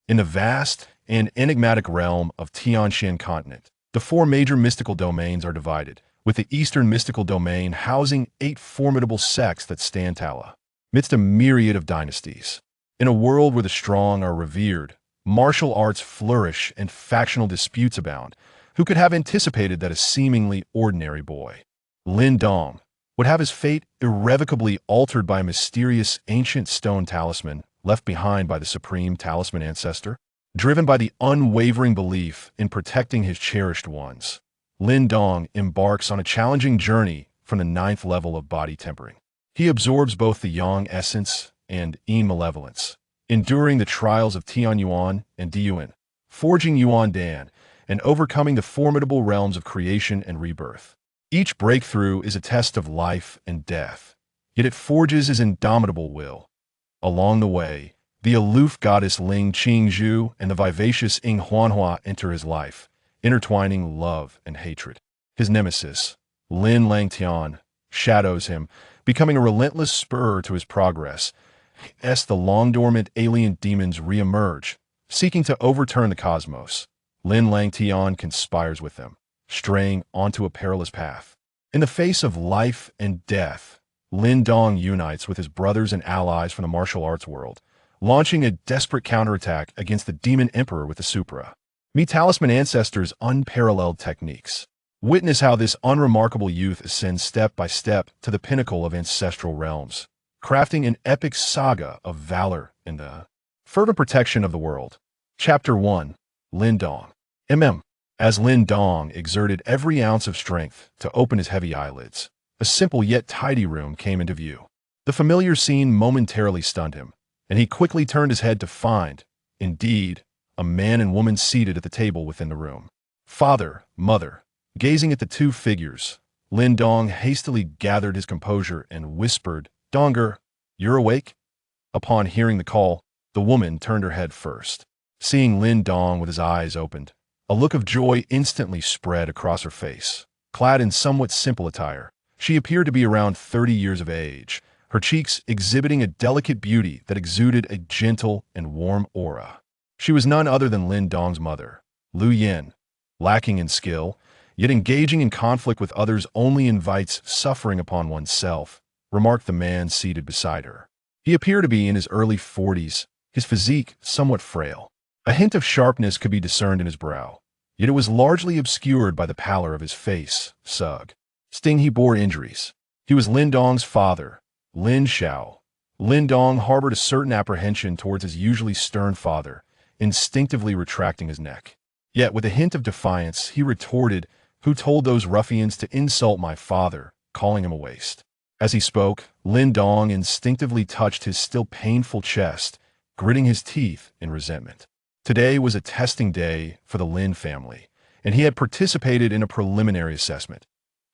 In the vast and enigmatic realm of Tianxuan Continent, the four major mystical domains are divided, with the Eastern mystical domain housing 8 formidable sects that stand tall amidst a myriad of dynasties. In a world where the strong are revered, martial arts flourish and factional disputes abound, who could have anticipated that a seemingly ordinary boy, Lin Dong, would have his fate irrevocably altered by a mysterious ancient stone talisman left behind by the Supreme Talisman Ancestor? Driven by the unwavering belief in protecting his cherished ones, Lin Dong embarks on a challenging journey from the 9th level of body tempering. He absorbs both the yang essence and yin malevolence, enduring the trials of Tianyuan and Diyuan, forging Yuan Dan, and overcoming the formidable realms of creation and rebirth. Each breakthrough is a test of life and death, yet it forges his indomitable will. Along the way, the aloof goddess Ling Qingzhu and the vivacious Ying Huanhuan enter his life, intertwining love and hatred. His nemesis, Lin Langtian, shadows him, becoming a relentless spur to his progress, as the long-dormant alien demons re-emerge, seeking to overturn the cosmos. Lin Langtian conspires with them, straying onto a perilous path. In the face of life and death, Lin Dong unites with his brothers and allies from the martial arts world, launching a desperate counterattack against the demon emperor with the Supra. Meet Talisman Ancestor's unparalleled techniques. Witness how this unremarkable youth ascends step by step to the pinnacle of ancestral realms, crafting an epic saga of valor in the fervent protection of the world. Chapter 1. Lin Dong. As Lin Dong exerted every ounce of strength to open his heavy eyelids, a simple yet tidy room came into view. The familiar scene momentarily stunned him, and he quickly turned his head to find, indeed, a man and woman seated at the table within the room. Father, mother. Gazing at the two figures, Lin Dong hastily gathered his composure and whispered, "Donger, you're awake?" Upon hearing the call, the woman turned her head first. Seeing Lin Dong with his eyes opened, a look of joy instantly spread across her face. Clad in somewhat simple attire, she appeared to be around 30 years of age, her cheeks exhibiting a delicate beauty that exuded a gentle and warm aura. She was none other than Lin Dong's mother, Lu Yin. Lacking in skill, yet engaging in conflict with others only invites suffering upon oneself, remarked the man seated beside her. He appeared to be in his early 40s, his physique somewhat frail. A hint of sharpness could be discerned in his brow, yet it was largely obscured by the pallor of his face. He bore injuries. He was Lin Dong's father, Lin Shao. Lin Dong harbored a certain apprehension towards his usually stern father, instinctively retracting his neck. Yet with a hint of defiance, he retorted, "Who told those ruffians to insult my father," calling him a waste. As he spoke, Lin Dong instinctively touched his still painful chest, gritting his teeth in resentment. Today was a testing day for the Lin family, and he had participated in a preliminary assessment.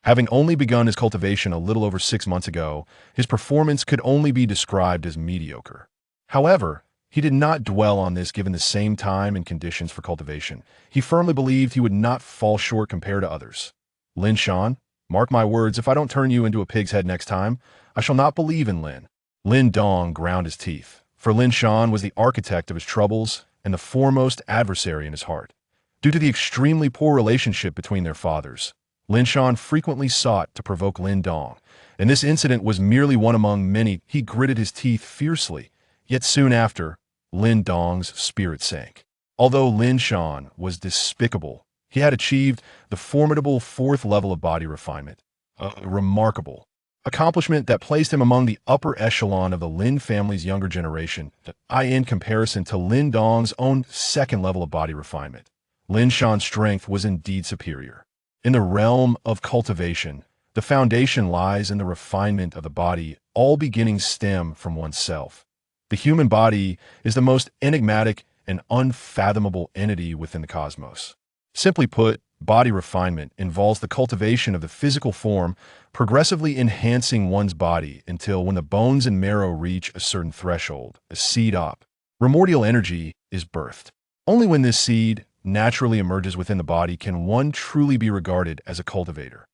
Having only begun his cultivation a little over 6 months ago, his performance could only be described as mediocre. However, he did not dwell on this given the same time and conditions for cultivation. He firmly believed he would not fall short compared to others. "Lin Shan, mark my words, if I don't turn you into a pig's head next time, I shall not believe in Lin." Lin Dong ground his teeth, for Lin Shan was the architect of his troubles and the foremost adversary in his heart. Due to the extremely poor relationship between their fathers, Lin Shan frequently sought to provoke Lin Dong, and this incident was merely one among many. He gritted his teeth fiercely, yet soon after, Lin Dong's spirit sank. Although Lin Shan was despicable, he had achieved the formidable 4th level of body refinement, a remarkable accomplishment that placed him among the upper echelon of the Lin family's younger generation, in comparison to Lin Dong's own 2nd level of body refinement. Lin Shan's strength was indeed superior. In the realm of cultivation, the foundation lies in the refinement of the body. All beginnings stem from oneself. The human body is the most enigmatic and unfathomable entity within the cosmos. Simply put, body refinement involves the cultivation of the physical form, progressively enhancing one's body until when the bones and marrow reach a certain threshold, a seed op, primordial energy is birthed. Only when this seed naturally emerges within the body can one truly be regarded as a cultivator.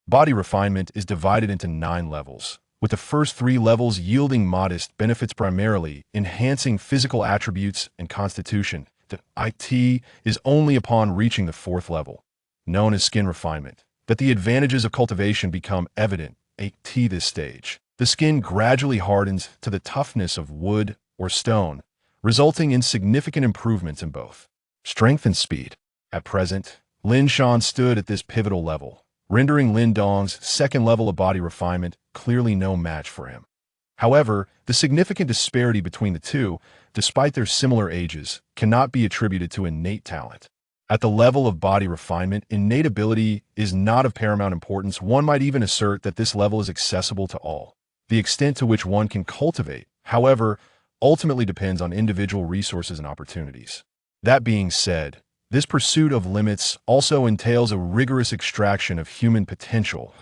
Body refinement is divided into 9 levels, with the first 3 levels yielding modest benefits primarily enhancing physical attributes and constitution. The IT is only upon reaching the 4th level, known as skin refinement, that the advantages of cultivation become evident. At this stage, the skin gradually hardens to the toughness of wood or stone, resulting in significant improvements in both strength and speed. At present, Lin Shan stood at this pivotal level, rendering Lin Dong's 2nd level of body refinement clearly no match for him. However, the significant disparity between the two, despite their similar ages, cannot be attributed to innate talent. At the level of body refinement, innate ability is not of paramount importance. One might even assert that this level is accessible to all. The extent to which one can cultivate, however, ultimately depends on individual resources and opportunities. That being said, this pursuit of limits also entails a rigorous extraction of human potential.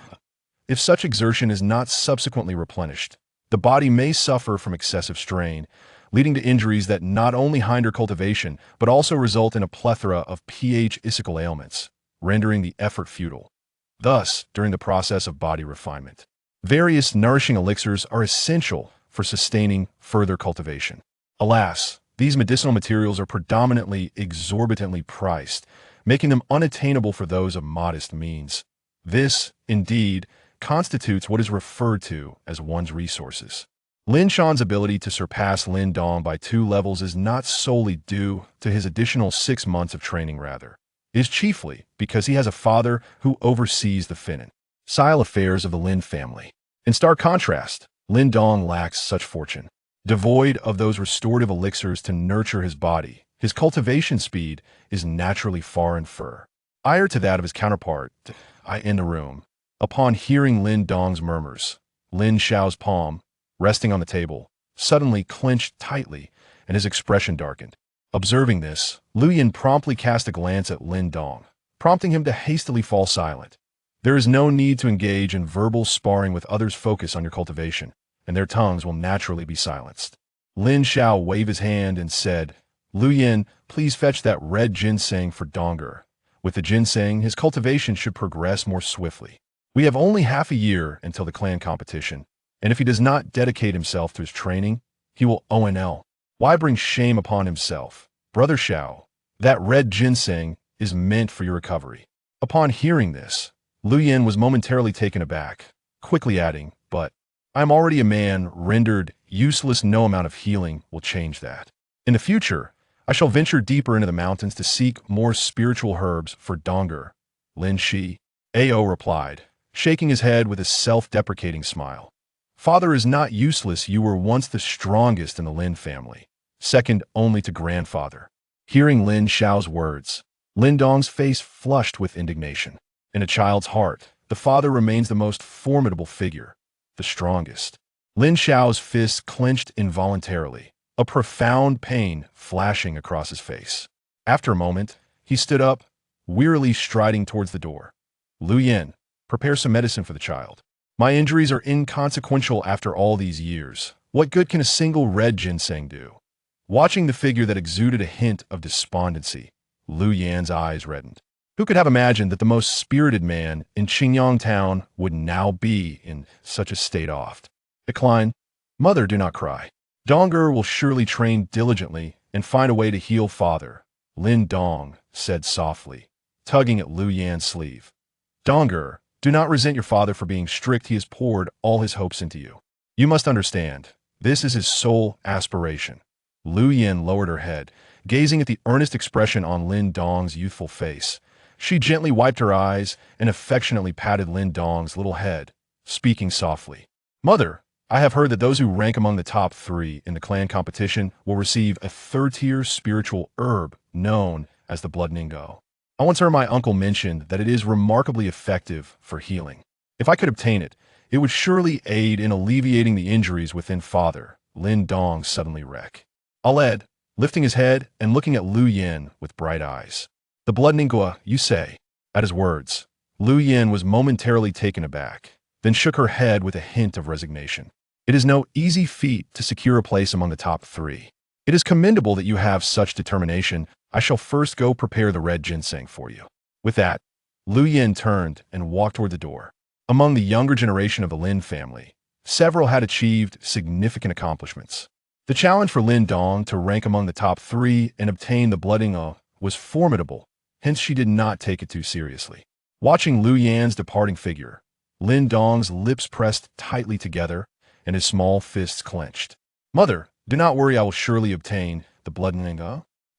If such exertion is not subsequently replenished, the body may suffer from excessive strain, leading to injuries that not only hinder cultivation, but also result in a plethora of physical ailments, rendering the effort futile. Thus, during the process of body refinement, various nourishing elixirs are essential for sustaining further cultivation. Alas, these medicinal materials are predominantly exorbitantly priced, making them unattainable for those of modest means. This, indeed, constitutes what is referred to as one's resources. Lin Shan's ability to surpass Lin Dong by 2 levels is not solely due to his additional 6 months of training, rather. It is chiefly because he has a father who oversees the financial affairs of the Lin family. In stark contrast, Lin Dong lacks such fortune. Devoid of those restorative elixirs to nurture his body, his cultivation speed is naturally far inferior to that of his counterpart in the room. Upon hearing Lin Dong's murmurs, Lin Xiao's palm, resting on the table, suddenly clenched tightly, and his expression darkened. Observing this, Liu Yin promptly cast a glance at Lin Dong, prompting him to hastily fall silent. There is no need to engage in verbal sparring with others. Focus on your cultivation, and their tongues will naturally be silenced. Lin Xiao waved his hand and said, Liu Yin, please fetch that red ginseng for Donger. With the ginseng, his cultivation should progress more swiftly. We have only half a year until the clan competition, and if he does not dedicate himself to his training, he will ONL. Why bring shame upon himself? Brother Xiao, that red ginseng is meant for your recovery. Upon hearing this, Liu Yin was momentarily taken aback, quickly adding, but I am already a man rendered useless. No amount of healing will change that. In the future, I shall venture deeper into the mountains to seek more spiritual herbs for Donger. Lin Shi, Ao replied, shaking his head with a self-deprecating smile. Father is not useless. You were once the strongest in the Lin family, second only to grandfather. Hearing Lin Xiao's words, Lin Dong's face flushed with indignation. In a child's heart, the father remains the most formidable figure, the strongest. Lin Xiao's fist clenched involuntarily, a profound pain flashing across his face. After a moment, he stood up, wearily striding towards the door. Liu Yin, prepare some medicine for the child. My injuries are inconsequential after all these years. What good can a single red ginseng do? Watching the figure that exuded a hint of despondency, Liu Yan's eyes reddened. Who could have imagined that the most spirited man in Qingyang town would now be in such a state oft? Decline. Mother, do not cry. Donger will surely train diligently and find a way to heal father, Lin Dong said softly, tugging at Liu Yan's sleeve. Donger, do not resent your father for being strict. He has poured all his hopes into you. You must understand, this is his sole aspiration. Liu Yin lowered her head, gazing at the earnest expression on Lin Dong's youthful face. She gently wiped her eyes and affectionately patted Lin Dong's little head, speaking softly. Mother, I have heard that those who rank among the top 3 in the clan competition will receive a 3rd-tier spiritual herb known as the Blood Ningo. I once heard my uncle mention that it is remarkably effective for healing. If I could obtain it, it would surely aid in alleviating the injuries within father, Lin Dong suddenly wreck. Aled, lifting his head and looking at Liu Yin with bright eyes. The Blood Ningua, you say? At his words, Liu Yin was momentarily taken aback, then shook her head with a hint of resignation. It is no easy feat to secure a place among the top 3. It is commendable that you have such determination. I shall first go prepare the red ginseng for you. With that, Liu Yin turned and walked toward the door. Among the younger generation of the Lin family, several had achieved significant accomplishments. The challenge for Lin Dong to rank among the top 3 and obtain the blooding was formidable, hence she did not take it too seriously. Watching Liu Yan's departing figure, Lin Dong's lips pressed tightly together and his small fists clenched. "Mother, do not worry, I will surely obtain the blooding.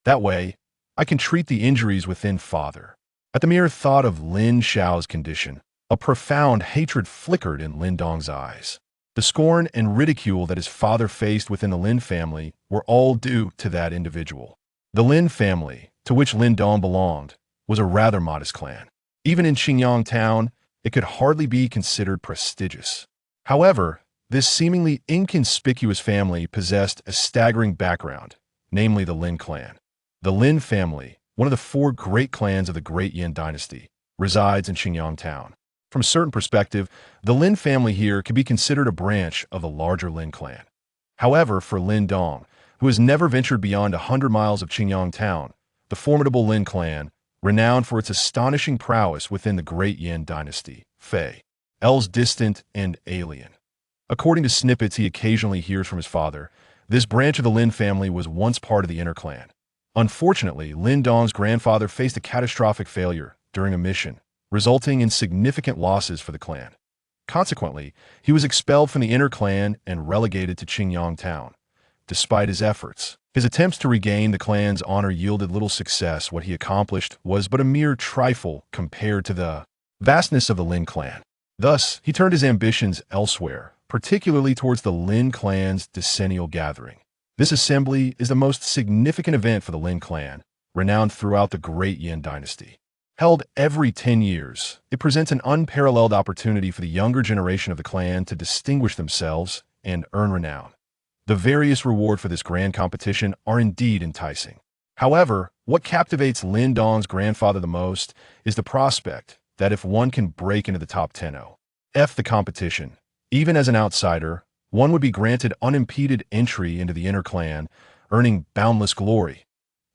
That way, I can treat the injuries within father." At the mere thought of Lin Xiao's condition, a profound hatred flickered in Lin Dong's eyes. The scorn and ridicule that his father faced within the Lin family were all due to that individual. The Lin family, to which Lin Dong belonged, was a rather modest clan. Even in Qingyang town, it could hardly be considered prestigious. However, this seemingly inconspicuous family possessed a staggering background, namely the Lin clan. The Lin family, one of the 4 great clans of the Great Yin dynasty, resides in Qingyang town. From a certain perspective, the Lin family here could be considered a branch of the larger Lin clan. However, for Lin Dong, who has never ventured beyond 100 miles of Qingyang town, the formidable Lin clan, renowned for its astonishing prowess within the Great Yin dynasty, feuds, distant and alien. According to snippets he occasionally hears from his father, this branch of the Lin family was once part of the inner clan. Unfortunately, Lin Dong's grandfather faced a catastrophic failure during a mission, resulting in significant losses for the clan. Consequently, he was expelled from the inner clan and relegated to Qingyang town. Despite his efforts, his attempts to regain the clan's honor yielded little success. What he accomplished was but a mere trifle compared to the vastness of the Lin clan. Thus, he turned his ambitions elsewhere, particularly towards the Lin clan's decennial gathering. This assembly is the most significant event for the Lin clan, renowned throughout the Great Yin dynasty. Held every 10 years, it presents an unparalleled opportunity for the younger generation of the clan to distinguish themselves and earn renown. The various rewards for this grand competition are indeed enticing. However, what captivates Lin Dong's grandfather the most is the prospect that if one can break into the top 10 the competition, even as an outsider, one would be granted unimpeded entry into the inner clan, earning boundless glory.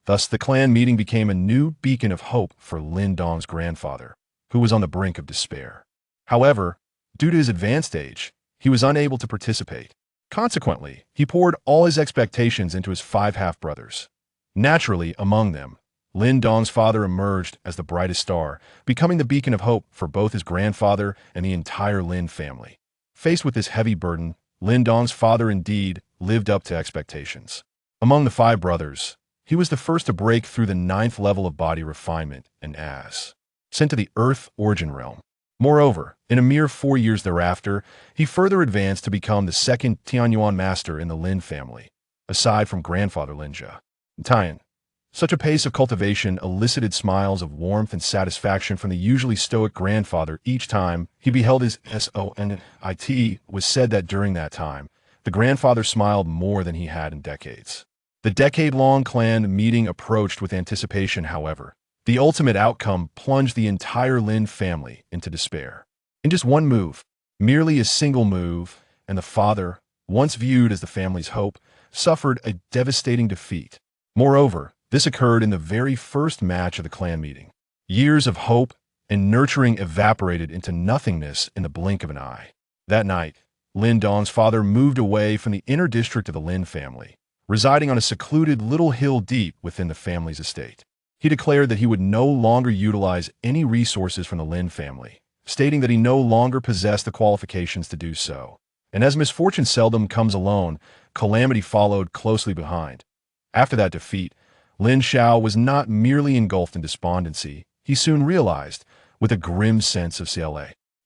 Thus, the clan meeting became a new beacon of hope for Lin Dong's grandfather, who was on the brink of despair. However, due to his advanced age, he was unable to participate. Consequently, he poured all his expectations into his 5 half-brothers. Naturally, among them, Lin Dong's father emerged as the brightest star, becoming the beacon of hope for both his grandfather and the entire Lin family. Faced with this heavy burden, Lin Dong's father indeed lived up to expectations. Among the 5 brothers, he was the first to break through the 9th level of body refinement and sent to the Earth Origin Realm. Moreover, in a mere 4 years thereafter, he further advanced to become the 2nd Tianxuan master in the Lin family, aside from grandfather Lin Tian. Such a pace of cultivation elicited smiles of warmth and satisfaction from the usually stoic grandfather each time he beheld his sonit. It was said that during that time, the grandfather smiled more than he had in decades. The decade-long clan meeting approached with anticipation, however. The ultimate outcome plunged the entire Lin family into despair. In just one move, merely a single move, and the father, once viewed as the family's hope, suffered a devastating defeat. Moreover, this occurred in the very first match of the clan meeting. Years of hope and nurturing evaporated into nothingness in the blink of an eye. That night, Lin Dong's father moved away from the inner district of the Lin family, residing on a secluded little hill deep within the family's estate. He declared that he would no longer utilize any resources from the Lin family, stating that he no longer possessed the qualifications to do so. And as misfortune seldom comes alone, calamity followed closely behind. After that defeat, Lin Xiao was not merely engulfed in despondency. He soon realized, with a grim sense of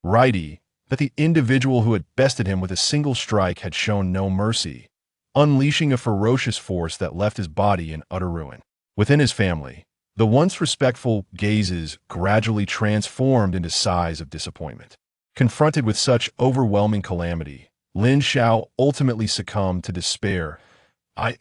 righty, that the individual who had bested him with a single strike had shown no mercy, unleashing a ferocious force that left his body in utter ruin. Within his family, the once respectful gazes gradually transformed into sighs of disappointment. Confronted with such overwhelming calamity, Lin Xiao ultimately succumbed to despair.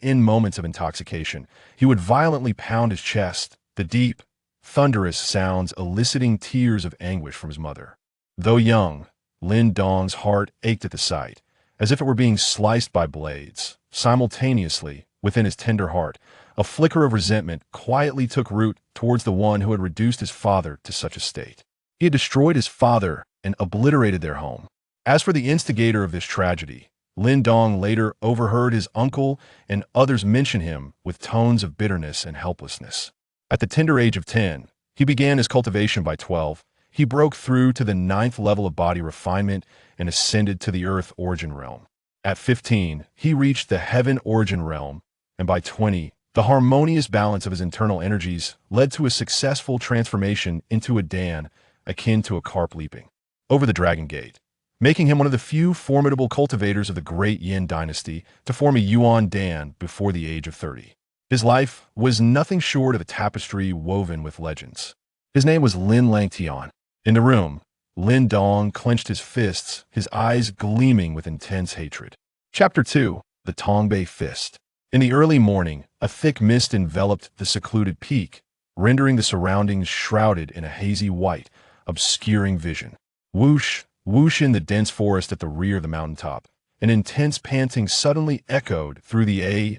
In moments of intoxication, he would violently pound his chest, the deep, thunderous sounds eliciting tears of anguish from his mother. Though young, Lin Dong's heart ached at the sight, as if it were being sliced by blades. Simultaneously, within his tender heart, a flicker of resentment quietly took root towards the one who had reduced his father to such a state. He had destroyed his father and obliterated their home. As for the instigator of this tragedy, Lin Dong later overheard his uncle and others mention him with tones of bitterness and helplessness. At the tender age of 10, he began his cultivation. By 12, he broke through to the 9th level of body refinement and ascended to the Earth Origin Realm. At 15, he reached the Heaven Origin Realm, and by 20, the harmonious balance of his internal energies led to a successful transformation into a Dan, akin to a carp leaping over the Dragon Gate, making him one of the few formidable cultivators of the great Yin dynasty to form a Yuan Dan before the age of 30. His life was nothing short of a tapestry woven with legends. His name was Lin Langtian. In the room, Lin Dong clenched his fists, his eyes gleaming with intense hatred. Chapter 2. The Tongbei Fist. In the early morning, a thick mist enveloped the secluded peak, rendering the surroundings shrouded in a hazy white, obscuring vision. Whoosh, whoosh in the dense forest at the rear of the mountaintop. An intense panting suddenly echoed through the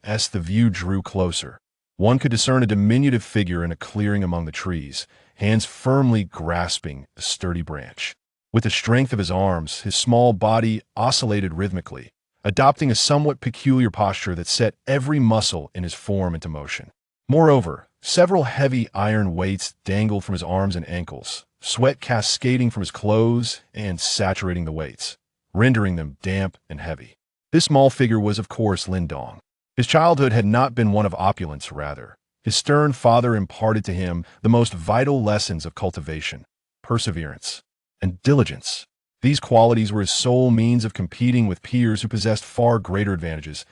as the view drew closer. One could discern a diminutive figure in a clearing among the trees, hands firmly grasping a sturdy branch. With the strength of his arms, his small body oscillated rhythmically, adopting a somewhat peculiar posture that set every muscle in his form into motion. Moreover, several heavy iron weights dangled from his arms and ankles, sweat cascading from his clothes and saturating the weights, rendering them damp and heavy. This small figure was, of course, Lin Dong. His childhood had not been one of opulence, rather. His stern father imparted to him the most vital lessons of cultivation, perseverance, and diligence. These qualities were his sole means of competing with peers who possessed far greater advantages.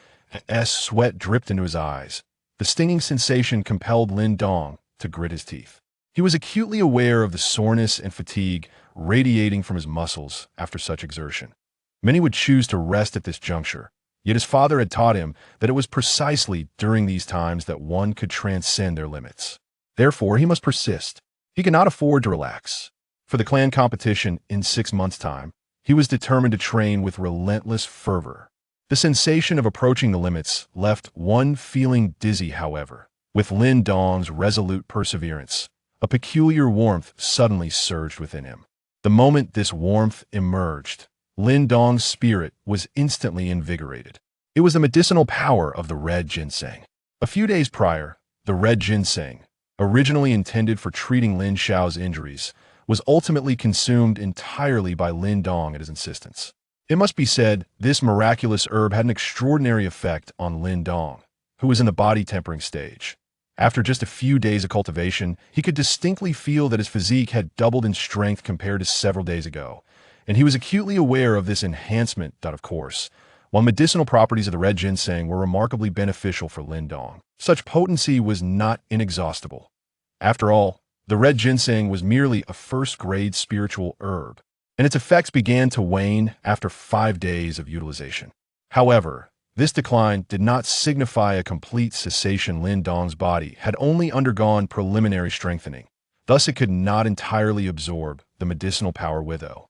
As sweat dripped into his eyes, the stinging sensation compelled Lin Dong to grit his teeth. He was acutely aware of the soreness and fatigue radiating from his muscles after such exertion. Many would choose to rest at this juncture, yet his father had taught him that it was precisely during these times that one could transcend their limits. Therefore, he must persist. He could not afford to relax. For the clan competition in 6 months' time, he was determined to train with relentless fervor. The sensation of approaching the limits left one feeling dizzy, however. With Lin Dong's resolute perseverance, a peculiar warmth suddenly surged within him. The moment this warmth emerged, Lin Dong's spirit was instantly invigorated. It was the medicinal power of the red ginseng. A few days prior, the red ginseng, originally intended for treating Lin Xiao's injuries, was ultimately consumed entirely by Lin Dong at his insistence. It must be said, this miraculous herb had an extraordinary effect on Lin Dong, who was in the body tempering stage. After just a few days of cultivation, he could distinctly feel that his physique had doubled in strength compared to several days ago, and he was acutely aware of this enhancement that, of course, while medicinal properties of the red ginseng were remarkably beneficial for Lin Dong, such potency was not inexhaustible. After all, the red ginseng was merely a first-grade spiritual herb, and its effects began to wane after 5 days of utilization. However, this decline did not signify a complete cessation. Lin Dong's body had only undergone preliminary strengthening, thus it could not entirely absorb the medicinal power without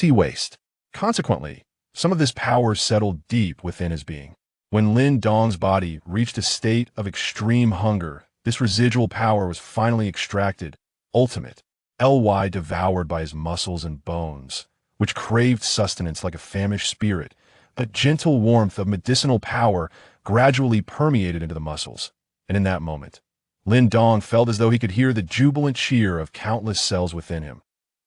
waste. Consequently, some of this power settled deep within his being. When Lin Dong's body reached a state of extreme hunger, this residual power was finally extracted, ultimate, devoured by his muscles and bones, which craved sustenance like a famished spirit. A gentle warmth of medicinal power gradually permeated into the muscles, and in that moment, Lin Dong felt as though he could hear the jubilant cheer of countless cells within him.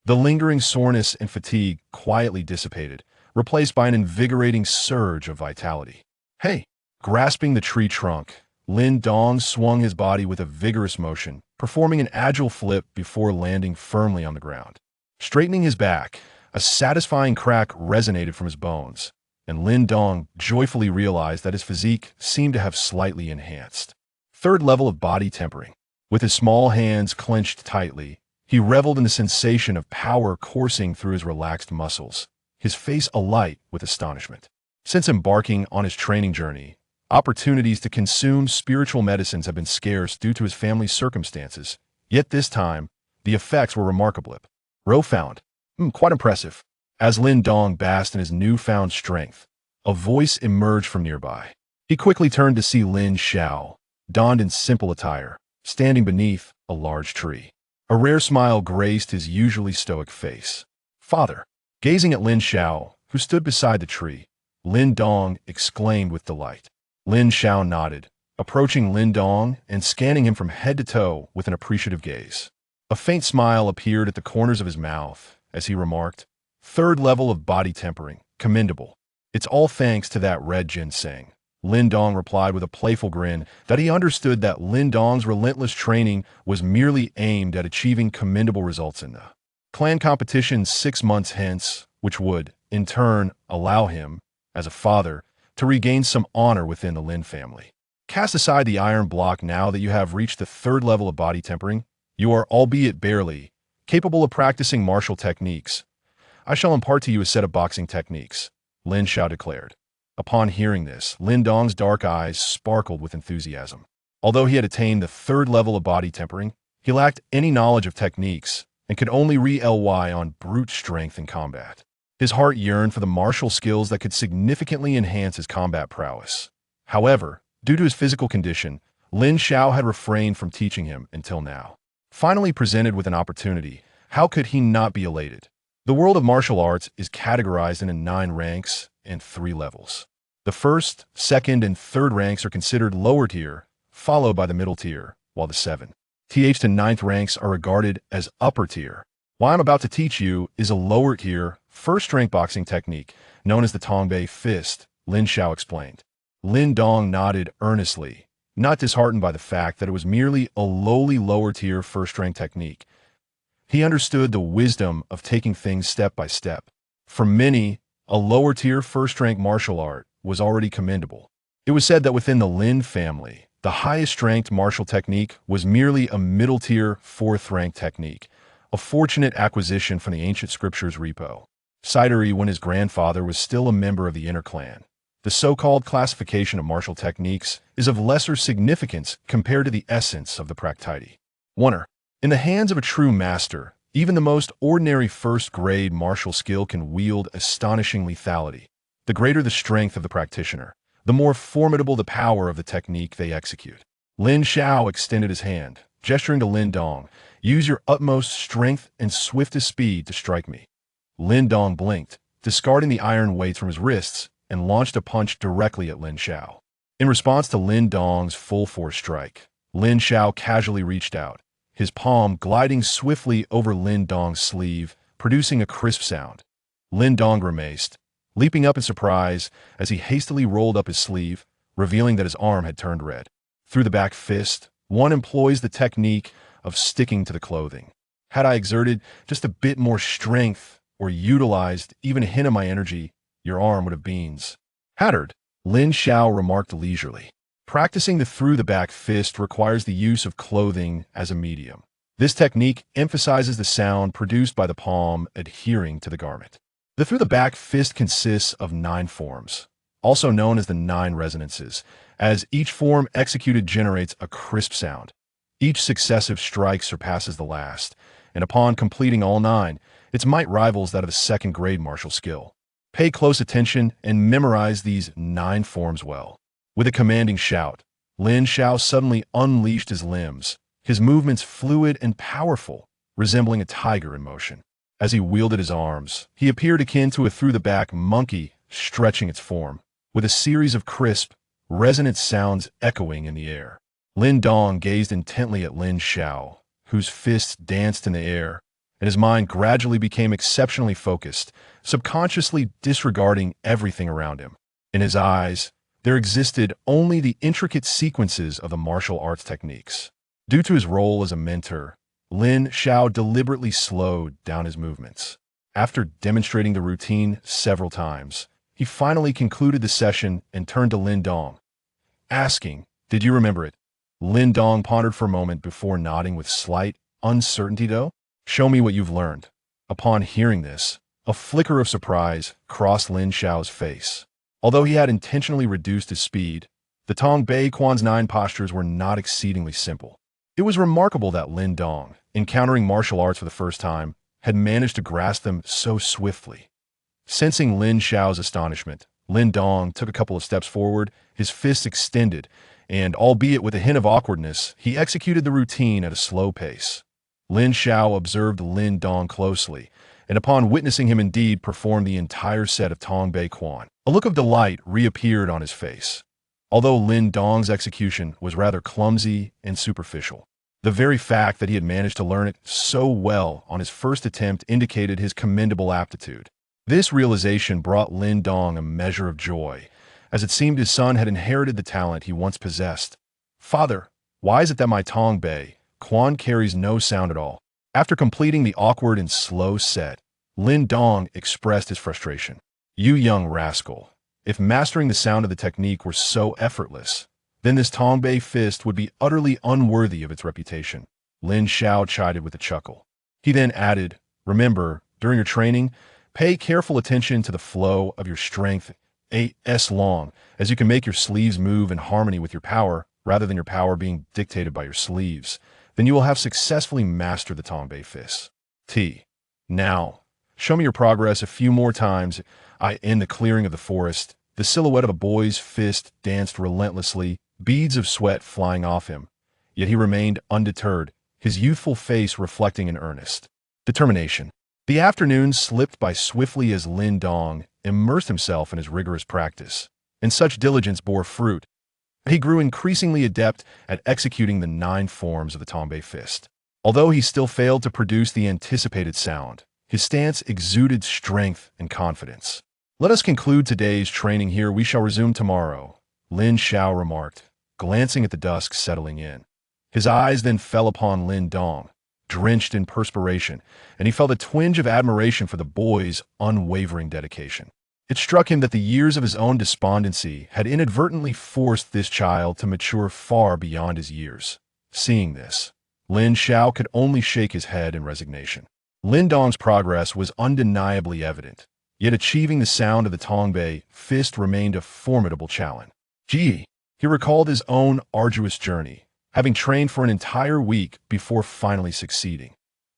The lingering soreness and fatigue quietly dissipated, replaced by an invigorating surge of vitality. Hey! Grasping the tree trunk, Lin Dong swung his body with a vigorous motion, performing an agile flip before landing firmly on the ground. Straightening his back, a satisfying crack resonated from his bones, and Lin Dong joyfully realized that his physique seemed to have slightly enhanced. Third level of body tempering. With his small hands clenched tightly, he reveled in the sensation of power coursing through his relaxed muscles, his face alight with astonishment. Since embarking on his training journey, opportunities to consume spiritual medicines have been scarce due to his family's circumstances, yet this time, the effects were remarkable. Profound. Quite impressive. As Lin Dong basked in his newfound strength, a voice emerged from nearby. He quickly turned to see Lin Xiao, donned in simple attire, standing beneath a large tree. A rare smile graced his usually stoic face. "Father." Gazing at Lin Xiao, who stood beside the tree, Lin Dong exclaimed with delight. Lin Xiao nodded, approaching Lin Dong and scanning him from head to toe with an appreciative gaze. A faint smile appeared at the corners of his mouth as he remarked, "Third level of body tempering, commendable. It's all thanks to that red ginseng." Lin Dong replied with a playful grin that he understood that Lin Dong's relentless training was merely aimed at achieving commendable results in the clan competition 6 months hence, which would, in turn, allow him, as a father, to regain some honor within the Lin family. Cast aside the iron block now that you have reached the third level of body tempering. You are, albeit barely, capable of practicing martial techniques. I shall impart to you a set of boxing techniques, Lin Xiao declared. Upon hearing this, Lin Dong's dark eyes sparkled with enthusiasm. Although he had attained the third level of body tempering, he lacked any knowledge of techniques and could only rely on brute strength in combat. His heart yearned for the martial skills that could significantly enhance his combat prowess. However, due to his physical condition, Lin Xiao had refrained from teaching him until now. Finally presented with an opportunity, how could he not be elated? The world of martial arts is categorized into 9 ranks and 3 levels. The first, second, and third ranks are considered lower tier, followed by the middle tier, while the 7th to 9th ranks are regarded as upper tier. What I'm about to teach you is a lower tier, first-rank boxing technique known as the Tongbei Fist, Lin Xiao explained. Lin Dong nodded earnestly, not disheartened by the fact that it was merely a lowly lower-tier first-rank technique. He understood the wisdom of taking things step by step. For many, a lower-tier first-rank martial art was already commendable. It was said that within the Lin family, the highest-ranked martial technique was merely a middle-tier, fourth-rank technique, a fortunate acquisition from the ancient scriptures repo. Cited when his grandfather was still a member of the inner clan. The so-called classification of martial techniques is of lesser significance compared to the essence of the practicity. 1. In the hands of a true master, even the most ordinary first-grade martial skill can wield astonishing lethality. The greater the strength of the practitioner, the more formidable the power of the technique they execute. Lin Xiao extended his hand, gesturing to Lin Dong, "Use your utmost strength and swiftest speed to strike me." Lin Dong blinked, discarding the iron weights from his wrists, and launched a punch directly at Lin Xiao. In response to Lin Dong's full-force strike, Lin Xiao casually reached out, his palm gliding swiftly over Lin Dong's sleeve, producing a crisp sound. Lin Dong grimaced, leaping up in surprise as he hastily rolled up his sleeve, revealing that his arm had turned red. Through the back fist, one employs the technique of sticking to the clothing. Had I exerted just a bit more strength or utilized even a hint of my energy, your arm would have beans. Hattered, Lin Xiao remarked leisurely. Practicing the through-the-back fist requires the use of clothing as a medium. This technique emphasizes the sound produced by the palm adhering to the garment. The through-the-back fist consists of 9 forms, also known as the 9 resonances, as each form executed generates a crisp sound. Each successive strike surpasses the last, and upon completing all 9, its might rivals that of a second-grade martial skill. Pay close attention and memorize these 9 forms well. With a commanding shout, Lin Xiao suddenly unleashed his limbs, his movements fluid and powerful, resembling a tiger in motion. As he wielded his arms, he appeared akin to a through-the-back monkey stretching its form, with a series of crisp, resonant sounds echoing in the air. Lin Dong gazed intently at Lin Xiao, whose fists danced in the air, and his mind gradually became exceptionally focused, subconsciously disregarding everything around him. In his eyes, there existed only the intricate sequences of the martial arts techniques. Due to his role as a mentor, Lin Xiao deliberately slowed down his movements. After demonstrating the routine several times, he finally concluded the session and turned to Lin Dong, asking, "Did you remember it?" Lin Dong pondered for a moment before nodding with slight uncertainty though. "Show me what you've learned." Upon hearing this, a flicker of surprise crossed Lin Xiao's face. Although he had intentionally reduced his speed, the Tong Bei Quan's 9 postures were not exceedingly simple. It was remarkable that Lin Dong, encountering martial arts for the first time, had managed to grasp them so swiftly. Sensing Lin Xiao's astonishment, Lin Dong took a couple of steps forward, his fists extended, and, albeit with a hint of awkwardness, he executed the routine at a slow pace. Lin Xiao observed Lin Dong closely, and upon witnessing him indeed perform the entire set of Tongbei Quan, a look of delight reappeared on his face. Although Lin Dong's execution was rather clumsy and superficial, the very fact that he had managed to learn it so well on his first attempt indicated his commendable aptitude. This realization brought Lin Dong a measure of joy, as it seemed his son had inherited the talent he once possessed. "Father, why is it that my Tongbei Quan carries no sound at all?" After completing the awkward and slow set, Lin Dong expressed his frustration. "You young rascal, if mastering the sound of the technique were so effortless, then this Tongbei fist would be utterly unworthy of its reputation." Lin Xiao chided with a chuckle. He then added, "Remember, during your training, pay careful attention to the flow of your strength as long as you can make your sleeves move in harmony with your power, rather than your power being dictated by your sleeves. Then you will have successfully mastered the Tongbei fist. Now, show me your progress a few more times." In the clearing of the forest, the silhouette of a boy's fist danced relentlessly, beads of sweat flying off him. Yet he remained undeterred, his youthful face reflecting an earnest determination. The afternoon slipped by swiftly as Lin Dong immersed himself in his rigorous practice, and such diligence bore fruit. He grew increasingly adept at executing the 9 forms of the Tongbei fist. Although he still failed to produce the anticipated sound, his stance exuded strength and confidence. "Let us conclude today's training here. We shall resume tomorrow," Lin Xiao remarked, glancing at the dusk settling in. His eyes then fell upon Lin Dong, drenched in perspiration, and he felt a twinge of admiration for the boy's unwavering dedication. It struck him that the years of his own despondency had inadvertently forced this child to mature far beyond his years. Seeing this, Lin Xiao could only shake his head in resignation. Lin Dong's progress was undeniably evident, yet achieving the sound of the Tongbei fist remained a formidable challenge. He recalled his own arduous journey, having trained for an entire week before finally succeeding.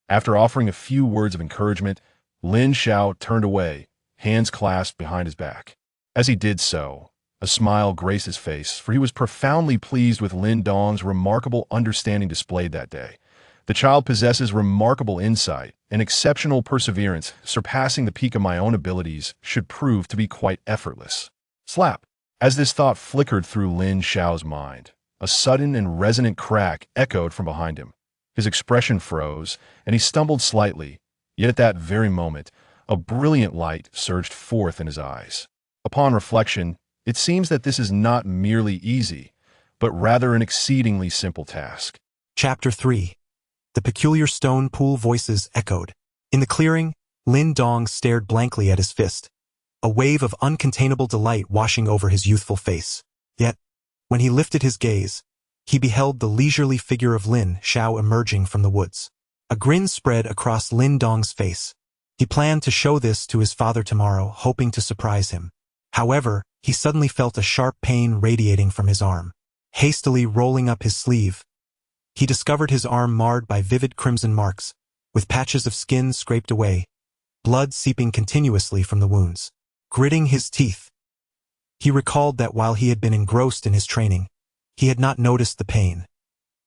After offering a few words of encouragement, Lin Xiao turned away, hands clasped behind his back. As he did so, a smile graced his face, for he was profoundly pleased with Lin Dong's remarkable understanding displayed that day. The child possesses remarkable insight and exceptional perseverance, surpassing the peak of my own abilities should prove to be quite effortless. Slap! As this thought flickered through Lin Xiao's mind, a sudden and resonant crack echoed from behind him. His expression froze, and he stumbled slightly, yet at that very moment, a brilliant light surged forth in his eyes. Upon reflection, it seems that this is not merely easy, but rather an exceedingly simple task. Chapter 3. The peculiar stone pool voices echoed. In the clearing, Lin Dong stared blankly at his fist, a wave of uncontainable delight washing over his youthful face. Yet, when he lifted his gaze, he beheld the leisurely figure of Lin Xiao emerging from the woods. A grin spread across Lin Dong's face. He planned to show this to his father tomorrow, hoping to surprise him. However, he suddenly felt a sharp pain radiating from his arm. Hastily rolling up his sleeve, he discovered his arm marred by vivid crimson marks, with patches of skin scraped away, blood seeping continuously from the wounds. Gritting his teeth, he recalled that while he had been engrossed in his training, he had not noticed the pain.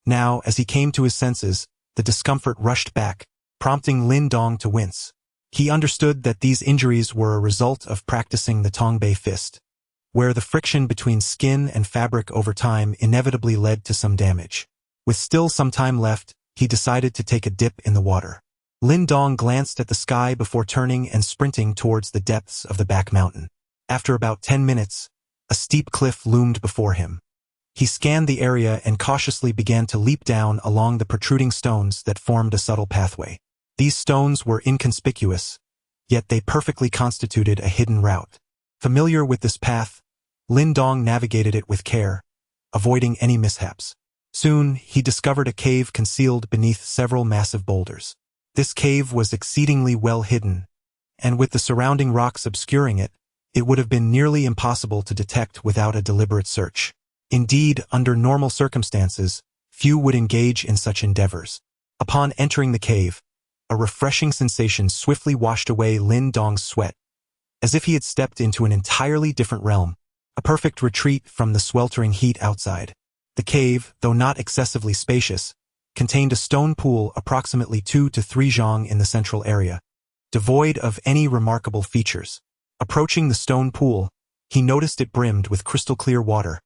Now, as he came to his senses, the discomfort rushed back, prompting Lin Dong to wince. He understood that these injuries were a result of practicing the Tongbei fist, where the friction between skin and fabric over time inevitably led to some damage. With still some time left, he decided to take a dip in the water. Lin Dong glanced at the sky before turning and sprinting towards the depths of the back mountain. After about 10 minutes, a steep cliff loomed before him. He scanned the area and cautiously began to leap down along the protruding stones that formed a subtle pathway. These stones were inconspicuous, yet they perfectly constituted a hidden route. Familiar with this path, Lin Dong navigated it with care, avoiding any mishaps. Soon, he discovered a cave concealed beneath several massive boulders. This cave was exceedingly well hidden, and with the surrounding rocks obscuring it, it would have been nearly impossible to detect without a deliberate search. Indeed, under normal circumstances, few would engage in such endeavors. Upon entering the cave, a refreshing sensation swiftly washed away Lin Dong's sweat, as if he had stepped into an entirely different realm, a perfect retreat from the sweltering heat outside. The cave, though not excessively spacious, contained a stone pool approximately 2 to 3 zhang in the central area, devoid of any remarkable features. Approaching the stone pool, he noticed it brimmed with crystal-clear water,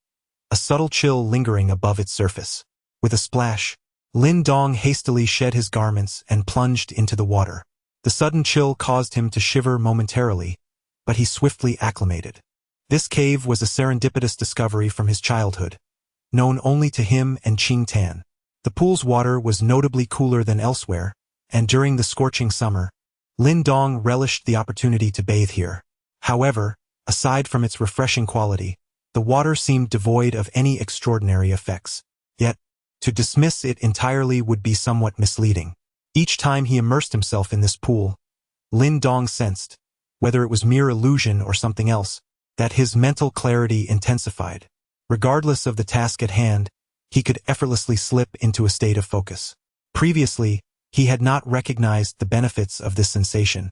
a subtle chill lingering above its surface. With a splash, Lin Dong hastily shed his garments and plunged into the water. The sudden chill caused him to shiver momentarily, but he swiftly acclimated. This cave was a serendipitous discovery from his childhood, known only to him and Tan. The pool's water was notably cooler than elsewhere, and during the scorching summer, Lin Dong relished the opportunity to bathe here. However, aside from its refreshing quality, the water seemed devoid of any extraordinary effects. Yet, to dismiss it entirely would be somewhat misleading. Each time he immersed himself in this pool, Lin Dong sensed, whether it was mere illusion or something else, that his mental clarity intensified. Regardless of the task at hand, he could effortlessly slip into a state of focus. Previously, he had not recognized the benefits of this sensation.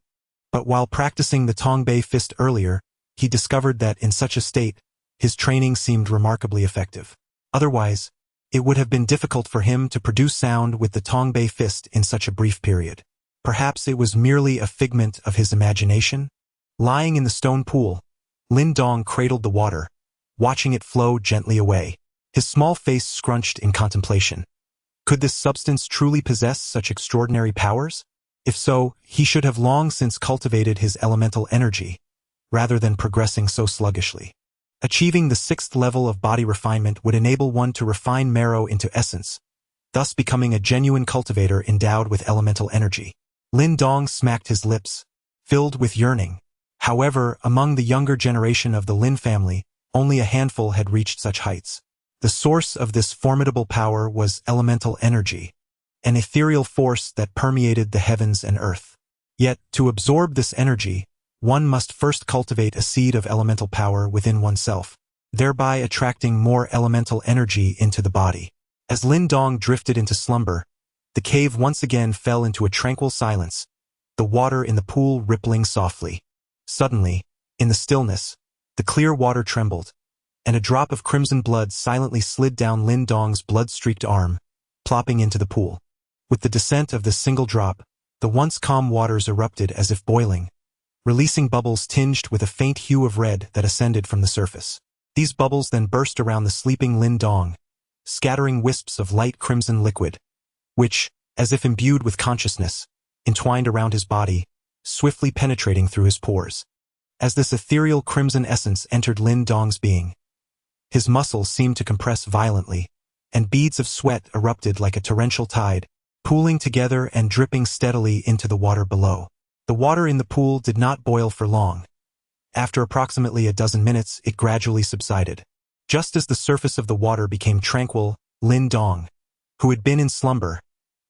But while practicing the Tongbei fist earlier, he discovered that in such a state, his training seemed remarkably effective. Otherwise, it would have been difficult for him to produce sound with the Tongbei fist in such a brief period. Perhaps it was merely a figment of his imagination? Lying in the stone pool, Lin Dong cradled the water, watching it flow gently away. His small face scrunched in contemplation. Could this substance truly possess such extraordinary powers? If so, he should have long since cultivated his elemental energy, rather than progressing so sluggishly. Achieving the 6th level of body refinement would enable one to refine marrow into essence, thus becoming a genuine cultivator endowed with elemental energy. Lin Dong smacked his lips, filled with yearning. However, among the younger generation of the Lin family, only a handful had reached such heights. The source of this formidable power was elemental energy, an ethereal force that permeated the heavens and earth. Yet, to absorb this energy, one must first cultivate a seed of elemental power within oneself, thereby attracting more elemental energy into the body. As Lin Dong drifted into slumber, the cave once again fell into a tranquil silence, the water in the pool rippling softly. Suddenly, in the stillness, the clear water trembled, and a drop of crimson blood silently slid down Lin Dong's blood-streaked arm, plopping into the pool. With the descent of this single drop, the once calm waters erupted as if boiling, releasing bubbles tinged with a faint hue of red that ascended from the surface. These bubbles then burst around the sleeping Lin Dong, scattering wisps of light crimson liquid, which, as if imbued with consciousness, entwined around his body, swiftly penetrating through his pores. As this ethereal crimson essence entered Lin Dong's being, his muscles seemed to compress violently, and beads of sweat erupted like a torrential tide, pooling together and dripping steadily into the water below. The water in the pool did not boil for long. After approximately a dozen minutes, it gradually subsided. Just as the surface of the water became tranquil, Lin Dong, who had been in slumber,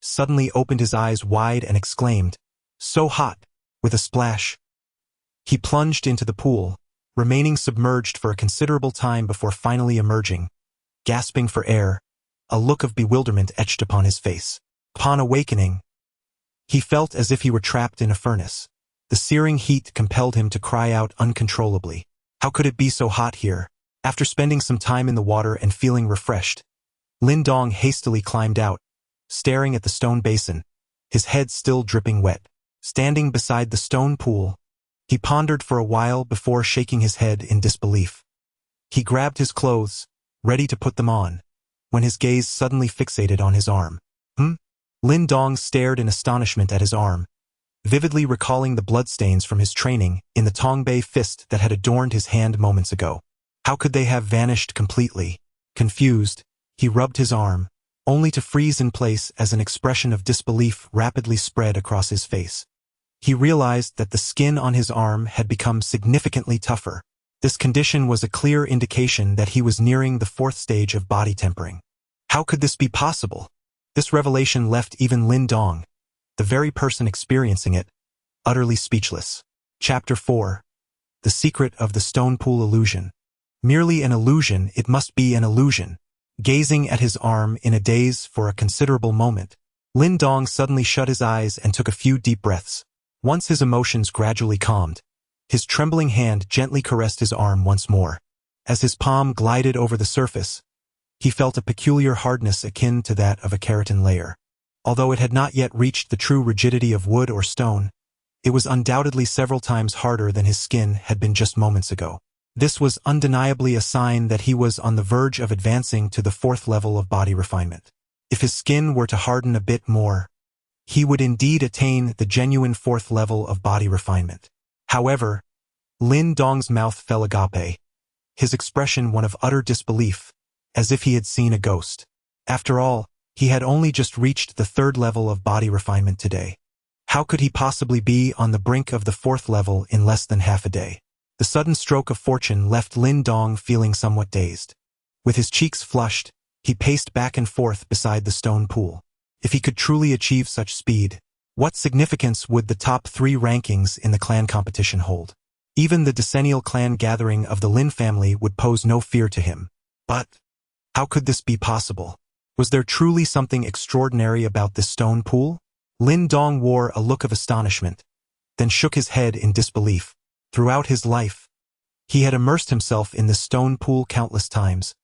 suddenly opened his eyes wide and exclaimed, "So hot!" With a splash, he plunged into the pool, remaining submerged for a considerable time before finally emerging, gasping for air, a look of bewilderment etched upon his face. Upon awakening, he felt as if he were trapped in a furnace. The searing heat compelled him to cry out uncontrollably. How could it be so hot here? After spending some time in the water and feeling refreshed, Lin Dong hastily climbed out, staring at the stone basin, his head still dripping wet. Standing beside the stone pool, he pondered for a while before shaking his head in disbelief. He grabbed his clothes, ready to put them on, when his gaze suddenly fixated on his arm. Lin Dong stared in astonishment at his arm, vividly recalling the bloodstains from his training in the Tongbei fist that had adorned his hand moments ago. How could they have vanished completely? Confused, he rubbed his arm, only to freeze in place as an expression of disbelief rapidly spread across his face. He realized that the skin on his arm had become significantly tougher. This condition was a clear indication that he was nearing the 4th stage of body tempering. How could this be possible? This revelation left even Lin Dong, the very person experiencing it, utterly speechless. Chapter 4. The Secret of the Stone Pool Illusion. Merely an illusion, it must be an illusion. Gazing at his arm in a daze for a considerable moment, Lin Dong suddenly shut his eyes and took a few deep breaths. Once his emotions gradually calmed, his trembling hand gently caressed his arm once more. As his palm glided over the surface, he felt a peculiar hardness akin to that of a keratin layer. Although it had not yet reached the true rigidity of wood or stone, It was undoubtedly several times harder than his skin had been just moments ago. This was undeniably a sign that he was on the verge of advancing to the 4th level of body refinement. If his skin were to harden a bit more, he would indeed attain the genuine 4th level of body refinement. However, Lin Dong's mouth fell agape, his expression one of utter disbelief, as if he had seen a ghost. After all, he had only just reached the 3rd level of body refinement today. How could he possibly be on the brink of the 4th level in less than half a day? The sudden stroke of fortune left Lin Dong feeling somewhat dazed. With his cheeks flushed, he paced back and forth beside the stone pool. If he could truly achieve such speed, what significance would the top 3 rankings in the clan competition hold? Even the decennial clan gathering of the Lin family would pose no fear to him. But how could this be possible? Was there truly something extraordinary about this stone pool? Lin Dong wore a look of astonishment, then shook his head in disbelief. Throughout his life, he had immersed himself in the stone pool countless times,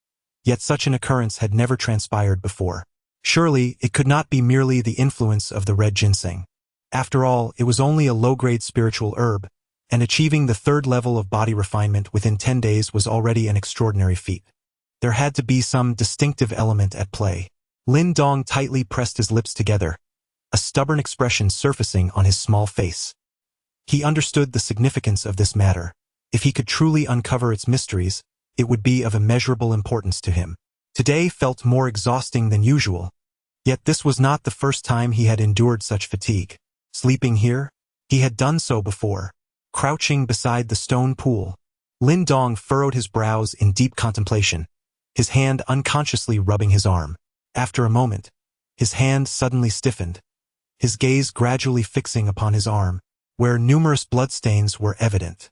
yet such an occurrence had never transpired before. Surely, it could not be merely the influence of the red ginseng. After all, it was only a low-grade spiritual herb, and achieving the 3rd level of body refinement within 10 days was already an extraordinary feat. There had to be some distinctive element at play. Lin Dong tightly pressed his lips together, a stubborn expression surfacing on his small face. He understood the significance of this matter. If he could truly uncover its mysteries, it would be of immeasurable importance to him. Today felt more exhausting than usual, yet this was not the first time he had endured such fatigue. Sleeping here? He had done so before. Crouching beside the stone pool, Lin Dong furrowed his brows in deep contemplation, his hand unconsciously rubbing his arm. After a moment, his hand suddenly stiffened, his gaze gradually fixing upon his arm, where numerous bloodstains were evident.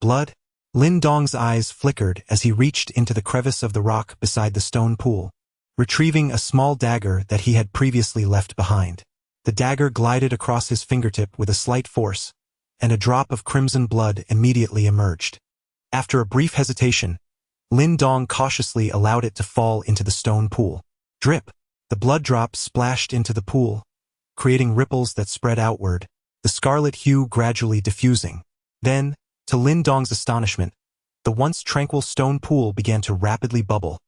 Blood? Lin Dong's eyes flickered as he reached into the crevice of the rock beside the stone pool, retrieving a small dagger that he had previously left behind. The dagger glided across his fingertip with a slight force, and a drop of crimson blood immediately emerged. After a brief hesitation, Lin Dong cautiously allowed it to fall into the stone pool. Drip! The blood drop splashed into the pool, creating ripples that spread outward, the scarlet hue gradually diffusing. Then, to Lin Dong's astonishment, the once tranquil stone pool began to rapidly bubble,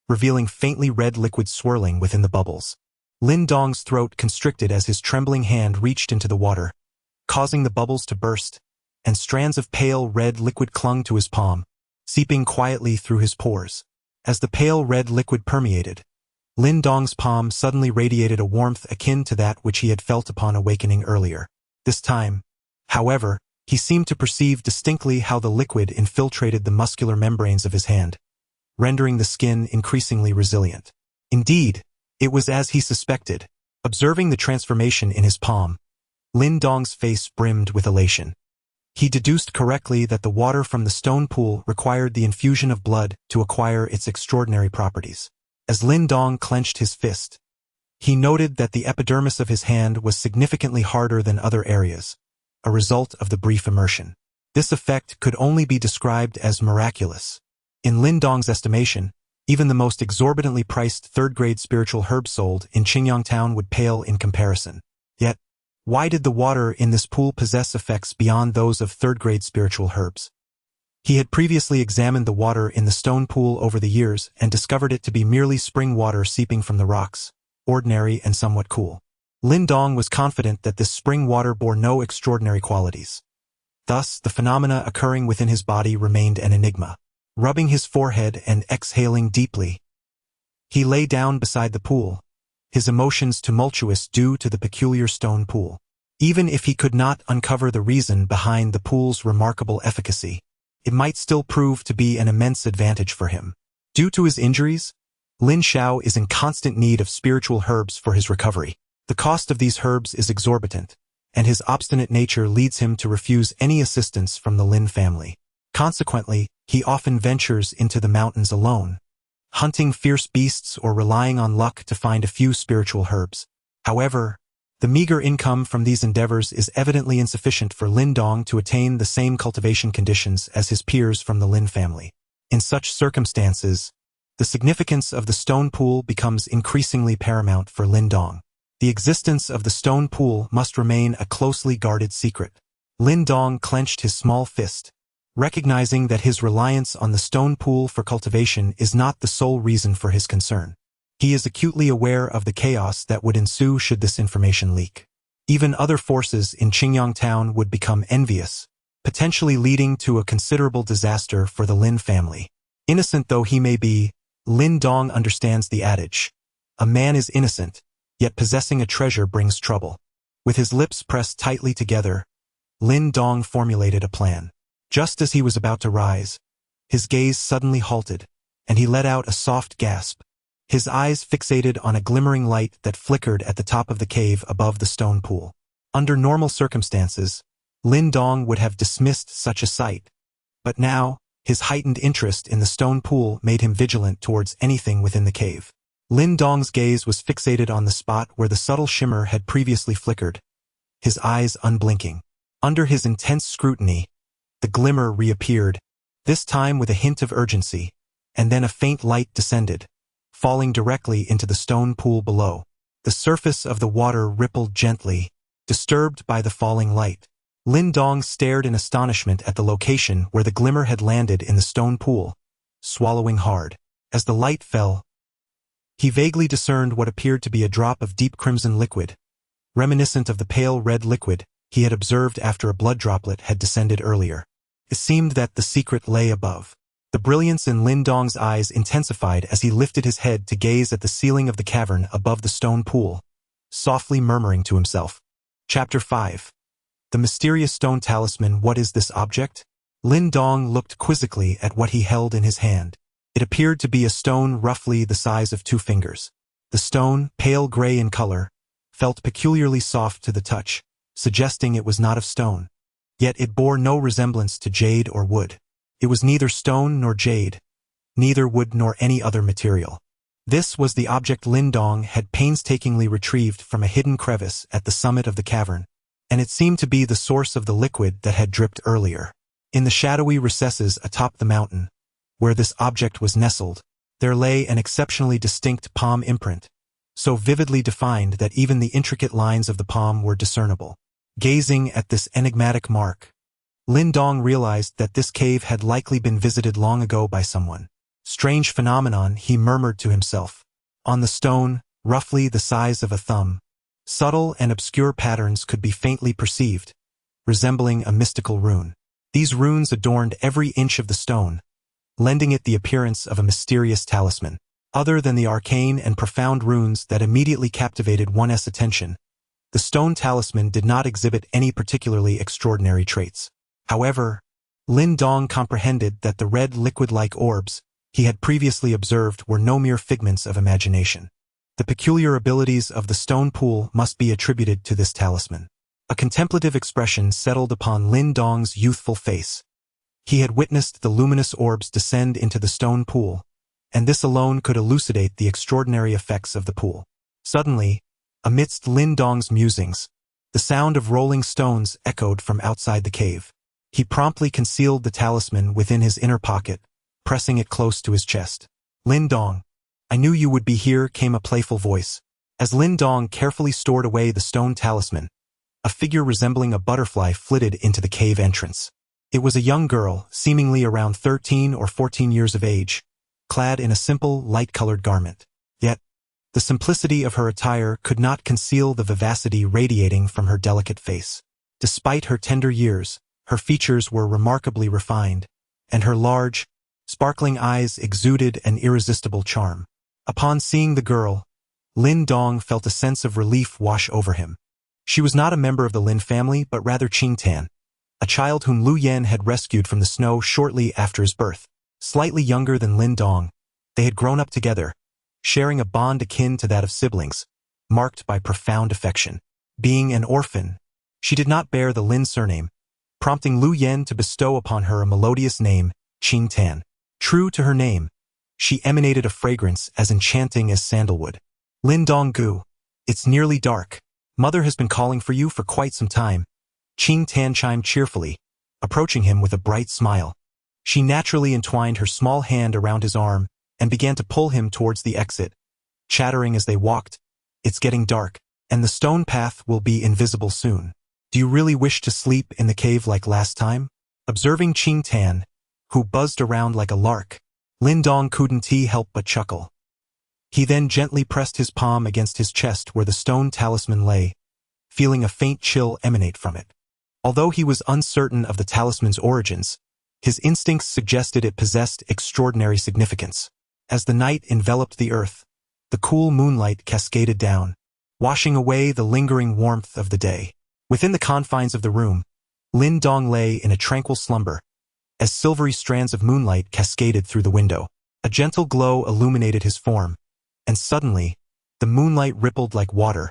revealing faintly red liquid swirling within the bubbles. Lin Dong's throat constricted as his trembling hand reached into the water, causing the bubbles to burst, and strands of pale red liquid clung to his palm, seeping quietly through his pores. As the pale red liquid permeated, Lin Dong's palm suddenly radiated a warmth akin to that which he had felt upon awakening earlier. This time, however, he seemed to perceive distinctly how the liquid infiltrated the muscular membranes of his hand, rendering the skin increasingly resilient. Indeed, it was as he suspected. Observing the transformation in his palm, Lin Dong's face brimmed with elation. He deduced correctly that the water from the stone pool required the infusion of blood to acquire its extraordinary properties. As Lin Dong clenched his fist, he noted that the epidermis of his hand was significantly harder than other areas, a result of the brief immersion. This effect could only be described as miraculous. In Lin Dong's estimation, even the most exorbitantly priced 3rd-grade spiritual herb sold in Qingyang Town would pale in comparison. Yet, why did the water in this pool possess effects beyond those of 3rd-grade spiritual herbs? He had previously examined the water in the stone pool over the years and discovered it to be merely spring water seeping from the rocks, ordinary and somewhat cool. Lin Dong was confident that this spring water bore no extraordinary qualities. Thus, the phenomena occurring within his body remained an enigma. Rubbing his forehead and exhaling deeply, he lay down beside the pool, his emotions tumultuous due to the peculiar stone pool. Even if he could not uncover the reason behind the pool's remarkable efficacy, it might still prove to be an immense advantage for him. Due to his injuries, Lin Xiao is in constant need of spiritual herbs for his recovery. The cost of these herbs is exorbitant, and his obstinate nature leads him to refuse any assistance from the Lin family. Consequently, he often ventures into the mountains alone, hunting fierce beasts or relying on luck to find a few spiritual herbs. However, the meager income from these endeavors is evidently insufficient for Lin Dong to attain the same cultivation conditions as his peers from the Lin family. In such circumstances, the significance of the stone pool becomes increasingly paramount for Lin Dong. The existence of the stone pool must remain a closely guarded secret. Lin Dong clenched his small fist, recognizing that his reliance on the stone pool for cultivation is not the sole reason for his concern. He is acutely aware of the chaos that would ensue should this information leak. Even other forces in Qingyang town would become envious, potentially leading to a considerable disaster for the Lin family. Innocent though he may be, Lin Dong understands the adage. A man is innocent, yet possessing a treasure brings trouble. With his lips pressed tightly together, Lin Dong formulated a plan. Just as he was about to rise, his gaze suddenly halted, and he let out a soft gasp. His eyes fixated on a glimmering light that flickered at the top of the cave above the stone pool. Under normal circumstances, Lin Dong would have dismissed such a sight. But now, his heightened interest in the stone pool made him vigilant towards anything within the cave. Lin Dong's gaze was fixated on the spot where the subtle shimmer had previously flickered, his eyes unblinking. Under his intense scrutiny, the glimmer reappeared, this time with a hint of urgency, and then a faint light descended, falling directly into the stone pool below. The surface of the water rippled gently, disturbed by the falling light. Lin Dong stared in astonishment at the location where the glimmer had landed in the stone pool, swallowing hard. As the light fell, he vaguely discerned what appeared to be a drop of deep crimson liquid, reminiscent of the pale red liquid he had observed after a blood droplet had descended earlier. It seemed that the secret lay above. The brilliance in Lin Dong's eyes intensified as he lifted his head to gaze at the ceiling of the cavern above the stone pool, softly murmuring to himself. Chapter 5. The mysterious stone talisman. What is this object? Lin Dong looked quizzically at what he held in his hand. It appeared to be a stone roughly the size of 2 fingers. The stone, pale gray in color, felt peculiarly soft to the touch, suggesting it was not of stone. Yet it bore no resemblance to jade or wood. It was neither stone nor jade, neither wood nor any other material. This was the object Lin Dong had painstakingly retrieved from a hidden crevice at the summit of the cavern, and it seemed to be the source of the liquid that had dripped earlier. In the shadowy recesses atop the mountain, where this object was nestled, there lay an exceptionally distinct palm imprint, so vividly defined that even the intricate lines of the palm were discernible. Gazing at this enigmatic mark, Lin Dong realized that this cave had likely been visited long ago by someone. Strange phenomenon, he murmured to himself. On the stone, roughly the size of a thumb, subtle and obscure patterns could be faintly perceived, resembling a mystical rune. These runes adorned every inch of the stone, lending it the appearance of a mysterious talisman. Other than the arcane and profound runes that immediately captivated one's attention, the stone talisman did not exhibit any particularly extraordinary traits. However, Lin Dong comprehended that the red liquid-like orbs he had previously observed were no mere figments of imagination. The peculiar abilities of the stone pool must be attributed to this talisman. A contemplative expression settled upon Lin Dong's youthful face. He had witnessed the luminous orbs descend into the stone pool, and this alone could elucidate the extraordinary effects of the pool. Suddenly, amidst Lin Dong's musings, the sound of rolling stones echoed from outside the cave. He promptly concealed the talisman within his inner pocket, pressing it close to his chest. Lin Dong, I knew you would be here, came a playful voice. As Lin Dong carefully stored away the stone talisman, a figure resembling a butterfly flitted into the cave entrance. It was a young girl, seemingly around 13 or 14 years of age, clad in a simple, light-colored garment. Yet, the simplicity of her attire could not conceal the vivacity radiating from her delicate face. Despite her tender years, her features were remarkably refined, and her large, sparkling eyes exuded an irresistible charm. Upon seeing the girl, Lin Dong felt a sense of relief wash over him. She was not a member of the Lin family, but rather Tian, a child whom Lu Yan had rescued from the snow shortly after his birth. Slightly younger than Lin Dong, they had grown up together, sharing a bond akin to that of siblings, marked by profound affection. Being an orphan, she did not bear the Lin surname, prompting Lu Yan to bestow upon her a melodious name, Tian. True to her name, she emanated a fragrance as enchanting as sandalwood. Lin Dong gu, it's nearly dark. Mother has been calling for you for quite some time. Tian chimed cheerfully, approaching him with a bright smile. She naturally entwined her small hand around his arm and began to pull him towards the exit, chattering as they walked, it's getting dark, and the stone path will be invisible soon. Do you really wish to sleep in the cave like last time? Observing Qing Tan, who buzzed around like a lark, Lin Dong couldn't help but chuckle. He then gently pressed his palm against his chest where the stone talisman lay, feeling a faint chill emanate from it. Although he was uncertain of the talisman's origins, his instincts suggested it possessed extraordinary significance. As the night enveloped the earth, the cool moonlight cascaded down, washing away the lingering warmth of the day. Within the confines of the room, Lin Dong lay in a tranquil slumber, as silvery strands of moonlight cascaded through the window. A gentle glow illuminated his form, and suddenly, the moonlight rippled like water,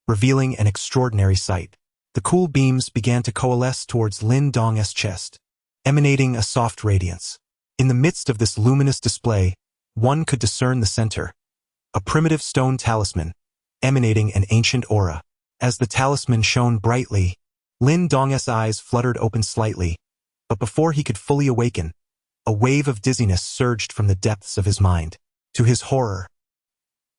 revealing an extraordinary sight. The cool beams began to coalesce towards Lin Dong's chest, emanating a soft radiance. In the midst of this luminous display, one could discern the center, a primitive stone talisman, emanating an ancient aura. As the talisman shone brightly, Lin Dong's eyes fluttered open slightly, but before he could fully awaken, a wave of dizziness surged from the depths of his mind. To his horror,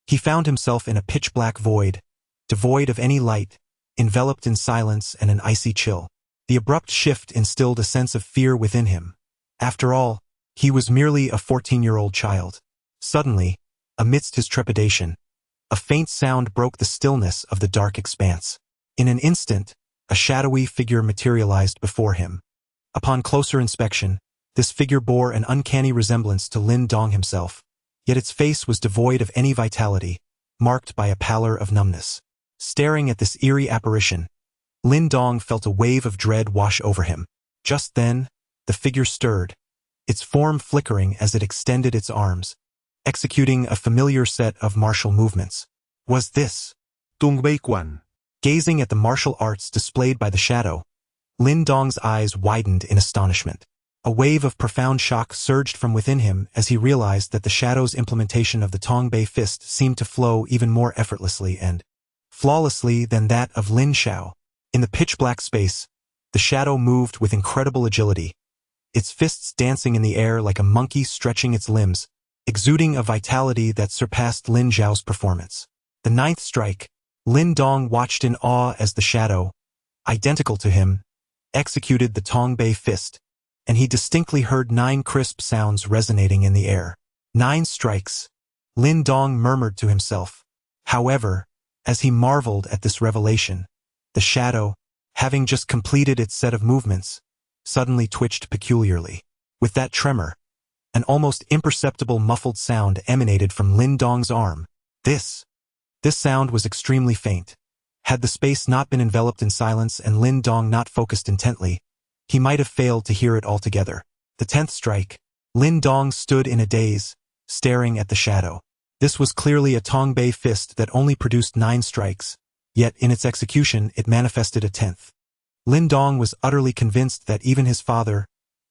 he found himself in a pitch-black void, devoid of any light, enveloped in silence and an icy chill. The abrupt shift instilled a sense of fear within him. After all, he was merely a 14-year-old child. Suddenly, amidst his trepidation, a faint sound broke the stillness of the dark expanse. In an instant, a shadowy figure materialized before him. Upon closer inspection, this figure bore an uncanny resemblance to Lin Dong himself, yet its face was devoid of any vitality, marked by a pallor of numbness. Staring at this eerie apparition, Lin Dong felt a wave of dread wash over him. Just then, the figure stirred, its form flickering as it extended its arms, executing a familiar set of martial movements. Was this Tung Bei Quan? Gazing at the martial arts displayed by the shadow, Lin Dong's eyes widened in astonishment. A wave of profound shock surged from within him as he realized that the shadow's implementation of the Tong Bei fist seemed to flow even more effortlessly and flawlessly than that of Lin Xiao. In the pitch-black space, the shadow moved with incredible agility, its fists dancing in the air like a monkey stretching its limbs, exuding a vitality that surpassed Lin Xiao's performance. The ninth strike, Lin Dong watched in awe as the shadow, identical to him, executed the Tong Bei fist, and he distinctly heard 9 crisp sounds resonating in the air. 9 strikes, Lin Dong murmured to himself. However, as he marveled at this revelation, the shadow, having just completed its set of movements, suddenly twitched peculiarly. With that tremor, an almost imperceptible muffled sound emanated from Lin Dong's arm. This sound was extremely faint. Had the space not been enveloped in silence and Lin Dong not focused intently, he might have failed to hear it altogether. The 10th strike, Lin Dong stood in a daze, staring at the shadow. This was clearly a Tong Bei fist that only produced 9 strikes, yet in its execution it manifested a 10th. Lin Dong was utterly convinced that even his father,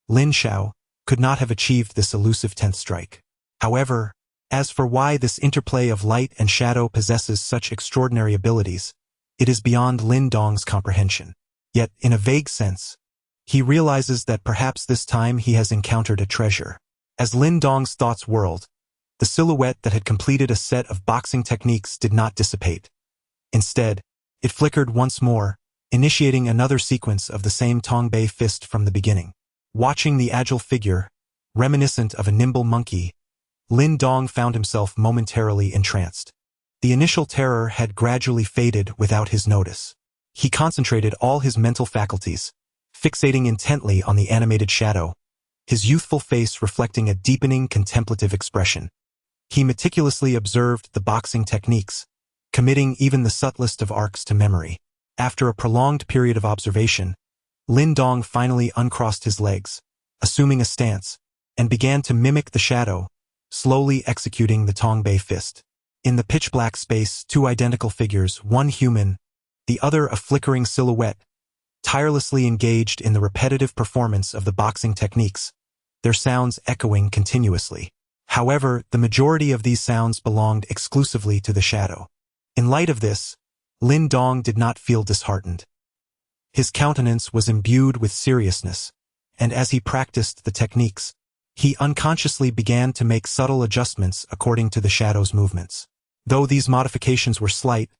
Lin Xiao, could not have achieved this elusive 10th strike. However, as for why this interplay of light and shadow possesses such extraordinary abilities, it is beyond Lin Dong's comprehension. Yet, in a vague sense, he realizes that perhaps this time he has encountered a treasure. As Lin Dong's thoughts whirled, the silhouette that had completed a set of boxing techniques did not dissipate. Instead, it flickered once more, initiating another sequence of the same Tong Bei fist from the beginning. Watching the agile figure, reminiscent of a nimble monkey, Lin Dong found himself momentarily entranced. The initial terror had gradually faded without his notice. He concentrated all his mental faculties, fixating intently on the animated shadow, his youthful face reflecting a deepening contemplative expression. He meticulously observed the boxing techniques, committing even the subtlest of arcs to memory. After a prolonged period of observation, Lin Dong finally uncrossed his legs, assuming a stance, and began to mimic the shadow, slowly executing the Tong Bei fist. In the pitch-black space, 2 identical figures, one human, the other a flickering silhouette, tirelessly engaged in the repetitive performance of the boxing techniques, their sounds echoing continuously. However, the majority of these sounds belonged exclusively to the shadow. In light of this, Lin Dong did not feel disheartened. His countenance was imbued with seriousness, and as he practiced the techniques, he unconsciously began to make subtle adjustments according to the shadow's movements. Though these modifications were slight,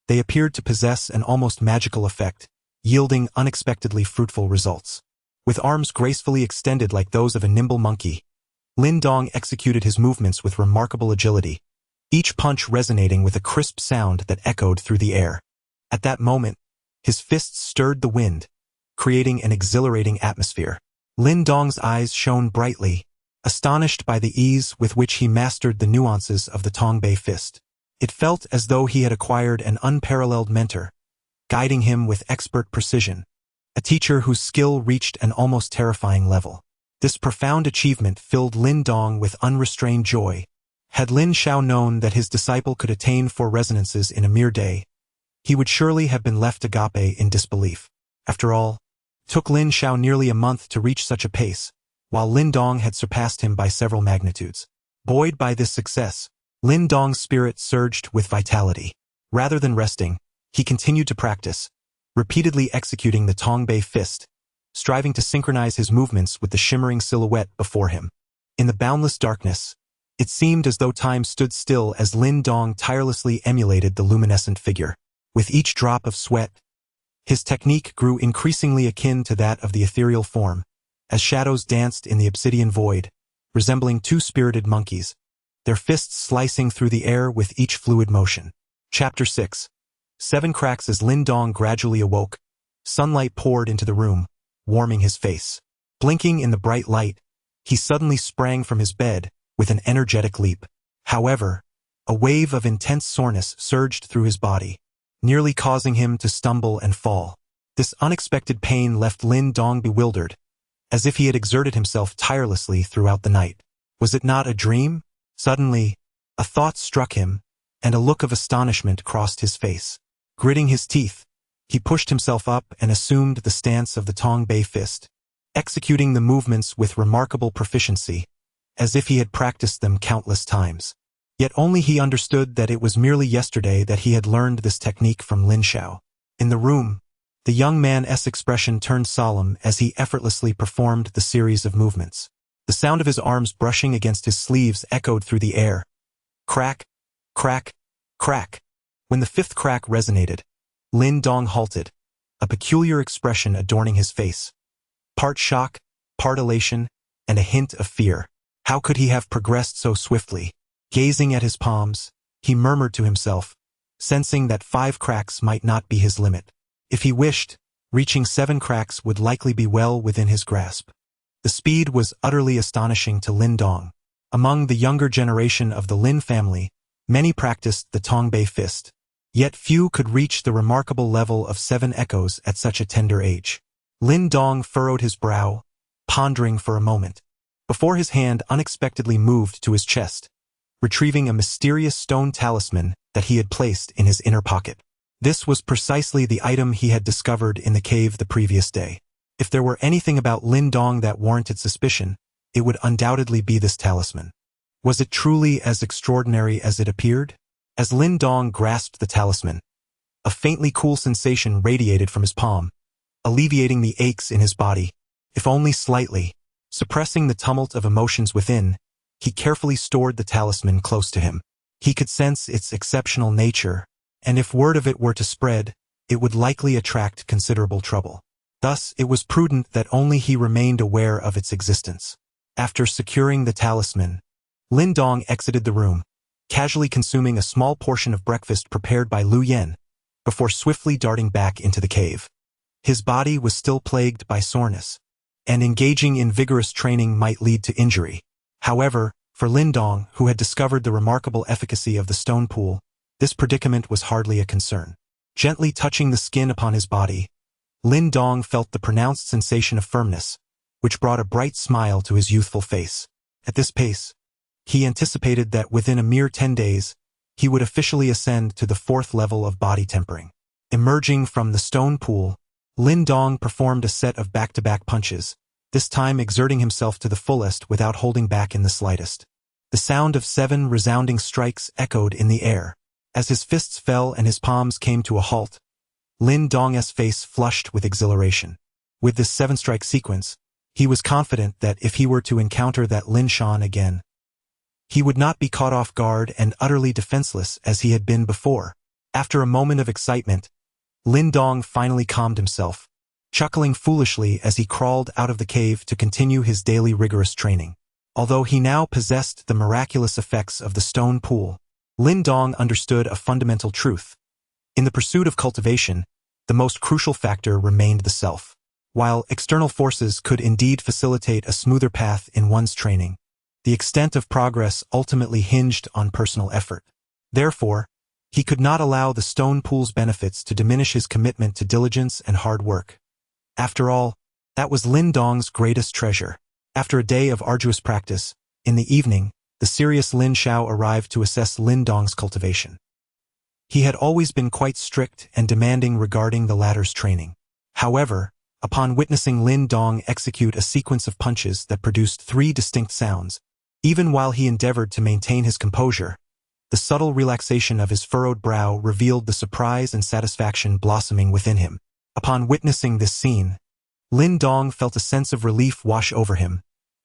they appeared to possess an almost magical effect, yielding unexpectedly fruitful results. With arms gracefully extended like those of a nimble monkey, Lin Dong executed his movements with remarkable agility, each punch resonating with a crisp sound that echoed through the air. At that moment, his fists stirred the wind, creating an exhilarating atmosphere. Lin Dong's eyes shone brightly, astonished by the ease with which he mastered the nuances of the Tongbei fist. It felt as though he had acquired an unparalleled mentor, guiding him with expert precision, a teacher whose skill reached an almost terrifying level. This profound achievement filled Lin Dong with unrestrained joy. Had Lin Xiao known that his disciple could attain 4 resonances in a mere day, he would surely have been left agape in disbelief. After all, it took Lin Xiao nearly a month to reach such a pace, while Lin Dong had surpassed him by several magnitudes. Buoyed by this success, Lin Dong's spirit surged with vitality. Rather than resting, he continued to practice, repeatedly executing the Tongbei fist, striving to synchronize his movements with the shimmering silhouette before him. In the boundless darkness, it seemed as though time stood still as Lin Dong tirelessly emulated the luminescent figure. With each drop of sweat, his technique grew increasingly akin to that of the ethereal form, as shadows danced in the obsidian void, resembling 2 spirited monkeys, their fists slicing through the air with each fluid motion. Chapter 6. 7 cracks. As Lin Dong gradually awoke, sunlight poured into the room, warming his face. Blinking in the bright light, he suddenly sprang from his bed with an energetic leap. However, a wave of intense soreness surged through his body, nearly causing him to stumble and fall. This unexpected pain left Lin Dong bewildered, as if he had exerted himself tirelessly throughout the night. Was it not a dream? Suddenly, a thought struck him, and a look of astonishment crossed his face. Gritting his teeth, he pushed himself up and assumed the stance of the Tongbei fist, executing the movements with remarkable proficiency, as if he had practiced them countless times. Yet only he understood that it was merely yesterday that he had learned this technique from Lin Xiao. In the room, the young man's expression turned solemn as he effortlessly performed the series of movements. The sound of his arms brushing against his sleeves echoed through the air. Crack, crack, crack. When the 5th crack resonated, Lin Dong halted, a peculiar expression adorning his face. Part shock, part elation, and a hint of fear. How could he have progressed so swiftly? Gazing at his palms, he murmured to himself, sensing that 5 cracks might not be his limit. If he wished, reaching 7 cracks would likely be well within his grasp. The speed was utterly astonishing to Lin Dong. Among the younger generation of the Lin family, many practiced the Tongbei fist, yet few could reach the remarkable level of 7 echoes at such a tender age. Lin Dong furrowed his brow, pondering for a moment, before his hand unexpectedly moved to his chest, retrieving a mysterious stone talisman that he had placed in his inner pocket. This was precisely the item he had discovered in the cave the previous day. If there were anything about Lin Dong that warranted suspicion, it would undoubtedly be this talisman. Was it truly as extraordinary as it appeared? As Lin Dong grasped the talisman, a faintly cool sensation radiated from his palm, alleviating the aches in his body, if only slightly. Suppressing the tumult of emotions within, he carefully stored the talisman close to him. He could sense its exceptional nature, and if word of it were to spread, it would likely attract considerable trouble. Thus, it was prudent that only he remained aware of its existence. After securing the talisman, Lin Dong exited the room, casually consuming a small portion of breakfast prepared by Lu Yen, before swiftly darting back into the cave. His body was still plagued by soreness, and engaging in vigorous training might lead to injury. However, for Lin Dong, who had discovered the remarkable efficacy of the stone pool, this predicament was hardly a concern. Gently touching the skin upon his body, Lin Dong felt the pronounced sensation of firmness, which brought a bright smile to his youthful face. At this pace, he anticipated that within a mere 10 days, he would officially ascend to the 4th level of body tempering. Emerging from the stone pool, Lin Dong performed a set of back-to-back punches, this time exerting himself to the fullest without holding back in the slightest. The sound of 7 resounding strikes echoed in the air. As his fists fell and his palms came to a halt, Lin Dong's face flushed with exhilaration. With this 7-strike sequence, he was confident that if he were to encounter that Lin Shan again, he would not be caught off guard and utterly defenseless as he had been before. After a moment of excitement, Lin Dong finally calmed himself, chuckling foolishly as he crawled out of the cave to continue his daily rigorous training. Although he now possessed the miraculous effects of the stone pool, Lin Dong understood a fundamental truth. In the pursuit of cultivation, the most crucial factor remained the self. While external forces could indeed facilitate a smoother path in one's training, the extent of progress ultimately hinged on personal effort. Therefore, he could not allow the stone pool's benefits to diminish his commitment to diligence and hard work. After all, that was Lin Dong's greatest treasure. After a day of arduous practice, in the evening, the serious Lin Xiao arrived to assess Lin Dong's cultivation. He had always been quite strict and demanding regarding the latter's training. However, upon witnessing Lin Dong execute a sequence of punches that produced 3 distinct sounds, even while he endeavored to maintain his composure, the subtle relaxation of his furrowed brow revealed the surprise and satisfaction blossoming within him. Upon witnessing this scene, Lin Dong felt a sense of relief wash over him,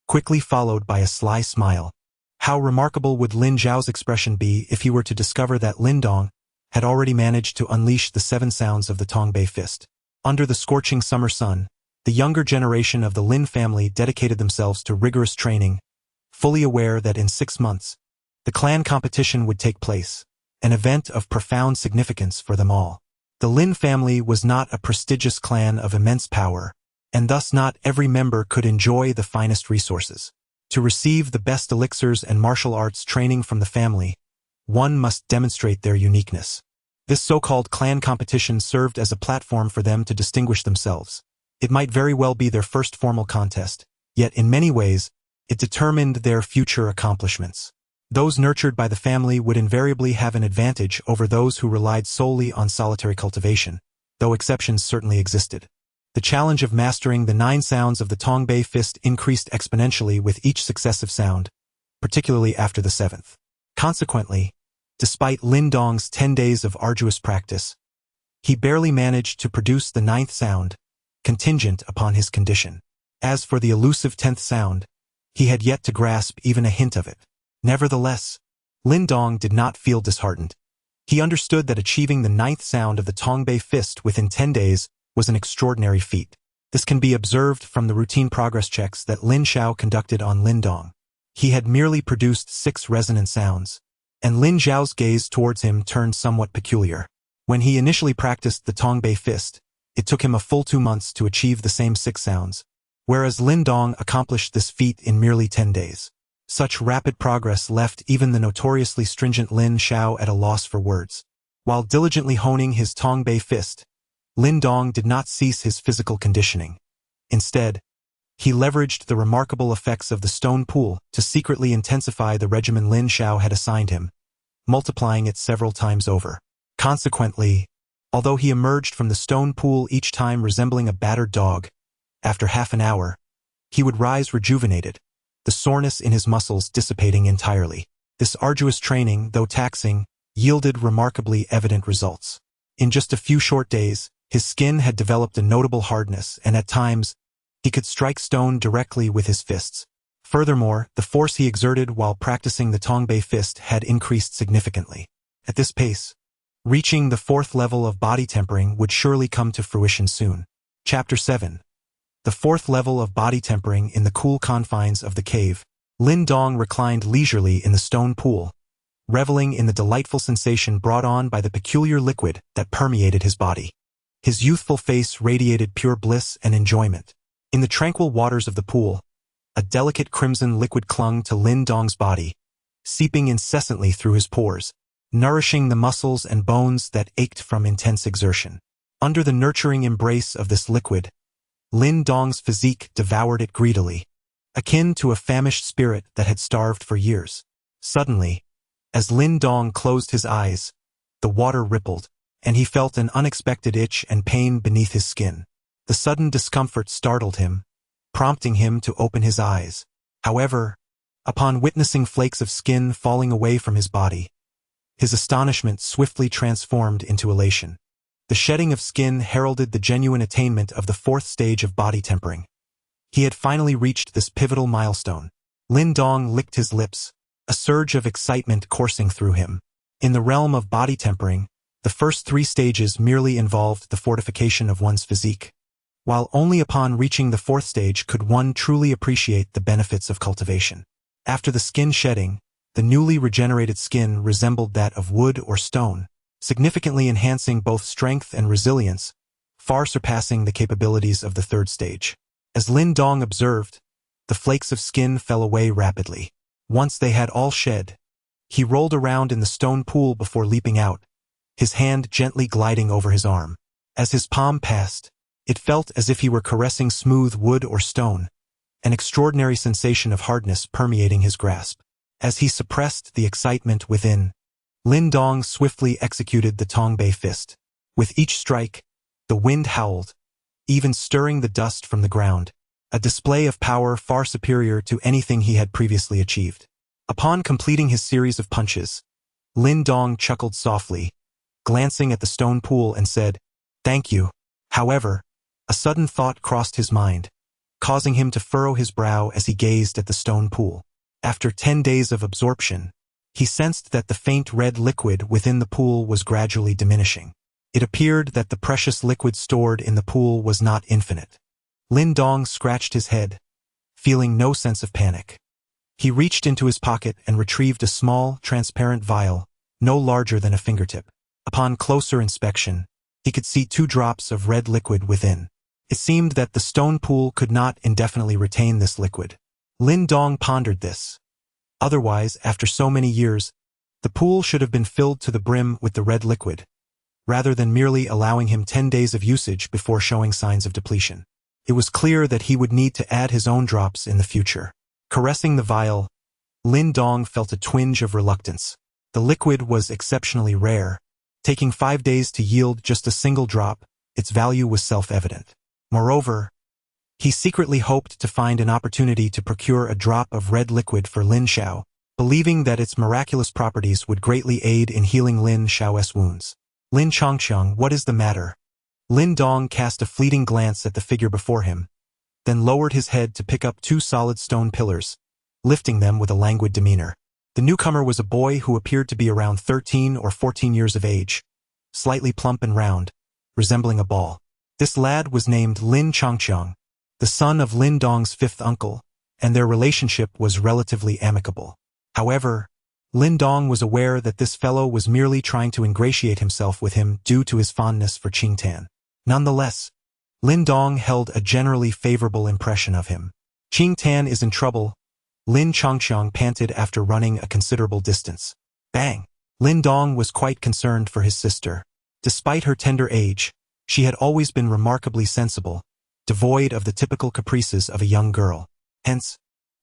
quickly followed by a sly smile. How remarkable would Lin Zhao's expression be if he were to discover that Lin Dong had already managed to unleash the 7 sounds of the Tongbei fist. Under the scorching summer sun, the younger generation of the Lin family dedicated themselves to rigorous training, fully aware that in 6 months, the clan competition would take place, an event of profound significance for them all. The Lin family was not a prestigious clan of immense power, and thus not every member could enjoy the finest resources. To receive the best elixirs and martial arts training from the family, one must demonstrate their uniqueness. This so-called clan competition served as a platform for them to distinguish themselves. It might very well be their first formal contest, yet in many ways, it determined their future accomplishments. Those nurtured by the family would invariably have an advantage over those who relied solely on solitary cultivation, though exceptions certainly existed. The challenge of mastering the 9 sounds of the Tongbei fist increased exponentially with each successive sound, particularly after the 7th. Consequently, despite Lin Dong's 10 days of arduous practice, he barely managed to produce the 9th sound, contingent upon his condition. As for the elusive 10th sound, he had yet to grasp even a hint of it. Nevertheless, Lin Dong did not feel disheartened. He understood that achieving the 9th sound of the Tongbei fist within 10 days was an extraordinary feat. This can be observed from the routine progress checks that Lin Xiao conducted on Lin Dong. He had merely produced 6 resonant sounds, and Lin Xiao's gaze towards him turned somewhat peculiar. When he initially practiced the Tongbei fist, it took him a full 2 months to achieve the same 6 sounds, whereas Lin Dong accomplished this feat in merely 10 days. Such rapid progress left even the notoriously stringent Lin Xiao at a loss for words. While diligently honing his Tongbei fist, Lin Dong did not cease his physical conditioning. Instead, he leveraged the remarkable effects of the stone pool to secretly intensify the regimen Lin Xiao had assigned him, multiplying it several times over. Consequently, although he emerged from the stone pool each time resembling a battered dog, after half an hour, he would rise rejuvenated, the soreness in his muscles dissipating entirely. This arduous training, though taxing, yielded remarkably evident results. In just a few short days, his skin had developed a notable hardness, and at times, he could strike stone directly with his fists. Furthermore, the force he exerted while practicing the Tongbei fist had increased significantly. At this pace, reaching the 4th level of body tempering would surely come to fruition soon. Chapter 7. The 4th level of body tempering in the cool confines of the cave. Lin Dong reclined leisurely in the stone pool, reveling in the delightful sensation brought on by the peculiar liquid that permeated his body. His youthful face radiated pure bliss and enjoyment. In the tranquil waters of the pool, a delicate crimson liquid clung to Lin Dong's body, seeping incessantly through his pores, nourishing the muscles and bones that ached from intense exertion. Under the nurturing embrace of this liquid, Lin Dong's physique devoured it greedily, akin to a famished spirit that had starved for years. Suddenly, as Lin Dong closed his eyes, the water rippled, and he felt an unexpected itch and pain beneath his skin. The sudden discomfort startled him, prompting him to open his eyes. However, upon witnessing flakes of skin falling away from his body, his astonishment swiftly transformed into elation. The shedding of skin heralded the genuine attainment of the 4th stage of body tempering. He had finally reached this pivotal milestone. Lin Dong licked his lips, a surge of excitement coursing through him. In the realm of body tempering, The first 3 stages merely involved the fortification of one's physique, while only upon reaching the 4th stage could one truly appreciate the benefits of cultivation. After the skin shedding, the newly regenerated skin resembled that of wood or stone, significantly enhancing both strength and resilience, far surpassing the capabilities of the 3rd stage. As Lin Dong observed, the flakes of skin fell away rapidly. Once they had all shed, he rolled around in the stone pool before leaping out, his hand gently gliding over his arm. As his palm passed, it felt as if he were caressing smooth wood or stone, an extraordinary sensation of hardness permeating his grasp. As he suppressed the excitement within, Lin Dong swiftly executed the Tongbei fist. With each strike, the wind howled, even stirring the dust from the ground, a display of power far superior to anything he had previously achieved. Upon completing his series of punches, Lin Dong chuckled softly, glancing at the stone pool and said, "Thank you." However, a sudden thought crossed his mind, causing him to furrow his brow as he gazed at the stone pool. After 10 days of absorption, he sensed that the faint red liquid within the pool was gradually diminishing. It appeared that the precious liquid stored in the pool was not infinite. Lin Dong scratched his head, feeling no sense of panic. He reached into his pocket and retrieved a small, transparent vial, no larger than a fingertip. Upon closer inspection, he could see 2 drops of red liquid within. It seemed that the stone pool could not indefinitely retain this liquid. Lin Dong pondered this. Otherwise, after so many years, the pool should have been filled to the brim with the red liquid, rather than merely allowing him 10 days of usage before showing signs of depletion. It was clear that he would need to add his own drops in the future. Caressing the vial, Lin Dong felt a twinge of reluctance. The liquid was exceptionally rare. Taking 5 days to yield just a single drop, its value was self-evident. Moreover, he secretly hoped to find an opportunity to procure a drop of red liquid for Lin Xiao, believing that its miraculous properties would greatly aid in healing Lin Xiao's wounds. "Lin Changqiang, what is the matter?" Lin Dong cast a fleeting glance at the figure before him, then lowered his head to pick up 2 solid stone pillars, lifting them with a languid demeanor. The newcomer was a boy who appeared to be around 13 or 14 years of age, slightly plump and round, resembling a ball. This lad was named Lin Changqiang, the son of Lin Dong's 5th uncle, and their relationship was relatively amicable. However, Lin Dong was aware that this fellow was merely trying to ingratiate himself with him due to his fondness for Qingtan. Nonetheless, Lin Dong held a generally favorable impression of him. "Qingtan is in trouble," Lin Changqiang panted after running a considerable distance. Bang! Lin Dong was quite concerned for his sister. Despite her tender age, she had always been remarkably sensible, devoid of the typical caprices of a young girl. Hence,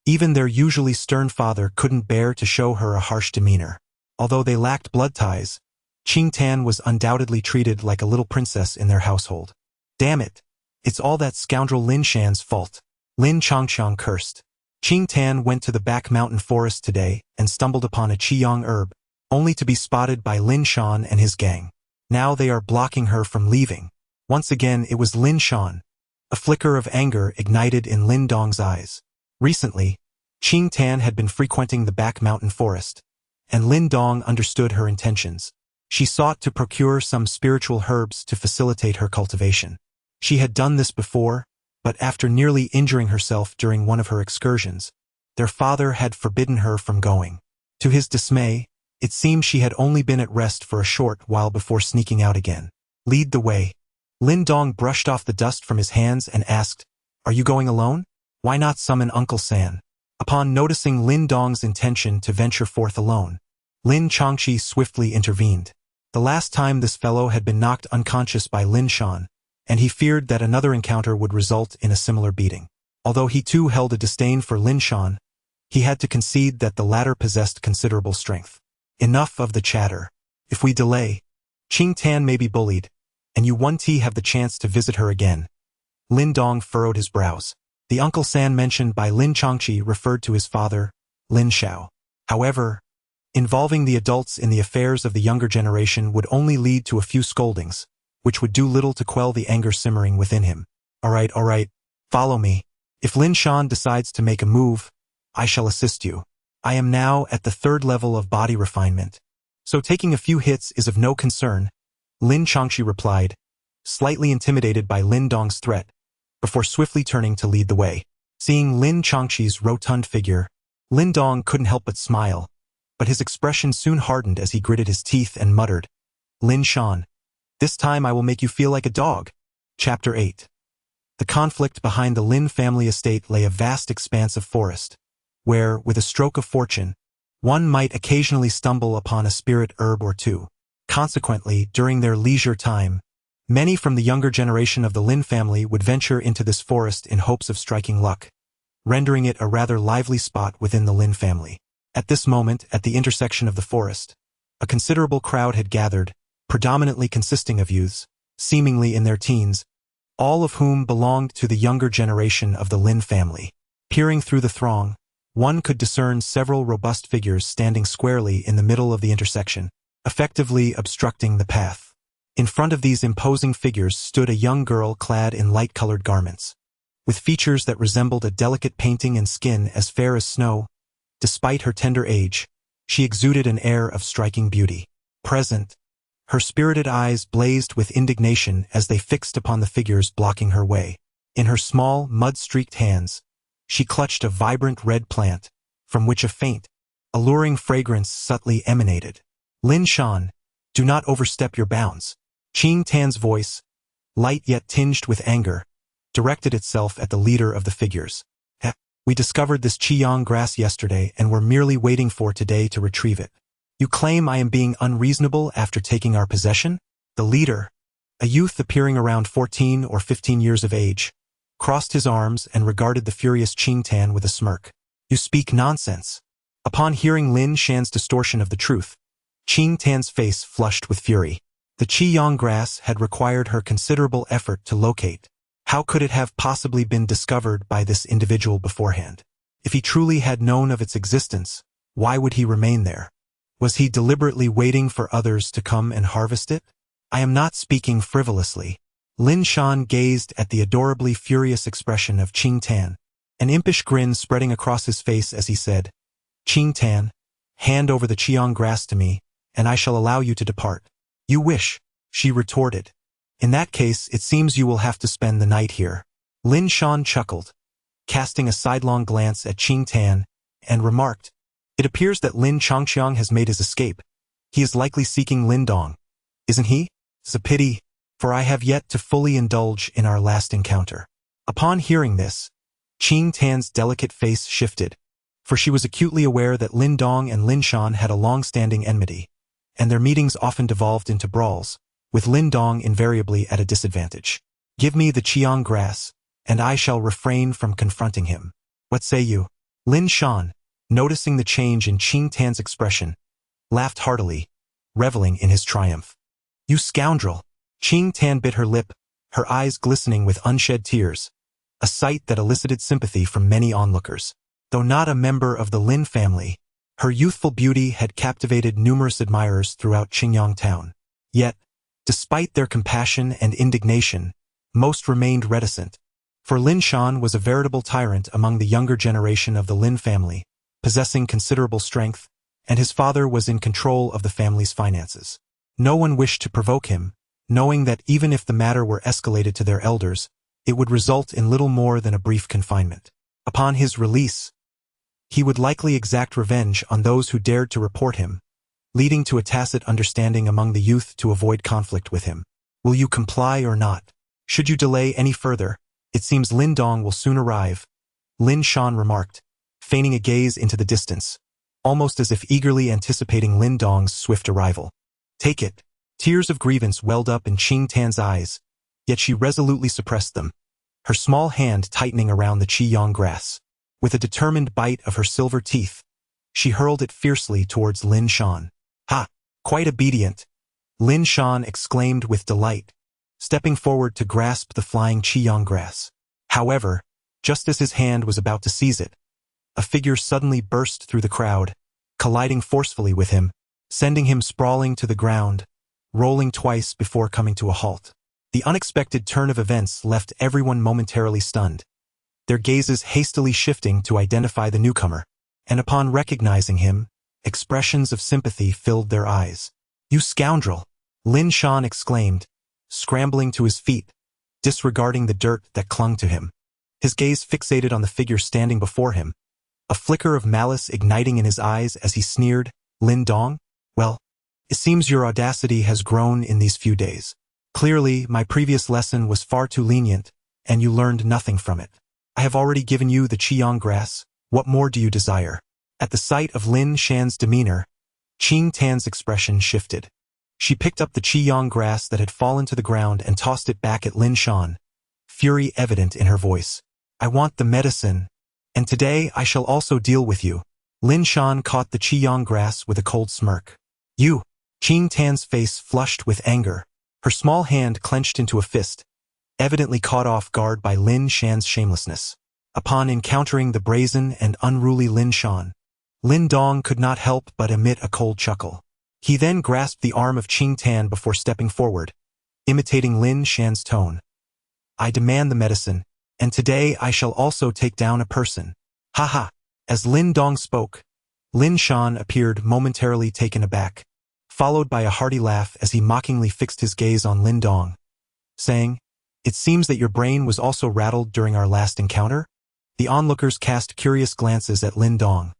even their usually stern father couldn't bear to show her a harsh demeanor. Although they lacked blood ties, Qingtan was undoubtedly treated like a little princess in their household. "Damn it! It's all that scoundrel Lin Shan's fault," Lin Changqiang cursed. Qingtan went to the back mountain forest today and stumbled upon a qiyang herb, only to be spotted by Lin Shan and his gang. Now they are blocking her from leaving. Once again it was Lin Shan. A flicker of anger ignited in Lin Dong's eyes. Recently, Qingtan had been frequenting the back mountain forest, and Lin Dong understood her intentions. She sought to procure some spiritual herbs to facilitate her cultivation. She had done this before, but after nearly injuring herself during one of her excursions, their father had forbidden her from going. To his dismay, it seemed she had only been at rest for a short while before sneaking out again. "Lead the way." Lin Dong brushed off the dust from his hands and asked, "Are you going alone? Why not summon Uncle San?" Upon noticing Lin Dong's intention to venture forth alone, Lin Changqi swiftly intervened. The last time this fellow had been knocked unconscious by Lin Shan, and he feared that another encounter would result in a similar beating. Although he too held a disdain for Lin Shan, he had to concede that the latter possessed considerable strength. "Enough of the chatter. If we delay, Qingtan may be bullied, and you won't have the chance to visit her again." Lin Dong furrowed his brows. The Uncle San mentioned by Lin Changqi referred to his father, Lin Xiao. However, involving the adults in the affairs of the younger generation would only lead to a few scoldings, which would do little to quell the anger simmering within him. All right, follow me. If Lin Shan decides to make a move, I shall assist you. I am now at the 3rd level of body refinement, so taking a few hits is of no concern, Lin Qingzhu replied, slightly intimidated by Lin Dong's threat, before swiftly turning to lead the way. Seeing Lin Qingzhu's rotund figure, Lin Dong couldn't help but smile, but his expression soon hardened as he gritted his teeth and muttered, "Lin Xuan, this time I will make you feel like a dog." Chapter 8. The conflict behind the Lin family estate lay a vast expanse of forest, where, with a stroke of fortune, one might occasionally stumble upon a spirit herb or two. Consequently, during their leisure time, many from the younger generation of the Lin family would venture into this forest in hopes of striking luck, rendering it a rather lively spot within the Lin family. At this moment, at the intersection of the forest, a considerable crowd had gathered, predominantly consisting of youths, seemingly in their teens, all of whom belonged to the younger generation of the Lin family. Peering through the throng, one could discern several robust figures standing squarely in the middle of the intersection, effectively obstructing the path. In front of these imposing figures stood a young girl clad in light-colored garments, with features that resembled a delicate painting and skin as fair as snow. Despite her tender age, she exuded an air of striking beauty. Present, her spirited eyes blazed with indignation as they fixed upon the figures blocking her way. In her small, mud-streaked hands, she clutched a vibrant red plant, from which a faint, alluring fragrance subtly emanated. "Lin Xuan, do not overstep your bounds." Qing Tan's voice, light yet tinged with anger, directed itself at the leader of the figures. "We discovered this qiyang grass yesterday and were merely waiting for today to retrieve it. You claim I am being unreasonable after taking our possession?" The leader, a youth appearing around 14 or 15 years of age, crossed his arms and regarded the furious Qing Tan with a smirk. "You speak nonsense." Upon hearing Lin Shan's distortion of the truth, Qing Tan's face flushed with fury. The qiyang grass had required her considerable effort to locate. How could it have possibly been discovered by this individual beforehand? If he truly had known of its existence, why would he remain there? Was he deliberately waiting for others to come and harvest it? "I am not speaking frivolously." Lin Shan gazed at the adorably furious expression of Qing Tan, an impish grin spreading across his face as he said, "Qing Tan, hand over the qiyang grass to me, and I shall allow you to depart." "You wish," she retorted. "In that case, it seems you will have to spend the night here." Lin Shan chuckled, casting a sidelong glance at Qing Tan, and remarked, "It appears that Lin Changqiang has made his escape. He is likely seeking Lin Dong, isn't he? It's a pity, for I have yet to fully indulge in our last encounter." Upon hearing this, Qing Tan's delicate face shifted, for she was acutely aware that Lin Dong and Lin Shan had a long-standing enmity, and their meetings often devolved into brawls, with Lin Dong invariably at a disadvantage. "Give me the qiyang grass, and I shall refrain from confronting him. What say you?" Lin Shan, noticing the change in Qing Tan's expression, laughed heartily, reveling in his triumph. "You scoundrel!" Qing Tan bit her lip, her eyes glistening with unshed tears, a sight that elicited sympathy from many onlookers. Though not a member of the Lin family, her youthful beauty had captivated numerous admirers throughout Qingyang town. Yet, despite their compassion and indignation, most remained reticent, for Lin Shan was a veritable tyrant among the younger generation of the Lin family, possessing considerable strength, and his father was in control of the family's finances. No one wished to provoke him, knowing that even if the matter were escalated to their elders, it would result in little more than a brief confinement. Upon his release, he would likely exact revenge on those who dared to report him, leading to a tacit understanding among the youth to avoid conflict with him. "Will you comply or not? Should you delay any further, it seems Lin Dong will soon arrive," Lin Shan remarked, feigning a gaze into the distance, almost as if eagerly anticipating Lin Dong's swift arrival. "Take it." Tears of grievance welled up in Qing Tan's eyes, yet she resolutely suppressed them, her small hand tightening around the qiyang grass. With a determined bite of her silver teeth, she hurled it fiercely towards Lin Shan. "Ha! Quite obedient!" Lin Shan exclaimed with delight, stepping forward to grasp the flying qiyang grass. However, just as his hand was about to seize it, a figure suddenly burst through the crowd, colliding forcefully with him, sending him sprawling to the ground, rolling twice before coming to a halt. The unexpected turn of events left everyone momentarily stunned, their gazes hastily shifting to identify the newcomer, and upon recognizing him, expressions of sympathy filled their eyes. "You scoundrel!" Lin Shan exclaimed, scrambling to his feet, disregarding the dirt that clung to him. His gaze fixated on the figure standing before him, a flicker of malice igniting in his eyes as he sneered, Lin Dong? Well, it seems your audacity has grown in these few days. Clearly, my previous lesson was far too lenient, and you learned nothing from it. I have already given you the Qiyang grass. What more do you desire? At the sight of Lin Shan's demeanor, Qing Tan's expression shifted. She picked up the Qiyang grass that had fallen to the ground and tossed it back at Lin Shan, fury evident in her voice. I want the medicine, and today I shall also deal with you. Lin Shan caught the Qiyang grass with a cold smirk. You! Qing Tan's face flushed with anger, her small hand clenched into a fist, evidently caught off guard by Lin Shan's shamelessness. Upon encountering the brazen and unruly Lin Shan, Lin Dong could not help but emit a cold chuckle. He then grasped the arm of Qing Tan before stepping forward, imitating Lin Shan's tone. I demand the medicine, and today I shall also take down a person. Ha ha! As Lin Dong spoke, Lin Shan appeared momentarily taken aback, followed by a hearty laugh as he mockingly fixed his gaze on Lin Dong, saying, It seems that your brain was also rattled during our last encounter? The onlookers cast curious glances at Lin Dong.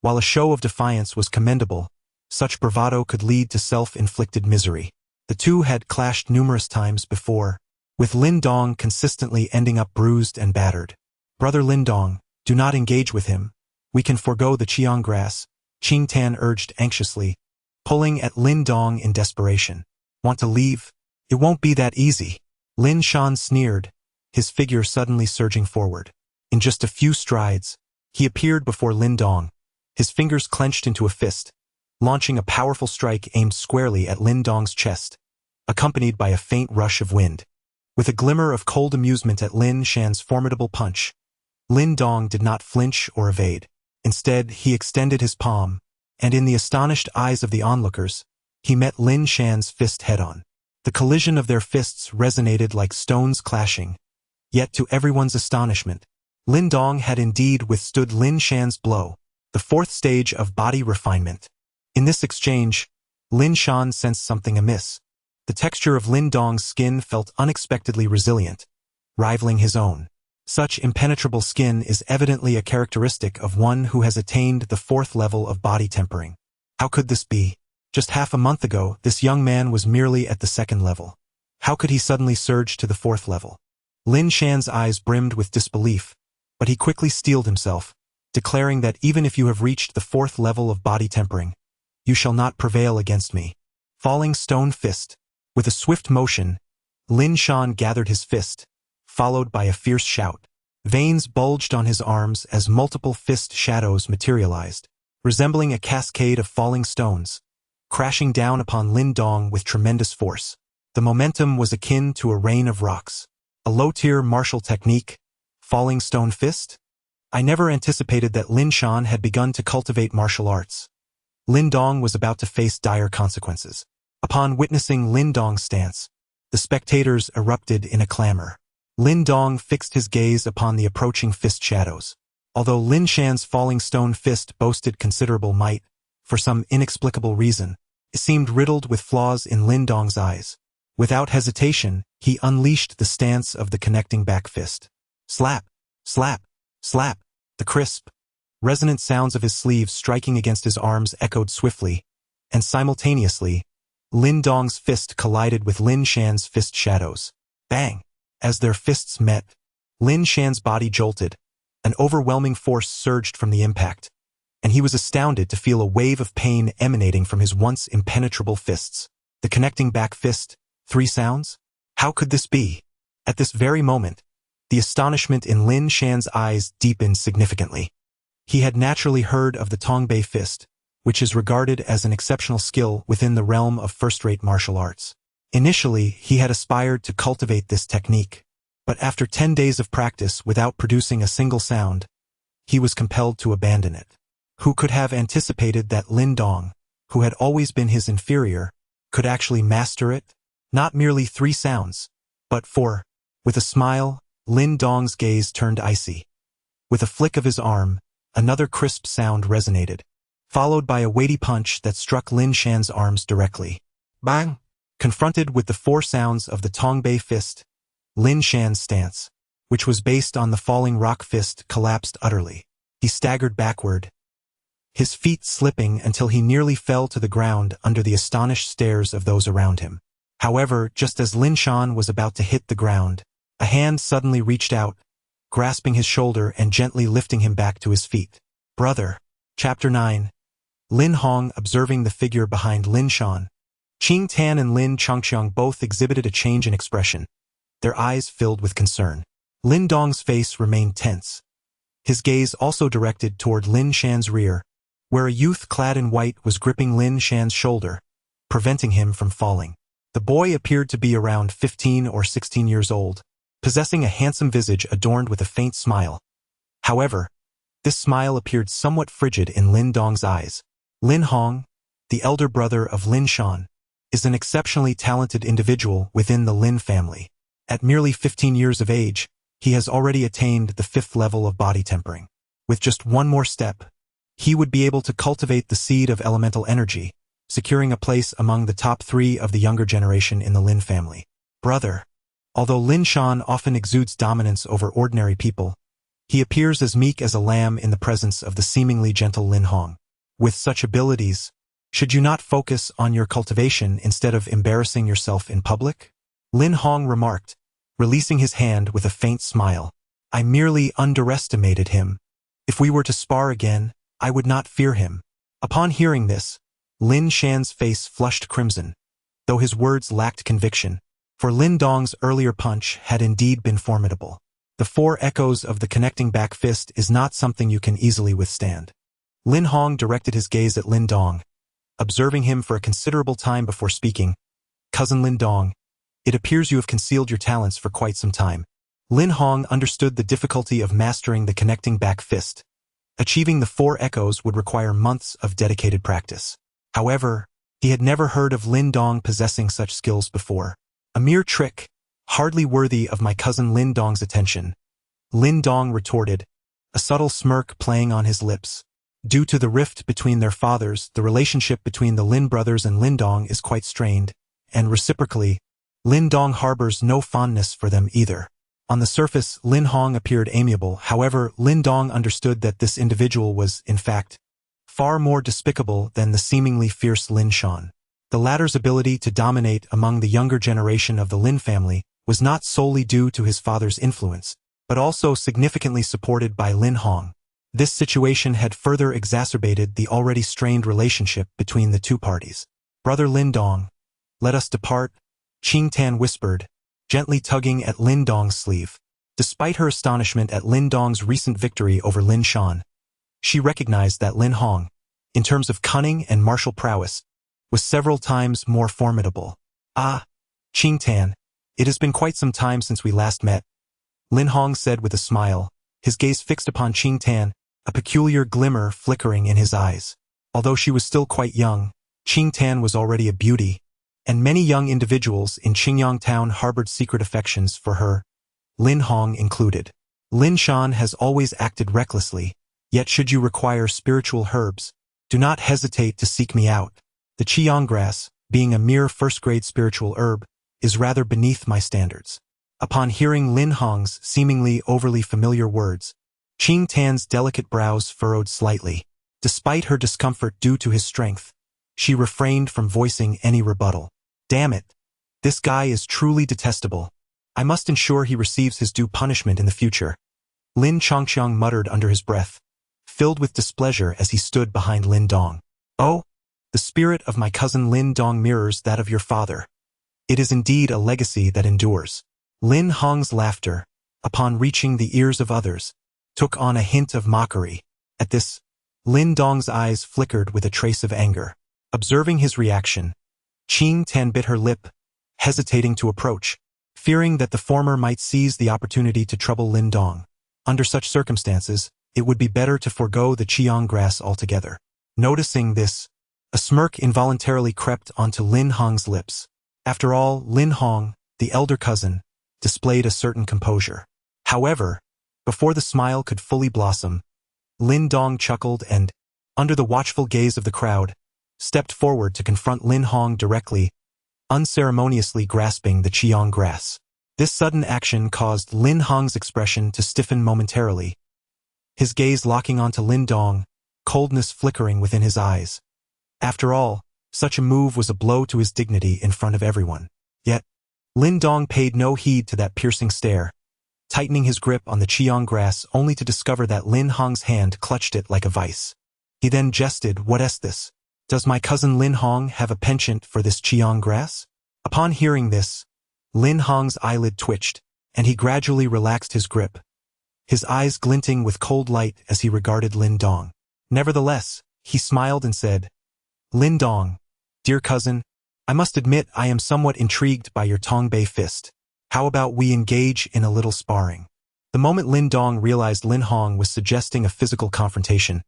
While a show of defiance was commendable, such bravado could lead to self-inflicted misery. The two had clashed numerous times before, with Lin Dong consistently ending up bruised and battered. Brother Lin Dong, do not engage with him. We can forego the Qiyang grass, Qing Tan urged anxiously, pulling at Lin Dong in desperation. Want to leave? It won't be that easy. Lin Shan sneered, his figure suddenly surging forward. In just a few strides, he appeared before Lin Dong, his fingers clenched into a fist, launching a powerful strike aimed squarely at Lin Dong's chest, accompanied by a faint rush of wind. With a glimmer of cold amusement at Lin Shan's formidable punch, Lin Dong did not flinch or evade. Instead, he extended his palm, and in the astonished eyes of the onlookers, he met Lin Shan's fist head-on. The collision of their fists resonated like stones clashing, yet to everyone's astonishment, Lin Dong had indeed withstood Lin Shan's blow, the fourth stage of body refinement. In this exchange, Lin Shan sensed something amiss. The texture of Lin Dong's skin felt unexpectedly resilient, rivaling his own. Such impenetrable skin is evidently a characteristic of one who has attained the fourth level of body tempering. How could this be? Just half a month ago, this young man was merely at the second level. How could he suddenly surge to the fourth level? Lin Shan's eyes brimmed with disbelief, but he quickly steeled himself, declaring that even if you have reached the fourth level of body tempering, you shall not prevail against me. Falling stone fist. With a swift motion, Lin Shan gathered his fist, followed by a fierce shout. Veins bulged on his arms as multiple fist shadows materialized, resembling a cascade of falling stones, crashing down upon Lin Dong with tremendous force. The momentum was akin to a rain of rocks. A low-tier martial technique, falling stone fist? I never anticipated that Lin Shan had begun to cultivate martial arts. Lin Dong was about to face dire consequences. Upon witnessing Lin Dong's stance, the spectators erupted in a clamor. Lin Dong fixed his gaze upon the approaching fist shadows. Although Lin Shan's falling stone fist boasted considerable might, for some inexplicable reason, it seemed riddled with flaws in Lin Dong's eyes. Without hesitation, he unleashed the stance of the connecting back fist. Slap, slap, slap. The crisp, resonant sounds of his sleeves striking against his arms echoed swiftly, and simultaneously, Lin Dong's fist collided with Lin Shan's fist shadows. Bang! As their fists met, Lin Shan's body jolted. An overwhelming force surged from the impact, and he was astounded to feel a wave of pain emanating from his once impenetrable fists. The connecting back fist, 3 sounds? How could this be? At this very moment, the astonishment in Lin Shan's eyes deepened significantly. He had naturally heard of the Tongbei fist, which is regarded as an exceptional skill within the realm of first-rate martial arts. Initially, he had aspired to cultivate this technique, but after 10 days of practice without producing a single sound, he was compelled to abandon it. Who could have anticipated that Lin Dong, who had always been his inferior, could actually master it? Not merely 3 sounds, but 4. With a smile, Lin Dong's gaze turned icy. With a flick of his arm, another crisp sound resonated, followed by a weighty punch that struck Lin Shan's arms directly. Bang! Confronted with the four sounds of the Tongbei fist, Lin Shan's stance, which was based on the falling rock fist, collapsed utterly. He staggered backward, his feet slipping until he nearly fell to the ground under the astonished stares of those around him. However, just as Lin Shan was about to hit the ground, a hand suddenly reached out, grasping his shoulder and gently lifting him back to his feet. Brother. Chapter 9. Lin Hong observing the figure behind Lin Shan. Qing Tan and Lin Chongqiang both exhibited a change in expression, their eyes filled with concern. Lin Dong's face remained tense, his gaze also directed toward Lin Shan's rear, where a youth clad in white was gripping Lin Shan's shoulder, preventing him from falling. The boy appeared to be around 15 or 16 years old, possessing a handsome visage adorned with a faint smile. However, this smile appeared somewhat frigid in Lin Dong's eyes. Lin Hong, the elder brother of Lin Shan, is an exceptionally talented individual within the Lin family. At merely 15 years of age, he has already attained the 5th level of body tempering. With just one more step, he would be able to cultivate the seed of elemental energy, securing a place among the top 3 of the younger generation in the Lin family. Brother. Although Lin Shan often exudes dominance over ordinary people, he appears as meek as a lamb in the presence of the seemingly gentle Lin Hong. With such abilities, should you not focus on your cultivation instead of embarrassing yourself in public? Lin Hong remarked, releasing his hand with a faint smile. I merely underestimated him. If we were to spar again, I would not fear him. Upon hearing this, Lin Shan's face flushed crimson, though his words lacked conviction, for Lin Dong's earlier punch had indeed been formidable. The 4 echoes of the connecting back fist is not something you can easily withstand. Lin Hong directed his gaze at Lin Dong, observing him for a considerable time before speaking. Cousin Lin Dong, it appears you have concealed your talents for quite some time. Lin Hong understood the difficulty of mastering the connecting back fist. Achieving the 4 echoes would require months of dedicated practice. However, he had never heard of Lin Dong possessing such skills before. A mere trick, hardly worthy of my cousin Lin Dong's attention, Lin Dong retorted, a subtle smirk playing on his lips. Due to the rift between their fathers, the relationship between the Lin brothers and Lin Dong is quite strained, and reciprocally, Lin Dong harbors no fondness for them either. On the surface, Lin Hong appeared amiable, however, Lin Dong understood that this individual was, in fact, far more despicable than the seemingly fierce Lin Shan. The latter's ability to dominate among the younger generation of the Lin family was not solely due to his father's influence, but also significantly supported by Lin Hong. This situation had further exacerbated the already strained relationship between the two parties. Brother Lin Dong, let us depart, Qing Tan whispered, gently tugging at Lin Dong's sleeve. Despite her astonishment at Lin Dong's recent victory over Lin Shan, she recognized that Lin Hong, in terms of cunning and martial prowess, was several times more formidable. Ah, Qing Tan, it has been quite some time since we last met, Lin Hong said with a smile, his gaze fixed upon Qing Tan, a peculiar glimmer flickering in his eyes. Although she was still quite young, Qing Tan was already a beauty, and many young individuals in Qingyang Town harbored secret affections for her, Lin Hong included. Lin Shan has always acted recklessly, yet should you require spiritual herbs, do not hesitate to seek me out. The Qiyang grass, being a mere first-grade spiritual herb, is rather beneath my standards. Upon hearing Lin Hong's seemingly overly familiar words, Qing Tan's delicate brows furrowed slightly. Despite her discomfort due to his strength, she refrained from voicing any rebuttal. Damn it! This guy is truly detestable. I must ensure he receives his due punishment in the future. Lin Chongqiang muttered under his breath, filled with displeasure as he stood behind Lin Dong. Oh, the spirit of my cousin Lin Dong mirrors that of your father. It is indeed a legacy that endures. Lin Hong's laughter, upon reaching the ears of others, took on a hint of mockery. At this, Lin Dong's eyes flickered with a trace of anger. Observing his reaction, Qing Tan bit her lip, hesitating to approach, fearing that the former might seize the opportunity to trouble Lin Dong. Under such circumstances, it would be better to forego the Qiyang grass altogether. Noticing this, a smirk involuntarily crept onto Lin Hong's lips. After all, Lin Hong, the elder cousin, displayed a certain composure. However, before the smile could fully blossom, Lin Dong chuckled and, under the watchful gaze of the crowd, stepped forward to confront Lin Hong directly. unceremoniously grasping the Qiang grass. This sudden action caused Lin Hong's expression to stiffen momentarily, his gaze locking onto Lin Dong, coldness flickering within his eyes. After all, such a move was a blow to his dignity in front of everyone. Yet, Lin Dong paid no heed to that piercing stare, tightening his grip on the Qiang grass only to discover that Lin Hong's hand clutched it like a vice. He then jested, "What is this? Does my cousin Lin Hong have a penchant for this Qiang grass?" Upon hearing this, Lin Hong's eyelid twitched, and he gradually relaxed his grip, his eyes glinting with cold light as he regarded Lin Dong. Nevertheless, he smiled and said, "Lin Dong, dear cousin, I must admit I am somewhat intrigued by your Tongbei fist. How about we engage in a little sparring?" The moment Lin Dong realized Lin Hong was suggesting a physical confrontation,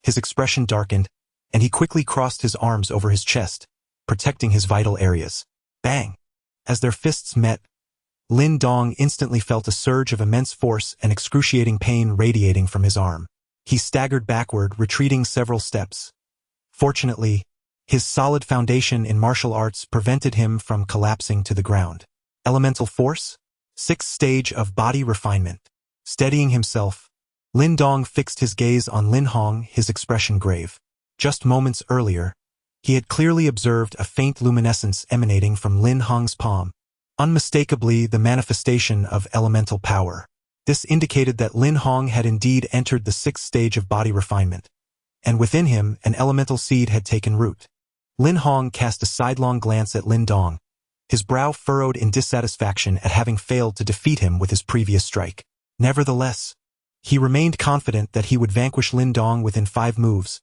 his expression darkened, and he quickly crossed his arms over his chest, protecting his vital areas. Bang! As their fists met, Lin Dong instantly felt a surge of immense force and excruciating pain radiating from his arm. He staggered backward, retreating several steps. Fortunately, his solid foundation in martial arts prevented him from collapsing to the ground. Elemental force? Sixth stage of body refinement. Steadying himself, Lin Dong fixed his gaze on Lin Hong, his expression grave. Just moments earlier, he had clearly observed a faint luminescence emanating from Lin Hong's palm, unmistakably the manifestation of elemental power. This indicated that Lin Hong had indeed entered the sixth stage of body refinement, and within him an elemental seed had taken root. Lin Hong cast a sidelong glance at Lin Dong, his brow furrowed in dissatisfaction at having failed to defeat him with his previous strike. Nevertheless, he remained confident that he would vanquish Lin Dong within 5 moves,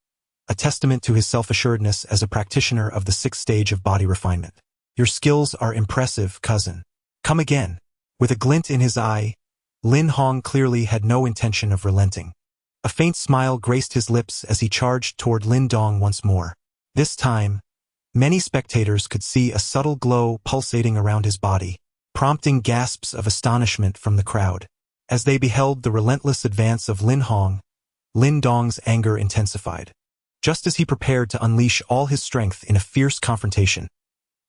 a testament to his self-assuredness as a practitioner of the sixth stage of body refinement. "Your skills are impressive, cousin. Come again." With a glint in his eye, Lin Hong clearly had no intention of relenting. A faint smile graced his lips as he charged toward Lin Dong once more. This time, many spectators could see a subtle glow pulsating around his body, prompting gasps of astonishment from the crowd. As they beheld the relentless advance of Lin Hong, Lin Dong's anger intensified. Just as he prepared to unleash all his strength in a fierce confrontation,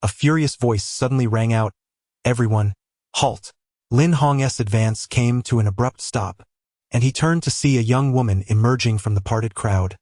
a furious voice suddenly rang out, "Everyone, halt!" Lin Hong's advance came to an abrupt stop, and he turned to see a young woman emerging from the parted crowd,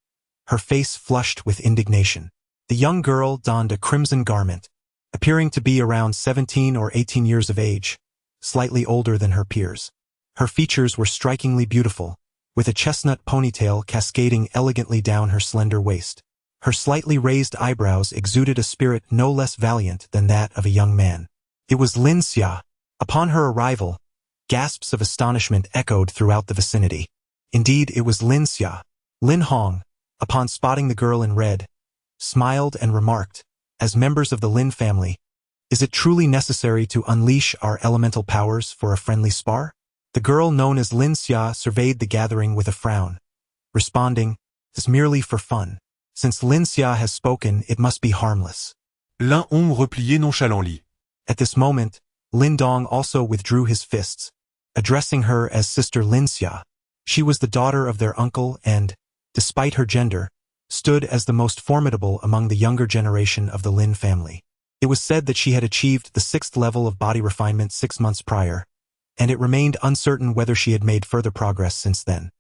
her face flushed with indignation. The young girl donned a crimson garment, appearing to be around 17 or 18 years of age, slightly older than her peers. Her features were strikingly beautiful, with a chestnut ponytail cascading elegantly down her slender waist. Her slightly raised eyebrows exuded a spirit no less valiant than that of a young man. It was Lin Xia. Upon her arrival, gasps of astonishment echoed throughout the vicinity. Indeed, it was Lin Xia. Lin Hong, upon spotting the girl in red, smiled and remarked, "As members of the Lin family, is it truly necessary to unleash our elemental powers for a friendly spar?" The girl known as Lin Xia surveyed the gathering with a frown, responding, "It's merely for fun. Since Lin Xia has spoken, it must be harmless." Lin Hong repliait nonchalantly. At this moment, Lin Dong also withdrew his fists, addressing her as Sister Lin Xia. She was the daughter of their uncle and, despite her gender, stood as the most formidable among the younger generation of the Lin family. It was said that she had achieved the 6th level of body refinement 6 months prior, and it remained uncertain whether she had made further progress since then.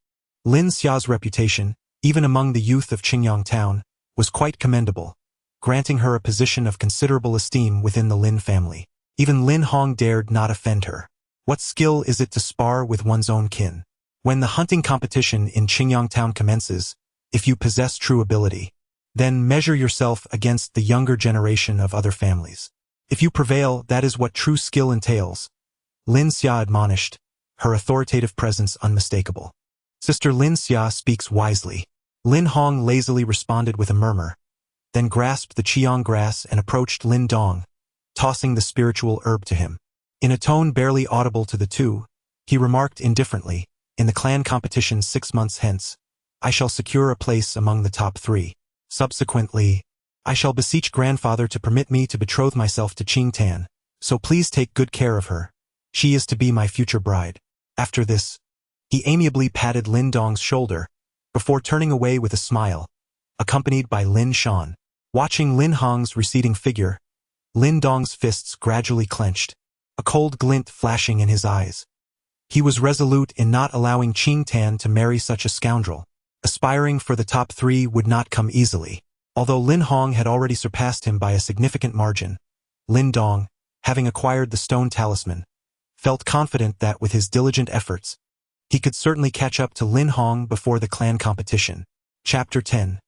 Lin Xia's reputation, even among the youth of Qingyang town, was quite commendable, granting her a position of considerable esteem within the Lin family. Even Lin Hong dared not offend her. What skill is it to spar with one's own kin? When the hunting competition in Qingyang town commences, if you possess true ability, then measure yourself against the younger generation of other families. If you prevail, that is what true skill entails, Lin Xia admonished, her authoritative presence unmistakable. Sister Lin Xia speaks wisely. Lin Hong lazily responded with a murmur, then grasped the Qiang grass and approached Lin Dong, tossing the spiritual herb to him. In a tone barely audible to the two, he remarked indifferently, "In the clan competition 6 months hence, I shall secure a place among the top 3. Subsequently, I shall beseech grandfather to permit me to betroth myself to Qing Tan, so please take good care of her. She is to be my future bride." After this, he amiably patted Lin Dong's shoulder, before turning away with a smile, accompanied by Lin Xuan. Watching Lin Hong's receding figure, Lin Dong's fists gradually clenched, a cold glint flashing in his eyes. He was resolute in not allowing Qing Tan to marry such a scoundrel. Aspiring for the top 3 would not come easily. Although Lin Hong had already surpassed him by a significant margin, Lin Dong, having acquired the stone talisman, felt confident that with his diligent efforts, he could certainly catch up to Lin Hong before the clan competition. Chapter 10.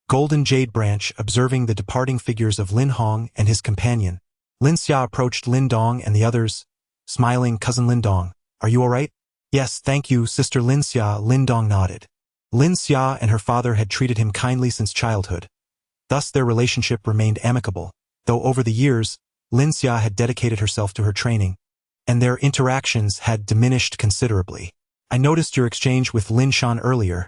Golden Jade Branch. Observing the departing figures of Lin Hong and his companion, Lin Xia approached Lin Dong and the others, smiling. Cousin Lin Dong, are you all right? Yes, thank you, Sister Lin Xia. Lin Dong nodded. Lin Xia and her father had treated him kindly since childhood. Thus their relationship remained amicable, though over the years, Lin Xia had dedicated herself to her training, and their interactions had diminished considerably. I noticed your exchange with Lin Shan earlier.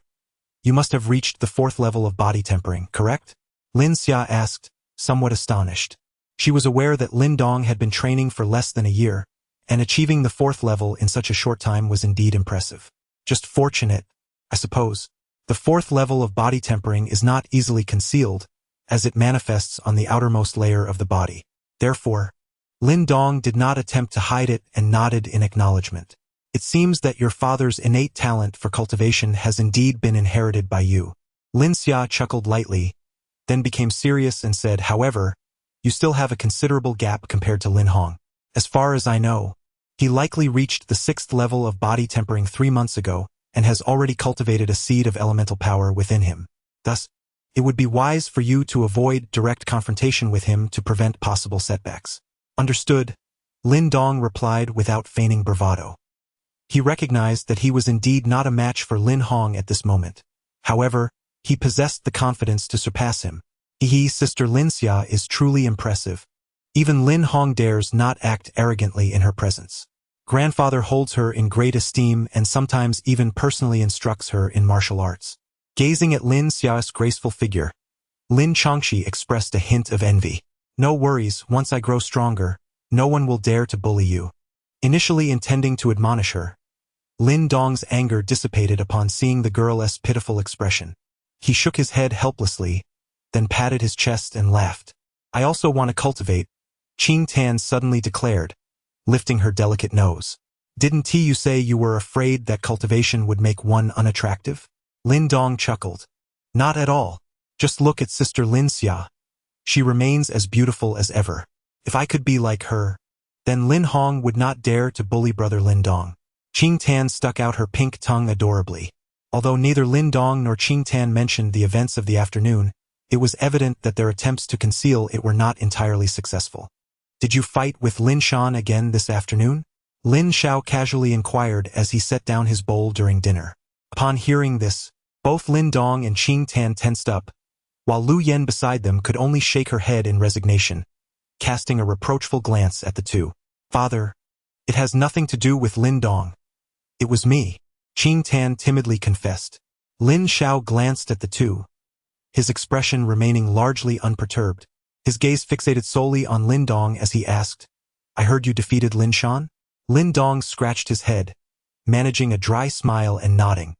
You must have reached the 4th level of body tempering, correct? Lin Xia asked, somewhat astonished. She was aware that Lin Dong had been training for less than a year, and achieving the 4th level in such a short time was indeed impressive. Just fortunate, I suppose. The 4th level of body tempering is not easily concealed, as it manifests on the outermost layer of the body. Therefore, Lin Dong did not attempt to hide it and nodded in acknowledgement. It seems that your father's innate talent for cultivation has indeed been inherited by you. Lin Xia chuckled lightly, then became serious and said, however, you still have a considerable gap compared to Lin Hong. As far as I know, he likely reached the 6th level of body tempering 3 months ago and has already cultivated a seed of elemental power within him. Thus, it would be wise for you to avoid direct confrontation with him to prevent possible setbacks. Understood, Lin Dong replied without feigning bravado. He recognized that he was indeed not a match for Lin Hong at this moment. However, he possessed the confidence to surpass him. Sister Lin Xia is truly impressive. Even Lin Hong dares not act arrogantly in her presence. Grandfather holds her in great esteem and sometimes even personally instructs her in martial arts. Gazing at Lin Xia's graceful figure, Lin Changxi expressed a hint of envy. No worries, once I grow stronger, no one will dare to bully you. Initially intending to admonish her, Lin Dong's anger dissipated upon seeing the girl's pitiful expression. He shook his head helplessly, then patted his chest and laughed. I also want to cultivate, Qing Tan suddenly declared, lifting her delicate nose. Didn't you say you were afraid that cultivation would make one unattractive? Lin Dong chuckled. Not at all. Just look at Sister Lin Xia. She remains as beautiful as ever. If I could be like her, then Lin Hong would not dare to bully brother Lin Dong. Qing Tan stuck out her pink tongue adorably. Although neither Lin Dong nor Qing Tan mentioned the events of the afternoon, it was evident that their attempts to conceal it were not entirely successful. Did you fight with Lin Shan again this afternoon? Lin Xiao casually inquired as he set down his bowl during dinner. Upon hearing this, both Lin Dong and Qing Tan tensed up, while Lu Yen beside them could only shake her head in resignation, casting a reproachful glance at the two. Father, it has nothing to do with Lin Dong. It was me, Qing Tan timidly confessed. Lin Xiao glanced at the two, his expression remaining largely unperturbed. His gaze fixated solely on Lin Dong as he asked, I heard you defeated Lin Shan? Lin Dong scratched his head, managing a dry smile and nodding.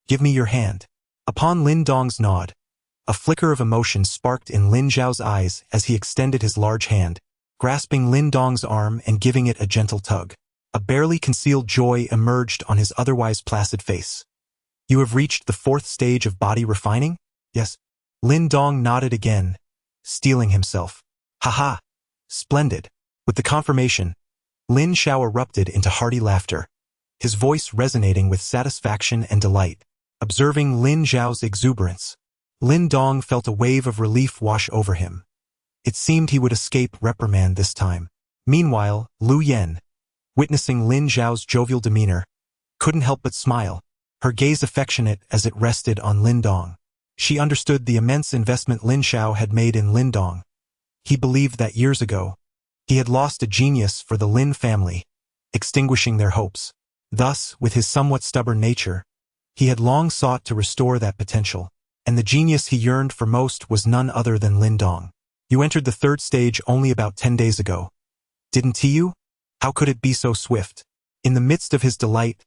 Give me your hand. Upon Lin Dong's nod, a flicker of emotion sparked in Lin Xiao's eyes as he extended his large hand, grasping Lin Dong's arm and giving it a gentle tug. A barely concealed joy emerged on his otherwise placid face. You have reached the 4th stage of body refining? Yes. Lin Dong nodded again, steeling himself. Haha. Splendid. With the confirmation, Lin Xiao erupted into hearty laughter, his voice resonating with satisfaction and delight. Observing Lin Xiao's exuberance, Lin Dong felt a wave of relief wash over him. It seemed he would escape reprimand this time. Meanwhile, Lu Yen, witnessing Lin Xiao's jovial demeanor, couldn't help but smile, her gaze affectionate as it rested on Lin Dong. She understood the immense investment Lin Xiao had made in Lin Dong. He believed that years ago, he had lost a genius for the Lin family, extinguishing their hopes. Thus, with his somewhat stubborn nature, he had long sought to restore that potential, and the genius he yearned for most was none other than Lin Dong. You entered the 3rd stage only about 10 days ago. Didn't you? How could it be so swift? In the midst of his delight,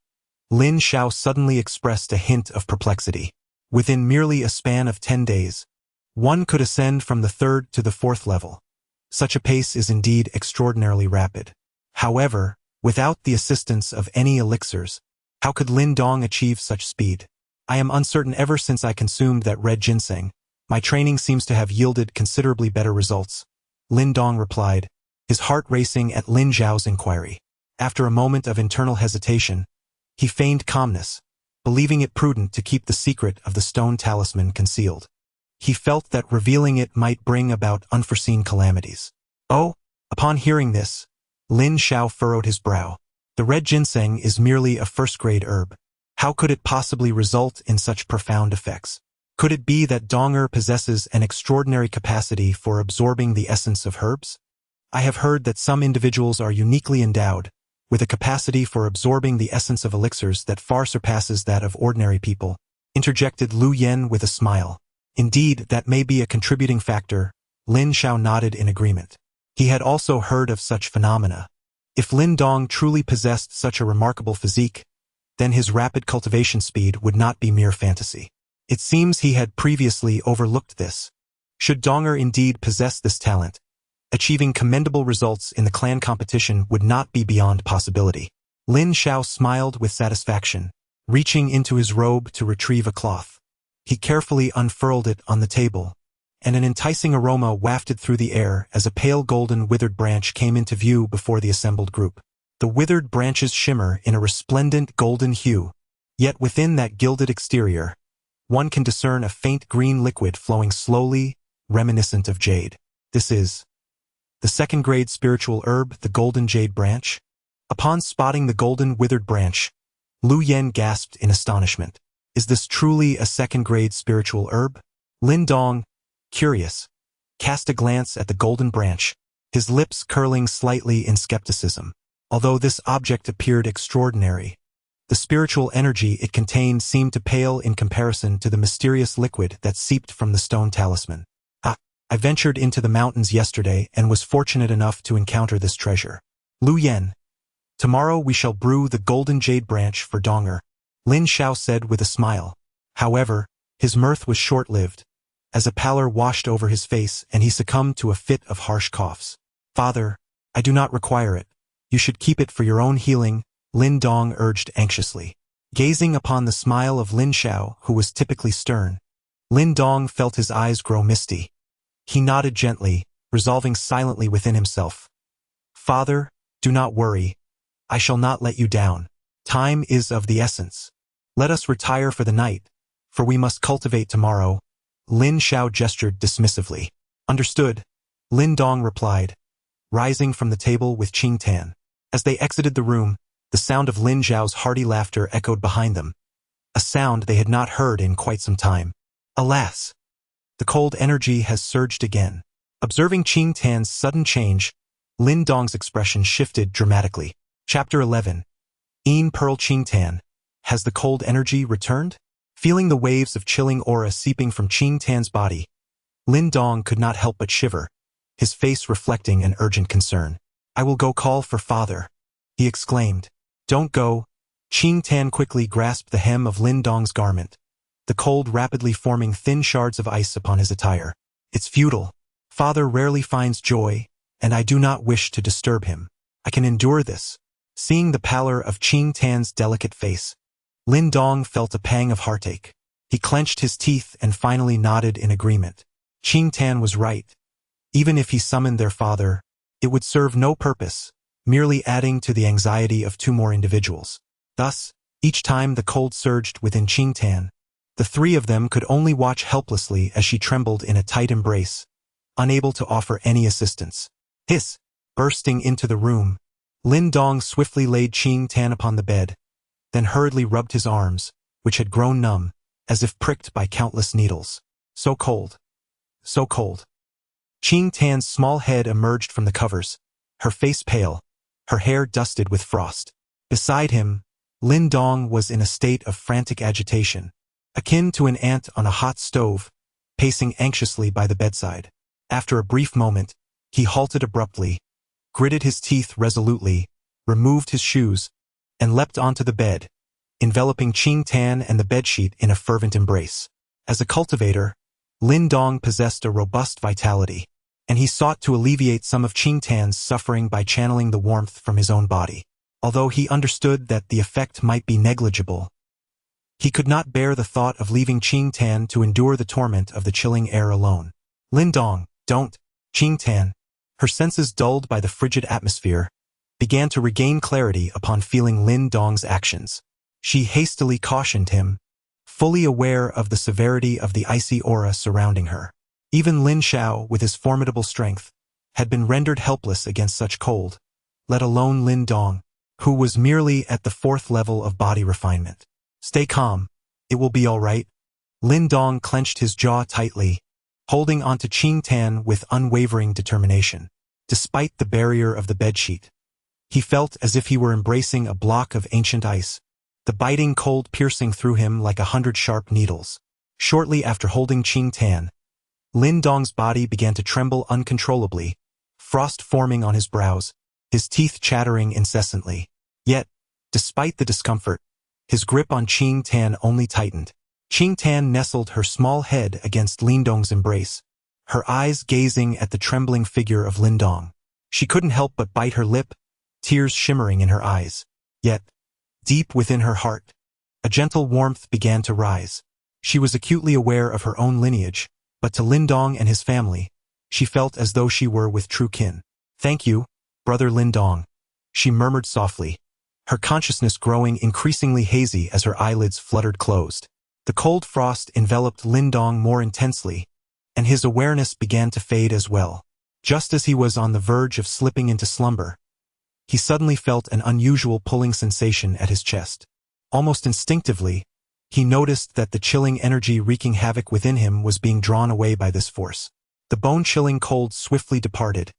Lin Xiao suddenly expressed a hint of perplexity. Within merely a span of 10 days, one could ascend from the 3rd to the 4th level. Such a pace is indeed extraordinarily rapid. However, without the assistance of any elixirs, how could Lin Dong achieve such speed? I am uncertain. Ever since I consumed that red ginseng, my training seems to have yielded considerably better results, Lin Dong replied, his heart racing at Lin Zhao's inquiry. After a moment of internal hesitation, he feigned calmness, believing it prudent to keep the secret of the stone talisman concealed. He felt that revealing it might bring about unforeseen calamities. Oh, upon hearing this, Lin Zhao furrowed his brow. The red ginseng is merely a first-grade herb. How could it possibly result in such profound effects? Could it be that Donger possesses an extraordinary capacity for absorbing the essence of herbs? I have heard that some individuals are uniquely endowed with a capacity for absorbing the essence of elixirs that far surpasses that of ordinary people, interjected Lu Yen with a smile. Indeed, that may be a contributing factor. Lin Zhao nodded in agreement. He had also heard of such phenomena. If Lin Dong truly possessed such a remarkable physique, then his rapid cultivation speed would not be mere fantasy. It seems he had previously overlooked this. Should Donger indeed possess this talent, achieving commendable results in the clan competition would not be beyond possibility. Lin Zhao smiled with satisfaction, reaching into his robe to retrieve a cloth. He carefully unfurled it on the table, and an enticing aroma wafted through the air as a pale golden withered branch came into view before the assembled group. The withered branches shimmer in a resplendent golden hue, yet within that gilded exterior, one can discern a faint green liquid flowing slowly, reminiscent of jade. This is the second-grade spiritual herb, the golden jade branch. Upon spotting the golden withered branch, Lu Yen gasped in astonishment. Is this truly a second-grade spiritual herb? Lin Dong, curious, cast a glance at the golden branch, his lips curling slightly in skepticism. Although this object appeared extraordinary, the spiritual energy it contained seemed to pale in comparison to the mysterious liquid that seeped from the stone talisman. I ventured into the mountains yesterday and was fortunate enough to encounter this treasure. Lu Yen, tomorrow we shall brew the golden jade branch for Donger, Lin Zhao said with a smile. However, his mirth was short-lived, as a pallor washed over his face and he succumbed to a fit of harsh coughs. Father, I do not require it. You should keep it for your own healing, Lin Dong urged anxiously. Gazing upon the smile of Lin Zhao, who was typically stern, Lin Dong felt his eyes grow misty. He nodded gently, resolving silently within himself. Father, do not worry. I shall not let you down. Time is of the essence. Let us retire for the night, for we must cultivate tomorrow. Lin Zhao gestured dismissively. Understood, Lin Dong replied, rising from the table with Qing Tan. As they exited the room, the sound of Lin Zhao's hearty laughter echoed behind them, a sound they had not heard in quite some time. Alas! The cold energy has surged again. Observing Qing Tan's sudden change, Lin Dong's expression shifted dramatically. Chapter 11. Pearl Qing Tan. Has the cold energy returned? Feeling the waves of chilling aura seeping from Qing Tan's body, Lin Dong could not help but shiver, his face reflecting an urgent concern. I will go call for father, he exclaimed. Don't go. Qing Tan quickly grasped the hem of Lin Dong's garment, the cold rapidly forming thin shards of ice upon his attire. It's futile. Father rarely finds joy, and I do not wish to disturb him. I can endure this. Seeing the pallor of Qing Tan's delicate face, Lin Dong felt a pang of heartache. He clenched his teeth and finally nodded in agreement. Qing Tan was right. Even if he summoned their father, it would serve no purpose, merely adding to the anxiety of two more individuals. Thus, each time the cold surged within Qing Tan, the three of them could only watch helplessly as she trembled in a tight embrace, unable to offer any assistance. Hiss! Bursting into the room, Lin Dong swiftly laid Qing Tan upon the bed, then hurriedly rubbed his arms, which had grown numb, as if pricked by countless needles. So cold. So cold. Qing Tan's small head emerged from the covers, her face pale, her hair dusted with frost. Beside him, Lin Dong was in a state of frantic agitation, akin to an ant on a hot stove, pacing anxiously by the bedside. After a brief moment, he halted abruptly, gritted his teeth resolutely, removed his shoes, and leapt onto the bed, enveloping Qing Tan and the bedsheet in a fervent embrace. As a cultivator, Lin Dong possessed a robust vitality. and he sought to alleviate some of Qingtan's suffering by channeling the warmth from his own body. Although he understood that the effect might be negligible, he could not bear the thought of leaving Qingtan to endure the torment of the chilling air alone. Lin Dong, don't. Qingtan, her senses dulled by the frigid atmosphere, began to regain clarity upon feeling Lin Dong's actions. She hastily cautioned him, fully aware of the severity of the icy aura surrounding her. Even Lin Xiao, with his formidable strength, had been rendered helpless against such cold, let alone Lin Dong, who was merely at the 4th level of body refinement. Stay calm. It will be all right. Lin Dong clenched his jaw tightly, holding onto Qingtan with unwavering determination. Despite the barrier of the bedsheet, he felt as if he were embracing a block of ancient ice, the biting cold piercing through him like 100 sharp needles. Shortly after holding Qingtan, Lin Dong's body began to tremble uncontrollably, frost forming on his brows, his teeth chattering incessantly. Yet, despite the discomfort, his grip on Qingtan only tightened. Qingtan nestled her small head against Lin Dong's embrace, her eyes gazing at the trembling figure of Lin Dong. She couldn't help but bite her lip, tears shimmering in her eyes. Yet, deep within her heart, a gentle warmth began to rise. She was acutely aware of her own lineage, but to Lin Dong and his family, she felt as though she were with true kin. Thank you, brother Lin Dong, she murmured softly, her consciousness growing increasingly hazy as her eyelids fluttered closed. The cold frost enveloped Lin Dong more intensely, and his awareness began to fade as well. Just as he was on the verge of slipping into slumber, he suddenly felt an unusual pulling sensation at his chest. Almost instinctively, he noticed that the chilling energy wreaking havoc within him was being drawn away by this force. The bone-chilling cold swiftly departed,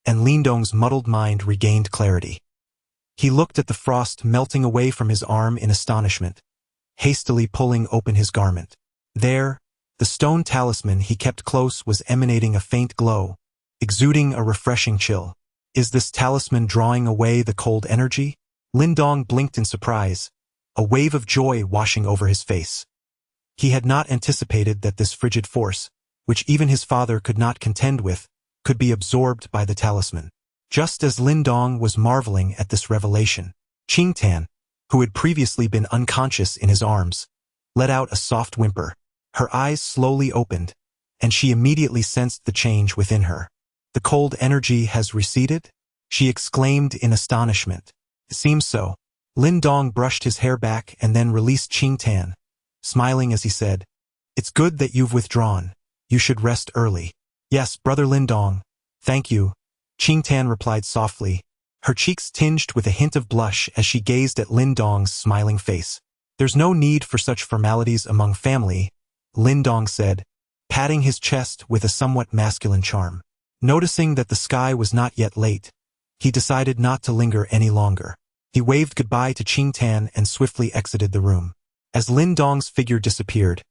and Lin Dong's muddled mind regained clarity. He looked at the frost melting away from his arm in astonishment, hastily pulling open his garment. There, the stone talisman he kept close was emanating a faint glow, exuding a refreshing chill. Is this talisman drawing away the cold energy? Lin Dong blinked in surprise, a wave of joy washing over his face. He had not anticipated that this frigid force, which even his father could not contend with, could be absorbed by the talisman. Just as Lin Dong was marveling at this revelation, Qingtan, who had previously been unconscious in his arms, let out a soft whimper. Her eyes slowly opened, and she immediately sensed the change within her. The cold energy has receded? She exclaimed in astonishment. It seems so. Lin Dong brushed his hair back and then released Qingtan, smiling as he said, It's good that you've withdrawn. You should rest early. Yes, brother Lin Dong. Thank you. Qingtan replied softly, her cheeks tinged with a hint of blush as she gazed at Lin Dong's smiling face. There's no need for such formalities among family, Lin Dong said, patting his chest with a somewhat masculine charm. Noticing that the sky was not yet late, he decided not to linger any longer. He waved goodbye to Qingtan and swiftly exited the room. As Lin Dong's figure disappeared,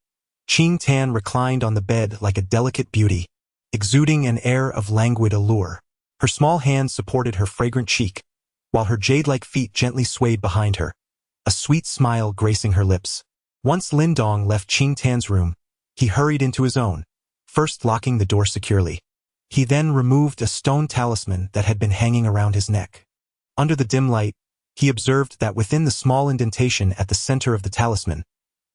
Qingtan reclined on the bed like a delicate beauty, exuding an air of languid allure. Her small hand supported her fragrant cheek, while her jade-like feet gently swayed behind her, a sweet smile gracing her lips. Once Lin Dong left Qingtan's room, he hurried into his own, first locking the door securely. He then removed a stone talisman that had been hanging around his neck. Under the dim light, he observed that within the small indentation at the center of the talisman,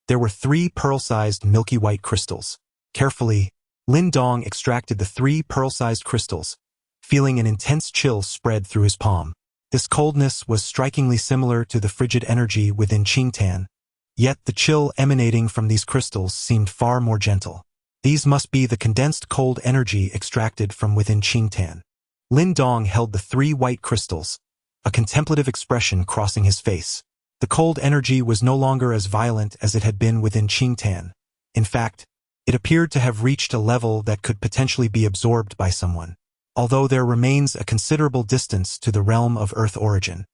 there were 3 pearl-sized milky white crystals. Carefully, Lin Dong extracted the 3 pearl-sized crystals, feeling an intense chill spread through his palm. This coldness was strikingly similar to the frigid energy within Qingtan, yet the chill emanating from these crystals seemed far more gentle. These must be the condensed cold energy extracted from within Qingtan. Lin Dong held the 3 white crystals, a contemplative expression crossing his face. The cold energy was no longer as violent as it had been within Qingtan. In fact, it appeared to have reached a level that could potentially be absorbed by someone. Although there remains a considerable distance to the realm of Earth origin,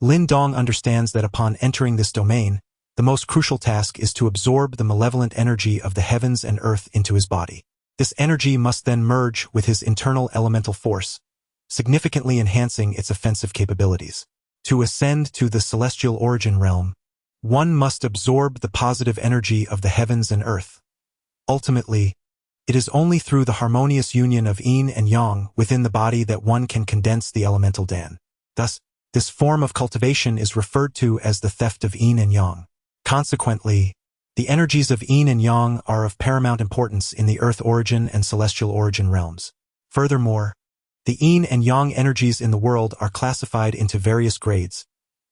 Lin Dong understands that upon entering this domain, the most crucial task is to absorb the malevolent energy of the heavens and earth into his body. This energy must then merge with his internal elemental force, significantly enhancing its offensive capabilities. To ascend to the celestial origin realm, one must absorb the positive energy of the heavens and earth. Ultimately, It is only through the harmonious union of yin and yang within the body that one can condense the elemental Dan. Thus, this form of cultivation is referred to as the theft of yin and yang. Consequently, the energies of yin and yang are of paramount importance in the earth origin and celestial origin realms. Furthermore, the yin and yang energies in the world are classified into various grades,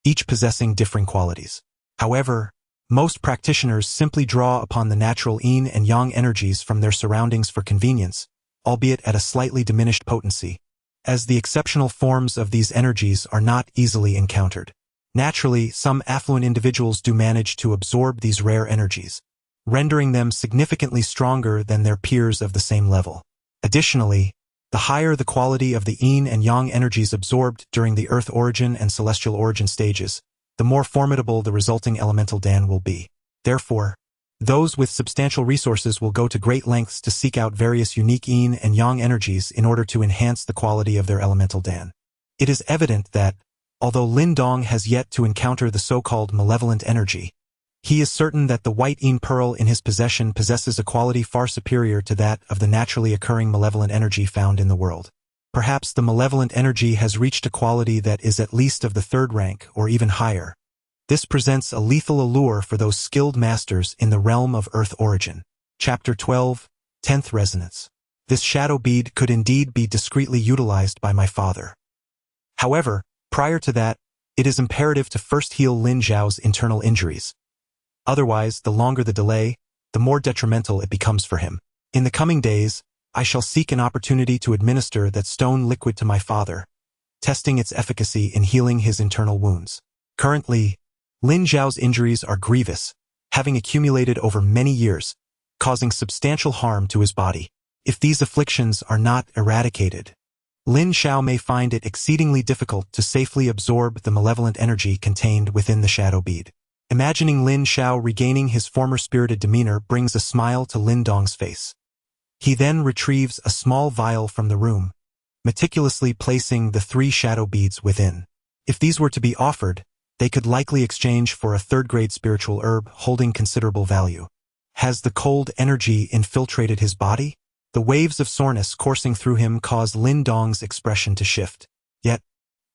each possessing differing qualities. However, most practitioners simply draw upon the natural yin and yang energies from their surroundings for convenience, albeit at a slightly diminished potency, as the exceptional forms of these energies are not easily encountered. Naturally, some affluent individuals do manage to absorb these rare energies, rendering them significantly stronger than their peers of the same level. Additionally, the higher the quality of the yin and yang energies absorbed during the earth origin and celestial origin stages, the more formidable the resulting elemental Dan will be. Therefore, those with substantial resources will go to great lengths to seek out various unique yin and yang energies in order to enhance the quality of their elemental Dan. It is evident that, although Lin Dong has yet to encounter the so-called malevolent energy, he is certain that the white yin pearl in his possession possesses a quality far superior to that of the naturally occurring malevolent energy found in the world. Perhaps the malevolent energy has reached a quality that is at least of the third rank or even higher. This presents a lethal allure for those skilled masters in the realm of earth origin. Chapter 12, 10th Resonance. This shadow bead could indeed be discreetly utilized by my father. However, prior to that, it is imperative to first heal Lin Zhao's internal injuries. Otherwise, the longer the delay, the more detrimental it becomes for him. In the coming days, I shall seek an opportunity to administer that stone liquid to my father, testing its efficacy in healing his internal wounds. Currently, Lin Zhao's injuries are grievous, having accumulated over many years, causing substantial harm to his body. If these afflictions are not eradicated, Lin Zhao may find it exceedingly difficult to safely absorb the malevolent energy contained within the shadow bead. Imagining Lin Zhao regaining his former spirited demeanor brings a smile to Lin Dong's face. He then retrieves a small vial from the room, meticulously placing the 3 shadow beads within. If these were to be offered, they could likely exchange for a third-grade spiritual herb holding considerable value. Has the cold energy infiltrated his body? The waves of soreness coursing through him cause Lin Dong's expression to shift. Yet,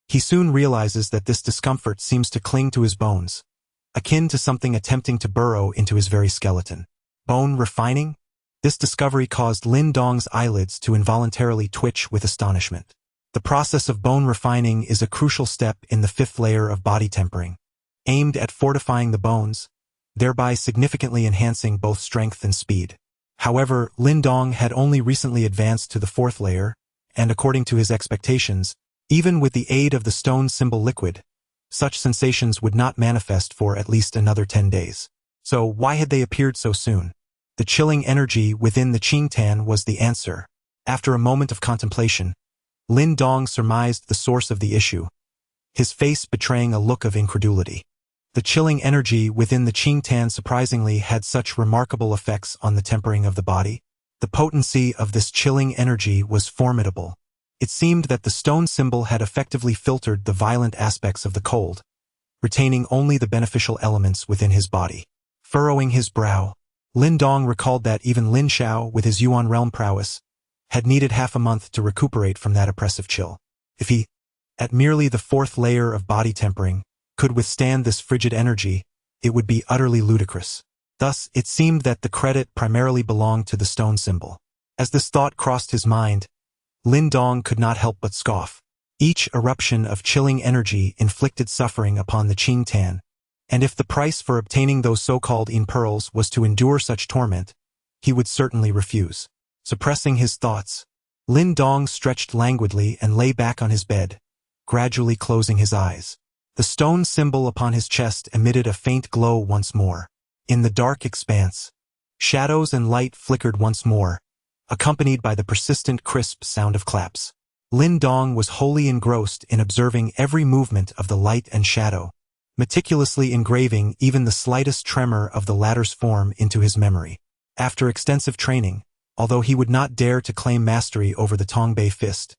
he soon realizes that this discomfort seems to cling to his bones, akin to something attempting to burrow into his very skeleton. Bone refining? This discovery caused Lin Dong's eyelids to involuntarily twitch with astonishment. The process of bone refining is a crucial step in the 5th layer of body tempering, aimed at fortifying the bones, thereby significantly enhancing both strength and speed. However, Lin Dong had only recently advanced to the 4th layer, and according to his expectations, even with the aid of the stone symbol liquid, such sensations would not manifest for at least another 10 days. So why had they appeared so soon? The chilling energy within the Qingtan was the answer. After a moment of contemplation, Lin Dong surmised the source of the issue, his face betraying a look of incredulity. The chilling energy within the Qingtan surprisingly had such remarkable effects on the tempering of the body. The potency of this chilling energy was formidable. It seemed that the stone symbol had effectively filtered the violent aspects of the cold, retaining only the beneficial elements within his body. Furrowing his brow, Lin Dong recalled that even Lin Xiao, with his Yuan Realm prowess, had needed half a month to recuperate from that oppressive chill. If he, at merely the 4th layer of body tempering, could withstand this frigid energy, it would be utterly ludicrous. Thus, it seemed that the credit primarily belonged to the stone symbol. As this thought crossed his mind, Lin Dong could not help but scoff. Each eruption of chilling energy inflicted suffering upon the Qingtan, and if the price for obtaining those so-called yin pearls was to endure such torment, he would certainly refuse. Suppressing his thoughts, Lin Dong stretched languidly and lay back on his bed, gradually closing his eyes. The stone symbol upon his chest emitted a faint glow once more. In the dark expanse, shadows and light flickered once more, accompanied by the persistent crisp sound of claps. Lin Dong was wholly engrossed in observing every movement of the light and shadow, meticulously engraving even the slightest tremor of the latter's form into his memory. After extensive training, although he would not dare to claim mastery over the Tongbei fist,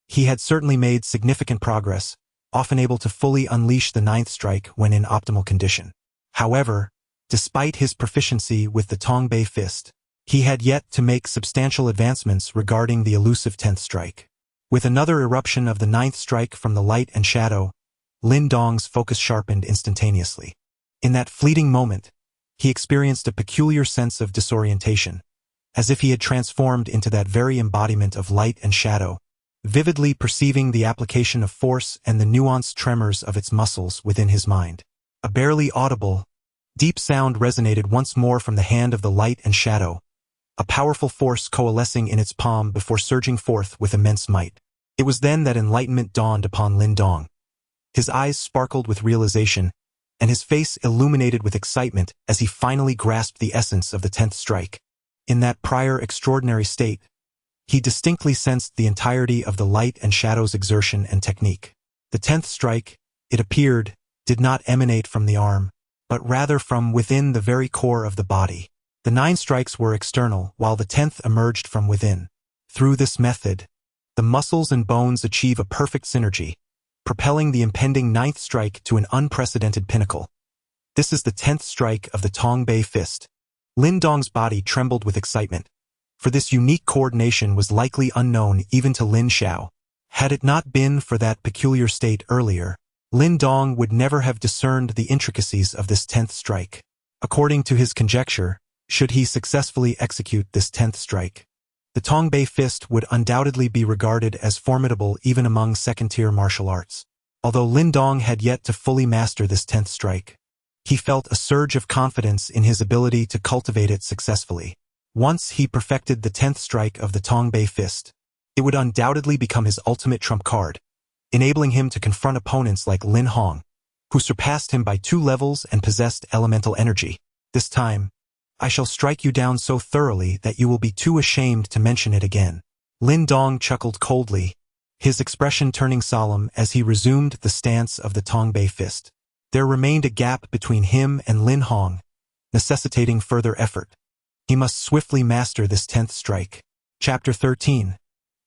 he had certainly made significant progress, often able to fully unleash the 9th strike when in optimal condition. However, despite his proficiency with the Tongbei fist, He had yet to make substantial advancements regarding the elusive 10th strike. With another eruption of the 9th strike from the light and shadow, Lin Dong's focus sharpened instantaneously. In that fleeting moment, he experienced a peculiar sense of disorientation, as if he had transformed into that very embodiment of light and shadow, vividly perceiving the application of force and the nuanced tremors of its muscles within his mind. A barely audible, deep sound resonated once more from the hand of the light and shadow, a powerful force coalescing in its palm before surging forth with immense might. It was then that enlightenment dawned upon Lin Dong. His eyes sparkled with realization, and his face illuminated with excitement as he finally grasped the essence of the 10th strike. In that prior extraordinary state, he distinctly sensed the entirety of the light and shadow's exertion and technique. The 10th strike, it appeared, did not emanate from the arm, but rather from within the very core of the body. The 9 strikes were external, while the 10th emerged from within. Through this method, the muscles and bones achieve a perfect synergy, propelling the impending 9th strike to an unprecedented pinnacle. This is the 10th strike of the Tongbei Fist. Lin Dong's body trembled with excitement, for this unique coordination was likely unknown even to Lin Xiao. Had it not been for that peculiar state earlier, Lin Dong would never have discerned the intricacies of this 10th strike. According to his conjecture, should he successfully execute this 10th strike, the Tongbei Fist would undoubtedly be regarded as formidable even among second-tier martial arts. Although Lin Dong had yet to fully master this 10th strike, he felt a surge of confidence in his ability to cultivate it successfully. Once he perfected the 10th strike of the Tongbei Fist, it would undoubtedly become his ultimate trump card, enabling him to confront opponents like Lin Hong, who surpassed him by 2 levels and possessed elemental energy. This time, I shall strike you down so thoroughly that you will be too ashamed to mention it again. Lin Dong chuckled coldly, his expression turning solemn as he resumed the stance of the Tongbei Fist. There remained a gap between him and Lin Hong, necessitating further effort. He must swiftly master this 10th strike. Chapter 13.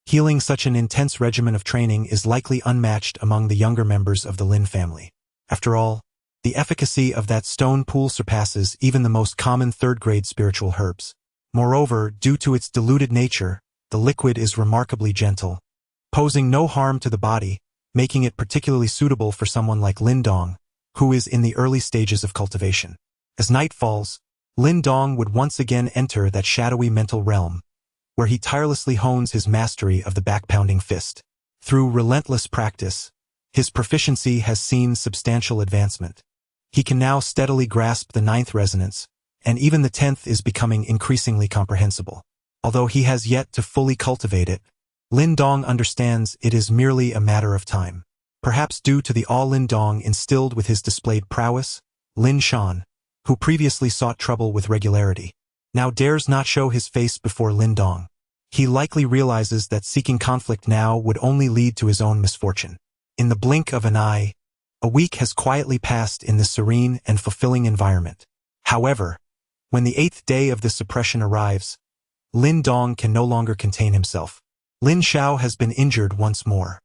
Healing. Such an intense regimen of training is likely unmatched among the younger members of the Lin family. After all, the efficacy of that stone pool surpasses even the most common third-grade spiritual herbs. Moreover, due to its diluted nature, the liquid is remarkably gentle, posing no harm to the body, making it particularly suitable for someone like Lin Dong, who is in the early stages of cultivation. As night falls, Lin Dong would once again enter that shadowy mental realm, where he tirelessly hones his mastery of the back-pounding fist. Through relentless practice, his proficiency has seen substantial advancement. He can now steadily grasp the 9th resonance, and even the 10th is becoming increasingly comprehensible. Although he has yet to fully cultivate it, Lin Dong understands it is merely a matter of time. Perhaps due to the awe Lin Dong instilled with his displayed prowess, Lin Xuan, who previously sought trouble with regularity, now dares not show his face before Lin Dong. He likely realizes that seeking conflict now would only lead to his own misfortune. In the blink of an eye, a week has quietly passed in this serene and fulfilling environment. However, when the 8th day of this suppression arrives, Lin Dong can no longer contain himself. Lin Xiao has been injured once more.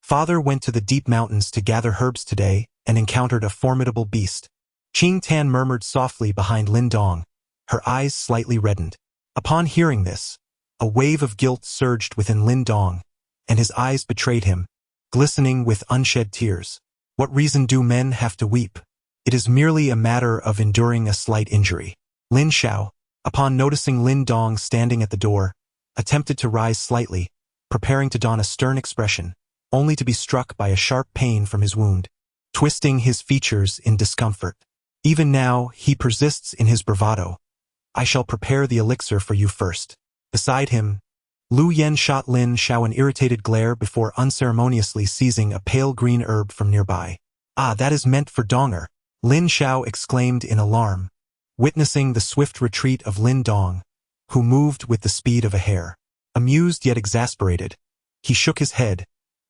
Father went to the deep mountains to gather herbs today and encountered a formidable beast. Qing Tan murmured softly behind Lin Dong, her eyes slightly reddened. Upon hearing this, a wave of guilt surged within Lin Dong, and his eyes betrayed him, glistening with unshed tears. What reason do men have to weep? It is merely a matter of enduring a slight injury. Lin Xiao, upon noticing Lin Dong standing at the door, attempted to rise slightly, preparing to don a stern expression, only to be struck by a sharp pain from his wound, twisting his features in discomfort. Even now, he persists in his bravado. I shall prepare the elixir for you first. Beside him, Lu Yen shot Lin Xiao an irritated glare before unceremoniously seizing a pale green herb from nearby. Ah, that is meant for Donger, Lin Xiao exclaimed in alarm, witnessing the swift retreat of Lin Dong, who moved with the speed of a hare. Amused yet exasperated, he shook his head,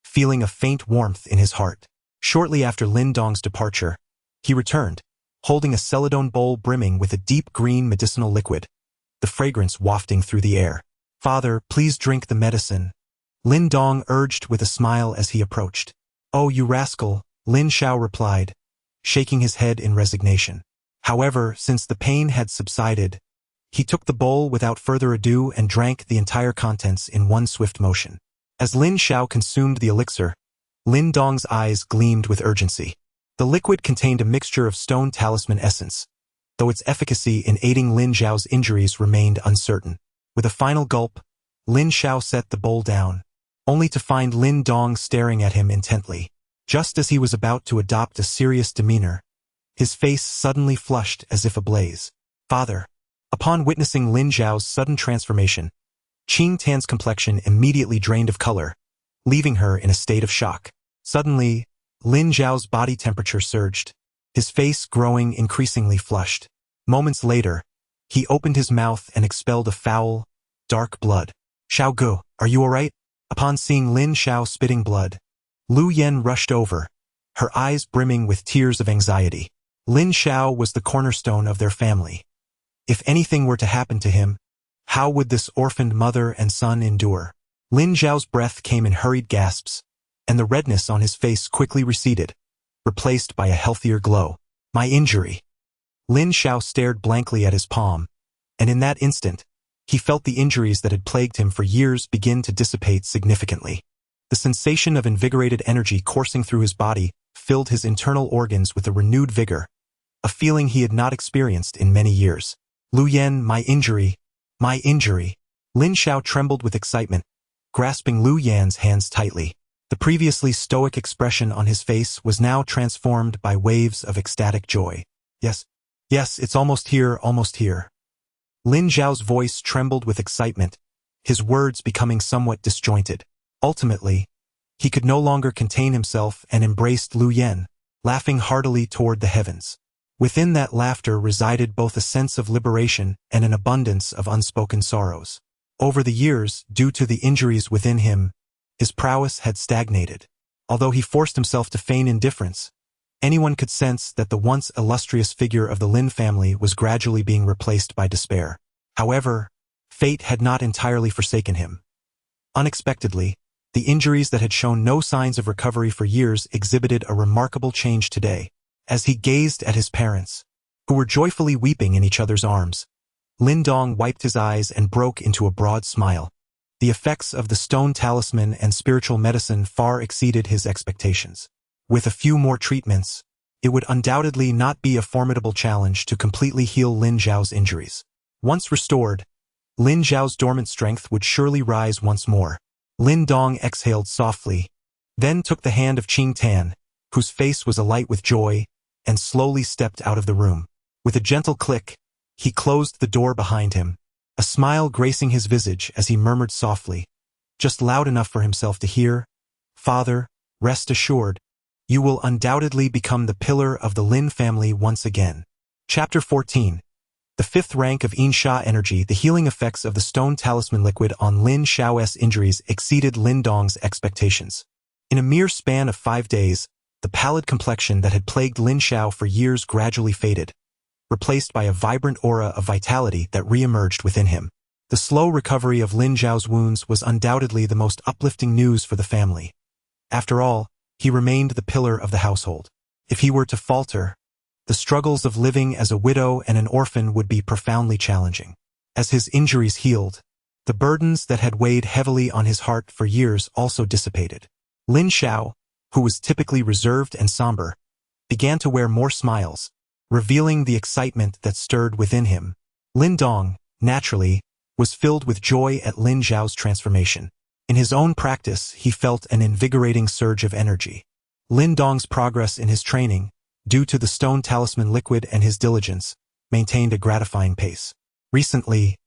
feeling a faint warmth in his heart. Shortly after Lin Dong's departure, he returned, holding a celadone bowl brimming with a deep green medicinal liquid, the fragrance wafting through the air. Father, please drink the medicine, Lin Dong urged with a smile as he approached. Oh, you rascal, Lin Xiao replied, shaking his head in resignation. However, since the pain had subsided, He took the bowl without further ado and drank the entire contents in one swift motion. As Lin Xiao consumed the elixir, Lin Dong's eyes gleamed with urgency. The liquid contained a mixture of stone talisman essence, though its efficacy in aiding Lin Xiao's injuries remained uncertain. With a final gulp, Lin Xiao set the bowl down, only to find Lin Dong staring at him intently. Just as he was about to adopt a serious demeanor, his face suddenly flushed as if ablaze. Father. Upon witnessing Lin Xiao's sudden transformation, Qing Tan's complexion immediately drained of color, leaving her in a state of shock. Suddenly, Lin Xiao's body temperature surged, his face growing increasingly flushed. Moments later, he opened his mouth and expelled a foul, dark blood. Xiao Gu, are you alright? Upon seeing Lin Xiao spitting blood, Lu Yan rushed over, her eyes brimming with tears of anxiety. Lin Xiao was the cornerstone of their family. If anything were to happen to him, how would this orphaned mother and son endure? Lin Xiao's breath came in hurried gasps, and the redness on his face quickly receded, replaced by a healthier glow. My injury. Lin Xiao stared blankly at his palm, and in that instant, he felt the injuries that had plagued him for years begin to dissipate significantly. The sensation of invigorated energy coursing through his body filled his internal organs with a renewed vigor, a feeling he had not experienced in many years. Lu Yan, my injury. My injury. Lin Xiao trembled with excitement, grasping Lu Yan's hands tightly. The previously stoic expression on his face was now transformed by waves of ecstatic joy. Yes, it's almost here, almost here. Lin Xiao's voice trembled with excitement, his words becoming somewhat disjointed. Ultimately, he could no longer contain himself and embraced Lu Yan, laughing heartily toward the heavens. Within that laughter resided both a sense of liberation and an abundance of unspoken sorrows. Over the years, due to the injuries within him, his prowess had stagnated. Although he forced himself to feign indifference, anyone could sense that the once illustrious figure of the Lin family was gradually being replaced by despair. However, fate had not entirely forsaken him. Unexpectedly, the injuries that had shown no signs of recovery for years exhibited a remarkable change today. As he gazed at his parents, who were joyfully weeping in each other's arms, Lin Dong wiped his eyes and broke into a broad smile. The effects of the stone talisman and spiritual medicine far exceeded his expectations. With a few more treatments, it would undoubtedly not be a formidable challenge to completely heal Lin Xiao's injuries. Once restored, Lin Xiao's dormant strength would surely rise once more. Lin Dong exhaled softly, then took the hand of Qing Tan, whose face was alight with joy, and slowly stepped out of the room. With a gentle click, he closed the door behind him, a smile gracing his visage as he murmured softly, just loud enough for himself to hear, Father, rest assured, you will undoubtedly become the pillar of the Lin family once again. Chapter 14. The fifth rank of Yin Sha energy. The healing effects of the stone talisman liquid on Lin Xiao's injuries exceeded Lin Dong's expectations. In a mere span of 5 days, the pallid complexion that had plagued Lin Xiao for years gradually faded, replaced by a vibrant aura of vitality that re-emerged within him. The slow recovery of Lin Xiao's wounds was undoubtedly the most uplifting news for the family. After all, he remained the pillar of the household. If he were to falter, the struggles of living as a widow and an orphan would be profoundly challenging. As his injuries healed, the burdens that had weighed heavily on his heart for years also dissipated. Lin Xiao, who was typically reserved and somber, began to wear more smiles, revealing the excitement that stirred within him. Lin Dong, naturally, was filled with joy at Lin Xiao's transformation. In his own practice, he felt an invigorating surge of energy. Lin Dong's progress in his training, due to the stone talisman liquid and his diligence, maintained a gratifying pace. Recently,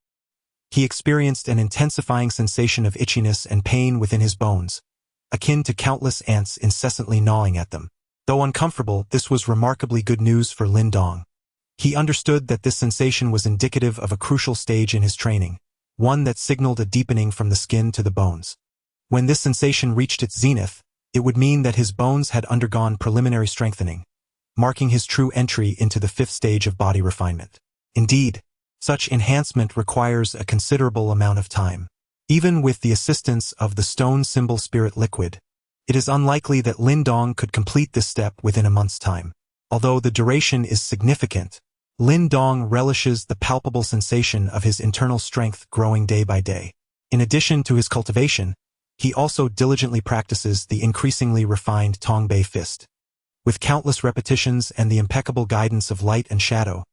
he experienced an intensifying sensation of itchiness and pain within his bones, akin to countless ants incessantly gnawing at them. Though uncomfortable, this was remarkably good news for Lin Dong. He understood that this sensation was indicative of a crucial stage in his training, one that signaled a deepening from the skin to the bones. When this sensation reached its zenith, it would mean that his bones had undergone preliminary strengthening, marking his true entry into the fifth stage of body refinement. Indeed, such enhancement requires a considerable amount of time. Even with the assistance of the stone symbol spirit liquid, it is unlikely that Lin Dong could complete this step within a month's time. Although the duration is significant, Lin Dong relishes the palpable sensation of his internal strength growing day by day. In addition to his cultivation, he also diligently practices the increasingly refined Tongbei fist. With countless repetitions and the impeccable guidance of light and shadow,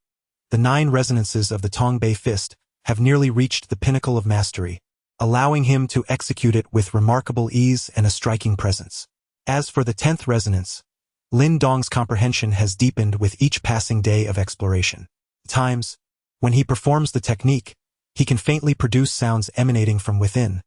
the 9 resonances of the Tongbei fist have nearly reached the pinnacle of mastery, allowing him to execute it with remarkable ease and a striking presence. As for the 10th resonance, Lin Dong's comprehension has deepened with each passing day of exploration. At times, when he performs the technique, he can faintly produce sounds emanating from within,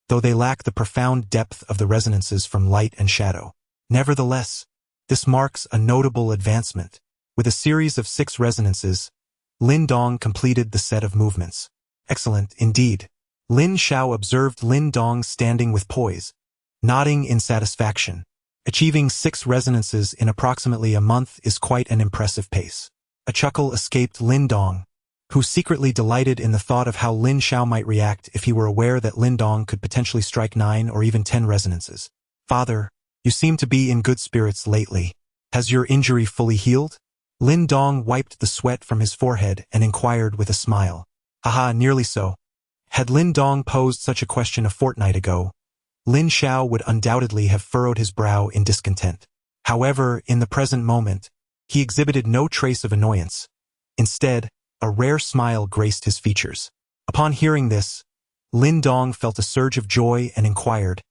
though they lack the profound depth of the resonances from light and shadow. Nevertheless, this marks a notable advancement. With a series of 6 resonances, Lin Dong completed the set of movements. Excellent, indeed. Lin Xiao observed Lin Dong standing with poise, nodding in satisfaction. Achieving 6 resonances in approximately a month is quite an impressive pace. A chuckle escaped Lin Dong, who secretly delighted in the thought of how Lin Xiao might react if he were aware that Lin Dong could potentially strike 9 or even 10 resonances. Father, you seem to be in good spirits lately. Has your injury fully healed? Lin Dong wiped the sweat from his forehead and inquired with a smile. Haha, nearly so. Had Lin Dong posed such a question a fortnight ago, Lin Xiao would undoubtedly have furrowed his brow in discontent. However, in the present moment, he exhibited no trace of annoyance. Instead, a rare smile graced his features. Upon hearing this, Lin Dong felt a surge of joy and inquired,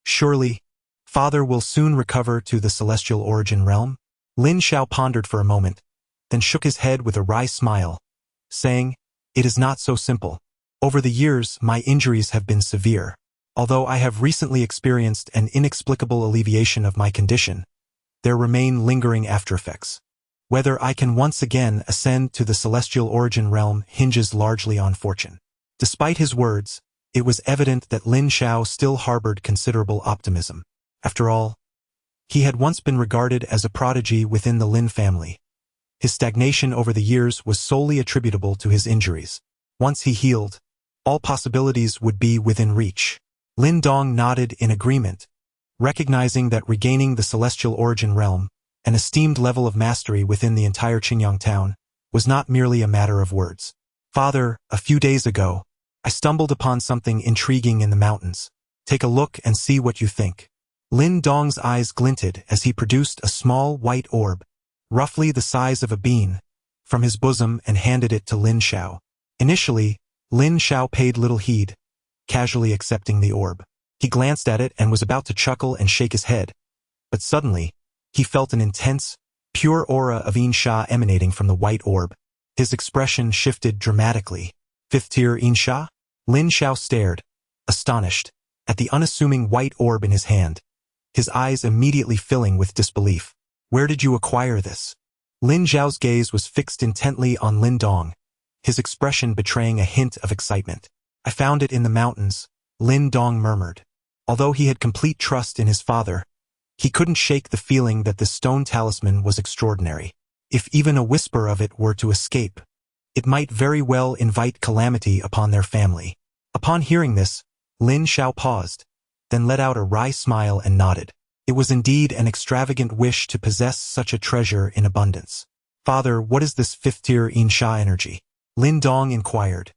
Surely, Father will soon recover to the celestial origin realm? Lin Xiao pondered for a moment, then shook his head with a wry smile, saying, It is not so simple. Over the years, my injuries have been severe. Although I have recently experienced an inexplicable alleviation of my condition, there remain lingering aftereffects. Whether I can once again ascend to the celestial origin realm hinges largely on fortune. Despite his words, it was evident that Lin Xiao still harbored considerable optimism. After all, he had once been regarded as a prodigy within the Lin family. His stagnation over the years was solely attributable to his injuries. Once he healed, all possibilities would be within reach. Lin Dong nodded in agreement, recognizing that regaining the celestial origin realm, an esteemed level of mastery within the entire Qingyang town, was not merely a matter of words. Father, a few days ago, I stumbled upon something intriguing in the mountains. Take a look and see what you think. Lin Dong's eyes glinted as he produced a small white orb, roughly the size of a bean, from his bosom and handed it to Lin Xiao. Initially, Lin Xiao paid little heed, casually accepting the orb. He glanced at it and was about to chuckle and shake his head, but suddenly, he felt an intense, pure aura of Yin Sha emanating from the white orb. His expression shifted dramatically. 5th tier Yin Sha? Lin Xiao stared, astonished, at the unassuming white orb in his hand, his eyes immediately filling with disbelief. Where did you acquire this? Lin Xiao's gaze was fixed intently on Lin Dong, his expression betraying a hint of excitement. I found it in the mountains, Lin Dong murmured. Although he had complete trust in his father, he couldn't shake the feeling that this stone talisman was extraordinary. If even a whisper of it were to escape, it might very well invite calamity upon their family. Upon hearing this, Lin Xiao paused, then let out a wry smile and nodded. It was indeed an extravagant wish to possess such a treasure in abundance. Father, what is this 5th tier Yin Sha energy? Lin Dong inquired.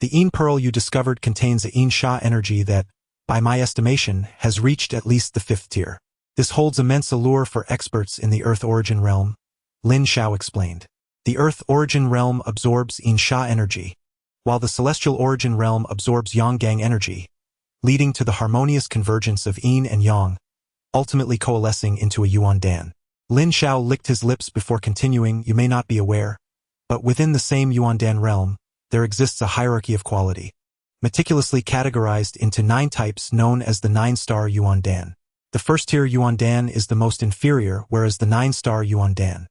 The Yin Pearl you discovered contains a Yin Sha energy that, by my estimation, has reached at least the 5th tier. This holds immense allure for experts in the Earth Origin Realm, Lin Xiao explained. The Earth Origin Realm absorbs Yin Sha energy, while the Celestial Origin Realm absorbs Yang energy, leading to the harmonious convergence of Yin and Yang, ultimately coalescing into a Yuan Dan. Lin Xiao licked his lips before continuing. You may not be aware, but within the same Yuan Dan realm, there exists a hierarchy of quality, meticulously categorized into 9 types known as the 9-star Yuan Dan. The 1st tier Yuan Dan is the most inferior, whereas the 9-star Yuan Dan.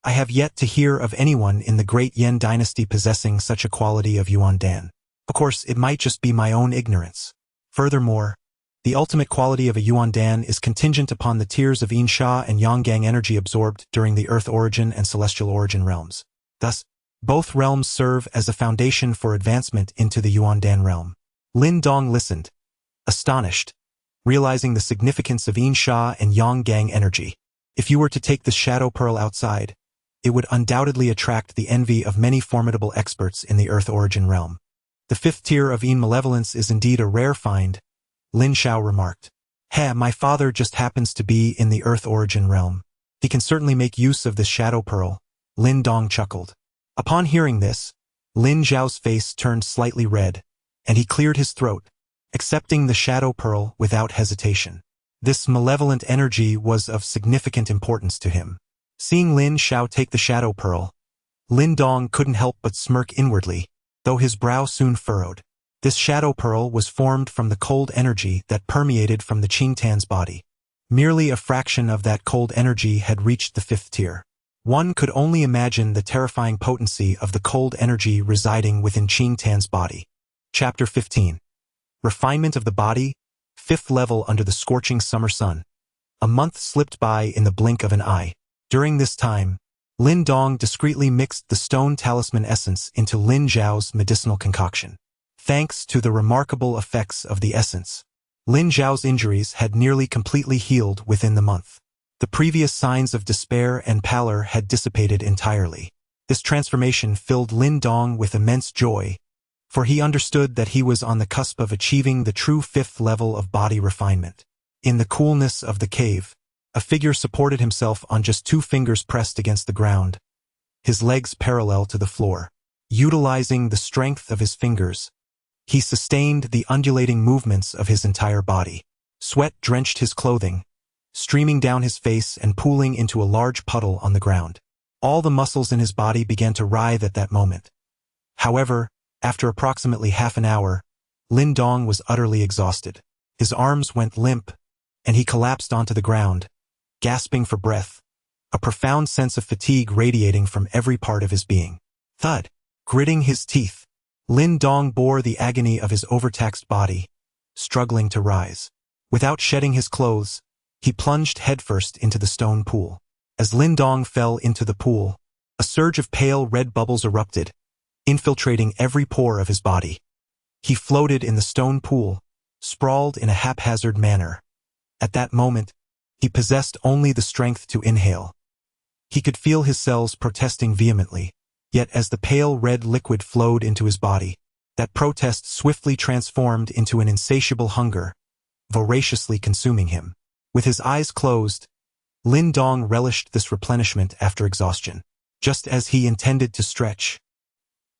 I have yet to hear of anyone in the Great Yen dynasty possessing such a quality of Yuan Dan. Of course, it might just be my own ignorance. Furthermore, the ultimate quality of a Yuan Dan is contingent upon the tiers of Yin Sha and Yang energy absorbed during the Earth Origin and Celestial Origin realms. Thus, both realms serve as a foundation for advancement into the Yuan Dan realm. Lin Dong listened, astonished, realizing the significance of Yin Sha and Yang energy. If you were to take the Shadow Pearl outside, it would undoubtedly attract the envy of many formidable experts in the Earth Origin realm. The 5th tier of Yin malevolence is indeed a rare find, Lin Xiao remarked. My father just happens to be in the Earth Origin realm. He can certainly make use of this shadow pearl, Lin Dong chuckled. Upon hearing this, Lin Xiao's face turned slightly red, and he cleared his throat, accepting the shadow pearl without hesitation. This malevolent energy was of significant importance to him. Seeing Lin Xiao take the shadow pearl, Lin Dong couldn't help but smirk inwardly, though his brow soon furrowed. This shadow pearl was formed from the cold energy that permeated from the Qingtan's body. Merely a fraction of that cold energy had reached the 5th tier. One could only imagine the terrifying potency of the cold energy residing within Qingtan's body. Chapter 15. Refinement of the body, 5th level under the scorching summer sun. A month slipped by in the blink of an eye. During this time, Lin Dong discreetly mixed the stone talisman essence into Lin Xiao's medicinal concoction. Thanks to the remarkable effects of the essence, Lin Xiao's injuries had nearly completely healed within the month. The previous signs of despair and pallor had dissipated entirely. This transformation filled Lin Dong with immense joy, for he understood that he was on the cusp of achieving the true 5th level of body refinement. In the coolness of the cave, a figure supported himself on just 2 fingers pressed against the ground, his legs parallel to the floor. Utilizing the strength of his fingers, he sustained the undulating movements of his entire body. Sweat drenched his clothing, streaming down his face and pooling into a large puddle on the ground. All the muscles in his body began to writhe at that moment. However, after approximately half an hour, Lin Dong was utterly exhausted. His arms went limp, and he collapsed onto the ground, gasping for breath, a profound sense of fatigue radiating from every part of his being. Thud. Gritting his teeth, Lin Dong bore the agony of his overtaxed body, struggling to rise. Without shedding his clothes, he plunged headfirst into the stone pool. As Lin Dong fell into the pool, a surge of pale red bubbles erupted, infiltrating every pore of his body. He floated in the stone pool, sprawled in a haphazard manner. At that moment, he possessed only the strength to inhale. He could feel his cells protesting vehemently, yet as the pale red liquid flowed into his body, that protest swiftly transformed into an insatiable hunger, voraciously consuming him. With his eyes closed, Lin Dong relished this replenishment after exhaustion. Just as he intended to stretch,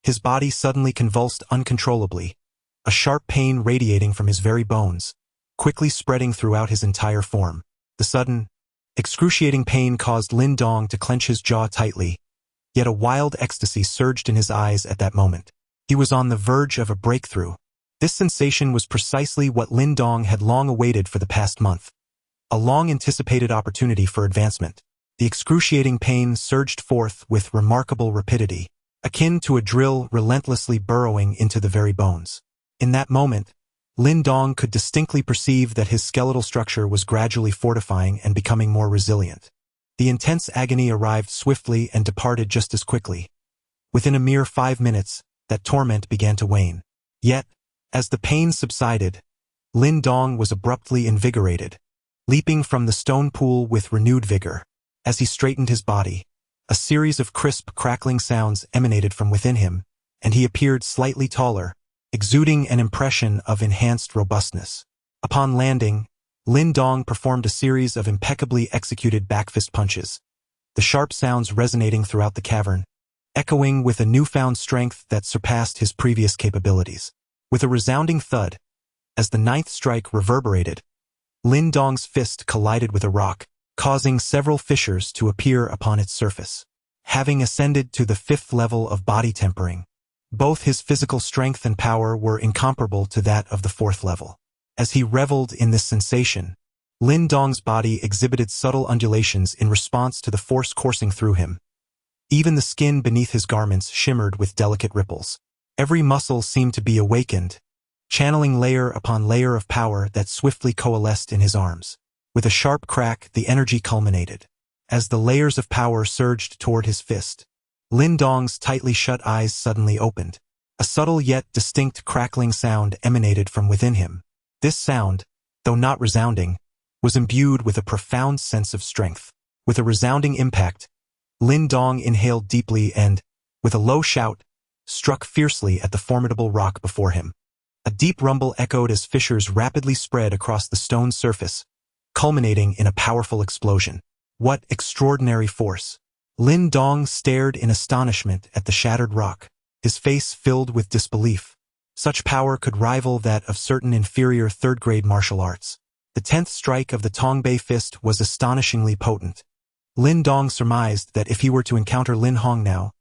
his body suddenly convulsed uncontrollably, a sharp pain radiating from his very bones, quickly spreading throughout his entire form. The sudden, excruciating pain caused Lin Dong to clench his jaw tightly, yet a wild ecstasy surged in his eyes at that moment. He was on the verge of a breakthrough. This sensation was precisely what Lin Dong had long awaited for the past month. A long-anticipated opportunity for advancement. The excruciating pain surged forth with remarkable rapidity, akin to a drill relentlessly burrowing into the very bones. In that moment, Lin Dong could distinctly perceive that his skeletal structure was gradually fortifying and becoming more resilient. The intense agony arrived swiftly and departed just as quickly. Within a mere 5 minutes, that torment began to wane. Yet, as the pain subsided, Lin Dong was abruptly invigorated, leaping from the stone pool with renewed vigor. As he straightened his body, a series of crisp, crackling sounds emanated from within him, and he appeared slightly taller, exuding an impression of enhanced robustness. Upon landing, Lin Dong performed a series of impeccably executed backfist punches, the sharp sounds resonating throughout the cavern, echoing with a newfound strength that surpassed his previous capabilities. With a resounding thud, as the 9th strike reverberated, Lin Dong's fist collided with a rock, causing several fissures to appear upon its surface. Having ascended to the 5th level of body tempering, both his physical strength and power were incomparable to that of the 4th level. As he reveled in this sensation, Lin Dong's body exhibited subtle undulations in response to the force coursing through him. Even the skin beneath his garments shimmered with delicate ripples. Every muscle seemed to be awakened, channeling layer upon layer of power that swiftly coalesced in his arms. With a sharp crack, the energy culminated. As the layers of power surged toward his fist, Lin Dong's tightly shut eyes suddenly opened. A subtle yet distinct crackling sound emanated from within him. This sound, though not resounding, was imbued with a profound sense of strength. With a resounding impact, Lin Dong inhaled deeply and, with a low shout, struck fiercely at the formidable rock before him. A deep rumble echoed as fissures rapidly spread across the stone's surface, culminating in a powerful explosion. What extraordinary force! Lin Dong stared in astonishment at the shattered rock, his face filled with disbelief. Such power could rival that of certain inferior third-grade martial arts. The 10th strike of the Tongbei fist was astonishingly potent. Lin Dong surmised that if he were to encounter Lin Hong now,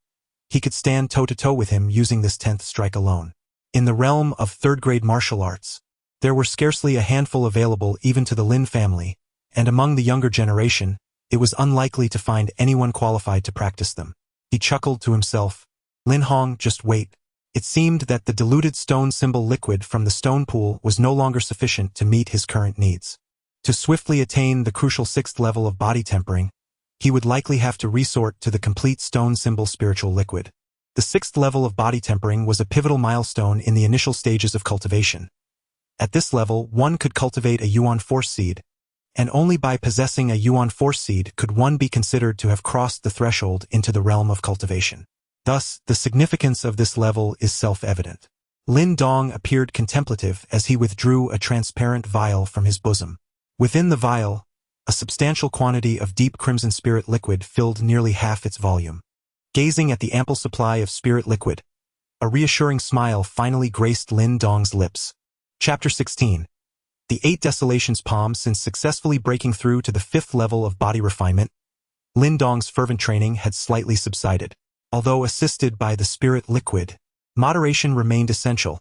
he could stand toe-to-toe with him using this 10th strike alone. In the realm of third-grade martial arts, there were scarcely a handful available even to the Lin family, and among the younger generation, it was unlikely to find anyone qualified to practice them. He chuckled to himself. Lin Hong, just wait. It seemed that the diluted stone symbol liquid from the stone pool was no longer sufficient to meet his current needs. To swiftly attain the crucial 6th level of body tempering, he would likely have to resort to the complete stone symbol spiritual liquid. The 6th level of body tempering was a pivotal milestone in the initial stages of cultivation. At this level, one could cultivate a Yuan Force seed, and only by possessing a Yuan Force seed could one be considered to have crossed the threshold into the realm of cultivation. Thus, the significance of this level is self-evident. Lin Dong appeared contemplative as he withdrew a transparent vial from his bosom. Within the vial, a substantial quantity of deep crimson spirit liquid filled nearly half its volume. Gazing at the ample supply of spirit liquid, a reassuring smile finally graced Lin Dong's lips. Chapter 16. The 8 Desolations Palm. Since successfully breaking through to the 5th level of body refinement, Lin Dong's fervent training had slightly subsided. Although assisted by the spirit liquid, moderation remained essential.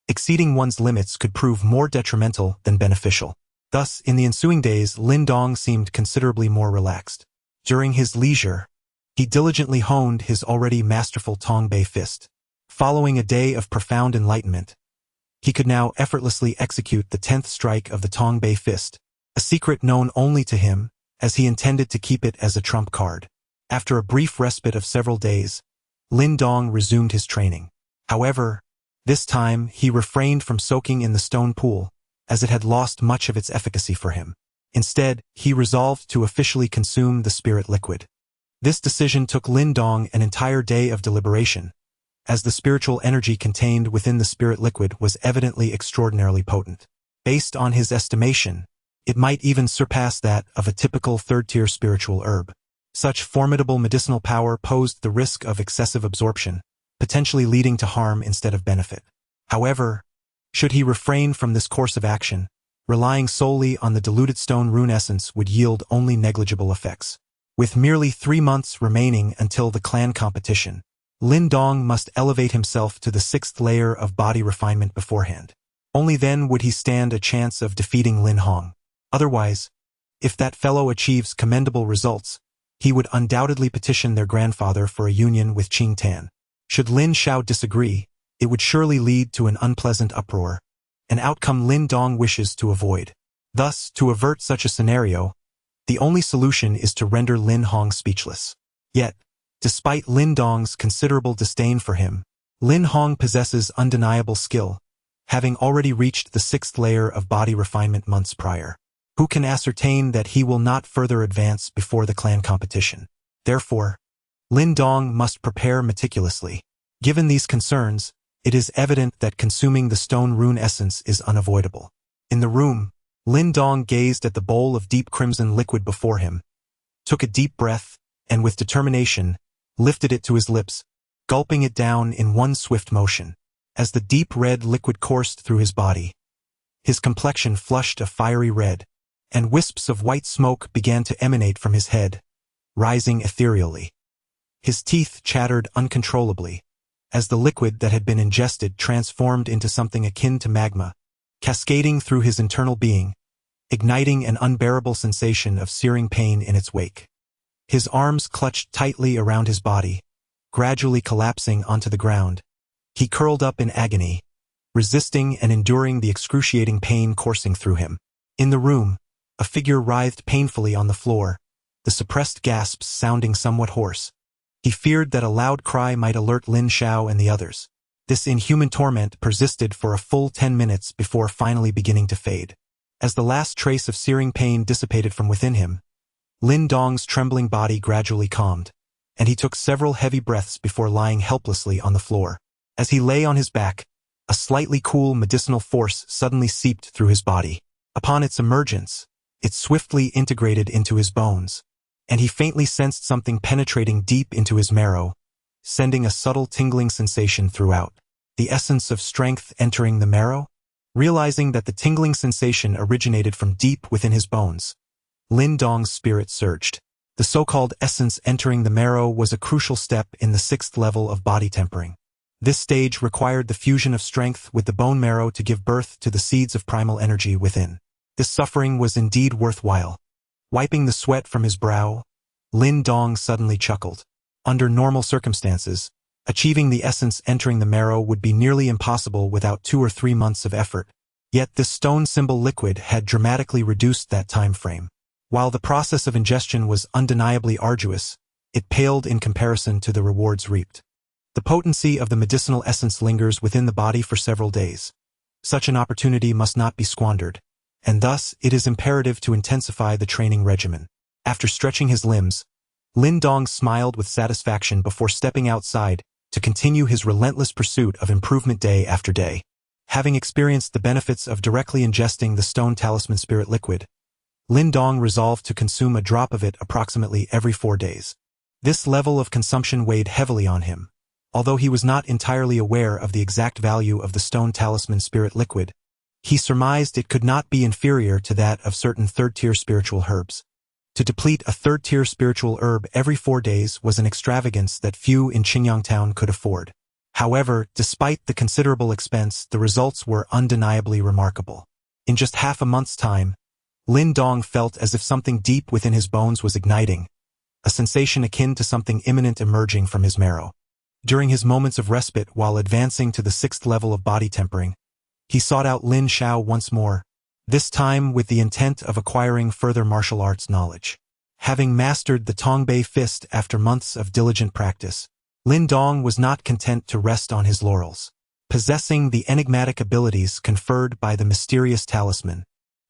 Exceeding one's limits could prove more detrimental than beneficial. Thus, in the ensuing days, Lin Dong seemed considerably more relaxed. During his leisure, he diligently honed his already masterful Tongbei fist. Following a day of profound enlightenment, he could now effortlessly execute the 10th strike of the Tongbei fist, a secret known only to him, as he intended to keep it as a trump card. After a brief respite of several days, Lin Dong resumed his training. However, this time he refrained from soaking in the stone pool, as it had lost much of its efficacy for him. Instead, he resolved to officially consume the spirit liquid. This decision took Lin Dong an entire day of deliberation, as the spiritual energy contained within the spirit liquid was evidently extraordinarily potent. Based on his estimation, it might even surpass that of a typical third-tier spiritual herb. Such formidable medicinal power posed the risk of excessive absorption, potentially leading to harm instead of benefit. However, should he refrain from this course of action, relying solely on the diluted stone rune essence would yield only negligible effects. With merely 3 months remaining until the clan competition, Lin Dong must elevate himself to the 6th layer of body refinement beforehand. Only then would he stand a chance of defeating Lin Hong. Otherwise, if that fellow achieves commendable results, he would undoubtedly petition their grandfather for a union with Qing Tan. Should Lin Xiao disagree, it would surely lead to an unpleasant uproar, an outcome Lin Dong wishes to avoid. Thus, to avert such a scenario, the only solution is to render Lin Hong speechless. Yet, despite Lin Dong's considerable disdain for him, Lin Hong possesses undeniable skill, having already reached the 6th layer of body refinement months prior. Who can ascertain that he will not further advance before the clan competition? Therefore, Lin Dong must prepare meticulously. Given these concerns, it is evident that consuming the stone rune essence is unavoidable. In the room, Lin Dong gazed at the bowl of deep crimson liquid before him, took a deep breath, and with determination, lifted it to his lips, gulping it down in one swift motion. As the deep red liquid coursed through his body, his complexion flushed a fiery red, and wisps of white smoke began to emanate from his head, rising ethereally. His teeth chattered uncontrollably, as the liquid that had been ingested transformed into something akin to magma, cascading through his internal being, igniting an unbearable sensation of searing pain in its wake. His arms clutched tightly around his body, gradually collapsing onto the ground. He curled up in agony, resisting and enduring the excruciating pain coursing through him. In the room, a figure writhed painfully on the floor, the suppressed gasps sounding somewhat hoarse. He feared that a loud cry might alert Lin Xiao and the others. This inhuman torment persisted for a full 10 minutes before finally beginning to fade. As the last trace of searing pain dissipated from within him, Lin Dong's trembling body gradually calmed. and he took several heavy breaths before lying helplessly on the floor. As he lay on his back, a slightly cool medicinal force suddenly seeped through his body. Upon its emergence, it swiftly integrated into his bones, and he faintly sensed something penetrating deep into his marrow, sending a subtle tingling sensation throughout. The essence of strength entering the marrow? Realizing that the tingling sensation originated from deep within his bones, Lin Dong's spirit surged. The so-called essence entering the marrow was a crucial step in the 6th level of body tempering. This stage required the fusion of strength with the bone marrow to give birth to the seeds of primal energy within. This suffering was indeed worthwhile. Wiping the sweat from his brow, Lin Dong suddenly chuckled. Under normal circumstances, achieving the essence entering the marrow would be nearly impossible without 2 or 3 months of effort. Yet this stone symbol liquid had dramatically reduced that time frame. While the process of ingestion was undeniably arduous, it paled in comparison to the rewards reaped. The potency of the medicinal essence lingers within the body for several days. Such an opportunity must not be squandered, and thus it is imperative to intensify the training regimen. After stretching his limbs, Lin Dong smiled with satisfaction before stepping outside to continue his relentless pursuit of improvement day after day. Having experienced the benefits of directly ingesting the stone talisman spirit liquid, Lin Dong resolved to consume a drop of it approximately every 4 days. This level of consumption weighed heavily on him. Although he was not entirely aware of the exact value of the stone talisman spirit liquid, he surmised it could not be inferior to that of certain 3rd-tier spiritual herbs. To deplete a 3rd-tier spiritual herb every 4 days was an extravagance that few in Qingyang town could afford. However, despite the considerable expense, the results were undeniably remarkable. In just half a month's time, Lin Dong felt as if something deep within his bones was igniting, a sensation akin to something imminent emerging from his marrow. During his moments of respite while advancing to the 6th level of body tempering, he sought out Lin Xiao once more, this time with the intent of acquiring further martial arts knowledge. Having mastered the Tongbei fist after months of diligent practice, Lin Dong was not content to rest on his laurels. Possessing the enigmatic abilities conferred by the mysterious talisman,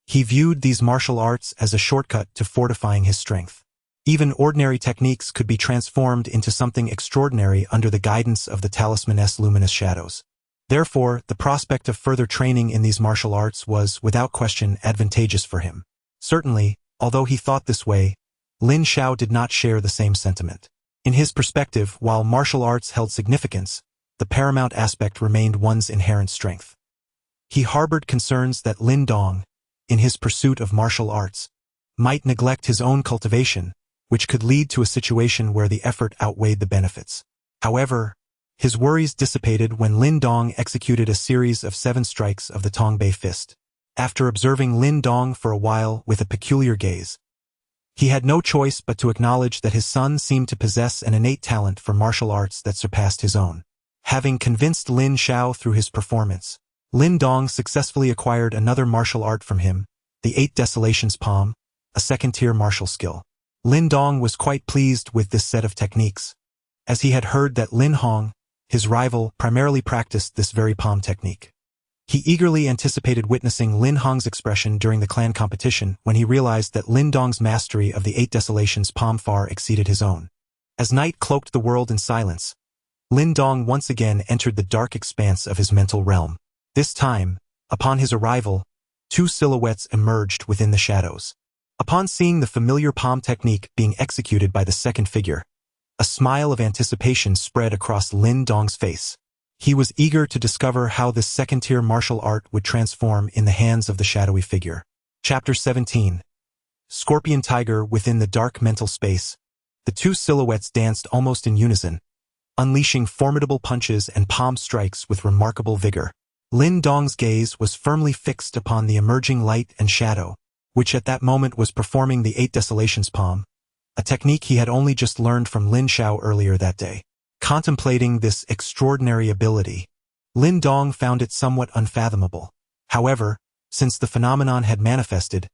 he viewed these martial arts as a shortcut to fortifying his strength. Even ordinary techniques could be transformed into something extraordinary under the guidance of the talisman's luminous shadows. Therefore, the prospect of further training in these martial arts was, without question, advantageous for him. Certainly, although he thought this way, Lin Xiao did not share the same sentiment. In his perspective, while martial arts held significance, the paramount aspect remained one's inherent strength. He harbored concerns that Lin Dong, in his pursuit of martial arts, might neglect his own cultivation, which could lead to a situation where the effort outweighed the benefits. However, his worries dissipated when Lin Dong executed a series of 7 strikes of the Tongbei fist. After observing Lin Dong for a while with a peculiar gaze, he had no choice but to acknowledge that his son seemed to possess an innate talent for martial arts that surpassed his own. Having convinced Lin Xiao through his performance, Lin Dong successfully acquired another martial art from him, the 8 Desolations Palm, a 2nd-tier martial skill. Lin Dong was quite pleased with this set of techniques, as he had heard that Lin Hong, his rival, primarily practiced this very palm technique. He eagerly anticipated witnessing Lin Hong's expression during the clan competition when he realized that Lin Dong's mastery of the 8 Desolations Palm far exceeded his own. As night cloaked the world in silence, Lin Dong once again entered the dark expanse of his mental realm. This time, upon his arrival, 2 silhouettes emerged within the shadows. Upon seeing the familiar palm technique being executed by the second figure, a smile of anticipation spread across Lin Dong's face. He was eager to discover how this 2nd-tier martial art would transform in the hands of the shadowy figure. Chapter 17. Scorpion Tiger. Within the dark mental space, the 2 silhouettes danced almost in unison, unleashing formidable punches and palm strikes with remarkable vigor. Lin Dong's gaze was firmly fixed upon the emerging light and shadow, which at that moment was performing the 8 Desolations Palm, a technique he had only just learned from Lin Xiao earlier that day. Contemplating this extraordinary ability, Lin Dong found it somewhat unfathomable. However, since the phenomenon had manifested,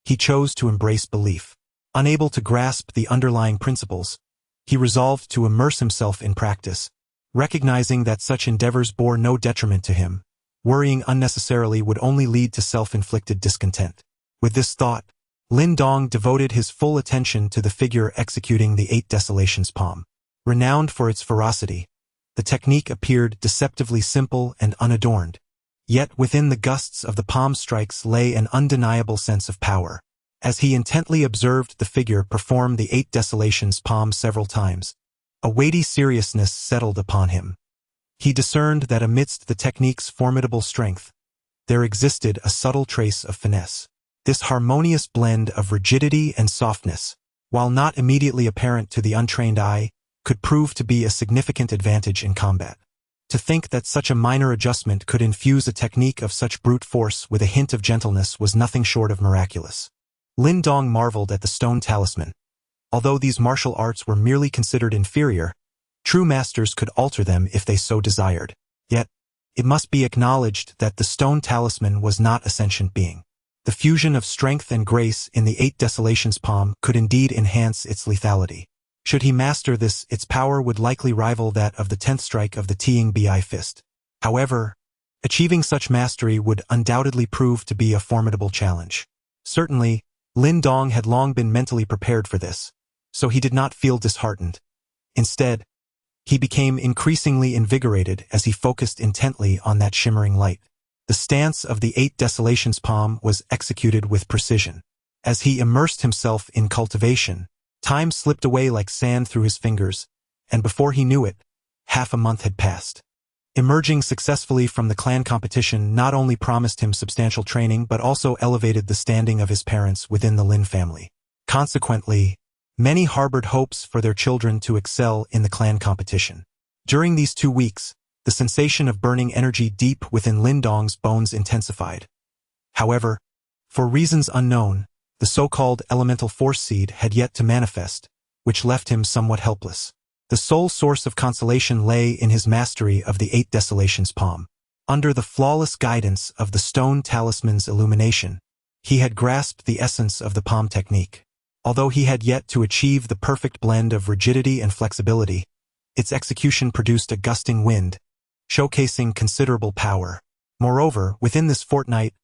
he chose to embrace belief. Unable to grasp the underlying principles, he resolved to immerse himself in practice, recognizing that such endeavors bore no detriment to him. Worrying unnecessarily would only lead to self-inflicted discontent. With this thought, Lin Dong devoted his full attention to the figure executing the 8 Desolations Palm. Renowned for its ferocity, the technique appeared deceptively simple and unadorned. Yet within the gusts of the palm strikes lay an undeniable sense of power. As he intently observed the figure perform the 8 desolations palm several times, a weighty seriousness settled upon him. He discerned that amidst the technique's formidable strength, there existed a subtle trace of finesse. This harmonious blend of rigidity and softness, while not immediately apparent to the untrained eye, could prove to be a significant advantage in combat. To think that such a minor adjustment could infuse a technique of such brute force with a hint of gentleness was nothing short of miraculous. Lin Dong marveled at the stone talisman. Although these martial arts were merely considered inferior, true masters could alter them if they so desired. Yet, it must be acknowledged that the stone talisman was not a sentient being. The fusion of strength and grace in the 8 desolations palm could indeed enhance its lethality. Should he master this, its power would likely rival that of the 10th strike of the Tian Bi fist. However, achieving such mastery would undoubtedly prove to be a formidable challenge. Certainly, Lin Dong had long been mentally prepared for this, so he did not feel disheartened. Instead, he became increasingly invigorated as he focused intently on that shimmering light. The stance of the 8 desolations palm was executed with precision. As he immersed himself in cultivation, time slipped away like sand through his fingers, and before he knew it, half a month had passed. Emerging successfully from the clan competition not only promised him substantial training but also elevated the standing of his parents within the Lin family. Consequently, many harbored hopes for their children to excel in the clan competition. During these 2 weeks, the sensation of burning energy deep within Lin Dong's bones intensified. However, for reasons unknown, the so-called elemental force seed had yet to manifest, which left him somewhat helpless. The sole source of consolation lay in his mastery of the 8 desolations palm. Under the flawless guidance of the stone talisman's illumination, he had grasped the essence of the palm technique. Although he had yet to achieve the perfect blend of rigidity and flexibility, its execution produced a gusting wind, showcasing considerable power. Moreover, within this fortnight,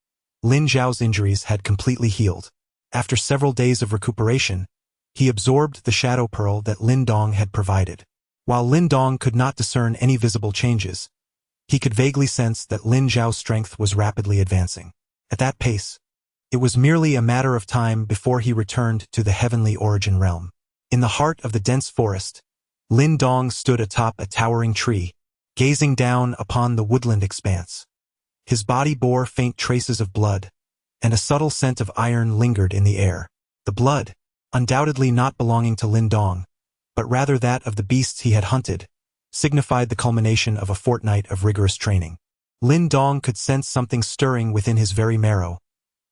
Lin Zhao's injuries had completely healed. After several days of recuperation, he absorbed the shadow pearl that Lin Dong had provided. While Lin Dong could not discern any visible changes, he could vaguely sense that Lin Zhao's strength was rapidly advancing. At that pace, it was merely a matter of time before he returned to the Heavenly Origin Realm. In the heart of the dense forest, Lin Dong stood atop a towering tree, gazing down upon the woodland expanse. His body bore faint traces of blood, and a subtle scent of iron lingered in the air. The blood, undoubtedly not belonging to Lin Dong, but rather that of the beasts he had hunted, signified the culmination of a fortnight of rigorous training. Lin Dong could sense something stirring within his very marrow,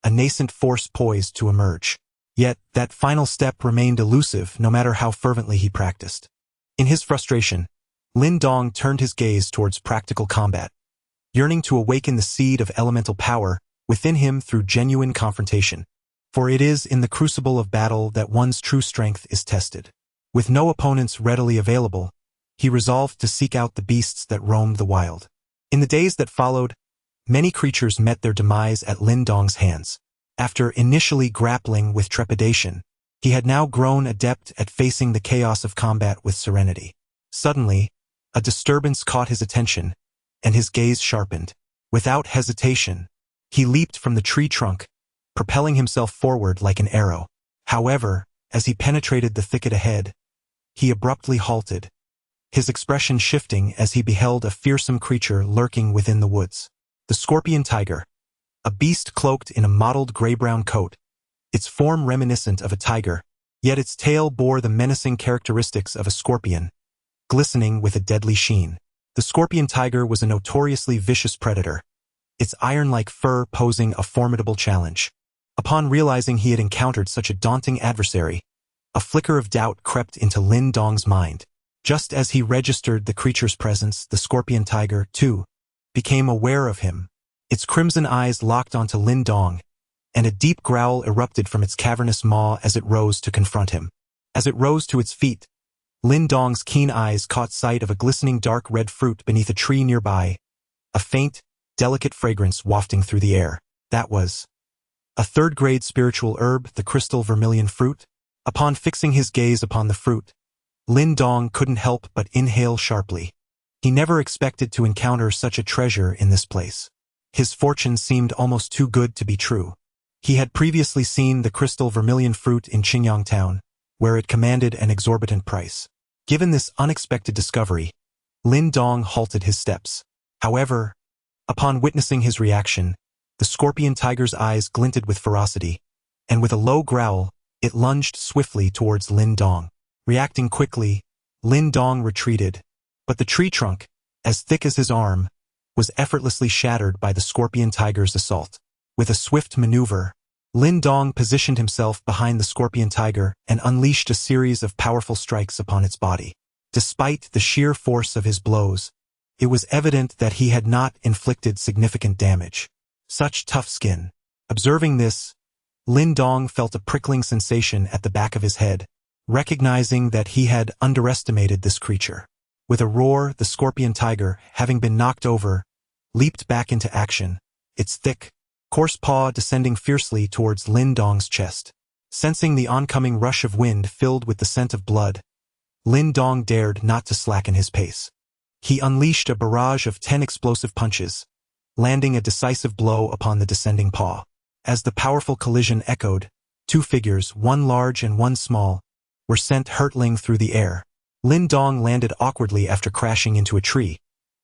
a nascent force poised to emerge. Yet, that final step remained elusive no matter how fervently he practiced. In his frustration, Lin Dong turned his gaze towards practical combat, yearning to awaken the seed of elemental power within him through genuine confrontation. For it is in the crucible of battle that one's true strength is tested. With no opponents readily available, he resolved to seek out the beasts that roamed the wild. In the days that followed, many creatures met their demise at Lin Dong's hands. After initially grappling with trepidation, he had now grown adept at facing the chaos of combat with serenity. Suddenly, a disturbance caught his attention, and his gaze sharpened. Without hesitation, he leaped from the tree trunk, propelling himself forward like an arrow. However, as he penetrated the thicket ahead, he abruptly halted, his expression shifting as he beheld a fearsome creature lurking within the woods. The scorpion tiger, a beast cloaked in a mottled gray-brown coat, its form reminiscent of a tiger, yet its tail bore the menacing characteristics of a scorpion, glistening with a deadly sheen. The scorpion tiger was a notoriously vicious predator, its iron-like fur posing a formidable challenge. Upon realizing he had encountered such a daunting adversary, a flicker of doubt crept into Lin Dong's mind. Just as he registered the creature's presence, the scorpion tiger, too, became aware of him. Its crimson eyes locked onto Lin Dong, and a deep growl erupted from its cavernous maw as it rose to confront him. As it rose to its feet, Lin Dong's keen eyes caught sight of a glistening dark red fruit beneath a tree nearby, a faint, delicate fragrance wafting through the air. That was a third-grade spiritual herb, the crystal vermilion fruit. Upon fixing his gaze upon the fruit, Lin Dong couldn't help but inhale sharply. He never expected to encounter such a treasure in this place. His fortune seemed almost too good to be true. He had previously seen the crystal vermilion fruit in Qingyang town, where it commanded an exorbitant price. Given this unexpected discovery, Lin Dong halted his steps. However, upon witnessing his reaction, the scorpion tiger's eyes glinted with ferocity, and with a low growl, it lunged swiftly towards Lin Dong. Reacting quickly, Lin Dong retreated, but the tree trunk, as thick as his arm, was effortlessly shattered by the scorpion tiger's assault. With a swift maneuver, Lin Dong positioned himself behind the scorpion tiger and unleashed a series of powerful strikes upon its body. Despite the sheer force of his blows, it was evident that he had not inflicted significant damage. Such tough skin. Observing this, Lin Dong felt a prickling sensation at the back of his head, recognizing that he had underestimated this creature. With a roar, the scorpion tiger, having been knocked over, leaped back into action, its thick, coarse paw descending fiercely towards Lin Dong's chest. Sensing the oncoming rush of wind filled with the scent of blood, Lin Dong dared not to slacken his pace. He unleashed a barrage of 10 explosive punches, landing a decisive blow upon the descending paw. As the powerful collision echoed, two figures, one large and one small, were sent hurtling through the air. Lin Dong landed awkwardly after crashing into a tree,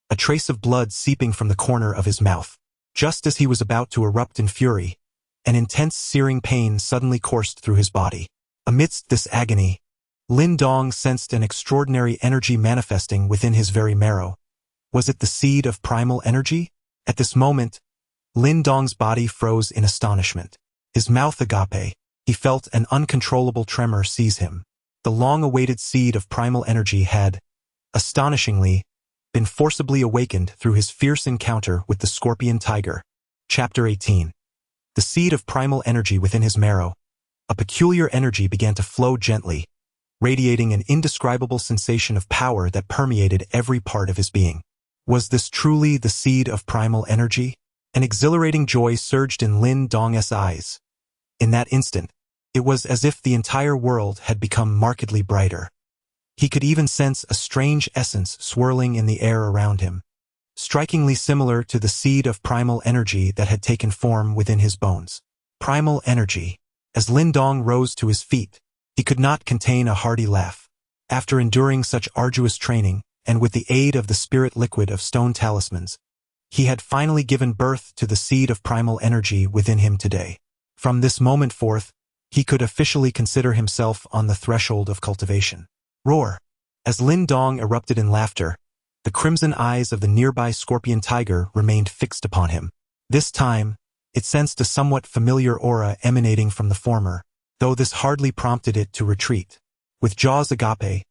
a trace of blood seeping from the corner of his mouth. Just as he was about to erupt in fury, an intense searing pain suddenly coursed through his body. Amidst this agony, Lin Dong sensed an extraordinary energy manifesting within his very marrow. Was it the seed of primal energy? At this moment, Lin Dong's body froze in astonishment. His mouth agape, he felt an uncontrollable tremor seize him. The long-awaited seed of primal energy had, astonishingly, been forcibly awakened through his fierce encounter with the scorpion tiger. Chapter 18. The seed of primal energy within his marrow. A peculiar energy began to flow gently, radiating an indescribable sensation of power that permeated every part of his being. Was this truly the seed of primal energy? An exhilarating joy surged in Lin Dong's eyes. In that instant, it was as if the entire world had become markedly brighter. He could even sense a strange essence swirling in the air around him, strikingly similar to the seed of primal energy that had taken form within his bones. Primal energy. As Lin Dong rose to his feet, he could not contain a hearty laugh. After enduring such arduous training, and with the aid of the spirit liquid of stone talismans, he had finally given birth to the seed of primal energy within him today. From this moment forth, he could officially consider himself on the threshold of cultivation. Roar! As Lin Dong erupted in laughter, the crimson eyes of the nearby scorpion tiger remained fixed upon him. This time, it sensed a somewhat familiar aura emanating from the former, though this hardly prompted it to retreat. With jaws agape,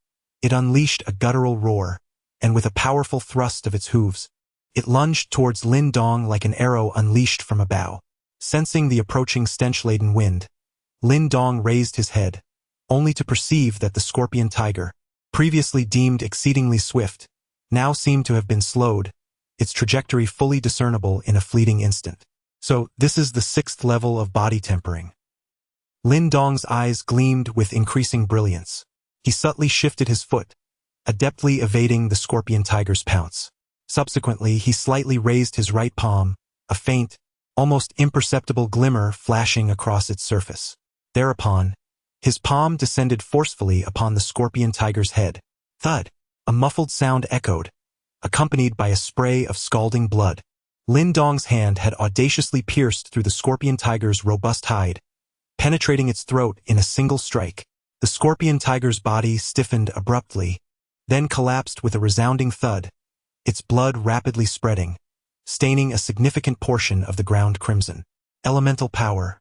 it unleashed a guttural roar, and with a powerful thrust of its hooves, it lunged towards Lin Dong like an arrow unleashed from a bow. Sensing the approaching stench-laden wind, Lin Dong raised his head, only to perceive that the scorpion tiger, previously deemed exceedingly swift, now seemed to have been slowed, its trajectory fully discernible in a fleeting instant. So, this is the 6th level of body tempering. Lin Dong's eyes gleamed with increasing brilliance. He subtly shifted his foot, adeptly evading the scorpion tiger's pounce. Subsequently, he slightly raised his right palm, a faint, almost imperceptible glimmer flashing across its surface. Thereupon, his palm descended forcefully upon the scorpion tiger's head. Thud! A muffled sound echoed, accompanied by a spray of scalding blood. Lin Dong's hand had audaciously pierced through the scorpion tiger's robust hide, penetrating its throat in a single strike. The scorpion tiger's body stiffened abruptly, then collapsed with a resounding thud, its blood rapidly spreading, staining a significant portion of the ground crimson. Elemental power.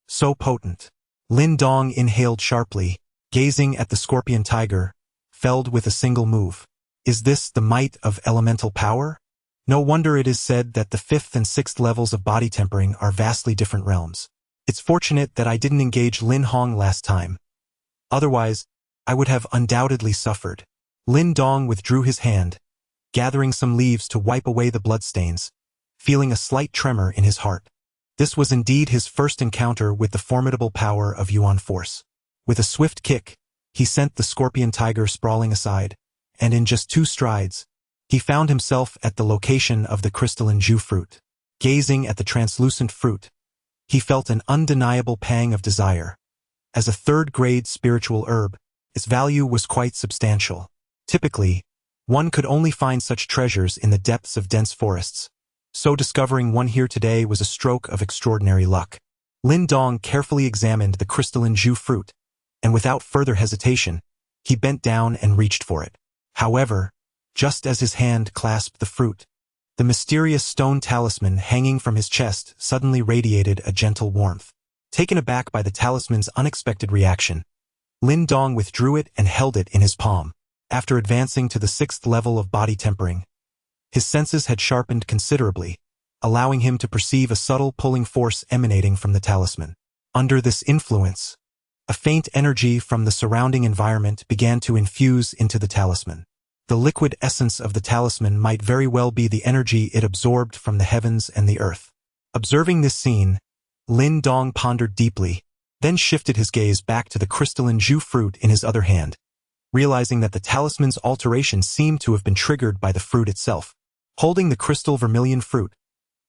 So potent. Lin Dong inhaled sharply, gazing at the scorpion tiger, felled with a single move. Is this the might of elemental power? No wonder it is said that the 5th and 6th levels of body tempering are vastly different realms. It's fortunate that I didn't engage Lin Hong last time. Otherwise, I would have undoubtedly suffered. Lin Dong withdrew his hand, gathering some leaves to wipe away the bloodstains, feeling a slight tremor in his heart. This was indeed his first encounter with the formidable power of Yuan force. With a swift kick, He sent the scorpion tiger sprawling aside, and in just 2 strides, he found himself at the location of the crystalline Ju fruit. Gazing at the translucent fruit, he felt an undeniable pang of desire. As a 3rd-grade spiritual herb, its value was quite substantial. Typically, one could only find such treasures in the depths of dense forests, so discovering one here today was a stroke of extraordinary luck. Lin Dong carefully examined the crystalline Ju fruit, and without further hesitation, he bent down and reached for it. However, just as his hand clasped the fruit, the mysterious stone talisman hanging from his chest suddenly radiated a gentle warmth. Taken aback by the talisman's unexpected reaction, Lin Dong withdrew it and held it in his palm. After advancing to the 6th level of body tempering, his senses had sharpened considerably, allowing him to perceive a subtle pulling force emanating from the talisman. Under this influence, a faint energy from the surrounding environment began to infuse into the talisman. The liquid essence of the talisman might very well be the energy it absorbed from the heavens and the earth. Observing this scene, Lin Dong pondered deeply, then shifted his gaze back to the crystalline Ju fruit in his other hand, realizing that the talisman's alteration seemed to have been triggered by the fruit itself. Holding the crystal vermilion fruit,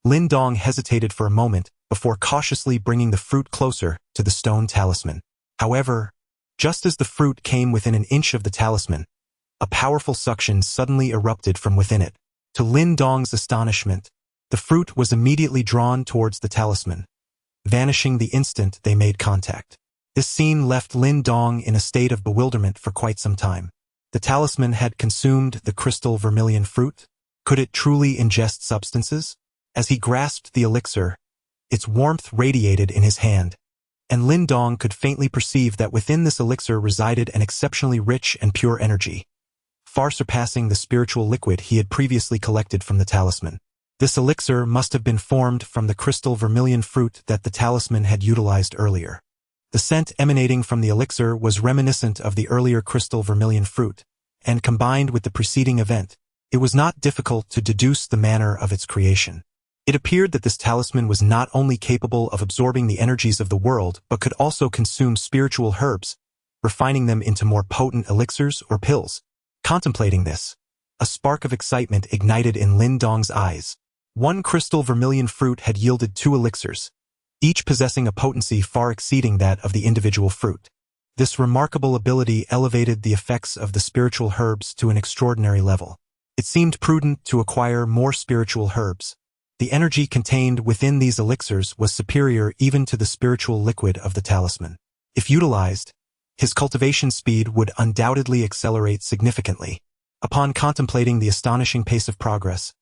Lin Dong hesitated for a moment before cautiously bringing the fruit closer to the stone talisman. However, just as the fruit came within an inch of the talisman, a powerful suction suddenly erupted from within it. To Lin Dong's astonishment, the fruit was immediately drawn towards the talisman, vanishing the instant they made contact. This scene left Lin Dong in a state of bewilderment for quite some time. The talisman had consumed the crystal vermilion fruit? Could it truly ingest substances? As he grasped the elixir, its warmth radiated in his hand, and Lin Dong could faintly perceive that within this elixir resided an exceptionally rich and pure energy, far surpassing the spiritual liquid he had previously collected from the talisman. This elixir must have been formed from the crystal vermilion fruit that the talisman had utilized earlier. The scent emanating from the elixir was reminiscent of the earlier crystal vermilion fruit, and combined with the preceding event, it was not difficult to deduce the manner of its creation. It appeared that this talisman was not only capable of absorbing the energies of the world but could also consume spiritual herbs, refining them into more potent elixirs or pills. Contemplating this, a spark of excitement ignited in Lin Dong's eyes. One crystal vermilion fruit had yielded 2 elixirs, each possessing a potency far exceeding that of the individual fruit. This remarkable ability elevated the effects of the spiritual herbs to an extraordinary level. It seemed prudent to acquire more spiritual herbs. The energy contained within these elixirs was superior even to the spiritual liquid of the talisman. If utilized, his cultivation speed would undoubtedly accelerate significantly. Upon contemplating the astonishing pace of progress,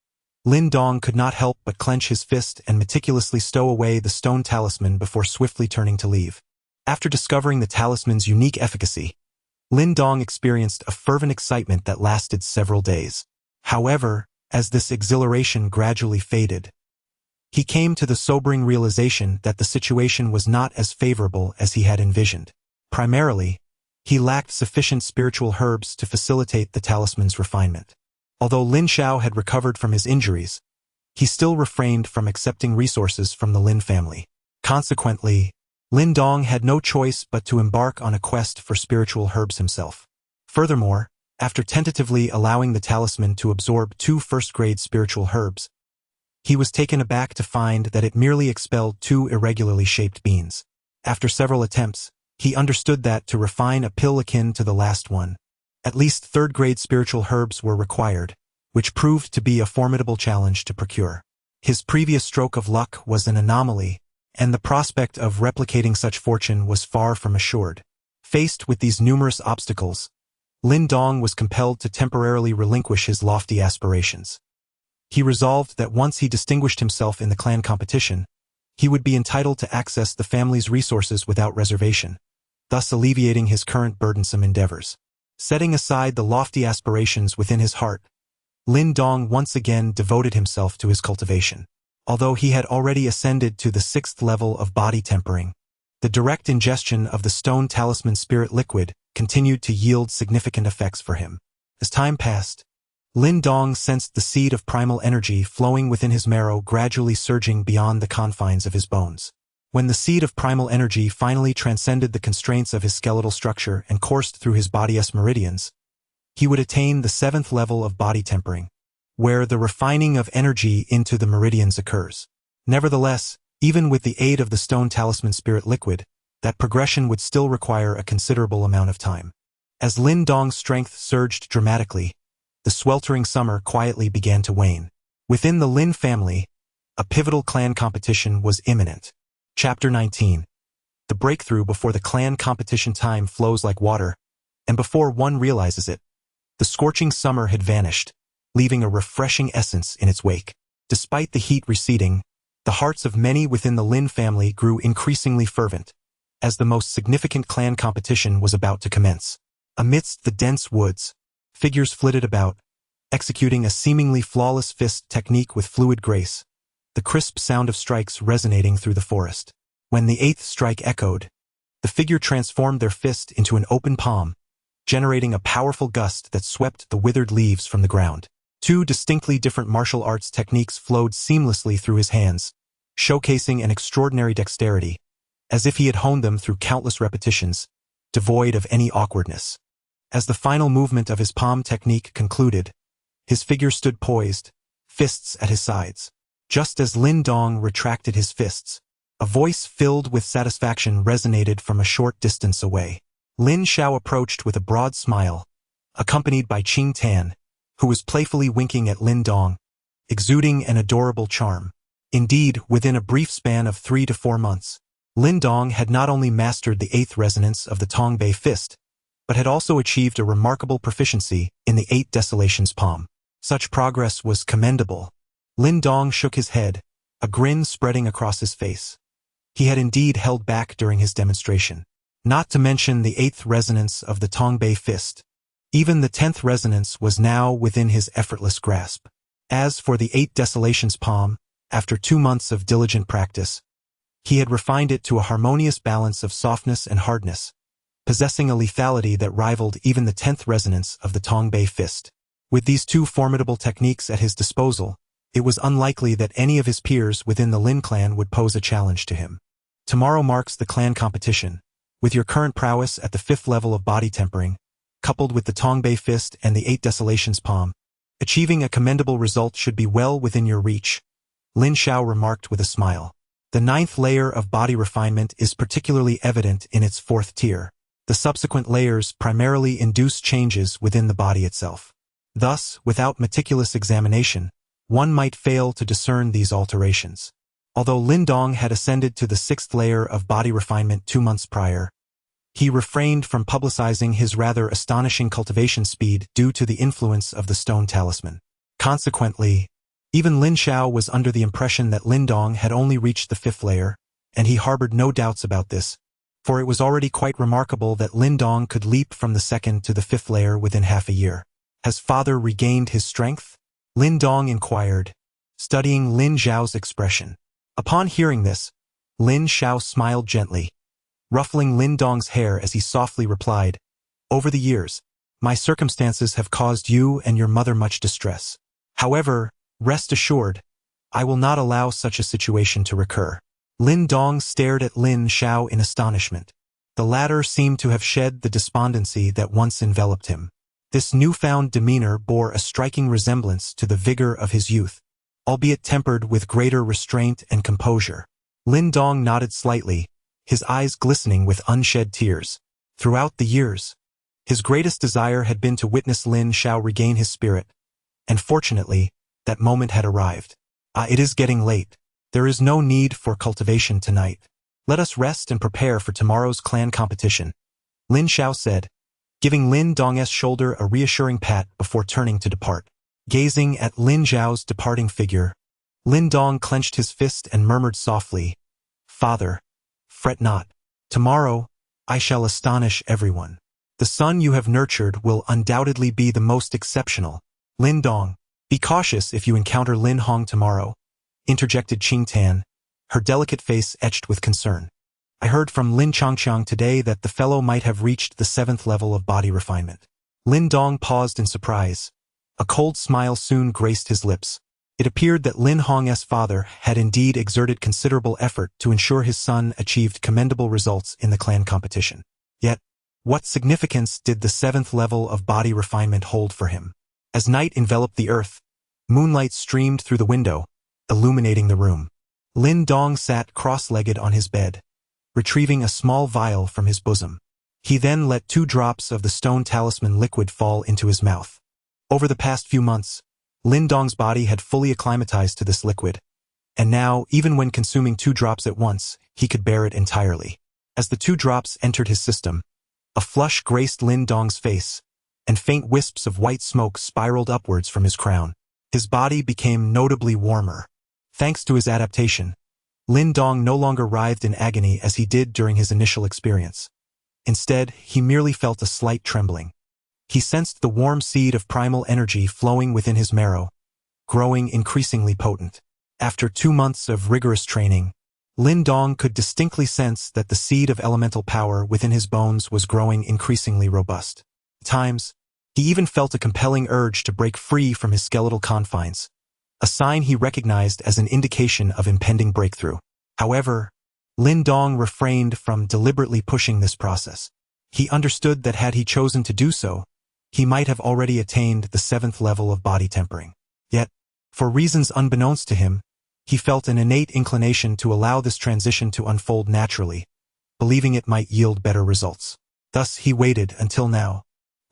Lin Dong could not help but clench his fist and meticulously stow away the stone talisman before swiftly turning to leave. After discovering the talisman's unique efficacy, Lin Dong experienced a fervent excitement that lasted several days. However, as this exhilaration gradually faded, he came to the sobering realization that the situation was not as favorable as he had envisioned. Primarily, he lacked sufficient spiritual herbs to facilitate the talisman's refinement. Although Lin Xiao had recovered from his injuries, he still refrained from accepting resources from the Lin family. Consequently, Lin Dong had no choice but to embark on a quest for spiritual herbs himself. Furthermore, after tentatively allowing the talisman to absorb 2 first-grade spiritual herbs, he was taken aback to find that it merely expelled 2 irregularly shaped beans. After several attempts, he understood that to refine a pill akin to the last one, at least 3rd-grade spiritual herbs were required, which proved to be a formidable challenge to procure. His previous stroke of luck was an anomaly, and the prospect of replicating such fortune was far from assured. Faced with these numerous obstacles, Lin Dong was compelled to temporarily relinquish his lofty aspirations. He resolved that once he distinguished himself in the clan competition, he would be entitled to access the family's resources without reservation, thus alleviating his current burdensome endeavors. Setting aside the lofty aspirations within his heart, Lin Dong once again devoted himself to his cultivation. Although he had already ascended to the 6th level of body tempering, the direct ingestion of the stone talisman spirit liquid continued to yield significant effects for him. As time passed, Lin Dong sensed the seed of primal energy flowing within his marrow gradually surging beyond the confines of his bones. When the seed of primal energy finally transcended the constraints of his skeletal structure and coursed through his body's meridians, he would attain the 7th level of body tempering, where the refining of energy into the meridians occurs. Nevertheless, even with the aid of the stone talisman spirit liquid, that progression would still require a considerable amount of time. As Lin Dong's strength surged dramatically, the sweltering summer quietly began to wane. Within the Lin family, a pivotal clan competition was imminent. Chapter 19. The breakthrough before the clan competition. Time flows like water, and before one realizes it, the scorching summer had vanished, leaving a refreshing essence in its wake. Despite the heat receding, the hearts of many within the Lin family grew increasingly fervent, as the most significant clan competition was about to commence. Amidst the dense woods, figures flitted about, executing a seemingly flawless fist technique with fluid grace, the crisp sound of strikes resonating through the forest. When the 8th strike echoed, the figure transformed their fist into an open palm, generating a powerful gust that swept the withered leaves from the ground. 2 distinctly different martial arts techniques flowed seamlessly through his hands, showcasing an extraordinary dexterity, as if he had honed them through countless repetitions, devoid of any awkwardness. As the final movement of his palm technique concluded, his figure stood poised, fists at his sides. Just as Lin Dong retracted his fists, a voice filled with satisfaction resonated from a short distance away. Lin Xiao approached with a broad smile, accompanied by Qing Tan, who was playfully winking at Lin Dong, exuding an adorable charm. Indeed, within a brief span of 3 to 4 months, Lin Dong had not only mastered the 8th resonance of the Tongbei fist, but had also achieved a remarkable proficiency in the 8 desolations palm. Such progress was commendable. Lin Dong shook his head, a grin spreading across his face. He had indeed held back during his demonstration. Not to mention the 8th resonance of the Tongbei fist. Even the 10th resonance was now within his effortless grasp. As for the 8 desolations palm, after 2 months of diligent practice, he had refined it to a harmonious balance of softness and hardness, possessing a lethality that rivaled even the 10th resonance of the Tongbei fist. With these 2 formidable techniques at his disposal, it was unlikely that any of his peers within the Lin clan would pose a challenge to him. Tomorrow marks the clan competition. With your current prowess at the 5th level of body tempering, coupled with the Tongbei fist and the 8 desolations palm, achieving a commendable result should be well within your reach, Lin Xiao remarked with a smile. The 9th layer of body refinement is particularly evident in its 4th tier. The subsequent layers primarily induce changes within the body itself. Thus, without meticulous examination, one might fail to discern these alterations. Although Lin Dong had ascended to the 6th layer of body refinement 2 months prior, he refrained from publicizing his rather astonishing cultivation speed due to the influence of the stone talisman. Consequently, even Lin Xiao was under the impression that Lin Dong had only reached the 5th layer, and he harbored no doubts about this, for it was already quite remarkable that Lin Dong could leap from the 2nd to the 5th layer within half a year. Has father regained his strength? Lin Dong inquired, studying Lin Xiao's expression. Upon hearing this, Lin Xiao smiled gently, ruffling Lin Dong's hair as he softly replied, "Over the years, my circumstances have caused you and your mother much distress. However, rest assured, I will not allow such a situation to recur." Lin Dong stared at Lin Xiao in astonishment. The latter seemed to have shed the despondency that once enveloped him. This newfound demeanor bore a striking resemblance to the vigor of his youth, albeit tempered with greater restraint and composure. Lin Dong nodded slightly, his eyes glistening with unshed tears. Throughout the years, his greatest desire had been to witness Lin Xiao regain his spirit, and fortunately, that moment had arrived. It is getting late. There is no need for cultivation tonight. Let us rest and prepare for tomorrow's clan competition, Lin Xiao said, giving Lin Dong's shoulder a reassuring pat before turning to depart. Gazing at Lin Xiao's departing figure, Lin Dong clenched his fist and murmured softly, "Father, fret not. Tomorrow, I shall astonish everyone. The son you have nurtured will undoubtedly be the most exceptional." Lin Dong, be cautious if you encounter Lin Hong tomorrow, interjected Qing Tan, her delicate face etched with concern. I heard from Lin Changqiang today that the fellow might have reached the 7th level of body refinement. Lin Dong paused in surprise. A cold smile soon graced his lips. It appeared that Lin Hong's father had indeed exerted considerable effort to ensure his son achieved commendable results in the clan competition. Yet, what significance did the 7th level of body refinement hold for him? As night enveloped the earth, moonlight streamed through the window, illuminating the room. Lin Dong sat cross-legged on his bed, retrieving a small vial from his bosom. He then let 2 drops of the stone talisman liquid fall into his mouth. Over the past few months, Lin Dong's body had fully acclimatized to this liquid, and now, even when consuming 2 drops at once, he could bear it entirely. As the 2 drops entered his system, a flush graced Lin Dong's face, and faint wisps of white smoke spiraled upwards from his crown. His body became notably warmer. Thanks to his adaptation, Lin Dong no longer writhed in agony as he did during his initial experience. Instead, he merely felt a slight trembling. He sensed the warm seed of primal energy flowing within his marrow, growing increasingly potent. After 2 months of rigorous training, Lin Dong could distinctly sense that the seed of elemental power within his bones was growing increasingly robust. At times, he even felt a compelling urge to break free from his skeletal confines, a sign he recognized as an indication of impending breakthrough. However, Lin Dong refrained from deliberately pushing this process. He understood that had he chosen to do so, he might have already attained the 7th level of body tempering. Yet, for reasons unbeknownst to him, he felt an innate inclination to allow this transition to unfold naturally, believing it might yield better results. Thus he waited until now.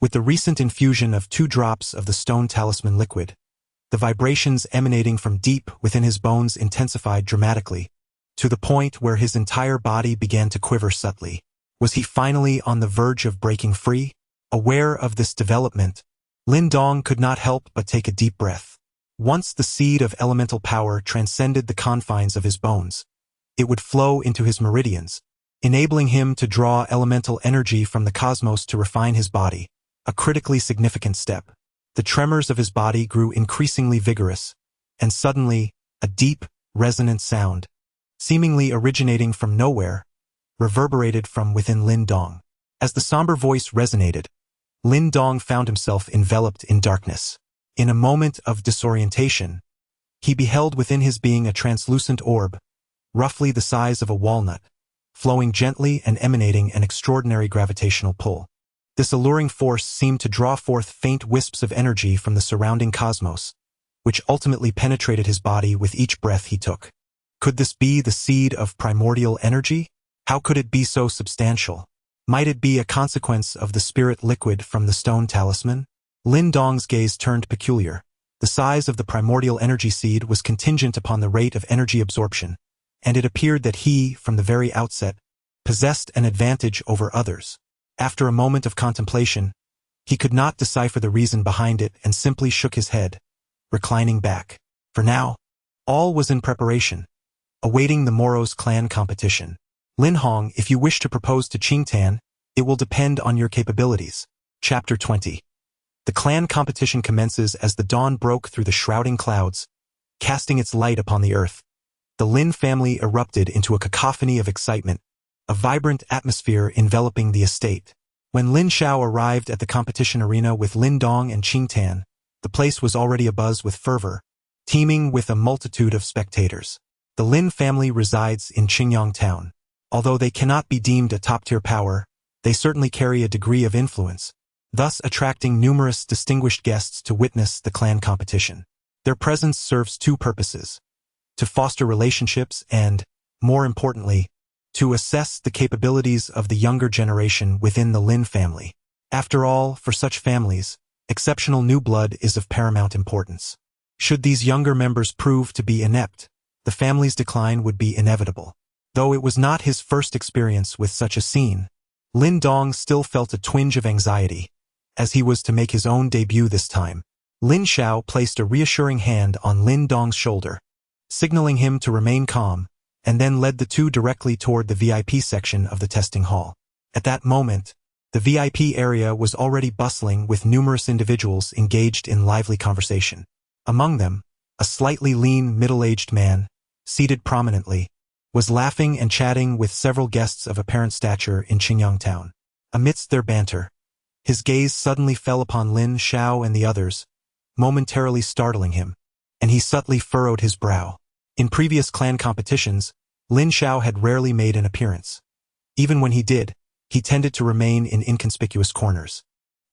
With the recent infusion of 2 drops of the stone talisman liquid, the vibrations emanating from deep within his bones intensified dramatically, to the point where his entire body began to quiver subtly. Was he finally on the verge of breaking free? Aware of this development, Lin Dong could not help but take a deep breath. Once the seed of elemental power transcended the confines of his bones, it would flow into his meridians, enabling him to draw elemental energy from the cosmos to refine his body, a critically significant step. The tremors of his body grew increasingly vigorous, and suddenly, a deep, resonant sound, seemingly originating from nowhere, reverberated from within Lin Dong. As the somber voice resonated, Lin Dong found himself enveloped in darkness. In a moment of disorientation, he beheld within his being a translucent orb, roughly the size of a walnut, flowing gently and emanating an extraordinary gravitational pull. This alluring force seemed to draw forth faint wisps of energy from the surrounding cosmos, which ultimately penetrated his body with each breath he took. Could this be the seed of primordial energy? How could it be so substantial? Might it be a consequence of the spirit liquid from the stone talisman? Lin Dong's gaze turned peculiar. The size of the primordial energy seed was contingent upon the rate of energy absorption, and it appeared that he, from the very outset, possessed an advantage over others. After a moment of contemplation, he could not decipher the reason behind it and simply shook his head, reclining back. For now, all was in preparation, awaiting the morrow's clan competition. Lin Hong, if you wish to propose to Qingtan, it will depend on your capabilities. Chapter 20. The clan competition commences as the dawn broke through the shrouding clouds, casting its light upon the earth. The Lin family erupted into a cacophony of excitement, a vibrant atmosphere enveloping the estate. When Lin Xiao arrived at the competition arena with Lin Dong and Qingtan, the place was already abuzz with fervor, teeming with a multitude of spectators. The Lin family resides in Qingyang town. Although they cannot be deemed a top-tier power, they certainly carry a degree of influence, thus attracting numerous distinguished guests to witness the clan competition. Their presence serves 2 purposes: to foster relationships and, more importantly, to assess the capabilities of the younger generation within the Lin family. After all, for such families, exceptional new blood is of paramount importance. Should these younger members prove to be inept, the family's decline would be inevitable. Though it was not his first experience with such a scene, Lin Dong still felt a twinge of anxiety, as he was to make his own debut this time. Lin Xiao placed a reassuring hand on Lin Dong's shoulder, signaling him to remain calm, and then led the 2 directly toward the VIP section of the testing hall. At that moment, the VIP area was already bustling with numerous individuals engaged in lively conversation. Among them, a slightly lean, middle-aged man, seated prominently, was laughing and chatting with several guests of apparent stature in Qingyang town. Amidst their banter, his gaze suddenly fell upon Lin Xiao and the others, momentarily startling him. and he subtly furrowed his brow. In previous clan competitions, Lin Xiao had rarely made an appearance. Even when he did, he tended to remain in inconspicuous corners.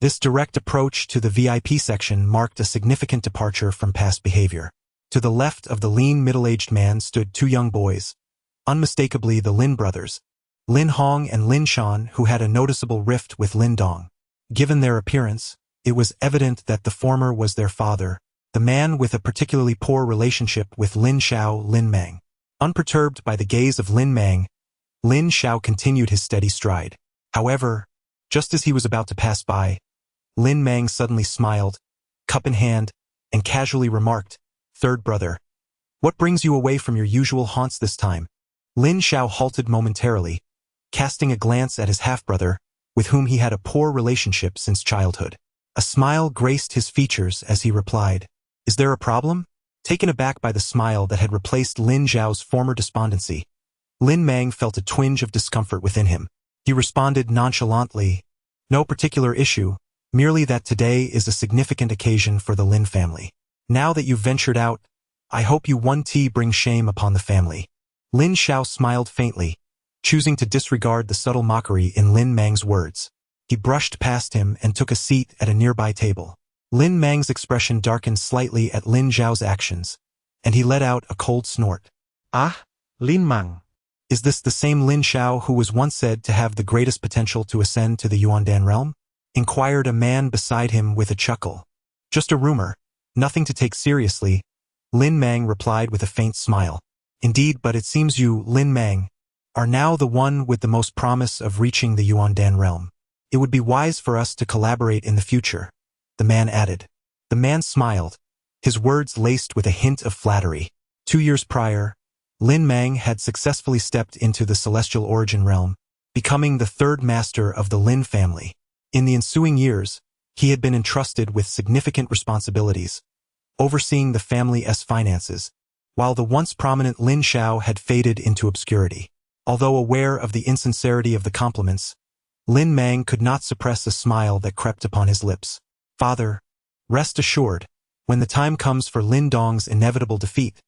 This direct approach to the VIP section marked a significant departure from past behavior. To the left of the lean middle-aged man stood two young boys, unmistakably the Lin brothers, Lin Hong and Lin Shan, who had a noticeable rift with Lin Dong. Given their appearance, it was evident that the former was their father, the man with a particularly poor relationship with Lin Xiao, Lin Mang. Unperturbed by the gaze of Lin Mang, Lin Xiao continued his steady stride. However, just as he was about to pass by, Lin Mang suddenly smiled, cup in hand, and casually remarked, "Third brother, what brings you away from your usual haunts this time?" Lin Xiao halted momentarily, casting a glance at his half-brother, with whom he had a poor relationship since childhood. A smile graced his features as he replied, "Is there a problem?" Taken aback by the smile that had replaced Lin Xiao's former despondency, Lin Mang felt a twinge of discomfort within him. He responded nonchalantly, "No particular issue, merely that today is a significant occasion for the Lin family. Now that you've ventured out, I hope you won't bring shame upon the family." Lin Xiao smiled faintly, choosing to disregard the subtle mockery in Lin Mang's words. He brushed past him and took a seat at a nearby table. Lin Mang's expression darkened slightly at Lin Xiao's actions, and he let out a cold snort. "Ah, Lin Mang. Is this the same Lin Xiao who was once said to have the greatest potential to ascend to the Yuan Dan realm?" inquired a man beside him with a chuckle. "Just a rumor, nothing to take seriously," Lin Mang replied with a faint smile. "Indeed, but it seems you, Lin Mang, are now the one with the most promise of reaching the Yuan Dan realm. It would be wise for us to collaborate in the future," the man added. The man smiled, his words laced with a hint of flattery. 2 years prior, Lin Mang had successfully stepped into the celestial origin realm, becoming the third master of the Lin family. In the ensuing years, he had been entrusted with significant responsibilities, overseeing the family's finances, while the once prominent Lin Xiao had faded into obscurity. Although aware of the insincerity of the compliments, Lin Mang could not suppress a smile that crept upon his lips. "Father, rest assured, when the time comes for Lin Dong's inevitable defeat,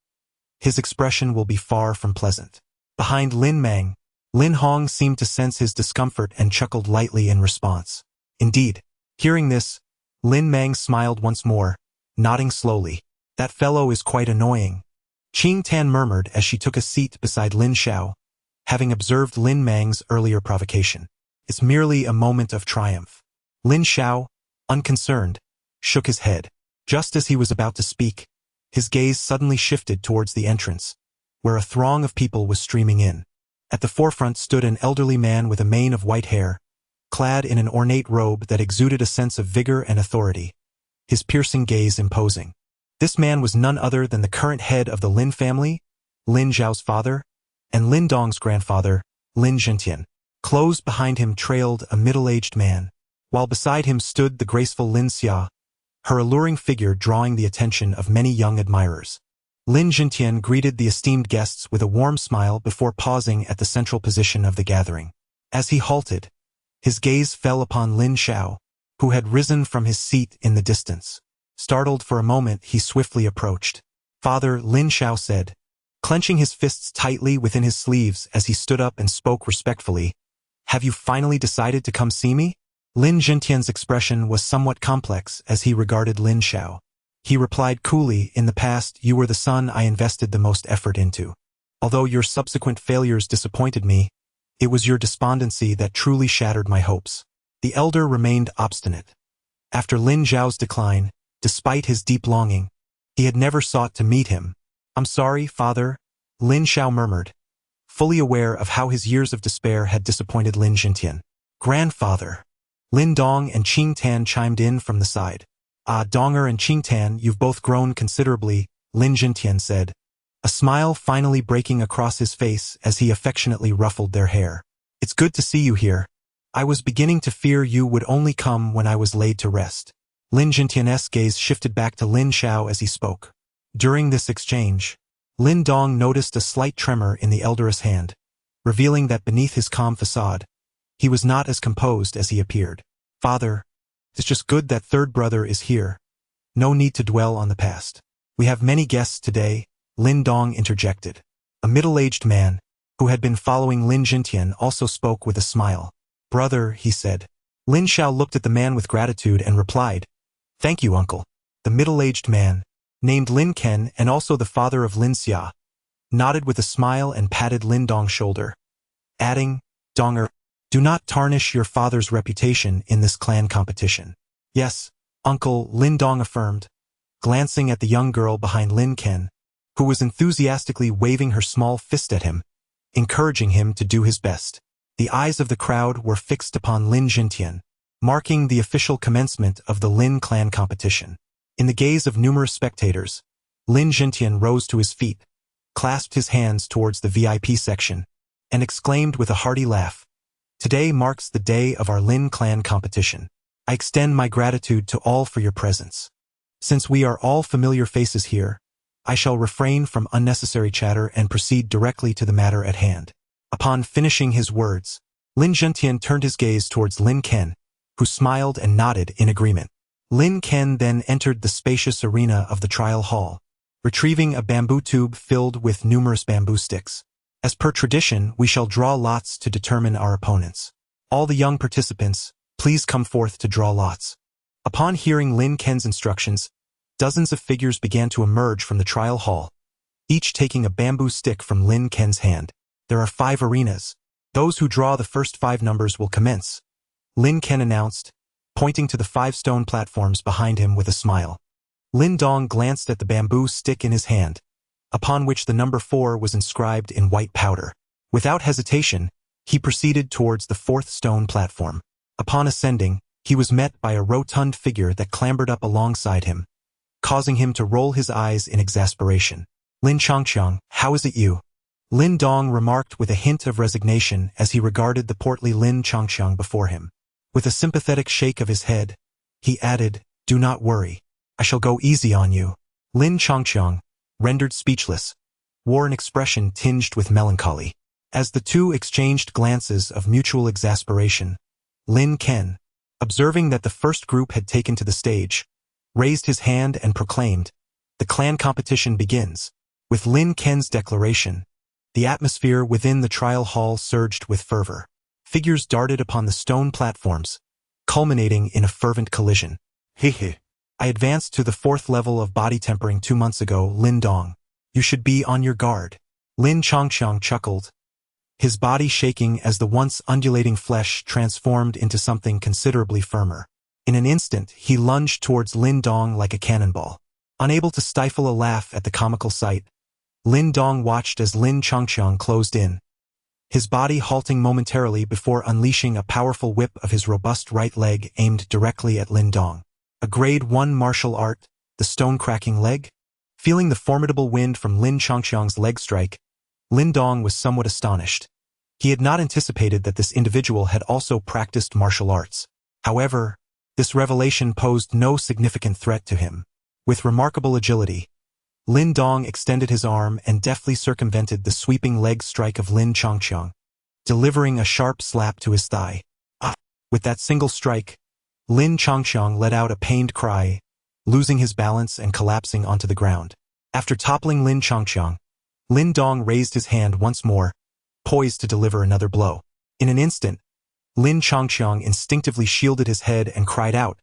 his expression will be far from pleasant." Behind Lin Mang, Lin Hong seemed to sense his discomfort and chuckled lightly in response. Indeed, hearing this, Lin Mang smiled once more, nodding slowly. "That fellow is quite annoying," Tian murmured as she took a seat beside Lin Xiao, having observed Lin Mang's earlier provocation. "It's merely a moment of triumph." Lin Xiao, unconcerned, shook his head. Just as he was about to speak, his gaze suddenly shifted towards the entrance, where a throng of people was streaming in. At the forefront stood an elderly man with a mane of white hair, clad in an ornate robe that exuded a sense of vigor and authority, his piercing gaze imposing. This man was none other than the current head of the Lin family, Lin Xiao's father, and Lin Dong's grandfather, Lin Langtian. Close behind him trailed a middle-aged man, while beside him stood the graceful Lin Xia, her alluring figure drawing the attention of many young admirers. Lin Langtian greeted the esteemed guests with a warm smile before pausing at the central position of the gathering. As he halted, his gaze fell upon Lin Xiao, who had risen from his seat in the distance. Startled for a moment, he swiftly approached. "Father," Lin Xiao said, clenching his fists tightly within his sleeves as he stood up and spoke respectfully, "Have you finally decided to come see me?" Lin Langtian's expression was somewhat complex as he regarded Lin Xiao. He replied coolly, "In the past, you were the son I invested the most effort into. Although your subsequent failures disappointed me, it was your despondency that truly shattered my hopes." The elder remained obstinate. After Lin Xiao's decline, despite his deep longing, he had never sought to meet him. "I'm sorry, father," Lin Xiao murmured, fully aware of how his years of despair had disappointed Lin Langtian. "Grandfather." Lin Dong and Qing Tan chimed in from the side. "Ah, Donger and Qing Tan, you've both grown considerably," Lin Langtian said, a smile finally breaking across his face as he affectionately ruffled their hair. "It's good to see you here. I was beginning to fear you would only come when I was laid to rest." Lin Langtian's gaze shifted back to Lin Xiao as he spoke. During this exchange, Lin Dong noticed a slight tremor in the elder's hand, revealing that beneath his calm facade, he was not as composed as he appeared. "Father, it's just good that third brother is here. No need to dwell on the past." We have many guests today, Lin Dong interjected. A middle-aged man, who had been following Lin Jingtian, also spoke with a smile. Brother, he said. Lin Xiao looked at the man with gratitude and replied, Thank you, uncle. The middle-aged man, named Lin Ken and also the father of Lin Xia, nodded with a smile and patted Lin Dong's shoulder, adding, Donger, do not tarnish your father's reputation in this clan competition. Yes, uncle, Lin Dong affirmed, glancing at the young girl behind Lin Ken, who was enthusiastically waving her small fist at him, encouraging him to do his best. The eyes of the crowd were fixed upon Lin Jingtian, marking the official commencement of the Lin clan competition. In the gaze of numerous spectators, Lin Jingtian rose to his feet, clasped his hands towards the VIP section, and exclaimed with a hearty laugh, Today marks the day of our Lin clan competition. I extend my gratitude to all for your presence. Since we are all familiar faces here, I shall refrain from unnecessary chatter and proceed directly to the matter at hand. Upon finishing his words, Lin Jingtian turned his gaze towards Lin Ken, who smiled and nodded in agreement. Lin Ken then entered the spacious arena of the trial hall, retrieving a bamboo tube filled with numerous bamboo sticks. As per tradition, we shall draw lots to determine our opponents. All the young participants, please come forth to draw lots. Upon hearing Lin Ken's instructions, dozens of figures began to emerge from the trial hall, each taking a bamboo stick from Lin Ken's hand. There are 5 arenas. Those who draw the first 5 numbers will commence, Lin Ken announced, pointing to the 5 stone platforms behind him with a smile. Lin Dong glanced at the bamboo stick in his hand, upon which the number 4 was inscribed in white powder. Without hesitation, he proceeded towards the 4th stone platform. Upon ascending, he was met by a rotund figure that clambered up alongside him, causing him to roll his eyes in exasperation. Lin Changqiang, how is it you? Lin Dong remarked with a hint of resignation as he regarded the portly Lin Changqiang before him. With a sympathetic shake of his head, he added, Do not worry. I shall go easy on you. Lin Changqiang, rendered speechless, wore an expression tinged with melancholy. As the two exchanged glances of mutual exasperation, Lin Ken, observing that the first group had taken to the stage, raised his hand and proclaimed, The clan competition begins. With Lin Ken's declaration, the atmosphere within the trial hall surged with fervor. Figures darted upon the stone platforms, culminating in a fervent collision. Hehe. I advanced to the 4th level of body tempering 2 months ago, Lin Dong. You should be on your guard. Lin Changqiang chuckled, his body shaking as the once undulating flesh transformed into something considerably firmer. In an instant, he lunged towards Lin Dong like a cannonball. Unable to stifle a laugh at the comical sight, Lin Dong watched as Lin Changqiang closed in, his body halting momentarily before unleashing a powerful whip of his robust right leg aimed directly at Lin Dong. A grade 1 martial art, the stone-cracking leg? Feeling the formidable wind from Lin Changqiang's leg strike, Lin Dong was somewhat astonished. He had not anticipated that this individual had also practiced martial arts. However, this revelation posed no significant threat to him. With remarkable agility, Lin Dong extended his arm and deftly circumvented the sweeping leg strike of Lin Changqiang, delivering a sharp slap to his thigh. Ah! With that single strike, Lin Changqiang let out a pained cry, losing his balance and collapsing onto the ground. After toppling Lin Changqiang, Lin Dong raised his hand once more, poised to deliver another blow. In an instant, Lin Changqiang instinctively shielded his head and cried out,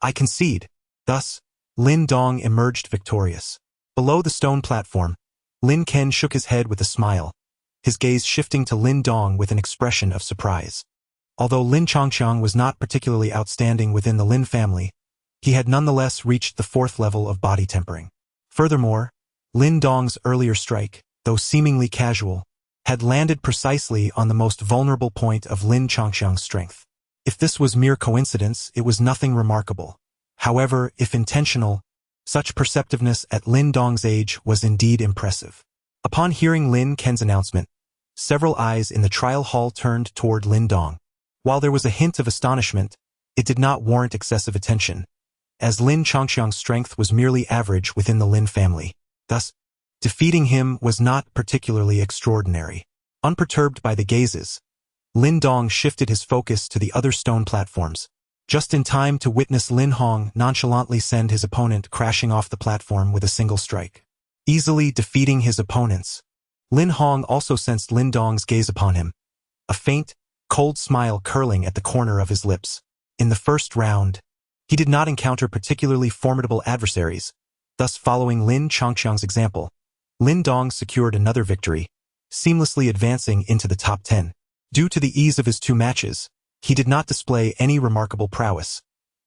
I concede. Thus, Lin Dong emerged victorious. Below the stone platform, Lin Ken shook his head with a smile, his gaze shifting to Lin Dong with an expression of surprise. Although Lin Changqiang was not particularly outstanding within the Lin family, he had nonetheless reached the 4th level of body tempering. Furthermore, Lin Dong's earlier strike, though seemingly casual, had landed precisely on the most vulnerable point of Lin Changqiang's strength. If this was mere coincidence, it was nothing remarkable. However, if intentional, such perceptiveness at Lin Dong's age was indeed impressive. Upon hearing Lin Ken's announcement, several eyes in the trial hall turned toward Lin Dong. While there was a hint of astonishment, it did not warrant excessive attention, as Lin Changqiang's strength was merely average within the Lin family. Thus, defeating him was not particularly extraordinary. Unperturbed by the gazes, Lin Dong shifted his focus to the other stone platforms, just in time to witness Lin Hong nonchalantly send his opponent crashing off the platform with a single strike. Easily defeating his opponents, Lin Hong also sensed Lin Dong's gaze upon him, a faint, cold smile curling at the corner of his lips. In the first round, he did not encounter particularly formidable adversaries, thus following Lin Chongqiang's example. Lin Dong secured another victory, seamlessly advancing into the top 10. Due to the ease of his 2 matches, he did not display any remarkable prowess,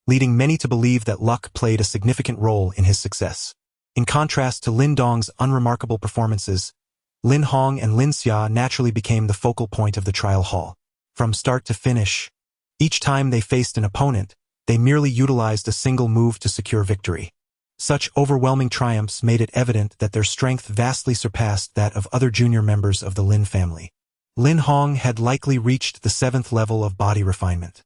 leading many to believe that luck played a significant role in his success. In contrast to Lin Dong's unremarkable performances, Lin Hong and Lin Xia naturally became the focal point of the trial hall. From start to finish, each time they faced an opponent, they merely utilized a single move to secure victory. Such overwhelming triumphs made it evident that their strength vastly surpassed that of other junior members of the Lin family. Lin Hong had likely reached the 7th level of body refinement.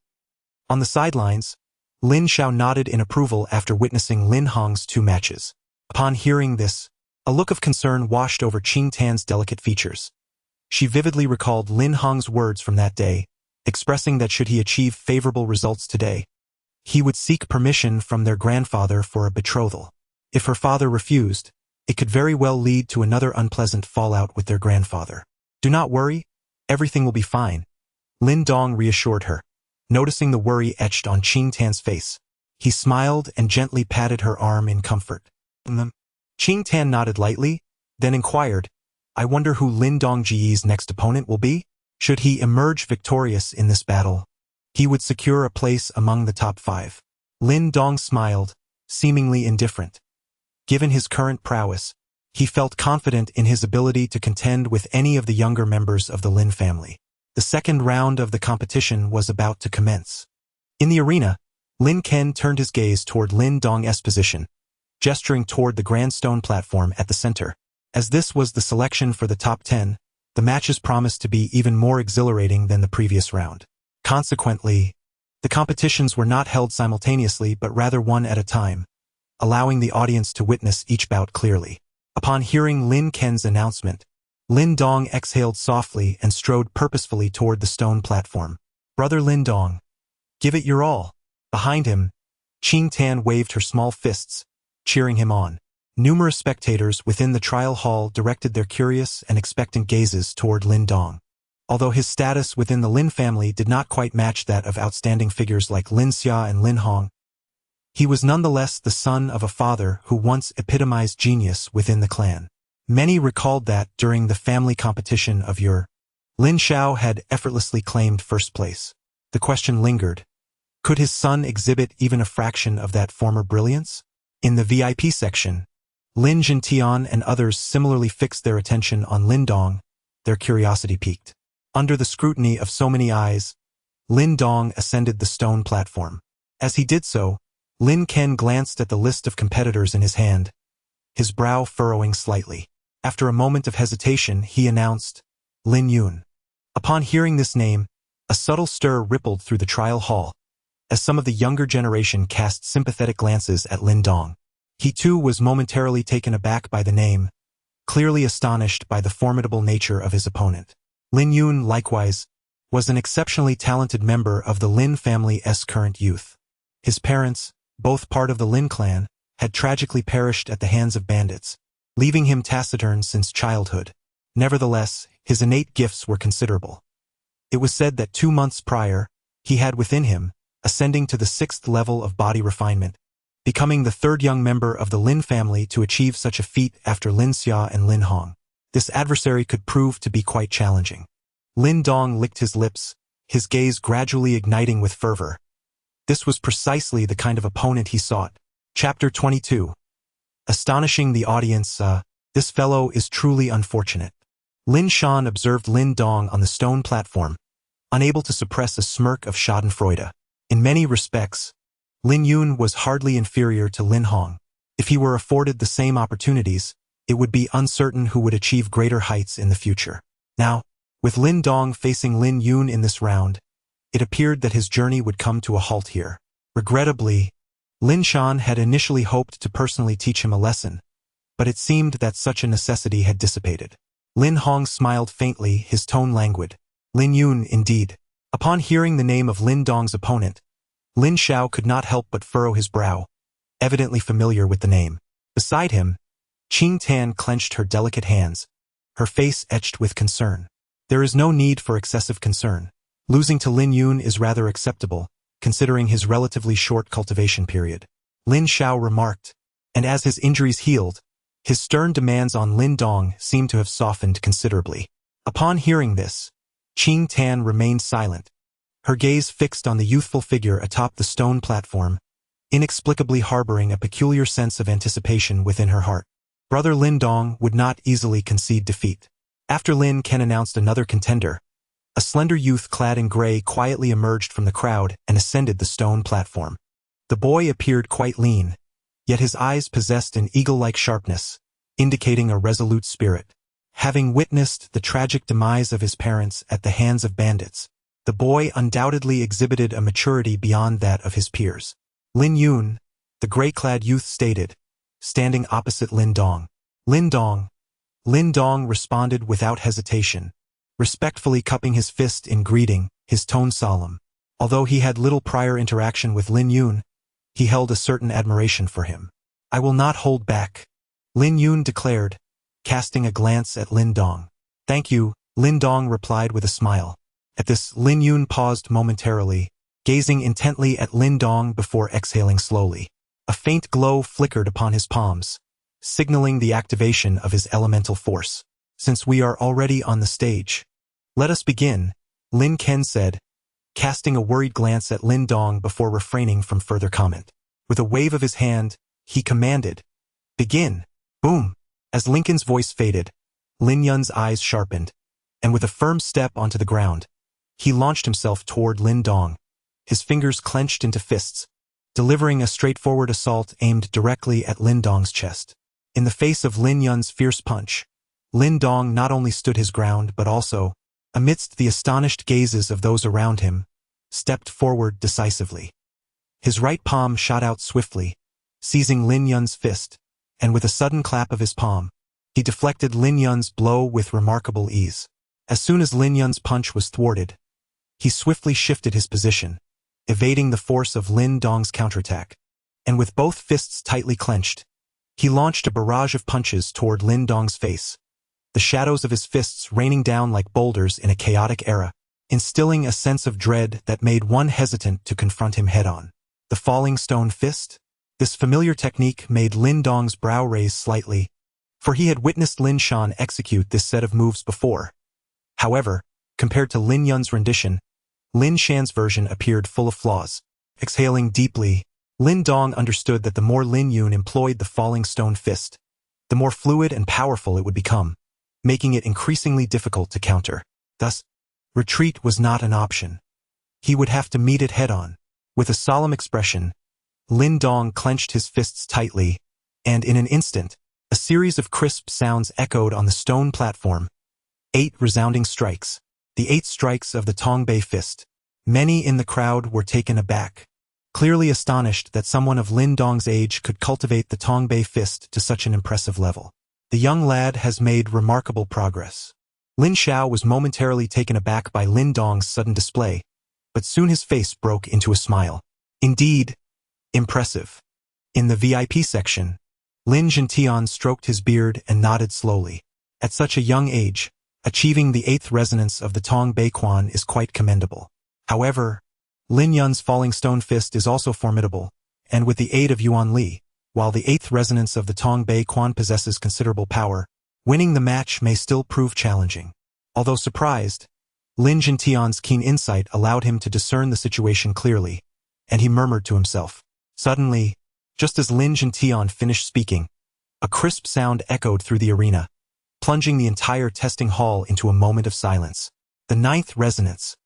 On the sidelines, Lin Xiao nodded in approval after witnessing Lin Hong's 2 matches. Upon hearing this, a look of concern washed over Qing Tan's delicate features. She vividly recalled Lin Hong's words from that day, expressing that should he achieve favorable results today, he would seek permission from their grandfather for a betrothal. If her father refused, it could very well lead to another unpleasant fallout with their grandfather. Do not worry, everything will be fine, Lin Dong reassured her, noticing the worry etched on Qing Tan's face. He smiled and gently patted her arm in comfort. Qing Tan nodded lightly, then inquired, I wonder who Lin Dongji's next opponent will be? Should he emerge victorious in this battle, he would secure a place among the top 5. Lin Dong smiled, seemingly indifferent. Given his current prowess, he felt confident in his ability to contend with any of the younger members of the Lin family. The second round of the competition was about to commence. In the arena, Lin Ken turned his gaze toward Lin Dong's position, gesturing toward the grand stone platform at the center. As this was the selection for the top 10, the matches promised to be even more exhilarating than the previous round. Consequently, the competitions were not held simultaneously but rather one at a time, allowing the audience to witness each bout clearly. Upon hearing Lin Ken's announcement, Lin Dong exhaled softly and strode purposefully toward the stone platform. Brother Lin Dong, give it your all. Behind him, Qing Tan waved her small fists, cheering him on. Numerous spectators within the trial hall directed their curious and expectant gazes toward Lin Dong. Although his status within the Lin family did not quite match that of outstanding figures like Lin Xia and Lin Hong, he was nonetheless the son of a father who once epitomized genius within the clan. Many recalled that during the family competition of year, Lin Xiao had effortlessly claimed first place. The question lingered, could his son exhibit even a fraction of that former brilliance? In the VIP section, Lin Tian and others similarly fixed their attention on Lin Dong, their curiosity piqued. Under the scrutiny of so many eyes, Lin Dong ascended the stone platform. As he did so, Lin Ken glanced at the list of competitors in his hand, his brow furrowing slightly. After a moment of hesitation, he announced, Lin Yun. Upon hearing this name, a subtle stir rippled through the trial hall, as some of the younger generation cast sympathetic glances at Lin Dong. He too was momentarily taken aback by the name, clearly astonished by the formidable nature of his opponent. Lin Yun, likewise, was an exceptionally talented member of the Lin family's current youth. His parents, both part of the Lin clan, had tragically perished at the hands of bandits, leaving him taciturn since childhood. Nevertheless, his innate gifts were considerable. It was said that 2 months prior, he had within him, ascending to the 6th level of body refinement, becoming the 3rd young member of the Lin family to achieve such a feat after Lin Xia and Lin Hong. This adversary could prove to be quite challenging. Lin Dong licked his lips, his gaze gradually igniting with fervor. This was precisely the kind of opponent he sought. Chapter 22. Astonishing the audience, this fellow is truly unfortunate. Lin Shan observed Lin Dong on the stone platform, unable to suppress a smirk of schadenfreude. In many respects, Lin Yun was hardly inferior to Lin Hong. If he were afforded the same opportunities, it would be uncertain who would achieve greater heights in the future. Now, with Lin Dong facing Lin Yun in this round, it appeared that his journey would come to a halt here. Regrettably, Lin Shan had initially hoped to personally teach him a lesson, but it seemed that such a necessity had dissipated. Lin Hong smiled faintly, his tone languid. Lin Yun, indeed. Upon hearing the name of Lin Dong's opponent, Lin Xiao could not help but furrow his brow, evidently familiar with the name. Beside him, Qing Tan clenched her delicate hands, her face etched with concern. There is no need for excessive concern. Losing to Lin Yun is rather acceptable, considering his relatively short cultivation period. Lin Xiao remarked, and as his injuries healed, his stern demands on Lin Dong seemed to have softened considerably. Upon hearing this, Qing Tan remained silent, her gaze fixed on the youthful figure atop the stone platform, inexplicably harboring a peculiar sense of anticipation within her heart. Brother Lin Dong would not easily concede defeat. After Lin Ken announced another contender, a slender youth clad in gray quietly emerged from the crowd and ascended the stone platform. The boy appeared quite lean, yet his eyes possessed an eagle-like sharpness, indicating a resolute spirit. Having witnessed the tragic demise of his parents at the hands of bandits, the boy undoubtedly exhibited a maturity beyond that of his peers. Lin Yun, the gray-clad youth stated, standing opposite Lin Dong. Lin Dong. Lin Dong responded without hesitation, respectfully cupping his fist in greeting, his tone solemn. Although he had little prior interaction with Lin Yun, he held a certain admiration for him. I will not hold back, Lin Yun declared, casting a glance at Lin Dong. Thank you, Lin Dong replied with a smile. At this, Lin Yun paused momentarily, gazing intently at Lin Dong before exhaling slowly. A faint glow flickered upon his palms, signaling the activation of his elemental force. Since we are already on the stage, let us begin, Lin Ken said, casting a worried glance at Lin Dong before refraining from further comment. With a wave of his hand, he commanded, begin. Boom. As Lincoln's voice faded, Lin Yun's eyes sharpened, and with a firm step onto the ground, he launched himself toward Lin Dong, his fingers clenched into fists, delivering a straightforward assault aimed directly at Lin Dong's chest. In the face of Lin Yun's fierce punch, Lin Dong not only stood his ground but also, amidst the astonished gazes of those around him, stepped forward decisively. His right palm shot out swiftly, seizing Lin Yun's fist, and with a sudden clap of his palm, he deflected Lin Yun's blow with remarkable ease. As soon as Lin Yun's punch was thwarted, he swiftly shifted his position, evading the force of Lin Dong's counterattack, and with both fists tightly clenched, he launched a barrage of punches toward Lin Dong's face, the shadows of his fists raining down like boulders in a chaotic era, instilling a sense of dread that made one hesitant to confront him head-on. The falling stone fist? This familiar technique made Lin Dong's brow raise slightly, for he had witnessed Lin Shan execute this set of moves before. However, compared to Lin Yun's rendition, Lin Shan's version appeared full of flaws. Exhaling deeply, Lin Dong understood that the more Lin Yun employed the falling stone fist, the more fluid and powerful it would become, making it increasingly difficult to counter. Thus, retreat was not an option. He would have to meet it head-on. With a solemn expression, Lin Dong clenched his fists tightly, and in an instant, a series of crisp sounds echoed on the stone platform. 8 resounding strikes. The 8 strikes of the Tongbei fist. Many in the crowd were taken aback, clearly astonished that someone of Lin Dong's age could cultivate the Tongbei fist to such an impressive level. The young lad has made remarkable progress. Lin Xiao was momentarily taken aback by Lin Dong's sudden display, but soon his face broke into a smile. Indeed, impressive. In the VIP section, Lin Langtian stroked his beard and nodded slowly. At such a young age, achieving the 8th resonance of the Tongbei Quan is quite commendable. However, Lin Yun's falling stone fist is also formidable, and with the aid of Yuan Li, while the 8th resonance of the Tongbei Quan possesses considerable power, winning the match may still prove challenging. Although surprised, Lin Langtian's keen insight allowed him to discern the situation clearly, and he murmured to himself. Suddenly, just as Lin Langtian finished speaking, a crisp sound echoed through the arena, plunging the entire testing hall into a moment of silence. The 9th resonance,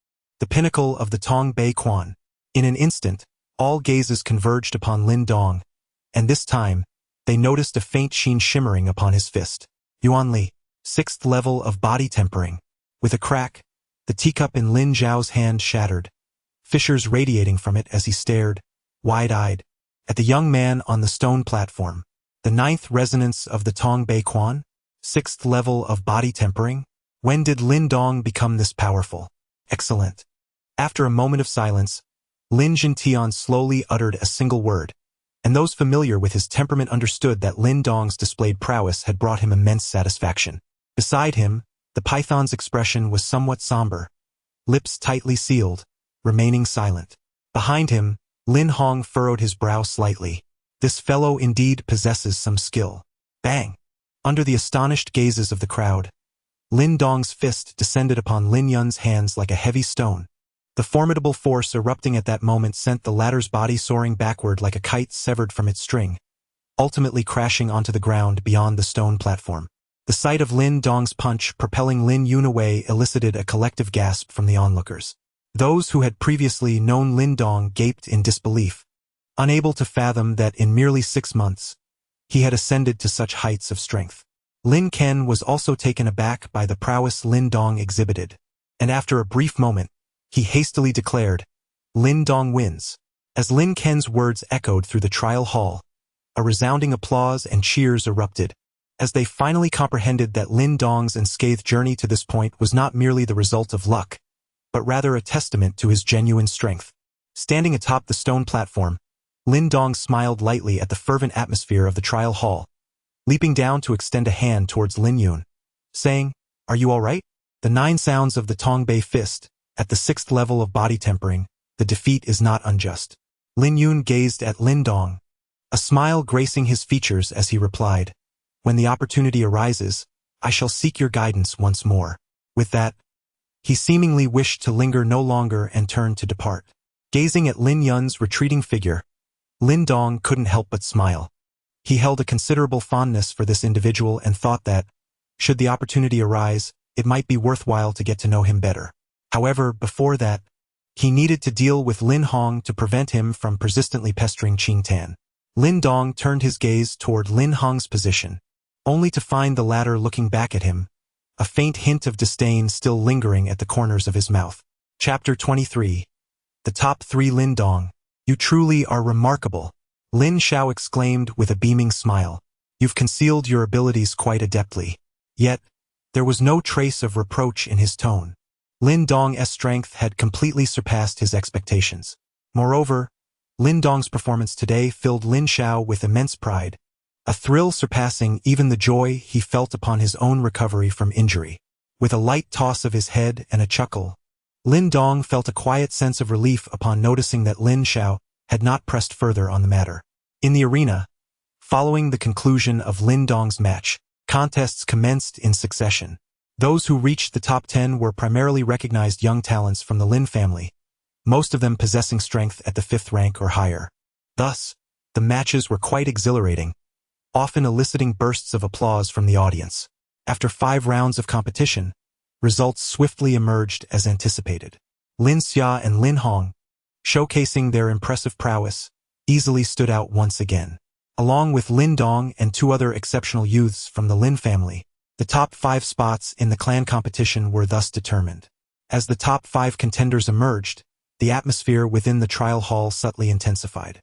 the pinnacle of the Tongbei Quan. In an instant, all gazes converged upon Lin Dong, and this time, they noticed a faint sheen shimmering upon his fist. Yuan Li, 6th level of body tempering. With a crack, the teacup in Lin Zhao's hand shattered, fissures radiating from it as he stared, wide-eyed, at the young man on the stone platform. The 9th resonance of the Tongbei Quan? 6th level of body tempering? When did Lin Dong become this powerful? Excellent. After a moment of silence, Lin Langtian slowly uttered a single word, and those familiar with his temperament understood that Lin Dong's displayed prowess had brought him immense satisfaction. Beside him, the python's expression was somewhat somber, lips tightly sealed, remaining silent. Behind him, Lin Hong furrowed his brow slightly. This fellow indeed possesses some skill. Bang! Under the astonished gazes of the crowd, Lin Dong's fist descended upon Lin Yun's hands like a heavy stone. The formidable force erupting at that moment sent the latter's body soaring backward like a kite severed from its string, ultimately crashing onto the ground beyond the stone platform. The sight of Lin Dong's punch propelling Lin Yun away elicited a collective gasp from the onlookers. Those who had previously known Lin Dong gaped in disbelief, unable to fathom that in merely 6 months, he had ascended to such heights of strength. Lin Ken was also taken aback by the prowess Lin Dong exhibited, and after a brief moment, he hastily declared, "Lin Dong wins." As Lin Ken's words echoed through the trial hall, a resounding applause and cheers erupted, as they finally comprehended that Lin Dong's unscathed journey to this point was not merely the result of luck, but rather a testament to his genuine strength. Standing atop the stone platform, Lin Dong smiled lightly at the fervent atmosphere of the trial hall, leaping down to extend a hand towards Lin Yun, saying, "Are you all right?" The 9 sounds of the Tongbei fist, at the 6th level of body tempering, the defeat is not unjust. Lin Yun gazed at Lin Dong, a smile gracing his features as he replied, "When the opportunity arises, I shall seek your guidance once more." With that, he seemingly wished to linger no longer and turned to depart. Gazing at Lin Yun's retreating figure, Lin Dong couldn't help but smile. He held a considerable fondness for this individual and thought that, should the opportunity arise, it might be worthwhile to get to know him better. However, before that, he needed to deal with Lin Hong to prevent him from persistently pestering Qing Tan. Lin Dong turned his gaze toward Lin Hong's position, only to find the latter looking back at him, a faint hint of disdain still lingering at the corners of his mouth. Chapter 23. The Top 3 Lin Dong. "You truly are remarkable," Lin Xiao exclaimed with a beaming smile. "You've concealed your abilities quite adeptly." Yet, there was no trace of reproach in his tone. Lin Dong's strength had completely surpassed his expectations. Moreover, Lin Dong's performance today filled Lin Xiao with immense pride, a thrill surpassing even the joy he felt upon his own recovery from injury. With a light toss of his head and a chuckle, Lin Dong felt a quiet sense of relief upon noticing that Lin Xiao had not pressed further on the matter. In the arena, following the conclusion of Lin Dong's match, contests commenced in succession. Those who reached the top 10 were primarily recognized young talents from the Lin family, most of them possessing strength at the 5th rank or higher. Thus, the matches were quite exhilarating, often eliciting bursts of applause from the audience. After 5 rounds of competition, results swiftly emerged as anticipated. Lin Xia and Lin Hong, showcasing their impressive prowess, easily stood out once again. Along with Lin Dong and 2 other exceptional youths from the Lin family, the top 5 spots in the clan competition were thus determined. As the top 5 contenders emerged, the atmosphere within the trial hall subtly intensified.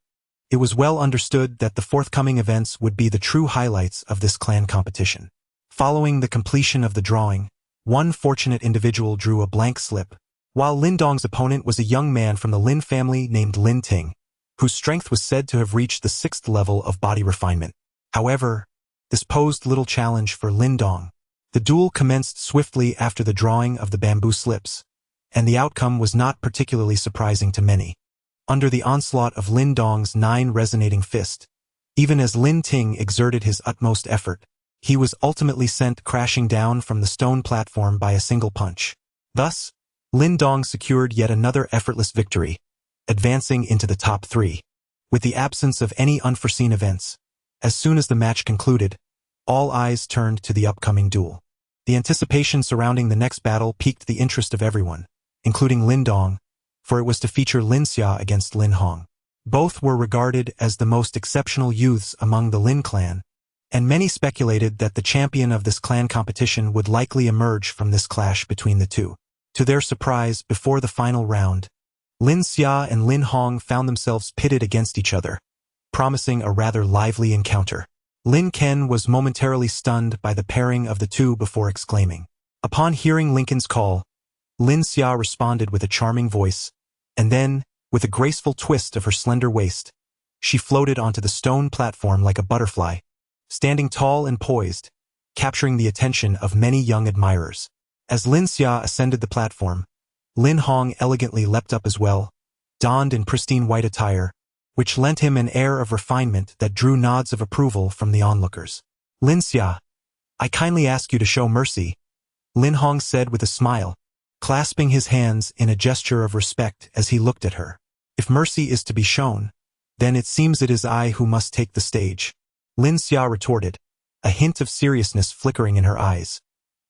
It was well understood that the forthcoming events would be the true highlights of this clan competition. Following the completion of the drawing, one fortunate individual drew a blank slip, while Lin Dong's opponent was a young man from the Lin family named Lin Ting, whose strength was said to have reached the 6th level of body refinement. However, this posed little challenge for Lin Dong. The duel commenced swiftly after the drawing of the bamboo slips, and the outcome was not particularly surprising to many. Under the onslaught of Lin Dong's 9 resonating fist, even as Lin Ting exerted his utmost effort, he was ultimately sent crashing down from the stone platform by a single punch. Thus, Lin Dong secured yet another effortless victory, advancing into the top 3. With the absence of any unforeseen events, as soon as the match concluded, all eyes turned to the upcoming duel. The anticipation surrounding the next battle piqued the interest of everyone, including Lin Dong, for it was to feature Lin Xia against Lin Hong. Both were regarded as the most exceptional youths among the Lin clan, and many speculated that the champion of this clan competition would likely emerge from this clash between the two. To their surprise, before the final round, Lin Xia and Lin Hong found themselves pitted against each other, promising a rather lively encounter. Lin Ken was momentarily stunned by the pairing of the two before exclaiming. Upon hearing Lincoln's call, Lin Xia responded with a charming voice, and then, With a graceful twist of her slender waist, she floated onto the stone platform like a butterfly, standing tall and poised, capturing the attention of many young admirers. As Lin Xia ascended the platform, Lin Hong elegantly leapt up as well, donned in pristine white attire, which lent him an air of refinement that drew nods of approval from the onlookers. Lin Xia, I kindly ask you to show mercy, Lin Hong said with a smile, clasping his hands in a gesture of respect as he looked at her. If mercy is to be shown, then it seems it is I who must take the stage, Lin Xia retorted, a hint of seriousness flickering in her eyes.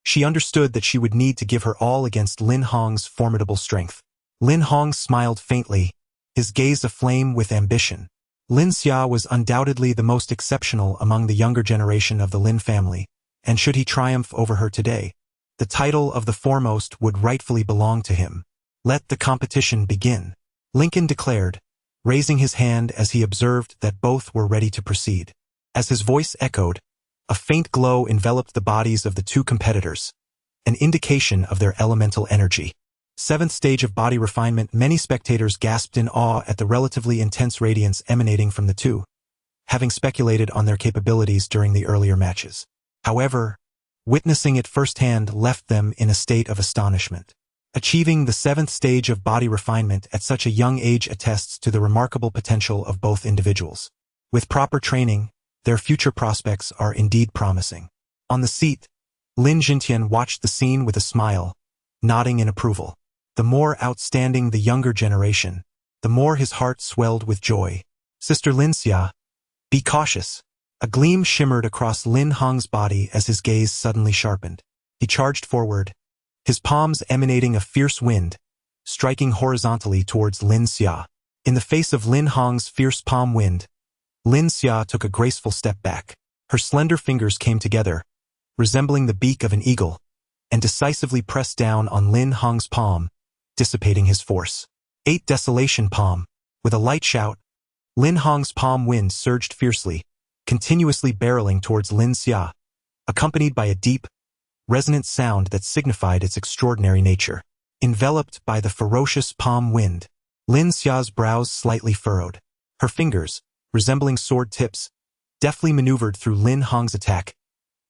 She understood that she would need to give her all against Lin Hong's formidable strength. Lin Hong smiled faintly, his gaze aflame with ambition. Lin Xia was undoubtedly the most exceptional among the younger generation of the Lin family, and should he triumph over her today, the title of the foremost would rightfully belong to him. Let the competition begin, Lincoln declared, raising his hand as he observed that both were ready to proceed. As his voice echoed, a faint glow enveloped the bodies of the two competitors, an indication of their elemental energy. Seventh stage of body refinement. Many spectators gasped in awe at the relatively intense radiance emanating from the two, having speculated on their capabilities during the earlier matches. However, witnessing it firsthand left them in a state of astonishment. Achieving the seventh stage of body refinement at such a young age attests to the remarkable potential of both individuals. With proper training, their future prospects are indeed promising. On the seat, Lin Langtian watched the scene with a smile, nodding in approval. The more outstanding the younger generation, the more his heart swelled with joy. Sister Lin Xia, be cautious. A gleam shimmered across Lin Hong's body as his gaze suddenly sharpened. He charged forward, his palms emanating a fierce wind, striking horizontally towards Lin Xia. In the face of Lin Hong's fierce palm wind, Lin Xia took a graceful step back. Her slender fingers came together, resembling the beak of an eagle, and decisively pressed down on Lin Hong's palm, dissipating his force. 8 Desolation Palm. With a light shout, Lin Hong's palm wind surged fiercely, continuously barreling towards Lin Xia, accompanied by a deep, resonant sound that signified its extraordinary nature. Enveloped by the ferocious palm wind, Lin Xia's brows slightly furrowed. Her fingers, resembling sword tips, deftly maneuvered through Lin Hong's attack,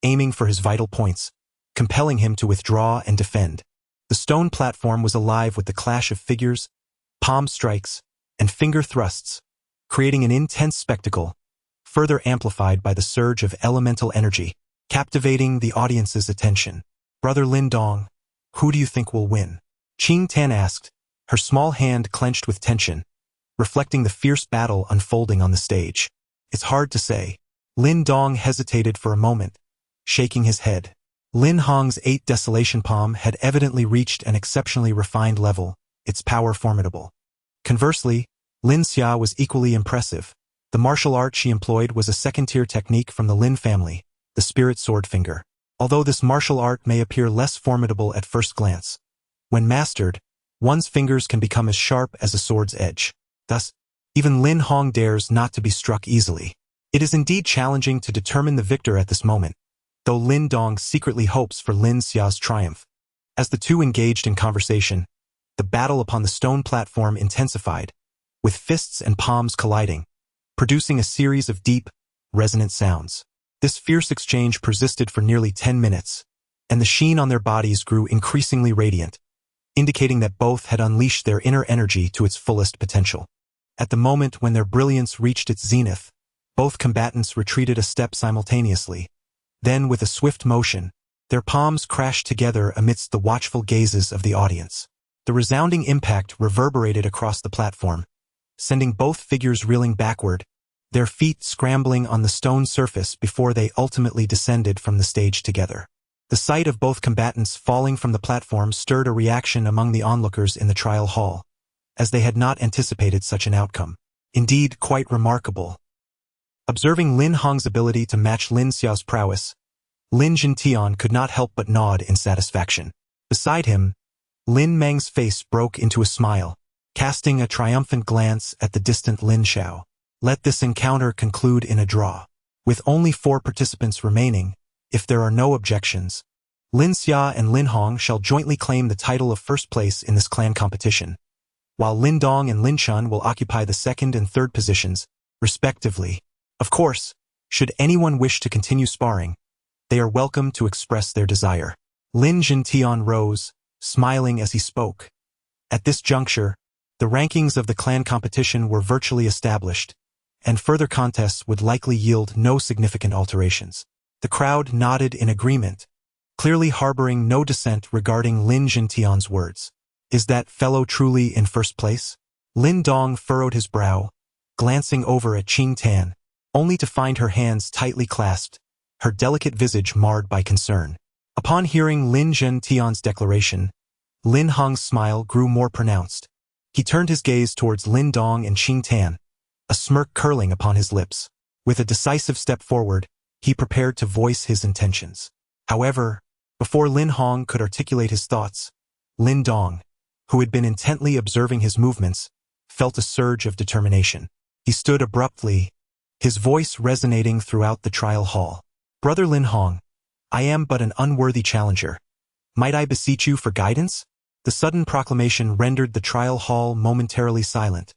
aiming for his vital points, compelling him to withdraw and defend. The stone platform was alive with the clash of figures, palm strikes, and finger thrusts, creating an intense spectacle, further amplified by the surge of elemental energy, captivating the audience's attention. Brother Lin Dong, who do you think will win? Qing Tan asked, her small hand clenched with tension, reflecting the fierce battle unfolding on the stage. It's hard to say. Lin Dong hesitated for a moment, shaking his head. Lin Hong's 8 Desolation Palm had evidently reached an exceptionally refined level, its power formidable. Conversely, Lin Xia was equally impressive. The martial art she employed was a second-tier technique from the Lin family, the Spirit Sword Finger. Although this martial art may appear less formidable at first glance, when mastered, one's fingers can become as sharp as a sword's edge. Thus, even Lin Hong dares not to be struck easily. It is indeed challenging to determine the victor at this moment, though Lin Dong secretly hopes for Lin Xia's triumph. As the two engaged in conversation, the battle upon the stone platform intensified, with fists and palms colliding, producing a series of deep, resonant sounds. This fierce exchange persisted for nearly 10 minutes, and the sheen on their bodies grew increasingly radiant, indicating that both had unleashed their inner energy to its fullest potential. At the moment when their brilliance reached its zenith, both combatants retreated a step simultaneously. Then, with a swift motion, their palms crashed together amidst the watchful gazes of the audience. The resounding impact reverberated across the platform, sending both figures reeling backward, their feet scrambling on the stone surface before they ultimately descended from the stage together. The sight of both combatants falling from the platform stirred a reaction among the onlookers in the trial hall, as they had not anticipated such an outcome. Indeed, quite remarkable. Observing Lin Hong's ability to match Lin Xiao's prowess, Lin Langtian could not help but nod in satisfaction. Beside him, Lin Meng's face broke into a smile, casting a triumphant glance at the distant Lin Xiao. Let this encounter conclude in a draw. With only 4 participants remaining, if there are no objections, Lin Xia and Lin Hong shall jointly claim the title of first place in this clan competition. while Lin Dong and Lin Xuan will occupy the second and third positions, respectively. Of course, should anyone wish to continue sparring, they are welcome to express their desire. Lin Langtian rose, smiling as he spoke. At this juncture, the rankings of the clan competition were virtually established, and further contests would likely yield no significant alterations. The crowd nodded in agreement, clearly harboring no dissent regarding Lin Langtian's words. Is that fellow truly in first place? Lin Dong furrowed his brow, glancing over at Qing Tan, only to find her hands tightly clasped, her delicate visage marred by concern. Upon hearing Lin Langtian's declaration, Lin Hong's smile grew more pronounced. He turned his gaze towards Lin Dong and Qing Tan, a smirk curling upon his lips. With a decisive step forward, he prepared to voice his intentions. However, before Lin Hong could articulate his thoughts, Lin Dong, who had been intently observing his movements, felt a surge of determination. He stood abruptly, his voice resonating throughout the trial hall. Brother Lin Hong, I am but an unworthy challenger. Might I beseech you for guidance? The sudden proclamation rendered the trial hall momentarily silent,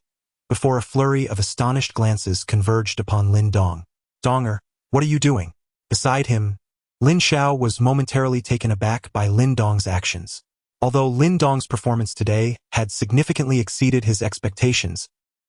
before a flurry of astonished glances converged upon Lin Dong. Donger, what are you doing? Beside him, Lin Xiao was momentarily taken aback by Lin Dong's actions. Although Lin Dong's performance today had significantly exceeded his expectations,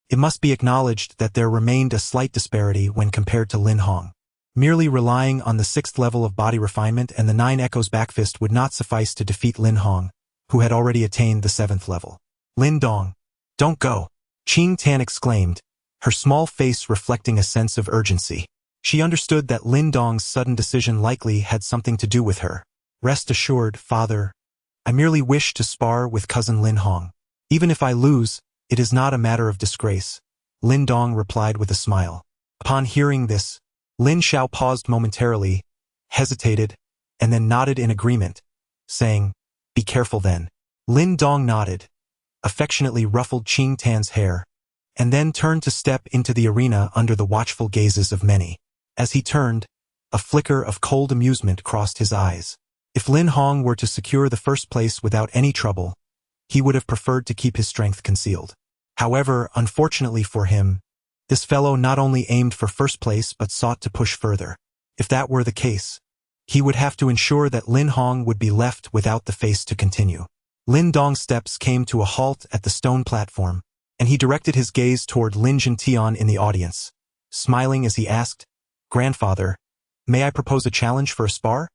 it must be acknowledged that there remained a slight disparity when compared to Lin Hong. Merely relying on the 6th level of body refinement and the 9 echoes backfist would not suffice to defeat Lin Hong, who had already attained the 7th level. Lin Dong, don't go, Qing Tan exclaimed, her small face reflecting a sense of urgency. She understood that Lin Dong's sudden decision likely had something to do with her. Rest assured, father, I merely wish to spar with cousin Lin Hong. Even if I lose, it is not a matter of disgrace, Lin Dong replied with a smile. Upon hearing this, Lin Xiao paused momentarily, hesitated, and then nodded in agreement, saying, Be careful then. Lin Dong nodded, affectionately ruffled Qing Tan's hair, and then turned to step into the arena under the watchful gazes of many. As he turned, a flicker of cold amusement crossed his eyes. If Lin Hong were to secure the first place without any trouble, he would have preferred to keep his strength concealed. However, unfortunately for him, this fellow not only aimed for first place but sought to push further. If that were the case, he would have to ensure that Lin Hong would be left without the face to continue. Lin Dong's steps came to a halt at the stone platform, and he directed his gaze toward Lin Langtian in the audience, smiling as he asked, Grandfather, may I propose a challenge for a spar?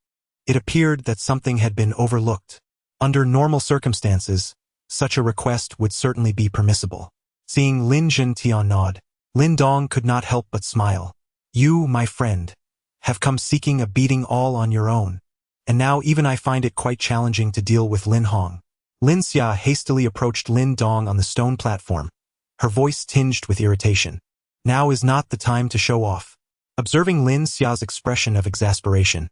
It appeared that something had been overlooked. Under normal circumstances, such a request would certainly be permissible. Seeing Lin Langtian nod, Lin Dong could not help but smile. You, my friend, have come seeking a beating all on your own, and now even I find it quite challenging to deal with Lin Hong. Lin Xia hastily approached Lin Dong on the stone platform, her voice tinged with irritation. Now is not the time to show off. Observing Lin Xia's expression of exasperation,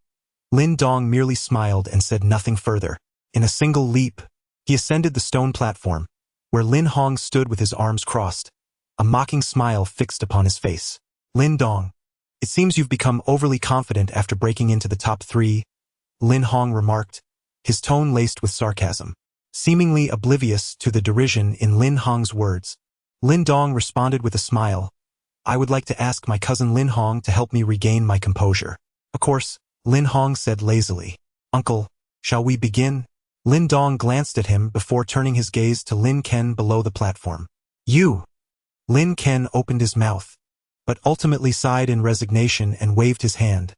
Lin Dong merely smiled and said nothing further. In a single leap, he ascended the stone platform, where Lin Hong stood with his arms crossed, a mocking smile fixed upon his face. Lin Dong, it seems you've become overly confident after breaking into the top 3, Lin Hong remarked, his tone laced with sarcasm. Seemingly oblivious to the derision in Lin Hong's words, Lin Dong responded with a smile, I would like to ask my cousin Lin Hong to help me regain my composure. Of course, Lin Hong said lazily. Uncle, shall we begin? Lin Dong glanced at him before turning his gaze to Lin Ken below the platform. You! Lin Ken opened his mouth, but ultimately sighed in resignation and waved his hand.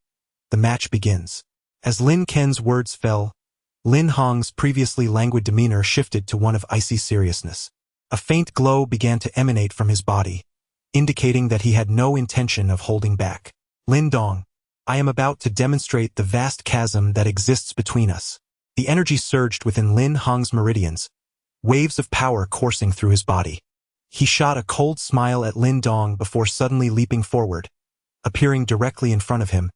The match begins. As Lin Ken's words fell, Lin Hong's previously languid demeanor shifted to one of icy seriousness. A faint glow began to emanate from his body, indicating that he had no intention of holding back. Lin Dong, I am about to demonstrate the vast chasm that exists between us. The energy surged within Lin Hong's meridians, waves of power coursing through his body. He shot a cold smile at Lin Dong before suddenly leaping forward, appearing directly in front of him,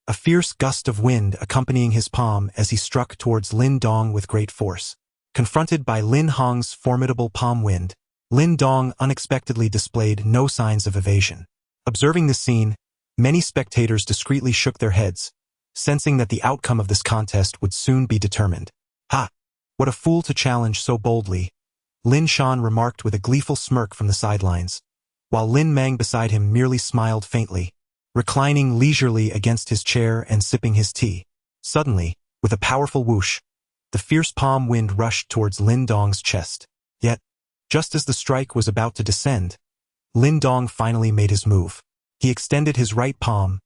a fierce gust of wind accompanying his palm as he struck towards Lin Dong with great force. Confronted by Lin Hong's formidable palm wind, Lin Dong unexpectedly displayed no signs of evasion. Observing this scene, many spectators discreetly shook their heads, sensing that the outcome of this contest would soon be determined. Ha! What a fool to challenge so boldly, Lin Shan remarked with a gleeful smirk from the sidelines, while Lin Mang beside him merely smiled faintly, reclining leisurely against his chair and sipping his tea. Suddenly, with a powerful whoosh, the fierce palm wind rushed towards Lin Dong's chest. Yet, just as the strike was about to descend, Lin Dong finally made his move. He extended his right palm,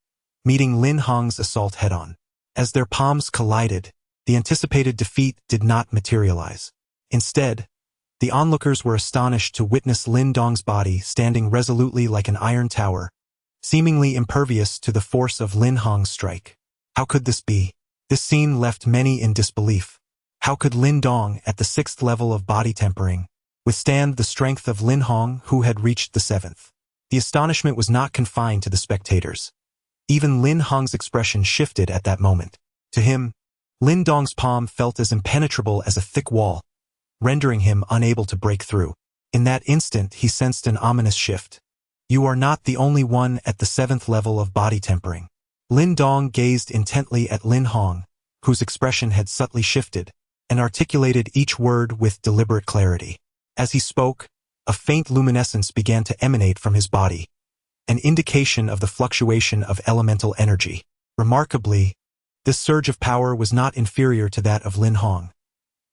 meeting Lin Hong's assault head-on. As their palms collided, the anticipated defeat did not materialize. Instead, the onlookers were astonished to witness Lin Dong's body standing resolutely like an iron tower, seemingly impervious to the force of Lin Hong's strike. How could this be? This scene left many in disbelief. How could Lin Dong, at the 6th level of body tempering, withstand the strength of Lin Hong, who had reached the 7th? The astonishment was not confined to the spectators. Even Lin Hong's expression shifted at that moment. To him, Lin Dong's palm felt as impenetrable as a thick wall, rendering him unable to break through. In that instant, he sensed an ominous shift. You are not the only one at the 7th level of body tempering. Lin Dong gazed intently at Lin Hong, whose expression had subtly shifted, and articulated each word with deliberate clarity. As he spoke, a faint luminescence began to emanate from his body, an indication of the fluctuation of elemental energy. Remarkably, this surge of power was not inferior to that of Lin Hong.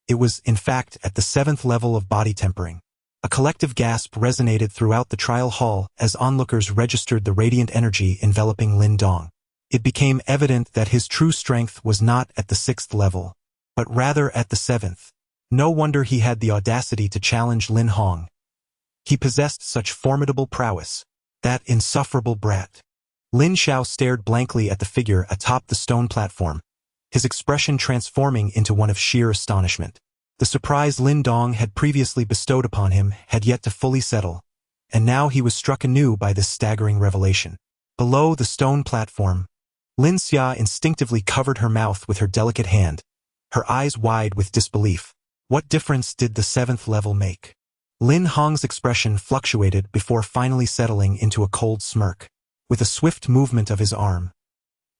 It was, in fact, at the 7th level of body tempering. A collective gasp resonated throughout the trial hall as onlookers registered the radiant energy enveloping Lin Dong. It became evident that his true strength was not at the 6th level, but rather at the 7th. No wonder he had the audacity to challenge Lin Hong. He possessed such formidable prowess. That insufferable brat. Lin Xiao stared blankly at the figure atop the stone platform, his expression transforming into one of sheer astonishment. The surprise Lin Dong had previously bestowed upon him had yet to fully settle, and now he was struck anew by this staggering revelation. Below the stone platform, Lin Xia instinctively covered her mouth with her delicate hand, her eyes wide with disbelief. What difference did the 7th level make? Lin Hong's expression fluctuated before finally settling into a cold smirk. With a swift movement of his arm,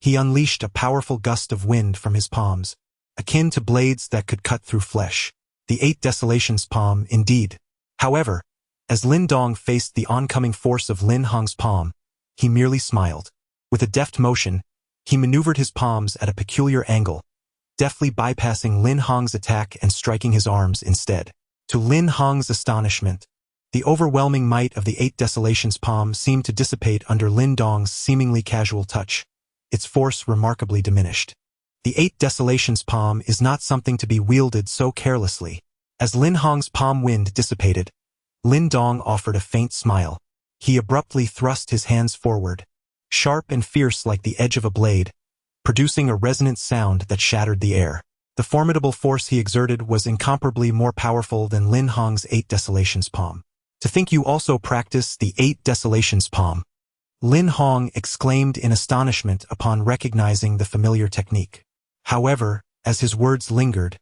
he unleashed a powerful gust of wind from his palms, akin to blades that could cut through flesh. The 8 Desolations palm, indeed. However, as Lin Dong faced the oncoming force of Lin Hong's palm, he merely smiled. With a deft motion, he maneuvered his palms at a peculiar angle, deftly bypassing Lin Hong's attack and striking his arms instead. To Lin Hong's astonishment, the overwhelming might of the 8 Desolations palm seemed to dissipate under Lin Dong's seemingly casual touch, its force remarkably diminished. The 8 Desolations palm is not something to be wielded so carelessly. As Lin Hong's palm wind dissipated, Lin Dong offered a faint smile. He abruptly thrust his hands forward, sharp and fierce like the edge of a blade, producing a resonant sound that shattered the air. The formidable force he exerted was incomparably more powerful than Lin Hong's 8 Desolations palm. To think you also practice the 8 Desolations palm, Lin Hong exclaimed in astonishment upon recognizing the familiar technique. However, as his words lingered,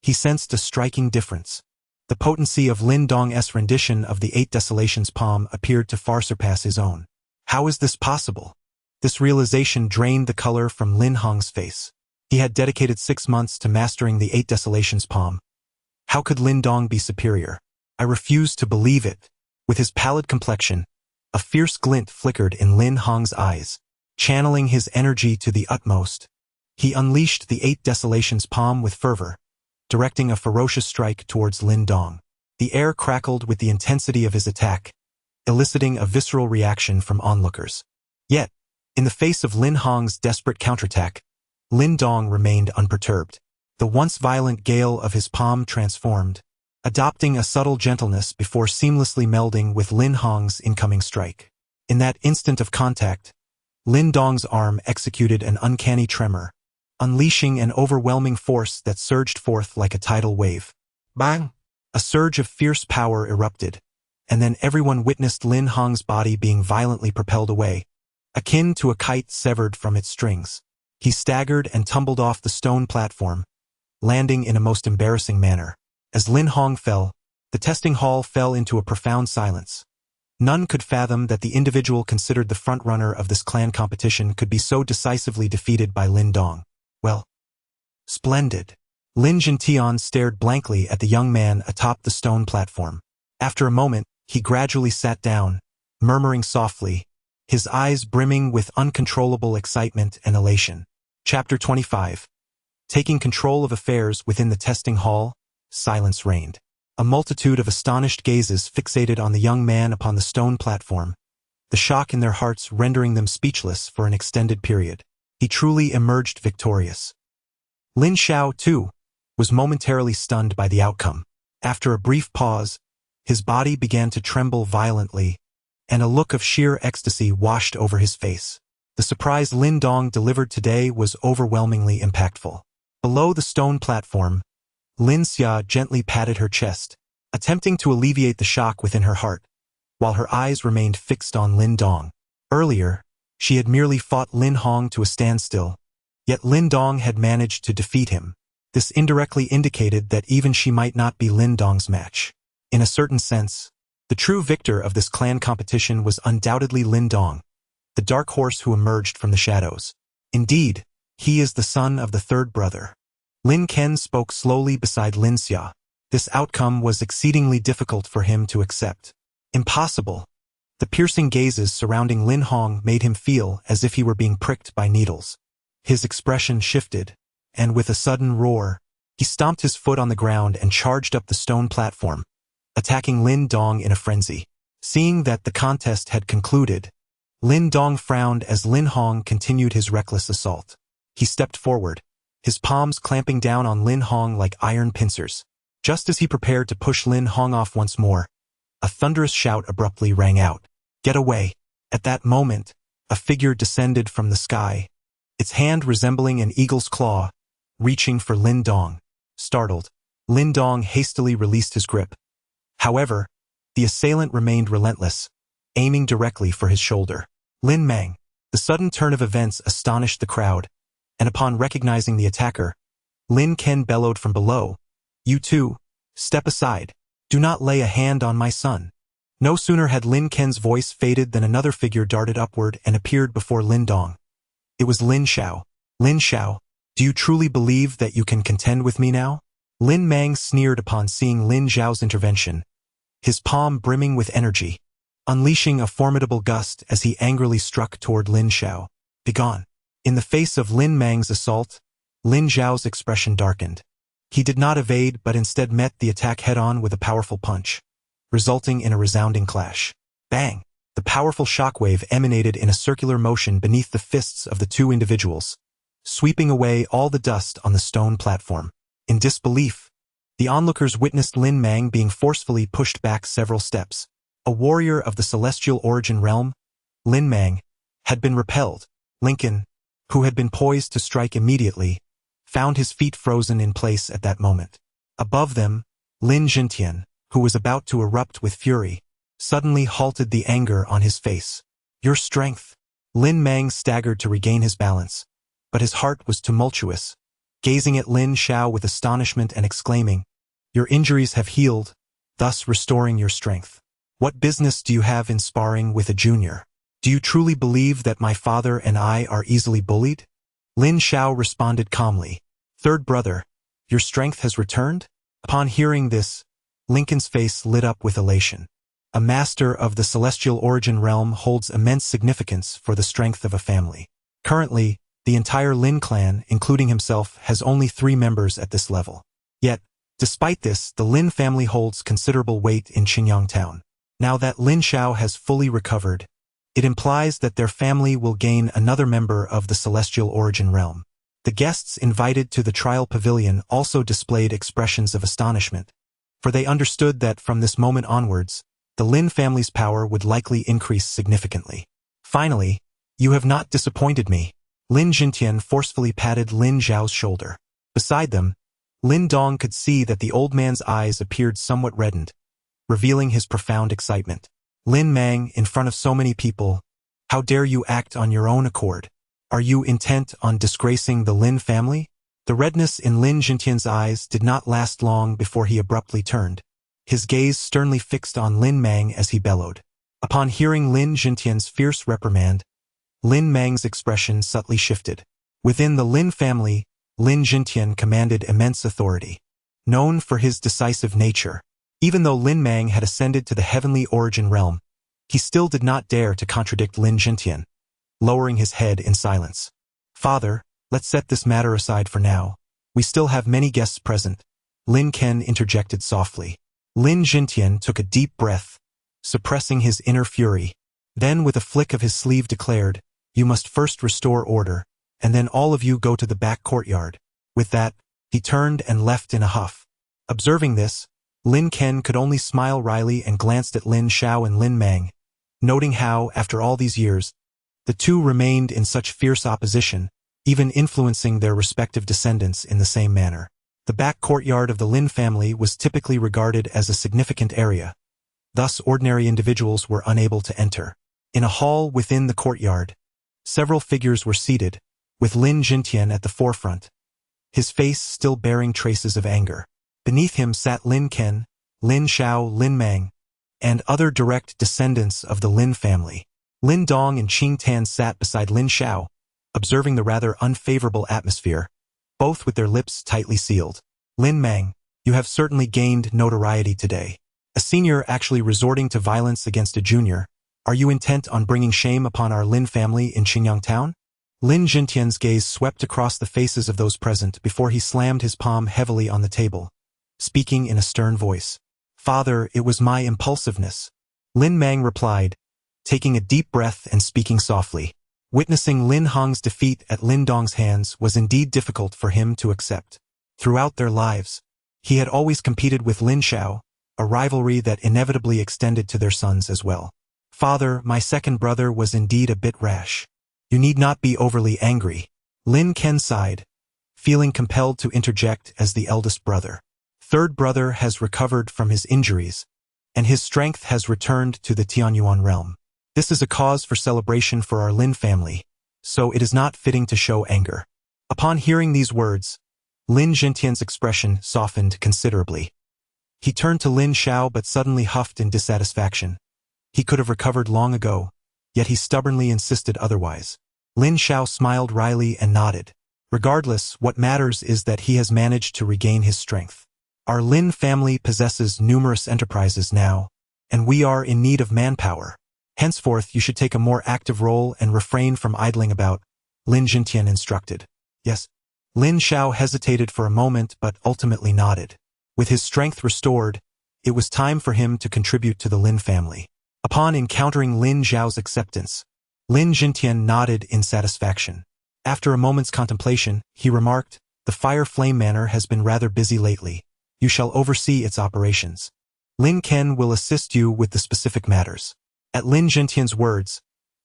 he sensed a striking difference. The potency of Lin Dong's rendition of the 8 Desolations palm appeared to far surpass his own. How is this possible? This realization drained the color from Lin Hong's face. He had dedicated 6 months to mastering the 8 Desolations palm. How could Lin Dong be superior? I refuse to believe it. With his pallid complexion, a fierce glint flickered in Lin Hong's eyes. Channeling his energy to the utmost, he unleashed the 8 Desolations palm with fervor, directing a ferocious strike towards Lin Dong. The air crackled with the intensity of his attack, eliciting a visceral reaction from onlookers. Yet, in the face of Lin Hong's desperate counterattack, Lin Dong remained unperturbed. The once violent gale of his palm transformed, adopting a subtle gentleness before seamlessly melding with Lin Hong's incoming strike. In that instant of contact, Lin Dong's arm executed an uncanny tremor, unleashing an overwhelming force that surged forth like a tidal wave. Bang! A surge of fierce power erupted, and then everyone witnessed Lin Hong's body being violently propelled away, akin to a kite severed from its strings. He staggered and tumbled off the stone platform, landing in a most embarrassing manner. As Lin Hong fell, the testing hall fell into a profound silence. None could fathom that the individual considered the frontrunner of this clan competition could be so decisively defeated by Lin Dong. Well, splendid. Lin Langtian stared blankly at the young man atop the stone platform. After a moment, he gradually sat down, murmuring softly, his eyes brimming with uncontrollable excitement and elation. Chapter 25. Taking control of affairs within the testing hall, silence reigned. A multitude of astonished gazes fixated on the young man upon the stone platform, the shock in their hearts rendering them speechless for an extended period. He truly emerged victorious. Lin Xiao, too, was momentarily stunned by the outcome. After a brief pause, his body began to tremble violently, and a look of sheer ecstasy washed over his face. The surprise Lin Dong delivered today was overwhelmingly impactful. Below the stone platform, Lin Xia gently patted her chest, attempting to alleviate the shock within her heart, while her eyes remained fixed on Lin Dong. Earlier, she had merely fought Lin Hong to a standstill, yet Lin Dong had managed to defeat him. This indirectly indicated that even she might not be Lin Dong's match. In a certain sense, the true victor of this clan competition was undoubtedly Lin Dong, the dark horse who emerged from the shadows. Indeed, he is the son of the third brother. Lin Ken spoke slowly beside Lin Xia. This outcome was exceedingly difficult for him to accept. Impossible. The piercing gazes surrounding Lin Hong made him feel as if he were being pricked by needles. His expression shifted, and with a sudden roar, he stomped his foot on the ground and charged up the stone platform, attacking Lin Dong in a frenzy. Seeing that the contest had concluded, Lin Dong frowned as Lin Hong continued his reckless assault. He stepped forward, his palms clamping down on Lin Hong like iron pincers. Just as he prepared to push Lin Hong off once more, a thunderous shout abruptly rang out. "Get away!" At that moment, a figure descended from the sky, its hand resembling an eagle's claw, reaching for Lin Dong. Startled, Lin Dong hastily released his grip. However, the assailant remained relentless, aiming directly for his shoulder. Lin Mang. The sudden turn of events astonished the crowd, and upon recognizing the attacker, Lin Ken bellowed from below, "You too, step aside. Do not lay a hand on my son." No sooner had Lin Ken's voice faded than another figure darted upward and appeared before Lin Dong. It was Lin Xiao. "Lin Xiao, do you truly believe that you can contend with me now?" Lin Mang sneered upon seeing Lin Xiao's intervention, his palm brimming with energy, unleashing a formidable gust as he angrily struck toward Lin Xiao. "Begone." In the face of Lin Mang's assault, Lin Xiao's expression darkened. He did not evade but instead met the attack head-on with a powerful punch, resulting in a resounding clash. Bang! The powerful shockwave emanated in a circular motion beneath the fists of the two individuals, sweeping away all the dust on the stone platform. In disbelief, the onlookers witnessed Lin Mang being forcefully pushed back several steps. A warrior of the celestial origin realm, Lin Mang, had been repelled. Lincoln, who had been poised to strike immediately, found his feet frozen in place at that moment. Above them, Lin Langtian, who was about to erupt with fury, suddenly halted, the anger on his face. "Your strength." Lin Mang staggered to regain his balance, but his heart was tumultuous, gazing at Lin Xiao with astonishment and exclaiming, "Your injuries have healed, thus restoring your strength. What business do you have in sparring with a junior? Do you truly believe that my father and I are easily bullied?" Lin Xiao responded calmly, "Third brother, your strength has returned?" Upon hearing this, Lincoln's face lit up with elation. A master of the celestial origin realm holds immense significance for the strength of a family. Currently, the entire Lin clan, including himself, has only 3 members at this level. Yet, despite this, the Lin family holds considerable weight in Qinyang town. Now that Lin Xiao has fully recovered, it implies that their family will gain another member of the celestial origin realm. The guests invited to the trial pavilion also displayed expressions of astonishment, for they understood that from this moment onwards, the Lin family's power would likely increase significantly. "Finally, you have not disappointed me." Lin Langtian forcefully patted Lin Xiao's shoulder. Beside them, Lin Dong could see that the old man's eyes appeared somewhat reddened, revealing his profound excitement. "Lin Mang, in front of so many people, how dare you act on your own accord? Are you intent on disgracing the Lin family?" The redness in Lin Langtian's eyes did not last long before he abruptly turned, his gaze sternly fixed on Lin Mang as he bellowed. Upon hearing Lin Langtian's fierce reprimand, Lin Mang's expression subtly shifted. Within the Lin family, Lin Langtian commanded immense authority. Known for his decisive nature, even though Lin Mang had ascended to the Heavenly Origin Realm, he still did not dare to contradict Lin Langtian, lowering his head in silence. "Father, let's set this matter aside for now. We still have many guests present," Lin Ken interjected softly. Lin Langtian took a deep breath, suppressing his inner fury. Then with a flick of his sleeve declared, "You must first restore order, and then all of you go to the back courtyard." With that, he turned and left in a huff. Observing this, Lin Ken could only smile wryly and glanced at Lin Xiao and Lin Mang, noting how, after all these years, the two remained in such fierce opposition, even influencing their respective descendants in the same manner. The back courtyard of the Lin family was typically regarded as a significant area. Thus, ordinary individuals were unable to enter. In a hall within the courtyard, several figures were seated, with Lin Langtian at the forefront, his face still bearing traces of anger. Beneath him sat Lin Ken, Lin Xiao, Lin Mang, and other direct descendants of the Lin family. Lin Dong and Qing Tan sat beside Lin Xiao, observing the rather unfavorable atmosphere, both with their lips tightly sealed. "Lin Mang, you have certainly gained notoriety today. A senior actually resorting to violence against a junior. Are you intent on bringing shame upon our Lin family in Qingyang Town?" Lin Langtian's gaze swept across the faces of those present before he slammed his palm heavily on the table, speaking in a stern voice. "Father, it was my impulsiveness," Lin Mang replied, taking a deep breath and speaking softly. Witnessing Lin Hong's defeat at Lin Dong's hands was indeed difficult for him to accept. Throughout their lives, he had always competed with Lin Xiao, a rivalry that inevitably extended to their sons as well. "Father, my second brother was indeed a bit rash. You need not be overly angry," Lin Ken sighed, feeling compelled to interject as the eldest brother. "Third brother has recovered from his injuries, and his strength has returned to the Tianxuan realm. This is a cause for celebration for our Lin family, so it is not fitting to show anger." Upon hearing these words, Lin Langtian's expression softened considerably. He turned to Lin Xiao but suddenly huffed in dissatisfaction. He could have recovered long ago, yet he stubbornly insisted otherwise. Lin Xiao smiled wryly and nodded. "Regardless, what matters is that he has managed to regain his strength. Our Lin family possesses numerous enterprises now, and we are in need of manpower. Henceforth, you should take a more active role and refrain from idling about," Lin Langtian instructed. "Yes." Lin Xiao hesitated for a moment but ultimately nodded. With his strength restored, it was time for him to contribute to the Lin family. Upon encountering Lin Xiao's acceptance, Lin Langtian nodded in satisfaction. After a moment's contemplation, he remarked, "The Fire Flame Manor has been rather busy lately. You shall oversee its operations. Lin Ken will assist you with the specific matters." At Lin Langtian's words,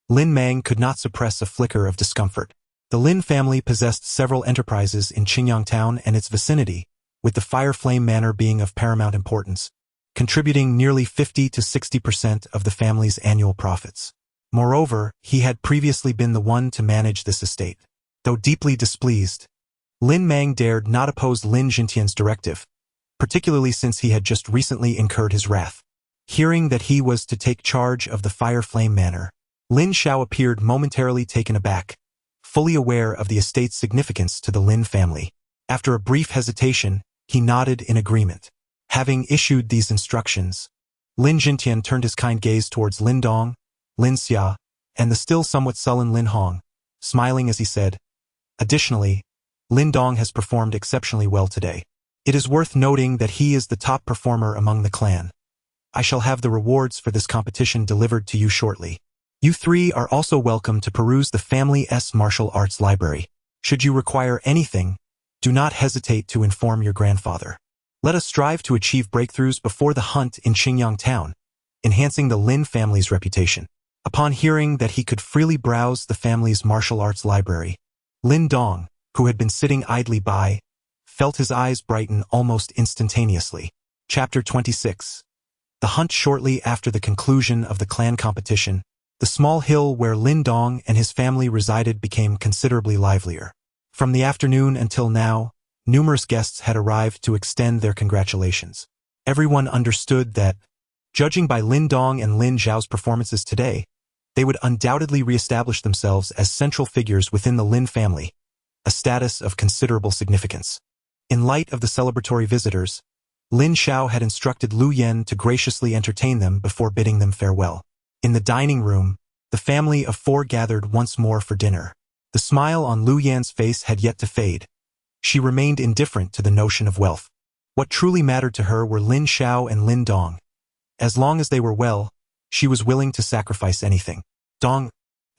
Lin Mang could not suppress a flicker of discomfort. The Lin family possessed several enterprises in Qingyang Town and its vicinity, with the Fire Flame Manor being of paramount importance, contributing nearly 50 to 60% of the family's annual profits. Moreover, he had previously been the one to manage this estate. Though deeply displeased, Lin Mang dared not oppose Lin Langtian's directive, particularly since he had just recently incurred his wrath. Hearing that he was to take charge of the Fire Flame Manor, Lin Xiao appeared momentarily taken aback, fully aware of the estate's significance to the Lin family. After a brief hesitation, he nodded in agreement. Having issued these instructions, Lin Langtian turned his kind gaze towards Lin Dong, Lin Xia, and the still somewhat sullen Lin Hong, smiling as he said, "Additionally, Lin Dong has performed exceptionally well today. It is worth noting that he is the top performer among the clan. I shall have the rewards for this competition delivered to you shortly. You three are also welcome to peruse the family's martial arts library. Should you require anything, do not hesitate to inform your grandfather. Let us strive to achieve breakthroughs before the hunt in Qingyang Town, enhancing the Lin family's reputation." Upon hearing that he could freely browse the family's martial arts library, Lin Dong, who had been sitting idly by, felt his eyes brighten almost instantaneously. Chapter 26. The hunt. Shortly after the conclusion of the clan competition, the small hill where Lin Dong and his family resided became considerably livelier. From the afternoon until now, numerous guests had arrived to extend their congratulations. Everyone understood that, judging by Lin Dong and Lin Xiao's performances today, they would undoubtedly re-establish themselves as central figures within the Lin family, a status of considerable significance. In light of the celebratory visitors, Lin Xiao had instructed Lu Yen to graciously entertain them before bidding them farewell. In the dining room, the family of four gathered once more for dinner. The smile on Lu Yan's face had yet to fade. She remained indifferent to the notion of wealth. What truly mattered to her were Lin Xiao and Lin Dong. As long as they were well, she was willing to sacrifice anything. Dong,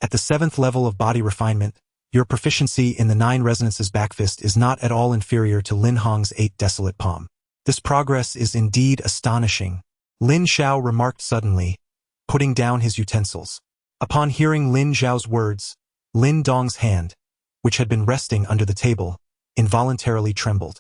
at the 7th level of body refinement, your proficiency in the 9 resonances backfist is not at all inferior to Lin Hong's 8 desolate palm. This progress is indeed astonishing, Lin Xiao remarked suddenly, putting down his utensils. Upon hearing Lin Xiao's words, Lin Dong's hand, which had been resting under the table, involuntarily trembled.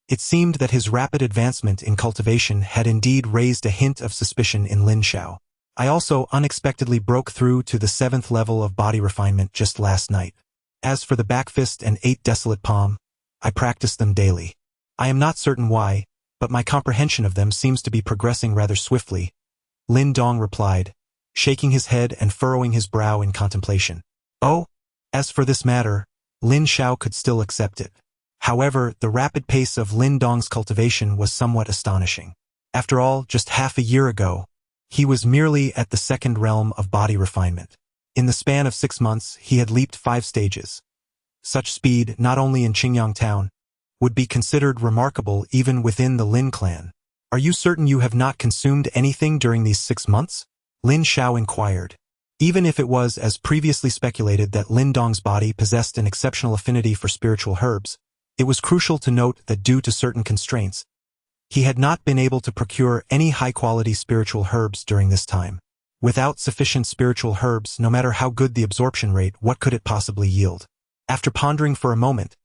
It seemed that his rapid advancement in cultivation had indeed raised a hint of suspicion in Lin Xiao. I also unexpectedly broke through to the 7th level of body refinement just last night. As for the backfist and 8 desolate palm, I practice them daily. I am not certain why, but my comprehension of them seems to be progressing rather swiftly, Lin Dong replied, shaking his head and furrowing his brow in contemplation. Oh, as for this matter, Lin Xiao could still accept it. However, the rapid pace of Lin Dong's cultivation was somewhat astonishing. After all, just half a year ago, he was merely at the 2nd realm of body refinement. In the span of 6 months, he had leaped 5 stages. Such speed, not only in Qingyang town, would be considered remarkable even within the Lin clan. Are you certain you have not consumed anything during these 6 months? Lin Xiao inquired. Even if it was as previously speculated that Lin Dong's body possessed an exceptional affinity for spiritual herbs, it was crucial to note that due to certain constraints, he had not been able to procure any high-quality spiritual herbs during this time. Without sufficient spiritual herbs, no matter how good the absorption rate, what could it possibly yield? After pondering for a moment,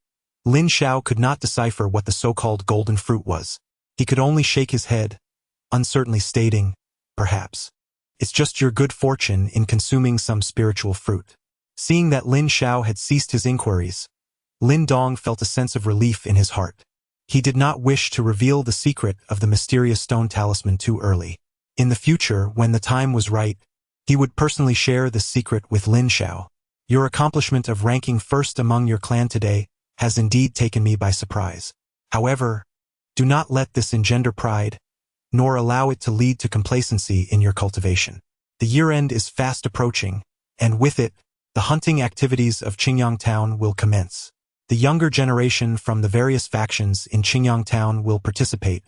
Lin Xiao could not decipher what the so-called golden fruit was. He could only shake his head, uncertainly stating, perhaps, it's just your good fortune in consuming some spiritual fruit. Seeing that Lin Xiao had ceased his inquiries, Lin Dong felt a sense of relief in his heart. He did not wish to reveal the secret of the mysterious stone talisman too early. In the future, when the time was right, he would personally share this secret with Lin Xiao. Your accomplishment of ranking first among your clan today has indeed taken me by surprise. However, do not let this engender pride, nor allow it to lead to complacency in your cultivation. The year-end is fast approaching, and with it, the hunting activities of Qingyang town will commence. The younger generation from the various factions in Qingyang town will participate,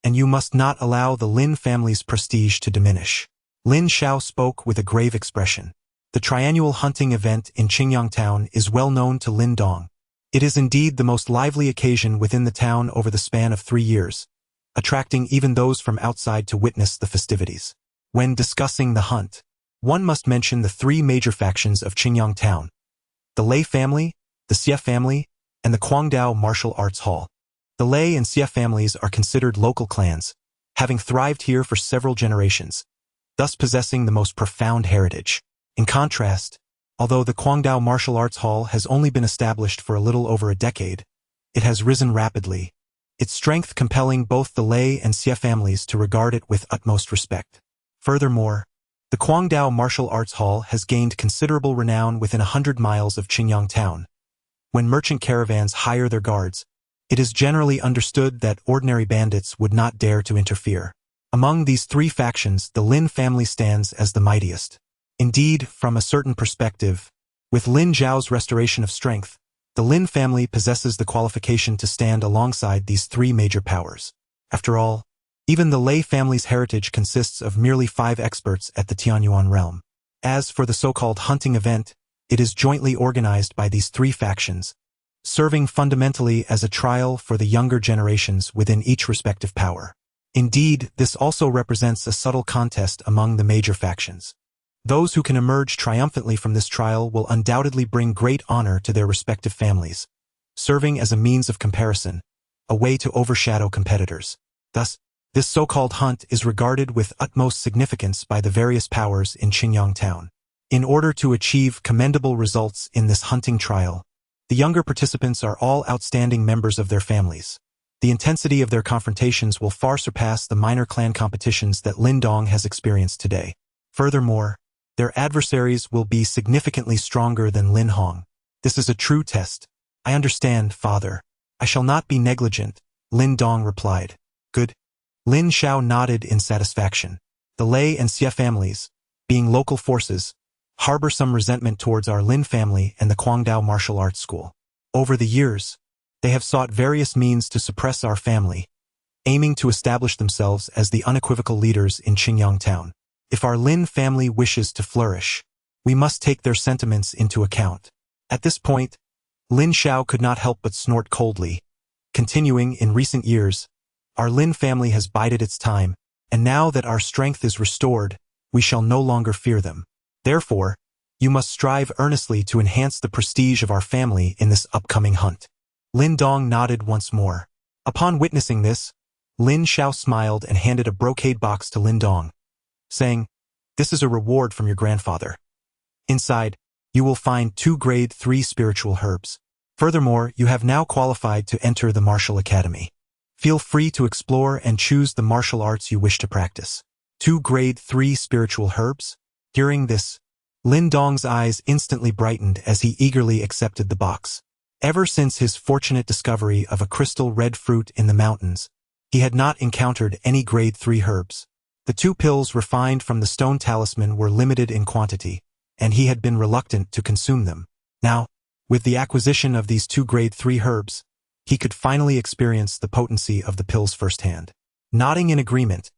and you must not allow the Lin family's prestige to diminish. Lin Xiao spoke with a grave expression. The triannual hunting event in Qingyang town is well known to Lin Dong. It is indeed the most lively occasion within the town over the span of 3 years, attracting even those from outside to witness the festivities. When discussing the hunt, one must mention the 3 major factions of Qingyang town: the Lei family, the Xie family, and the Guangdao Martial Arts Hall. The Lei and Xie families are considered local clans, having thrived here for several generations, thus possessing the most profound heritage. In contrast, although the Guangdao Martial Arts Hall has only been established for a little over a decade, it has risen rapidly, its strength compelling both the Lei and Xie families to regard it with utmost respect. Furthermore, the Guangdao Martial Arts Hall has gained considerable renown within 100 miles of Qingyang town. When merchant caravans hire their guards, it is generally understood that ordinary bandits would not dare to interfere. Among these 3 factions, the Lin family stands as the mightiest. Indeed, from a certain perspective, with Lin Zhao's restoration of strength, the Lin family possesses the qualification to stand alongside these 3 major powers. After all, even the Lei family's heritage consists of merely 5 experts at the Tianxuan realm. As for the so-called hunting event, it is jointly organized by these 3 factions, serving fundamentally as a trial for the younger generations within each respective power. Indeed, this also represents a subtle contest among the major factions. Those who can emerge triumphantly from this trial will undoubtedly bring great honor to their respective families, serving as a means of comparison, a way to overshadow competitors. Thus, this so-called hunt is regarded with utmost significance by the various powers in Qingyang town. In order to achieve commendable results in this hunting trial, the younger participants are all outstanding members of their families. The intensity of their confrontations will far surpass the minor clan competitions that Lin Dong has experienced today. Furthermore, their adversaries will be significantly stronger than Lin Hong. This is a true test. I understand, father. I shall not be negligent, Lin Dong replied. Good. Lin Xiao nodded in satisfaction. The Lei and Xie families, being local forces, harbor some resentment towards our Lin family and the Guangdao martial arts school. Over the years, they have sought various means to suppress our family, aiming to establish themselves as the unequivocal leaders in Qingyang town. If our Lin family wishes to flourish, we must take their sentiments into account. At this point, Lin Xiao could not help but snort coldly. Continuing, in recent years, our Lin family has bided its time, and now that our strength is restored, we shall no longer fear them. Therefore, you must strive earnestly to enhance the prestige of our family in this upcoming hunt. Lin Dong nodded once more. Upon witnessing this, Lin Xiao smiled and handed a brocade box to Lin Dong, saying, "This is a reward from your grandfather. Inside, you will find 2 grade 3 spiritual herbs. Furthermore, you have now qualified to enter the martial academy. Feel free to explore and choose the martial arts you wish to practice." 2 grade 3 spiritual herbs? Hearing this, Lin Dong's eyes instantly brightened as he eagerly accepted the box. Ever since his fortunate discovery of a crystal red fruit in the mountains, he had not encountered any grade 3 herbs. The 2 pills refined from the stone talisman were limited in quantity, and he had been reluctant to consume them. Now, with the acquisition of these 2 grade 3 herbs, he could finally experience the potency of the pills firsthand. Nodding in agreement,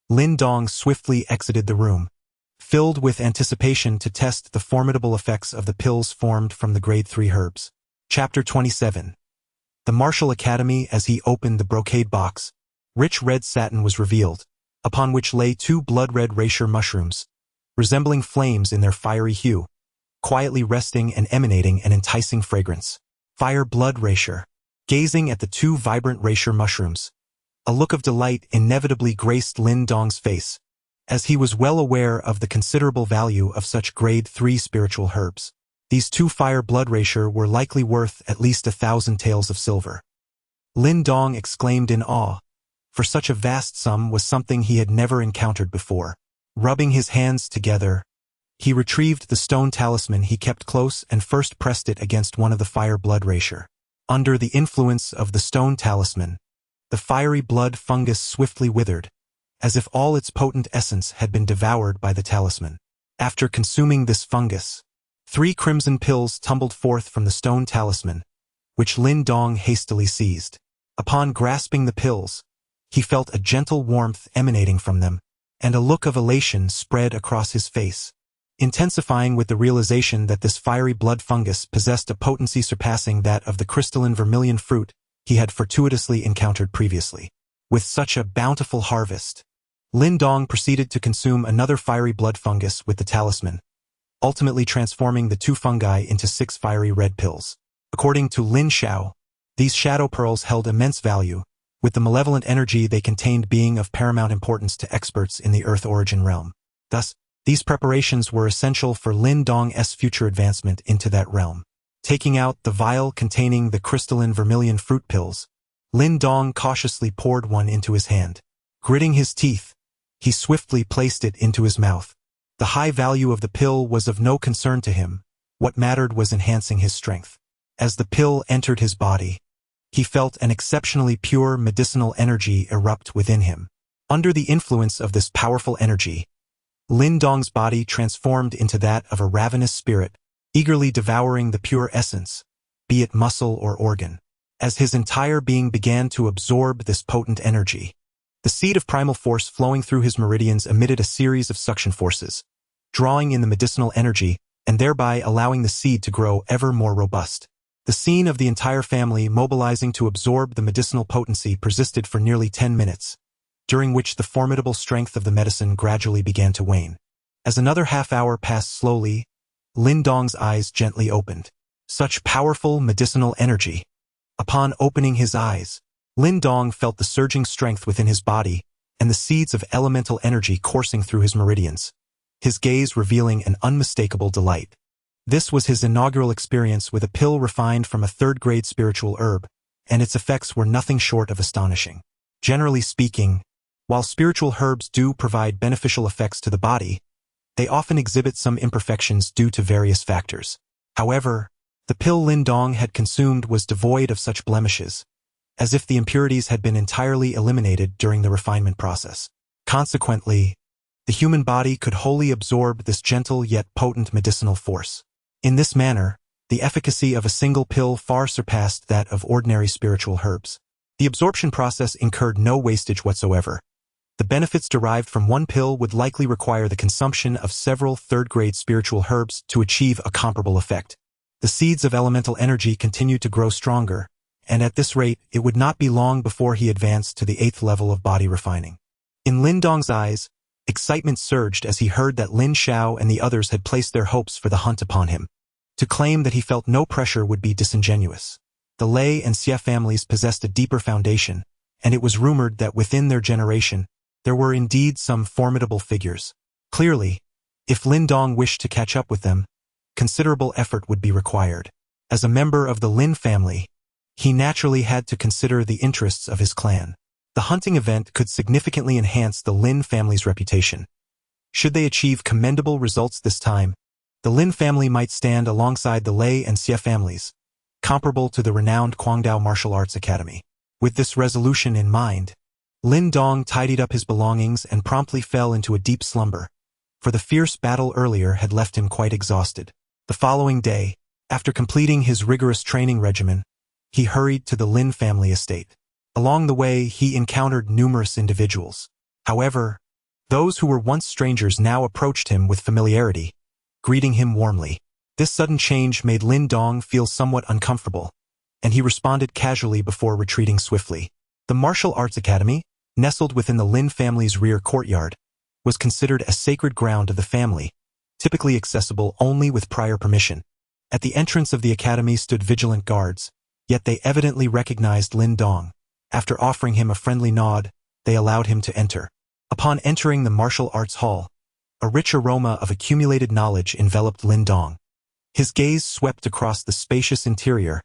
Lin Dong swiftly exited the room, filled with anticipation to test the formidable effects of the pills formed from the grade 3 herbs. Chapter 27. The Martial Academy. As he opened the brocade box, rich red satin was revealed, upon which lay 2 blood-red rasher mushrooms, resembling flames in their fiery hue, quietly resting and emanating an enticing fragrance. Fire blood rasher. Gazing at the 2 vibrant rasher mushrooms, a look of delight inevitably graced Lin Dong's face, as he was well aware of the considerable value of such grade 3 spiritual herbs. These 2 fire blood rasher were likely worth at least 1,000 taels of silver. Lin Dong exclaimed in awe, for such a vast sum was something he had never encountered before. Rubbing his hands together, he retrieved the stone talisman he kept close and first pressed it against one of the fire blood rasher. Under the influence of the stone talisman, the fiery blood fungus swiftly withered, as if all its potent essence had been devoured by the talisman. After consuming this fungus, 3 crimson pills tumbled forth from the stone talisman, which Lin Dong hastily seized. Upon grasping the pills, he felt a gentle warmth emanating from them, and a look of elation spread across his face, intensifying with the realization that this fiery blood fungus possessed a potency surpassing that of the crystalline vermilion fruit he had fortuitously encountered previously. With such a bountiful harvest, Lin Dong proceeded to consume another fiery blood fungus with the talisman, ultimately transforming the 2 fungi into 6 fiery red pills. According to Lin Xiao, these shadow pearls held immense value, with the malevolent energy they contained being of paramount importance to experts in the Earth origin realm. Thus, these preparations were essential for Lin Dong's future advancement into that realm. Taking out the vial containing the crystalline vermilion fruit pills, Lin Dong cautiously poured one into his hand. Gritting his teeth, he swiftly placed it into his mouth. The high value of the pill was of no concern to him. What mattered was enhancing his strength. As the pill entered his body, he felt an exceptionally pure medicinal energy erupt within him. Under the influence of this powerful energy, Lin Dong's body transformed into that of a ravenous spirit, eagerly devouring the pure essence, be it muscle or organ. As his entire being began to absorb this potent energy, the seed of primal force flowing through his meridians emitted a series of suction forces, drawing in the medicinal energy and thereby allowing the seed to grow ever more robust. The scene of the entire family mobilizing to absorb the medicinal potency persisted for nearly 10 minutes, during which the formidable strength of the medicine gradually began to wane. As another half-hour passed slowly, Lin Dong's eyes gently opened. Such powerful medicinal energy. Upon opening his eyes, Lin Dong felt the surging strength within his body and the seeds of elemental energy coursing through his meridians, his gaze revealing an unmistakable delight. This was his inaugural experience with a pill refined from a 3rd-grade spiritual herb, and its effects were nothing short of astonishing. Generally speaking, while spiritual herbs do provide beneficial effects to the body, they often exhibit some imperfections due to various factors. However, The pill Lin Dong had consumed was devoid of such blemishes, as if the impurities had been entirely eliminated during the refinement process. Consequently, the human body could wholly absorb this gentle yet potent medicinal force. In this manner, the efficacy of a single pill far surpassed that of ordinary spiritual herbs. The absorption process incurred no wastage whatsoever. The benefits derived from one pill would likely require the consumption of several third-grade spiritual herbs to achieve a comparable effect. The seeds of elemental energy continued to grow stronger, and at this rate it would not be long before he advanced to the 8th level of body refining. In Lin Dong's eyes, excitement surged as he heard that Lin Xiao and the others had placed their hopes for the hunt upon him. To claim that he felt no pressure would be disingenuous. The Lei and Xie families possessed a deeper foundation, and it was rumored that within their generation, there were indeed some formidable figures. Clearly, if Lin Dong wished to catch up with them, considerable effort would be required. As a member of the Lin family, he naturally had to consider the interests of his clan. The hunting event could significantly enhance the Lin family's reputation. Should they achieve commendable results this time, the Lin family might stand alongside the Lei and Xie families, comparable to the renowned Guangdao Martial Arts Academy. With this resolution in mind, Lin Dong tidied up his belongings and promptly fell into a deep slumber, for the fierce battle earlier had left him quite exhausted. The following day, after completing his rigorous training regimen, he hurried to the Lin family estate. Along the way, he encountered numerous individuals. However, those who were once strangers now approached him with familiarity, greeting him warmly. This sudden change made Lin Dong feel somewhat uncomfortable, and he responded casually before retreating swiftly. The Martial Arts Academy, nestled within the Lin family's rear courtyard, was considered a sacred ground of the family, typically accessible only with prior permission. At the entrance of the academy stood vigilant guards, yet they evidently recognized Lin Dong. After offering him a friendly nod, they allowed him to enter. Upon entering the martial arts hall, a rich aroma of accumulated knowledge enveloped Lin Dong. His gaze swept across the spacious interior,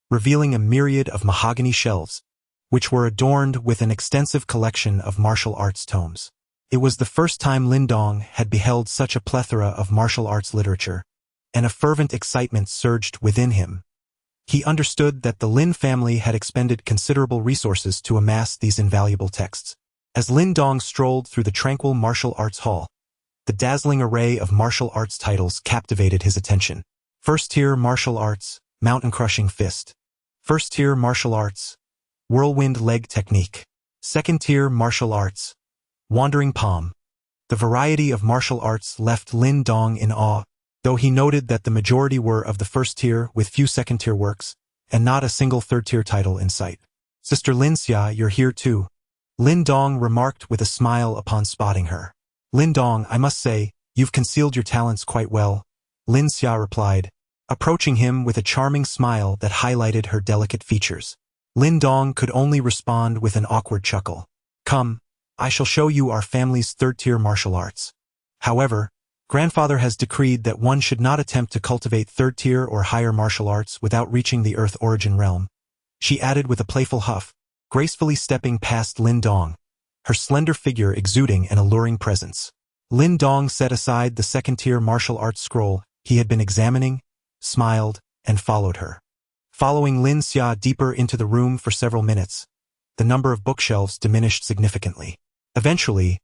revealing a myriad of mahogany shelves, which were adorned with an extensive collection of martial arts tomes. It was the first time Lin Dong had beheld such a plethora of martial arts literature, and a fervent excitement surged within him. He understood that the Lin family had expended considerable resources to amass these invaluable texts. As Lin Dong strolled through the tranquil martial arts hall, the dazzling array of martial arts titles captivated his attention. First-tier martial arts, mountain-crushing fist. First-tier martial arts, whirlwind leg technique. Second-tier martial arts, wandering palm. The variety of martial arts left Lin Dong in awe, though he noted that the majority were of the first tier with few second-tier works, and not a single third-tier title in sight. Sister Lin Xia, you're here too, Lin Dong remarked with a smile upon spotting her. Lin Dong, I must say, you've concealed your talents quite well, Lin Xia replied, approaching him with a charming smile that highlighted her delicate features. Lin Dong could only respond with an awkward chuckle. Come, I shall show you our family's third-tier martial arts. However, Grandfather has decreed that one should not attempt to cultivate third-tier or higher martial arts without reaching the Earth Origin Realm, she added with a playful huff, gracefully stepping past Lin Dong, her slender figure exuding an alluring presence. Lin Dong set aside the second-tier martial arts scroll he had been examining, smiled, and followed her. Following Lin Xia deeper into the room for several minutes, the number of bookshelves diminished significantly. Eventually,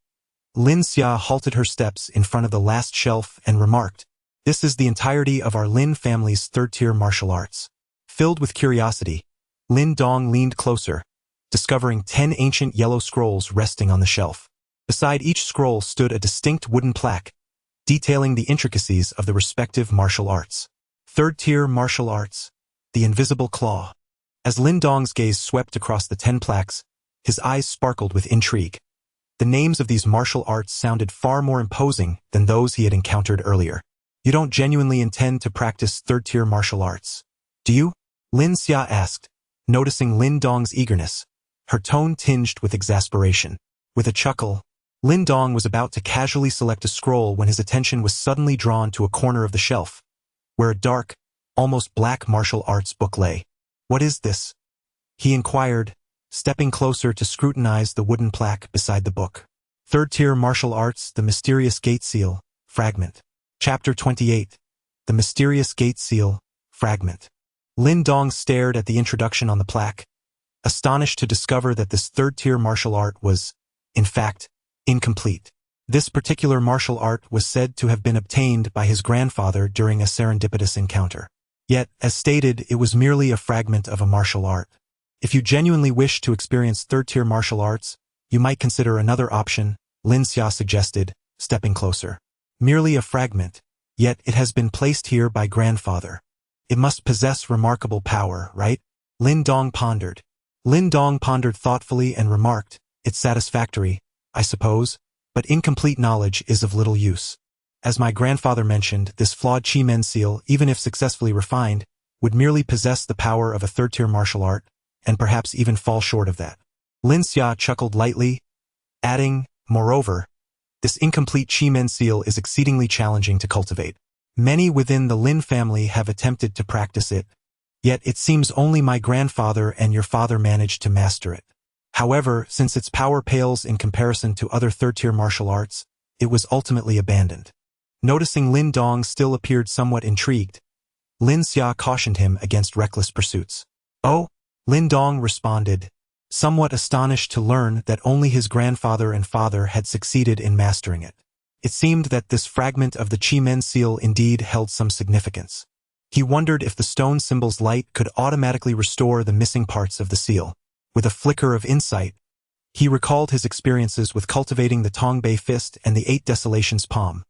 Lin Xia halted her steps in front of the last shelf and remarked, "This is the entirety of our Lin family's third-tier martial arts." Filled with curiosity, Lin Dong leaned closer, discovering 10 ancient yellow scrolls resting on the shelf. Beside each scroll stood a distinct wooden plaque, detailing the intricacies of the respective martial arts. Third-tier martial arts, the invisible claw. As Lin Dong's gaze swept across the 10 plaques, his eyes sparkled with intrigue. The names of these martial arts sounded far more imposing than those he had encountered earlier. You don't genuinely intend to practice third-tier martial arts, do you? Lin Xia asked, noticing Lin Dong's eagerness, her tone tinged with exasperation. With a chuckle, Lin Dong was about to casually select a scroll when his attention was suddenly drawn to a corner of the shelf, where a dark, almost black martial arts book lay. What is this? He inquired, stepping closer to scrutinize the wooden plaque beside the book. Third-tier martial arts, the mysterious gate seal, fragment. Chapter 28. The mysterious gate seal, fragment. Lin Dong stared at the introduction on the plaque, astonished to discover that this third-tier martial art was, in fact, incomplete. This particular martial art was said to have been obtained by his grandfather during a serendipitous encounter. Yet, as stated, it was merely a fragment of a martial art. If you genuinely wish to experience third-tier martial arts, you might consider another option, Lin Xia suggested, stepping closer. Merely a fragment, yet it has been placed here by grandfather. It must possess remarkable power, right? Lin Dong pondered. Lin Dong pondered thoughtfully and remarked, "It's satisfactory, I suppose, but incomplete knowledge is of little use. As my grandfather mentioned, this flawed Qi Men seal, even if successfully refined, would merely possess the power of a third-tier martial art, and perhaps even fall short of that." Lin Xia chuckled lightly, adding, "Moreover, this incomplete Qi Men seal is exceedingly challenging to cultivate. Many within the Lin family have attempted to practice it, yet it seems only my grandfather and your father managed to master it. However, since its power pales in comparison to other third-tier martial arts, it was ultimately abandoned." Noticing Lin Dong still appeared somewhat intrigued, Lin Xia cautioned him against reckless pursuits. "Oh," Lin Dong responded, somewhat astonished to learn that only his grandfather and father had succeeded in mastering it. It seemed that this fragment of the Qi Men seal indeed held some significance. He wondered if the stone symbol's light could automatically restore the missing parts of the seal. With a flicker of insight, he recalled his experiences with cultivating the Tongbei fist and the 8 Desolations palm,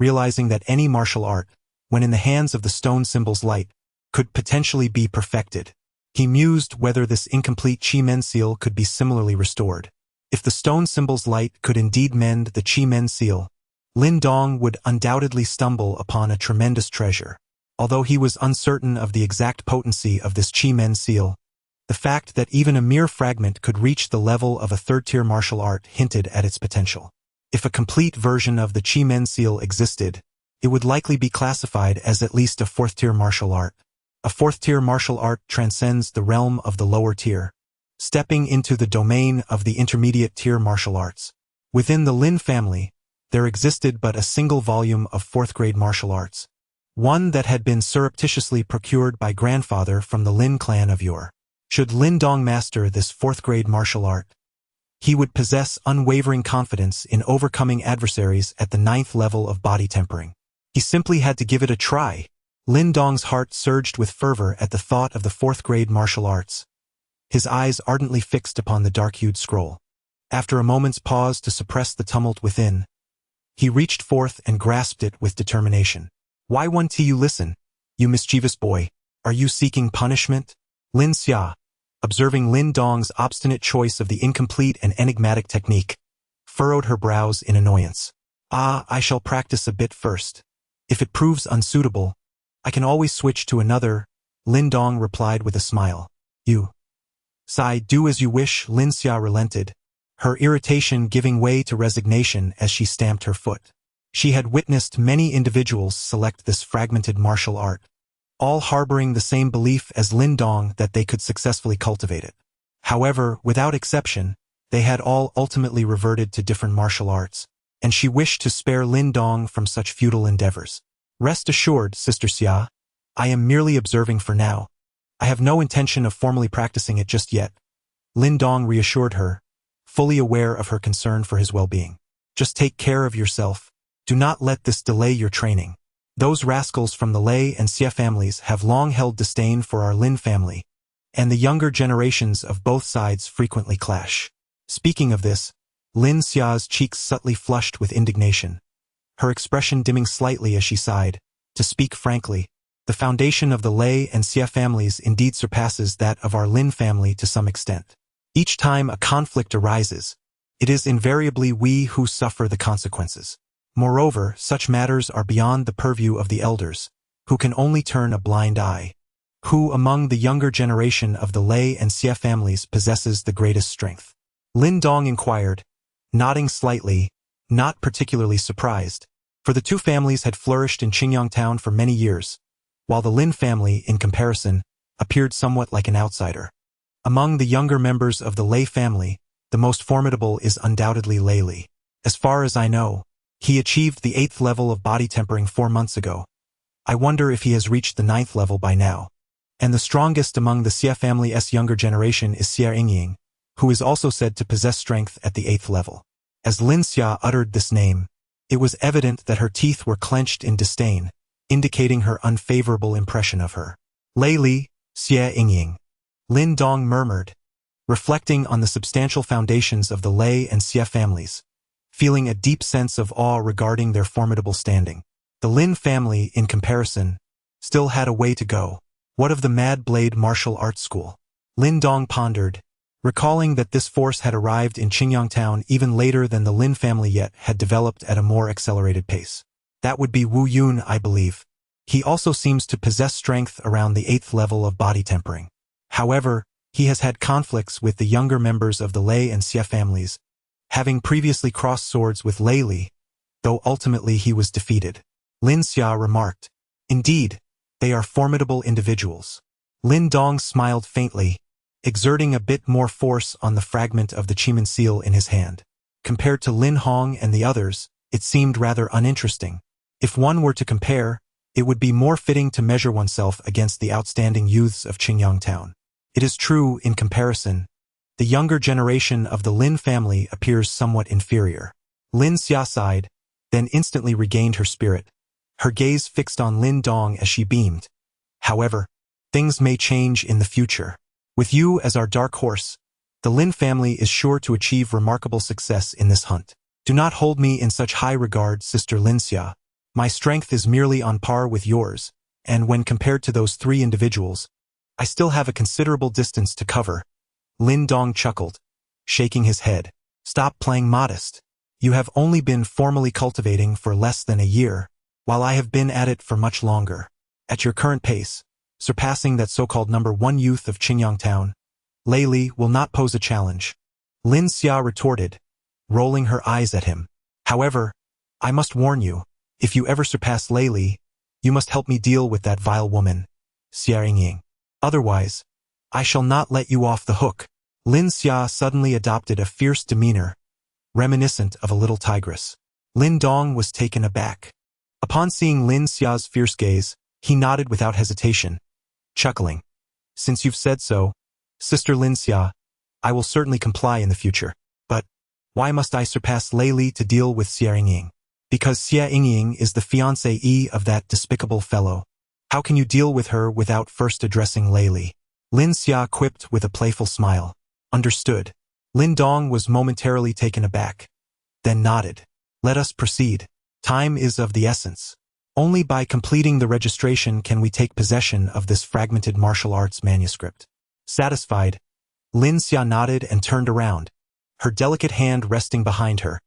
realizing that any martial art, when in the hands of the stone symbol's light, could potentially be perfected. He mused whether this incomplete Qi Men seal could be similarly restored. If the stone symbol's light could indeed mend the Qi Men seal, Lin Dong would undoubtedly stumble upon a tremendous treasure. Although he was uncertain of the exact potency of this Qi Men seal, the fact that even a mere fragment could reach the level of a third-tier martial art hinted at its potential. If a complete version of the Qi Men seal existed, it would likely be classified as at least a fourth-tier martial art. A fourth-tier martial art transcends the realm of the lower tier, stepping into the domain of the intermediate-tier martial arts. Within the Lin family, there existed but a single volume of fourth-grade martial arts, one that had been surreptitiously procured by grandfather from the Lin clan of yore. Should Lin Dong master this fourth-grade martial art, he would possess unwavering confidence in overcoming adversaries at the 9th level of body tempering. He simply had to give it a try. Lin Dong's heart surged with fervor at the thought of the 4th-grade martial arts, his eyes ardently fixed upon the dark-hued scroll. After a moment's pause to suppress the tumult within, he reached forth and grasped it with determination. "Why won't you listen, you mischievous boy? Are you seeking punishment?" Lin Xia, observing Lin Dong's obstinate choice of the incomplete and enigmatic technique, furrowed her brows in annoyance. I shall practice a bit first. If it proves unsuitable, I can always switch to another," Lin Dong replied with a smile. "You, Sai, do as you wish," Lin Xia relented, her irritation giving way to resignation as she stamped her foot. She had witnessed many individuals select this fragmented martial art, all harboring the same belief as Lin Dong that they could successfully cultivate it. However, without exception, they had all ultimately reverted to different martial arts, and she wished to spare Lin Dong from such futile endeavors. "Rest assured, Sister Xia, I am merely observing for now. I have no intention of formally practicing it just yet," Lin Dong reassured her, fully aware of her concern for his well-being. "Just take care of yourself. Do not let this delay your training. Those rascals from the Lei and Xie families have long held disdain for our Lin family, and the younger generations of both sides frequently clash." Speaking of this, Lin Xia's cheeks subtly flushed with indignation, her expression dimming slightly as she sighed. "To speak frankly, the foundation of the Lei and Xie families indeed surpasses that of our Lin family to some extent. Each time a conflict arises, it is invariably we who suffer the consequences. Moreover, such matters are beyond the purview of the elders, who can only turn a blind eye. Who among the younger generation of the Lei and Xie families possesses the greatest strength?" Lin Dong inquired, nodding slightly, not particularly surprised, for the two families had flourished in Qingyang town for many years, while the Lin family, in comparison, appeared somewhat like an outsider. Among the younger members of the Lei family, the most formidable is undoubtedly Lei Li. As far as I know, he achieved the 8th level of body tempering 4 months ago. I wonder if he has reached the 9th level by now. And the strongest among the Xie family's younger generation is Xie Yingying, who is also said to possess strength at the 8th level. As Lin Xia uttered this name, it was evident that her teeth were clenched in disdain, indicating her unfavorable impression of her. Lei Li, Xie Yingying. Lin Dong murmured, reflecting on the substantial foundations of the Lei and Xie families, feeling a deep sense of awe regarding their formidable standing. The Lin family, in comparison, still had a way to go. What of the Mad Blade martial arts school? Lin Dong pondered, recalling that this force had arrived in Qingyang town even later than the Lin family yet had developed at a more accelerated pace. That would be Wu Yun, I believe. He also seems to possess strength around the 8th level of body tempering. However, he has had conflicts with the younger members of the Lei and Xie families, having previously crossed swords with Lei Li, though ultimately he was defeated. Lin Xia remarked, "Indeed, they are formidable individuals." Lin Dong smiled faintly, exerting a bit more force on the fragment of the Chiman seal in his hand. Compared to Lin Hong and the others, it seemed rather uninteresting. If one were to compare, it would be more fitting to measure oneself against the outstanding youths of Qingyang town. It is true, in comparison, the younger generation of the Lin family appears somewhat inferior. Lin Xia sighed, then instantly regained her spirit, her gaze fixed on Lin Dong as she beamed. However, things may change in the future. With you as our dark horse, the Lin family is sure to achieve remarkable success in this hunt. Do not hold me in such high regard, Sister Lin Xia. My strength is merely on par with yours, and when compared to those 3 individuals, I still have a considerable distance to cover. Lin Dong chuckled, shaking his head. Stop playing modest. You have only been formally cultivating for less than a year, while I have been at it for much longer. At your current pace, surpassing that so-called number 1 youth of Qingyang town, Lei Li will not pose a challenge. Lin Xia retorted, rolling her eyes at him. However, I must warn you, if you ever surpass Lei Li, you must help me deal with that vile woman, Xie Yingying. Otherwise, I shall not let you off the hook. Lin Xia suddenly adopted a fierce demeanor, reminiscent of a little tigress. Lin Dong was taken aback. Upon seeing Lin Xia's fierce gaze, he nodded without hesitation, chuckling. Since you've said so, Sister Lin Xia, I will certainly comply in the future. But why must I surpass Lei Li to deal with Xie Yingying? Because Xie Yingying is the fiancée of that despicable fellow. How can you deal with her without first addressing Lei Li? Lin Xia quipped with a playful smile. Understood. Lin Dong was momentarily taken aback, then nodded. Let us proceed. Time is of the essence. Only by completing the registration can we take possession of this fragmented martial arts manuscript. Satisfied, Lin Xia nodded and turned around, her delicate hand resting behind her,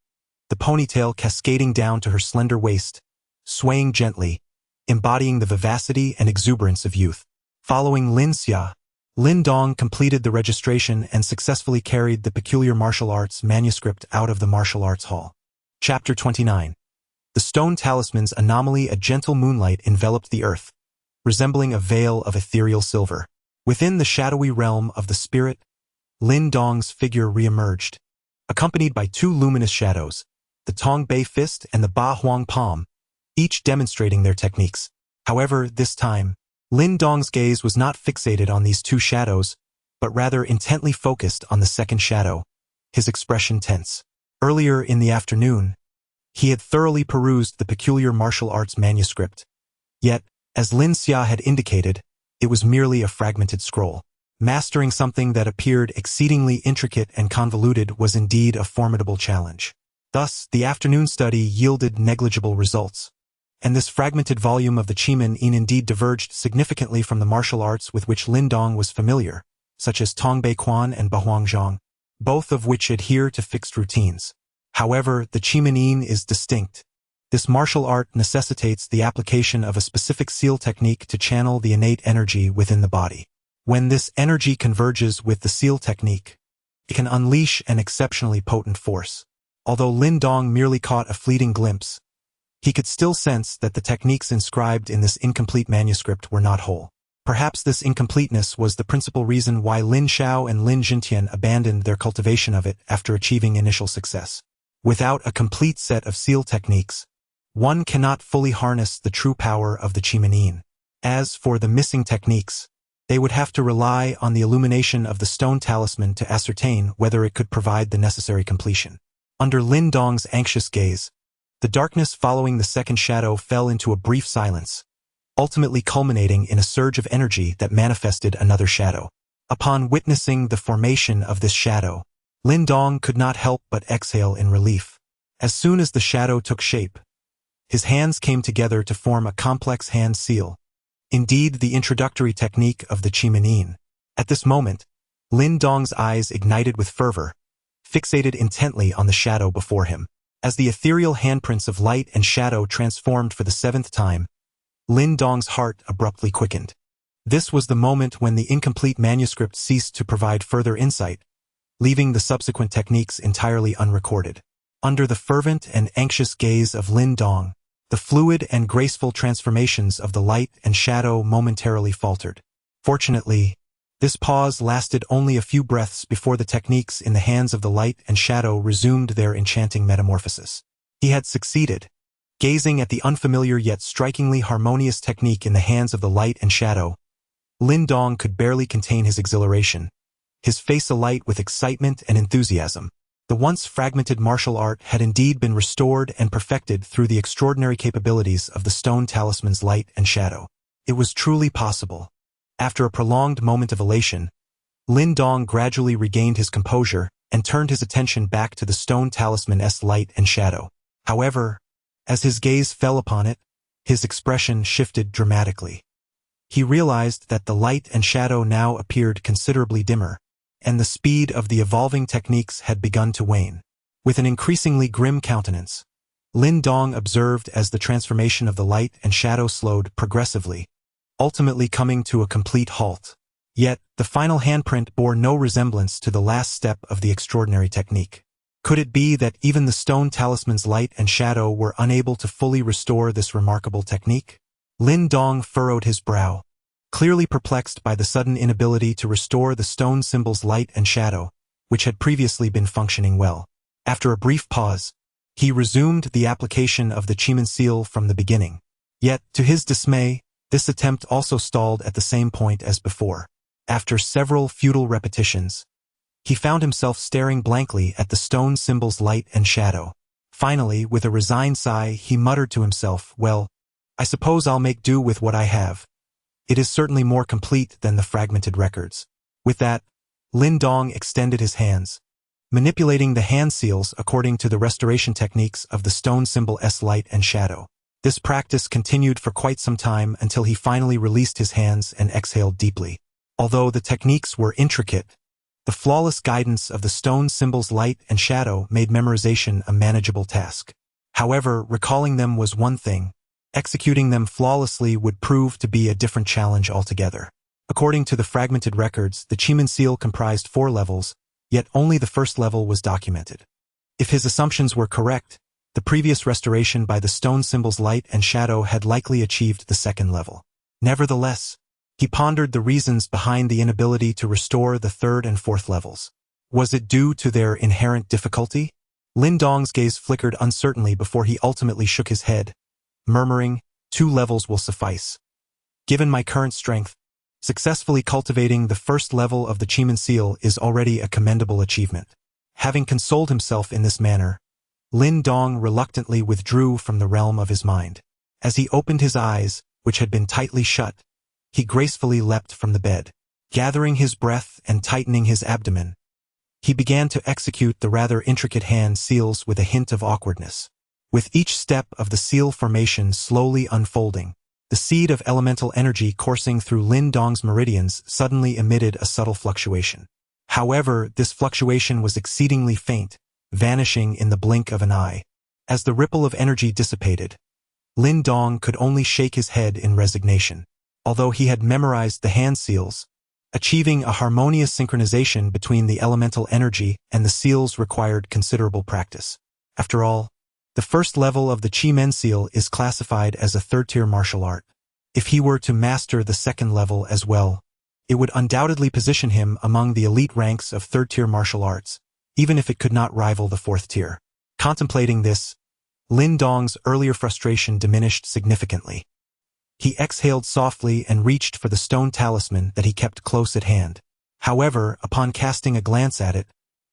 the ponytail cascading down to her slender waist, swaying gently, embodying the vivacity and exuberance of youth. Following Lin Xia, Lin Dong completed the registration and successfully carried the peculiar martial arts manuscript out of the martial arts hall. Chapter 29. The stone talisman's anomaly. A gentle moonlight enveloped the earth, resembling a veil of ethereal silver. Within the shadowy realm of the spirit, Lin Dong's figure re-emerged, accompanied by 2 luminous shadows, the Tong Bei fist and the Ba Huang palm, each demonstrating their techniques. However, this time, Lin Dong's gaze was not fixated on these 2 shadows, but rather intently focused on the second shadow, his expression tense. Earlier in the afternoon, he had thoroughly perused the peculiar martial arts manuscript. Yet, as Lin Xia had indicated, it was merely a fragmented scroll. Mastering something that appeared exceedingly intricate and convoluted was indeed a formidable challenge. Thus, the afternoon study yielded negligible results. And this fragmented volume of the Chiman indeed diverged significantly from the martial arts with which Lin Dong was familiar, such as Tongbei Quan and Bahuangzhang, both of which adhere to fixed routines. However, the Chiman is distinct. This martial art necessitates the application of a specific seal technique to channel the innate energy within the body. When this energy converges with the seal technique, it can unleash an exceptionally potent force. Although Lin Dong merely caught a fleeting glimpse, he could still sense that the techniques inscribed in this incomplete manuscript were not whole. Perhaps this incompleteness was the principal reason why Lin Shao and Lin Jintian abandoned their cultivation of it after achieving initial success. Without a complete set of seal techniques, one cannot fully harness the true power of the Qi. As for the missing techniques, they would have to rely on the illumination of the stone talisman to ascertain whether it could provide the necessary completion. Under Lin Dong's anxious gaze, the darkness following the second shadow fell into a brief silence, ultimately culminating in a surge of energy that manifested another shadow. Upon witnessing the formation of this shadow, Lin Dong could not help but exhale in relief. As soon as the shadow took shape, his hands came together to form a complex hand seal, indeed the introductory technique of the Qi. At this moment, Lin Dong's eyes ignited with fervor, fixated intently on the shadow before him. As the ethereal handprints of light and shadow transformed for the seventh time, Lin Dong's heart abruptly quickened. This was the moment when the incomplete manuscript ceased to provide further insight, leaving the subsequent techniques entirely unrecorded. Under the fervent and anxious gaze of Lin Dong, the fluid and graceful transformations of the light and shadow momentarily faltered. Fortunately, this pause lasted only a few breaths before the techniques in the hands of the light and shadow resumed their enchanting metamorphosis. He had succeeded. Gazing at the unfamiliar yet strikingly harmonious technique in the hands of the light and shadow, Lin Dong could barely contain his exhilaration, his face alight with excitement and enthusiasm. The once fragmented martial art had indeed been restored and perfected through the extraordinary capabilities of the stone talisman's light and shadow. It was truly possible. After a prolonged moment of elation, Lin Dong gradually regained his composure and turned his attention back to the stone talisman's light and shadow. However, as his gaze fell upon it, his expression shifted dramatically. He realized that the light and shadow now appeared considerably dimmer, and the speed of the evolving techniques had begun to wane. With an increasingly grim countenance, Lin Dong observed as the transformation of the light and shadow slowed progressively, ultimately coming to a complete halt. Yet, the final handprint bore no resemblance to the last step of the extraordinary technique. Could it be that even the stone talisman's light and shadow were unable to fully restore this remarkable technique? Lin Dong furrowed his brow, clearly perplexed by the sudden inability to restore the stone symbol's light and shadow, which had previously been functioning well. After a brief pause, he resumed the application of the Qi seal from the beginning. Yet, to his dismay, this attempt also stalled at the same point as before. After several futile repetitions, he found himself staring blankly at the stone symbol's light and shadow. Finally, with a resigned sigh, he muttered to himself, "Well, I suppose I'll make do with what I have. It is certainly more complete than the fragmented records." With that, Lin Dong extended his hands, manipulating the hand seals according to the restoration techniques of the stone symbol's light and shadow. This practice continued for quite some time until he finally released his hands and exhaled deeply. Although the techniques were intricate, the flawless guidance of the stone symbol's light and shadow made memorization a manageable task. However, recalling them was one thing. Executing them flawlessly would prove to be a different challenge altogether. According to the fragmented records, the Qi seal comprised 4 levels, yet only the first level was documented. If his assumptions were correct, the previous restoration by the stone symbol's light and shadow had likely achieved the second level. Nevertheless, he pondered the reasons behind the inability to restore the third and fourth levels. Was it due to their inherent difficulty? Lin Dong's gaze flickered uncertainly before he ultimately shook his head, murmuring, 2 levels will suffice. Given my current strength, successfully cultivating the first level of the Qi seal is already a commendable achievement. Having consoled himself in this manner, Lin Dong reluctantly withdrew from the realm of his mind. As he opened his eyes, which had been tightly shut, he gracefully leapt from the bed. Gathering his breath and tightening his abdomen, he began to execute the rather intricate hand seals with a hint of awkwardness. With each step of the seal formation slowly unfolding, the seed of elemental energy coursing through Lin Dong's meridians suddenly emitted a subtle fluctuation. However, this fluctuation was exceedingly faint, vanishing in the blink of an eye. As the ripple of energy dissipated, Lin Dong could only shake his head in resignation. Although he had memorized the hand seals, achieving a harmonious synchronization between the elemental energy and the seals required considerable practice. After all, the first level of the Qi seal is classified as a third-tier martial art. If he were to master the second level as well, it would undoubtedly position him among the elite ranks of third-tier martial arts, even if it could not rival the fourth tier. Contemplating this, Lin Dong's earlier frustration diminished significantly. He exhaled softly and reached for the stone talisman that he kept close at hand. However, upon casting a glance at it,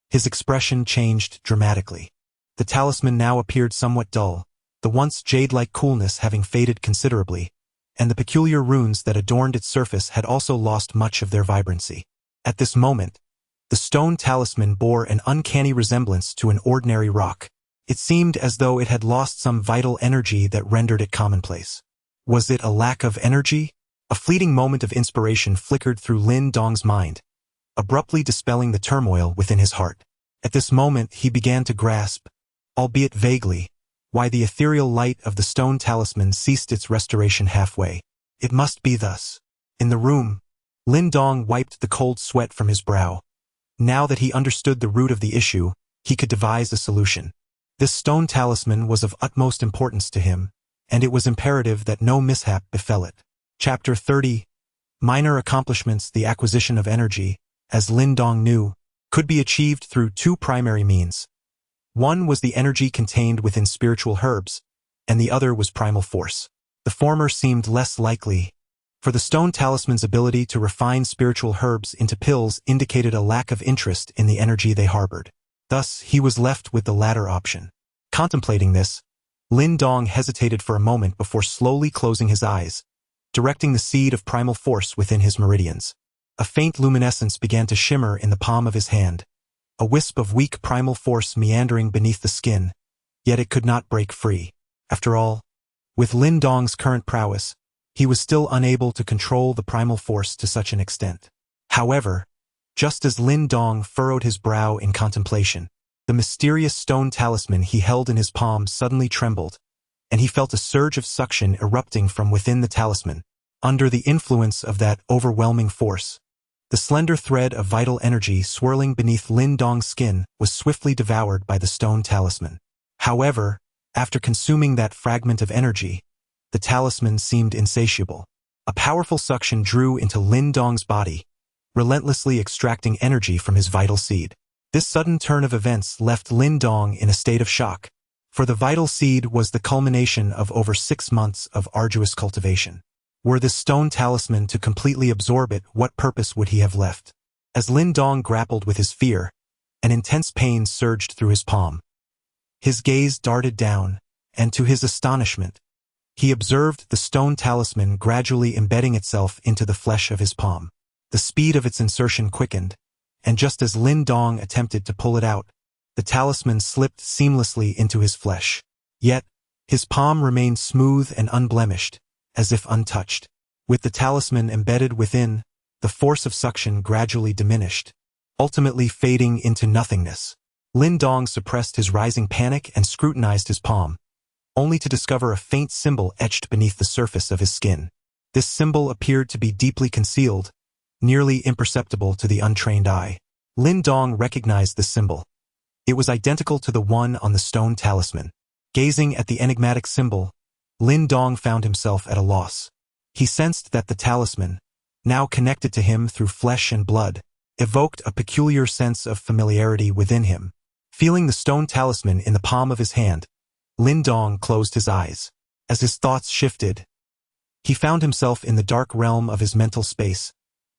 his expression changed dramatically. The talisman now appeared somewhat dull, the once jade-like coolness having faded considerably, and the peculiar runes that adorned its surface had also lost much of their vibrancy. At this moment, the stone talisman bore an uncanny resemblance to an ordinary rock. It seemed as though it had lost some vital energy that rendered it commonplace. Was it a lack of energy? A fleeting moment of inspiration flickered through Lin Dong's mind, abruptly dispelling the turmoil within his heart. At this moment he began to grasp, albeit vaguely, why the ethereal light of the stone talisman ceased its restoration halfway. It must be thus. In the room, Lin Dong wiped the cold sweat from his brow. Now that he understood the root of the issue, he could devise a solution. This stone talisman was of utmost importance to him, and it was imperative that no mishap befell it. Chapter 30. Minor accomplishments. The acquisition of energy, as Lin Dong knew, could be achieved through two primary means. One was the energy contained within spiritual herbs, and the other was primal force. The former seemed less likely, for the stone talisman's ability to refine spiritual herbs into pills indicated a lack of interest in the energy they harbored. Thus, he was left with the latter option. Contemplating this, Lin Dong hesitated for a moment before slowly closing his eyes, directing the seed of primal force within his meridians. A faint luminescence began to shimmer in the palm of his hand, a wisp of weak primal force meandering beneath the skin, yet it could not break free. After all, with Lin Dong's current prowess, he was still unable to control the primal force to such an extent. However, just as Lin Dong furrowed his brow in contemplation, the mysterious stone talisman he held in his palm suddenly trembled, and he felt a surge of suction erupting from within the talisman. Under the influence of that overwhelming force, the slender thread of vital energy swirling beneath Lin Dong's skin was swiftly devoured by the stone talisman. However, after consuming that fragment of energy, the talisman seemed insatiable. A powerful suction drew into Lin Dong's body, relentlessly extracting energy from his vital seed. This sudden turn of events left Lin Dong in a state of shock, for the vital seed was the culmination of over 6 months of arduous cultivation. Were this stone talisman to completely absorb it, what purpose would he have left? As Lin Dong grappled with his fear, an intense pain surged through his palm. His gaze darted down, and to his astonishment, he observed the stone talisman gradually embedding itself into the flesh of his palm. The speed of its insertion quickened, and just as Lin Dong attempted to pull it out, the talisman slipped seamlessly into his flesh. Yet, his palm remained smooth and unblemished, as if untouched. With the talisman embedded within, the force of suction gradually diminished, ultimately fading into nothingness. Lin Dong suppressed his rising panic and scrutinized his palm, only to discover a faint symbol etched beneath the surface of his skin. This symbol appeared to be deeply concealed, nearly imperceptible to the untrained eye. Lin Dong recognized the symbol. It was identical to the one on the stone talisman. Gazing at the enigmatic symbol, Lin Dong found himself at a loss. He sensed that the talisman, now connected to him through flesh and blood, evoked a peculiar sense of familiarity within him. Feeling the stone talisman in the palm of his hand, Lin Dong closed his eyes. As his thoughts shifted, he found himself in the dark realm of his mental space,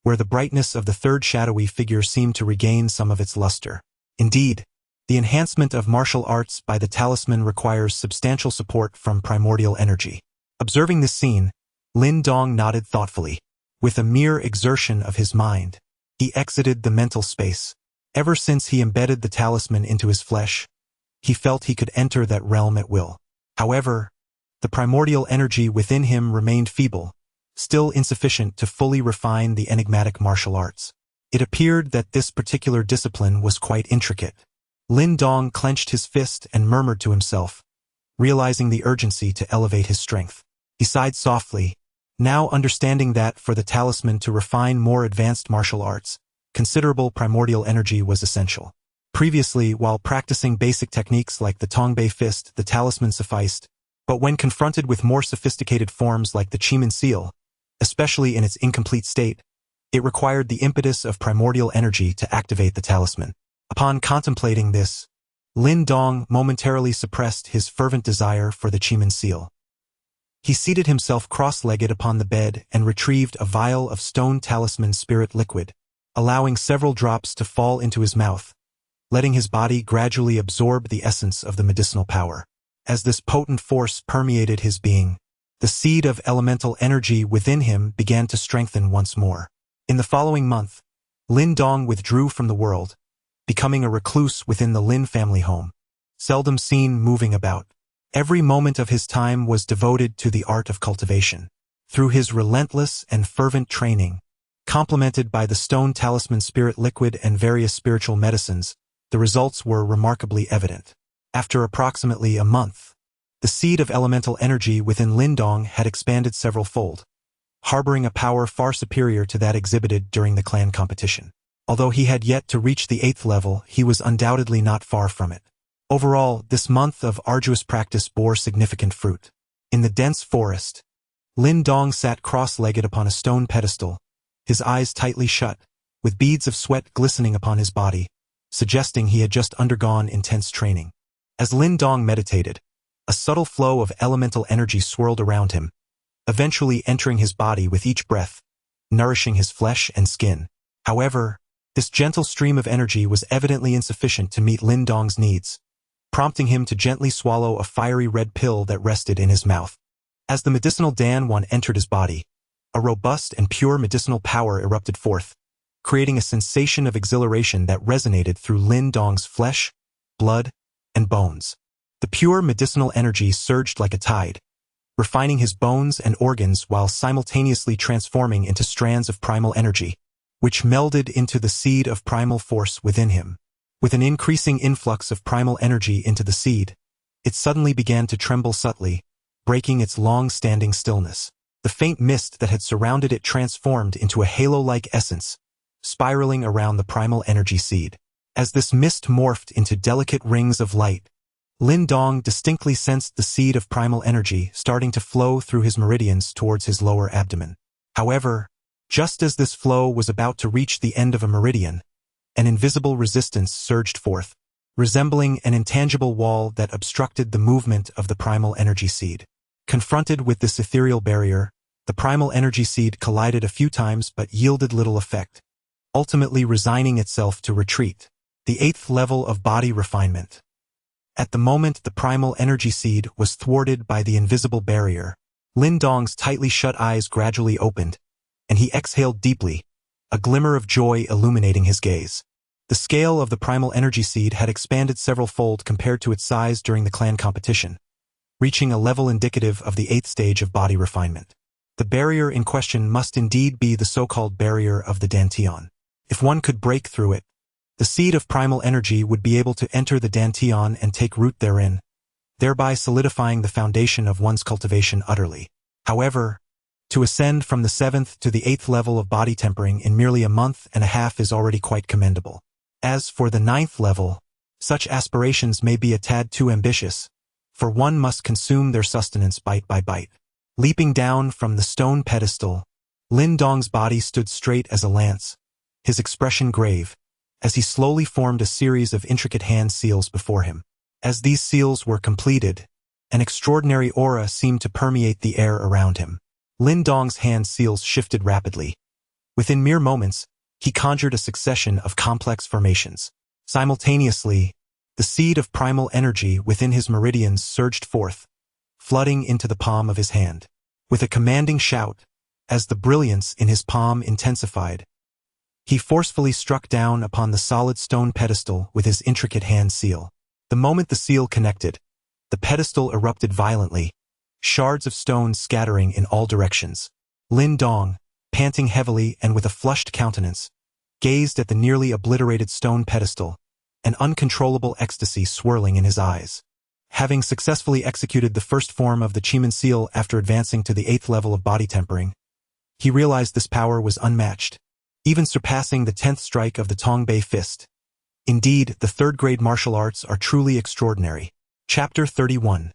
where the brightness of the third shadowy figure seemed to regain some of its luster. Indeed, the enhancement of martial arts by the talisman requires substantial support from primordial energy. Observing this scene, Lin Dong nodded thoughtfully. With a mere exertion of his mind, he exited the mental space. Ever since he embedded the talisman into his flesh, he felt he could enter that realm at will. However, the primordial energy within him remained feeble, still insufficient to fully refine the enigmatic martial arts. It appeared that this particular discipline was quite intricate. Lin Dong clenched his fist and murmured to himself, realizing the urgency to elevate his strength. He sighed softly, now understanding that for the talisman to refine more advanced martial arts, considerable primordial energy was essential. Previously, while practicing basic techniques like the Tongbei fist, the talisman sufficed, but when confronted with more sophisticated forms like the Chimen seal, especially in its incomplete state, it required the impetus of primordial energy to activate the talisman. Upon contemplating this, Lin Dong momentarily suppressed his fervent desire for the Qimeng seal. He seated himself cross-legged upon the bed and retrieved a vial of stone talisman spirit liquid, allowing several drops to fall into his mouth, letting his body gradually absorb the essence of the medicinal power. As this potent force permeated his being, the seed of elemental energy within him began to strengthen once more. In the following month, Lin Dong withdrew from the world, becoming a recluse within the Lin family home, seldom seen moving about. Every moment of his time was devoted to the art of cultivation. Through his relentless and fervent training, complemented by the stone talisman spirit liquid and various spiritual medicines, the results were remarkably evident. After approximately a month, the seed of elemental energy within Lin Dong had expanded several-fold, harboring a power far superior to that exhibited during the clan competition. Although he had yet to reach the 8th level, he was undoubtedly not far from it. Overall, this month of arduous practice bore significant fruit. In the dense forest, Lin Dong sat cross-legged upon a stone pedestal, his eyes tightly shut, with beads of sweat glistening upon his body, suggesting he had just undergone intense training. As Lin Dong meditated, a subtle flow of elemental energy swirled around him, eventually entering his body with each breath, nourishing his flesh and skin. However, this gentle stream of energy was evidently insufficient to meet Lin Dong's needs, prompting him to gently swallow a fiery red pill that rested in his mouth. As the medicinal Yuan entered his body, a robust and pure medicinal power erupted forth, creating a sensation of exhilaration that resonated through Lin Dong's flesh, blood, and bones. The pure medicinal energy surged like a tide, refining his bones and organs while simultaneously transforming into strands of primal energy, which melded into the seed of primal force within him. With an increasing influx of primal energy into the seed, it suddenly began to tremble subtly, breaking its long-standing stillness. The faint mist that had surrounded it transformed into a halo-like essence, spiraling around the primal energy seed. As this mist morphed into delicate rings of light, Lin Dong distinctly sensed the seed of primal energy starting to flow through his meridians towards his lower abdomen. However, just as this flow was about to reach the end of a meridian, an invisible resistance surged forth, resembling an intangible wall that obstructed the movement of the primal energy seed. Confronted with this ethereal barrier, the primal energy seed collided a few times but yielded little effect, ultimately resigning itself to retreat. The 8th level of body refinement. At the moment the primal energy seed was thwarted by the invisible barrier, Lin Dong's tightly shut eyes gradually opened, and he exhaled deeply, a glimmer of joy illuminating his gaze. The scale of the primal energy seed had expanded several-fold compared to its size during the clan competition, reaching a level indicative of the 8th stage of body refinement. The barrier in question must indeed be the so-called barrier of the Dantian. If one could break through it, the seed of primal energy would be able to enter the Dantian and take root therein, thereby solidifying the foundation of one's cultivation utterly. However, to ascend from the 7th to the 8th level of body tempering in merely a month and a half is already quite commendable. As for the 9th level, such aspirations may be a tad too ambitious, for one must consume their sustenance bite by bite. Leaping down from the stone pedestal, Lin Dong's body stood straight as a lance, his expression grave, as he slowly formed a series of intricate hand seals before him. As these seals were completed, an extraordinary aura seemed to permeate the air around him. Lin Dong's hand seals shifted rapidly. Within mere moments, he conjured a succession of complex formations. Simultaneously, the seed of primal energy within his meridians surged forth, flooding into the palm of his hand. With a commanding shout, as the brilliance in his palm intensified, he forcefully struck down upon the solid stone pedestal with his intricate hand seal. The moment the seal connected, the pedestal erupted violently, shards of stone scattering in all directions. Lin Dong, panting heavily and with a flushed countenance, gazed at the nearly obliterated stone pedestal, an uncontrollable ecstasy swirling in his eyes. Having successfully executed the first form of the Qimeng seal after advancing to the 8th level of body tempering, he realized this power was unmatched, even surpassing the 10th strike of the Tongbei fist. Indeed, the 3rd-grade martial arts are truly extraordinary. Chapter 31.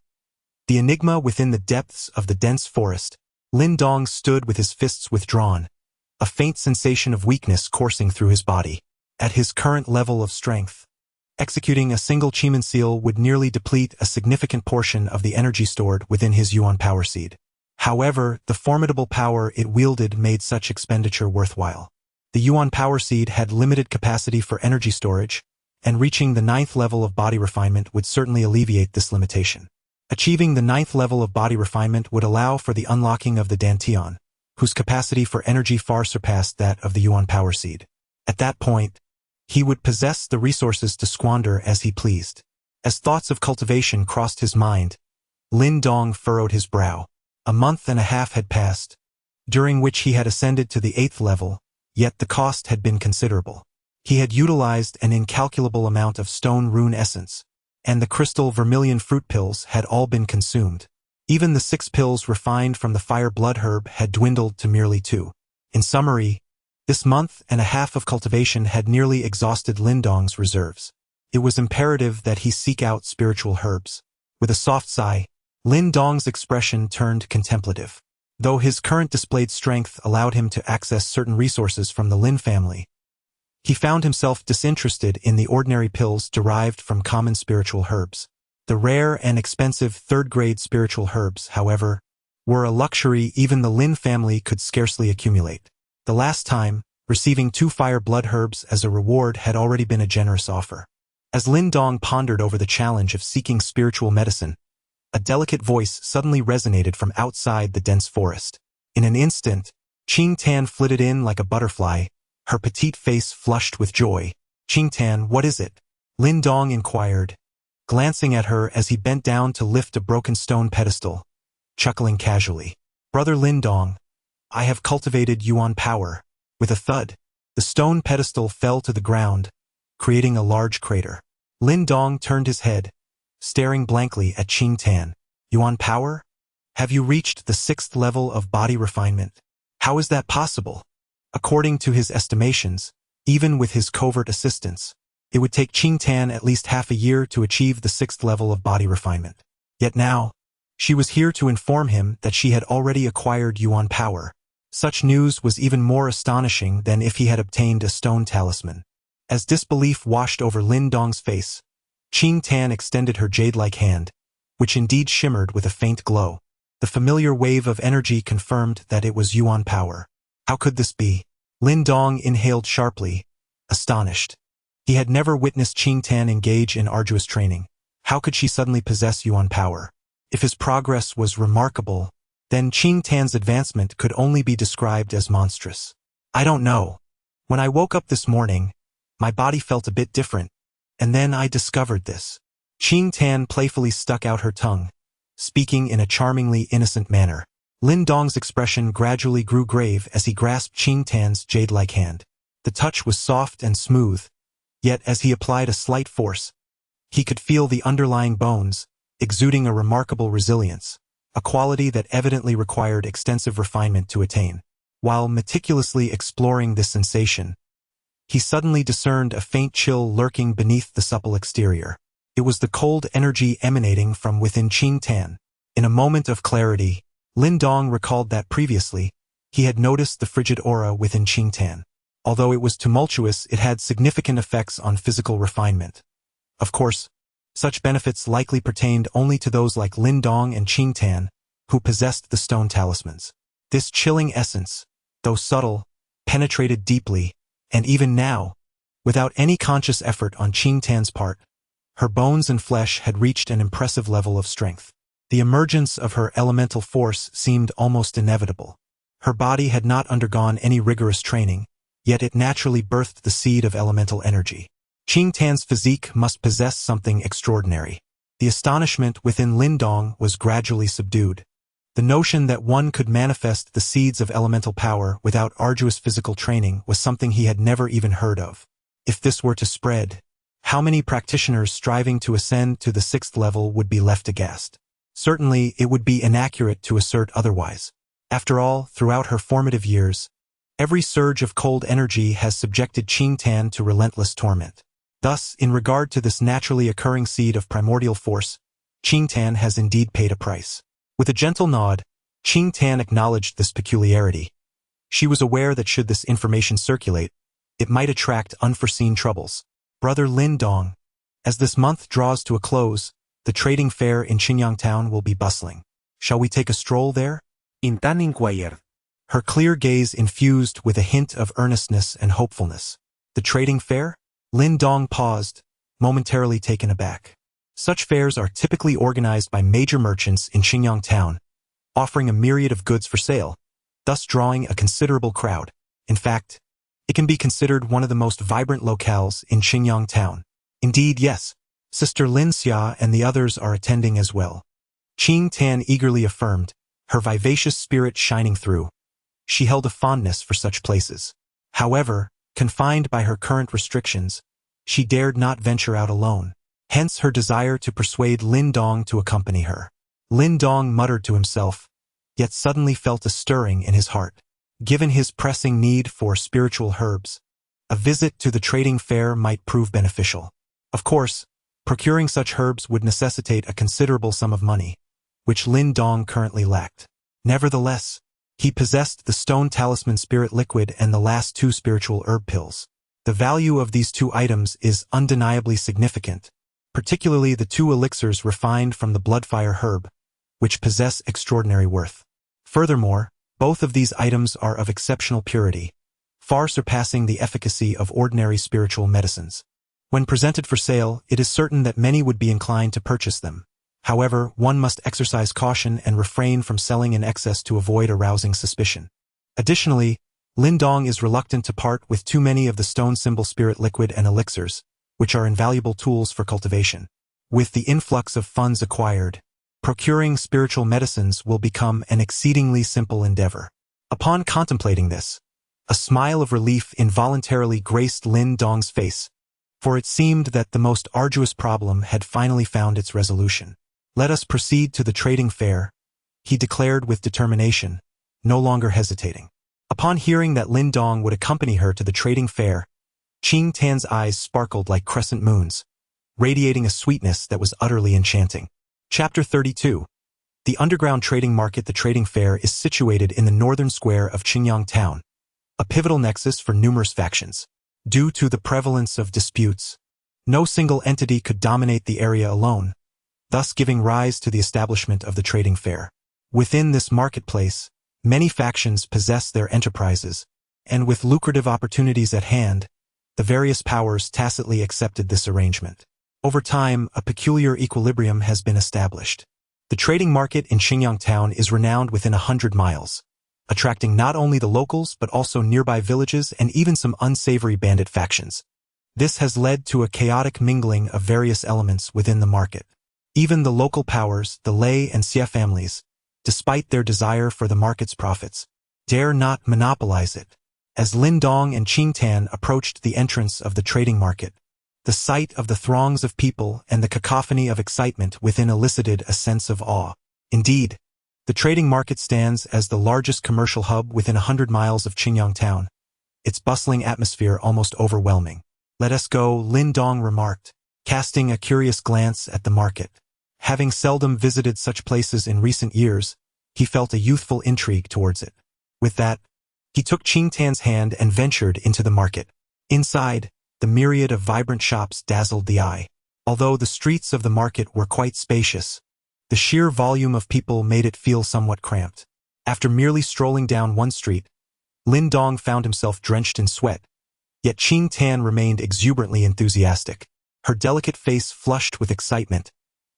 The enigma within the depths of the dense forest. Lin Dong stood with his fists withdrawn, a faint sensation of weakness coursing through his body. At his current level of strength, Executing a single Chiman seal would nearly deplete a significant portion of the energy stored within his Yuan power seed. However, the formidable power it wielded made such expenditure worthwhile. The Yuan power seed had limited capacity for energy storage, and reaching the 9th level of body refinement would certainly alleviate this limitation. Achieving the 9th level of body refinement would allow for the unlocking of the Dantian, whose capacity for energy far surpassed that of the Yuan power seed. At that point, he would possess the resources to squander as he pleased. As thoughts of cultivation crossed his mind, Lin Dong furrowed his brow. A month and a half had passed, during which he had ascended to the 8th level, yet the cost had been considerable. He had utilized an incalculable amount of stone rune essence, and the crystal vermilion fruit pills had all been consumed. Even the 6 pills refined from the fire blood herb had dwindled to merely 2. In summary, this month and a half of cultivation had nearly exhausted Lin Dong's reserves. It was imperative that he seek out spiritual herbs. With a soft sigh, Lin Dong's expression turned contemplative. Though his current displayed strength allowed him to access certain resources from the Lin family, he found himself disinterested in the ordinary pills derived from common spiritual herbs. The rare and expensive 3rd-grade spiritual herbs, however, were a luxury even the Lin family could scarcely accumulate. The last time, receiving 2 fire blood herbs as a reward had already been a generous offer. As Lin Dong pondered over the challenge of seeking spiritual medicine, a delicate voice suddenly resonated from outside the dense forest. In an instant, Qing Tan flitted in like a butterfly, her petite face flushed with joy. "Qing Tan, what is it?" Lin Dong inquired, glancing at her as he bent down to lift a broken stone pedestal, chuckling casually. "Brother Lin Dong, I have cultivated Yuan power." With a thud, the stone pedestal fell to the ground, creating a large crater. Lin Dong turned his head, staring blankly at Qing Tan. "Yuan power? Have you reached the 6th level of body refinement? How is that possible?" According to his estimations, even with his covert assistance, it would take Qing Tan at least half a year to achieve the 6th level of body refinement. Yet now, she was here to inform him that she had already acquired Yuan power. Such news was even more astonishing than if he had obtained a stone talisman. As disbelief washed over Lin Dong's face, Qing Tan extended her jade-like hand, which indeed shimmered with a faint glow. The familiar wave of energy confirmed that it was Yuan power. How could this be? Lin Dong inhaled sharply, astonished. He had never witnessed Qing Tan engage in arduous training. How could she suddenly possess Yuan power? If his progress was remarkable, then Qing Tan's advancement could only be described as monstrous. "I don't know. When I woke up this morning, my body felt a bit different, and then I discovered this." Qing Tan playfully stuck out her tongue, speaking in a charmingly innocent manner. Lin Dong's expression gradually grew grave as he grasped Qing Tan's jade-like hand. The touch was soft and smooth, yet as he applied a slight force, he could feel the underlying bones, exuding a remarkable resilience, a quality that evidently required extensive refinement to attain. While meticulously exploring this sensation, he suddenly discerned a faint chill lurking beneath the supple exterior. It was the cold energy emanating from within Qing Tan. In a moment of clarity, Lin Dong recalled that previously, he had noticed the frigid aura within Qing Tan. Although it was tumultuous, it had significant effects on physical refinement. Of course, such benefits likely pertained only to those like Lin Dong and Qing Tan, who possessed the stone talismans. This chilling essence, though subtle, penetrated deeply, and even now, without any conscious effort on Qing Tan's part, her bones and flesh had reached an impressive level of strength. The emergence of her elemental force seemed almost inevitable. Her body had not undergone any rigorous training, yet it naturally birthed the seed of elemental energy. Qing Tan's physique must possess something extraordinary. The astonishment within Lin Dong was gradually subdued. The notion that one could manifest the seeds of elemental power without arduous physical training was something he had never even heard of. If this were to spread, how many practitioners striving to ascend to the 6th level would be left aghast? Certainly, it would be inaccurate to assert otherwise. After all, throughout her formative years, every surge of cold energy has subjected Qing Tan to relentless torment. Thus, in regard to this naturally occurring seed of primordial force, Qing Tan has indeed paid a price. With a gentle nod, Qing Tan acknowledged this peculiarity. She was aware that should this information circulate, it might attract unforeseen troubles. "Brother Lin Dong, As this month draws to a close, the trading fair in Xinjiang town will be bustling. Shall we take a stroll there? Yin Dan inquired. Her clear gaze infused with a hint of earnestness and hopefulness. The trading fair? Lin Dong paused, momentarily taken aback. Such fairs are typically organized by major merchants in Xinjiang town, offering a myriad of goods for sale, thus drawing a considerable crowd. In fact, it can be considered one of the most vibrant locales in Xinjiang town. Indeed, yes, Sister Lin Xia and the others are attending as well. Qing Tan eagerly affirmed, her vivacious spirit shining through. She held a fondness for such places. However, confined by her current restrictions, she dared not venture out alone. Hence her desire to persuade Lin Dong to accompany her. Lin Dong muttered to himself, yet suddenly felt a stirring in his heart. Given his pressing need for spiritual herbs, a visit to the trading fair might prove beneficial. Of course, procuring such herbs would necessitate a considerable sum of money, which Lin Dong currently lacked. Nevertheless, he possessed the stone talisman spirit liquid and the last two spiritual herb pills. The value of these two items is undeniably significant, particularly the two elixirs refined from the bloodfire herb, which possess extraordinary worth. Furthermore, both of these items are of exceptional purity, far surpassing the efficacy of ordinary spiritual medicines. When presented for sale, it is certain that many would be inclined to purchase them. However, one must exercise caution and refrain from selling in excess to avoid arousing suspicion. Additionally, Lin Dong is reluctant to part with too many of the stone symbol spirit liquid and elixirs, which are invaluable tools for cultivation. With the influx of funds acquired, procuring spiritual medicines will become an exceedingly simple endeavor. Upon contemplating this, a smile of relief involuntarily graced Lin Dong's face, for it seemed that the most arduous problem had finally found its resolution. Let us proceed to the trading fair, he declared with determination, no longer hesitating. Upon hearing that Lin Dong would accompany her to the trading fair, Qing Tan's eyes sparkled like crescent moons, radiating a sweetness that was utterly enchanting. Chapter 32. The underground trading market. The trading fair is situated in the northern square of Xinjiang town, a pivotal nexus for numerous factions. Due to the prevalence of disputes, no single entity could dominate the area alone, thus giving rise to the establishment of the trading fair. Within this marketplace, many factions possess their enterprises, and with lucrative opportunities at hand, the various powers tacitly accepted this arrangement. Over time, a peculiar equilibrium has been established. The trading market in Xinjiang town is renowned within 100 miles, attracting not only the locals but also nearby villages and even some unsavory bandit factions. This has led to a chaotic mingling of various elements within the market. Even the local powers, the Lei and Xie families, despite their desire for the market's profits, dare not monopolize it. As Lin Dong and Qing Tan approached the entrance of the trading market, the sight of the throngs of people and the cacophony of excitement within elicited a sense of awe. Indeed, the trading market stands as the largest commercial hub within 100 miles of Xinjiang town, its bustling atmosphere almost overwhelming. Let us go, Lin Dong remarked, casting a curious glance at the market. Having seldom visited such places in recent years, he felt a youthful intrigue towards it. With that, he took Qing Tan's hand and ventured into the market. Inside, the myriad of vibrant shops dazzled the eye. Although the streets of the market were quite spacious, the sheer volume of people made it feel somewhat cramped. After merely strolling down one street, Lin Dong found himself drenched in sweat, yet Qing Tan remained exuberantly enthusiastic. Her delicate face flushed with excitement,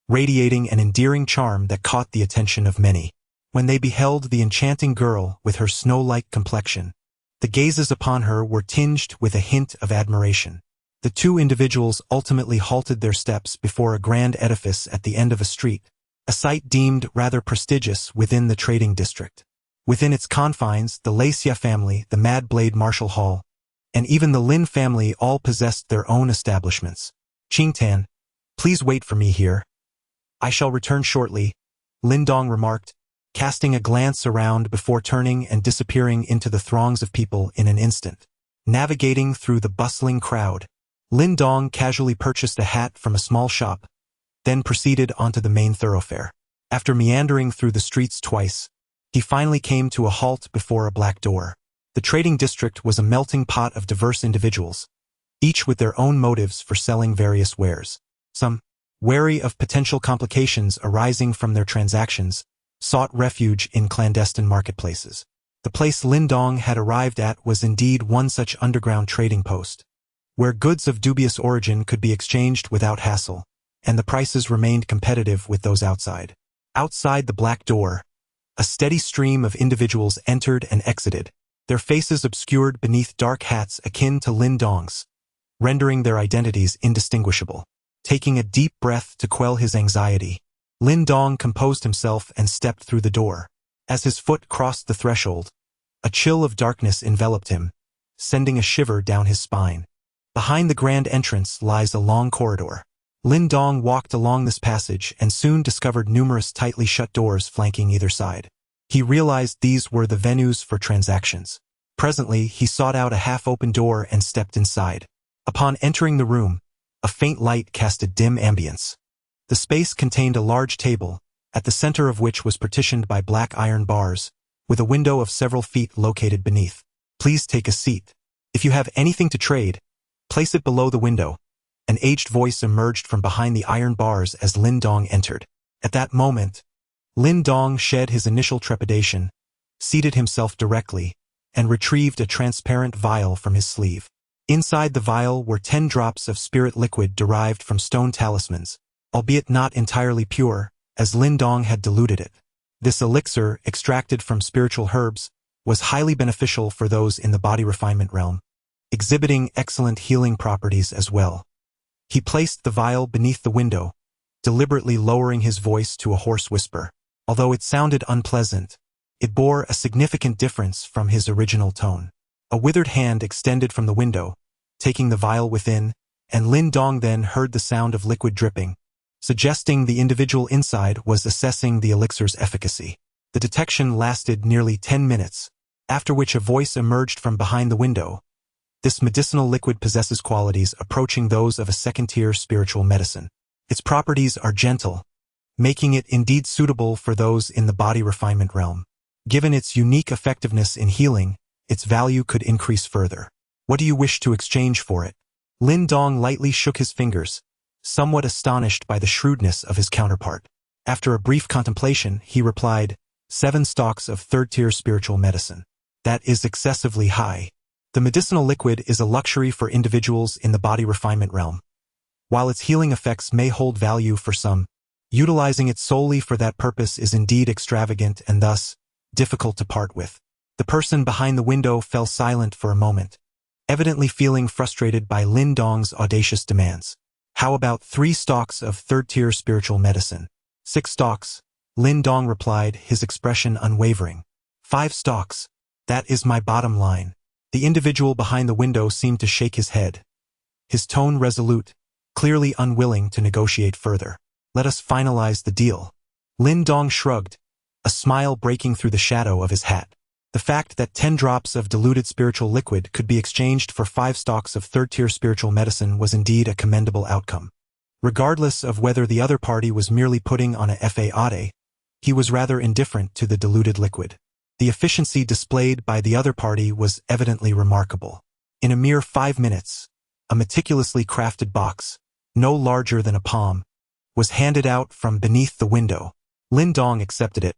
radiating an endearing charm that caught the attention of many. When they beheld the enchanting girl with her snow-like complexion, the gazes upon her were tinged with a hint of admiration. The two individuals ultimately halted their steps before a grand edifice at the end of a street, a sight deemed rather prestigious within the trading district. Within its confines, the Lei Xia family, the Mad Blade Martial Hall, and even the Lin family all possessed their own establishments. Qing Tan, please wait for me here. I shall return shortly, Lin Dong remarked, casting a glance around before turning and disappearing into the throngs of people in an instant. Navigating through the bustling crowd, Lin Dong casually purchased a hat from a small shop, then proceeded onto the main thoroughfare. After meandering through the streets twice, he finally came to a halt before a black door. The trading district was a melting pot of diverse individuals, each with their own motives for selling various wares. Some, wary of potential complications arising from their transactions, sought refuge in clandestine marketplaces. The place Lin Dong had arrived at was indeed one such underground trading post, where goods of dubious origin could be exchanged without hassle, and the prices remained competitive with those outside. Outside the black door, a steady stream of individuals entered and exited, their faces obscured beneath dark hats akin to Lin Dong's, rendering their identities indistinguishable. Taking a deep breath to quell his anxiety, Lin Dong composed himself and stepped through the door. As his foot crossed the threshold, a chill of darkness enveloped him, sending a shiver down his spine. Behind the grand entrance lies a long corridor. Lin Dong walked along this passage and soon discovered numerous tightly shut doors flanking either side. He realized these were the venues for transactions. Presently, he sought out a half-open door and stepped inside. Upon entering the room, a faint light cast a dim ambience. The space contained a large table, at the center of which was partitioned by black iron bars, with a window of several feet located beneath. Please take a seat. If you have anything to trade, place it below the window. An aged voice emerged from behind the iron bars as Lin Dong entered. At that moment, Lin Dong shed his initial trepidation, seated himself directly, and retrieved a transparent vial from his sleeve. Inside the vial were 10 drops of spirit liquid derived from stone talismans, albeit not entirely pure, as Lin Dong had diluted it. This elixir, extracted from spiritual herbs, was highly beneficial for those in the body refinement realm, exhibiting excellent healing properties as well. He placed the vial beneath the window, deliberately lowering his voice to a hoarse whisper. Although it sounded unpleasant, it bore a significant difference from his original tone. A withered hand extended from the window, taking the vial within, and Lin Dong then heard the sound of liquid dripping, suggesting the individual inside was assessing the elixir's efficacy. The detection lasted nearly 10 minutes, after which a voice emerged from behind the window. This medicinal liquid possesses qualities approaching those of a second-tier spiritual medicine. Its properties are gentle, making it indeed suitable for those in the body refinement realm. Given its unique effectiveness in healing, its value could increase further. What do you wish to exchange for it? Lin Dong lightly shook his fingers, somewhat astonished by the shrewdness of his counterpart. After a brief contemplation, he replied, 7 stalks of third-tier spiritual medicine. That is excessively high. The medicinal liquid is a luxury for individuals in the body refinement realm. While its healing effects may hold value for some, utilizing it solely for that purpose is indeed extravagant and thus difficult to part with. The person behind the window fell silent for a moment, evidently feeling frustrated by Lin Dong's audacious demands. How about 3 stalks of third-tier spiritual medicine? 6 stalks, Lin Dong replied, his expression unwavering. 5 stalks. That is my bottom line. The individual behind the window seemed to shake his head, his tone resolute, clearly unwilling to negotiate further. Let us finalize the deal. Lin Dong shrugged, a smile breaking through the shadow of his hat. The fact that 10 drops of diluted spiritual liquid could be exchanged for 5 stalks of third-tier spiritual medicine was indeed a commendable outcome. Regardless of whether the other party was merely putting on a feuds, he was rather indifferent to the diluted liquid. The efficiency displayed by the other party was evidently remarkable. In a mere 5 minutes, a meticulously crafted box, no larger than a palm, was handed out from beneath the window. Lin Dong accepted it,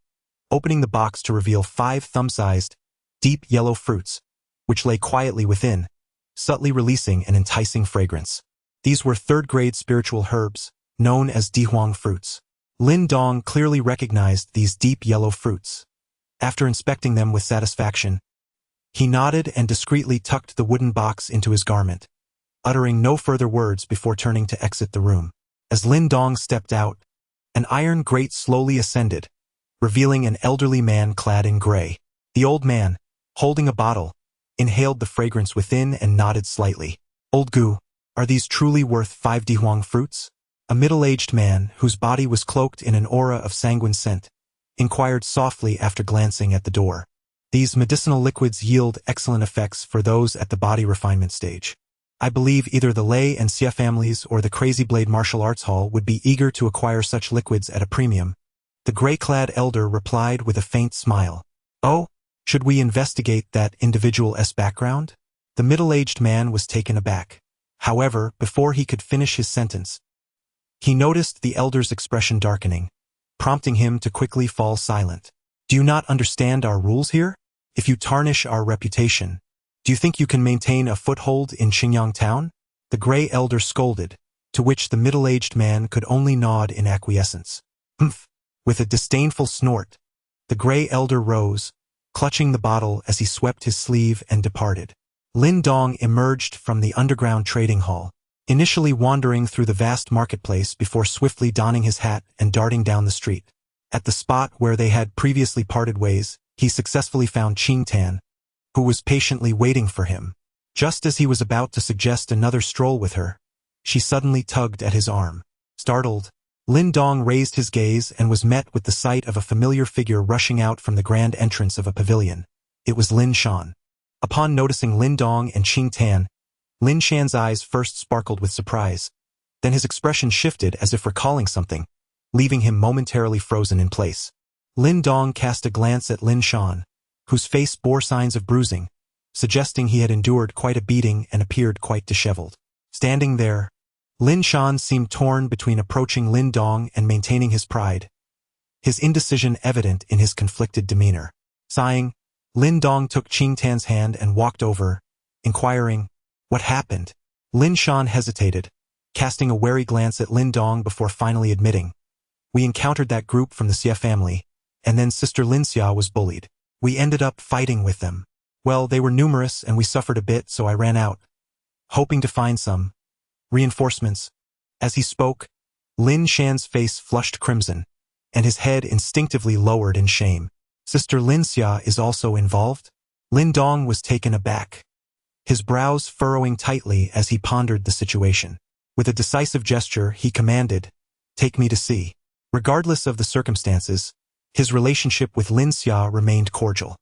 opening the box to reveal 5 thumb-sized, deep yellow fruits, which lay quietly within, subtly releasing an enticing fragrance. These were third-grade spiritual herbs, known as Dihuang fruits. Lin Dong clearly recognized these deep yellow fruits. After inspecting them with satisfaction, he nodded and discreetly tucked the wooden box into his garment, uttering no further words before turning to exit the room. As Lin Dong stepped out, an iron grate slowly ascended, revealing an elderly man clad in gray. The old man, holding a bottle, inhaled the fragrance within and nodded slightly. Old Gu, are these truly worth 5 Dihuang fruits? A middle-aged man, whose body was cloaked in an aura of sanguine scent, inquired softly after glancing at the door. These medicinal liquids yield excellent effects for those at the body refinement stage. I believe either the Lei and Xia families or the Crazy Blade Martial Arts Hall would be eager to acquire such liquids at a premium. The gray-clad elder replied with a faint smile. Oh, should we investigate that individual's background? The middle-aged man was taken aback. However, before he could finish his sentence, He noticed the elder's expression darkening, prompting him to quickly fall silent. Do you not understand our rules here? If you tarnish our reputation, do you think you can maintain a foothold in Xingyang town? The gray elder scolded, to which the middle-aged man could only nod in acquiescence. Humph! With a disdainful snort, the gray elder rose, clutching the bottle as he swept his sleeve and departed. Lin Dong emerged from the underground trading hall, initially wandering through the vast marketplace before swiftly donning his hat and darting down the street. At the spot where they had previously parted ways, he successfully found Tian, who was patiently waiting for him. Just as he was about to suggest another stroll with her, she suddenly tugged at his arm. Startled, Lin Dong raised his gaze and was met with the sight of a familiar figure rushing out from the grand entrance of a pavilion. It was Lin Xuan. Upon noticing Lin Dong and Tian, Lin Xuan's eyes first sparkled with surprise. Then his expression shifted as if recalling something, leaving him momentarily frozen in place. Lin Dong cast a glance at Lin Xuan, whose face bore signs of bruising, suggesting he had endured quite a beating and appeared quite disheveled. Standing there, Lin Xuan seemed torn between approaching Lin Dong and maintaining his pride, his indecision evident in his conflicted demeanor. Sighing, Lin Dong took Tian's hand and walked over, inquiring, "What happened?" Lin Xuan hesitated, casting a wary glance at Lin Dong before finally admitting, "We encountered that group from the Xie family, and then Sister Lin Xia was bullied. We ended up fighting with them. Well, they were numerous and we suffered a bit, so I ran out, hoping to find some reinforcements." As he spoke, Lin Xuan's face flushed crimson, and his head instinctively lowered in shame. "Sister Lin Xia is also involved?" Lin Dong was taken aback, his brows furrowing tightly as he pondered the situation. With a decisive gesture, he commanded, "Take me to see." Regardless of the circumstances, his relationship with Lin Xia remained cordial.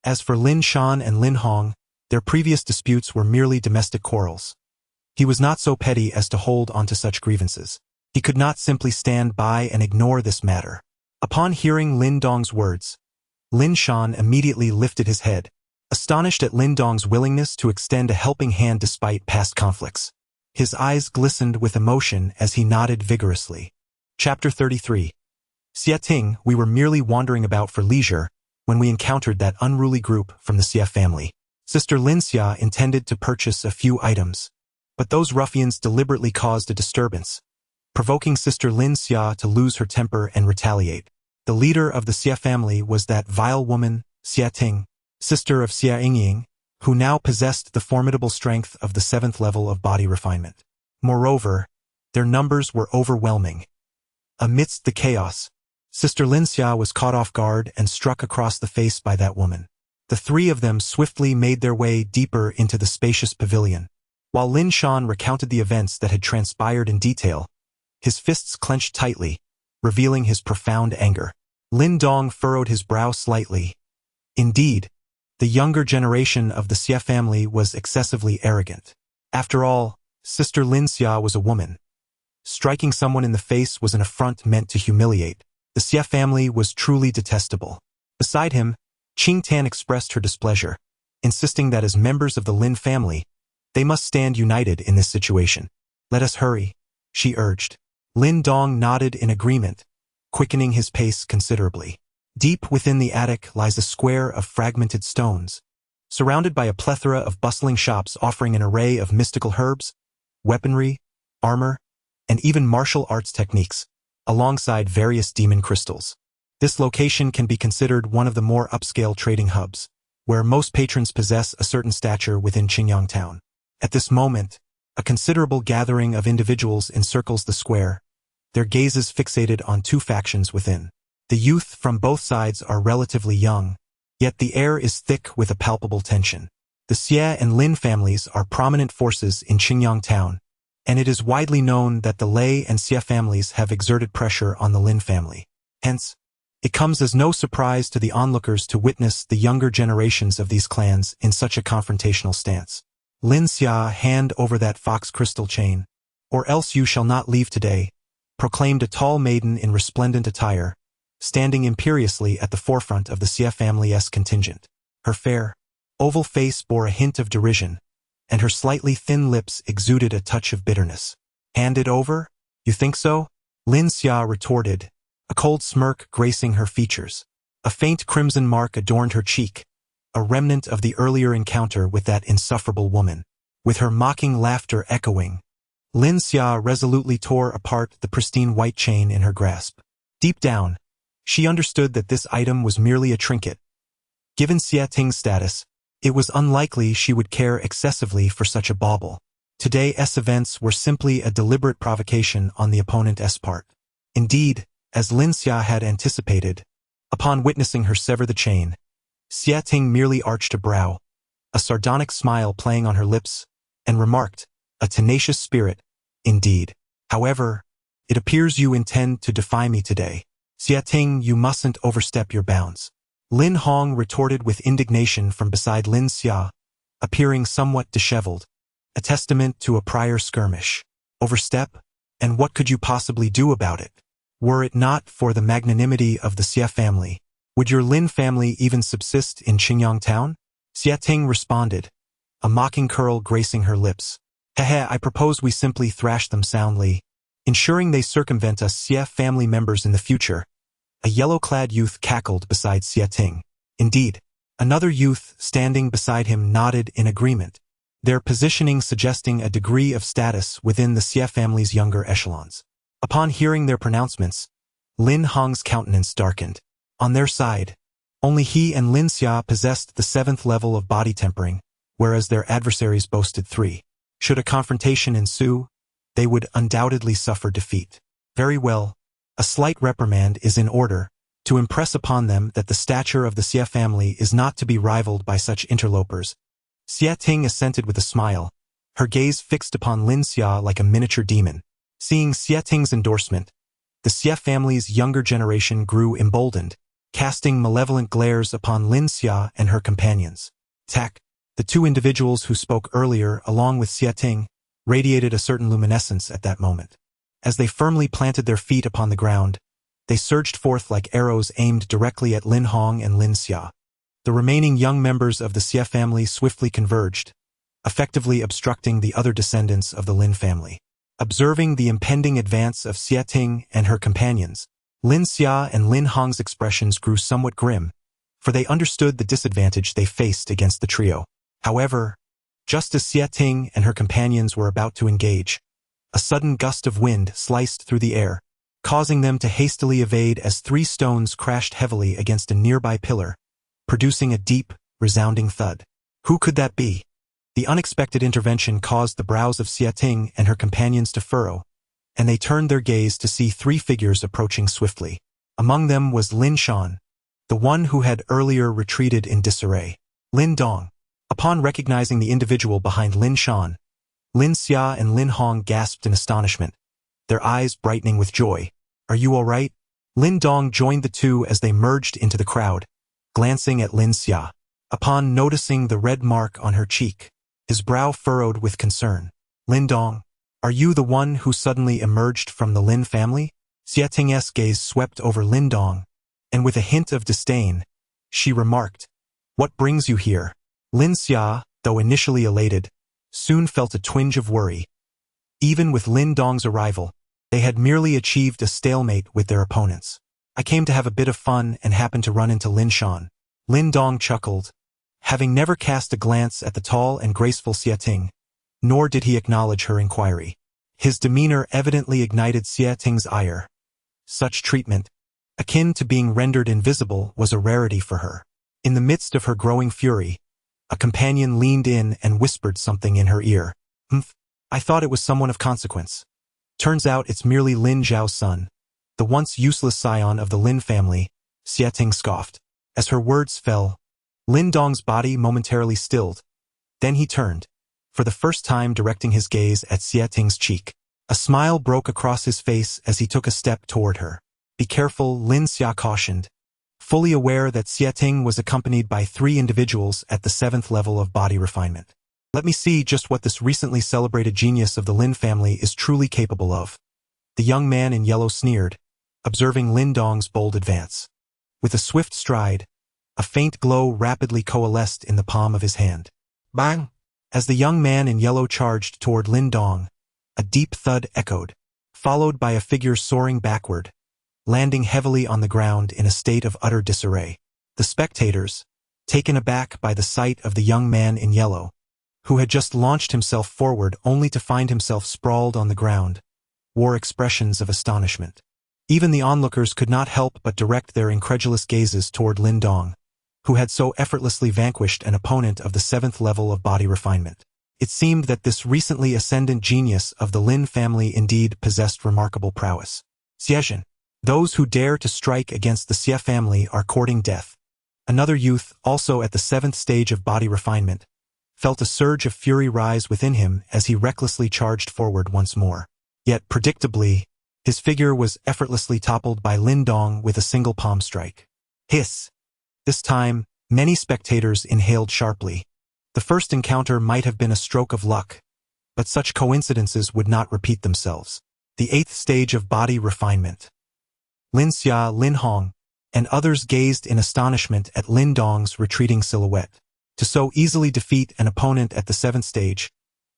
As for Lin Xuan and Lin Hong, their previous disputes were merely domestic quarrels. He was not so petty as to hold onto such grievances. He could not simply stand by and ignore this matter. Upon hearing Lin Dong's words, Lin Xuan immediately lifted his head, astonished at Lin Dong's willingness to extend a helping hand despite past conflicts. His eyes glistened with emotion as he nodded vigorously. Chapter 33. Xie, we were merely wandering about for leisure when we encountered that unruly group from the Xie family. Sister Lin Xia intended to purchase a few items, but those ruffians deliberately caused a disturbance, provoking Sister Lin Xia to lose her temper and retaliate. The leader of the Xie family was that vile woman, Xie, sister of Xie Yingying, who now possessed the formidable strength of the 7th level of body refinement. Moreover, their numbers were overwhelming. Amidst the chaos, Sister Lin Xia was caught off guard and struck across the face by that woman. The three of them swiftly made their way deeper into the spacious pavilion. While Lin Xuan recounted the events that had transpired in detail, his fists clenched tightly, revealing his profound anger. Lin Dong furrowed his brow slightly. Indeed, the younger generation of the Xie family was excessively arrogant. After all, Sister Lin Xia was a woman. Striking someone in the face was an affront meant to humiliate. The Xie family was truly detestable. Beside him, Tian expressed her displeasure, insisting that as members of the Lin family, they must stand united in this situation. "Let us hurry," she urged. Lin Dong nodded in agreement, quickening his pace considerably. Deep within the attic lies a square of fragmented stones, surrounded by a plethora of bustling shops offering an array of mystical herbs, weaponry, armor, and even martial arts techniques, alongside various demon crystals. This location can be considered one of the more upscale trading hubs, where most patrons possess a certain stature within Xingyang town. At this moment, a considerable gathering of individuals encircles the square, their gazes fixated on two factions within. The youth from both sides are relatively young, yet the air is thick with a palpable tension. The Xie and Lin families are prominent forces in Xingyang town, and it is widely known that the Lei and Xie families have exerted pressure on the Lin family. Hence, it comes as no surprise to the onlookers to witness the younger generations of these clans in such a confrontational stance. "Lin Xia, hand over that fox crystal chain, or else you shall not leave today," proclaimed a tall maiden in resplendent attire, standing imperiously at the forefront of the Xie family's contingent. Her fair, oval face bore a hint of derision, and her slightly thin lips exuded a touch of bitterness. "Hand it over?" You think so? Lin Xia retorted, a cold smirk gracing her features. A faint crimson mark adorned her cheek, a remnant of the earlier encounter with that insufferable woman. With her mocking laughter echoing, Lin Xia resolutely tore apart the pristine white chain in her grasp. Deep down, she understood that this item was merely a trinket. Given Xia Ting's status, it was unlikely she would care excessively for such a bauble. Today's events were simply a deliberate provocation on the opponent's part. Indeed, as Lin Xia had anticipated, upon witnessing her sever the chain, Xia Ting merely arched a brow, a sardonic smile playing on her lips, and remarked, "A tenacious spirit, indeed. However, it appears you intend to defy me today. Xia Ting, you mustn't overstep your bounds." Lin Hong retorted with indignation from beside Lin Xia, appearing somewhat disheveled, a testament to a prior skirmish. Overstep? And what could you possibly do about it? Were it not for the magnanimity of the Xia family, would your Lin family even subsist in Qingyang town? Xia Ting responded, a mocking curl gracing her lips. Hehe, I propose we simply thrash them soundly, ensuring they circumvent us Xia family members in the future. A yellow-clad youth cackled beside Xia Ting. Indeed, another youth standing beside him nodded in agreement, their positioning suggesting a degree of status within the Xia family's younger echelons. Upon hearing their pronouncements, Lin Hong's countenance darkened. On their side, only he and Lin Xia possessed the 7th level of body tempering, whereas their adversaries boasted 3. Should a confrontation ensue, they would undoubtedly suffer defeat. Very well, a slight reprimand is in order, to impress upon them that the stature of the Xia family is not to be rivaled by such interlopers. Xia Ting assented with a smile, her gaze fixed upon Lin Xia like a miniature demon. Seeing Xia Ting's endorsement, the Xia family's younger generation grew emboldened, casting malevolent glares upon Lin Xia and her companions. Tak, the two individuals who spoke earlier along with Xia Ting, radiated a certain luminescence at that moment. As they firmly planted their feet upon the ground, they surged forth like arrows aimed directly at Lin Hong and Lin Xia. The remaining young members of the Xia family swiftly converged, effectively obstructing the other descendants of the Lin family. Observing the impending advance of Xia Ting and her companions, Lin Xia and Lin Hong's expressions grew somewhat grim, for they understood the disadvantage they faced against the trio. However, just as Xia Ting and her companions were about to engage, a sudden gust of wind sliced through the air, causing them to hastily evade as 3 stones crashed heavily against a nearby pillar, producing a deep, resounding thud. Who could that be? The unexpected intervention caused the brows of Xia Ting and her companions to furrow, and they turned their gaze to see 3 figures approaching swiftly. Among them was Lin Xuan, the one who had earlier retreated in disarray. Lin Dong. Upon recognizing the individual behind Lin Xuan, Lin Xia and Lin Hong gasped in astonishment, their eyes brightening with joy. Are you all right? Lin Dong joined the two as they merged into the crowd, glancing at Lin Xia. Upon noticing the red mark on her cheek, his brow furrowed with concern. Lin Dong, are you the one who suddenly emerged from the Lin family? Xia Ting's gaze swept over Lin Dong, and with a hint of disdain, she remarked, "What brings you here?" Lin Xia, though initially elated, soon felt a twinge of worry. Even with Lin Dong's arrival, they had merely achieved a stalemate with their opponents. I came to have a bit of fun and happened to run into Lin Xuan. Lin Dong chuckled, having never cast a glance at the tall and graceful Xia Ting, nor did he acknowledge her inquiry. His demeanor evidently ignited Xia Ting's ire. Such treatment, akin to being rendered invisible, was a rarity for her. In the midst of her growing fury, a companion leaned in and whispered something in her ear. I thought it was someone of consequence. Turns out it's merely Lin Zhao's son, the once useless scion of the Lin family," Xia Ting scoffed. As her words fell, Lin Dong's body momentarily stilled. Then he turned, for the first time directing his gaze at Xia Ting's cheek. A smile broke across his face as he took a step toward her. "Be careful," Lin Xia cautioned, fully aware that Xia Ting was accompanied by 3 individuals at the 7th level of body refinement. "Let me see just what this recently celebrated genius of the Lin family is truly capable of." The young man in yellow sneered, observing Lin Dong's bold advance. With a swift stride, a faint glow rapidly coalesced in the palm of his hand. Bang! As the young man in yellow charged toward Lin Dong, a deep thud echoed, followed by a figure soaring backward, landing heavily on the ground in a state of utter disarray. The spectators, taken aback by the sight of the young man in yellow, who had just launched himself forward only to find himself sprawled on the ground, wore expressions of astonishment. Even the onlookers could not help but direct their incredulous gazes toward Lin Dong, who had so effortlessly vanquished an opponent of the 7th level of body refinement. It seemed that this recently ascendant genius of the Lin family indeed possessed remarkable prowess. Xiezhen. Those who dare to strike against the Xie family are courting death. Another youth, also at the 7th stage of body refinement, felt a surge of fury rise within him as he recklessly charged forward once more. Yet, predictably, his figure was effortlessly toppled by Lin Dong with a single palm strike. Hiss! This time, many spectators inhaled sharply. The first encounter might have been a stroke of luck, but such coincidences would not repeat themselves. The 8th stage of body refinement. Lin Xia, Lin Hong, and others gazed in astonishment at Lin Dong's retreating silhouette. To so easily defeat an opponent at the 7th stage,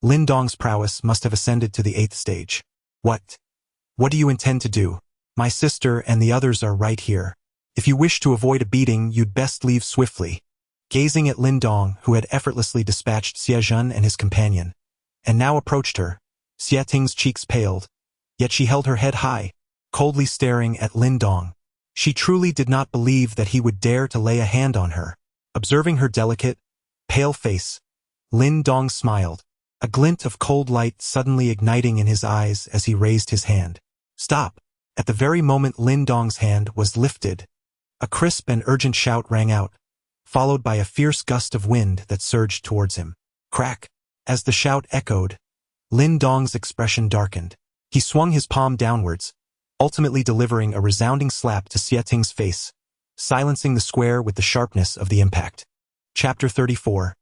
Lin Dong's prowess must have ascended to the 8th stage. What do you intend to do? My sister and the others are right here. If you wish to avoid a beating, you'd best leave swiftly. Gazing at Lin Dong, who had effortlessly dispatched Xiezhen and his companion, and now approached her, Xie Ting's cheeks paled, yet she held her head high, coldly staring at Lin Dong. She truly did not believe that he would dare to lay a hand on her. Observing her delicate, pale face, Lin Dong smiled, a glint of cold light suddenly igniting in his eyes as he raised his hand. Stop! At the very moment Lin Dong's hand was lifted, a crisp and urgent shout rang out, followed by a fierce gust of wind that surged towards him. Crack! As the shout echoed, Lin Dong's expression darkened. He swung his palm downwards, ultimately delivering a resounding slap to Xie Ting's face, silencing the square with the sharpness of the impact. Chapter 34.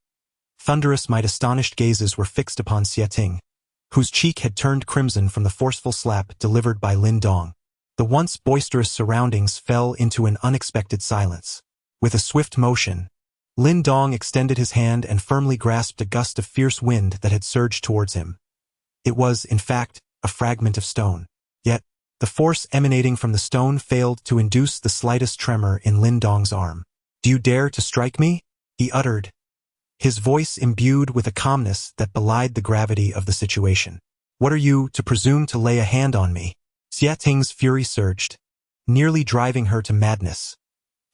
Thunderous might astonished gazes were fixed upon Xie Ting, whose cheek had turned crimson from the forceful slap delivered by Lin Dong. The once boisterous surroundings fell into an unexpected silence. With a swift motion, Lin Dong extended his hand and firmly grasped a gust of fierce wind that had surged towards him. It was, in fact, a fragment of stone. Yet, the force emanating from the stone failed to induce the slightest tremor in Lin Dong's arm. Do you dare to strike me? He uttered, his voice imbued with a calmness that belied the gravity of the situation. What are you to presume to lay a hand on me? Xie Ting's fury surged, nearly driving her to madness.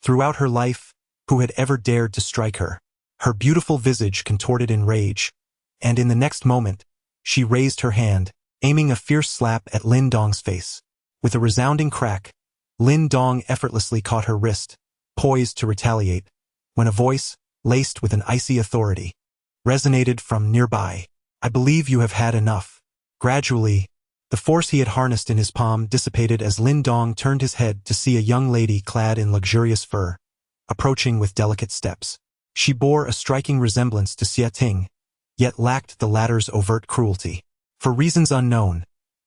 Throughout her life, who had ever dared to strike her? Her beautiful visage contorted in rage, and in the next moment, she raised her hand, aiming a fierce slap at Lin Dong's face. With a resounding crack, Lin Dong effortlessly caught her wrist, poised to retaliate, when a voice, laced with an icy authority, resonated from nearby. I believe you have had enough. Gradually, the force he had harnessed in his palm dissipated as Lin Dong turned his head to see a young lady clad in luxurious fur, approaching with delicate steps. She bore a striking resemblance to Xie Ting, yet lacked the latter's overt cruelty. For reasons unknown,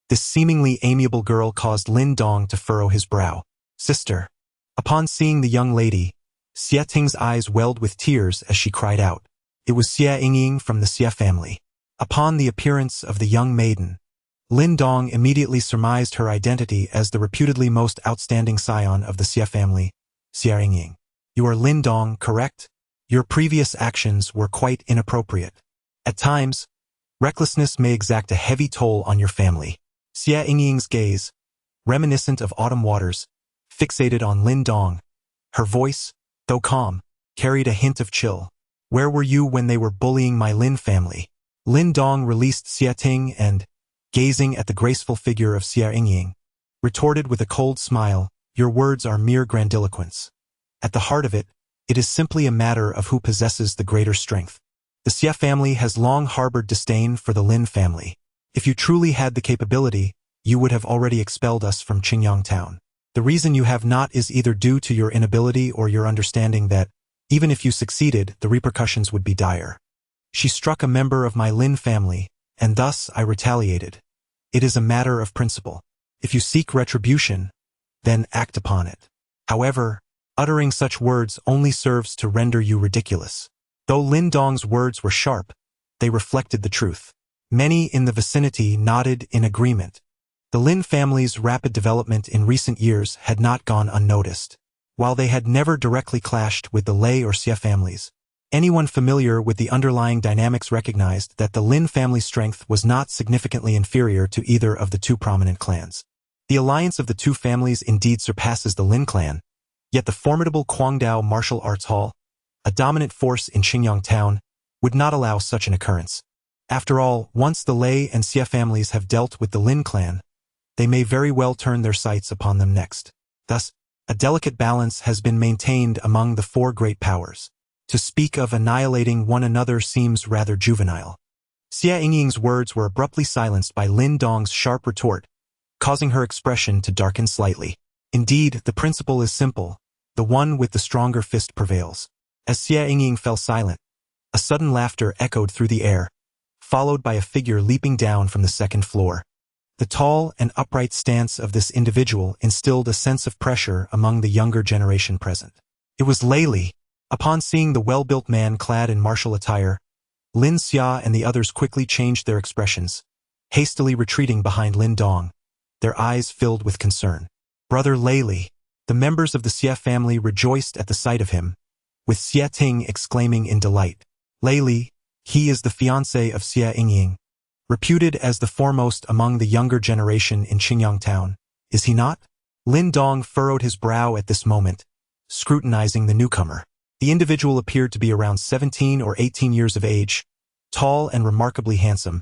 this seemingly amiable girl caused Lin Dong to furrow his brow. Sister. Upon seeing the young lady, Xie Ting's eyes welled with tears as she cried out. It was Xie Yingying from the Xie family. Upon the appearance of the young maiden, Lin Dong immediately surmised her identity as the reputedly most outstanding scion of the Xie family, Xie Yingying. You are Lin Dong, correct? Your previous actions were quite inappropriate. At times, recklessness may exact a heavy toll on your family. Xie Yingying's gaze, reminiscent of autumn waters, fixated on Lin Dong. Her voice, though calm, carried a hint of chill. Where were you when they were bullying my Lin family? Lin Dong released Xie Ting and, gazing at the graceful figure of Xie Yingying, retorted with a cold smile, your words are mere grandiloquence. At the heart of it, it is simply a matter of who possesses the greater strength. The Xie family has long harbored disdain for the Lin family. If you truly had the capability, you would have already expelled us from Qingyang town. The reason you have not is either due to your inability or your understanding that, even if you succeeded, the repercussions would be dire. She struck a member of my Lin family, and thus I retaliated. It is a matter of principle. If you seek retribution, then act upon it. However, uttering such words only serves to render you ridiculous. Though Lin Dong's words were sharp, they reflected the truth. Many in the vicinity nodded in agreement, The Lin family's rapid development in recent years had not gone unnoticed. While they had never directly clashed with the Lei or Xie families, anyone familiar with the underlying dynamics recognized that the Lin family's strength was not significantly inferior to either of the two prominent clans. The alliance of the two families indeed surpasses the Lin clan, yet the formidable Guangdao Martial Arts Hall, a dominant force in Xingyang town, would not allow such an occurrence. After all, once the Lei and Xie families have dealt with the Lin clan, they may very well turn their sights upon them next. Thus, a delicate balance has been maintained among the four great powers. To speak of annihilating one another seems rather juvenile. Xie Yingying's words were abruptly silenced by Lin Dong's sharp retort, causing her expression to darken slightly. Indeed, the principle is simple. The one with the stronger fist prevails. As Xie Yingying fell silent, a sudden laughter echoed through the air, followed by a figure leaping down from the second floor. The tall and upright stance of this individual instilled a sense of pressure among the younger generation present. It was Lei Li. Upon seeing the well-built man clad in martial attire, Lin Xia and the others quickly changed their expressions, hastily retreating behind Lin Dong, their eyes filled with concern. Brother Lei Li. The members of the Xie family rejoiced at the sight of him, with Xie Ting exclaiming in delight, Lei Li, he is the fiancé of Xie Yingying, reputed as the foremost among the younger generation in Xingyang town, is he not? Lin Dong furrowed his brow at this moment, scrutinizing the newcomer. The individual appeared to be around 17 or 18 years of age, tall and remarkably handsome,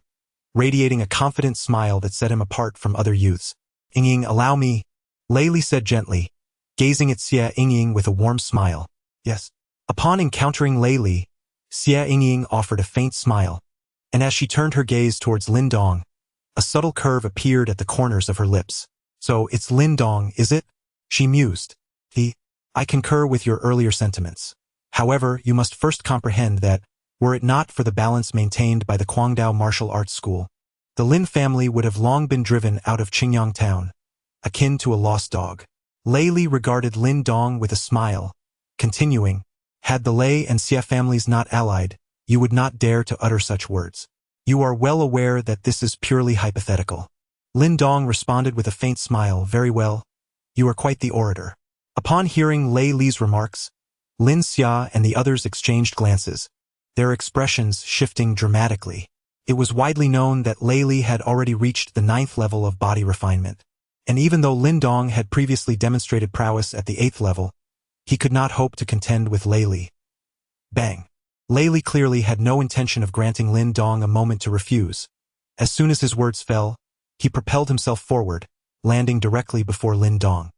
radiating a confident smile that set him apart from other youths. Yingying, allow me, Lei Li said gently, gazing at Xie Yingying with a warm smile. Yes. Upon encountering Lei Li, Xie Yingying offered a faint smile, and as she turned her gaze towards Lin Dong, a subtle curve appeared at the corners of her lips. So it's Lin Dong, is it? She mused. I concur with your earlier sentiments. However, you must first comprehend that, were it not for the balance maintained by the Guangdao Martial Arts School, the Lin family would have long been driven out of Xingyang town, akin to a lost dog. Lei Li regarded Lin Dong with a smile, continuing, had the Lei and Xie families not allied, you would not dare to utter such words. You are well aware that this is purely hypothetical. Lin Dong responded with a faint smile, very well. You are quite the orator. Upon hearing Lei Li's remarks, Lin Xia and the others exchanged glances, their expressions shifting dramatically. It was widely known that Lei Li had already reached the 9th level of body refinement, and even though Lin Dong had previously demonstrated prowess at the 8th level, he could not hope to contend with Lei Li. Bang! Lei Li clearly had no intention of granting Lin Dong a moment to refuse. As soon as his words fell, he propelled himself forward, landing directly before Lin Dong.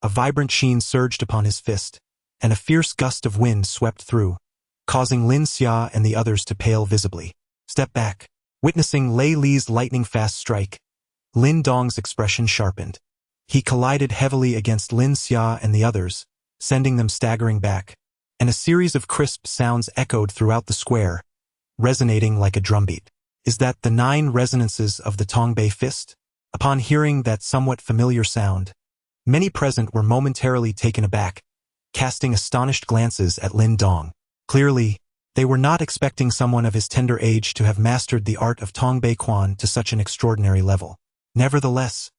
A vibrant sheen surged upon his fist, and a fierce gust of wind swept through, causing Lin Xia and the others to pale visibly. Step back. Witnessing Lei Li's lightning-fast strike, Lin Dong's expression sharpened. He collided heavily against Lin Xia and the others, sending them staggering back, and a series of crisp sounds echoed throughout the square, resonating like a drumbeat. Is that the 9 resonances of the Tongbei fist? Upon hearing that somewhat familiar sound, many present were momentarily taken aback, casting astonished glances at Lin Dong. Clearly, they were not expecting someone of his tender age to have mastered the art of Tongbei Quan to such an extraordinary level. Nevertheless,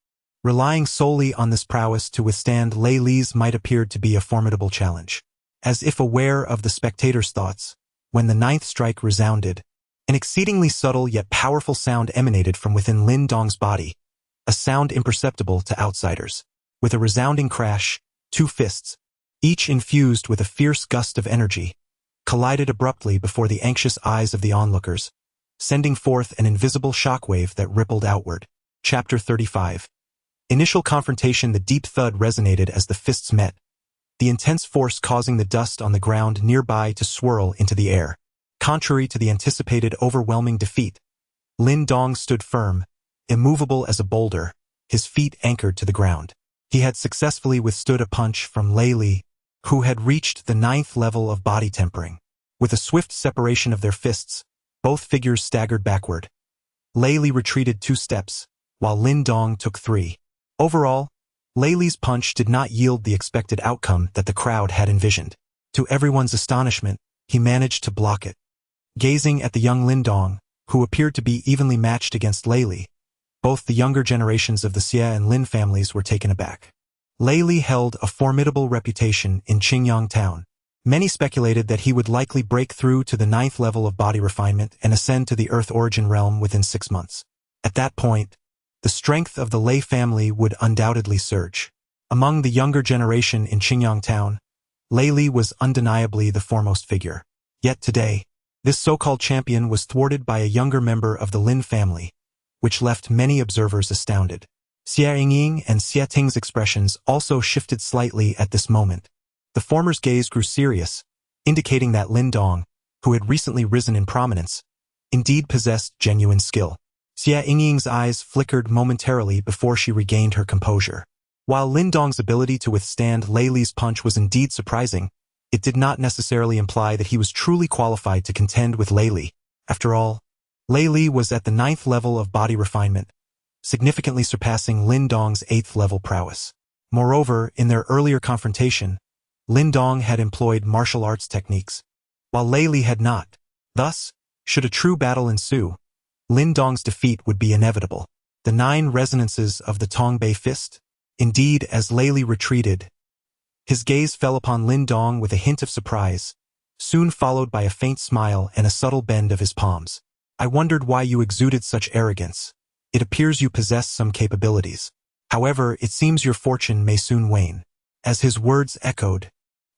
relying solely on this prowess to withstand Lei Li's might appeared to be a formidable challenge. As if aware of the spectators' thoughts, when the 9th strike resounded, an exceedingly subtle yet powerful sound emanated from within Lin Dong's body, a sound imperceptible to outsiders. With a resounding crash, 2 fists, each infused with a fierce gust of energy, collided abruptly before the anxious eyes of the onlookers, sending forth an invisible shockwave that rippled outward. Chapter 35. Initial confrontation. The deep thud resonated as the fists met, the intense force causing the dust on the ground nearby to swirl into the air. Contrary to the anticipated overwhelming defeat, Lin Dong stood firm, immovable as a boulder, his feet anchored to the ground. He had successfully withstood a punch from Lei Li, who had reached the 9th level of body tempering. With a swift separation of their fists, both figures staggered backward. Lei Li retreated 2 steps, while Lin Dong took 3. Overall, Lei Li's punch did not yield the expected outcome that the crowd had envisioned. To everyone's astonishment, he managed to block it. Gazing at the young Lin Dong, who appeared to be evenly matched against Lei Li, Both the younger generations of the Xie and Lin families were taken aback. Lei Li held a formidable reputation in Qingyang town. Many speculated that he would likely break through to the 9th level of body refinement and ascend to the Earth Origin Realm within 6 months. At that point, the strength of the Lei family would undoubtedly surge. Among the younger generation in Qingyang town, Lei Li was undeniably the foremost figure. Yet today, this so-called champion was thwarted by a younger member of the Lin family, which left many observers astounded. Xie Yingying and Xie Ting's expressions also shifted slightly at this moment. The former's gaze grew serious, indicating that Lin Dong, who had recently risen in prominence, indeed possessed genuine skill. Xie Yingying's eyes flickered momentarily before she regained her composure. While Lin Dong's ability to withstand Lei Li's punch was indeed surprising, it did not necessarily imply that he was truly qualified to contend with Lei Li. After all, Lei Li was at the 9th level of body refinement, significantly surpassing Lin Dong's 8th level prowess. Moreover, in their earlier confrontation, Lin Dong had employed martial arts techniques, while Lei Li had not. Thus, should a true battle ensue, Lin Dong's defeat would be inevitable. The 9 resonances of the Tongbei fist? Indeed, as Lei Li retreated, his gaze fell upon Lin Dong with a hint of surprise, soon followed by a faint smile and a subtle bend of his palms. I wondered why you exuded such arrogance. It appears you possess some capabilities. However, it seems your fortune may soon wane. As his words echoed,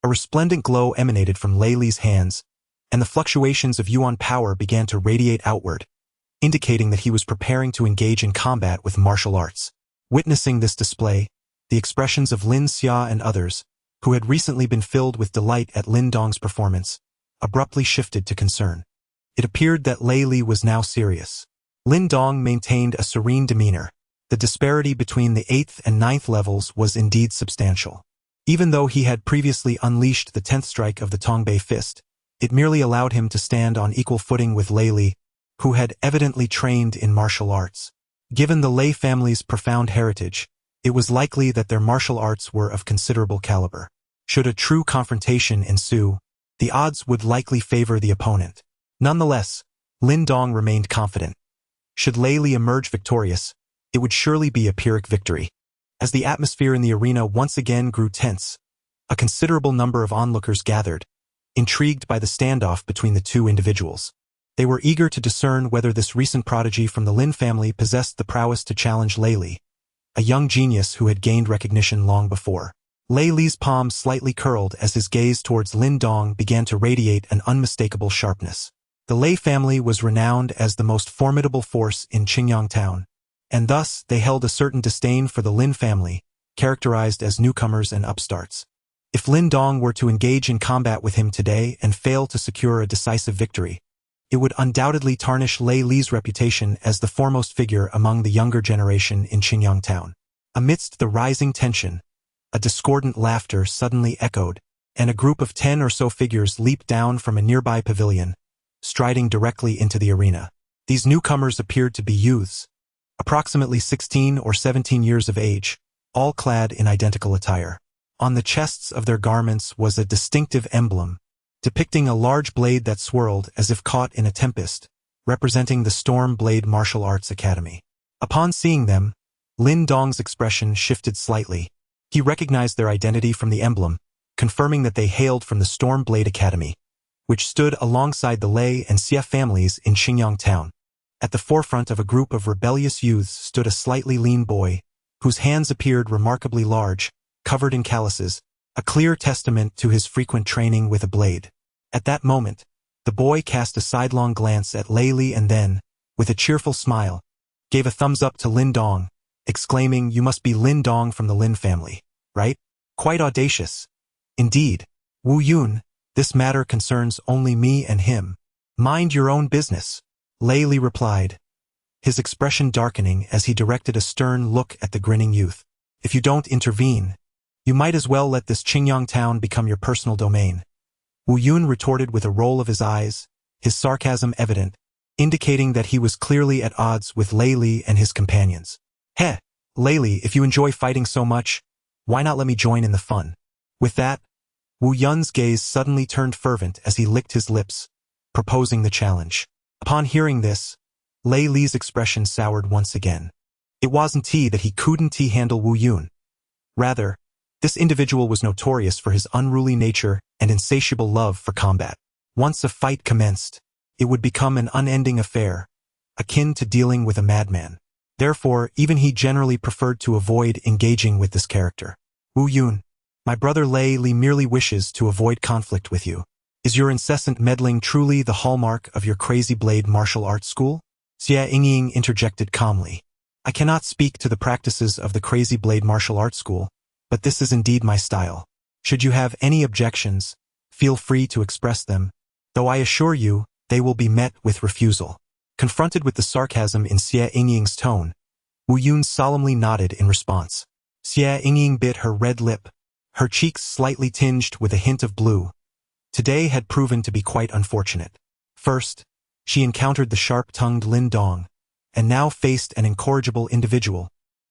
a resplendent glow emanated from Lei Li's hands, and the fluctuations of Yuan power began to radiate outward, indicating that he was preparing to engage in combat with martial arts. Witnessing this display, the expressions of Lin Xia and others, who had recently been filled with delight at Lin Dong's performance, abruptly shifted to concern. It appeared that Lei Li was now serious. Lin Dong maintained a serene demeanor. The disparity between the 8th and 9th levels was indeed substantial. Even though he had previously unleashed the 10th strike of the Tongbei fist, it merely allowed him to stand on equal footing with Lei Li, who had evidently trained in martial arts. Given the Lei family's profound heritage, it was likely that their martial arts were of considerable caliber. Should a true confrontation ensue, the odds would likely favor the opponent. Nonetheless, Lin Dong remained confident. Should Lei Li emerge victorious, it would surely be a Pyrrhic victory. As the atmosphere in the arena once again grew tense, a considerable number of onlookers gathered, intrigued by the standoff between the two individuals. They were eager to discern whether this recent prodigy from the Lin family possessed the prowess to challenge Lei Li, a young genius who had gained recognition long before. Lei Li's palms slightly curled as his gaze towards Lin Dong began to radiate an unmistakable sharpness. The Lei family was renowned as the most formidable force in Qingyang town, and thus they held a certain disdain for the Lin family, characterized as newcomers and upstarts. If Lin Dong were to engage in combat with him today and fail to secure a decisive victory, it would undoubtedly tarnish Lei Li's reputation as the foremost figure among the younger generation in Qingyang town. Amidst the rising tension, a discordant laughter suddenly echoed, and a group of 10 or so figures leaped down from a nearby pavilion, striding directly into the arena. These newcomers appeared to be youths, approximately 16 or 17 years of age, all clad in identical attire. On the chests of their garments was a distinctive emblem, depicting a large blade that swirled as if caught in a tempest, representing the Storm Blade Martial Arts Academy. Upon seeing them, Lin Dong's expression shifted slightly. He recognized their identity from the emblem, confirming that they hailed from the Storm Blade Academy, which stood alongside the Lei and Xie families in Qingyang town. At the forefront of a group of rebellious youths stood a slightly lean boy, whose hands appeared remarkably large, covered in calluses, a clear testament to his frequent training with a blade. At that moment, the boy cast a sidelong glance at Lei Li and then, with a cheerful smile, gave a thumbs up to Lin Dong, exclaiming, "You must be Lin Dong from the Lin family, right? Quite audacious. Indeed. Wu Yun, this matter concerns only me and him. Mind your own business," Lei Li replied, his expression darkening as he directed a stern look at the grinning youth. "If you don't intervene, you might as well let this Qingyang town become your personal domain." Wu Yun retorted with a roll of his eyes, his sarcasm evident, indicating that he was clearly at odds with Lei Li and his companions. "Heh, Lei Li, if you enjoy fighting so much, why not let me join in the fun?" With that, Wu Yun's gaze suddenly turned fervent as he licked his lips, proposing the challenge. Upon hearing this, Lei Li's expression soured once again. It wasn't that he couldn't handle Wu Yun. Rather, this individual was notorious for his unruly nature and insatiable love for combat. Once a fight commenced, it would become an unending affair, akin to dealing with a madman. Therefore, even he generally preferred to avoid engaging with this character. Wu Yun, my brother Lei Li merely wishes to avoid conflict with you. Is your incessant meddling truly the hallmark of your crazy blade martial arts school? Xia Yingying interjected calmly. I cannot speak to the practices of the crazy blade martial arts school, but this is indeed my style. Should you have any objections, feel free to express them, though I assure you, they will be met with refusal. Confronted with the sarcasm in Xia Yingying's tone, Wu Yun solemnly nodded in response. Xia Yingying bit her red lip, her cheeks slightly tinged with a hint of blue. Today had proven to be quite unfortunate. First, she encountered the sharp-tongued Lin Dong, and now faced an incorrigible individual,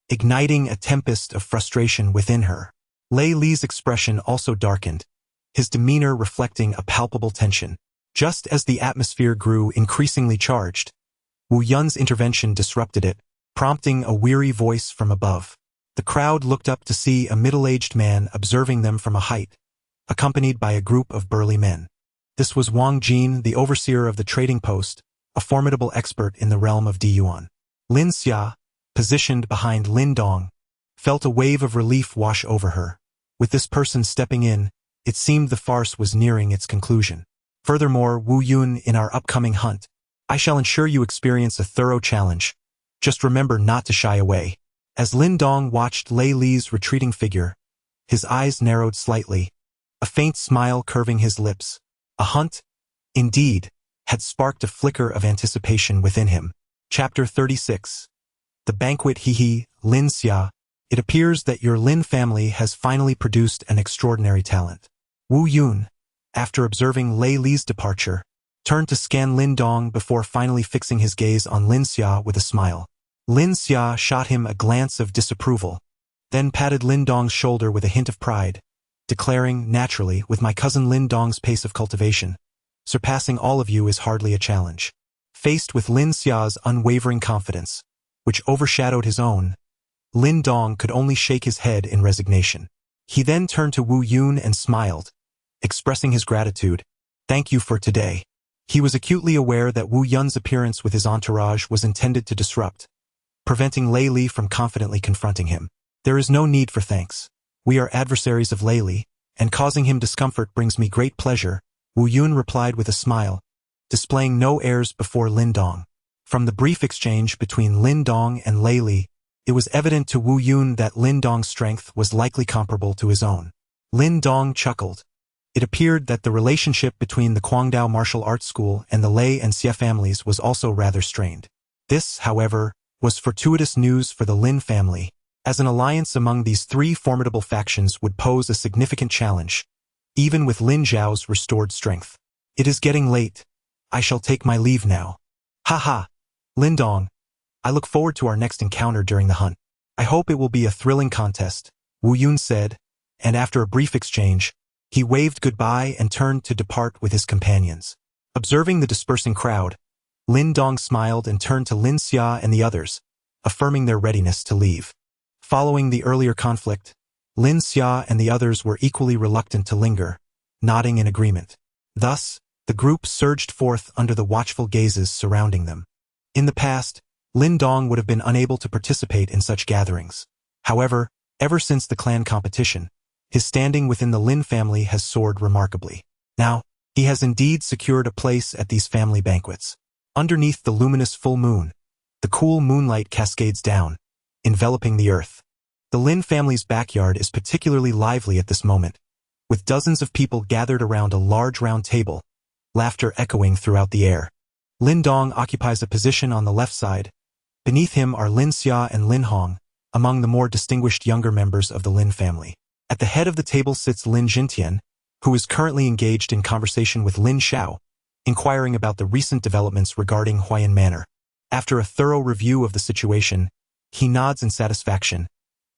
igniting a tempest of frustration within her. Lei Li's expression also darkened, his demeanor reflecting a palpable tension. Just as the atmosphere grew increasingly charged, Wu Yun's intervention disrupted it, prompting a weary voice from above. The crowd looked up to see a middle-aged man observing them from a height, accompanied by a group of burly men. This was Wang Jin, the overseer of the trading post, a formidable expert in the realm of Diyuan. Lin Xia, positioned behind Lin Dong, felt a wave of relief wash over her. With this person stepping in, it seemed the farce was nearing its conclusion. Furthermore, Wu Yun, in our upcoming hunt, I shall ensure you experience a thorough challenge. Just remember not to shy away. As Lin Dong watched Lei Li's retreating figure, his eyes narrowed slightly, a faint smile curving his lips. A hunt, indeed, had sparked a flicker of anticipation within him. Chapter 36. The Banquet. Lin Xia, it appears that your Lin family has finally produced an extraordinary talent. Wu Yun, after observing Lei Li's departure, turned to scan Lin Dong before finally fixing his gaze on Lin Xia with a smile. Lin Xia shot him a glance of disapproval, then patted Lin Dong's shoulder with a hint of pride, declaring, naturally, with my cousin Lin Dong's pace of cultivation, surpassing all of you is hardly a challenge. Faced with Lin Xia's unwavering confidence, which overshadowed his own, Lin Dong could only shake his head in resignation. He then turned to Wu Yun and smiled, expressing his gratitude. Thank you for today. He was acutely aware that Wu Yun's appearance with his entourage was intended to disrupt, preventing Lei Li from confidently confronting him. There is no need for thanks. We are adversaries of Lei Li, and causing him discomfort brings me great pleasure, Wu Yun replied with a smile, displaying no airs before Lin Dong. From the brief exchange between Lin Dong and Lei Li, it was evident to Wu Yun that Lin Dong's strength was likely comparable to his own. Lin Dong chuckled. It appeared that the relationship between the Guangdao Martial Arts School and the Lei and Xia families was also rather strained. This, however, was fortuitous news for the Lin family, as an alliance among these three formidable factions would pose a significant challenge, even with Lin Zhao's restored strength. It is getting late. I shall take my leave now. Ha! Lin Dong, I look forward to our next encounter during the hunt. I hope it will be a thrilling contest, Wu Yun said, and after a brief exchange, he waved goodbye and turned to depart with his companions. Observing the dispersing crowd, Lin Dong smiled and turned to Lin Xia and the others, affirming their readiness to leave. Following the earlier conflict, Lin Xia and the others were equally reluctant to linger, nodding in agreement. Thus, the group surged forth under the watchful gazes surrounding them. In the past, Lin Dong would have been unable to participate in such gatherings. However, ever since the clan competition, his standing within the Lin family has soared remarkably. Now, he has indeed secured a place at these family banquets. Underneath the luminous full moon, the cool moonlight cascades down, enveloping the earth. The Lin family's backyard is particularly lively at this moment, with dozens of people gathered around a large round table, laughter echoing throughout the air. Lin Dong occupies a position on the left side. Beneath him are Lin Xia and Lin Hong, among the more distinguished younger members of the Lin family. At the head of the table sits Lin Jintian, who is currently engaged in conversation with Lin Shao, inquiring about the recent developments regarding Huayan Manor. After a thorough review of the situation, he nods in satisfaction,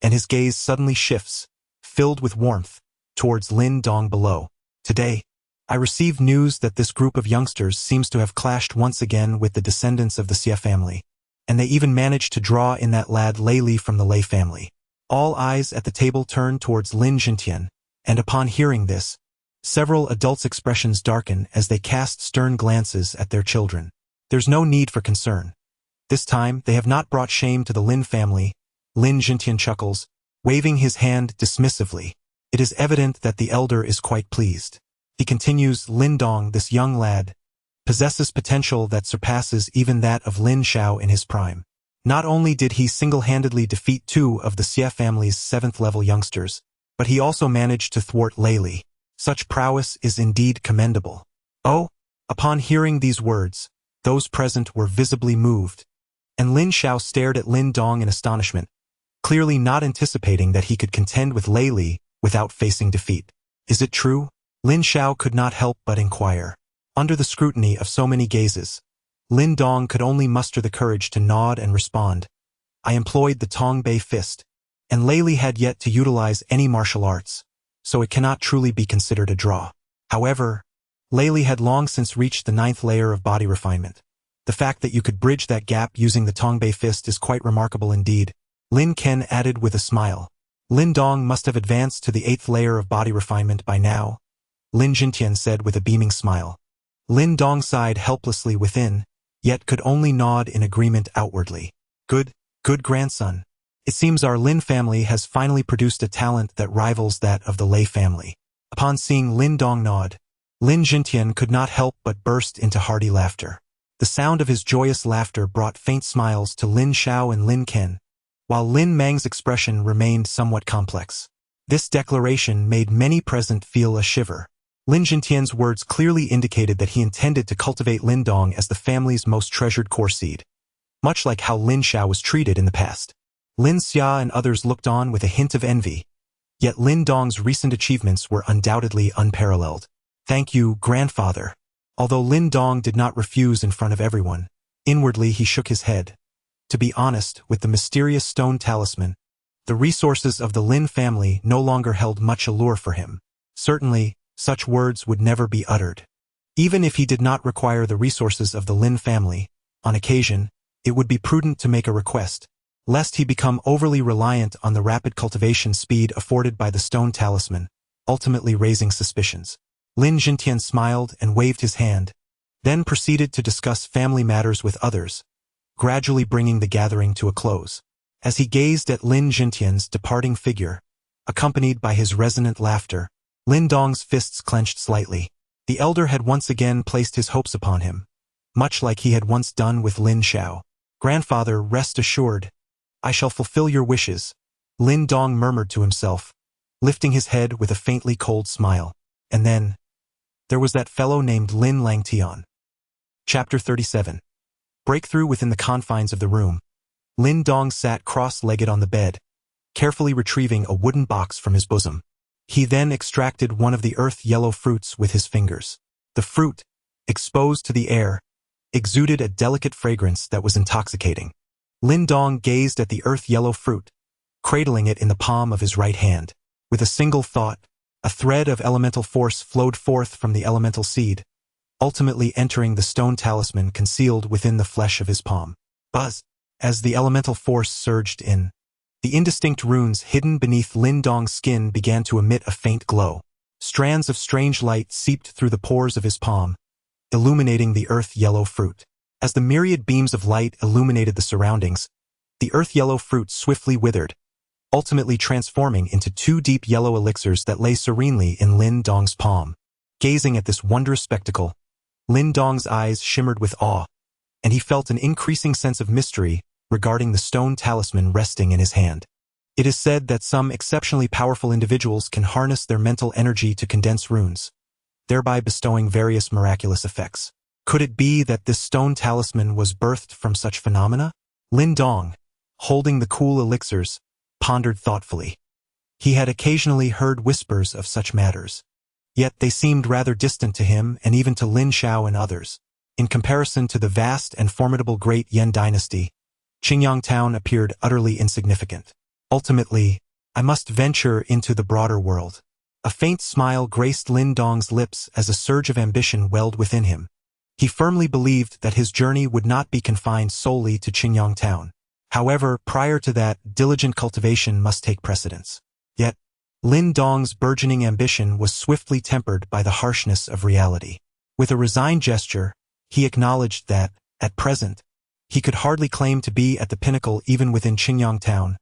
and his gaze suddenly shifts, filled with warmth, towards Lin Dong below. Today, I received news that this group of youngsters seems to have clashed once again with the descendants of the Xia family. and they even managed to draw in that lad Lei from the Lei family. All eyes at the table turned towards Lin Langtian, and upon hearing this, several adults' expressions darken as they cast stern glances at their children. There's no need for concern. This time, they have not brought shame to the Lin family. Lin Langtian chuckles, waving his hand dismissively. It is evident that the elder is quite pleased. He continues, Lin Dong, this young lad, possesses potential that surpasses even that of Lin Xiao in his prime. Not only did he single-handedly defeat 2 of the Xie family's 7th-level youngsters, but he also managed to thwart Lei. Such prowess is indeed commendable. Oh! Upon hearing these words, those present were visibly moved, and Lin Xiao stared at Lin Dong in astonishment, clearly not anticipating that he could contend with Lei without facing defeat. Is it true? Lin Xiao could not help but inquire. Under the scrutiny of so many gazes, Lin Dong could only muster the courage to nod and respond. I employed the Tongbei fist, and Lei had yet to utilize any martial arts, so it cannot truly be considered a draw. However, Lei had long since reached the 9th layer of body refinement. The fact that you could bridge that gap using the Tongbei fist is quite remarkable indeed. Lin Ken added with a smile. Lin Dong must have advanced to the 8th layer of body refinement by now, Lin Langtian said with a beaming smile. Lin Dong sighed helplessly within, yet could only nod in agreement outwardly. Good grandson. It seems our Lin family has finally produced a talent that rivals that of the Lei family. Upon seeing Lin Dong nod, Lin Langtian could not help but burst into hearty laughter. The sound of his joyous laughter brought faint smiles to Lin Xiao and Lin Ken, while Lin Mang's expression remained somewhat complex. This declaration made many present feel a shiver. Lin Langtian's words clearly indicated that he intended to cultivate Lin Dong as the family's most treasured core seed, much like how Lin Xiao was treated in the past. Lin Xia and others looked on with a hint of envy, yet Lin Dong's recent achievements were undoubtedly unparalleled. Thank you, grandfather. Although Lin Dong did not refuse in front of everyone, inwardly he shook his head. To be honest, with the mysterious stone talisman, the resources of the Lin family no longer held much allure for him. Certainly, such words would never be uttered. Even if he did not require the resources of the Lin family, on occasion, it would be prudent to make a request, lest he become overly reliant on the rapid cultivation speed afforded by the stone talisman, ultimately raising suspicions. Lin Langtian smiled and waved his hand, then proceeded to discuss family matters with others, gradually bringing the gathering to a close. As he gazed at Lin Langtian's departing figure, accompanied by his resonant laughter, Lin Dong's fists clenched slightly. The elder had once again placed his hopes upon him, much like he had once done with Lin Xiao. Grandfather, rest assured, I shall fulfill your wishes, Lin Dong murmured to himself, lifting his head with a faintly cold smile. And then, there was that fellow named Lin Langtian. Chapter 37. Breakthrough within the confines of the room. Lin Dong sat cross-legged on the bed, carefully retrieving a wooden box from his bosom. He then extracted one of the earth-yellow fruits with his fingers. The fruit, exposed to the air, exuded a delicate fragrance that was intoxicating. Lin Dong gazed at the earth-yellow fruit, cradling it in the palm of his right hand. With a single thought, a thread of elemental force flowed forth from the elemental seed, ultimately entering the stone talisman concealed within the flesh of his palm. Buzz! As the elemental force surged in, the indistinct runes hidden beneath Lin Dong's skin began to emit a faint glow. Strands of strange light seeped through the pores of his palm, illuminating the earth-yellow fruit. As the myriad beams of light illuminated the surroundings, the earth-yellow fruit swiftly withered, ultimately transforming into 2 deep yellow elixirs that lay serenely in Lin Dong's palm. Gazing at this wondrous spectacle, Lin Dong's eyes shimmered with awe, and he felt an increasing sense of mystery regarding the stone talisman resting in his hand. It is said that some exceptionally powerful individuals can harness their mental energy to condense runes, thereby bestowing various miraculous effects. Could it be that this stone talisman was birthed from such phenomena? Lin Dong, holding the cool elixirs, pondered thoughtfully. He had occasionally heard whispers of such matters, yet they seemed rather distant to him and even to Lin Xiao and others. In comparison to the vast and formidable Great Yan dynasty, Qingyang Town appeared utterly insignificant. Ultimately, I must venture into the broader world. A faint smile graced Lin Dong's lips as a surge of ambition welled within him. He firmly believed that his journey would not be confined solely to Qingyang town. However, prior to that, diligent cultivation must take precedence. Yet, Lin Dong's burgeoning ambition was swiftly tempered by the harshness of reality. With a resigned gesture, he acknowledged that, at present, he could hardly claim to be at the pinnacle even within Qingyang town,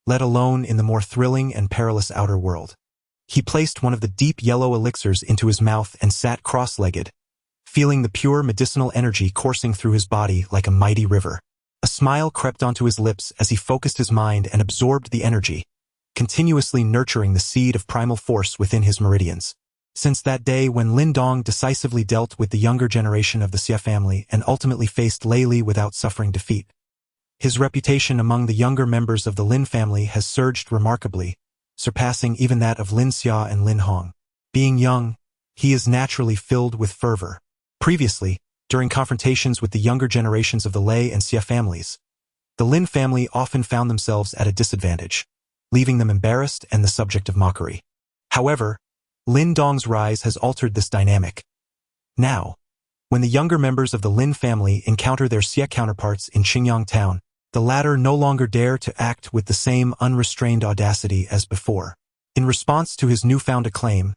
let alone in the more thrilling and perilous outer world. He placed one of the deep yellow elixirs into his mouth and sat cross-legged, feeling the pure medicinal energy coursing through his body like a mighty river. A smile crept onto his lips as he focused his mind and absorbed the energy, continuously nurturing the seed of primal force within his meridians. Since that day when Lin Dong decisively dealt with the younger generation of the Xie family and ultimately faced Lei Li without suffering defeat, his reputation among the younger members of the Lin family has surged remarkably, surpassing even that of Lin Xia and Lin Hong. Being young, he is naturally filled with fervor. Previously, during confrontations with the younger generations of the Lei and Xie families, the Lin family often found themselves at a disadvantage, leaving them embarrassed and the subject of mockery. However, Lin Dong's rise has altered this dynamic. Now, when the younger members of the Lin family encounter their Xie counterparts in Qingyang town, the latter no longer dare to act with the same unrestrained audacity as before. In response to his newfound acclaim,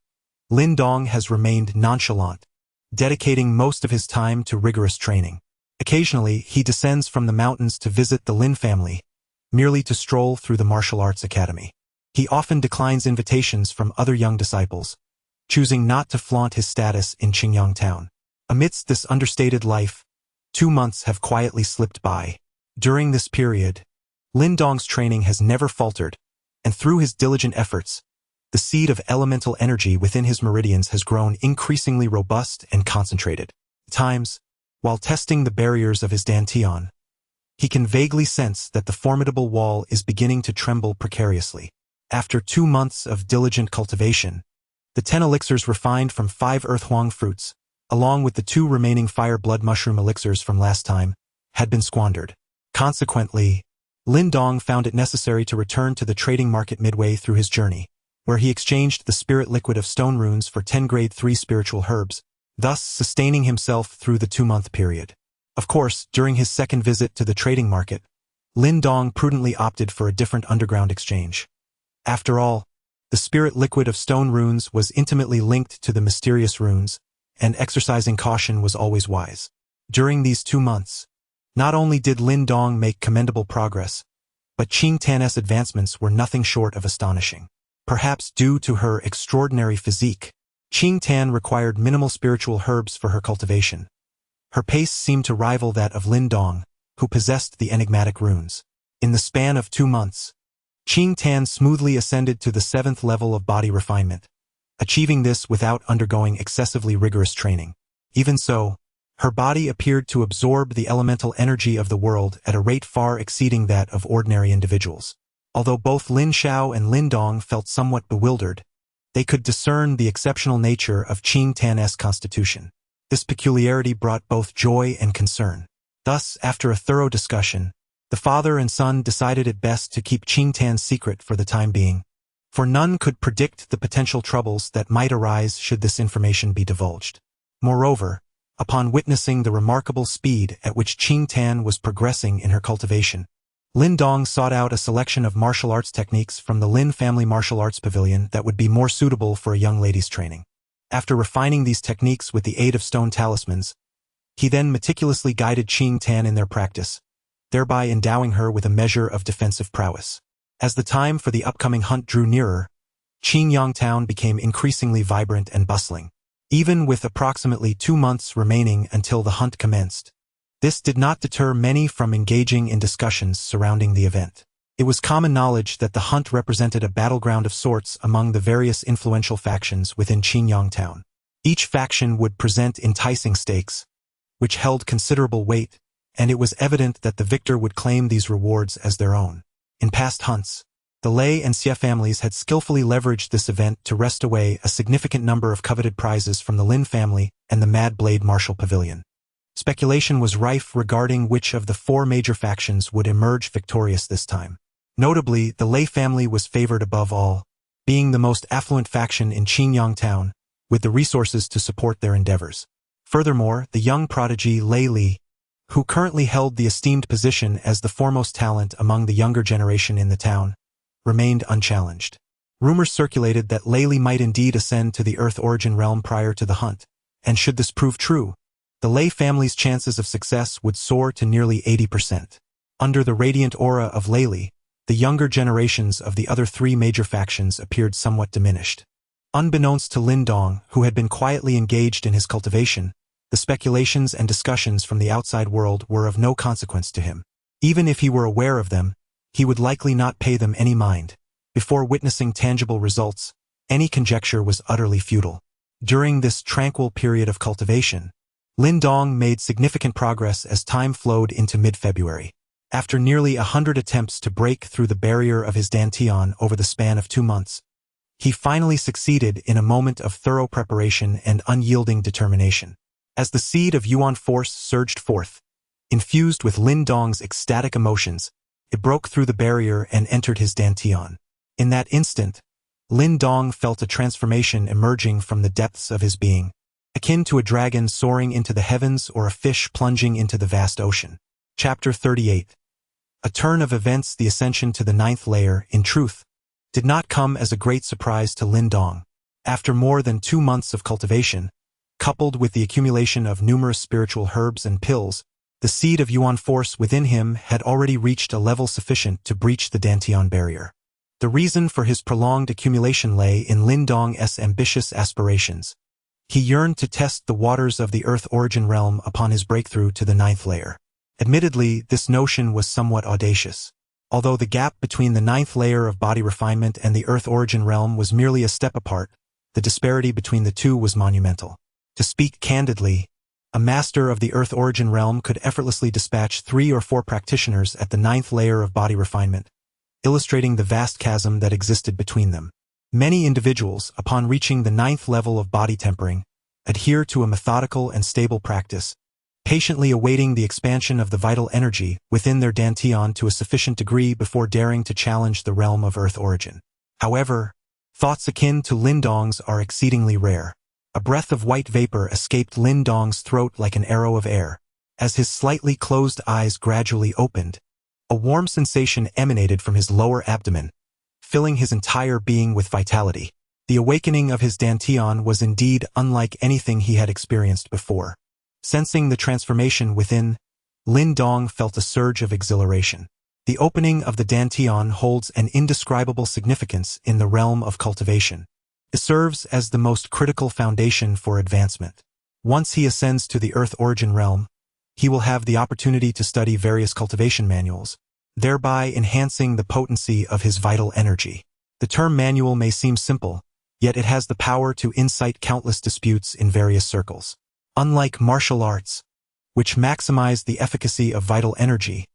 Lin Dong has remained nonchalant, dedicating most of his time to rigorous training. Occasionally, he descends from the mountains to visit the Lin family, merely to stroll through the martial arts academy. He often declines invitations from other young disciples, choosing not to flaunt his status in Qingyang town. Amidst this understated life, 2 months have quietly slipped by. During this period, Lin Dong's training has never faltered, and through his diligent efforts, the seed of elemental energy within his meridians has grown increasingly robust and concentrated. At times, while testing the barriers of his dantian, he can vaguely sense that the formidable wall is beginning to tremble precariously. After 2 months of diligent cultivation, the 10 elixirs refined from 5 earthhuang fruits, along with the 2 remaining fire blood mushroom elixirs from last time, had been squandered. Consequently, Lin Dong found it necessary to return to the trading market midway through his journey, where he exchanged the spirit liquid of stone runes for 10 grade 3 spiritual herbs, thus sustaining himself through the 2-month period. Of course, during his second visit to the trading market, Lin Dong prudently opted for a different underground exchange. After all, the spirit liquid of stone runes was intimately linked to the mysterious runes, and exercising caution was always wise. During these 2 months, not only did Lin Dong make commendable progress, but Qing Tan's advancements were nothing short of astonishing. Perhaps due to her extraordinary physique, Qing Tan required minimal spiritual herbs for her cultivation. Her pace seemed to rival that of Lin Dong, who possessed the enigmatic runes. In the span of 2 months, Qing Tan smoothly ascended to the 7th level of body refinement, achieving this without undergoing excessively rigorous training. Even so, her body appeared to absorb the elemental energy of the world at a rate far exceeding that of ordinary individuals. Although both Lin Xiao and Lin Dong felt somewhat bewildered, they could discern the exceptional nature of Qing Tan's constitution. This peculiarity brought both joy and concern. Thus, after a thorough discussion, the father and son decided it best to keep Qing Tan's secret for the time being, for none could predict the potential troubles that might arise should this information be divulged. Moreover, upon witnessing the remarkable speed at which Qing Tan was progressing in her cultivation, Lin Dong sought out a selection of martial arts techniques from the Lin family martial arts pavilion that would be more suitable for a young lady's training. After refining these techniques with the aid of stone talismans, he then meticulously guided Qing Tan in their practice, thereby endowing her with a measure of defensive prowess. As the time for the upcoming hunt drew nearer, Qingyang town became increasingly vibrant and bustling. Even with approximately 2 months remaining until the hunt commenced, this did not deter many from engaging in discussions surrounding the event. It was common knowledge that the hunt represented a battleground of sorts among the various influential factions within Qingyang town. Each faction would present enticing stakes, which held considerable weight, and it was evident that the victor would claim these rewards as their own. In past hunts, the Lei and Xie families had skillfully leveraged this event to wrest away a significant number of coveted prizes from the Lin family and the Mad Blade Martial Pavilion. Speculation was rife regarding which of the 4 major factions would emerge victorious this time. Notably, the Lei family was favored above all, being the most affluent faction in Qingyang town, with the resources to support their endeavors. Furthermore, the young prodigy Lei Li, who currently held the esteemed position as the foremost talent among the younger generation in the town, remained unchallenged. Rumors circulated that Lei Li might indeed ascend to the Earth Origin Realm prior to the hunt, and should this prove true, the Lei family's chances of success would soar to nearly 80%. Under the radiant aura of Lei Li, the younger generations of the other three major factions appeared somewhat diminished. Unbeknownst to Lin Dong, who had been quietly engaged in his cultivation, the speculations and discussions from the outside world were of no consequence to him. Even if he were aware of them, he would likely not pay them any mind. Before witnessing tangible results, any conjecture was utterly futile. During this tranquil period of cultivation, Lin Dong made significant progress as time flowed into mid-February. After nearly 100 attempts to break through the barrier of his dantian over the span of 2 months, he finally succeeded in a moment of thorough preparation and unyielding determination. As the seed of Yuan force surged forth, infused with Lin Dong's ecstatic emotions, it broke through the barrier and entered his dantian. In that instant, Lin Dong felt a transformation emerging from the depths of his being, akin to a dragon soaring into the heavens or a fish plunging into the vast ocean. Chapter 38. A turn of events. The ascension to the 9th layer, in truth, did not come as a great surprise to Lin Dong. After more than 2 months of cultivation, coupled with the accumulation of numerous spiritual herbs and pills, the seed of Yuan force within him had already reached a level sufficient to breach the dantian barrier. The reason for his prolonged accumulation lay in Lin Dong's ambitious aspirations. He yearned to test the waters of the Earth Origin Realm upon his breakthrough to the 9th layer. Admittedly, this notion was somewhat audacious. Although the gap between the 9th layer of body refinement and the Earth Origin Realm was merely a step apart, the disparity between the two was monumental. To speak candidly, a master of the Earth Origin Realm could effortlessly dispatch 3 or 4 practitioners at the 9th layer of body refinement, illustrating the vast chasm that existed between them. Many individuals, upon reaching the 9th level of body tempering, adhere to a methodical and stable practice, patiently awaiting the expansion of the vital energy within their dantian to a sufficient degree before daring to challenge the realm of Earth Origin. However, thoughts akin to Lin Dong's are exceedingly rare. A breath of white vapor escaped Lin Dong's throat like an arrow of air. As his slightly closed eyes gradually opened, a warm sensation emanated from his lower abdomen, filling his entire being with vitality. The awakening of his dantian was indeed unlike anything he had experienced before. Sensing the transformation within, Lin Dong felt a surge of exhilaration. The opening of the dantian holds an indescribable significance in the realm of cultivation. It serves as the most critical foundation for advancement. Once he ascends to the Earth Origin Realm, he will have the opportunity to study various cultivation manuals, thereby enhancing the potency of his vital energy. The term manual may seem simple, yet it has the power to incite countless disputes in various circles. Unlike martial arts, which maximize the efficacy of vital energy,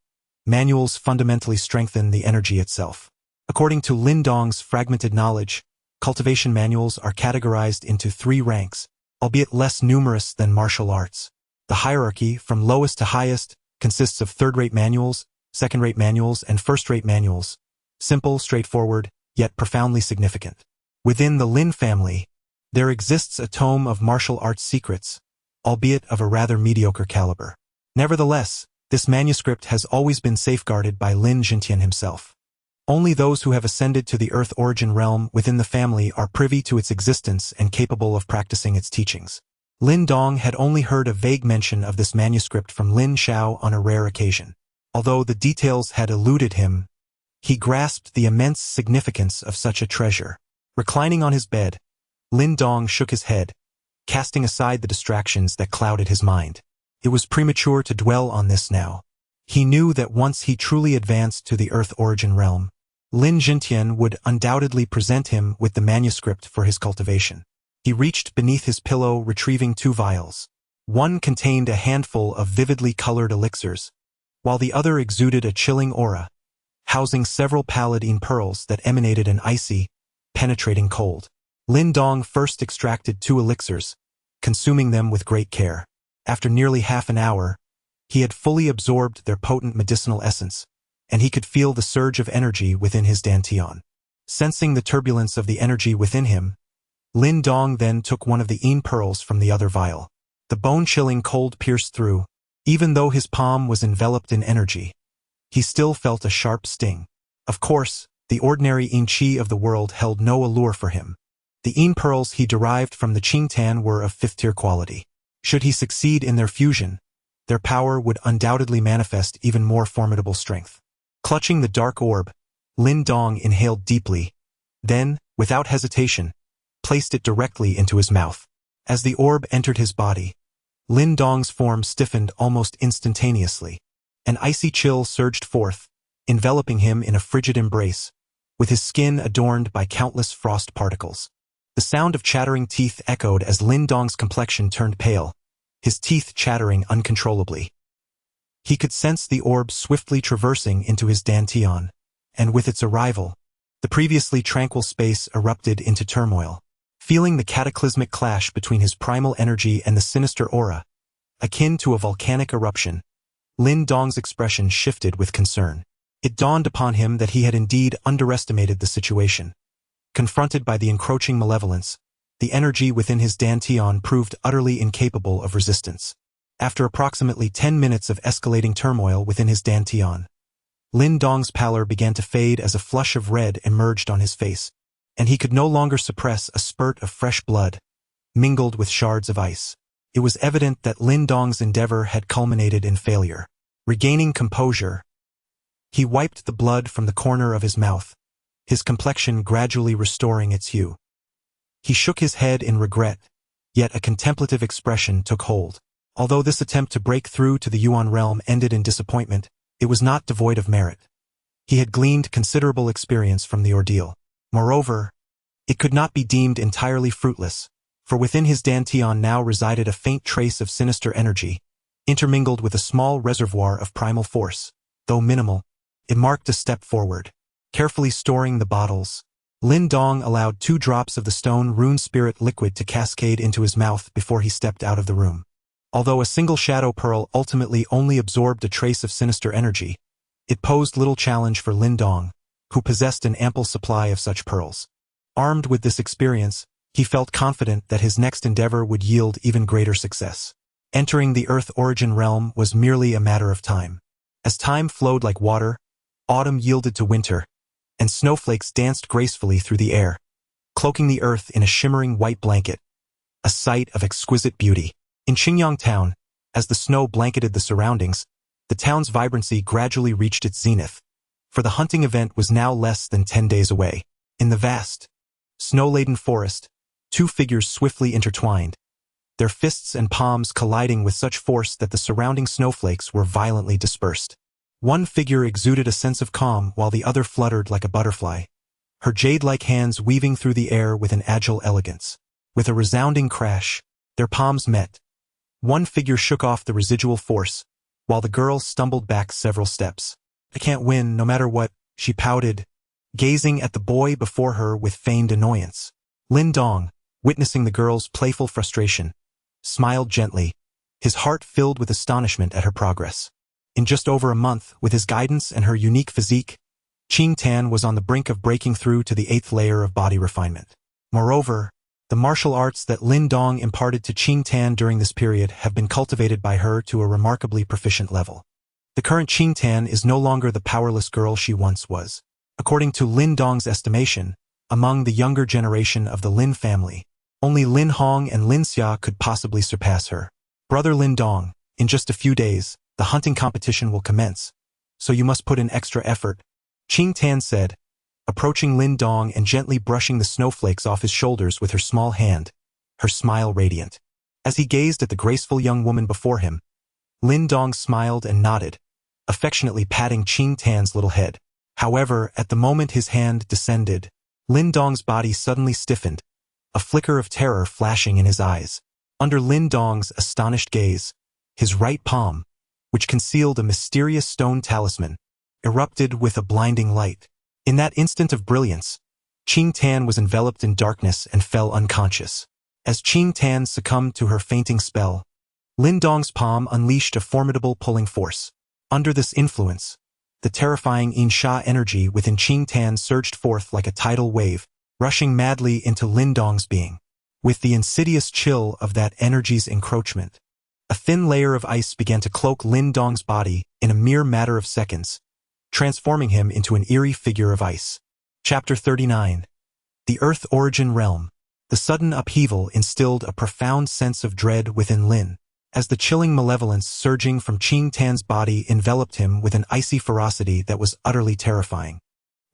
manuals fundamentally strengthen the energy itself. According to Lin Dong's fragmented knowledge, cultivation manuals are categorized into 3 ranks, albeit less numerous than martial arts. The hierarchy, from lowest to highest, consists of third-rate manuals, second-rate manuals, and first-rate manuals. Simple, straightforward, yet profoundly significant. Within the Lin family, there exists a tome of martial arts secrets, albeit of a rather mediocre caliber. Nevertheless, this manuscript has always been safeguarded by Lin Langtian himself. Only those who have ascended to the Earth Origin Realm within the family are privy to its existence and capable of practicing its teachings. Lin Dong had only heard a vague mention of this manuscript from Lin Xiao on a rare occasion. Although the details had eluded him, he grasped the immense significance of such a treasure. Reclining on his bed, Lin Dong shook his head, casting aside the distractions that clouded his mind. It was premature to dwell on this now. He knew that once he truly advanced to the Earth Origin Realm, Lin Langtian would undoubtedly present him with the manuscript for his cultivation. He reached beneath his pillow, retrieving 2 vials. One contained a handful of vividly colored elixirs, while the other exuded a chilling aura, housing several pallidine pearls that emanated an icy, penetrating cold. Lin Dong first extracted 2 elixirs, consuming them with great care. After nearly half an hour, he had fully absorbed their potent medicinal essence, and he could feel the surge of energy within his dantian. Sensing the turbulence of the energy within him, Lin Dong then took one of the pearls from the other vial. The The bone-chilling cold pierced through. Even though his palm was enveloped in energy, he still felt a sharp sting. Of course, the ordinary yin qi of the world held no allure for him. The yin pearls he derived from the Qingtan were of fifth-tier quality. Should he succeed in their fusion, their power would undoubtedly manifest even more formidable strength. Clutching the dark orb, Lin Dong inhaled deeply, then, without hesitation, placed it directly into his mouth. As the orb entered his body, Lin Dong's form stiffened almost instantaneously. An icy chill surged forth, enveloping him in a frigid embrace, with his skin adorned by countless frost particles. The sound of chattering teeth echoed as Lin Dong's complexion turned pale, his teeth chattering uncontrollably. He could sense the orb swiftly traversing into his dantian, and with its arrival, the previously tranquil space erupted into turmoil. Feeling the cataclysmic clash between his primal energy and the sinister aura, akin to a volcanic eruption, Lin Dong's expression shifted with concern. It dawned upon him that he had indeed underestimated the situation. Confronted by the encroaching malevolence, the energy within his dantian proved utterly incapable of resistance. After approximately 10 minutes of escalating turmoil within his dantian, Lin Dong's pallor began to fade as a flush of red emerged on his face, and he could no longer suppress a spurt of fresh blood, mingled with shards of ice. It was evident that Lin Dong's endeavor had culminated in failure. Regaining composure, he wiped the blood from the corner of his mouth, his complexion gradually restoring its hue. He shook his head in regret, yet a contemplative expression took hold. Although this attempt to break through to the Yuan realm ended in disappointment, it was not devoid of merit. He had gleaned considerable experience from the ordeal. Moreover, it could not be deemed entirely fruitless, for within his dantian now resided a faint trace of sinister energy, intermingled with a small reservoir of primal force. Though minimal, it marked a step forward. Carefully storing the bottles, Lin Dong allowed 2 drops of the stone rune spirit liquid to cascade into his mouth before he stepped out of the room. Although a single shadow pearl ultimately only absorbed a trace of sinister energy, it posed little challenge for Lin Dong, who possessed an ample supply of such pearls. Armed with this experience, he felt confident that his next endeavor would yield even greater success. Entering the Earth Origin realm was merely a matter of time. As time flowed like water, autumn yielded to winter, and snowflakes danced gracefully through the air, cloaking the earth in a shimmering white blanket, a sight of exquisite beauty. In Xingyang town, as the snow blanketed the surroundings, the town's vibrancy gradually reached its zenith, for the hunting event was now less than 10 days away. In the vast, snow-laden forest, 2 figures swiftly intertwined, their fists and palms colliding with such force that the surrounding snowflakes were violently dispersed. One figure exuded a sense of calm while the other fluttered like a butterfly, her jade-like hands weaving through the air with an agile elegance. With a resounding crash, their palms met. One figure shook off the residual force, while the girl stumbled back several steps. "I can't win, no matter what," she pouted, gazing at the boy before her with feigned annoyance. Lin Dong, witnessing the girl's playful frustration, smiled gently, his heart filled with astonishment at her progress. In just over a month, with his guidance and her unique physique, Qingtan was on the brink of breaking through to the 8th layer of body refinement. Moreover, the martial arts that Lin Dong imparted to Qingtan during this period have been cultivated by her to a remarkably proficient level. The current Qingtan is no longer the powerless girl she once was. According to Lin Dong's estimation, among the younger generation of the Lin family, only Lin Hong and Lin Xia could possibly surpass her. "Brother Lin Dong, in just a few days, the hunting competition will commence, so you must put in extra effort," Qingtan said, approaching Lin Dong and gently brushing the snowflakes off his shoulders with her small hand, her smile radiant. As he gazed at the graceful young woman before him, Lin Dong smiled and nodded, affectionately patting Qingtan's little head. However, at the moment his hand descended, Lin Dong's body suddenly stiffened, a flicker of terror flashing in his eyes. Under Lin Dong's astonished gaze, his right palm, which concealed a mysterious stone talisman, erupted with a blinding light. In that instant of brilliance, Qingtan was enveloped in darkness and fell unconscious. As Qingtan succumbed to her fainting spell, Lin Dong's palm unleashed a formidable pulling force. Under this influence, the terrifying Insha energy within Qingtan surged forth like a tidal wave, rushing madly into Lin Dong's being. With the insidious chill of that energy's encroachment, A thin layer of ice began to cloak Lin Dong's body in a mere matter of seconds, transforming him into an eerie figure of ice. Chapter 39. The Earth Origin Realm. The sudden upheaval instilled a profound sense of dread within Lin, as the chilling malevolence surging from Qing Tan's body enveloped him with an icy ferocity that was utterly terrifying.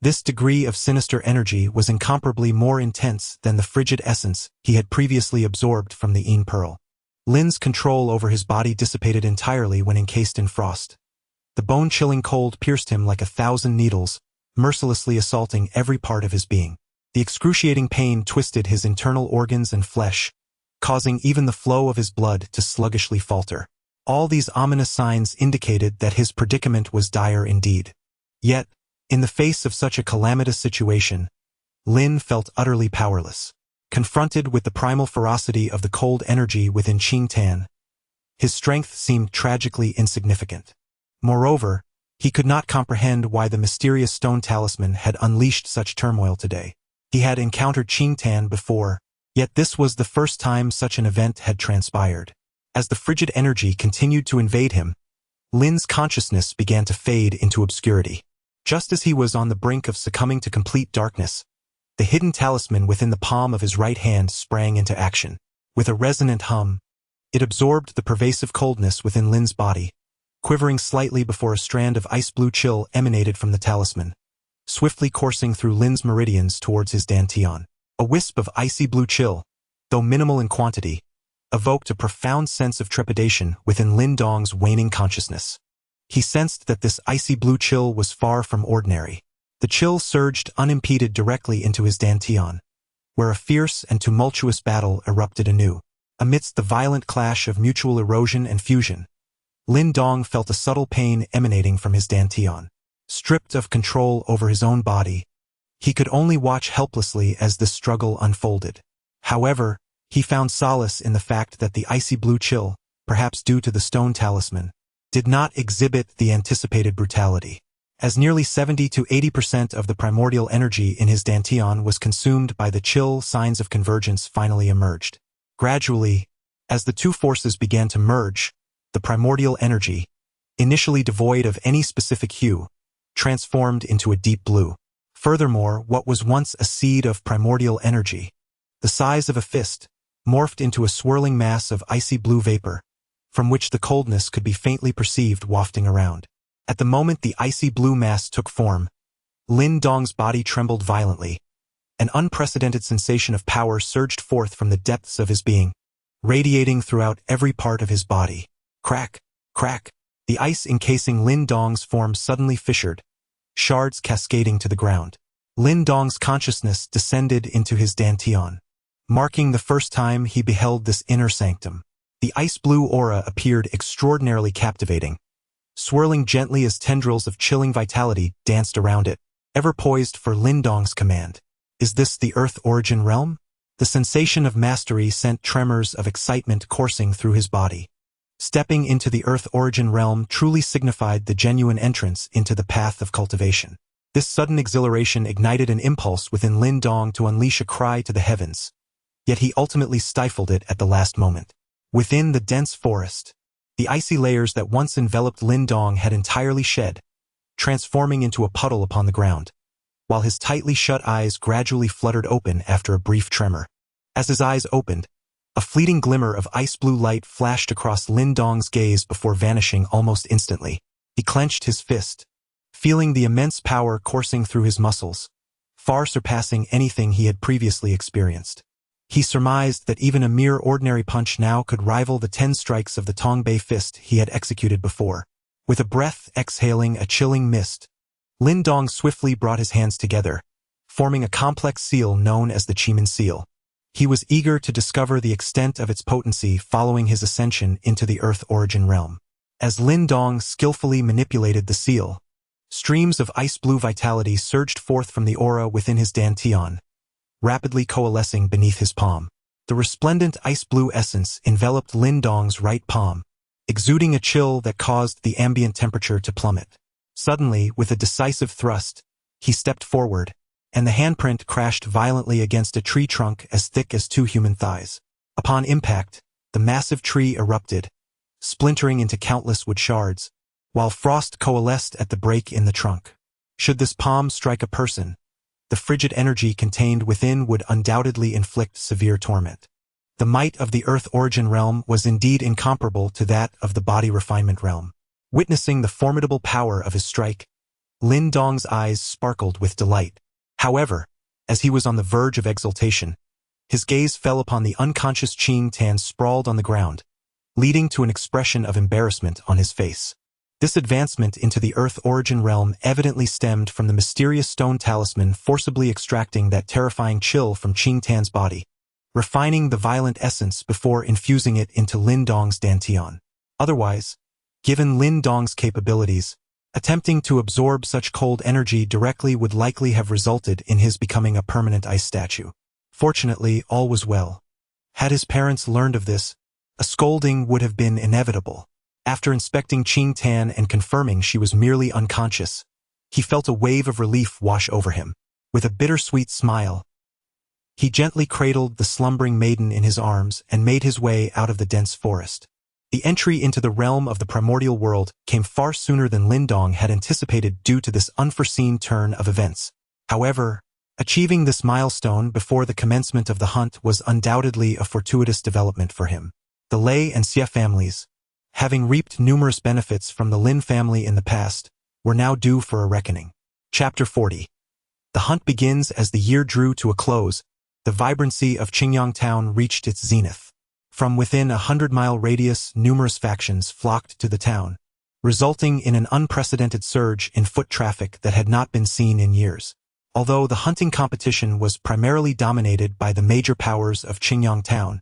This degree of sinister energy was incomparably more intense than the frigid essence he had previously absorbed from the Yin Pearl. Lin's control over his body dissipated entirely when encased in frost. The bone-chilling cold pierced him like 1,000 needles, mercilessly assaulting every part of his being. The excruciating pain twisted his internal organs and flesh, causing even the flow of his blood to sluggishly falter. All these ominous signs indicated that his predicament was dire indeed. Yet, in the face of such a calamitous situation, Lin felt utterly powerless. Confronted with the primal ferocity of the cold energy within Qing Tan, his strength seemed tragically insignificant. Moreover, he could not comprehend why the mysterious stone talisman had unleashed such turmoil today. He had encountered Qing Tan before, yet this was the first time such an event had transpired. As the frigid energy continued to invade him, Lin's consciousness began to fade into obscurity. Just as he was on the brink of succumbing to complete darkness, the hidden talisman within the palm of his right hand sprang into action. With a resonant hum, it absorbed the pervasive coldness within Lin's body, quivering slightly before a strand of ice-blue chill emanated from the talisman, swiftly coursing through Lin's meridians towards his dantian. A wisp of icy blue chill, though minimal in quantity, evoked a profound sense of trepidation within Lin Dong's waning consciousness. He sensed that this icy blue chill was far from ordinary. The chill surged unimpeded directly into his dantian, where a fierce and tumultuous battle erupted anew. Amidst the violent clash of mutual erosion and fusion, Lin Dong felt a subtle pain emanating from his dantian. Stripped of control over his own body, he could only watch helplessly as this struggle unfolded. However, he found solace in the fact that the icy blue chill, perhaps due to the stone talisman, did not exhibit the anticipated brutality. As nearly 70 to 80% of the primordial energy in his dantian was consumed by the chill, signs of convergence finally emerged. Gradually, as the two forces began to merge, the primordial energy, initially devoid of any specific hue, transformed into a deep blue. Furthermore, what was once a seed of primordial energy, the size of a fist, morphed into a swirling mass of icy blue vapor, from which the coldness could be faintly perceived wafting around. At the moment the icy blue mass took form, Lin Dong's body trembled violently. An unprecedented sensation of power surged forth from the depths of his being, radiating throughout every part of his body. Crack, crack. The ice encasing Lin Dong's form suddenly fissured, shards cascading to the ground. Lin Dong's consciousness descended into his dantian, marking the first time he beheld this inner sanctum. The ice-blue aura appeared extraordinarily captivating, swirling gently as tendrils of chilling vitality danced around it, ever poised for Lin Dong's command. Is this the Earth Origin Realm? The sensation of mastery sent tremors of excitement coursing through his body. Stepping into the Earth Origin Realm truly signified the genuine entrance into the path of cultivation. This sudden exhilaration ignited an impulse within Lin Dong to unleash a cry to the heavens, yet he ultimately stifled it at the last moment. Within the dense forest, the icy layers that once enveloped Lin Dong had entirely shed, transforming into a puddle upon the ground, while his tightly shut eyes gradually fluttered open after a brief tremor. As his eyes opened, a fleeting glimmer of ice-blue light flashed across Lin Dong's gaze before vanishing almost instantly. He clenched his fist, feeling the immense power coursing through his muscles, far surpassing anything he had previously experienced. He surmised that even a mere ordinary punch now could rival the 10 strikes of the Tongbei fist he had executed before. With a breath exhaling a chilling mist, Lin Dong swiftly brought his hands together, forming a complex seal known as the Qimen seal. He was eager to discover the extent of its potency following his ascension into the Earth Origin Realm. As Lin Dong skillfully manipulated the seal, streams of ice-blue vitality surged forth from the aura within his dantian, rapidly coalescing beneath his palm. The resplendent ice-blue essence enveloped Lin Dong's right palm, exuding a chill that caused the ambient temperature to plummet. Suddenly, with a decisive thrust, he stepped forward, and the handprint crashed violently against a tree trunk as thick as 2 human thighs. Upon impact, the massive tree erupted, splintering into countless wood shards, while frost coalesced at the break in the trunk. Should this palm strike a person, the frigid energy contained within would undoubtedly inflict severe torment. The might of the Earth Origin Realm was indeed incomparable to that of the Body Refinement Realm. Witnessing the formidable power of his strike, Lin Dong's eyes sparkled with delight. However, as he was on the verge of exultation, his gaze fell upon the unconscious Qing Tan sprawled on the ground, leading to an expression of embarrassment on his face. This advancement into the Earth Origin Realm evidently stemmed from the mysterious stone talisman forcibly extracting that terrifying chill from Qing Tan's body, refining the violent essence before infusing it into Lin Dong's dantian. Otherwise, given Lin Dong's capabilities, attempting to absorb such cold energy directly would likely have resulted in his becoming a permanent ice statue. Fortunately, all was well. Had his parents learned of this, a scolding would have been inevitable. After inspecting Qing Tan and confirming she was merely unconscious, he felt a wave of relief wash over him. With a bittersweet smile, he gently cradled the slumbering maiden in his arms and made his way out of the dense forest. The entry into the realm of the primordial world came far sooner than Lin Dong had anticipated due to this unforeseen turn of events. However, achieving this milestone before the commencement of the hunt was undoubtedly a fortuitous development for him. The Lei and Xie families, having reaped numerous benefits from the Lin family in the past, were now due for a reckoning. Chapter 40. The hunt begins as the year drew to a close. The vibrancy of Qingyang town reached its zenith. From within a 100-mile radius, numerous factions flocked to the town, resulting in an unprecedented surge in foot traffic that had not been seen in years. Although the hunting competition was primarily dominated by the major powers of Qingyang town,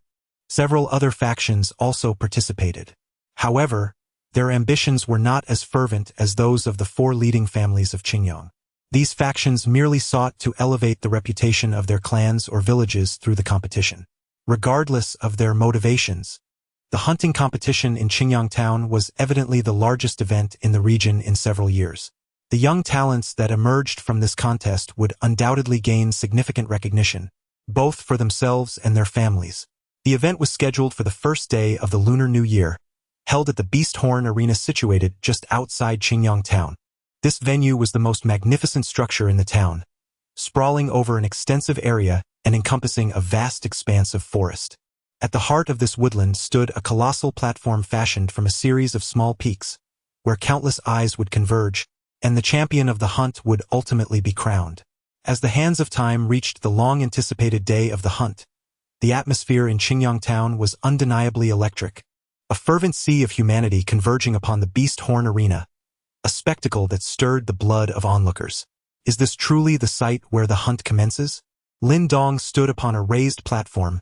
several other factions also participated. However, their ambitions were not as fervent as those of the four leading families of Qingyang. These factions merely sought to elevate the reputation of their clans or villages through the competition. Regardless of their motivations, the hunting competition in Qingyang town was evidently the largest event in the region in several years. The young talents that emerged from this contest would undoubtedly gain significant recognition, both for themselves and their families. The event was scheduled for the first day of the Lunar New Year, held at the Beast Horn Arena situated just outside Qingyang town. This venue was the most magnificent structure in the town, sprawling over an extensive area and encompassing a vast expanse of forest. At the heart of this woodland stood a colossal platform fashioned from a series of small peaks, where countless eyes would converge, and the champion of the hunt would ultimately be crowned. As the hands of time reached the long-anticipated day of the hunt, the atmosphere in Qingyang town was undeniably electric. A fervent sea of humanity converging upon the Beast Horn Arena, a spectacle that stirred the blood of onlookers. Is this truly the site where the hunt commences? Lin Dong stood upon a raised platform,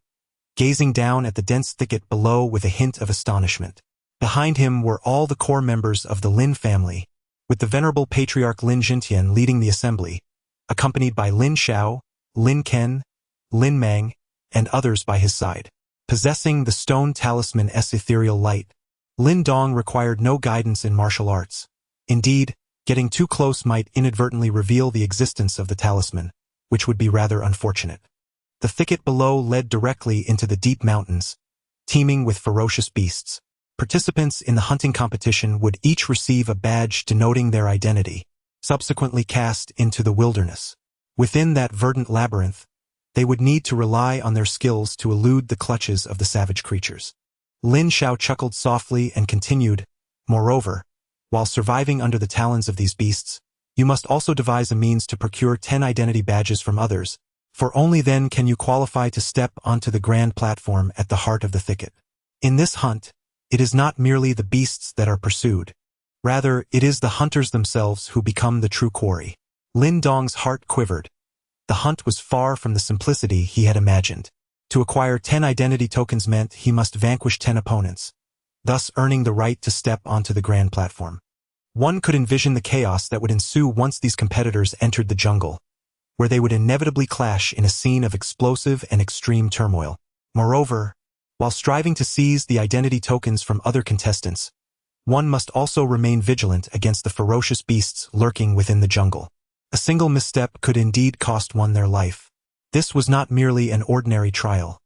gazing down at the dense thicket below with a hint of astonishment. Behind him were all the core members of the Lin family, with the venerable patriarch Lin Langtian leading the assembly, accompanied by Lin Xiao, Lin Ken, Lin Mang, and others by his side. Possessing the stone talisman's ethereal light, Lin Dong required no guidance in martial arts. Indeed, getting too close might inadvertently reveal the existence of the talisman, which would be rather unfortunate. The thicket below led directly into the deep mountains, teeming with ferocious beasts. Participants in the hunting competition would each receive a badge denoting their identity, subsequently cast into the wilderness. Within that verdant labyrinth, they would need to rely on their skills to elude the clutches of the savage creatures. Lin Xiao chuckled softly and continued, "Moreover, while surviving under the talons of these beasts, you must also devise a means to procure 10 identity badges from others, for only then can you qualify to step onto the grand platform at the heart of the thicket. In this hunt, it is not merely the beasts that are pursued. Rather, it is the hunters themselves who become the true quarry." Lin Dong's heart quivered. The hunt was far from the simplicity he had imagined. To acquire 10 identity tokens meant he must vanquish 10 opponents, thus earning the right to step onto the grand platform. One could envision the chaos that would ensue once these competitors entered the jungle, where they would inevitably clash in a scene of explosive and extreme turmoil. Moreover, while striving to seize the identity tokens from other contestants, one must also remain vigilant against the ferocious beasts lurking within the jungle. A single misstep could indeed cost one their life. This was not merely an ordinary trial.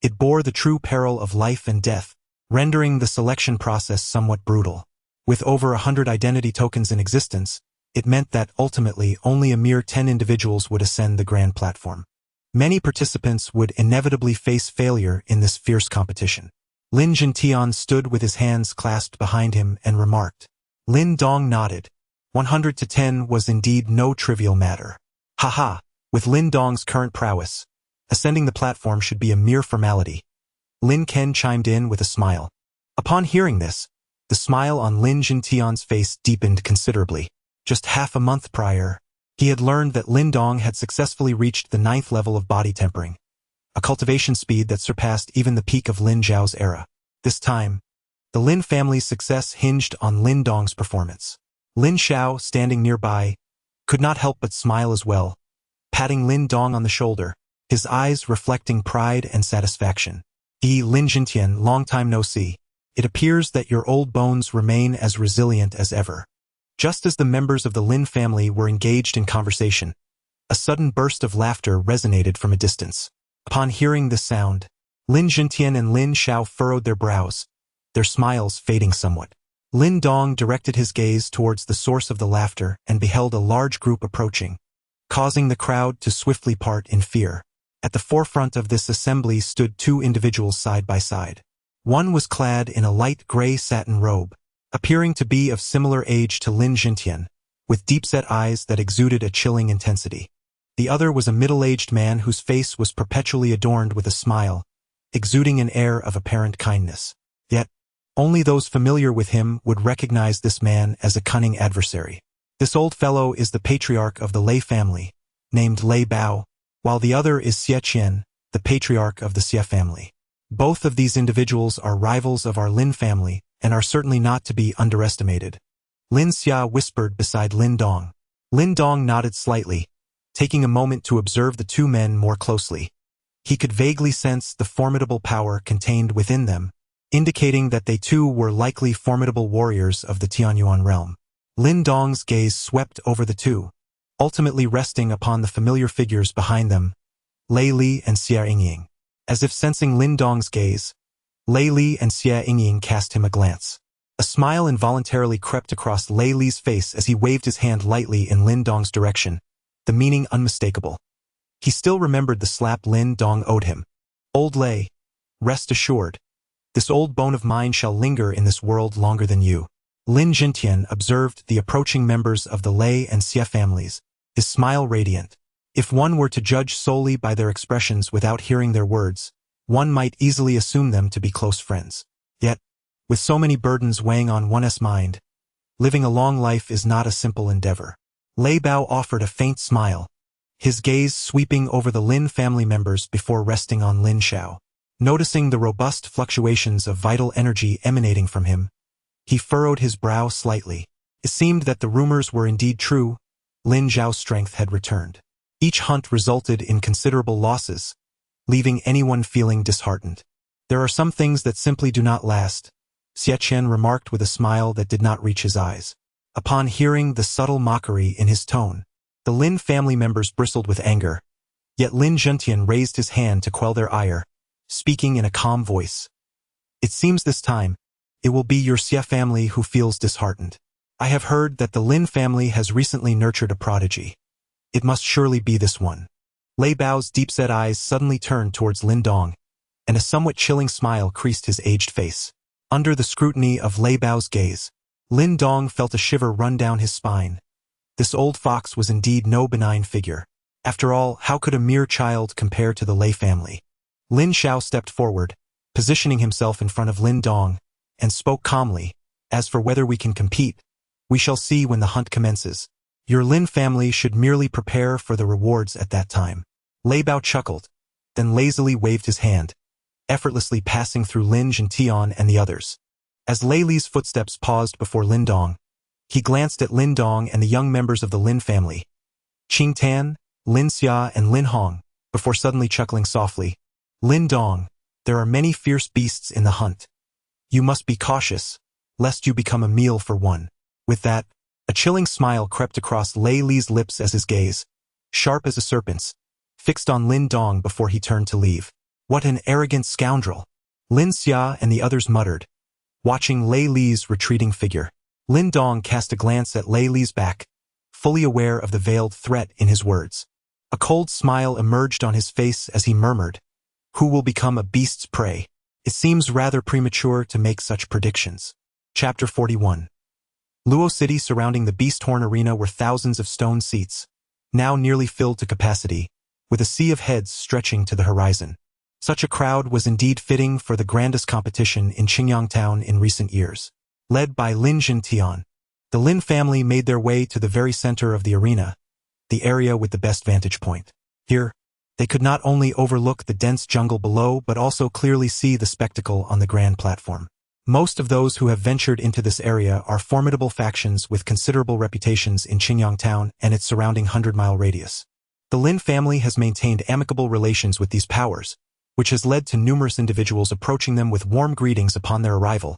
It bore the true peril of life and death, rendering the selection process somewhat brutal. With over 100 identity tokens in existence, it meant that ultimately only a mere 10 individuals would ascend the grand platform. Many participants would inevitably face failure in this fierce competition. Lin Langtian stood with his hands clasped behind him and remarked. Lin Dong nodded. 100 to 10 was indeed no trivial matter. Haha, with Lin Dong's current prowess, ascending the platform should be a mere formality. Lin Ken chimed in with a smile. Upon hearing this, the smile on Lin Langtian's face deepened considerably. Just half a month prior, he had learned that Lin Dong had successfully reached the 9th level of body tempering, a cultivation speed that surpassed even the peak of Lin Zhao's era. This time, the Lin family's success hinged on Lin Dong's performance. Lin Xiao, standing nearby, could not help but smile as well, patting Lin Dong on the shoulder, his eyes reflecting pride and satisfaction. Lin Langtian, long time no see. It appears that your old bones remain as resilient as ever. Just as the members of the Lin family were engaged in conversation, a sudden burst of laughter resonated from a distance. Upon hearing this sound, Lin Langtian and Lin Xiao furrowed their brows, their smiles fading somewhat. Lin Dong directed his gaze towards the source of the laughter and beheld a large group approaching, causing the crowd to swiftly part in fear. At the forefront of this assembly stood two individuals side by side. One was clad in a light gray satin robe, appearing to be of similar age to Lin Langtian, with deep-set eyes that exuded a chilling intensity. The other was a middle-aged man whose face was perpetually adorned with a smile, exuding an air of apparent kindness. Yet, only those familiar with him would recognize this man as a cunning adversary. This old fellow is the patriarch of the Lei family, named Lei Bao, while the other is Xie Qian, the patriarch of the Xie family. Both of these individuals are rivals of our Lin family and are certainly not to be underestimated. Lin Xia whispered beside Lin Dong. Lin Dong nodded slightly, taking a moment to observe the two men more closely. He could vaguely sense the formidable power contained within them, indicating that they too were likely formidable warriors of the Tianxuan realm. Lin Dong's gaze swept over the two, ultimately resting upon the familiar figures behind them, Lei Li and Xie Yingying. As if sensing Lin Dong's gaze, Lei Li and Xie Yingying cast him a glance. A smile involuntarily crept across Lei Li's face as he waved his hand lightly in Lin Dong's direction, the meaning unmistakable. He still remembered the slap Lin Dong owed him. Old Lei, rest assured, this old bone of mine shall linger in this world longer than you. Lin Langtian observed the approaching members of the Lei and Xie families, his smile radiant. If one were to judge solely by their expressions without hearing their words, one might easily assume them to be close friends. Yet, with so many burdens weighing on one's mind, living a long life is not a simple endeavor. Lei Bao offered a faint smile, his gaze sweeping over the Lin family members before resting on Lin Xiao. Noticing the robust fluctuations of vital energy emanating from him, he furrowed his brow slightly. It seemed that the rumors were indeed true. Lin Zhao's strength had returned. Each hunt resulted in considerable losses, leaving anyone feeling disheartened. There are some things that simply do not last, Xie Qian remarked with a smile that did not reach his eyes. Upon hearing the subtle mockery in his tone, the Lin family members bristled with anger, yet Lin Langtian raised his hand to quell their ire, speaking in a calm voice. It seems this time, it will be your Xie family who feels disheartened. I have heard that the Lin family has recently nurtured a prodigy. It must surely be this one. Lei Bao's deep-set eyes suddenly turned towards Lin Dong, and a somewhat chilling smile creased his aged face. Under the scrutiny of Lei Bao's gaze, Lin Dong felt a shiver run down his spine. This old fox was indeed no benign figure. After all, how could a mere child compare to the Lei family? Lin Xiao stepped forward, positioning himself in front of Lin Dong, and spoke calmly. As for whether we can compete, we shall see when the hunt commences. Your Lin family should merely prepare for the rewards at that time. Lei Bao chuckled, then lazily waved his hand, effortlessly passing through Lin Langtian and the others. As Lei Li's footsteps paused before Lin Dong, he glanced at Lin Dong and the young members of the Lin family, Qing Tan, Lin Xia and Lin Hong, before suddenly chuckling softly. Lin Dong, there are many fierce beasts in the hunt. You must be cautious, lest you become a meal for one. With that, a chilling smile crept across Lei Li's lips as his gaze, sharp as a serpent's, fixed on Lin Dong before he turned to leave. What an arrogant scoundrel! Lin Xia and the others muttered, watching Lei Li's retreating figure. Lin Dong cast a glance at Lei Li's back, fully aware of the veiled threat in his words. A cold smile emerged on his face as he murmured, "Who will become a beast's prey? It seems rather premature to make such predictions." Chapter 41. Luo City surrounding the Beast Horn Arena were thousands of stone seats, now nearly filled to capacity, with a sea of heads stretching to the horizon. Such a crowd was indeed fitting for the grandest competition in Qingyang Town in recent years. Led by Lin Tian, the Lin family made their way to the very center of the arena, the area with the best vantage point. Here, they could not only overlook the dense jungle below but also clearly see the spectacle on the grand platform. Most of those who have ventured into this area are formidable factions with considerable reputations in Qingyang Town and its surrounding 100-mile radius. The Lin family has maintained amicable relations with these powers, which has led to numerous individuals approaching them with warm greetings upon their arrival,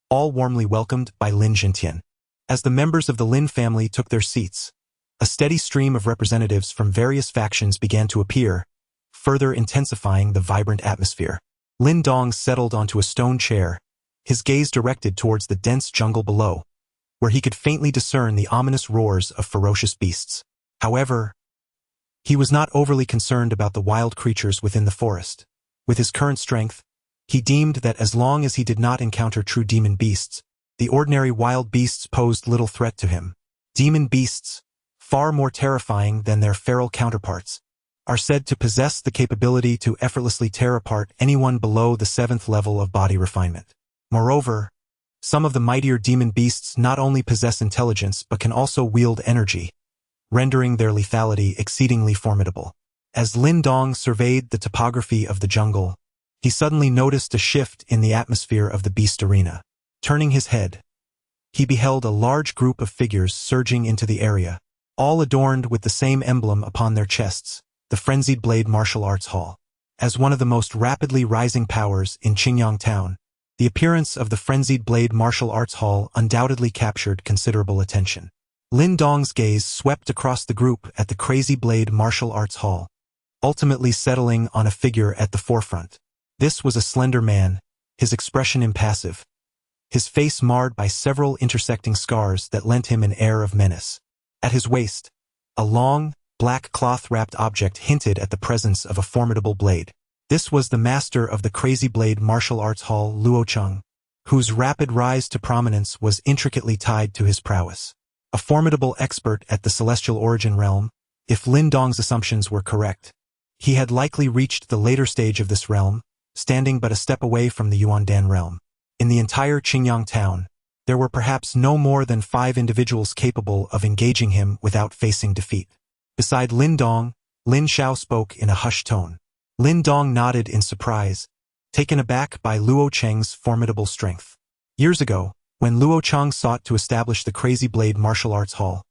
all warmly welcomed by Lin Tian. As the members of the Lin family took their seats, a steady stream of representatives from various factions began to appear, further intensifying the vibrant atmosphere. Lin Dong settled onto a stone chair, his gaze directed towards the dense jungle below, where he could faintly discern the ominous roars of ferocious beasts. However, he was not overly concerned about the wild creatures within the forest. With his current strength, he deemed that as long as he did not encounter true demon beasts, the ordinary wild beasts posed little threat to him. Demon beasts, far more terrifying than their feral counterparts, are said to possess the capability to effortlessly tear apart anyone below the 7th level of body refinement. Moreover, some of the mightier demon beasts not only possess intelligence but can also wield energy, rendering their lethality exceedingly formidable. As Lin Dong surveyed the topography of the jungle, he suddenly noticed a shift in the atmosphere of the beast arena. Turning his head, he beheld a large group of figures surging into the area, all adorned with the same emblem upon their chests, the Frenzied Blade Martial Arts Hall. As one of the most rapidly rising powers in Qingyang Town, the appearance of the Frenzied Blade Martial Arts Hall undoubtedly captured considerable attention. Lin Dong's gaze swept across the group at the Crazy Blade Martial Arts Hall, ultimately settling on a figure at the forefront. This was a slender man, his expression impassive, his face marred by several intersecting scars that lent him an air of menace. At his waist, a long, black cloth-wrapped object hinted at the presence of a formidable blade. This was the master of the Crazy Blade Martial Arts Hall, Luo Cheng, whose rapid rise to prominence was intricately tied to his prowess. A formidable expert at the Celestial Origin realm, if Lin Dong's assumptions were correct. He had likely reached the later stage of this realm, standing but a step away from the Yuan Dan realm. In the entire Qingyang town, there were perhaps no more than 5 individuals capable of engaging him without facing defeat. Beside Lin Dong, Lin Xiao spoke in a hushed tone. Lin Dong nodded in surprise, taken aback by Luo Cheng's formidable strength. Years ago, when Luo Cheng sought to establish the Crazy Blade Martial Arts Hall,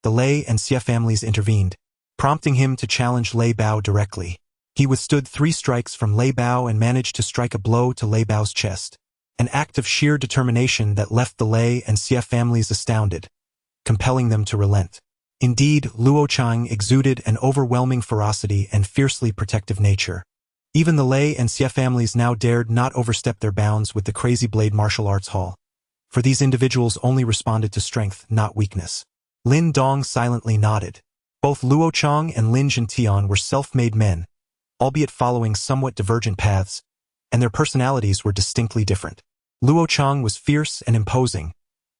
the Lei and Xie families intervened, prompting him to challenge Lei Bao directly. He withstood 3 strikes from Lei Bao and managed to strike a blow to Lei Bao's chest, an act of sheer determination that left the Lei and Xie families astounded, compelling them to relent. Indeed, Luo Cheng exuded an overwhelming ferocity and fiercely protective nature. Even the Lei and Xie families now dared not overstep their bounds with the Crazy Blade Martial Arts Hall, for these individuals only responded to strength, not weakness. Lin Dong silently nodded. Both Luo Cheng and Lin Tian were self-made men, albeit following somewhat divergent paths, and their personalities were distinctly different. Luo Cheng was fierce and imposing,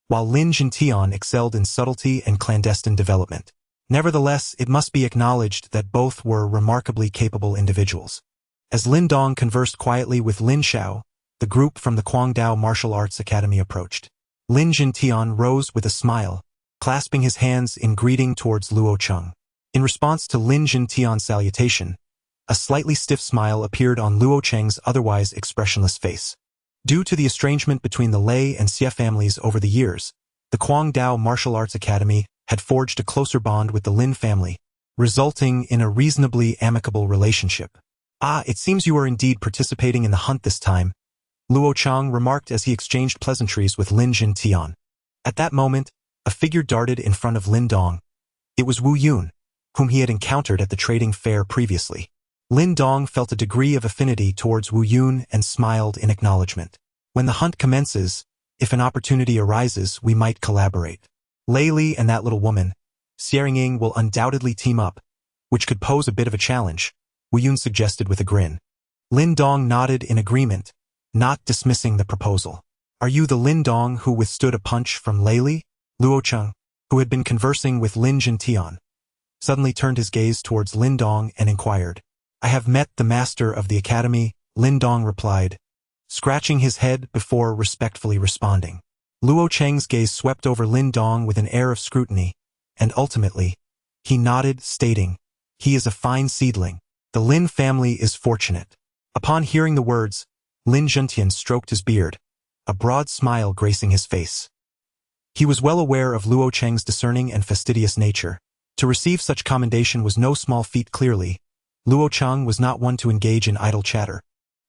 while Lin Tian excelled in subtlety and clandestine development. Nevertheless, it must be acknowledged that both were remarkably capable individuals. As Lin Dong conversed quietly with Lin Xiao, the group from the Guangdao Martial Arts Academy approached. Lin Tian rose with a smile, clasping his hands in greeting towards Luo Cheng. In response to Lin Tian's salutation, a slightly stiff smile appeared on Luo Cheng's otherwise expressionless face. Due to the estrangement between the Lei and Xie families over the years, the Guangdao Martial Arts Academy had forged a closer bond with the Lin family, resulting in a reasonably amicable relationship. "Ah, it seems you are indeed participating in the hunt this time," Luo Cheng remarked as he exchanged pleasantries with Lin Tian. At that moment, a figure darted in front of Lin Dong. It was Wu Yun, whom he had encountered at the trading fair previously. Lin Dong felt a degree of affinity towards Wu Yun and smiled in acknowledgement. When the hunt commences, if an opportunity arises, we might collaborate. Lei Li and that little woman, Xiaoying, will undoubtedly team up, which could pose a bit of a challenge, Wu Yun suggested with a grin. Lin Dong nodded in agreement, not dismissing the proposal. Are you the Lin Dong who withstood a punch from Lei Li? Luo Cheng, who had been conversing with Lin Langtian, suddenly turned his gaze towards Lin Dong and inquired. I have met the master of the academy, Lin Dong replied, scratching his head before respectfully responding. Luo Cheng's gaze swept over Lin Dong with an air of scrutiny, and ultimately, he nodded, stating, he is a fine seedling. The Lin family is fortunate. Upon hearing the words, Lin Langtian stroked his beard, a broad smile gracing his face. He was well aware of Luo Cheng's discerning and fastidious nature. To receive such commendation was no small feat. Clearly, Luo Cheng was not one to engage in idle chatter.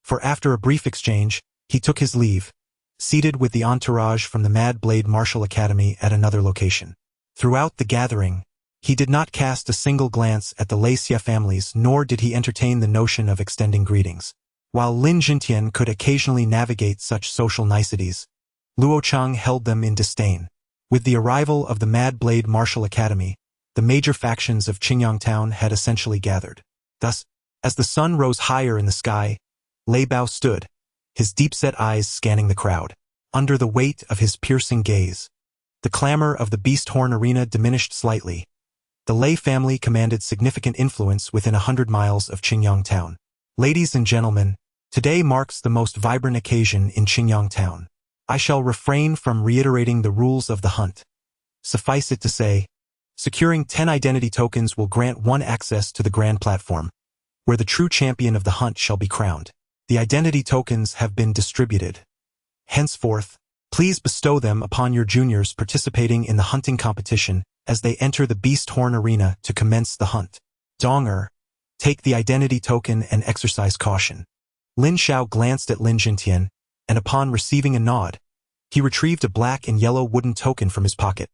For after a brief exchange, he took his leave, seated with the entourage from the Mad Blade Martial Academy at another location. Throughout the gathering, he did not cast a single glance at the Lei Xia families, nor did he entertain the notion of extending greetings. While Lin Langtian could occasionally navigate such social niceties, Luo Cheng held them in disdain. With the arrival of the Mad Blade Martial Academy, the major factions of Qingyang Town had essentially gathered. Thus, as the sun rose higher in the sky, Lei Bao stood, his deep-set eyes scanning the crowd. Under the weight of his piercing gaze, the clamor of the Beast Horn Arena diminished slightly. The Lei family commanded significant influence within 100 miles of Qingyang Town. Ladies and gentlemen, today marks the most vibrant occasion in Qingyang Town. I shall refrain from reiterating the rules of the hunt. Suffice it to say, securing 10 identity tokens will grant one access to the grand platform, where the true champion of the hunt shall be crowned. The identity tokens have been distributed. Henceforth, please bestow them upon your juniors participating in the hunting competition as they enter the Beast Horn Arena to commence the hunt. Donger, take the identity token and exercise caution. Lin Xiao glanced at Lin Langtian, and upon receiving a nod, he retrieved a black and yellow wooden token from his pocket,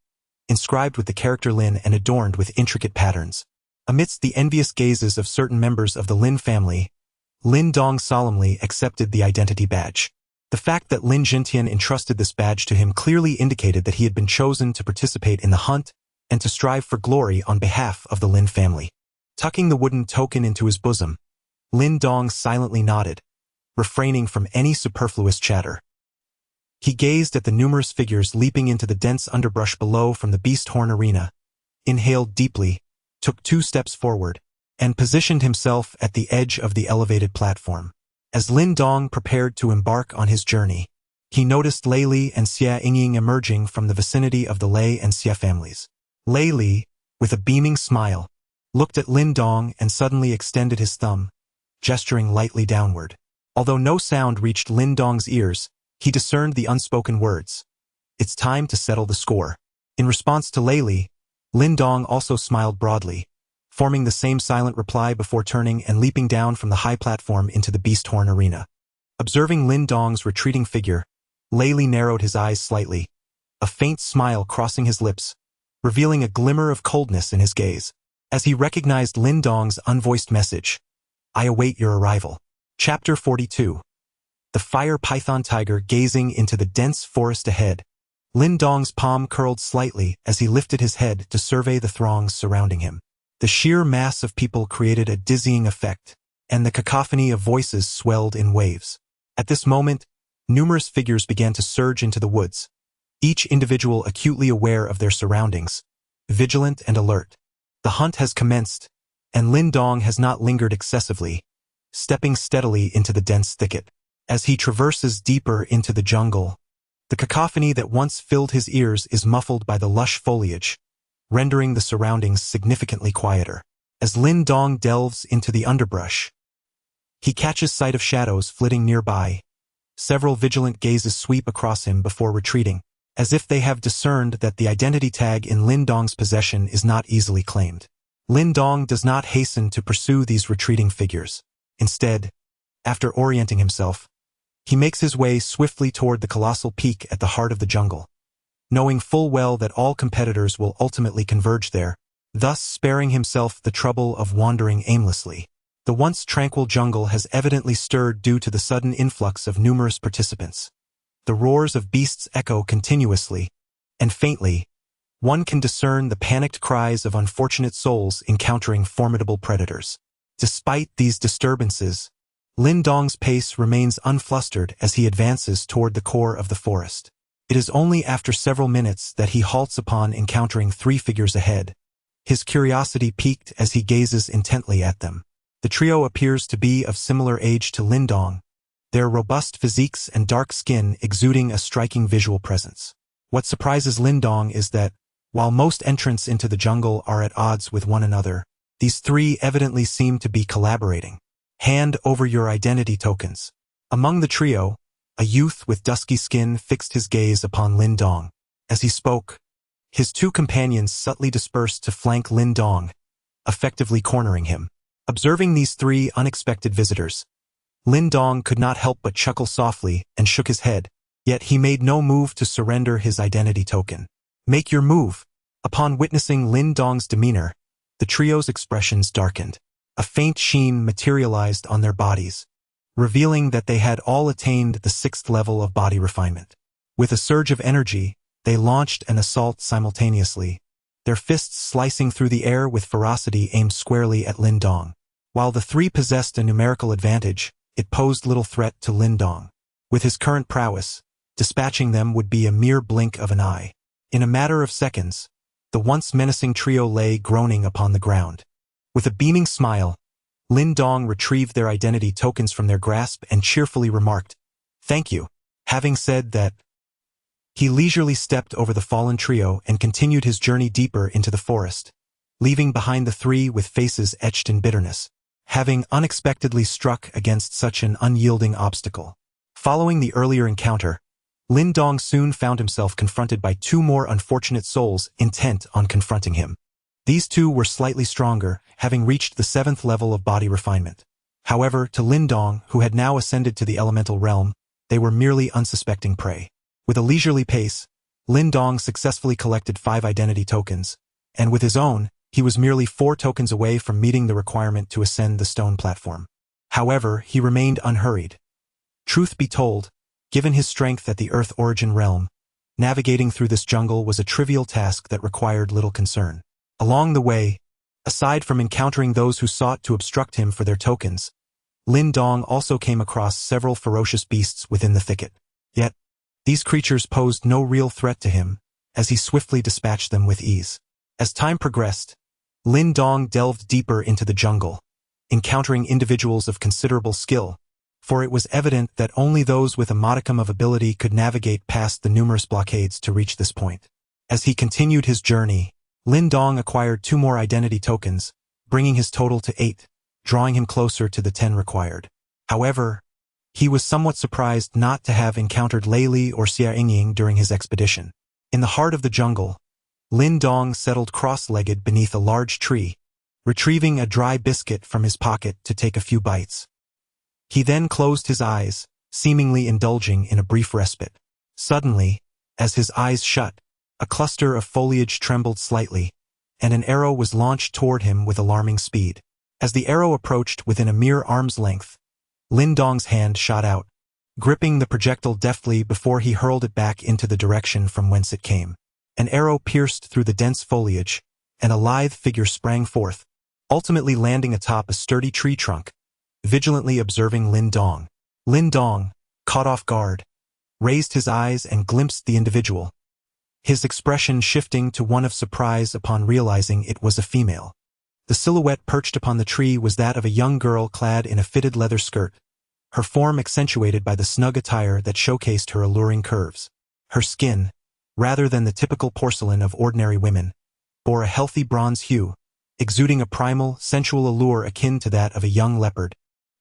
inscribed with the character Lin and adorned with intricate patterns. Amidst the envious gazes of certain members of the Lin family, Lin Dong solemnly accepted the identity badge. The fact that Lin Langtian entrusted this badge to him clearly indicated that he had been chosen to participate in the hunt and to strive for glory on behalf of the Lin family. Tucking the wooden token into his bosom, Lin Dong silently nodded, refraining from any superfluous chatter. He gazed at the numerous figures leaping into the dense underbrush below from the Beast Horn Arena, inhaled deeply, took 2 steps forward, and positioned himself at the edge of the elevated platform. As Lin Dong prepared to embark on his journey, he noticed Lei Li and Xiaoying emerging from the vicinity of the Lei and Xia families. Lei Li, with a beaming smile, looked at Lin Dong and suddenly extended his thumb, gesturing lightly downward. Although no sound reached Lin Dong's ears, he discerned the unspoken words. It's time to settle the score. In response to Lei Li, Lin Dong also smiled broadly, forming the same silent reply before turning and leaping down from the high platform into the Beast Horn Arena. Observing Lin Dong's retreating figure, Lei Li narrowed his eyes slightly, a faint smile crossing his lips, revealing a glimmer of coldness in his gaze. As he recognized Lin Dong's unvoiced message, I await your arrival. Chapter 42. The Fire Python Tiger gazing into the dense forest ahead. Lin Dong's palm curled slightly as he lifted his head to survey the throngs surrounding him. The sheer mass of people created a dizzying effect, and the cacophony of voices swelled in waves. At this moment, numerous figures began to surge into the woods, each individual acutely aware of their surroundings, vigilant and alert. The hunt has commenced, and Lin Dong has not lingered excessively, stepping steadily into the dense thicket. As he traverses deeper into the jungle, the cacophony that once filled his ears is muffled by the lush foliage, rendering the surroundings significantly quieter. As Lin Dong delves into the underbrush, he catches sight of shadows flitting nearby. Several vigilant gazes sweep across him before retreating, as if they have discerned that the identity tag in Lin Dong's possession is not easily claimed. Lin Dong does not hasten to pursue these retreating figures. Instead, after orienting himself, he makes his way swiftly toward the colossal peak at the heart of the jungle, knowing full well that all competitors will ultimately converge there, thus sparing himself the trouble of wandering aimlessly. The once tranquil jungle has evidently stirred due to the sudden influx of numerous participants. The roars of beasts echo continuously, and faintly, one can discern the panicked cries of unfortunate souls encountering formidable predators. Despite these disturbances, Lin Dong's pace remains unflustered as he advances toward the core of the forest. It is only after several minutes that he halts upon encountering three figures ahead. His curiosity piqued as he gazes intently at them. The trio appears to be of similar age to Lin Dong, their robust physiques and dark skin exuding a striking visual presence. What surprises Lin Dong is that, while most entrants into the jungle are at odds with one another, these three evidently seem to be collaborating. Hand over your identity tokens. Among the trio, a youth with dusky skin fixed his gaze upon Lin Dong. As he spoke, his two companions subtly dispersed to flank Lin Dong, effectively cornering him. Observing these three unexpected visitors, Lin Dong could not help but chuckle softly and shook his head, yet he made no move to surrender his identity token. Make your move. Upon witnessing Lin Dong's demeanor, the trio's expressions darkened. A faint sheen materialized on their bodies, revealing that they had all attained the 6th level of body refinement. With a surge of energy, they launched an assault simultaneously, their fists slicing through the air with ferocity aimed squarely at Lin Dong. While the three possessed a numerical advantage, it posed little threat to Lin Dong. With his current prowess, dispatching them would be a mere blink of an eye. In a matter of seconds, the once menacing trio lay groaning upon the ground. With a beaming smile, Lin Dong retrieved their identity tokens from their grasp and cheerfully remarked, "Thank you." Having said that, he leisurely stepped over the fallen trio and continued his journey deeper into the forest, leaving behind the three with faces etched in bitterness, having unexpectedly struck against such an unyielding obstacle. Following the earlier encounter, Lin Dong soon found himself confronted by two more unfortunate souls intent on confronting him. These two were slightly stronger, having reached the 7th level of body refinement. However, to Lin Dong, who had now ascended to the elemental realm, they were merely unsuspecting prey. With a leisurely pace, Lin Dong successfully collected 5 identity tokens, and with his own, he was merely 4 tokens away from meeting the requirement to ascend the stone platform. However, he remained unhurried. Truth be told, given his strength at the Earth Origin realm, navigating through this jungle was a trivial task that required little concern. Along the way, aside from encountering those who sought to obstruct him for their tokens, Lin Dong also came across several ferocious beasts within the thicket. Yet, these creatures posed no real threat to him, as he swiftly dispatched them with ease. As time progressed, Lin Dong delved deeper into the jungle, encountering individuals of considerable skill, for it was evident that only those with a modicum of ability could navigate past the numerous blockades to reach this point. As he continued his journey, Lin Dong acquired 2 more identity tokens, bringing his total to 8, drawing him closer to the 10 required. However, he was somewhat surprised not to have encountered Lei Li or Xia Yingying during his expedition. In the heart of the jungle, Lin Dong settled cross-legged beneath a large tree, retrieving a dry biscuit from his pocket to take a few bites. He then closed his eyes, seemingly indulging in a brief respite. Suddenly, as his eyes shut, a cluster of foliage trembled slightly, and an arrow was launched toward him with alarming speed. As the arrow approached within a mere arm's length, Lin Dong's hand shot out, gripping the projectile deftly before he hurled it back into the direction from whence it came. An arrow pierced through the dense foliage, and a lithe figure sprang forth, ultimately landing atop a sturdy tree trunk, vigilantly observing Lin Dong. Lin Dong, caught off guard, raised his eyes and glimpsed the individual, his expression shifting to one of surprise upon realizing it was a female. The silhouette perched upon the tree was that of a young girl clad in a fitted leather skirt, her form accentuated by the snug attire that showcased her alluring curves. Her skin, rather than the typical porcelain of ordinary women, bore a healthy bronze hue, exuding a primal, sensual allure akin to that of a young leopard,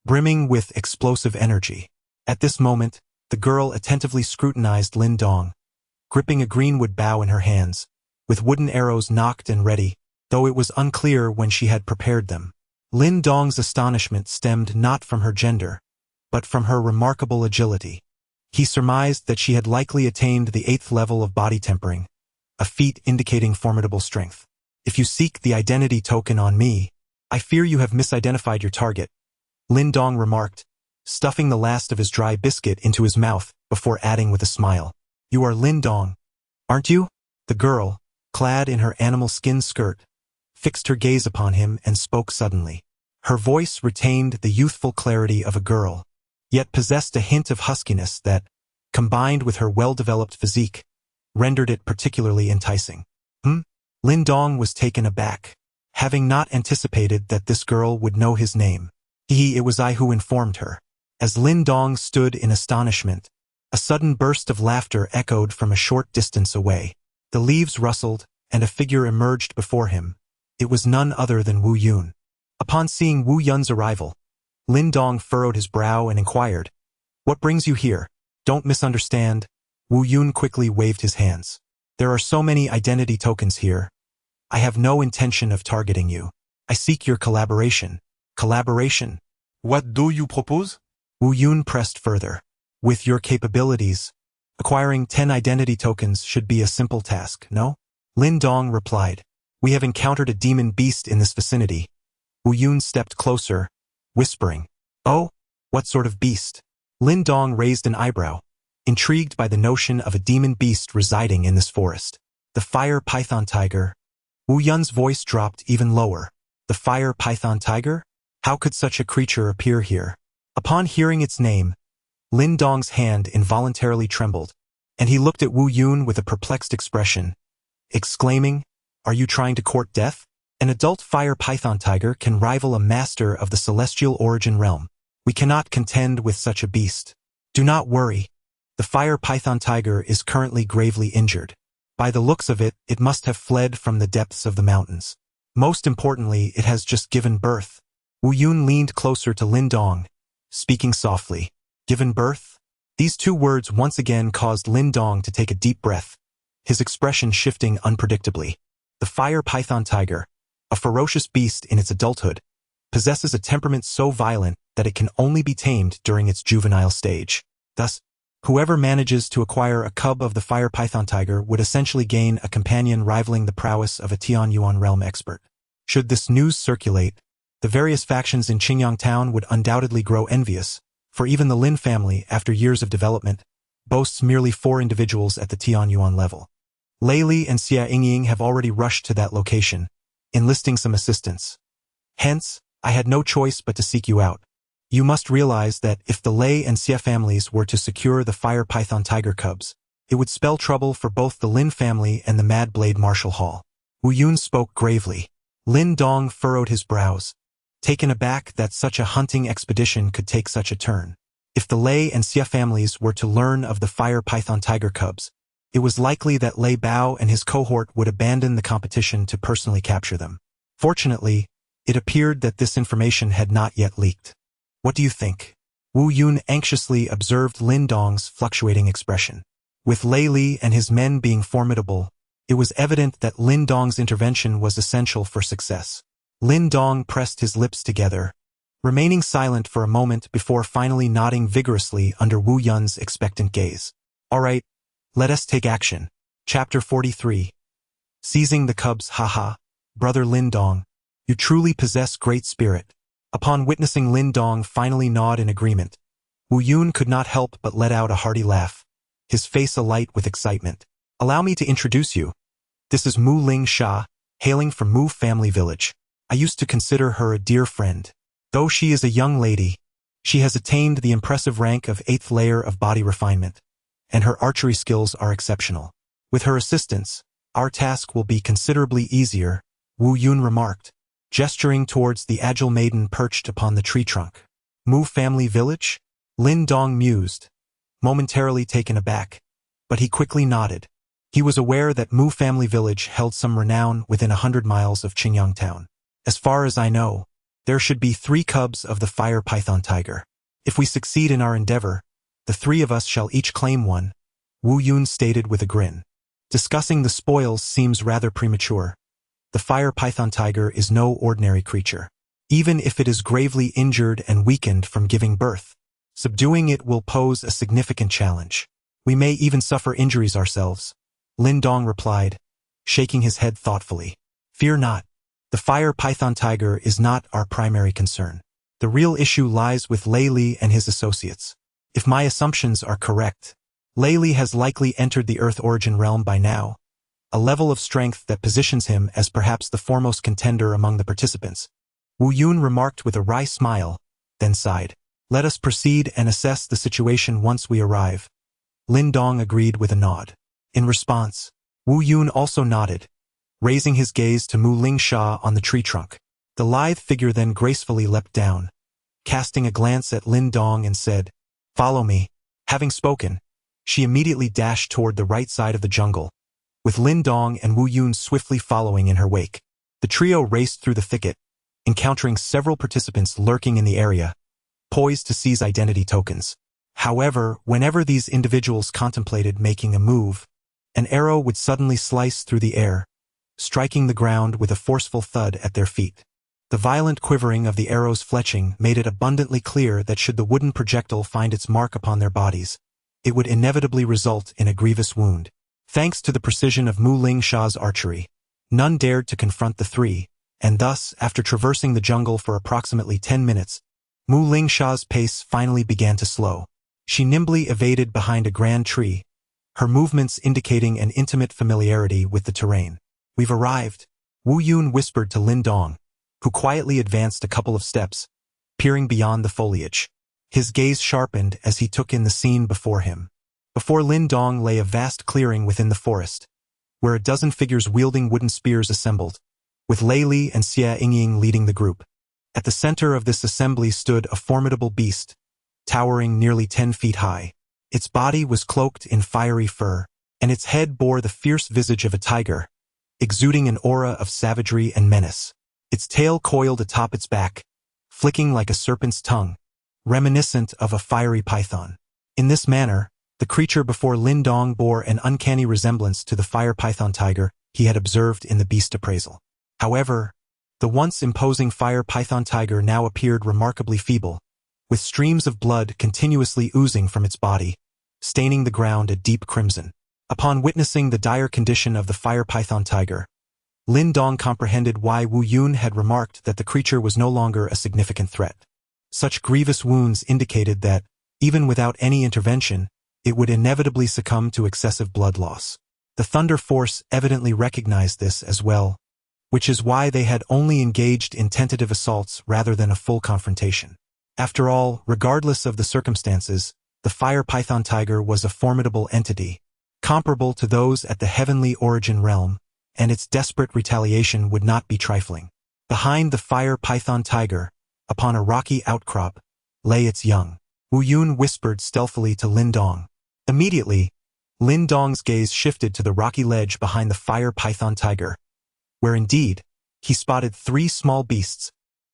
brimming with explosive energy. At this moment, the girl attentively scrutinized Lin Dong, gripping a greenwood bough in her hands, with wooden arrows nocked and ready, though it was unclear when she had prepared them. Lin Dong's astonishment stemmed not from her gender, but from her remarkable agility. He surmised that she had likely attained the 8th level of body tempering, a feat indicating formidable strength. "If you seek the identity token on me, I fear you have misidentified your target, Lin Dong remarked, stuffing the last of his dry biscuit into his mouth before adding with a smile. You are Lin Dong, aren't you? The girl, clad in her animal skin skirt, fixed her gaze upon him and spoke suddenly. Her voice retained the youthful clarity of a girl, yet possessed a hint of huskiness that, combined with her well-developed physique, rendered it particularly enticing. Lin Dong was taken aback, having not anticipated that this girl would know his name. It was I who informed her. As Lin Dong stood in astonishment, a sudden burst of laughter echoed from a short distance away. The leaves rustled, and a figure emerged before him. It was none other than Wu Yun. Upon seeing Wu Yun's arrival, Lin Dong furrowed his brow and inquired, "What brings you here?" "Don't misunderstand." Wu Yun quickly waved his hands. "There are so many identity tokens here. I have no intention of targeting you. I seek your collaboration." "Collaboration?" What do you propose? Wu Yun pressed further. "With your capabilities, acquiring 10 identity tokens should be a simple task, no?" Lin Dong replied. "We have encountered a demon beast in this vicinity." Wu Yun stepped closer, whispering, "Oh, what sort of beast?" Lin Dong raised an eyebrow, intrigued by the notion of a demon beast residing in this forest. "The fire python tiger." Wu Yun's voice dropped even lower. "The fire python tiger? How could such a creature appear here?" Upon hearing its name, Lin Dong's hand involuntarily trembled, and he looked at Wu Yun with a perplexed expression, exclaiming, "Are you trying to court death? An adult fire python tiger can rival a master of the celestial origin realm. We cannot contend with such a beast. Do not worry. The fire python tiger is currently gravely injured. By the looks of it, it must have fled from the depths of the mountains. Most importantly, it has just given birth." Wu Yun leaned closer to Lin Dong, speaking softly. "Given birth?" These two words once again caused Lin Dong to take a deep breath, his expression shifting unpredictably. The fire python tiger, a ferocious beast in its adulthood, possesses a temperament so violent that it can only be tamed during its juvenile stage. Thus, whoever manages to acquire a cub of the fire python tiger would essentially gain a companion rivaling the prowess of a Tian Yuan Realm expert. Should this news circulate, the various factions in Qingyang town would undoubtedly grow envious, for even the Lin family, after years of development, boasts merely 4 individuals at the Tian Yuan level. Lei Li and Xia Yingying have already rushed to that location, enlisting some assistance. Hence, I had no choice but to seek you out. You must realize that if the Lei and Xia families were to secure the fire python tiger cubs, it would spell trouble for both the Lin family and the Mad Blade Martial Hall. Wu Yun spoke gravely. Lin Dong furrowed his brows, taken aback that such a hunting expedition could take such a turn. If the Lei and Xia families were to learn of the fire python tiger cubs, it was likely that Lei Bao and his cohort would abandon the competition to personally capture them. Fortunately, it appeared that this information had not yet leaked. "What do you think?" Wu Yun anxiously observed Lin Dong's fluctuating expression. With Lei Li and his men being formidable, it was evident that Lin Dong's intervention was essential for success. Lin Dong pressed his lips together, remaining silent for a moment before finally nodding vigorously under Wu Yun's expectant gaze. "All right, let us take action." Chapter 43. Seizing the cubs. Haha, brother Lin Dong, you truly possess great spirit. Upon witnessing Lin Dong finally nod in agreement, Wu Yun could not help but let out a hearty laugh, his face alight with excitement. "Allow me to introduce you. This is Mu Ling Sha, hailing from Mu family village. I used to consider her a dear friend. Though she is a young lady, she has attained the impressive rank of 8th layer of body refinement, and her archery skills are exceptional. With her assistance, our task will be considerably easier," Wu Yun remarked, gesturing towards the agile maiden perched upon the tree trunk. "Mu family village?" Lin Dong mused, momentarily taken aback, but he quickly nodded. He was aware that Mu family village held some renown within 100 miles of Qingyang town. "As far as I know, there should be 3 cubs of the fire python tiger. If we succeed in our endeavor, the 3 of us shall each claim one," Wu Yun stated with a grin. "Discussing the spoils seems rather premature. The fire python tiger is no ordinary creature. Even if it is gravely injured and weakened from giving birth, subduing it will pose a significant challenge. We may even suffer injuries ourselves," Lin Dong replied, shaking his head thoughtfully. "Fear not. The fire python tiger is not our primary concern. The real issue lies with Lei Li and his associates. If my assumptions are correct, Lei Li has likely entered the Earth Origin Realm by now, a level of strength that positions him as perhaps the foremost contender among the participants. Wu Yun remarked with a wry smile, then sighed. Let us proceed and assess the situation once we arrive. Lin Dong agreed with a nod. In response, Wu Yun also nodded, raising his gaze to Mu Ling Sha on the tree trunk. The lithe figure then gracefully leapt down, casting a glance at Lin Dong and said, "Follow me." Having spoken, she immediately dashed toward the right side of the jungle, with Lin Dong and Wu Yun swiftly following in her wake. The trio raced through the thicket, encountering several participants lurking in the area, poised to seize identity tokens. However, whenever these individuals contemplated making a move, an arrow would suddenly slice through the air, striking the ground with a forceful thud at their feet. The violent quivering of the arrow's fletching made it abundantly clear that should the wooden projectile find its mark upon their bodies, it would inevitably result in a grievous wound. Thanks to the precision of Mu Ling Sha's archery, none dared to confront the three, and thus, after traversing the jungle for approximately 10 minutes, Mu Ling Sha's pace finally began to slow. She nimbly evaded behind a grand tree, her movements indicating an intimate familiarity with the terrain. "We've arrived," Wu Yun whispered to Lin Dong, who quietly advanced a couple of steps, peering beyond the foliage. His gaze sharpened as he took in the scene before him. Before Lin Dong lay a vast clearing within the forest, where a dozen figures wielding wooden spears assembled, with Lei Li and Xie Yingying leading the group. At the center of this assembly stood a formidable beast, towering nearly 10 feet high. Its body was cloaked in fiery fur, and its head bore the fierce visage of a tiger, exuding an aura of savagery and menace. Its tail coiled atop its back, flicking like a serpent's tongue, reminiscent of a fiery python. In this manner, the creature before Lin Dong bore an uncanny resemblance to the fire python tiger he had observed in the beast appraisal. However, the once imposing fire python tiger now appeared remarkably feeble, with streams of blood continuously oozing from its body, staining the ground a deep crimson. Upon witnessing the dire condition of the fire python tiger, Lin Dong comprehended why Wu Yun had remarked that the creature was no longer a significant threat. Such grievous wounds indicated that, even without any intervention, it would inevitably succumb to excessive blood loss. The Thunder Force evidently recognized this as well, which is why they had only engaged in tentative assaults rather than a full confrontation. After all, regardless of the circumstances, the fire python tiger was a formidable entity, comparable to those at the Heavenly Origin Realm, and its desperate retaliation would not be trifling. Behind the fire python tiger, upon a rocky outcrop, lay its young. Wu Yun whispered stealthily to Lin Dong. Immediately, Lin Dong's gaze shifted to the rocky ledge behind the fire python tiger, where indeed, he spotted 3 small beasts,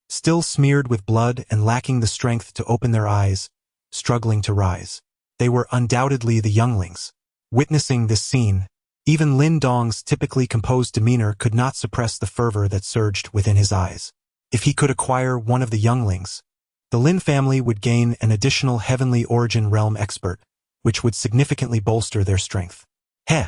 still smeared with blood and lacking the strength to open their eyes, struggling to rise. They were undoubtedly the younglings. Witnessing this scene, even Lin Dong's typically composed demeanor could not suppress the fervor that surged within his eyes. If he could acquire one of the younglings, the Lin family would gain an additional Heavenly Origin Realm expert, which would significantly bolster their strength. Heh,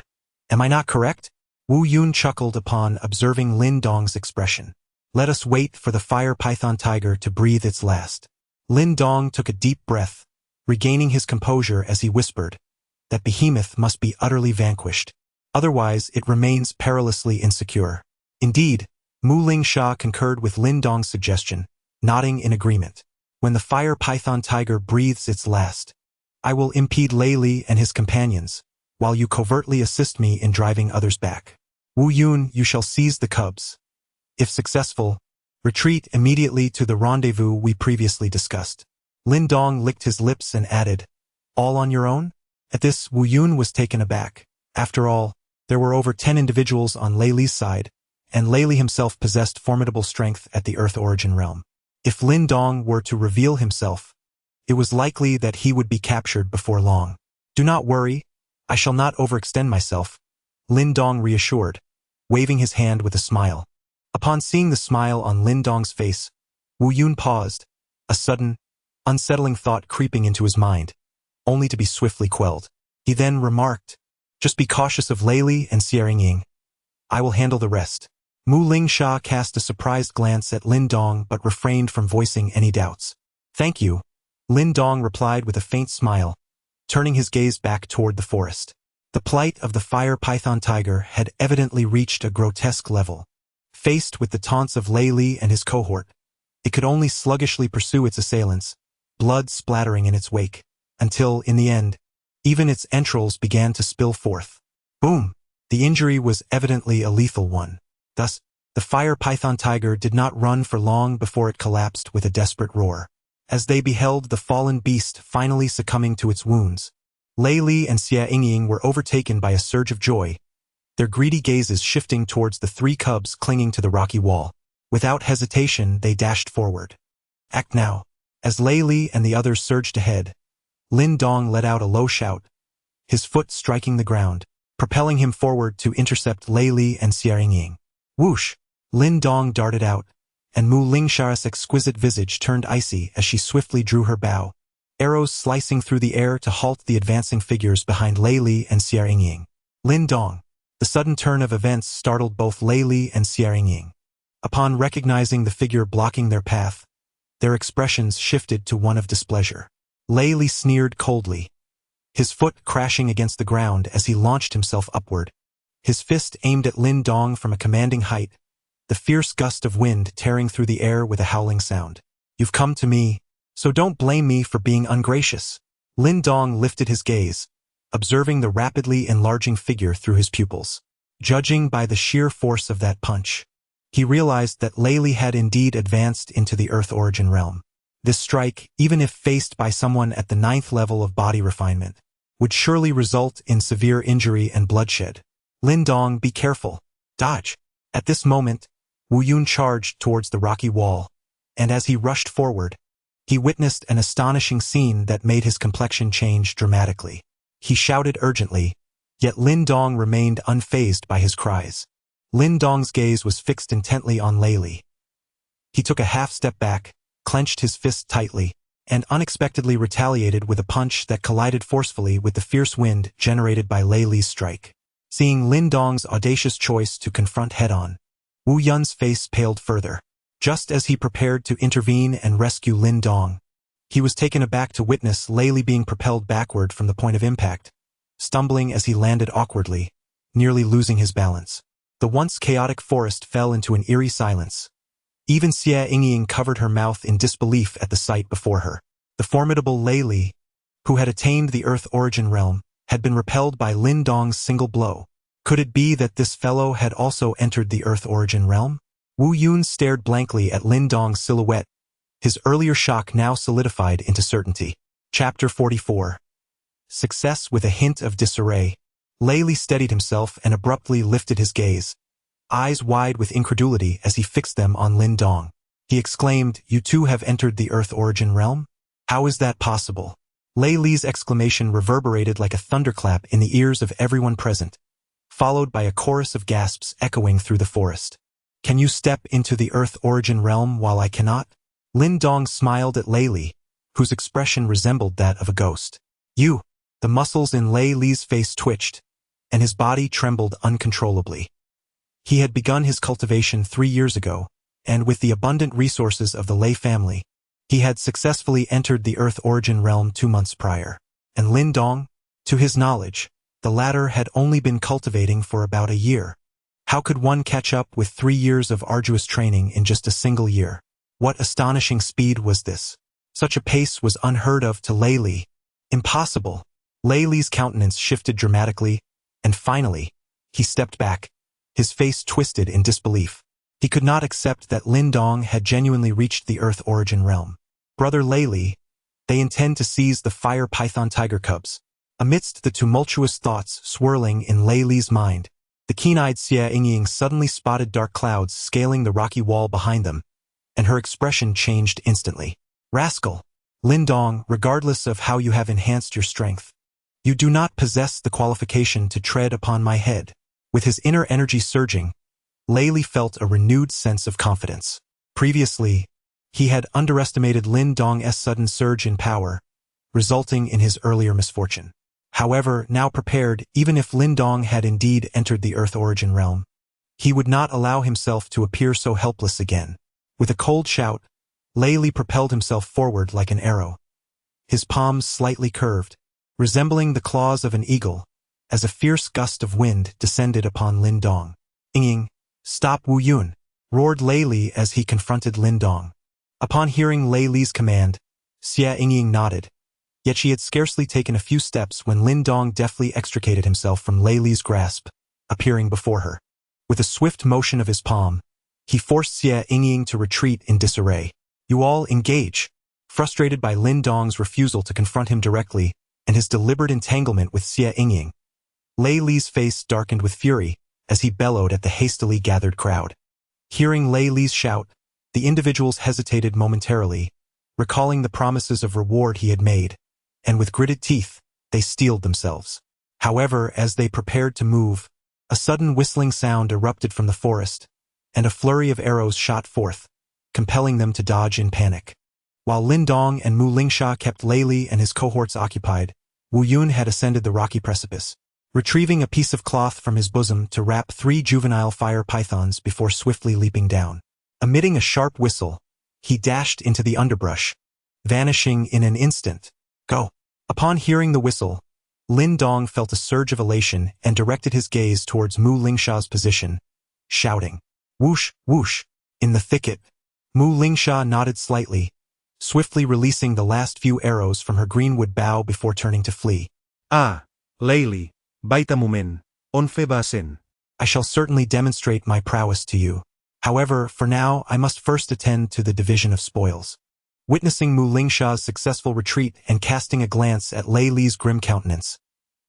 am I not correct? Wu Yun chuckled upon observing Lin Dong's expression. Let us wait for the fire python tiger to breathe its last. Lin Dong took a deep breath, regaining his composure as he whispered, that behemoth must be utterly vanquished. Otherwise, it remains perilously insecure. Indeed, Mu Ling Sha concurred with Lin Dong's suggestion, nodding in agreement. When the fire python tiger breathes its last, I will impede Lei Li and his companions, while you covertly assist me in driving others back. Wu Yun, you shall seize the cubs. If successful, retreat immediately to the rendezvous we previously discussed. Lin Dong licked his lips and added, all on your own? At this, Wu Yun was taken aback. After all, there were over 10 individuals on Lei Li's side, and Lei Li himself possessed formidable strength at the Earth Origin Realm. If Lin Dong were to reveal himself, it was likely that he would be captured before long. Do not worry, I shall not overextend myself, Lin Dong reassured, waving his hand with a smile. Upon seeing the smile on Lin Dong's face, Wu Yun paused, a sudden, unsettling thought creeping into his mind, only to be swiftly quelled. He then remarked, just be cautious of Lei Li and Xie Yingying. I will handle the rest. Mu Lingsha cast a surprised glance at Lin Dong but refrained from voicing any doubts. "Thank you," Lin Dong replied with a faint smile, turning his gaze back toward the forest. The plight of the fire python tiger had evidently reached a grotesque level. Faced with the taunts of Lei Li and his cohort, it could only sluggishly pursue its assailants, blood splattering in its wake, until, in the end, even its entrails began to spill forth. Boom! The injury was evidently a lethal one. Thus, the fire python tiger did not run for long before it collapsed with a desperate roar. As they beheld the fallen beast finally succumbing to its wounds, Lei Li and Xia Yingying were overtaken by a surge of joy, their greedy gazes shifting towards the three cubs clinging to the rocky wall. Without hesitation, they dashed forward. Act now. As Lei Li and the others surged ahead, Lin Dong let out a low shout, his foot striking the ground, propelling him forward to intercept Lei Li and Xia Yingying. Whoosh! Lin Dong darted out, and Mu Lingsha's exquisite visage turned icy as she swiftly drew her bow, arrows slicing through the air to halt the advancing figures behind Lei Li and Xia Yingying. Lin Dong. The sudden turn of events startled both Lei Li and Xia Yingying. Upon recognizing the figure blocking their path, their expressions shifted to one of displeasure. Lei Li sneered coldly, his foot crashing against the ground as he launched himself upward, his fist aimed at Lin Dong from a commanding height, the fierce gust of wind tearing through the air with a howling sound. "You've come to me, so don't blame me for being ungracious." Lin Dong lifted his gaze, observing the rapidly enlarging figure through his pupils. Judging by the sheer force of that punch, he realized that Lei Li had indeed advanced into the Earth Origin Realm. This strike, even if faced by someone at the 9th level of body refinement, would surely result in severe injury and bloodshed. "Lin Dong, be careful. Dodge." At this moment, Wu Yun charged towards the rocky wall, and as he rushed forward, he witnessed an astonishing scene that made his complexion change dramatically. He shouted urgently, yet Lin Dong remained unfazed by his cries. Lin Dong's gaze was fixed intently on Lei Li. He took a half-step back, clenched his fist tightly, and unexpectedly retaliated with a punch that collided forcefully with the fierce wind generated by Lei Li's strike. Seeing Lin Dong's audacious choice to confront head-on, Wu Yun's face paled further. Just as he prepared to intervene and rescue Lin Dong, he was taken aback to witness Lei Li being propelled backward from the point of impact, stumbling as he landed awkwardly, nearly losing his balance. The once chaotic forest fell into an eerie silence. Even Xia Yingying covered her mouth in disbelief at the sight before her. The formidable Lei Li, who had attained the Earth Origin Realm, had been repelled by Lin Dong's single blow. Could it be that this fellow had also entered the Earth Origin Realm? Wu Yun stared blankly at Lin Dong's silhouette, his earlier shock now solidified into certainty. Chapter 44. Success with a hint of disarray. Lei Li steadied himself and abruptly lifted his gaze, eyes wide with incredulity as he fixed them on Lin Dong. He exclaimed, "You too have entered the Earth Origin Realm? How is that possible?" Lei Li's exclamation reverberated like a thunderclap in the ears of everyone present, followed by a chorus of gasps echoing through the forest. "Can you step into the Earth Origin Realm while I cannot?" Lin Dong smiled at Lei Li, whose expression resembled that of a ghost. "You." The muscles in Lei Li's face twitched, and his body trembled uncontrollably. He had begun his cultivation 3 years ago, and with the abundant resources of the Lei family, he had successfully entered the Earth Origin Realm 2 months prior. And Lin Dong? To his knowledge, the latter had only been cultivating for about a year. How could one catch up with 3 years of arduous training in just a single year? What astonishing speed was this? Such a pace was unheard of to Lei Li. Impossible. Lei Li's countenance shifted dramatically, and finally, he stepped back, his face twisted in disbelief. He could not accept that Lin Dong had genuinely reached the Earth Origin Realm. "Brother Lei Li, they intend to seize the fire python tiger cubs." Amidst the tumultuous thoughts swirling in Lei Li's mind, the keen-eyed Xia Yingying suddenly spotted dark clouds scaling the rocky wall behind them, and her expression changed instantly. "Rascal! Lin Dong, regardless of how you have enhanced your strength, you do not possess the qualification to tread upon my head." With his inner energy surging, Lei Li felt a renewed sense of confidence. Previously, he had underestimated Lin Dong's sudden surge in power, resulting in his earlier misfortune. However, now prepared, even if Lin Dong had indeed entered the Earth Origin Realm, He would not allow himself to appear so helpless again. With a cold shout, Li propelled himself forward like an arrow. His palms slightly curved, resembling the claws of an eagle, as a fierce gust of wind descended upon Lin Dong. "Ying, stop Wu Yun!" roared Li as he confronted Lin Dong. Upon hearing Li's command, Xia Ying nodded, yet she had scarcely taken a few steps when Lin Dong deftly extricated himself from Li's grasp, appearing before her. With a swift motion of his palm, he forced Xia Ying to retreat in disarray. "You all engage!" Frustrated by Lin Dong's refusal to confront him directly and his deliberate entanglement with Xia Ying, Li's face darkened with fury as he bellowed at the hastily gathered crowd. Hearing Li's shout, the individuals hesitated momentarily, recalling the promises of reward he had made, and with gritted teeth, they steeled themselves. However, as they prepared to move, a sudden whistling sound erupted from the forest, and a flurry of arrows shot forth, compelling them to dodge in panic. While Lin Dong and Mu Lingsha kept Li and his cohorts occupied, Wu Yun had ascended the rocky precipice, retrieving a piece of cloth from his bosom to wrap 3 juvenile fire pythons before swiftly leaping down. Emitting a sharp whistle, he dashed into the underbrush, vanishing in an instant. "Go!" Upon hearing the whistle, Lin Dong felt a surge of elation and directed his gaze towards Mu Lingsha's position, shouting, "Whoosh, whoosh!" In the thicket, Mu Lingsha nodded slightly, swiftly releasing the last few arrows from her greenwood bow before turning to flee. Ah, Li, baita moment, on fait basen. "I shall certainly demonstrate my prowess to you. However, for now, I must first attend to the division of spoils." Witnessing Mu Lingsha's successful retreat and casting a glance at Li's grim countenance,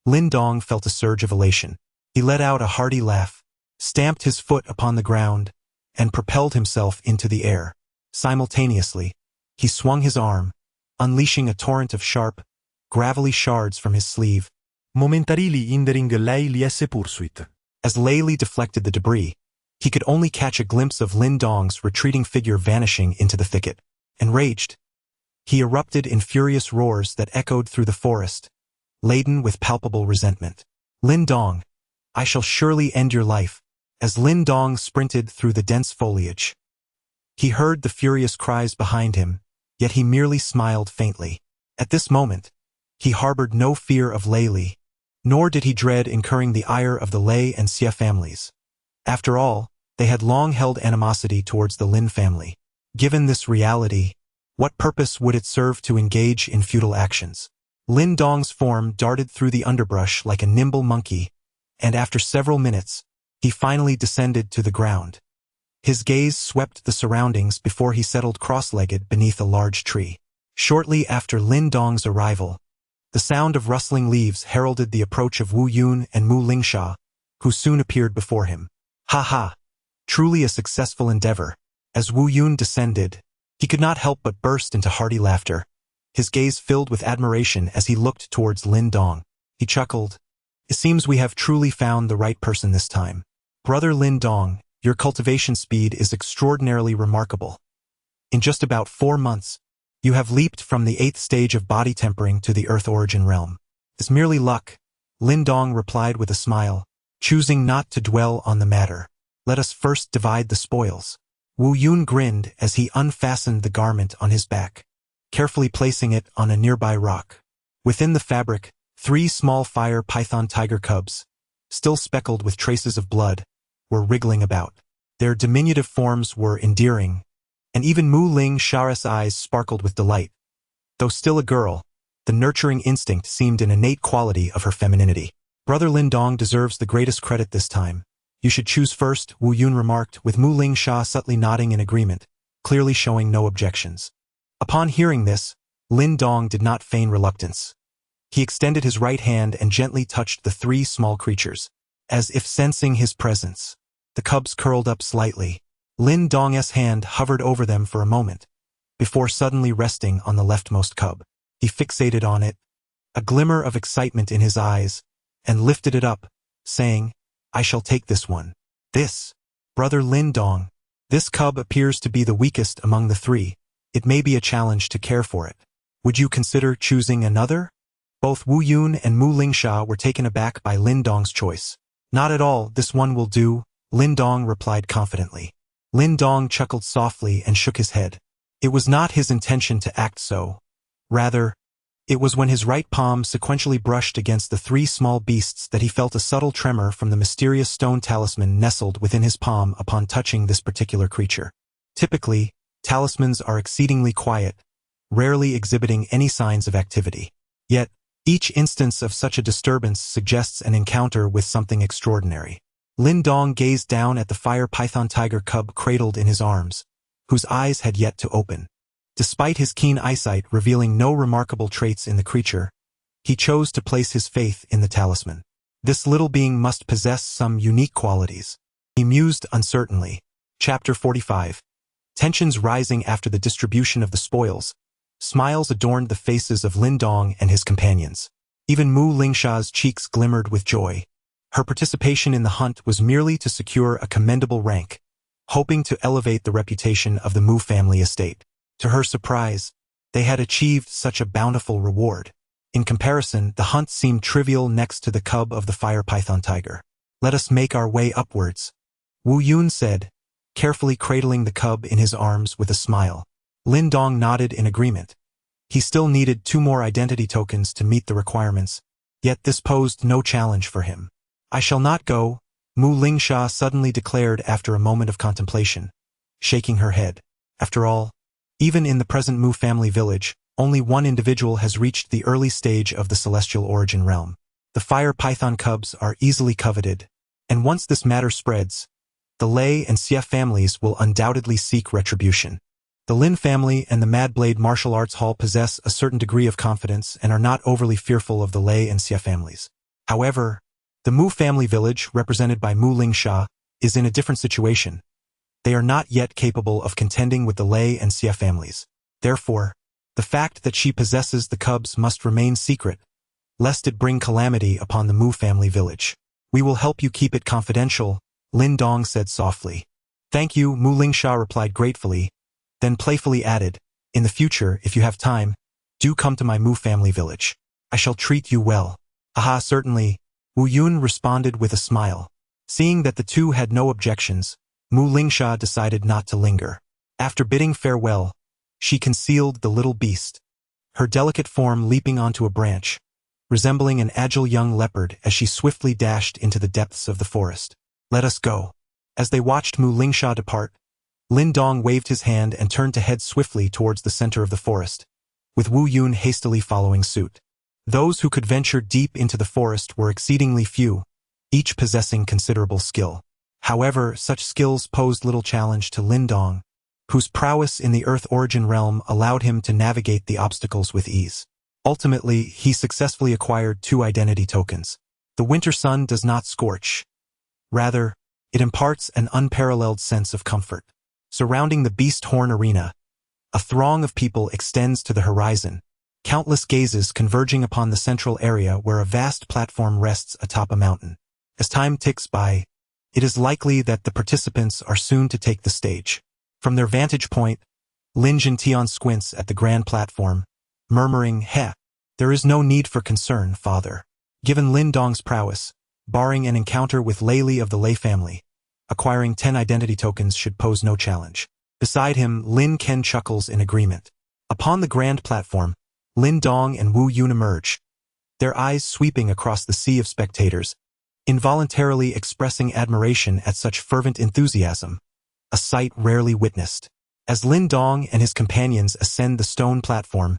Lin Dong felt a surge of elation. He let out a hearty laugh, stamped his foot upon the ground, and propelled himself into the air. Simultaneously, he swung his arm, unleashing a torrent of sharp, gravelly shards from his sleeve. Momentarily hindering Li's pursuit. As Li deflected the debris, he could only catch a glimpse of Lin Dong's retreating figure vanishing into the thicket. Enraged, he erupted in furious roars that echoed through the forest, laden with palpable resentment. "Lin Dong, I shall surely end your life." As Lin Dong sprinted through the dense foliage, he heard the furious cries behind him, yet he merely smiled faintly. At this moment, he harbored no fear of Li, nor did he dread incurring the ire of the Lei and Xia families. After all, they had long held animosity towards the Lin family. Given this reality, what purpose would it serve to engage in futile actions? Lin Dong's form darted through the underbrush like a nimble monkey, and after several minutes, he finally descended to the ground. His gaze swept the surroundings before he settled cross-legged beneath a large tree. Shortly after Lin Dong's arrival, the sound of rustling leaves heralded the approach of Wu Yun and Mu Lingsha, who soon appeared before him. "Ha ha! Truly a successful endeavor." As Wu Yun descended, he could not help but burst into hearty laughter, his gaze filled with admiration as he looked towards Lin Dong. He chuckled, "It seems we have truly found the right person this time. Brother Lin Dong, your cultivation speed is extraordinarily remarkable. In just about 4 months, you have leaped from the 8th stage of body tempering to the Earth Origin Realm." "It's merely luck," Lin Dong replied with a smile, choosing not to dwell on the matter. "Let us first divide the spoils." Wu Yun grinned as he unfastened the garment on his back, carefully placing it on a nearby rock. Within the fabric, 3 small fire python tiger cubs, still speckled with traces of blood, were wriggling about. Their diminutive forms were endearing, and even Mu Ling Shara's eyes sparkled with delight. Though still a girl, the nurturing instinct seemed an innate quality of her femininity. "Brother Lin Dong deserves the greatest credit this time. You should choose first," Wu Yun remarked, with Mu Lingsha subtly nodding in agreement, clearly showing no objections. Upon hearing this, Lin Dong did not feign reluctance. He extended his right hand and gently touched the 3 small creatures. As if sensing his presence, the cubs curled up slightly. Lin Dong's hand hovered over them for a moment, before suddenly resting on the leftmost cub. He fixated on it, a glimmer of excitement in his eyes, and lifted it up, saying, "I shall take this one." "This, Brother Lin Dong. This cub appears to be the weakest among the 3. It may be a challenge to care for it. Would you consider choosing another?" Both Wu Yun and Mu Lingsha were taken aback by Lin Dong's choice. "Not at all, this one will do," Lin Dong replied confidently. Lin Dong chuckled softly and shook his head. It was not his intention to act so. Rather, it was when his right palm sequentially brushed against the three small beasts that he felt a subtle tremor from the mysterious stone talisman nestled within his palm upon touching this particular creature. Typically, talismans are exceedingly quiet, rarely exhibiting any signs of activity. Yet, each instance of such a disturbance suggests an encounter with something extraordinary. Lin Dong gazed down at the fire python tiger cub cradled in his arms, whose eyes had yet to open. Despite his keen eyesight revealing no remarkable traits in the creature, he chose to place his faith in the talisman. This little being must possess some unique qualities. He mused uncertainly. Chapter 45. Tensions rising after the distribution of the spoils. Smiles adorned the faces of Lin Dong and his companions. Even Mu Lingsha's cheeks glimmered with joy. Her participation in the hunt was merely to secure a commendable rank, hoping to elevate the reputation of the Mu family estate. To her surprise, they had achieved such a bountiful reward. In comparison, the hunt seemed trivial next to the cub of the fire python tiger. Let us make our way upwards, Wu Yun said, carefully cradling the cub in his arms with a smile. Lin Dong nodded in agreement. He still needed 2 more identity tokens to meet the requirements, yet this posed no challenge for him. I shall not go, Mu Lingsha suddenly declared after a moment of contemplation, shaking her head. After all, even in the present Mu family village, only one individual has reached the early stage of the celestial origin realm. The fire python cubs are easily coveted, and once this matter spreads, the Lei and Xie families will undoubtedly seek retribution. The Lin family and the Mad Blade Martial Arts Hall possess a certain degree of confidence and are not overly fearful of the Lei and Xie families. However, the Mu family village, represented by Mu Lingsha, is in a different situation. They are not yet capable of contending with the Lei and Xie families. Therefore, the fact that she possesses the cubs must remain secret, lest it bring calamity upon the Mu family village. We will help you keep it confidential, Lin Dong said softly. Thank you, Mu Lingsha replied gratefully, then playfully added, in the future, if you have time, do come to my Mu family village. I shall treat you well. Aha, certainly, Wu Yun responded with a smile. Seeing that the two had no objections, Mu Lingsha decided not to linger. After bidding farewell, she concealed the little beast, her delicate form leaping onto a branch, resembling an agile young leopard as she swiftly dashed into the depths of the forest. Let us go. As they watched Mu Lingsha depart, Lin Dong waved his hand and turned to head swiftly towards the center of the forest, with Wu Yun hastily following suit. Those who could venture deep into the forest were exceedingly few, each possessing considerable skill. However, such skills posed little challenge to Lin Dong, whose prowess in the Earth origin realm allowed him to navigate the obstacles with ease. Ultimately, he successfully acquired 2 identity tokens. The winter sun does not scorch. Rather, it imparts an unparalleled sense of comfort. Surrounding the Beast Horn Arena, a throng of people extends to the horizon, countless gazes converging upon the central area where a vast platform rests atop a mountain. As time ticks by, it is likely that the participants are soon to take the stage. From their vantage point, Lin Langtian squints at the grand platform, murmuring, there is no need for concern, father. Given Lin Dong's prowess, barring an encounter with Lei Li of the Lei family, acquiring 10 identity tokens should pose no challenge. Beside him, Lin Ken chuckles in agreement. Upon the grand platform, Lin Dong and Wu Yun emerge, their eyes sweeping across the sea of spectators, involuntarily expressing admiration at such fervent enthusiasm, a sight rarely witnessed. As Lin Dong and his companions ascend the stone platform,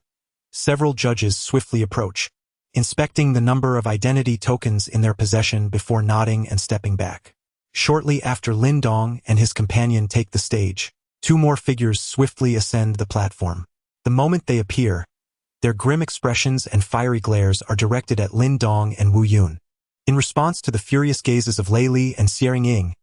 several judges swiftly approach, inspecting the number of identity tokens in their possession before nodding and stepping back. Shortly after Lin Dong and his companion take the stage, 2 more figures swiftly ascend the platform. The moment they appear, their grim expressions and fiery glares are directed at Lin Dong and Wu Yun. In response to the furious gazes of Lei Li and Xiering Ying,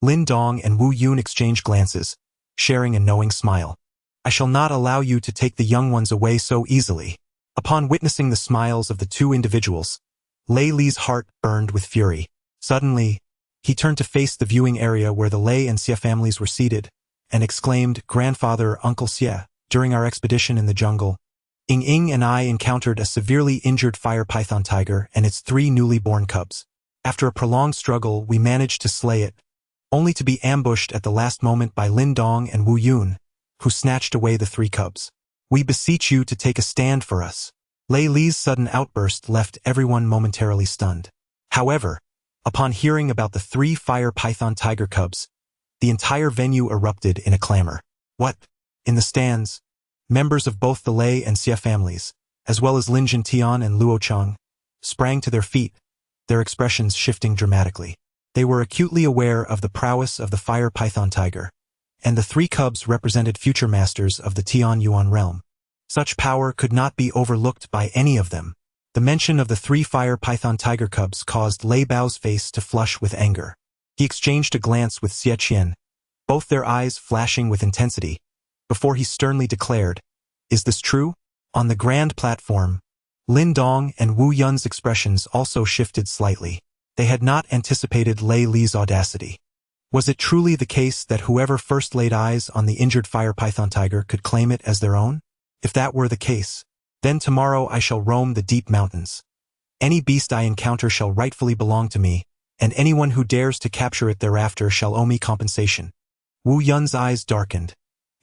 Lin Dong and Wu Yun exchange glances, sharing a knowing smile. I shall not allow you to take the young ones away so easily. Upon witnessing the smiles of the 2 individuals, Lei Li's heart burned with fury. Suddenly, he turned to face the viewing area where the Lei and Xie families were seated, and exclaimed, Grandfather, Uncle Xie, during our expedition in the jungle, Ying and I encountered a severely injured fire python tiger and its 3 newly born cubs. After a prolonged struggle, we managed to slay it, only to be ambushed at the last moment by Lin Dong and Wu Yun, who snatched away the 3 cubs. "We beseech you to take a stand for us." Lei Li's sudden outburst left everyone momentarily stunned. However, upon hearing about the 3 fire python tiger cubs, the entire venue erupted in a clamor. "What?" In the stands, members of both the Lei and Xie families, as well as Lin Tian and Luo Cheng, sprang to their feet, their expressions shifting dramatically. They were acutely aware of the prowess of the fire python tiger, and the 3 cubs represented future masters of the Tian Yuan Realm. Such power could not be overlooked by any of them. The mention of the 3 fire python tiger cubs caused Lei Bao's face to flush with anger. He exchanged a glance with Xie Qian, both their eyes flashing with intensity, before he sternly declared, "Is this true?" On the grand platform, Lin Dong and Wu Yun's expressions also shifted slightly. They had not anticipated Lei Li's audacity. Was it truly the case that whoever first laid eyes on the injured fire python tiger could claim it as their own? If that were the case, then tomorrow I shall roam the deep mountains. Any beast I encounter shall rightfully belong to me, and anyone who dares to capture it thereafter shall owe me compensation. Wu Yun's eyes darkened,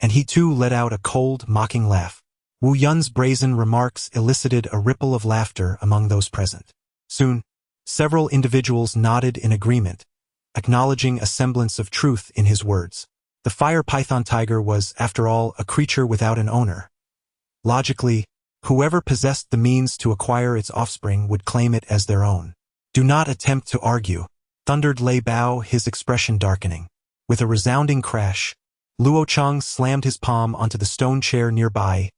and he too let out a cold, mocking laugh. Wu Yun's brazen remarks elicited a ripple of laughter among those present. Soon, several individuals nodded in agreement, acknowledging a semblance of truth in his words. The fire python tiger was, after all, a creature without an owner. Logically, whoever possessed the means to acquire its offspring would claim it as their own. "Do not attempt to argue," thundered Lei Bao, his expression darkening. With a resounding crash, Luo Cheng slammed his palm onto the stone chair nearby,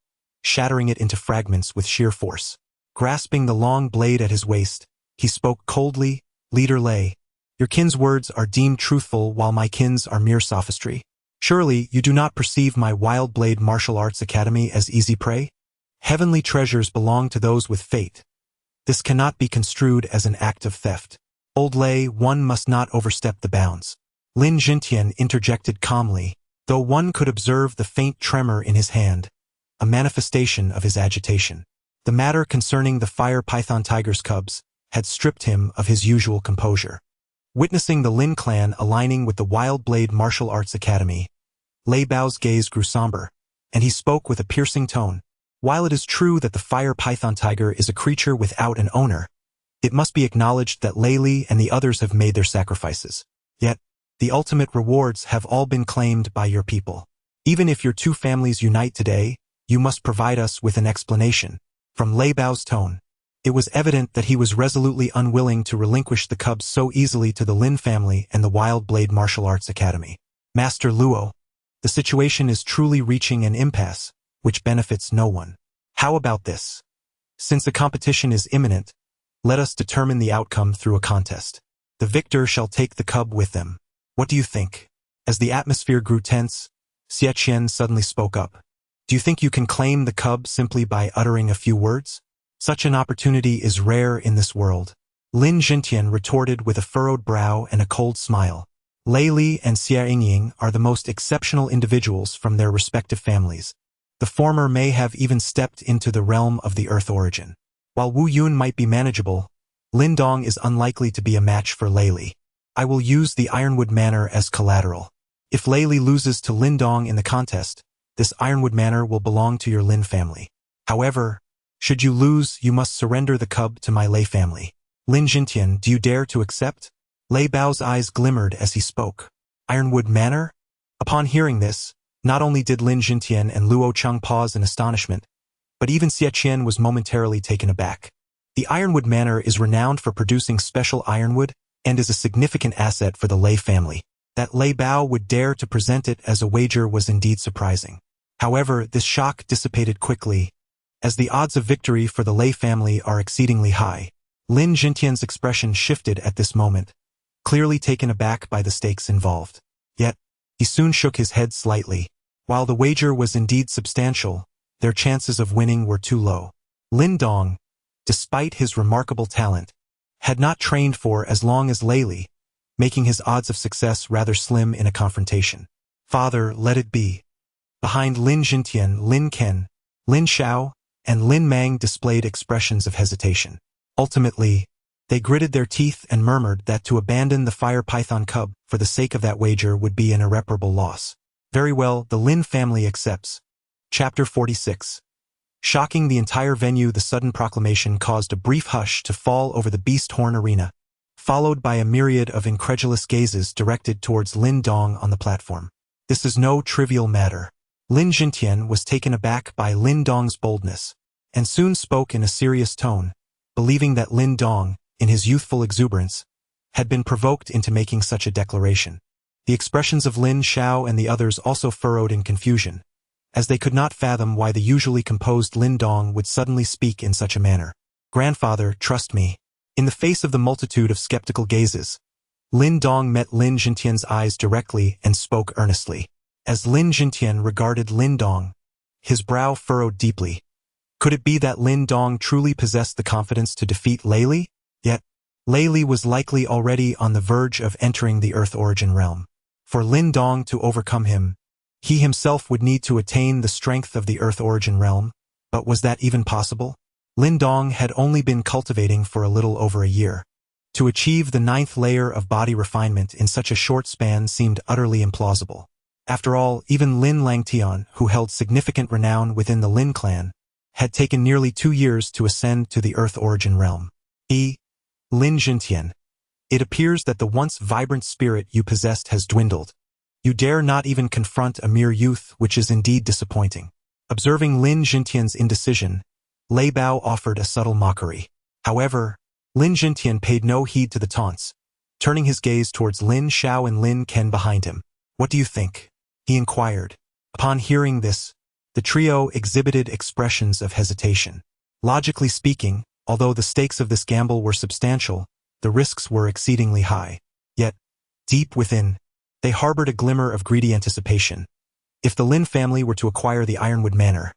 shattering it into fragments with sheer force. Grasping the long blade at his waist, he spoke coldly, "Leader Lei, your kin's words are deemed truthful while my kin's are mere sophistry. Surely you do not perceive my Wild Blade Martial Arts Academy as easy prey? Heavenly treasures belong to those with fate. This cannot be construed as an act of theft. Old Lei, one must not overstep the bounds." Lin Langtian interjected calmly, though one could observe the faint tremor in his hand, a manifestation of his agitation. The matter concerning the fire python tiger's cubs had stripped him of his usual composure. Witnessing the Lin clan aligning with the Wild Blade Martial Arts Academy, Lei Bao's gaze grew somber, and he spoke with a piercing tone. "While it is true that the fire python tiger is a creature without an owner, it must be acknowledged that Lei Li and the others have made their sacrifices. Yet, the ultimate rewards have all been claimed by your people. Even if your 2 families unite today, you must provide us with an explanation." From Lei Bao's tone, it was evident that he was resolutely unwilling to relinquish the cubs so easily to the Lin family and the Wild Blade Martial Arts Academy. "Master Luo, the situation is truly reaching an impasse, which benefits no one. How about this? Since the competition is imminent, let us determine the outcome through a contest. The victor shall take the cub with them. What do you think?" As the atmosphere grew tense, Xie Qian suddenly spoke up. "Do you think you can claim the cub simply by uttering a few words? Such an opportunity is rare in this world." Lin Langtian retorted with a furrowed brow and a cold smile. Lei Li and Xie Yingying are the most exceptional individuals from their respective families. The former may have even stepped into the realm of the Earth origin. While Wu Yun might be manageable, Lin Dong is unlikely to be a match for Lei Li. I will use the Ironwood Manor as collateral. If Lei Li loses to Lin Dong in the contest, this Ironwood Manor will belong to your Lin family. However, should you lose, you must surrender the cub to my Lei family. Lin Langtian, do you dare to accept?" Lei Bao's eyes glimmered as he spoke. "Ironwood Manor?" Upon hearing this, not only did Lin Langtian and Luo Cheng pause in astonishment, but even Xie Qian was momentarily taken aback. The Ironwood Manor is renowned for producing special ironwood and is a significant asset for the Lei family. That Lei Bao would dare to present it as a wager was indeed surprising. However, this shock dissipated quickly, as the odds of victory for the Lei family are exceedingly high. Lin Langtian's expression shifted at this moment, clearly taken aback by the stakes involved. Yet, he soon shook his head slightly. While the wager was indeed substantial, their chances of winning were too low. Lin Dong, despite his remarkable talent, had not trained for as long as Lei Li, making his odds of success rather slim in a confrontation. "Father, let it be." Behind Lin Langtian, Lin Ken, Lin Xiao, and Lin Mang displayed expressions of hesitation. Ultimately, They gritted their teeth and murmured that to abandon the fire python cub for the sake of that wager would be an irreparable loss. Very well, the Lin family accepts. Chapter 46. Shocking the entire venue, the sudden proclamation caused a brief hush to fall over the Beast Horn arena, followed by a myriad of incredulous gazes directed towards Lin Dong on the platform. This is no trivial matter. Lin Langtian was taken aback by Lin Dong's boldness, and soon spoke in a serious tone, believing that Lin Dong, in his youthful exuberance, had been provoked into making such a declaration. The expressions of Lin Xiao and the others also furrowed in confusion, as they could not fathom why the usually composed Lin Dong would suddenly speak in such a manner. "Grandfather, trust me." In the face of the multitude of skeptical gazes, Lin Dong met Lin Langtian's eyes directly and spoke earnestly. As Lin Langtian regarded Lin Dong, his brow furrowed deeply. Could it be that Lin Dong truly possessed the confidence to defeat Lei Li? Yet, Lei Li was likely already on the verge of entering the Earth Origin Realm. For Lin Dong to overcome him, he himself would need to attain the strength of the Earth Origin Realm, but was that even possible? Lin Dong had only been cultivating for a little over a year. To achieve the 9th layer of body refinement in such a short span seemed utterly implausible. After all, even Lin Langtian, who held significant renown within the Lin clan, had taken nearly 2 years to ascend to the Earth Origin Realm. Lin Langtian, it appears that the once vibrant spirit you possessed has dwindled. You dare not even confront a mere youth, which is indeed disappointing. Observing Lin Langtian's indecision, Lei Bao offered a subtle mockery. However, Lin Langtian paid no heed to the taunts, turning his gaze towards Lin Xiao and Lin Ken behind him. "What do you think?" he inquired. Upon hearing this, the trio exhibited expressions of hesitation. Logically speaking, although the stakes of this gamble were substantial, the risks were exceedingly high. Yet, deep within, they harbored a glimmer of greedy anticipation. If the Lin family were to acquire the Ironwood Manor,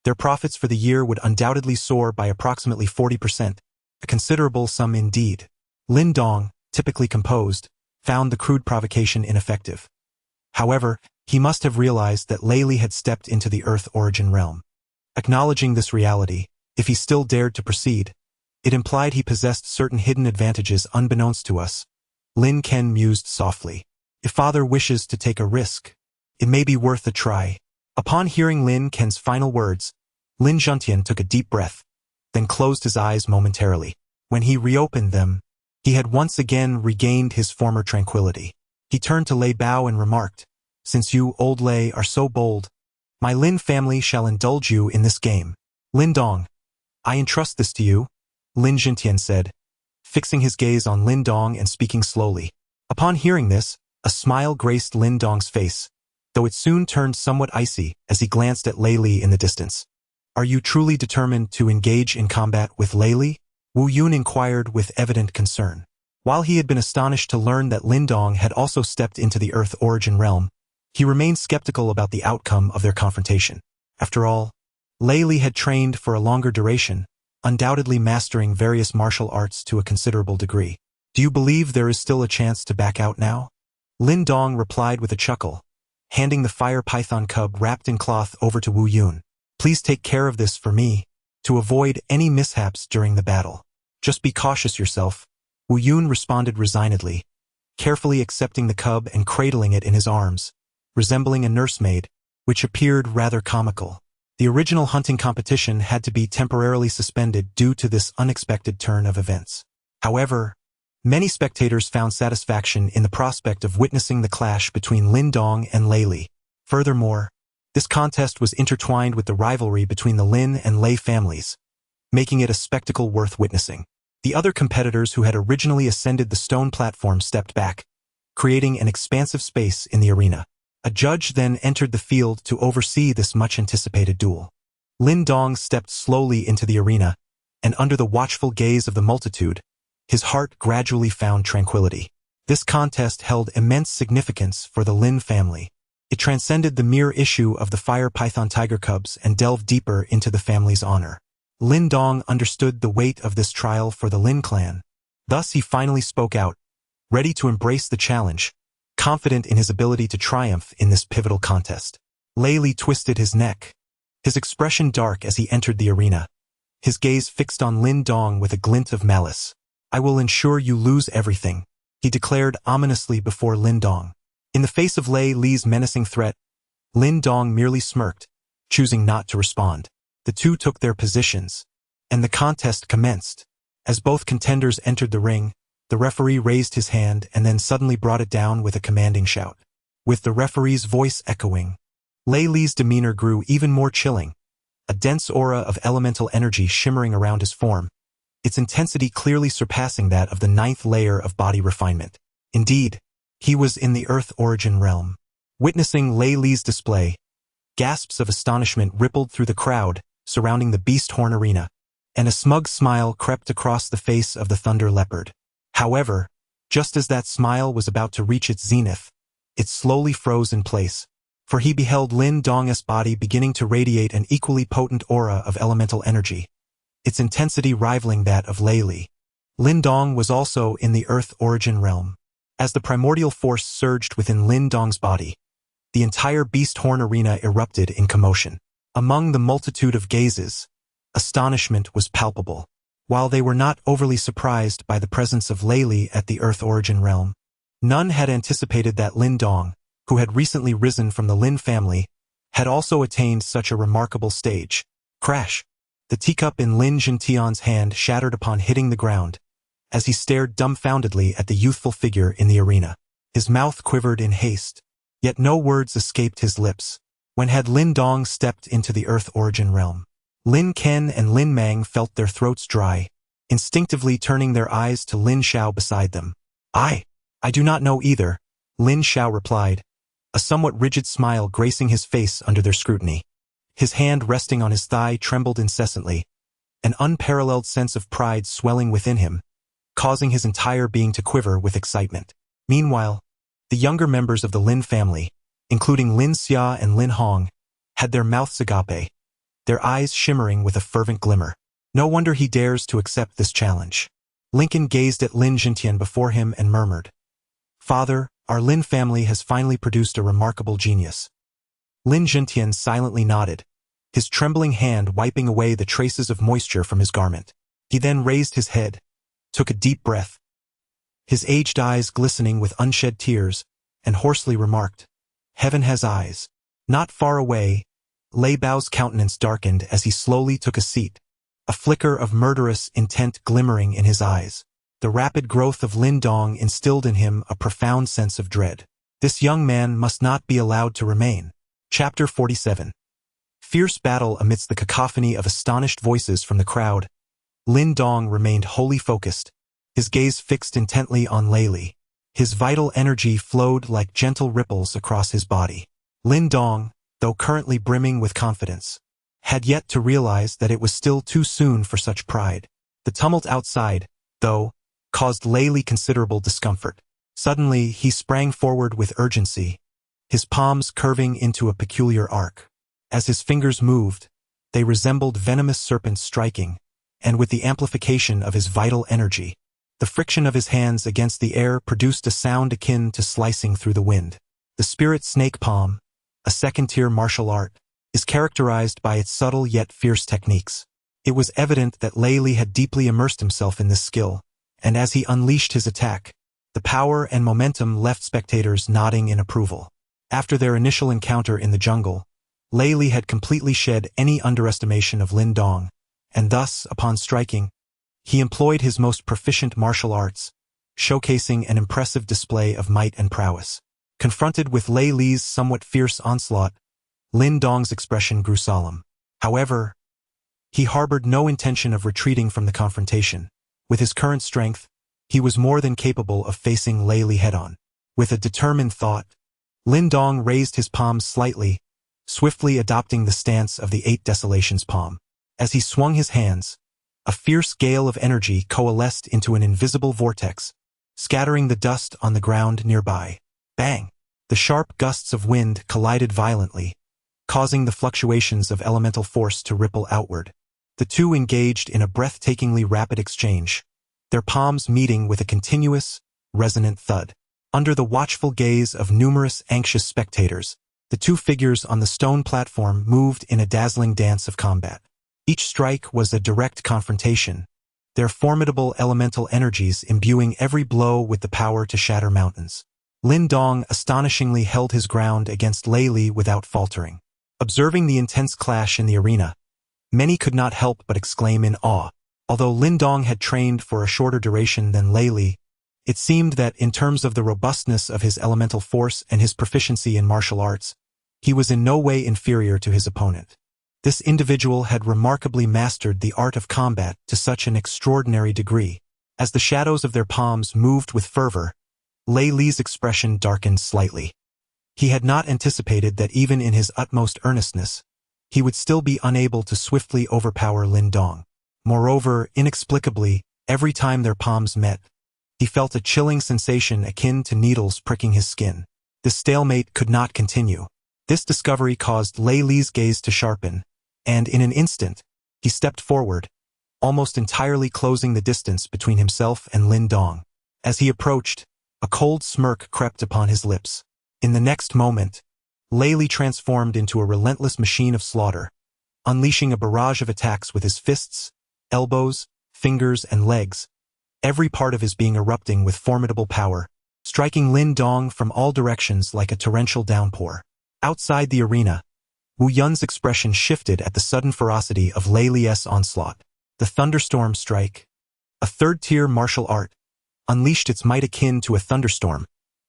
their profits for the year would undoubtedly soar by approximately 40%, a considerable sum indeed. Lin Dong, typically composed, found the crude provocation ineffective. However, he must have realized that Lei Li had stepped into the Earth Origin Realm. Acknowledging this reality, if he still dared to proceed, it implied he possessed certain hidden advantages unbeknownst to us. Lin Ken mused softly. If father wishes to take a risk, it may be worth a try. Upon hearing Lin Ken's final words, Lin Langtian took a deep breath, then closed his eyes momentarily. When he reopened them, he had once again regained his former tranquility. He turned to Lei Bao and remarked, "Since you, old Lei, are so bold, my Lin family shall indulge you in this game. Lin Dong, I entrust this to you," Lin Langtian said, fixing his gaze on Lin Dong and speaking slowly. Upon hearing this, a smile graced Lin Dong's face, though it soon turned somewhat icy as he glanced at Lei Li in the distance. "Are you truly determined to engage in combat with Lei Li?" Wu Yun inquired with evident concern. While he had been astonished to learn that Lin Dong had also stepped into the Earth Origin Realm, he remained skeptical about the outcome of their confrontation. After all, Lei Li had trained for a longer duration, undoubtedly mastering various martial arts to a considerable degree. "Do you believe there is still a chance to back out now?" Lin Dong replied with a chuckle, handing the fire python cub wrapped in cloth over to Wu Yun. "Please take care of this for me, to avoid any mishaps during the battle. Just be cautious yourself," Wu Yun responded resignedly, carefully accepting the cub and cradling it in his arms, resembling a nursemaid, which appeared rather comical. The original hunting competition had to be temporarily suspended due to this unexpected turn of events. However, many spectators found satisfaction in the prospect of witnessing the clash between Lin Dong and Lei Li. Furthermore, this contest was intertwined with the rivalry between the Lin and Lei families, making it a spectacle worth witnessing. The other competitors who had originally ascended the stone platform stepped back, creating an expansive space in the arena. A judge then entered the field to oversee this much-anticipated duel. Lin Dong stepped slowly into the arena, and under the watchful gaze of the multitude, his heart gradually found tranquility. This contest held immense significance for the Lin family. It transcended the mere issue of the fire python tiger cubs and delved deeper into the family's honor. Lin Dong understood the weight of this trial for the Lin clan. Thus he finally spoke out, ready to embrace the challenge, confident in his ability to triumph in this pivotal contest. Lei Li twisted his neck, his expression dark as he entered the arena, his gaze fixed on Lin Dong with a glint of malice. I will ensure you lose everything, he declared ominously before Lin Dong. In the face of Lei Li's menacing threat, Lin Dong merely smirked, choosing not to respond. The two took their positions, and the contest commenced. As both contenders entered the ring, the referee raised his hand and then suddenly brought it down with a commanding shout. With the referee's voice echoing, Lei Li's demeanor grew even more chilling, a dense aura of elemental energy shimmering around his form, its intensity clearly surpassing that of the 9th layer of body refinement. Indeed, he was in the Earth Origin Realm. Witnessing Lei Li's display, gasps of astonishment rippled through the crowd surrounding the Beast Horn Arena, and a smug smile crept across the face of the Thunder Leopard. However, just as that smile was about to reach its zenith, it slowly froze in place, for he beheld Lin Dong's body beginning to radiate an equally potent aura of elemental energy, its intensity rivaling that of Lei Li. Lin Dong was also in the Earth Origin Realm. As the primordial force surged within Lin Dong's body, the entire Beast Horn Arena erupted in commotion. Among the multitude of gazes, astonishment was palpable. While they were not overly surprised by the presence of Lei Li at the Earth Origin Realm, none had anticipated that Lin Dong, who had recently risen from the Lin family, had also attained such a remarkable stage. Crash! The teacup in Lin Zhentian's hand shattered upon hitting the ground, as he stared dumbfoundedly at the youthful figure in the arena. His mouth quivered in haste, yet no words escaped his lips. When had Lin Dong stepped into the Earth Origin Realm? Lin Ken and Lin Mang felt their throats dry, instinctively turning their eyes to Lin Xiao beside them. I do not know either, Lin Xiao replied, a somewhat rigid smile gracing his face under their scrutiny. His hand resting on his thigh trembled incessantly, an unparalleled sense of pride swelling within him, causing his entire being to quiver with excitement. Meanwhile, the younger members of the Lin family, including Lin Xia and Lin Hong, had their mouths agape, their eyes shimmering with a fervent glimmer. No wonder he dares to accept this challenge. Lincoln gazed at Lin Zhentian before him and murmured, "Father, our Lin family has finally produced a remarkable genius." Lin Zhentian silently nodded, his trembling hand wiping away the traces of moisture from his garment. He then raised his head, took a deep breath, his aged eyes glistening with unshed tears, and hoarsely remarked, "Heaven has eyes." Not far away, Lei Bao's countenance darkened as he slowly took a seat, a flicker of murderous intent glimmering in his eyes. The rapid growth of Lin Dong instilled in him a profound sense of dread. This young man must not be allowed to remain. Chapter 47. Fierce battle amidst the cacophony of astonished voices from the crowd. Lin Dong remained wholly focused, his gaze fixed intently on Lei Li. His vital energy flowed like gentle ripples across his body. Lin Dong, though currently brimming with confidence, had yet to realize that it was still too soon for such pride. The tumult outside, though, caused Lei Li considerable discomfort. Suddenly, he sprang forward with urgency, his palms curving into a peculiar arc. As his fingers moved, they resembled venomous serpents striking, and with the amplification of his vital energy, the friction of his hands against the air produced a sound akin to slicing through the wind. The spirit snake palm, a second-tier martial art, is characterized by its subtle yet fierce techniques. It was evident that Lei Li had deeply immersed himself in this skill, and as he unleashed his attack, the power and momentum left spectators nodding in approval. After their initial encounter in the jungle, Lei Li had completely shed any underestimation of Lin Dong, and thus, upon striking, he employed his most proficient martial arts, showcasing an impressive display of might and prowess. Confronted with Lei Li's somewhat fierce onslaught, Lin Dong's expression grew solemn. However, he harbored no intention of retreating from the confrontation. With his current strength, he was more than capable of facing Lei Li head-on. With a determined thought, Lin Dong raised his palms slightly, swiftly adopting the stance of the 8 Desolations palm. As he swung his hands, a fierce gale of energy coalesced into an invisible vortex, scattering the dust on the ground nearby. Bang! The sharp gusts of wind collided violently, causing the fluctuations of elemental force to ripple outward. The two engaged in a breathtakingly rapid exchange, their palms meeting with a continuous, resonant thud. Under the watchful gaze of numerous anxious spectators, the two figures on the stone platform moved in a dazzling dance of combat. Each strike was a direct confrontation, their formidable elemental energies imbuing every blow with the power to shatter mountains. Lin Dong astonishingly held his ground against Lei Li without faltering. Observing the intense clash in the arena, many could not help but exclaim in awe. Although Lin Dong had trained for a shorter duration than Lei Li, it seemed that in terms of the robustness of his elemental force and his proficiency in martial arts, he was in no way inferior to his opponent. This individual had remarkably mastered the art of combat to such an extraordinary degree. As the shadows of their palms moved with fervor, Lei Li's expression darkened slightly. He had not anticipated that even in his utmost earnestness, he would still be unable to swiftly overpower Lin Dong. Moreover, inexplicably, every time their palms met, he felt a chilling sensation akin to needles pricking his skin. This stalemate could not continue. This discovery caused Lei Li's gaze to sharpen, and in an instant, he stepped forward, almost entirely closing the distance between himself and Lin Dong. As he approached, a cold smirk crept upon his lips. In the next moment, Lei Li transformed into a relentless machine of slaughter, unleashing a barrage of attacks with his fists, elbows, fingers, and legs, every part of his being erupting with formidable power, striking Lin Dong from all directions like a torrential downpour. Outside the arena, Wu Yun's expression shifted at the sudden ferocity of Lei Li's onslaught. The thunderstorm strike, a third-tier martial art, unleashed its might akin to a thunderstorm,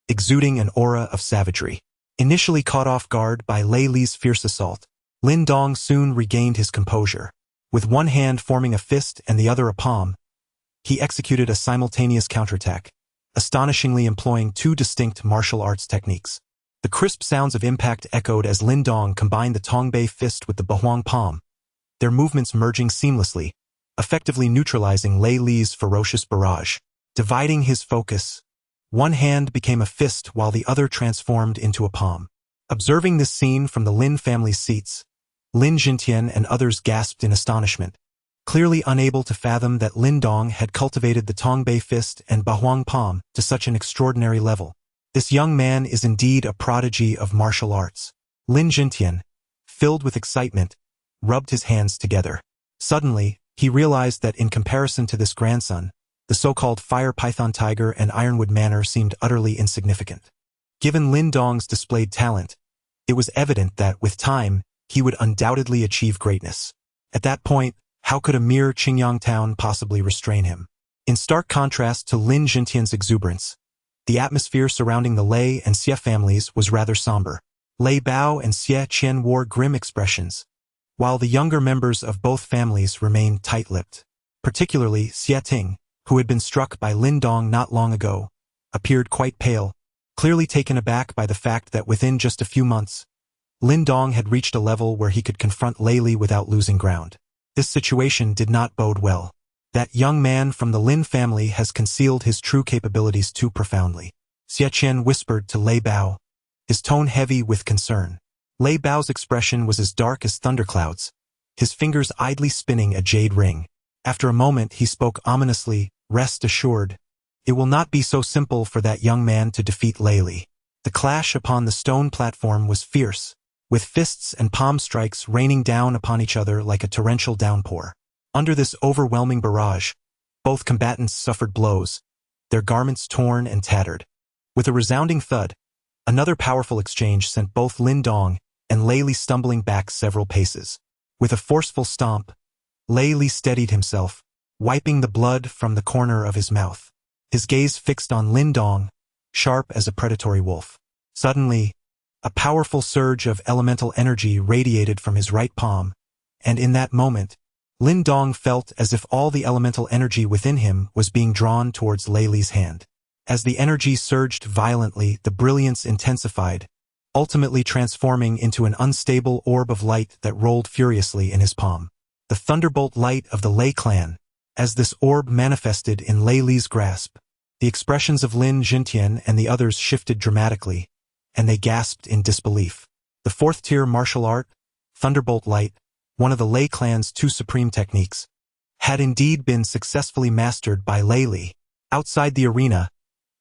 exuding an aura of savagery. Initially caught off guard by Lei Li's fierce assault, Lin Dong soon regained his composure. With one hand forming a fist and the other a palm, he executed a simultaneous counterattack, astonishingly employing two distinct martial arts techniques. The crisp sounds of impact echoed as Lin Dong combined the Tongbei fist with the Bahuang palm, their movements merging seamlessly, effectively neutralizing Lei Li's ferocious barrage. Dividing his focus, one hand became a fist while the other transformed into a palm. Observing this scene from the Lin family's seats, Lin Langtian and others gasped in astonishment, clearly unable to fathom that Lin Dong had cultivated the Tongbei fist and Bahuang palm to such an extraordinary level. This young man is indeed a prodigy of martial arts. Lin Langtian, filled with excitement, rubbed his hands together. Suddenly, he realized that in comparison to this grandson, the so-called Fire Python Tiger and Ironwood Manor seemed utterly insignificant. Given Lin Dong's displayed talent, it was evident that, with time, he would undoubtedly achieve greatness. At that point, how could a mere Qingyang town possibly restrain him? In stark contrast to Lin Langtian's exuberance, the atmosphere surrounding the Lei and Xie families was rather somber. Lei Bao and Xie Qian wore grim expressions, while the younger members of both families remained tight-lipped. Particularly Xie Ting, who had been struck by Lin Dong not long ago, appeared quite pale, clearly taken aback by the fact that within just a few months, Lin Dong had reached a level where he could confront Lei Li without losing ground. This situation did not bode well. That young man from the Lin family has concealed his true capabilities too profoundly, Xie Qian whispered to Lei Bao, his tone heavy with concern. Lei Bao's expression was as dark as thunderclouds, his fingers idly spinning a jade ring. After a moment he spoke ominously, "Rest assured, it will not be so simple for that young man to defeat Lei Li." The clash upon the stone platform was fierce, with fists and palm strikes raining down upon each other like a torrential downpour. Under this overwhelming barrage, both combatants suffered blows, their garments torn and tattered. With a resounding thud, another powerful exchange sent both Lin Dong and Lei Li stumbling back several paces. With a forceful stomp, Lei Li steadied himself, wiping the blood from the corner of his mouth. His gaze fixed on Lin Dong, sharp as a predatory wolf. Suddenly, a powerful surge of elemental energy radiated from his right palm, and in that moment, Lin Dong felt as if all the elemental energy within him was being drawn towards Lei Li's hand. As the energy surged violently, the brilliance intensified, ultimately transforming into an unstable orb of light that rolled furiously in his palm. The thunderbolt light of the Lei clan. As this orb manifested in Lei Li's grasp, the expressions of Lin Langtian and the others shifted dramatically, and they gasped in disbelief. The fourth-tier martial art, Thunderbolt Light, one of the Lei clan's two supreme techniques, had indeed been successfully mastered by Lei Li. Outside the arena,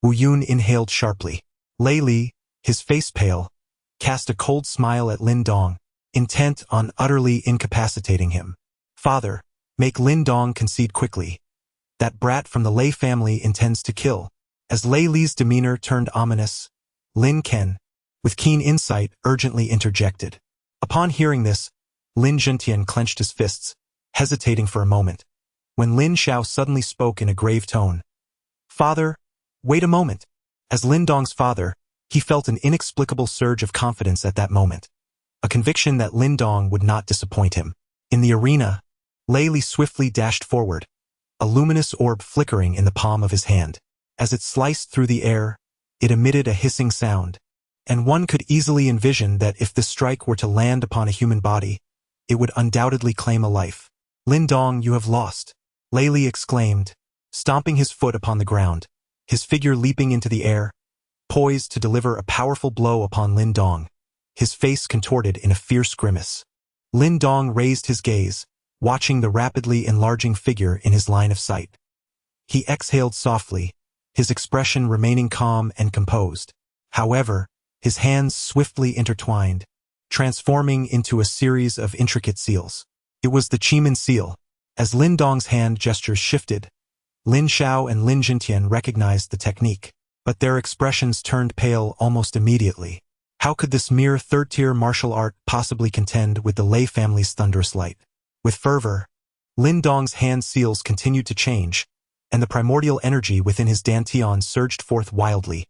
Wu Yun inhaled sharply. Lei Li, his face pale, cast a cold smile at Lin Dong, intent on utterly incapacitating him. "Father, make Lin Dong concede quickly," That brat from the Lei family intends to kill. As Lei Li's demeanor turned ominous, Lin Ken, with keen insight, urgently interjected. Upon hearing this, Lin Langtian clenched his fists, hesitating for a moment, when Lin Xiao suddenly spoke in a grave tone. "Father, wait a moment." As Lin Dong's father, he felt an inexplicable surge of confidence at that moment, a conviction that Lin Dong would not disappoint him. In the arena, Lei Li swiftly dashed forward, a luminous orb flickering in the palm of his hand. As it sliced through the air, it emitted a hissing sound, and one could easily envision that if the strike were to land upon a human body, it would undoubtedly claim a life. "Lin Dong, you have lost," Lei Li exclaimed, stomping his foot upon the ground, his figure leaping into the air, poised to deliver a powerful blow upon Lin Dong, his face contorted in a fierce grimace. Lin Dong raised his gaze, watching the rapidly enlarging figure in his line of sight. He exhaled softly, his expression remaining calm and composed. However, his hands swiftly intertwined, transforming into a series of intricate seals. It was the Qimen seal. As Lin Dong's hand gestures shifted, Lin Xiao and Lin Langtian recognized the technique, but their expressions turned pale almost immediately. How could this mere third-tier martial art possibly contend with the Lei family's thunderous light? With fervor, Lin Dong's hand seals continued to change, and the primordial energy within his dantian surged forth wildly,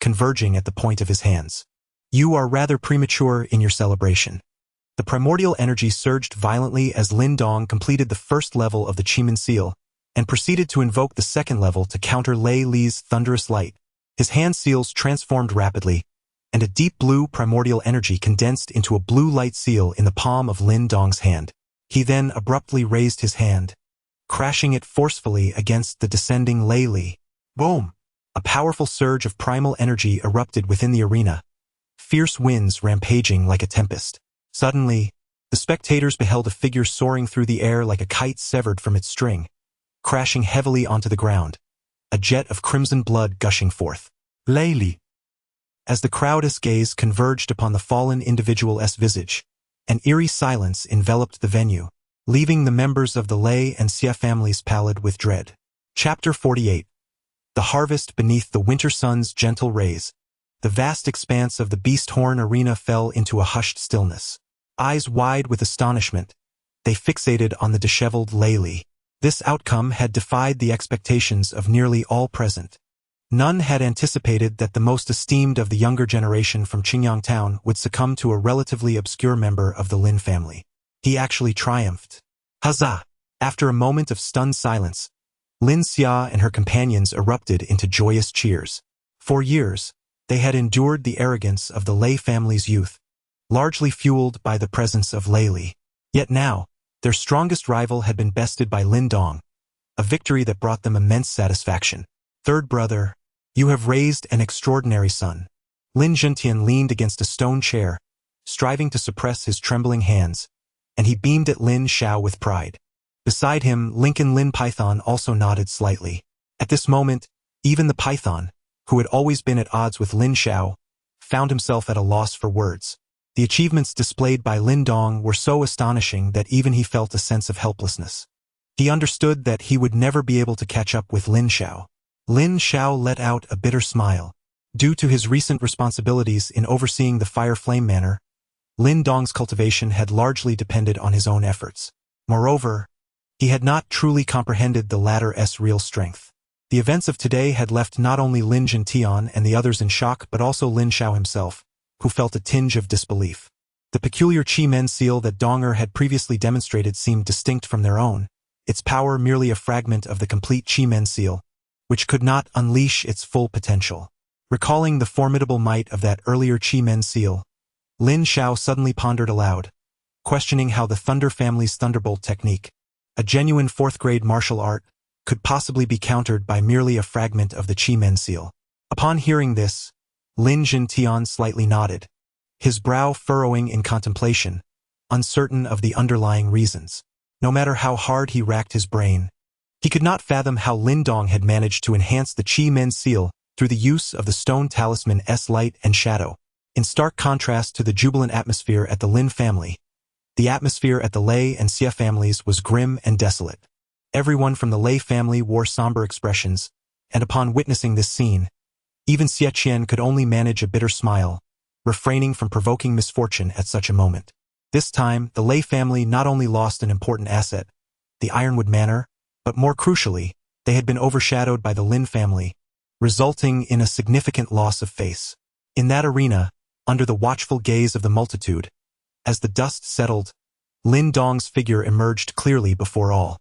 converging at the point of his hands. "You are rather premature in your celebration." The primordial energy surged violently as Lin Dong completed the first level of the Qimen seal and proceeded to invoke the second level to counter Lei Li's thunderous light. His hand seals transformed rapidly, and a deep blue primordial energy condensed into a blue light seal in the palm of Lin Dong's hand. He then abruptly raised his hand, crashing it forcefully against the descending Lei Li. Boom! A powerful surge of primal energy erupted within the arena, fierce winds rampaging like a tempest. Suddenly, the spectators beheld a figure soaring through the air like a kite severed from its string, crashing heavily onto the ground, a jet of crimson blood gushing forth. Lei Li. As the crowd's gaze converged upon the fallen individual's visage, an eerie silence enveloped the venue, leaving the members of the Lei and Xia families pallid with dread. Chapter 48. The harvest beneath the winter sun's gentle rays. The vast expanse of the Beast Horn arena fell into a hushed stillness. Eyes wide with astonishment, they fixated on the disheveled Lei Li. This outcome had defied the expectations of nearly all present. None had anticipated that the most esteemed of the younger generation from Qingyang Town would succumb to a relatively obscure member of the Lin family. He actually triumphed. Huzzah! After a moment of stunned silence, Lin Xia and her companions erupted into joyous cheers. For years, they had endured the arrogance of the Lei family's youth, largely fueled by the presence of Lei Li. Yet now, their strongest rival had been bested by Lin Dong, a victory that brought them immense satisfaction. "Third brother, you have raised an extraordinary son." Lin Langtian leaned against a stone chair, striving to suppress his trembling hands, and he beamed at Lin Xiao with pride. Beside him, Lincoln Lin Python also nodded slightly. At this moment, even the Python, who had always been at odds with Lin Xiao, found himself at a loss for words. The achievements displayed by Lin Dong were so astonishing that even he felt a sense of helplessness. He understood that he would never be able to catch up with Lin Xiao. Lin Xiao let out a bitter smile. Due to his recent responsibilities in overseeing the Fire Flame Manor, Lin Dong's cultivation had largely depended on his own efforts. Moreover, he had not truly comprehended the latter's real strength. The events of today had left not only Lin Langtian and the others in shock but also Lin Xiao himself, who felt a tinge of disbelief. The peculiar Qimen seal that Donger had previously demonstrated seemed distinct from their own, its power merely a fragment of the complete Qimen seal, which could not unleash its full potential. Recalling the formidable might of that earlier Qimen seal, Lin Xiao suddenly pondered aloud, questioning how the Thunder family's Thunderbolt technique, a genuine fourth-grade martial art, could possibly be countered by merely a fragment of the Qimen seal. Upon hearing this, Lin Langtian slightly nodded, his brow furrowing in contemplation, uncertain of the underlying reasons. No matter how hard he racked his brain, he could not fathom how Lin Dong had managed to enhance the Qimen seal through the use of the stone talisman's light and shadow. In stark contrast to the jubilant atmosphere at the Lin family, the atmosphere at the Lei and Xia families was grim and desolate. Everyone from the Lei family wore somber expressions, and upon witnessing this scene, even Xie Qian could only manage a bitter smile, refraining from provoking misfortune at such a moment. This time, the Lei family not only lost an important asset, the Ironwood Manor, but more crucially, they had been overshadowed by the Lin family, resulting in a significant loss of face. In that arena, under the watchful gaze of the multitude, as the dust settled, Lin Dong's figure emerged clearly before all.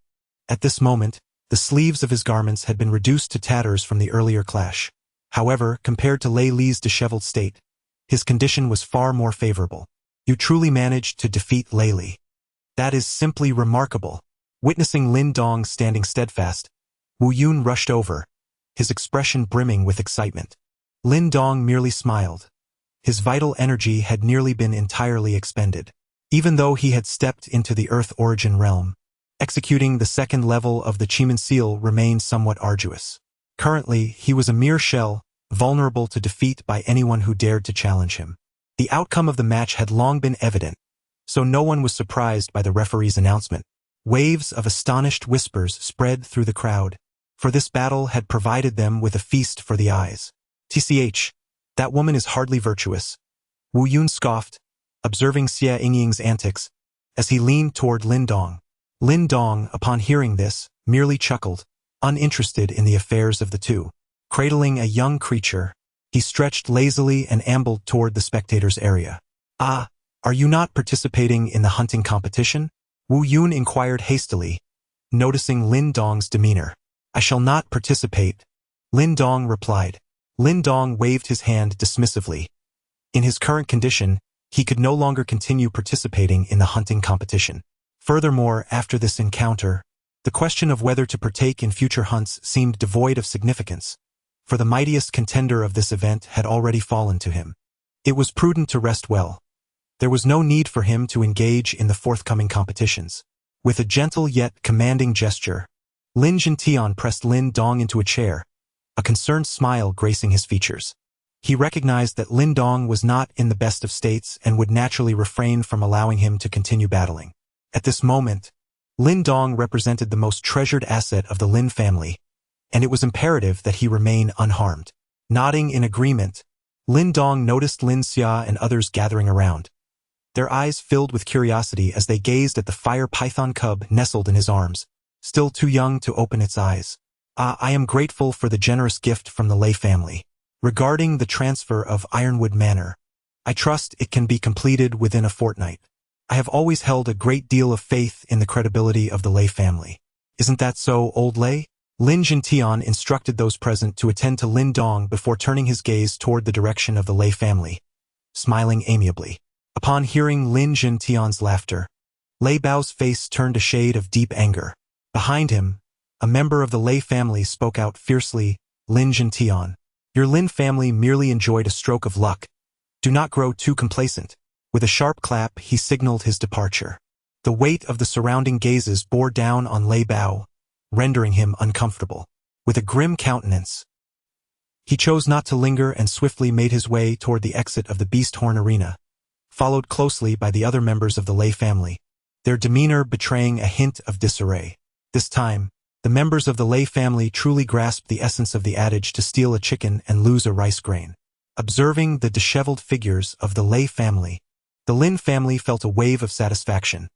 At this moment, the sleeves of his garments had been reduced to tatters from the earlier clash. However, compared to Lei Li's disheveled state, his condition was far more favorable. You truly managed to defeat Lei Li. That is simply remarkable. Witnessing Lin Dong standing steadfast, Wu Yun rushed over, his expression brimming with excitement. Lin Dong merely smiled. His vital energy had nearly been entirely expended. Even though he had stepped into the Earth Origin realm, executing the second level of the Chiman Seal remained somewhat arduous. Currently, he was a mere shell, vulnerable to defeat by anyone who dared to challenge him. The outcome of the match had long been evident, so no one was surprised by the referee's announcement. Waves of astonished whispers spread through the crowd, for this battle had provided them with a feast for the eyes. TCH, that woman is hardly virtuous. Wu Yun scoffed, observing Xie Yingying's antics, as he leaned toward Lin Dong. Lin Dong, upon hearing this, merely chuckled, uninterested in the affairs of the two. Cradling a young creature, he stretched lazily and ambled toward the spectators' area. Ah, are you not participating in the hunting competition? Wu Yun inquired hastily, noticing Lin Dong's demeanor. I shall not participate, Lin Dong replied. Lin Dong waved his hand dismissively. In his current condition, he could no longer continue participating in the hunting competition. Furthermore, after this encounter, the question of whether to partake in future hunts seemed devoid of significance, for the mightiest contender of this event had already fallen to him. It was prudent to rest well. There was no need for him to engage in the forthcoming competitions. With a gentle yet commanding gesture, Lin Langtian pressed Lin Dong into a chair, a concerned smile gracing his features. He recognized that Lin Dong was not in the best of states and would naturally refrain from allowing him to continue battling. At this moment, Lin Dong represented the most treasured asset of the Lin family, and it was imperative that he remain unharmed. Nodding in agreement, Lin Dong noticed Lin Xia and others gathering around. Their eyes filled with curiosity as they gazed at the fire python cub nestled in his arms, still too young to open its eyes. I am grateful for the generous gift from the Lei family. Regarding the transfer of Ironwood Manor, I trust it can be completed within a fortnight. I have always held a great deal of faith in the credibility of the Lei family. Isn't that so, old Lei? Lin Langtian instructed those present to attend to Lin Dong before turning his gaze toward the direction of the Lei family, smiling amiably. Upon hearing Lin Langtian's laughter, Lei Bao's face turned a shade of deep anger. Behind him, a member of the Lei family spoke out fiercely, Lin Langtian. Your Lin family merely enjoyed a stroke of luck. Do not grow too complacent. With a sharp clap, he signaled his departure. The weight of the surrounding gazes bore down on Lei Bao, rendering him uncomfortable. With a grim countenance, he chose not to linger and swiftly made his way toward the exit of the Beast Horn Arena, followed closely by the other members of the Lei family, their demeanor betraying a hint of disarray. This time, the members of the Lei family truly grasped the essence of the adage to steal a chicken and lose a rice grain. Observing the disheveled figures of the Lei family, the Lin family felt a wave of satisfaction.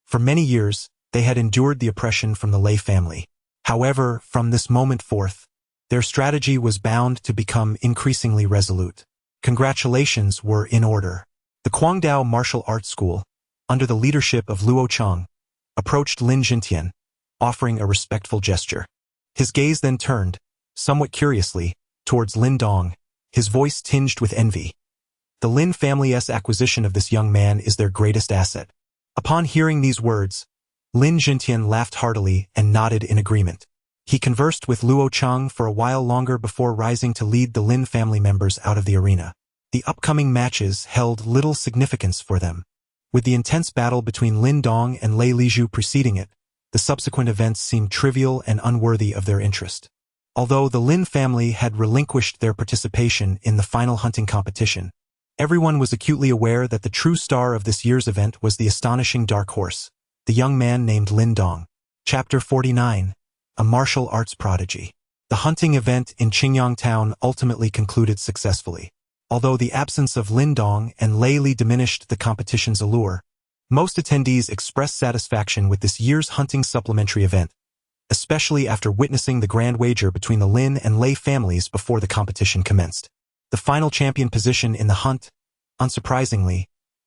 For many years, they had endured the oppression from the Lei family. However, from this moment forth, their strategy was bound to become increasingly resolute. Congratulations were in order. The Guangdao Martial Arts School, under the leadership of Luo Cheng, approached Lin Langtian, offering a respectful gesture. His gaze then turned, somewhat curiously, towards Lin Dong, his voice tinged with envy. The Lin family's acquisition of this young man is their greatest asset. Upon hearing these words, Lin Langtian laughed heartily and nodded in agreement. He conversed with Luo Cheng for a while longer before rising to lead the Lin family members out of the arena. The upcoming matches held little significance for them. With the intense battle between Lin Dong and Lei Lizhu preceding it, the subsequent events seemed trivial and unworthy of their interest. Although the Lin family had relinquished their participation in the final hunting competition, everyone was acutely aware that the true star of this year's event was the astonishing dark horse, the young man named Lin Dong. Chapter 49. A Martial Arts Prodigy. The hunting event in Qingyang Town ultimately concluded successfully. Although the absence of Lin Dong and Lei Li diminished the competition's allure, most attendees expressed satisfaction with this year's hunting supplementary event, especially after witnessing the grand wager between the Lin and Lei families before the competition commenced. The final champion position in the hunt, unsurprisingly,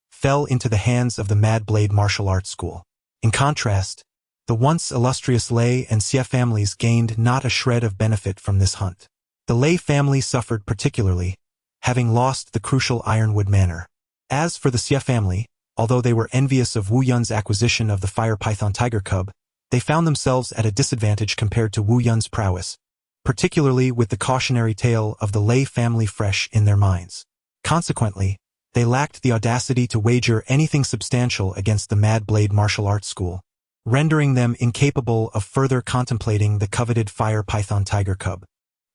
fell into the hands of the Mad Blade Martial Arts School. In contrast, the once illustrious Lei and Xie families gained not a shred of benefit from this hunt. The Lei family suffered particularly, having lost the crucial Ironwood Manor. As for the Xie family, although they were envious of Wu Yun's acquisition of the Fire Python Tiger Cub, they found themselves at a disadvantage compared to Wu Yun's prowess, particularly with the cautionary tale of the Lei family fresh in their minds. Consequently, they lacked the audacity to wager anything substantial against the Mad Blade Martial Arts School, rendering them incapable of further contemplating the coveted Fire Python Tiger Cub.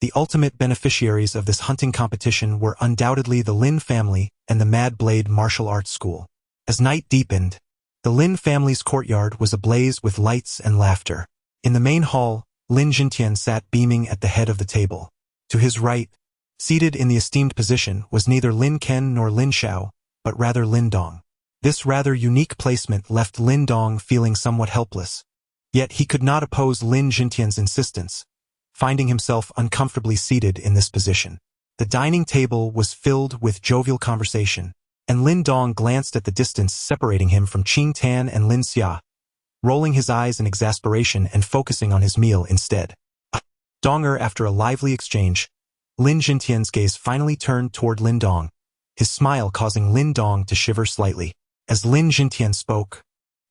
The ultimate beneficiaries of this hunting competition were undoubtedly the Lin family and the Mad Blade Martial Arts School. As night deepened, the Lin family's courtyard was ablaze with lights and laughter. In the main hall, Lin Langtian sat beaming at the head of the table. To his right, seated in the esteemed position, was neither Lin Ken nor Lin Xiao, but rather Lin Dong. This rather unique placement left Lin Dong feeling somewhat helpless. Yet he could not oppose Lin Langtian's insistence, finding himself uncomfortably seated in this position. The dining table was filled with jovial conversation, and Lin Dong glanced at the distance separating him from Qing Tan and Lin Xia, rolling his eyes in exasperation and focusing on his meal instead. Donger, after a lively exchange, Lin Langtian's gaze finally turned toward Lin Dong, his smile causing Lin Dong to shiver slightly. As Lin Langtian spoke,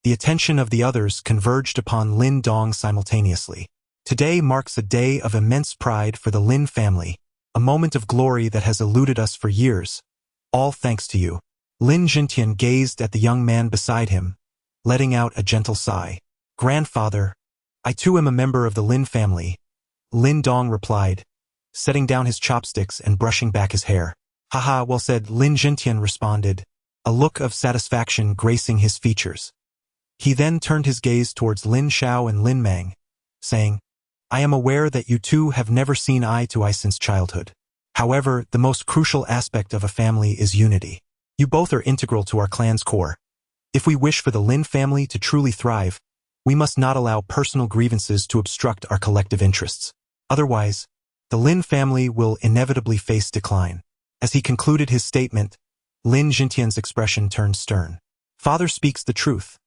the attention of the others converged upon Lin Dong simultaneously. Today marks a day of immense pride for the Lin family, a moment of glory that has eluded us for years, all thanks to you. Lin Langtian gazed at the young man beside him, letting out a gentle sigh. Grandfather, I too am a member of the Lin family, Lin Dong replied, setting down his chopsticks and brushing back his hair. Haha, well said, Lin Langtian responded, a look of satisfaction gracing his features. He then turned his gaze towards Lin Xiao and Lin Mang, saying, I am aware that you two have never seen eye to eye since childhood. However, the most crucial aspect of a family is unity. You both are integral to our clan's core. If we wish for the Lin family to truly thrive, we must not allow personal grievances to obstruct our collective interests. Otherwise, the Lin family will inevitably face decline. As he concluded his statement, Lin Langtian's expression turned stern. Father speaks the truth,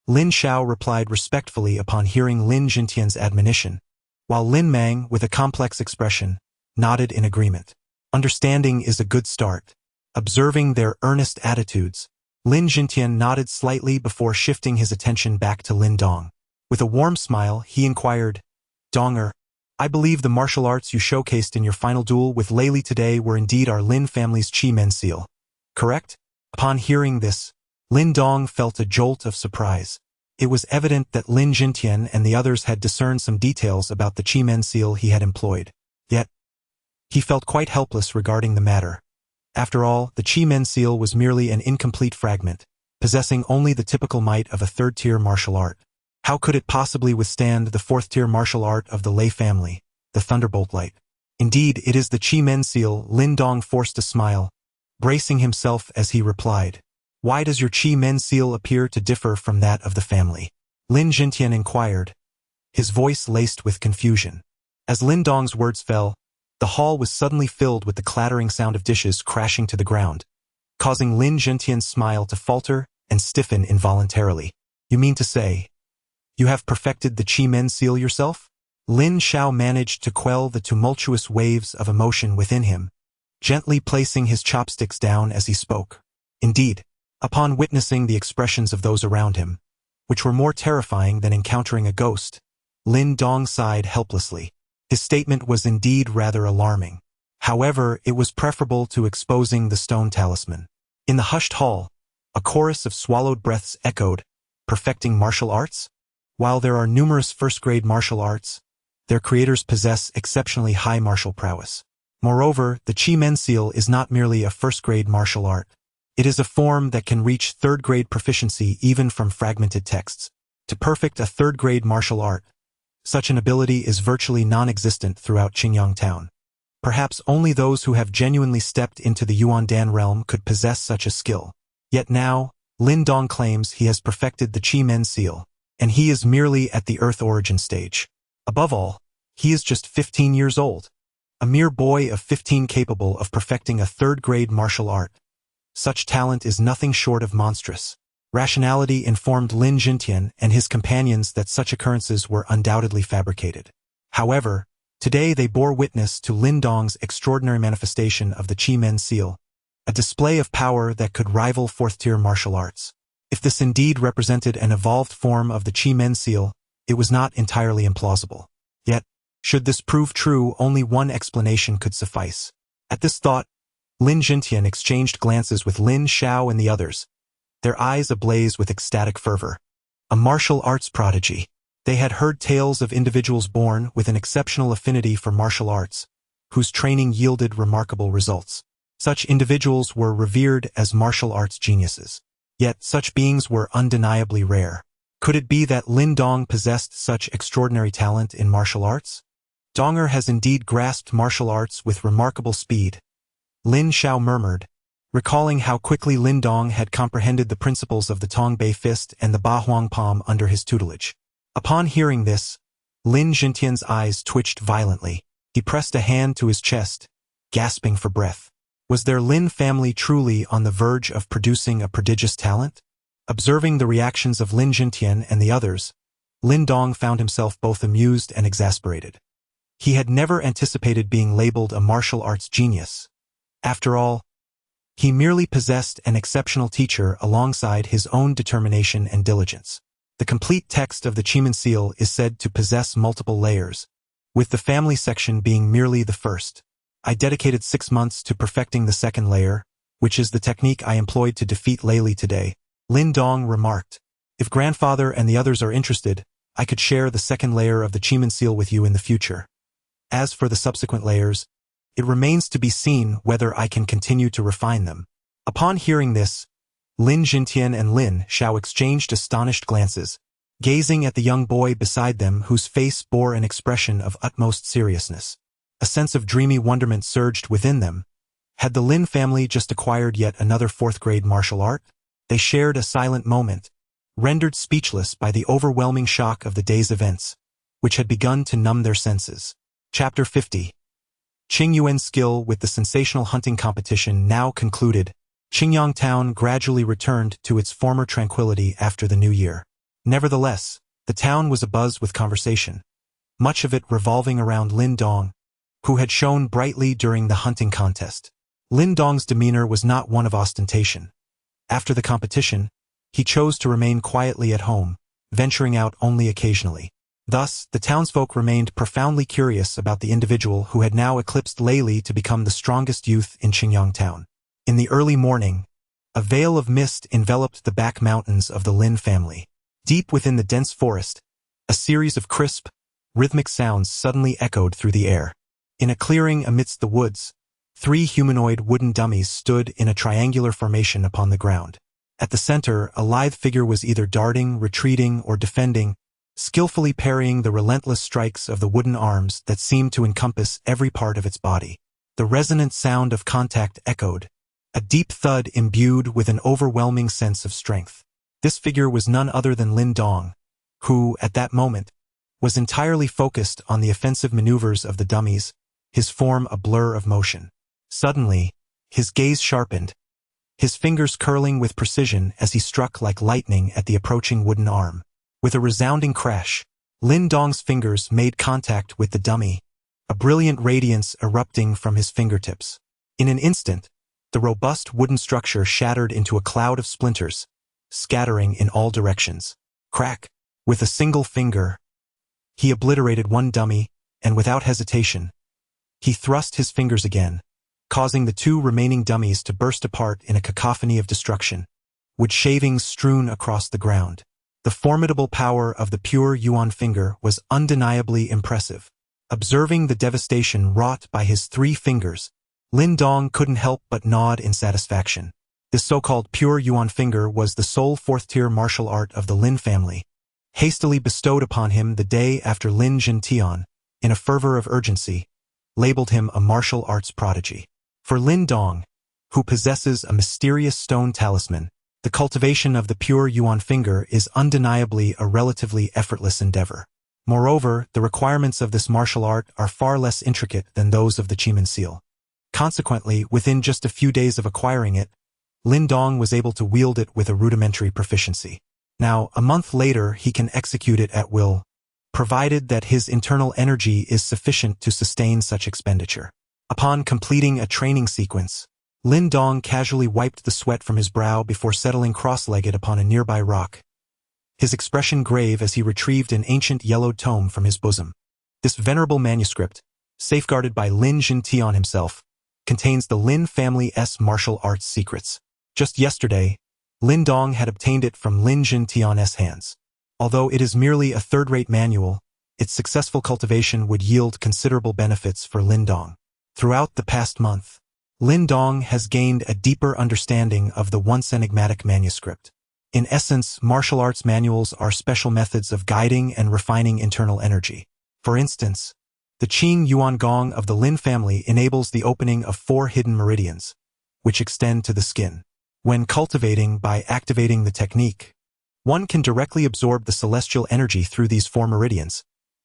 Lin Xiao replied respectfully upon hearing Lin Langtian's admonition, while Lin Mang, with a complex expression, nodded in agreement. Understanding is a good start. Observing their earnest attitudes, Lin Langtian nodded slightly before shifting his attention back to Lin Dong. With a warm smile, he inquired, Donger, I believe the martial arts you showcased in your final duel with Lei Li today were indeed our Lin family's Qi Men seal, correct? Upon hearing this, Lin Dong felt a jolt of surprise. It was evident that Lin Langtian and the others had discerned some details about the Qi Men seal he had employed. Yet, he felt quite helpless regarding the matter. After all, the Qi Men seal was merely an incomplete fragment, possessing only the typical might of a third-tier martial art. How could it possibly withstand the fourth-tier martial art of the Lei family, the Thunderbolt Light? Indeed, it is the Qi Men seal. Lin Dong forced a smile, bracing himself as he replied. Why does your Qi Men seal appear to differ from that of the family? Lin Langtian inquired, his voice laced with confusion. As Lin Dong's words fell, the hall was suddenly filled with the clattering sound of dishes crashing to the ground, causing Lin Langtian's smile to falter and stiffen involuntarily. You mean to say, you have perfected the Qi Men seal yourself? Lin Xiao managed to quell the tumultuous waves of emotion within him, gently placing his chopsticks down as he spoke. Indeed, upon witnessing the expressions of those around him, which were more terrifying than encountering a ghost, Lin Dong sighed helplessly. His statement was indeed rather alarming. However, it was preferable to exposing the stone talisman. In the hushed hall, a chorus of swallowed breaths echoed, perfecting martial arts? While there are numerous first-grade martial arts, their creators possess exceptionally high martial prowess. Moreover, the Qi Men seal is not merely a first-grade martial art. It is a form that can reach third-grade proficiency even from fragmented texts. to perfect a third-grade martial art. Such an ability is virtually non-existent throughout Qingyang Town. Perhaps only those who have genuinely stepped into the Yuan Dan realm could possess such a skill. Yet now, Lin Dong claims he has perfected the Qi Men seal, and he is merely at the Earth origin stage. Above all, he is just 15 years old. A mere boy of 15 capable of perfecting a third-grade martial art. Such talent is nothing short of monstrous. Rationality informed Lin Langtian and his companions that such occurrences were undoubtedly fabricated. However, today they bore witness to Lin Dong's extraordinary manifestation of the Qi Men seal, a display of power that could rival fourth-tier martial arts. If this indeed represented an evolved form of the Qi Men seal, it was not entirely implausible. Yet, should this prove true, only one explanation could suffice. At this thought, Lin Langtian exchanged glances with Lin Xiao and the others, their eyes ablaze with ecstatic fervor. A martial arts prodigy. They had heard tales of individuals born with an exceptional affinity for martial arts, whose training yielded remarkable results. Such individuals were revered as martial arts geniuses. Yet such beings were undeniably rare. Could it be that Lin Dong possessed such extraordinary talent in martial arts? Donger has indeed grasped martial arts with remarkable speed, Lin Xiao murmured, recalling how quickly Lin Dong had comprehended the principles of the Tong Bei Fist and the Ba Huang Palm under his tutelage. Upon hearing this, Lin Langtian's eyes twitched violently. He pressed a hand to his chest, gasping for breath. Was their Lin family truly on the verge of producing a prodigious talent? Observing the reactions of Lin Langtian and the others, Lin Dong found himself both amused and exasperated. He had never anticipated being labeled a martial arts genius. After all, he merely possessed an exceptional teacher alongside his own determination and diligence. The complete text of the Qi Men seal is said to possess multiple layers, with the family section being merely the first. I dedicated 6 months to perfecting the second layer, which is the technique I employed to defeat Lei Li today, Lin Dong remarked. If grandfather and the others are interested, I could share the second layer of the Qi Men seal with you in the future. As for the subsequent layers, it remains to be seen whether I can continue to refine them. Upon hearing this, Lin Langtian and Lin Xiao exchanged astonished glances, gazing at the young boy beside them whose face bore an expression of utmost seriousness. A sense of dreamy wonderment surged within them. Had the Lin family just acquired yet another fourth-grade martial art? They shared a silent moment, rendered speechless by the overwhelming shock of the day's events, which had begun to numb their senses. Chapter 50. Qingyuan's skill with the sensational hunting competition now concluded. Qingyang Town gradually returned to its former tranquility after the new year. Nevertheless, the town was abuzz with conversation, much of it revolving around Lin Dong, who had shone brightly during the hunting contest. Lin Dong's demeanor was not one of ostentation. After the competition, he chose to remain quietly at home, venturing out only occasionally. Thus, the townsfolk remained profoundly curious about the individual who had now eclipsed Lei Li to become the strongest youth in Qingyang Town. In the early morning, a veil of mist enveloped the back mountains of the Lin family. Deep within the dense forest, a series of crisp, rhythmic sounds suddenly echoed through the air. In a clearing amidst the woods, 3 humanoid wooden dummies stood in a triangular formation upon the ground. At the center, a lithe figure was either darting, retreating, or defending, skillfully parrying the relentless strikes of the wooden arms that seemed to encompass every part of its body. The resonant sound of contact echoed, a deep thud imbued with an overwhelming sense of strength. This figure was none other than Lin Dong, who, at that moment, was entirely focused on the offensive maneuvers of the dummies, his form a blur of motion. Suddenly, his gaze sharpened, his fingers curling with precision as he struck like lightning at the approaching wooden arm. With a resounding crash, Lin Dong's fingers made contact with the dummy, a brilliant radiance erupting from his fingertips. In an instant, the robust wooden structure shattered into a cloud of splinters, scattering in all directions. Crack! With a single finger, he obliterated one dummy, and without hesitation, he thrust his fingers again, causing the 2 remaining dummies to burst apart in a cacophony of destruction, wood shavings strewn across the ground. The formidable power of the pure Yuan finger was undeniably impressive. Observing the devastation wrought by his 3 fingers, Lin Dong couldn't help but nod in satisfaction. This so-called pure Yuan finger was the sole 4th-tier martial art of the Lin family, hastily bestowed upon him the day after Lin Tian, in a fervor of urgency, labeled him a martial arts prodigy. For Lin Dong, who possesses a mysterious stone talisman, the cultivation of the pure Yuan finger is undeniably a relatively effortless endeavor. Moreover, the requirements of this martial art are far less intricate than those of the Qimeng seal. Consequently, within just a few days of acquiring it, Lin Dong was able to wield it with a rudimentary proficiency. Now, a month later, he can execute it at will, provided that his internal energy is sufficient to sustain such expenditure. Upon completing a training sequence, Lin Dong casually wiped the sweat from his brow before settling cross-legged upon a nearby rock, his expression grave as he retrieved an ancient yellowed tome from his bosom. This venerable manuscript, safeguarded by Lin Tian himself, contains the Lin family's martial arts secrets. Just yesterday, Lin Dong had obtained it from Lin Tian's hands. Although it is merely a third-rate manual, its successful cultivation would yield considerable benefits for Lin Dong. Throughout the past month, Lin Dong has gained a deeper understanding of the once enigmatic manuscript. In essence, martial arts manuals are special methods of guiding and refining internal energy. For instance, the Qing Yuan Gong of the Lin family enables the opening of 4 hidden meridians, which extend to the skin. When cultivating by activating the technique, one can directly absorb the celestial energy through these 4 meridians,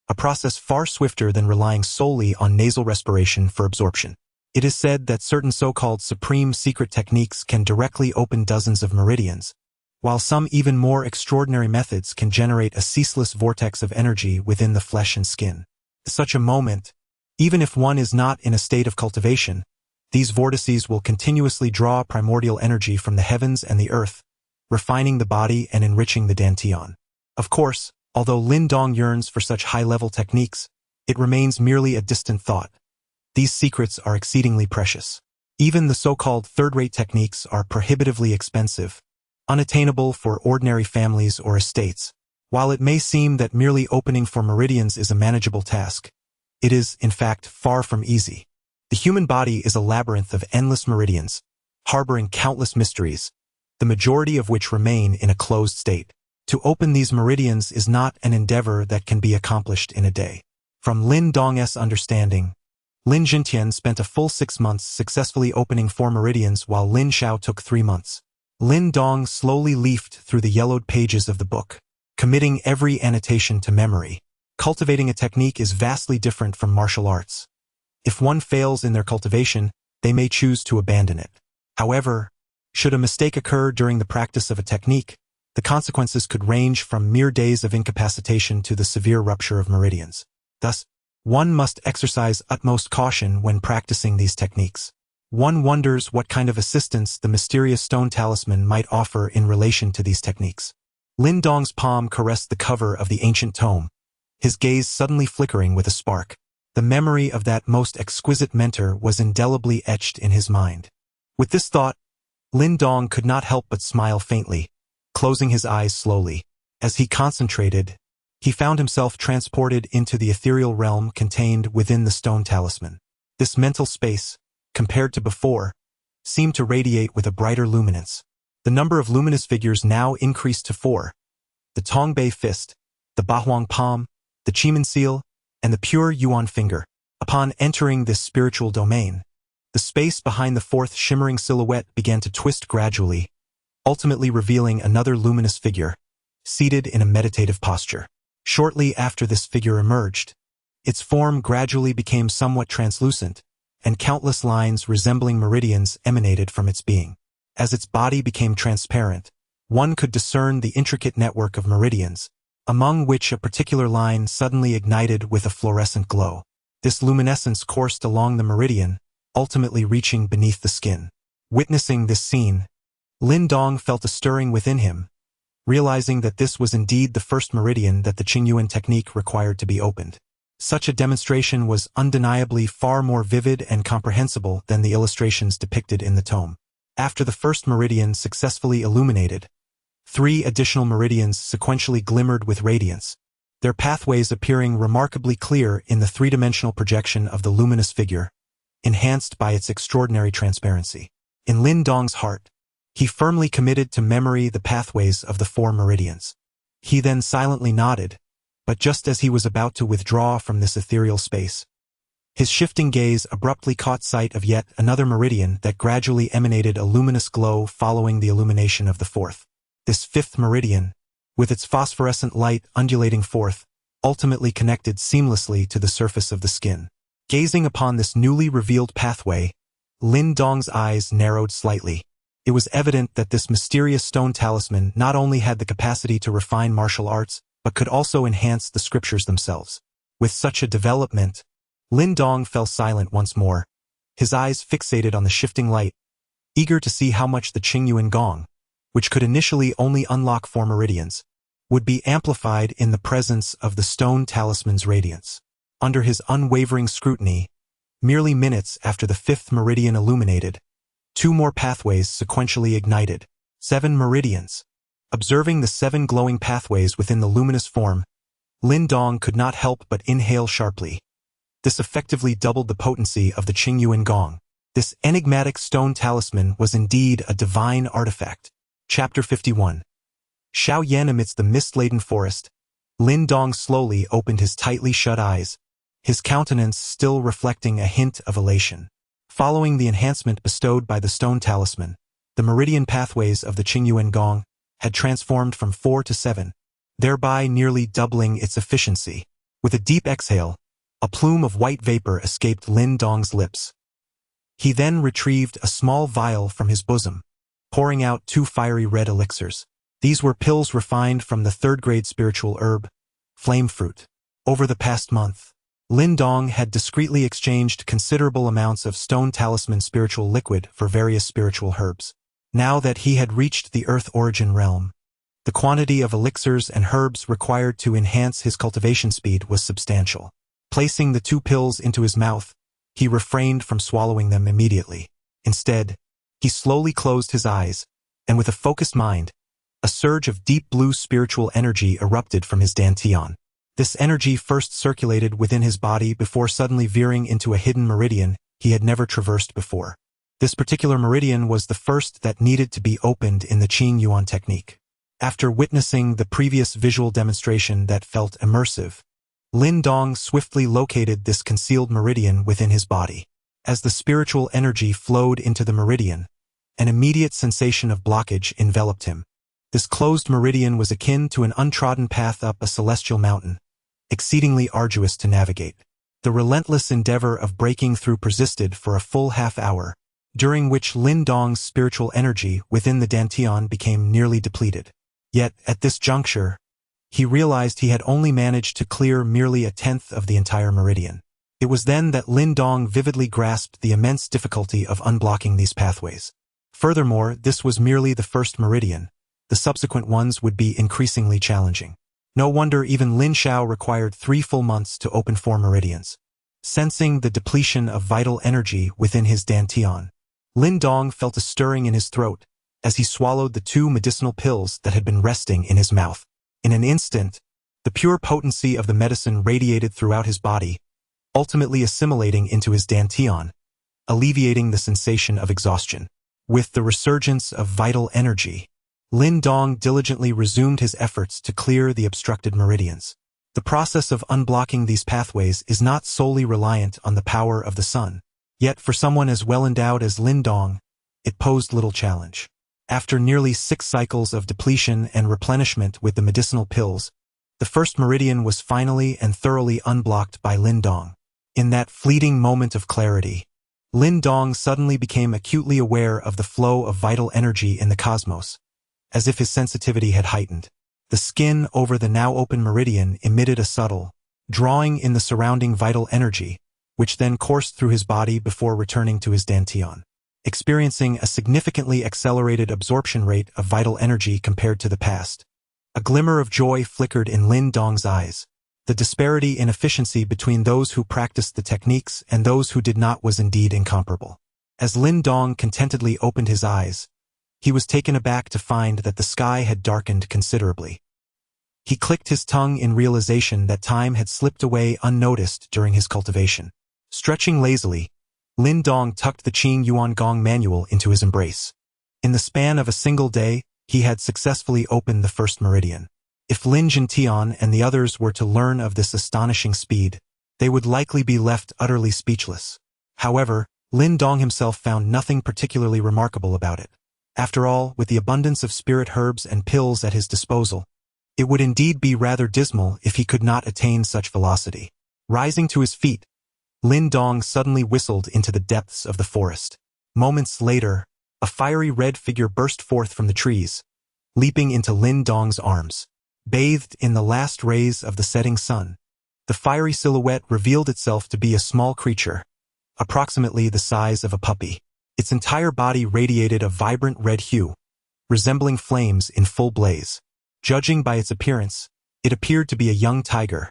a process far swifter than relying solely on nasal respiration for absorption. It is said that certain so-called supreme secret techniques can directly open dozens of meridians, while some even more extraordinary methods can generate a ceaseless vortex of energy within the flesh and skin. Such a moment, even if one is not in a state of cultivation, these vortices will continuously draw primordial energy from the heavens and the earth, refining the body and enriching the dantian. Of course, although Lin Dong yearns for such high-level techniques, it remains merely a distant thought. These secrets are exceedingly precious. Even the so-called third-rate techniques are prohibitively expensive, unattainable for ordinary families or estates. While it may seem that merely opening 4 meridians is a manageable task, it is, in fact, far from easy. The human body is a labyrinth of endless meridians, harboring countless mysteries, the majority of which remain in a closed state. To open these meridians is not an endeavor that can be accomplished in a day. From Lin Dong's understanding, Lin Langtian spent a full 6 months successfully opening 4 meridians while Lin Xiao took 3 months. Lin Dong slowly leafed through the yellowed pages of the book, committing every annotation to memory. Cultivating a technique is vastly different from martial arts. If one fails in their cultivation, they may choose to abandon it. However, should a mistake occur during the practice of a technique, the consequences could range from mere days of incapacitation to the severe rupture of meridians. Thus, one must exercise utmost caution when practicing these techniques. One wonders what kind of assistance the mysterious stone talisman might offer in relation to these techniques. Lin Dong's palm caressed the cover of the ancient tome, his gaze suddenly flickering with a spark. The memory of that most exquisite mentor was indelibly etched in his mind. With this thought, Lin Dong could not help but smile faintly, closing his eyes slowly. As he concentrated, he found himself transported into the ethereal realm contained within the stone talisman. This mental space, compared to before, seemed to radiate with a brighter luminance. The number of luminous figures now increased to 4. The Tongbei fist, the Bahuang palm, the Qimeng seal, and the pure Yuan finger. Upon entering this spiritual domain, the space behind the 4th shimmering silhouette began to twist gradually, ultimately revealing another luminous figure, seated in a meditative posture. Shortly after this figure emerged, its form gradually became somewhat translucent, and countless lines resembling meridians emanated from its being. As its body became transparent, one could discern the intricate network of meridians, among which a particular line suddenly ignited with a fluorescent glow. This luminescence coursed along the meridian, ultimately reaching beneath the skin. Witnessing this scene, Lin Dong felt a stirring within him, realizing that this was indeed the first meridian that the Qingyuan technique required to be opened. Such a demonstration was undeniably far more vivid and comprehensible than the illustrations depicted in the tome. After the first meridian successfully illuminated, 3 additional meridians sequentially glimmered with radiance, their pathways appearing remarkably clear in the 3-dimensional projection of the luminous figure, enhanced by its extraordinary transparency. In Lin Dong's heart, he firmly committed to memory the pathways of the 4 meridians. He then silently nodded, but just as he was about to withdraw from this ethereal space, his shifting gaze abruptly caught sight of yet another meridian that gradually emanated a luminous glow following the illumination of the fourth. This fifth meridian, with its phosphorescent light undulating forth, ultimately connected seamlessly to the surface of the skin. Gazing upon this newly revealed pathway, Lin Dong's eyes narrowed slightly. It was evident that this mysterious stone talisman not only had the capacity to refine martial arts, but could also enhance the scriptures themselves. With such a development, Lin Dong fell silent once more, his eyes fixated on the shifting light, eager to see how much the Qingyuan Gong, which could initially only unlock 4 meridians, would be amplified in the presence of the stone talisman's radiance. Under his unwavering scrutiny, merely minutes after the 5th meridian illuminated, 2 more pathways sequentially ignited. 7 meridians. Observing the 7 glowing pathways within the luminous form, Lin Dong could not help but inhale sharply. This effectively doubled the potency of the Qingyuan Gong. This enigmatic stone talisman was indeed a divine artifact. Chapter 51. Xiao Yan amidst the mist-laden forest, Lin Dong slowly opened his tightly shut eyes, his countenance still reflecting a hint of elation. Following the enhancement bestowed by the stone talisman, the meridian pathways of the Qingyuan Gong had transformed from 4 to 7, thereby nearly doubling its efficiency. With a deep exhale, a plume of white vapor escaped Lin Dong's lips. He then retrieved a small vial from his bosom, pouring out 2 fiery red elixirs. These were pills refined from the 3rd-grade spiritual herb, flame fruit. Over the past month, Lin Dong had discreetly exchanged considerable amounts of stone talisman spiritual liquid for various spiritual herbs. Now that he had reached the Earth Origin Realm, the quantity of elixirs and herbs required to enhance his cultivation speed was substantial. Placing the 2 pills into his mouth, he refrained from swallowing them immediately. Instead, he slowly closed his eyes, and with a focused mind, a surge of deep blue spiritual energy erupted from his dantian. This energy first circulated within his body before suddenly veering into a hidden meridian he had never traversed before. This particular meridian was the first that needed to be opened in the Qing Yuan technique. After witnessing the previous visual demonstration that felt immersive, Lin Dong swiftly located this concealed meridian within his body. As the spiritual energy flowed into the meridian, an immediate sensation of blockage enveloped him. This closed meridian was akin to an untrodden path up a celestial mountain, exceedingly arduous to navigate. The relentless endeavor of breaking through persisted for a full half-hour, during which Lin Dong's spiritual energy within the dantian became nearly depleted. Yet, at this juncture, he realized he had only managed to clear merely 1/10 of the entire meridian. It was then that Lin Dong vividly grasped the immense difficulty of unblocking these pathways. Furthermore, this was merely the 1st meridian. The subsequent ones would be increasingly challenging. No wonder even Lin Xiao required 3 full months to open 4 meridians. Sensing the depletion of vital energy within his dantian, Lin Dong felt a stirring in his throat as he swallowed the 2 medicinal pills that had been resting in his mouth. In an instant, the pure potency of the medicine radiated throughout his body, ultimately assimilating into his dantian, alleviating the sensation of exhaustion. With the resurgence of vital energy, Lin Dong diligently resumed his efforts to clear the obstructed meridians. The process of unblocking these pathways is not solely reliant on the power of the sun. Yet for someone as well endowed as Lin Dong, it posed little challenge. After nearly 6 cycles of depletion and replenishment with the medicinal pills, the 1st meridian was finally and thoroughly unblocked by Lin Dong. In that fleeting moment of clarity, Lin Dong suddenly became acutely aware of the flow of vital energy in the cosmos, as if his sensitivity had heightened. The skin over the now open meridian emitted a subtle, drawing in the surrounding vital energy, which then coursed through his body before returning to his dantian. Experiencing a significantly accelerated absorption rate of vital energy compared to the past, a glimmer of joy flickered in Lin Dong's eyes. The disparity in efficiency between those who practiced the techniques and those who did not was indeed incomparable. As Lin Dong contentedly opened his eyes, he was taken aback to find that the sky had darkened considerably. He clicked his tongue in realization that time had slipped away unnoticed during his cultivation. Stretching lazily, Lin Dong tucked the Qing Yuan Gong manual into his embrace. In the span of a single day, he had successfully opened the 1st meridian. If Lin Langtian and the others were to learn of this astonishing speed, they would likely be left utterly speechless. However, Lin Dong himself found nothing particularly remarkable about it. After all, with the abundance of spirit herbs and pills at his disposal, it would indeed be rather dismal if he could not attain such velocity. Rising to his feet, Lin Dong suddenly whistled into the depths of the forest. Moments later, a fiery red figure burst forth from the trees, leaping into Lin Dong's arms. Bathed in the last rays of the setting sun, the fiery silhouette revealed itself to be a small creature, approximately the size of a puppy. Its entire body radiated a vibrant red hue, resembling flames in full blaze. Judging by its appearance, it appeared to be a young tiger.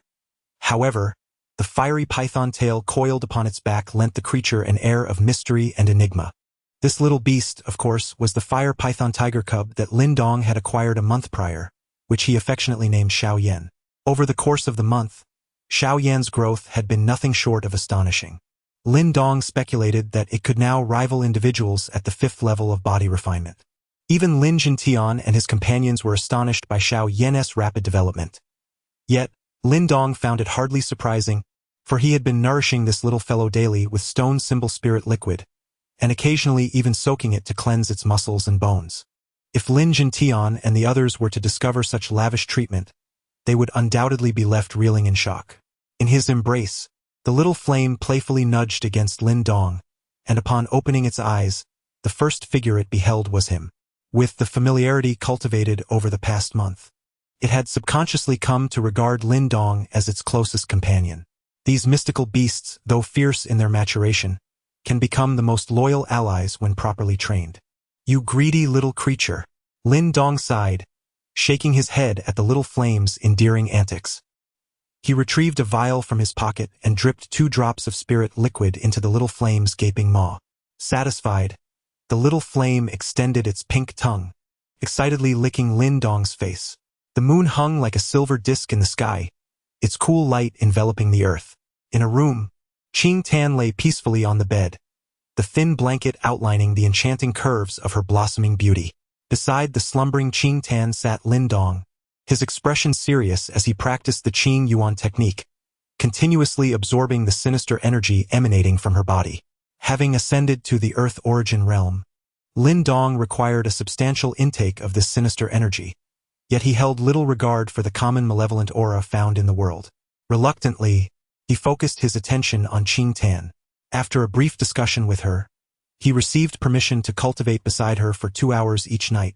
However, the fiery python tail coiled upon its back lent the creature an air of mystery and enigma. This little beast, of course, was the fire python tiger cub that Lin Dong had acquired a month prior, which he affectionately named Xuan. Over the course of the month, Xuan's growth had been nothing short of astonishing. Lin Dong speculated that it could now rival individuals at the 5th level of body refinement. Even Lin Langtian and his companions were astonished by Xuan's rapid development. Yet, Lin Dong found it hardly surprising, for he had been nourishing this little fellow daily with stone symbol spirit liquid, and occasionally even soaking it to cleanse its muscles and bones. If Lin Langtian and the others were to discover such lavish treatment, they would undoubtedly be left reeling in shock. In his embrace, the little flame playfully nudged against Lin Dong, and upon opening its eyes, the first figure it beheld was him. With the familiarity cultivated over the past month, it had subconsciously come to regard Lin Dong as its closest companion. These mystical beasts, though fierce in their maturation, can become the most loyal allies when properly trained. "You greedy little creature," Lin Dong sighed, shaking his head at the little flame's endearing antics. He retrieved a vial from his pocket and dripped 2 drops of spirit liquid into the little flame's gaping maw. Satisfied, the little flame extended its pink tongue, excitedly licking Lin Dong's face. The moon hung like a silver disk in the sky, its cool light enveloping the earth. In a room, Qing Tan lay peacefully on the bed, the thin blanket outlining the enchanting curves of her blossoming beauty. Beside the slumbering Qing Tan sat Lin Dong, his expression serious as he practiced the Qing Yuan technique, continuously absorbing the sinister energy emanating from her body. Having ascended to the Earth Origin Realm, Lin Dong required a substantial intake of this sinister energy, yet he held little regard for the common malevolent aura found in the world. Reluctantly, he focused his attention on Qing Tan. After a brief discussion with her, he received permission to cultivate beside her for 2 hours each night.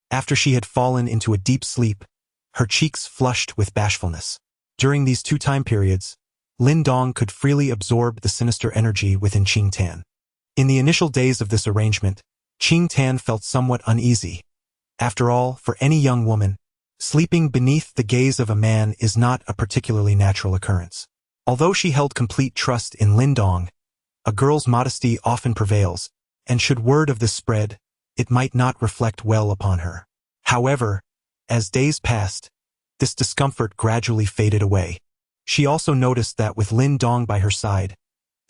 After she had fallen into a deep sleep, her cheeks flushed with bashfulness. During these 2 time periods, Lin Dong could freely absorb the sinister energy within Qing Tan. In the initial days of this arrangement, Qing Tan felt somewhat uneasy. After all, for any young woman, sleeping beneath the gaze of a man is not a particularly natural occurrence. Although she held complete trust in Lin Dong, a girl's modesty often prevails, and should word of this spread, it might not reflect well upon her. However, as days passed, this discomfort gradually faded away. She also noticed that with Lin Dong by her side,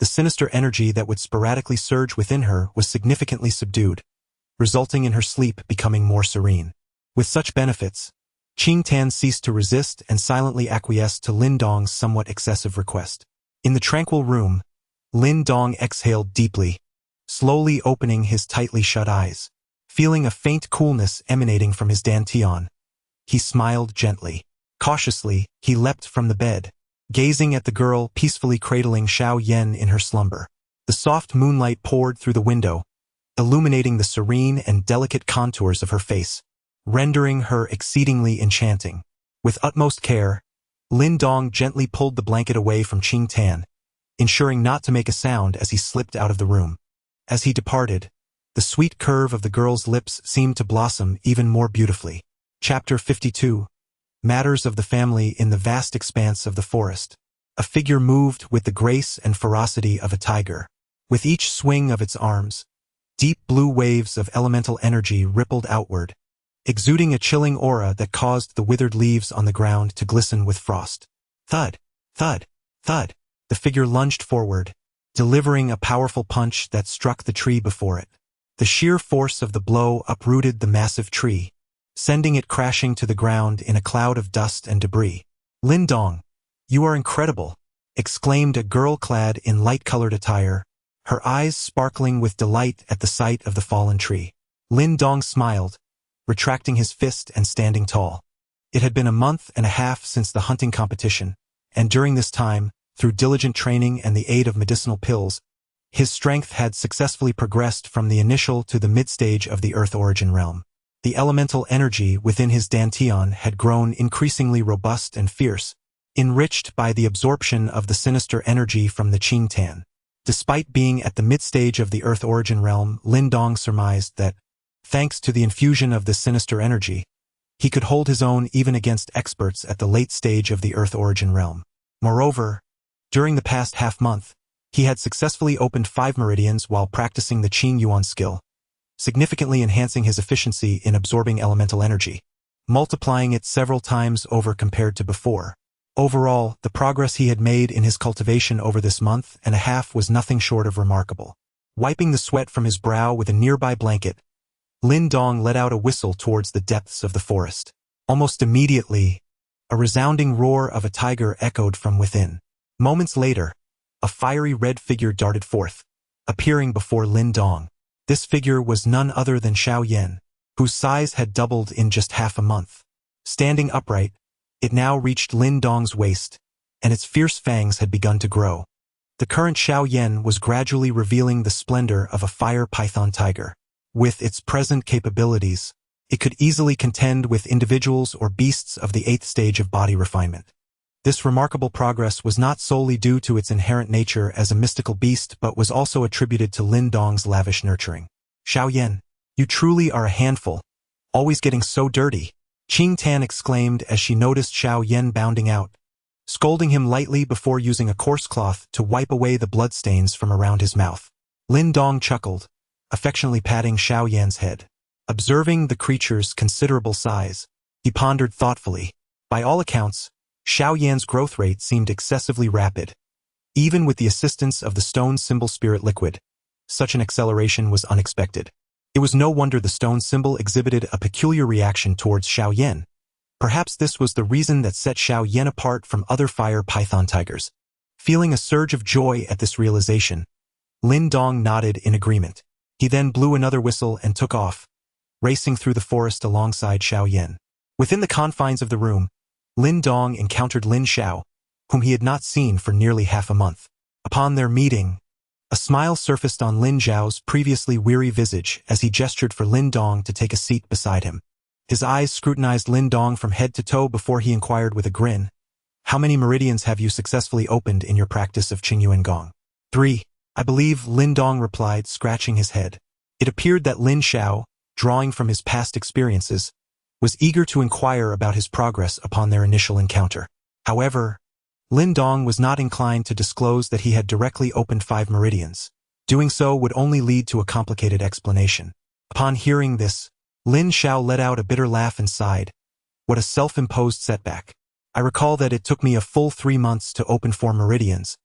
the sinister energy that would sporadically surge within her was significantly subdued, resulting in her sleep becoming more serene. With such benefits, Qing Tan ceased to resist and silently acquiesced to Lin Dong's somewhat excessive request. In the tranquil room, Lin Dong exhaled deeply, slowly opening his tightly shut eyes. Feeling a faint coolness emanating from his dantian, he smiled gently. Cautiously, he leapt from the bed, gazing at the girl peacefully cradling Xuan in her slumber. The soft moonlight poured through the window, illuminating the serene and delicate contours of her face, rendering her exceedingly enchanting. With utmost care, Lin Dong gently pulled the blanket away from Qing Tan, ensuring not to make a sound as he slipped out of the room. As he departed, the sweet curve of the girl's lips seemed to blossom even more beautifully. Chapter 52. Matters of the family in the vast expanse of the forest. A figure moved with the grace and ferocity of a tiger. With each swing of its arms, deep blue waves of elemental energy rippled outward, exuding a chilling aura that caused the withered leaves on the ground to glisten with frost. Thud, thud, thud. The figure lunged forward, delivering a powerful punch that struck the tree before it. The sheer force of the blow uprooted the massive tree, sending it crashing to the ground in a cloud of dust and debris. "Lin Dong, you are incredible," exclaimed a girl clad in light-colored attire, her eyes sparkling with delight at the sight of the fallen tree. Lin Dong smiled, retracting his fist and standing tall. It had been a month and a half since the hunting competition, and during this time, through diligent training and the aid of medicinal pills, his strength had successfully progressed from the initial to the mid-stage of the Earth Origin Realm. The elemental energy within his dantian had grown increasingly robust and fierce, enriched by the absorption of the sinister energy from the Qing Tian. Despite being at the mid-stage of the Earth Origin Realm, Lin Dong surmised that, thanks to the infusion of this sinister energy, he could hold his own even against experts at the late stage of the Earth Origin Realm. Moreover, during the past half-month, he had successfully opened 5 meridians while practicing the Qing Yuan skill, significantly enhancing his efficiency in absorbing elemental energy, multiplying it several times over compared to before. Overall, the progress he had made in his cultivation over this month and a half was nothing short of remarkable. Wiping the sweat from his brow with a nearby blanket, Lin Dong let out a whistle towards the depths of the forest. Almost immediately, a resounding roar of a tiger echoed from within. Moments later, a fiery red figure darted forth, appearing before Lin Dong. This figure was none other than Xuan, whose size had doubled in just half a month. Standing upright, it now reached Lin Dong's waist, and its fierce fangs had begun to grow. The current Xuan was gradually revealing the splendor of a fire python tiger. With its present capabilities, it could easily contend with individuals or beasts of the 8th stage of body refinement. This remarkable progress was not solely due to its inherent nature as a mystical beast but was also attributed to Lin Dong's lavish nurturing. "Xuan, you truly are a handful, always getting so dirty," Qing Tan exclaimed as she noticed Xuan bounding out, scolding him lightly before using a coarse cloth to wipe away the bloodstains from around his mouth. Lin Dong chuckled, affectionately patting Xuan's head. Observing the creature's considerable size, he pondered thoughtfully. By all accounts, Xuan's growth rate seemed excessively rapid. Even with the assistance of the stone symbol spirit liquid, such an acceleration was unexpected. It was no wonder the stone symbol exhibited a peculiar reaction towards Xuan. Perhaps this was the reason that set Xuan apart from other fire python tigers. Feeling a surge of joy at this realization, Lin Dong nodded in agreement. He then blew another whistle and took off, racing through the forest alongside Xuan. Within the confines of the room, Lin Dong encountered Lin Xiao, whom he had not seen for nearly half a month. Upon their meeting, a smile surfaced on Lin Xiao's previously weary visage as he gestured for Lin Dong to take a seat beside him. His eyes scrutinized Lin Dong from head to toe before he inquired with a grin, "How many meridians have you successfully opened in your practice of Qingyuan Gong?" "3, I believe," Lin Dong replied, scratching his head. It appeared that Lin Xiao, drawing from his past experiences, was eager to inquire about his progress upon their initial encounter. However, Lin Dong was not inclined to disclose that he had directly opened 5 meridians. Doing so would only lead to a complicated explanation. Upon hearing this, Lin Xiao let out a bitter laugh and sighed. "What a self-imposed setback. I recall that it took me a full 3 months to open 4 meridians,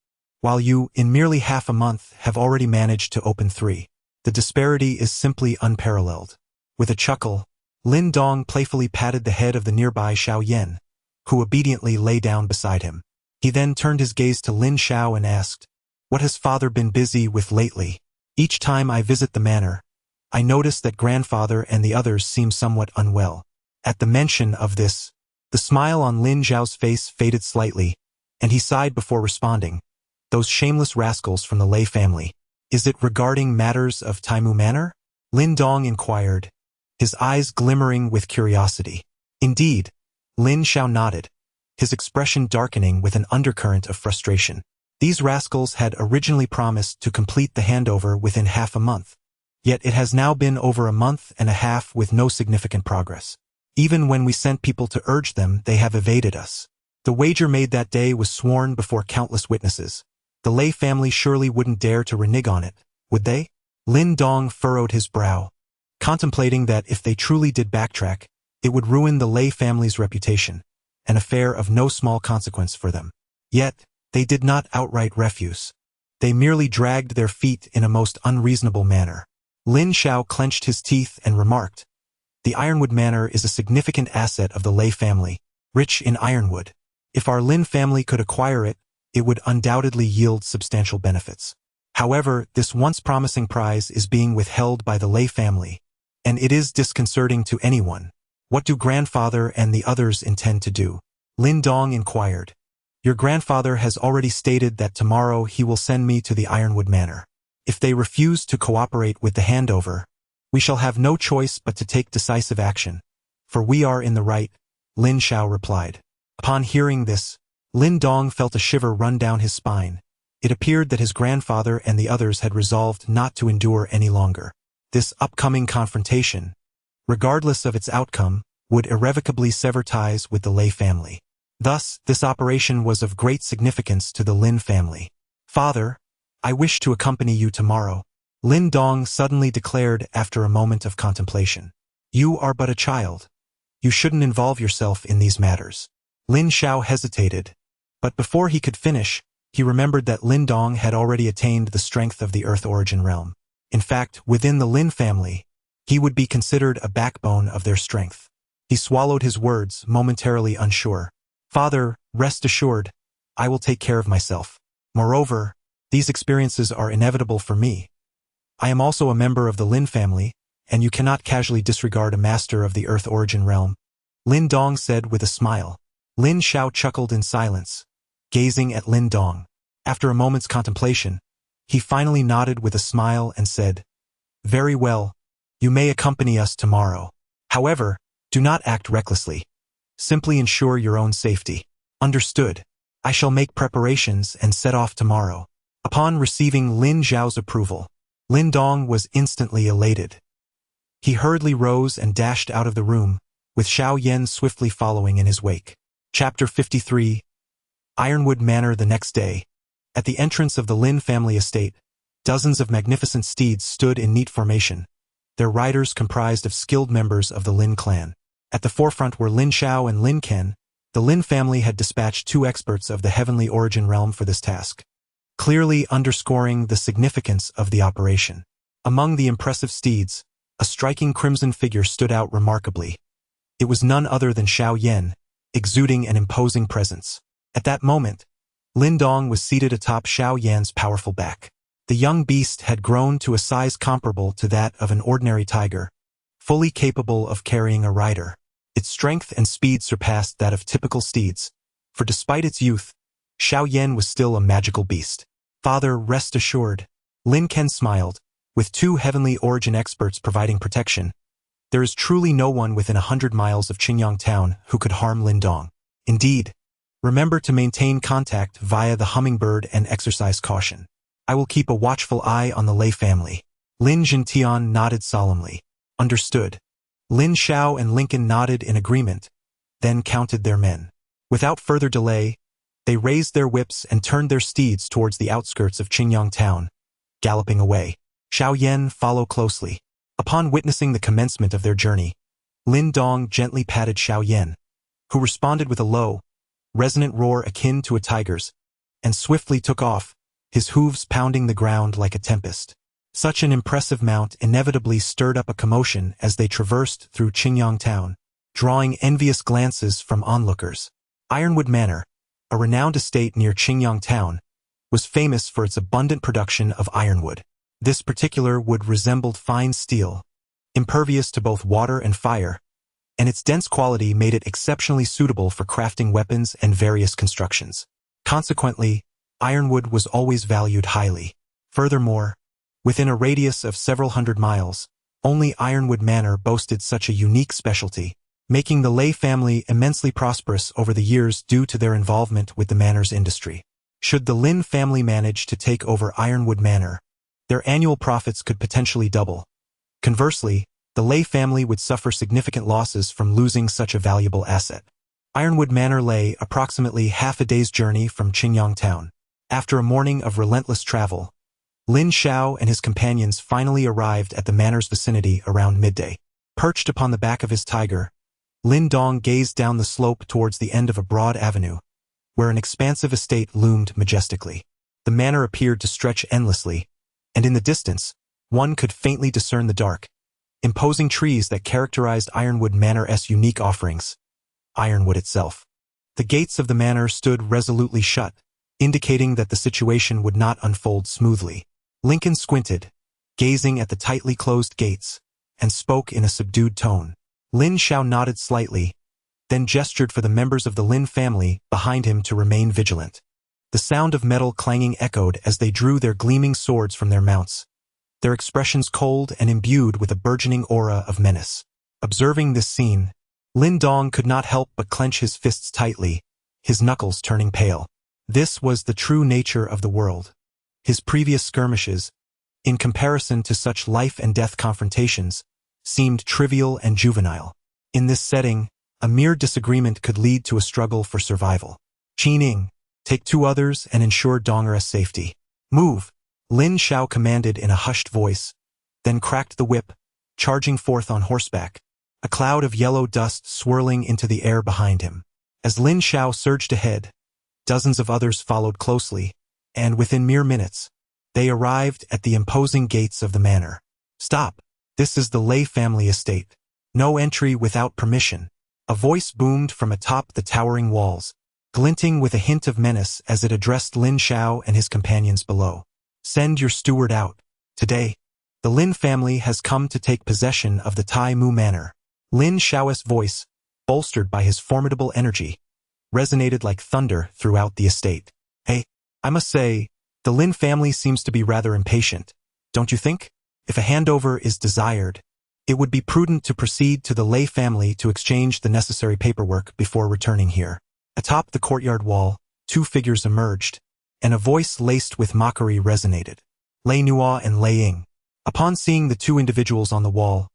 while you, in merely half a month, have already managed to open 3. The disparity is simply unparalleled." With a chuckle, Lin Dong playfully patted the head of the nearby Xuan, who obediently lay down beside him. He then turned his gaze to Lin Xiao and asked, "What has father been busy with lately? Each time I visit the manor, I notice that grandfather and the others seem somewhat unwell." At the mention of this, the smile on Lin Xiao's face faded slightly, and he sighed before responding, "Those shameless rascals from the Lei family. Is it regarding matters of Taimu Manor?" Lin Dong inquired, his eyes glimmering with curiosity. "Indeed," Lin Xiao nodded, his expression darkening with an undercurrent of frustration. These rascals had originally promised to complete the handover within half a month, yet it has now been over a month and a half with no significant progress. Even when we sent people to urge them, they have evaded us. The wager made that day was sworn before countless witnesses. The Lei family surely wouldn't dare to renege on it, would they? Lin Dong furrowed his brow, contemplating that if they truly did backtrack, it would ruin the Lei family's reputation, an affair of no small consequence for them. Yet, they did not outright refuse. They merely dragged their feet in a most unreasonable manner. Lin Xiao clenched his teeth and remarked, The Ironwood Manor is a significant asset of the Lei family, rich in ironwood. If our Lin family could acquire it, it would undoubtedly yield substantial benefits. However, this once promising prize is being withheld by the Lei family, and it is disconcerting to anyone. What do grandfather and the others intend to do? Lin Dong inquired. Your grandfather has already stated that tomorrow he will send me to the Ironwood Manor. If they refuse to cooperate with the handover, we shall have no choice but to take decisive action, for we are in the right, Lin Xiao replied. Upon hearing this, Lin Dong felt a shiver run down his spine. It appeared that his grandfather and the others had resolved not to endure any longer. This upcoming confrontation, regardless of its outcome, would irrevocably sever ties with the Lei family. Thus, this operation was of great significance to the Lin family. Father, I wish to accompany you tomorrow, Lin Dong suddenly declared after a moment of contemplation. You are but a child. You shouldn't involve yourself in these matters. Lin Xiao hesitated, but before he could finish, he remembered that Lin Dong had already attained the strength of the Earth Origin Realm. In fact, within the Lin family, he would be considered a backbone of their strength. He swallowed his words, momentarily unsure. Father, rest assured, I will take care of myself. Moreover, these experiences are inevitable for me. I am also a member of the Lin family, and you cannot casually disregard a master of the Earth Origin Realm, Lin Dong said with a smile. Lin Xiao chuckled in silence, gazing at Lin Dong. After a moment's contemplation, he finally nodded with a smile and said, Very well, you may accompany us tomorrow. However, do not act recklessly. Simply ensure your own safety. Understood. I shall make preparations and set off tomorrow. Upon receiving Lin Xiao's approval, Lin Dong was instantly elated. He hurriedly rose and dashed out of the room, with Xiao Yan swiftly following in his wake. Chapter 53. Ironwood Manor. The next day, at the entrance of the Lin family estate, dozens of magnificent steeds stood in neat formation, their riders comprised of skilled members of the Lin clan. At the forefront were Lin Xiao and Lin Ken. The Lin family had dispatched 2 experts of the Heavenly Origin Realm for this task, clearly underscoring the significance of the operation. Among the impressive steeds, a striking crimson figure stood out remarkably. It was none other than Xiao Yan, exuding an imposing presence. At that moment, Lin Dong was seated atop Xiao Yan's powerful back. The young beast had grown to a size comparable to that of an ordinary tiger, fully capable of carrying a rider. Its strength and speed surpassed that of typical steeds, for despite its youth, Xiao Yan was still a magical beast. Father, rest assured. Lin Ken smiled, with 2 Heavenly Origin experts providing protection. There is truly no one within 100 miles of Qingyang town who could harm Lin Dong. Indeed, remember to maintain contact via the hummingbird and exercise caution. I will keep a watchful eye on the Lei family. Lin Jintian nodded solemnly. Understood. Lin Xiao and Lincoln nodded in agreement, then counted their men. Without further delay, they raised their whips and turned their steeds towards the outskirts of Qingyang town, galloping away. Xiao Yan followed closely. Upon witnessing the commencement of their journey, Lin Dong gently patted Xiao Yan, who responded with a low, resonant roar akin to a tiger's, and swiftly took off, his hooves pounding the ground like a tempest. Such an impressive mount inevitably stirred up a commotion as they traversed through Qingyang town, drawing envious glances from onlookers. Ironwood Manor, a renowned estate near Qingyang town, was famous for its abundant production of ironwood. This particular wood resembled fine steel, impervious to both water and fire, and its dense quality made it exceptionally suitable for crafting weapons and various constructions. Consequently, ironwood was always valued highly. Furthermore, within a radius of several hundred miles, only Ironwood Manor boasted such a unique specialty, making the Lei family immensely prosperous over the years due to their involvement with the manor's industry. Should the Lin family manage to take over Ironwood Manor, their annual profits could potentially double. Conversely, the Lei family would suffer significant losses from losing such a valuable asset. Ironwood Manor lay approximately half a day's journey from Qingyang town. After a morning of relentless travel, Lin Xiao and his companions finally arrived at the manor's vicinity around midday. Perched upon the back of his tiger, Lin Dong gazed down the slope towards the end of a broad avenue, where an expansive estate loomed majestically. The manor appeared to stretch endlessly, and in the distance, one could faintly discern the dark, imposing trees that characterized Ironwood Manor's unique offerings. Ironwood itself. The gates of the manor stood resolutely shut, indicating that the situation would not unfold smoothly. Lincoln squinted, gazing at the tightly closed gates, and spoke in a subdued tone. Lin Xiao nodded slightly, then gestured for the members of the Lin family behind him to remain vigilant. The sound of metal clanging echoed as they drew their gleaming swords from their mounts, their expressions cold and imbued with a burgeoning aura of menace. Observing this scene, Lin Dong could not help but clench his fists tightly, his knuckles turning pale. This was the true nature of the world. His previous skirmishes, in comparison to such life-and-death confrontations, seemed trivial and juvenile. In this setting, a mere disagreement could lead to a struggle for survival. Qining, take 2 others and ensure Donger's safety. Move, Lin Xiao commanded in a hushed voice, then cracked the whip, charging forth on horseback, a cloud of yellow dust swirling into the air behind him. As Lin Xiao surged ahead, dozens of others followed closely, and within mere minutes, they arrived at the imposing gates of the manor. Stop! This is the Lei family estate. No entry without permission. A voice boomed from atop the towering walls, glinting with a hint of menace as it addressed Lin Xiao and his companions below. Send your steward out. Today, the Lin family has come to take possession of the Tai Mu Manor. Lin Xiao's voice, bolstered by his formidable energy, resonated like thunder throughout the estate. Hey, I must say, the Lin family seems to be rather impatient, don't you think? If a handover is desired, it would be prudent to proceed to the Lei family to exchange the necessary paperwork before returning here. Atop the courtyard wall, 2 figures emerged, and a voice laced with mockery resonated. Lei Nua and Lei Ying. Upon seeing the 2 individuals on the wall,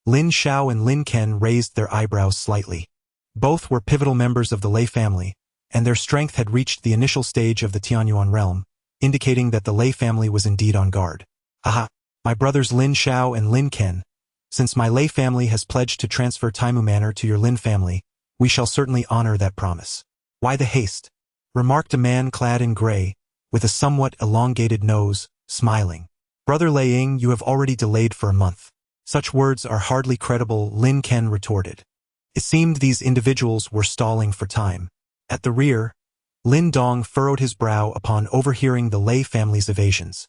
Lin Xiao and Lin Ken raised their eyebrows slightly. Both were pivotal members of the Lei family, and their strength had reached the initial stage of the Tianxuan Realm, indicating that the Lei family was indeed on guard. Aha! My brothers Lin Xiao and Lin Ken, since my Lei family has pledged to transfer Taimu Manor to your Lin family, we shall certainly honor that promise. Why the haste? Remarked a man clad in gray, with a somewhat elongated nose, smiling. Brother Lei Ying, you have already delayed for a month. Such words are hardly credible, Lin Ken retorted. It seemed these individuals were stalling for time. At the rear, Lin Dong furrowed his brow upon overhearing the Lei family's evasions.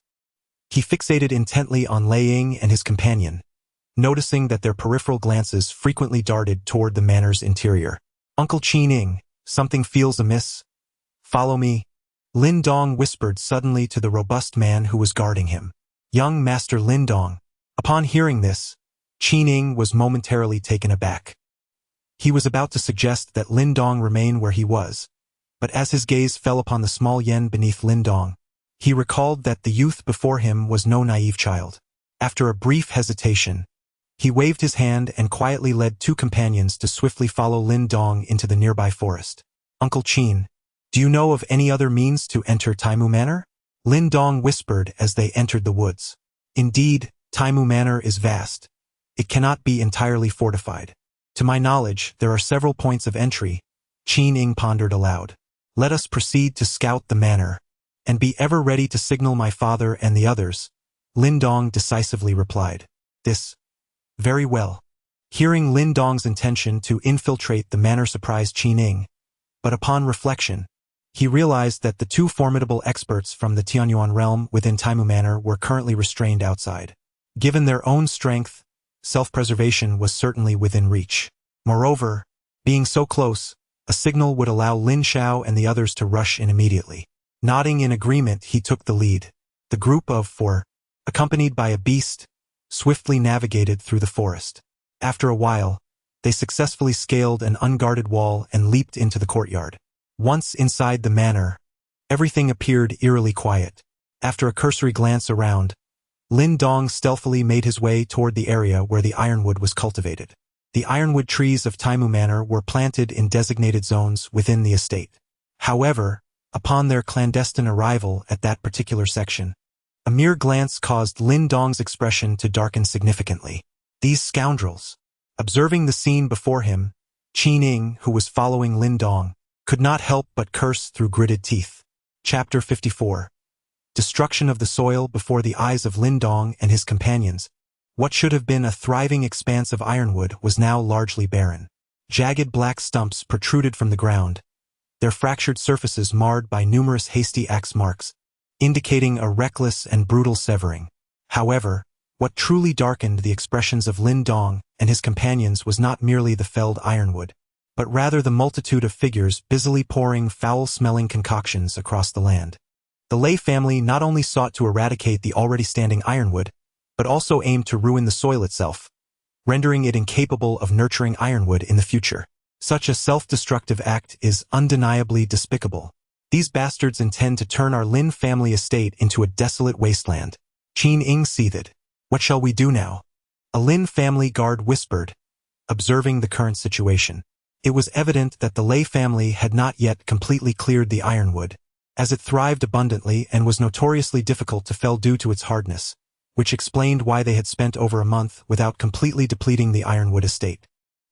He fixated intently on Lei Ying and his companion, noticing that their peripheral glances frequently darted toward the manor's interior. Uncle Qining, something feels amiss. Follow me. Lin Dong whispered suddenly to the robust man who was guarding him. Young Master Lin Dong. Upon hearing this, Qining was momentarily taken aback. He was about to suggest that Lin Dong remain where he was, but as his gaze fell upon the small yen beneath Lin Dong, he recalled that the youth before him was no naive child. After a brief hesitation, he waved his hand and quietly led 2 companions to swiftly follow Lin Dong into the nearby forest. Uncle Qin, do you know of any other means to enter Taimu Manor? Lin Dong whispered as they entered the woods. Indeed, Taimu Manor is vast. It cannot be entirely fortified. To my knowledge, there are several points of entry. Qining pondered aloud. Let us proceed to scout the manor, and be ever ready to signal my father and the others, Lin Dong decisively replied. This. Very well. Hearing Lin Dong's intention to infiltrate the manor surprised Qining, but upon reflection, he realized that the 2 formidable experts from the Tianxuan realm within Taimu Manor were currently restrained outside. Given their own strength, self-preservation was certainly within reach. Moreover, being so close, a signal would allow Lin Xiao and the others to rush in immediately. Nodding in agreement, he took the lead. The group of 4, accompanied by a beast, swiftly navigated through the forest. After a while, they successfully scaled an unguarded wall and leaped into the courtyard. Once inside the manor, everything appeared eerily quiet. After a cursory glance around, Lin Dong stealthily made his way toward the area where the ironwood was cultivated. The ironwood trees of Taimu Manor were planted in designated zones within the estate. However, upon their clandestine arrival at that particular section, a mere glance caused Lin Dong's expression to darken significantly. These scoundrels. Observing the scene before him, Qining, who was following Lin Dong, could not help but curse through gritted teeth. Chapter 54. Destruction of the soil before the eyes of Lin Dong and his companions. What should have been a thriving expanse of ironwood was now largely barren. Jagged black stumps protruded from the ground, their fractured surfaces marred by numerous hasty axe marks, indicating a reckless and brutal severing. However, what truly darkened the expressions of Lin Dong and his companions was not merely the felled ironwood, but rather the multitude of figures busily pouring foul-smelling concoctions across the land. The Lei family not only sought to eradicate the already standing ironwood, but also aimed to ruin the soil itself, rendering it incapable of nurturing ironwood in the future. Such a self-destructive act is undeniably despicable. These bastards intend to turn our Lin family estate into a desolate wasteland. Qin Ying seethed. What shall we do now? A Lin family guard whispered, observing the current situation. It was evident that the Lei family had not yet completely cleared the ironwood, as it thrived abundantly and was notoriously difficult to fell due to its hardness, which explained why they had spent over a month without completely depleting the ironwood estate.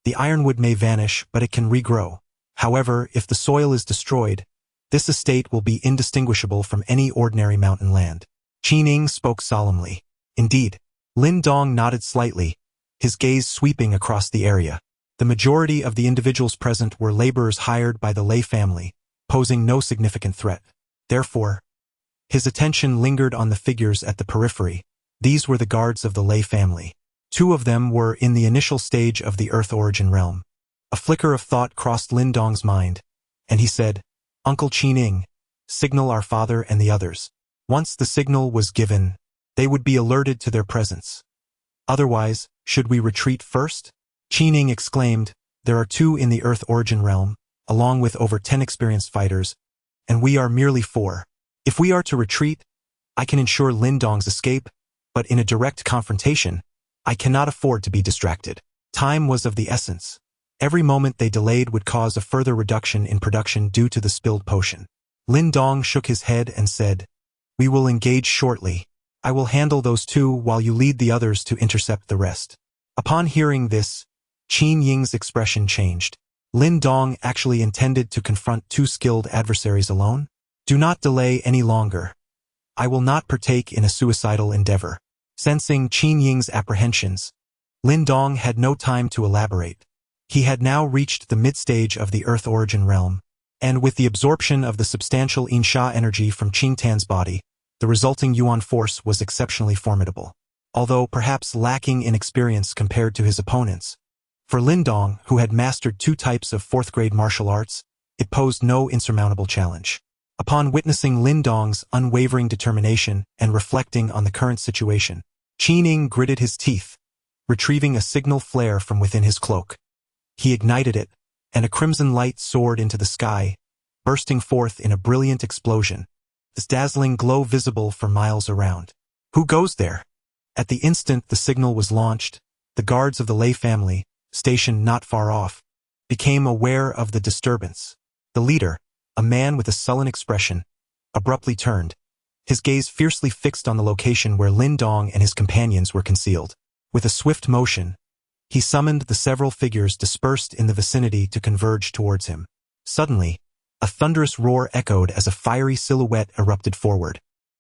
The ironwood may vanish, but it can regrow. However, if the soil is destroyed, this estate will be indistinguishable from any ordinary mountain land. Qin Ying spoke solemnly. Indeed. Lin Dong nodded slightly, his gaze sweeping across the area. The majority of the individuals present were laborers hired by the Lei family, posing no significant threat. Therefore, his attention lingered on the figures at the periphery. These were the guards of the Lei family. 2 of them were in the initial stage of the Earth Origin Realm. A flicker of thought crossed Lin Dong's mind, and he said, Uncle Qin Ying, signal our father and the others. Once the signal was given, they would be alerted to their presence. Otherwise, should we retreat first? Qin Ying exclaimed, there are 2 in the Earth Origin Realm, along with over 10 experienced fighters, and we are merely 4. If we are to retreat, I can ensure Lin Dong's escape, but in a direct confrontation, I cannot afford to be distracted. Time was of the essence. Every moment they delayed would cause a further reduction in production due to the spilled potion. Lin Dong shook his head and said, we will engage shortly. I will handle those 2 while you lead the others to intercept the rest. Upon hearing this, Qin Ying's expression changed. Lin Dong actually intended to confront 2 skilled adversaries alone? Do not delay any longer. I will not partake in a suicidal endeavor. Sensing Qin Ying's apprehensions, Lin Dong had no time to elaborate. He had now reached the mid-stage of the Earth Origin Realm, and with the absorption of the substantial Insha energy from Qing Tan's body, the resulting Yuan force was exceptionally formidable, although perhaps lacking in experience compared to his opponents. For Lin Dong, who had mastered 2 types of 4th-grade martial arts, it posed no insurmountable challenge. Upon witnessing Lin Dong's unwavering determination and reflecting on the current situation, Qin Ying gritted his teeth, retrieving a signal flare from within his cloak. He ignited it, and a crimson light soared into the sky, bursting forth in a brilliant explosion, this dazzling glow visible for miles around. Who goes there? At the instant the signal was launched, the guards of the Lei family, stationed not far off, became aware of the disturbance. The leader, a man with a sullen expression, abruptly turned, his gaze fiercely fixed on the location where Lin Dong and his companions were concealed. With a swift motion, he summoned the several figures dispersed in the vicinity to converge towards him. Suddenly, a thunderous roar echoed as a fiery silhouette erupted forward.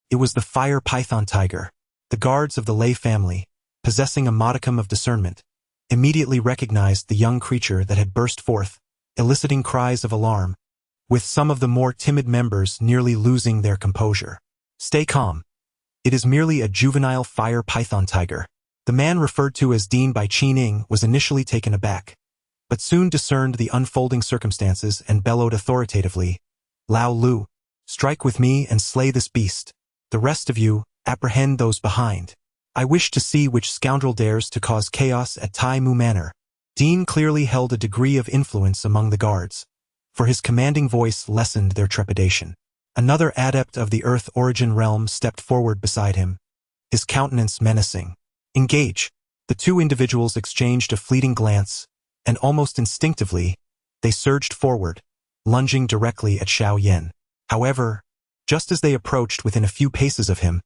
It was the fire python tiger. The guards of the Lei family, possessing a modicum of discernment, immediately recognized the young creature that had burst forth, eliciting cries of alarm, with some of the more timid members nearly losing their composure. Stay calm. It is merely a juvenile fire python tiger. The man referred to as Dean by Qin Ying was initially taken aback, but soon discerned the unfolding circumstances and bellowed authoritatively, Lao Lu, strike with me and slay this beast. The rest of you, apprehend those behind. I wish to see which scoundrel dares to cause chaos at Tai Mu Manor. Dean clearly held a degree of influence among the guards, for his commanding voice lessened their trepidation. Another adept of the Earth Origin Realm stepped forward beside him, his countenance menacing. Engage. The 2 individuals exchanged a fleeting glance, and almost instinctively, they surged forward, lunging directly at Xiao Yan. However, just as they approached within a few paces of him,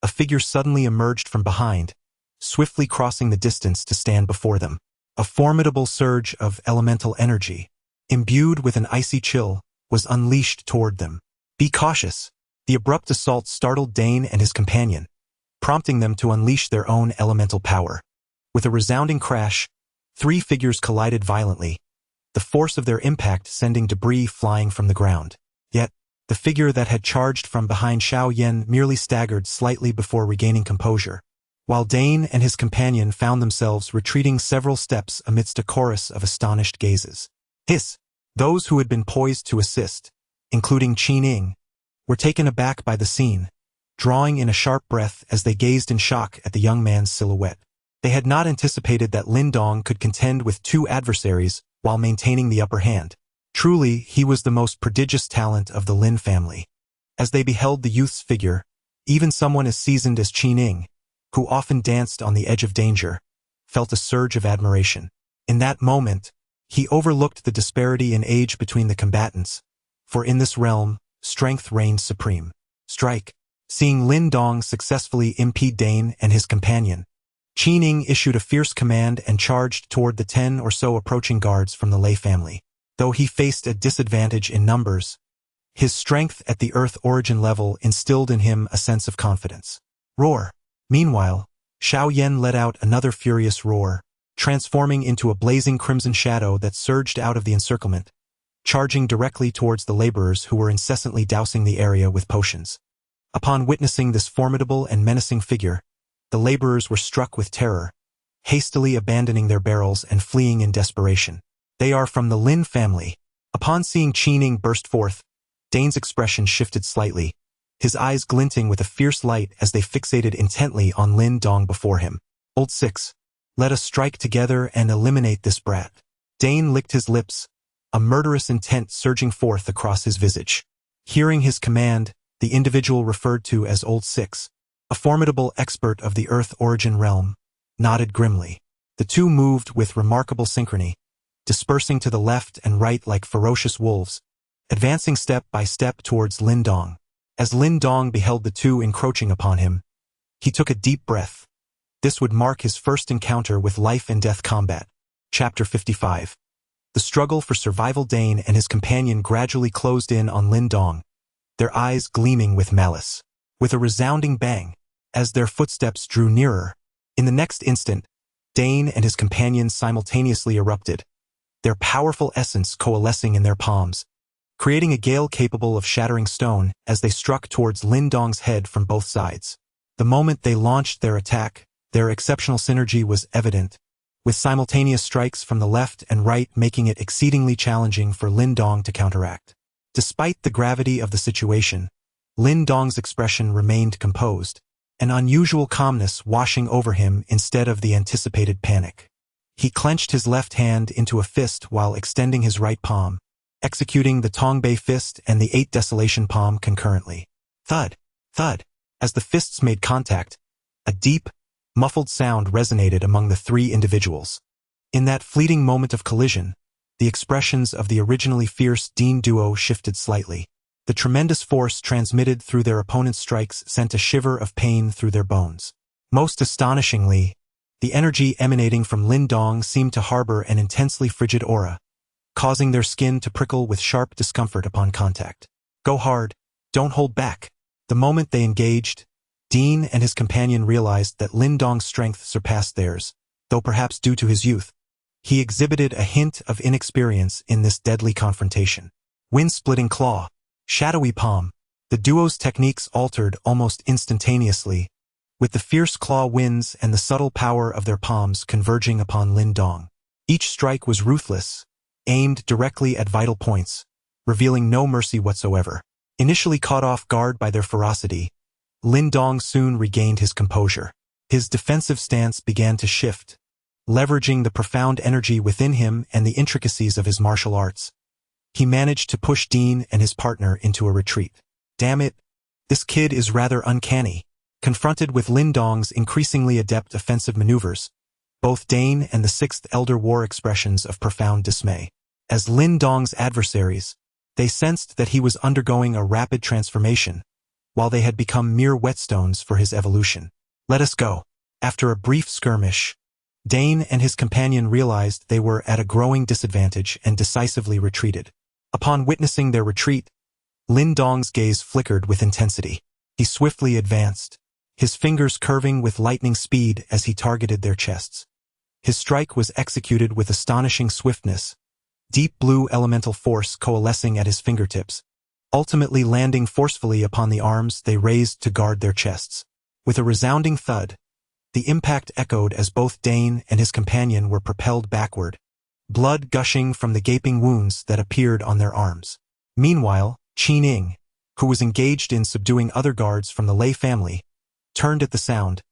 a figure suddenly emerged from behind, swiftly crossing the distance to stand before them. A formidable surge of elemental energy, imbued with an icy chill, was unleashed toward them. Be cautious. The abrupt assault startled Dane and his companion, prompting them to unleash their own elemental power. With a resounding crash, three figures collided violently, the force of their impact sending debris flying from the ground. Yet, the figure that had charged from behind Xiao Yan merely staggered slightly before regaining composure, while Dane and his companion found themselves retreating several steps amidst a chorus of astonished gazes. Hiss! Those who had been poised to assist, including Qin, were taken aback by the scene, drawing in a sharp breath as they gazed in shock at the young man's silhouette. They had not anticipated that Lin Dong could contend with two adversaries while maintaining the upper hand. Truly, he was the most prodigious talent of the Lin family. As they beheld the youth's figure, even someone as seasoned as Qin, who often danced on the edge of danger, felt a surge of admiration. In that moment, he overlooked the disparity in age between the combatants, for in this realm, strength reigned supreme. Strike! Seeing Lin Dong successfully impede Dane and his companion, Qin issued a fierce command and charged toward the 10 or so approaching guards from the Lei family. Though he faced a disadvantage in numbers, his strength at the Earth origin level instilled in him a sense of confidence. Roar! Meanwhile, Xiao Yan let out another furious roar, transforming into a blazing crimson shadow that surged out of the encirclement, charging directly towards the laborers who were incessantly dousing the area with potions. Upon witnessing this formidable and menacing figure, the laborers were struck with terror, hastily abandoning their barrels and fleeing in desperation. They are from the Lin family. Upon seeing Qin burst forth, Dane's expression shifted slightly, his eyes glinting with a fierce light as they fixated intently on Lin Dong before him. Old Six, let us strike together and eliminate this brat. Dane licked his lips, a murderous intent surging forth across his visage. Hearing his command, the individual referred to as Old Six, a formidable expert of the Earth origin realm, nodded grimly. The two moved with remarkable synchrony, dispersing to the left and right like ferocious wolves, advancing step by step towards Lin Dong. As Lin Dong beheld the two encroaching upon him, he took a deep breath. This would mark his first encounter with life-and-death combat. Chapter 55. The struggle for survival. Dane and his companion gradually closed in on Lin Dong, their eyes gleaming with malice. With a resounding bang, as their footsteps drew nearer, in the next instant, Dane and his companion simultaneously erupted, their powerful essence coalescing in their palms, creating a gale capable of shattering stone as they struck towards Lin Dong's head from both sides. The moment they launched their attack, their exceptional synergy was evident, with simultaneous strikes from the left and right making it exceedingly challenging for Lin Dong to counteract. Despite the gravity of the situation, Lin Dong's expression remained composed, an unusual calmness washing over him instead of the anticipated panic. He clenched his left hand into a fist while extending his right palm, executing the Tongbei fist and the 8 Desolation palm concurrently. Thud! Thud! As the fists made contact, a deep, muffled sound resonated among the three individuals. In that fleeting moment of collision, the expressions of the originally fierce Dean duo shifted slightly. The tremendous force transmitted through their opponent's strikes sent a shiver of pain through their bones. Most astonishingly, the energy emanating from Lin Dong seemed to harbor an intensely frigid aura, causing their skin to prickle with sharp discomfort upon contact. Go hard, don't hold back. The moment they engaged, Dean and his companion realized that Lin Dong's strength surpassed theirs, though perhaps due to his youth. He exhibited a hint of inexperience in this deadly confrontation. Wind-splitting claw, shadowy palm. The duo's techniques altered almost instantaneously, with the fierce claw winds and the subtle power of their palms converging upon Lin Dong. Each strike was ruthless, aimed directly at vital points, revealing no mercy whatsoever. Initially caught off guard by their ferocity, Lin Dong soon regained his composure. His defensive stance began to shift, leveraging the profound energy within him and the intricacies of his martial arts. He managed to push Dean and his partner into a retreat. Damn it, this kid is rather uncanny. Confronted with Lin Dong's increasingly adept offensive maneuvers, both Dane and the Sixth Elder wore expressions of profound dismay. As Lin Dong's adversaries, they sensed that he was undergoing a rapid transformation, while they had become mere whetstones for his evolution. Let us go. After a brief skirmish, Dane and his companion realized they were at a growing disadvantage and decisively retreated. Upon witnessing their retreat, Lin Dong's gaze flickered with intensity. He swiftly advanced, his fingers curving with lightning speed as he targeted their chests. His strike was executed with astonishing swiftness, deep blue elemental force coalescing at his fingertips, ultimately landing forcefully upon the arms they raised to guard their chests. With a resounding thud, the impact echoed as both Dane and his companion were propelled backward, blood gushing from the gaping wounds that appeared on their arms. Meanwhile, Qin Ying, who was engaged in subduing other guards from the Lei family, turned at the sound,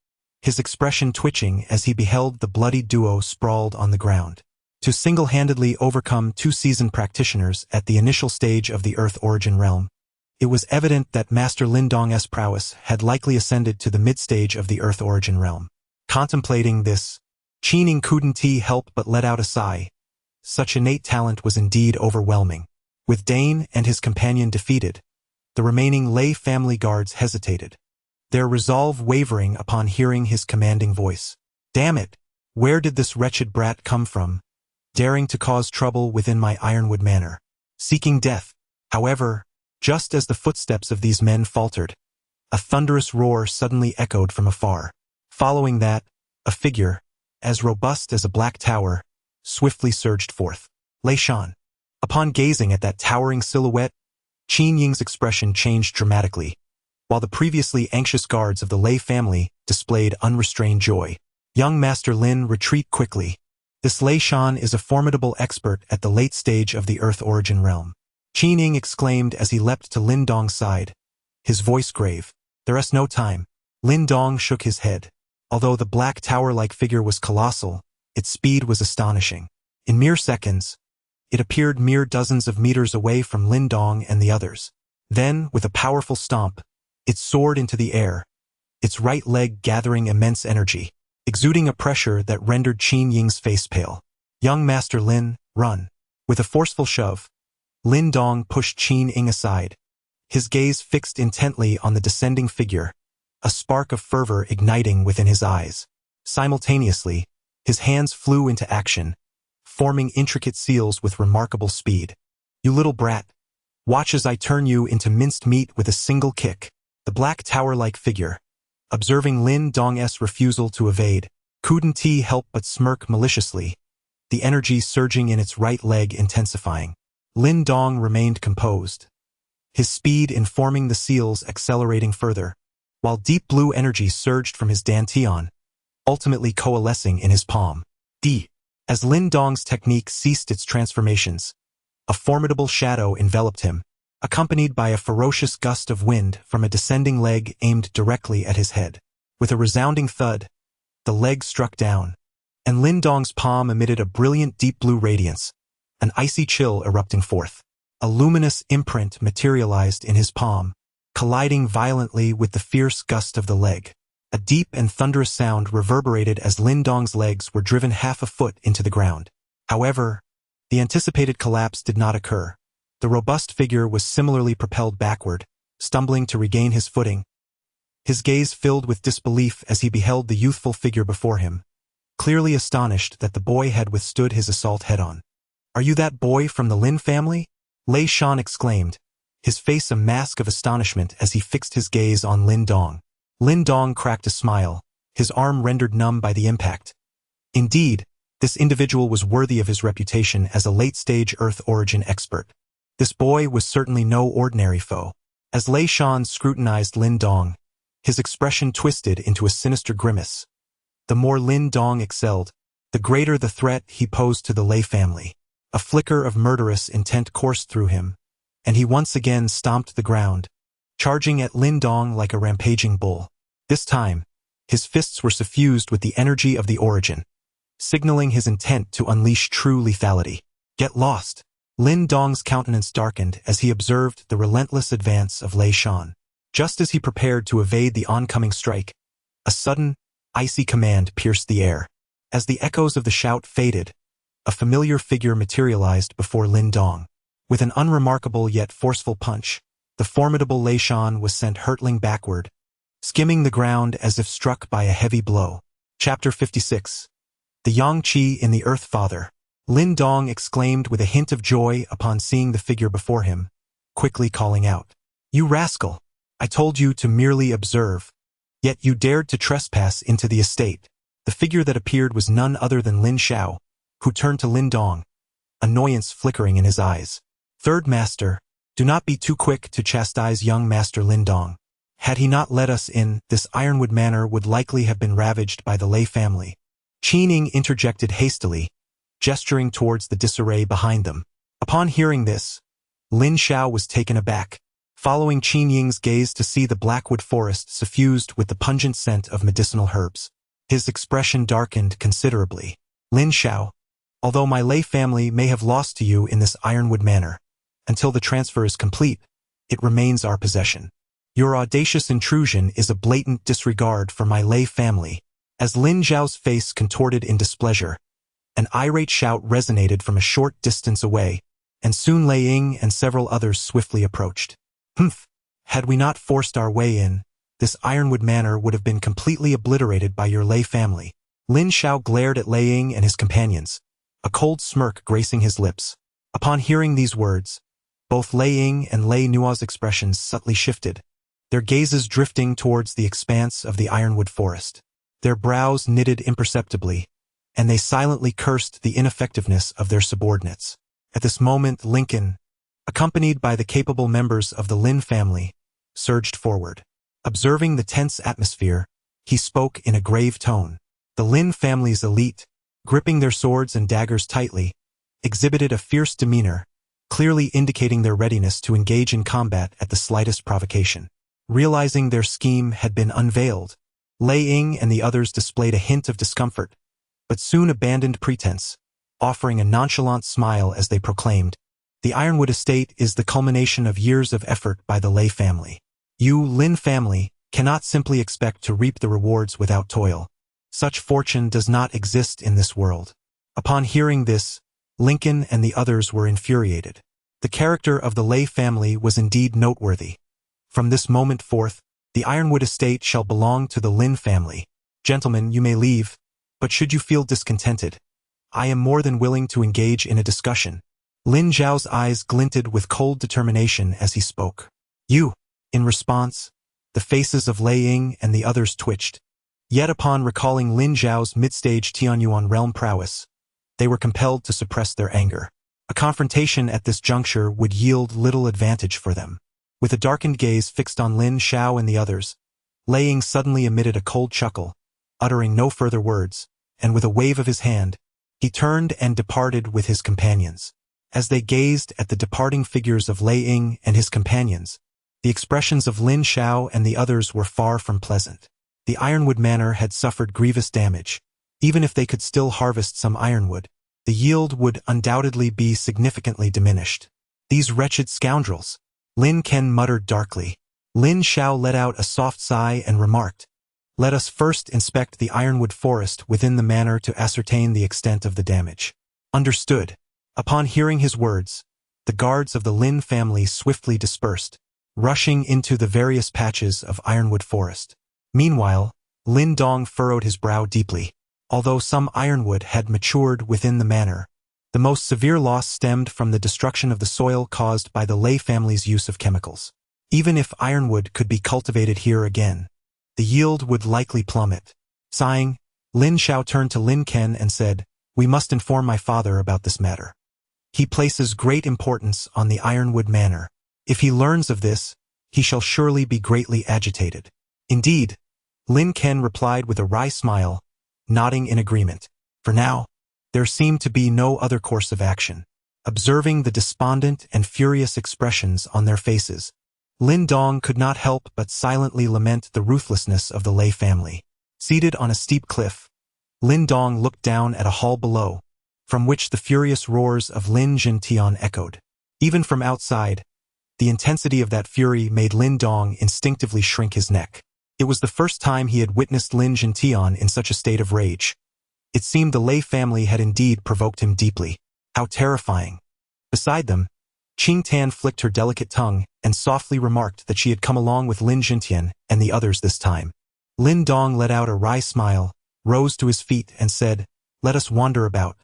his expression twitching as he beheld the bloody duo sprawled on the ground. To single-handedly overcome two seasoned practitioners at the initial stage of the Earth Origin Realm, it was evident that Master Lin Dong's prowess had likely ascended to the mid-stage of the Earth Origin Realm. Contemplating this, Qin Ying couldn't help but let out a sigh. Such innate talent was indeed overwhelming. With Dane and his companion defeated, the remaining Lei family guards hesitated, their resolve wavering upon hearing his commanding voice. "Damn it! Where did this wretched brat come from, daring to cause trouble within my Ironwood Manor, seeking death?" However, just as the footsteps of these men faltered, a thunderous roar suddenly echoed from afar. Following that, a figure, as robust as a black tower, swiftly surged forth. Lei Shan. Upon gazing at that towering silhouette, Qin Ying's expression changed dramatically, while the previously anxious guards of the Lei family displayed unrestrained joy. "Young Master Lin, retreat quickly. This Lei Shan is a formidable expert at the late stage of the Earth Origin Realm," Qin Ying exclaimed as he leapt to Lin Dong's side, his voice grave. "There is no time." Lin Dong shook his head. Although the black tower-like figure was colossal, its speed was astonishing. In mere seconds, it appeared mere dozens of meters away from Lin Dong and the others. Then, with a powerful stomp, it soared into the air, its right leg gathering immense energy, exuding a pressure that rendered Qin Ying's face pale. "Young Master Lin, run." With a forceful shove, Lin Dong pushed Qin Ying aside, his gaze fixed intently on the descending figure, a spark of fervor igniting within his eyes. Simultaneously, his hands flew into action, forming intricate seals with remarkable speed. "You little brat, watch as I turn you into minced meat with a single kick." The black tower-like figure, observing Lin Dong's refusal to evade, couldn't help but smirk maliciously, the energy surging in its right leg intensifying. Lin Dong remained composed, his speed in forming the seals accelerating further, while deep blue energy surged from his dantian, ultimately coalescing in his palm. As Lin Dong's technique ceased its transformations, a formidable shadow enveloped him, accompanied by a ferocious gust of wind from a descending leg aimed directly at his head. With a resounding thud, the leg struck down, and Lin Dong's palm emitted a brilliant deep blue radiance, an icy chill erupting forth. A luminous imprint materialized in his palm, colliding violently with the fierce gust of the leg. A deep and thunderous sound reverberated as Lin Dong's legs were driven half a foot into the ground. However, the anticipated collapse did not occur. The robust figure was similarly propelled backward, stumbling to regain his footing. His gaze filled with disbelief as he beheld the youthful figure before him, clearly astonished that the boy had withstood his assault head-on. "Are you that boy from the Lin family?" Lei Shan exclaimed, his face a mask of astonishment as he fixed his gaze on Lin Dong. Lin Dong cracked a smile, his arm rendered numb by the impact. Indeed, this individual was worthy of his reputation as a late-stage Earth origin expert. This boy was certainly no ordinary foe. As Lei Shan scrutinized Lin Dong, his expression twisted into a sinister grimace. The more Lin Dong excelled, the greater the threat he posed to the Lei family. A flicker of murderous intent coursed through him, and he once again stomped the ground, charging at Lin Dong like a rampaging bull. This time, his fists were suffused with the energy of the origin, signaling his intent to unleash true lethality. "Get lost." Lin Dong's countenance darkened as he observed the relentless advance of Lei Shan. Just as he prepared to evade the oncoming strike, a sudden, icy command pierced the air. As the echoes of the shout faded, a familiar figure materialized before Lin Dong. With an unremarkable yet forceful punch, the formidable Lei Shan was sent hurtling backward, skimming the ground as if struck by a heavy blow. Chapter 56. The Yangqi in the Earth Father. Lin Dong exclaimed with a hint of joy upon seeing the figure before him, quickly calling out, "You rascal! I told you to merely observe." Yet you dared to trespass into the estate. The figure that appeared was none other than Lin Xiao, who turned to Lin Dong, annoyance flickering in his eyes. Third Master, do not be too quick to chastise young Master Lin Dong. Had he not let us in, this Ironwood Manor would likely have been ravaged by the Lei family. Qin Ying interjected hastily, gesturing towards the disarray behind them. Upon hearing this, Lin Xiao was taken aback, following Qin Ying's gaze to see the blackwood forest suffused with the pungent scent of medicinal herbs. His expression darkened considerably. Lin Xiao, although my Lei family may have lost to you in this Ironwood Manor, until the transfer is complete, it remains our possession. Your audacious intrusion is a blatant disregard for my Lei family. As Lin Xiao's face contorted in displeasure, an irate shout resonated from a short distance away, and soon Lei Ying and several others swiftly approached. Humph! Had we not forced our way in, this Ironwood Manor would have been completely obliterated by your Lei family. Lin Xiao glared at Lei Ying and his companions, a cold smirk gracing his lips. Upon hearing these words, both Lei Ying and Lei Nua's expressions subtly shifted, their gazes drifting towards the expanse of the Ironwood forest. Their brows knitted imperceptibly, and they silently cursed the ineffectiveness of their subordinates. At this moment, Lincoln, accompanied by the capable members of the Lin family, surged forward. Observing the tense atmosphere, he spoke in a grave tone. The Lin family's elite, gripping their swords and daggers tightly, exhibited a fierce demeanor, clearly indicating their readiness to engage in combat at the slightest provocation. Realizing their scheme had been unveiled, Lei Ying and the others displayed a hint of discomfort, but soon abandoned pretense, offering a nonchalant smile as they proclaimed, "The Ironwood estate is the culmination of years of effort by the Lei family. You, Lin family, cannot simply expect to reap the rewards without toil. Such fortune does not exist in this world." Upon hearing this, Lincoln and the others were infuriated. The character of the Lei family was indeed noteworthy. From this moment forth, the Ironwood estate shall belong to the Lin family. Gentlemen, you may leave, but should you feel discontented, I am more than willing to engage in a discussion. Lin Zhao's eyes glinted with cold determination as he spoke. You! In response, the faces of Lei Ying and the others twitched. Yet upon recalling Lin Zhao's mid-stage Tianxuan realm prowess, they were compelled to suppress their anger. A confrontation at this juncture would yield little advantage for them. With a darkened gaze fixed on Lin Xiao and the others, Lei Ying suddenly emitted a cold chuckle, uttering no further words, and with a wave of his hand, he turned and departed with his companions. As they gazed at the departing figures of Lei Ying and his companions, the expressions of Lin Xiao and the others were far from pleasant. The Ironwood Manor had suffered grievous damage. Even if they could still harvest some ironwood, the yield would undoubtedly be significantly diminished. These wretched scoundrels! Lin Ken muttered darkly. Lin Xiao let out a soft sigh and remarked, "Let us first inspect the ironwood forest within the manor to ascertain the extent of the damage." Understood. Upon hearing his words, the guards of the Lin family swiftly dispersed, rushing into the various patches of ironwood forest. Meanwhile, Lin Dong furrowed his brow deeply. Although some ironwood had matured within the manor, the most severe loss stemmed from the destruction of the soil caused by the Lei family's use of chemicals. Even if ironwood could be cultivated here again, the yield would likely plummet. Sighing, Lin Xiao turned to Lin Ken and said, "We must inform my father about this matter. He places great importance on the Ironwood Manor. If he learns of this, he shall surely be greatly agitated." "Indeed," Lin Ken replied with a wry smile, nodding in agreement. For now, there seemed to be no other course of action. Observing the despondent and furious expressions on their faces, Lin Dong could not help but silently lament the ruthlessness of the Lei family. Seated on a steep cliff, Lin Dong looked down at a hall below, from which the furious roars of Lin Langtian echoed. Even from outside, the intensity of that fury made Lin Dong instinctively shrink his neck. It was the first time he had witnessed Lin Langtian in such a state of rage. It seemed the Lei family had indeed provoked him deeply. How terrifying! Beside them, Qing Tan flicked her delicate tongue and softly remarked that she had come along with Lin Langtian and the others this time. Lin Dong let out a wry smile, rose to his feet and said, "Let us wander about.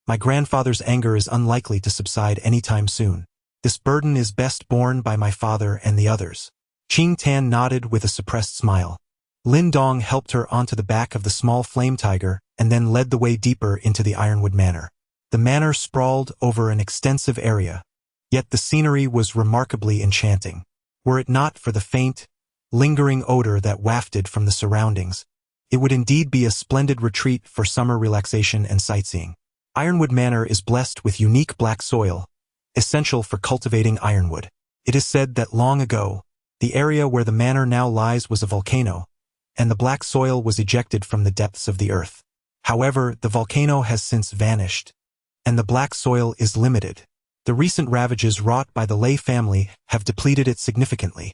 My grandfather's anger is unlikely to subside any time soon. This burden is best borne by my father and the others." Qing Tan nodded with a suppressed smile. Lin Dong helped her onto the back of the small flame tiger and then led the way deeper into the Ironwood Manor. The manor sprawled over an extensive area, yet the scenery was remarkably enchanting. Were it not for the faint, lingering odor that wafted from the surroundings, it would indeed be a splendid retreat for summer relaxation and sightseeing. Ironwood Manor is blessed with unique black soil, essential for cultivating ironwood. It is said that long ago, the area where the manor now lies was a volcano, and the black soil was ejected from the depths of the earth. However, the volcano has since vanished, and the black soil is limited. The recent ravages wrought by the Lei family have depleted it significantly,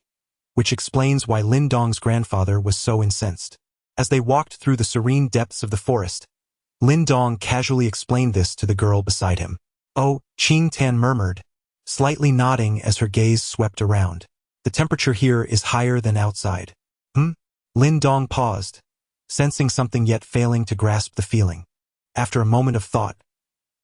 which explains why Lin Dong's grandfather was so incensed. As they walked through the serene depths of the forest, Lin Dong casually explained this to the girl beside him. "Oh," Tian murmured, slightly nodding as her gaze swept around. "The temperature here is higher than outside." Lin Dong paused, sensing something yet failing to grasp the feeling. After a moment of thought,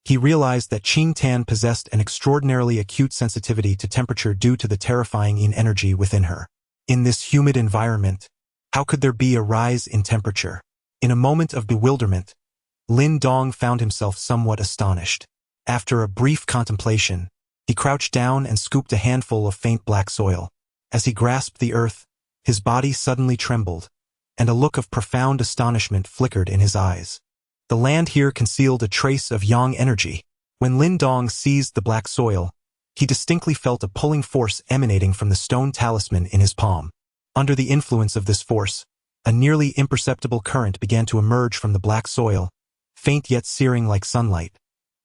he realized that Tian possessed an extraordinarily acute sensitivity to temperature due to the terrifying yin energy within her. In this humid environment, how could there be a rise in temperature? In a moment of bewilderment, Lin Dong found himself somewhat astonished. After a brief contemplation, he crouched down and scooped a handful of faint black soil. As he grasped the earth, his body suddenly trembled, and a look of profound astonishment flickered in his eyes. The land here concealed a trace of yang energy. When Lin Dong seized the black soil, he distinctly felt a pulling force emanating from the stone talisman in his palm. Under the influence of this force, a nearly imperceptible current began to emerge from the black soil, faint yet searing like sunlight,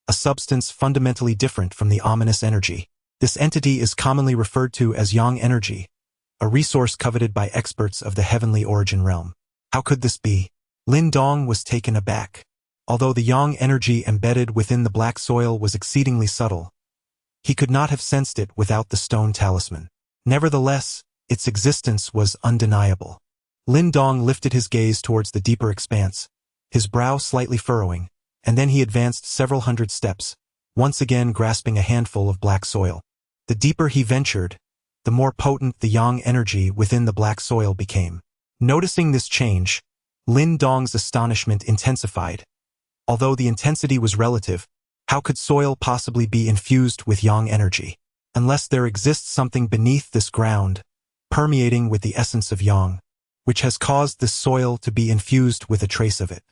a substance fundamentally different from the ominous energy. This entity is commonly referred to as yang energy, a resource coveted by experts of the Heavenly Origin Realm. How could this be? Lin Dong was taken aback. Although the yang energy embedded within the black soil was exceedingly subtle, he could not have sensed it without the stone talisman. Nevertheless, its existence was undeniable. Lin Dong lifted his gaze towards the deeper expanse, his brow slightly furrowing, and then he advanced several hundred steps, once again grasping a handful of black soil. The deeper he ventured, the more potent the yang energy within the black soil became. Noticing this change, Lin Dong's astonishment intensified. Although the intensity was relative, how could soil possibly be infused with yang energy? Unless there exists something beneath this ground, permeating with the essence of yang, which has caused this soil to be infused with a trace of it.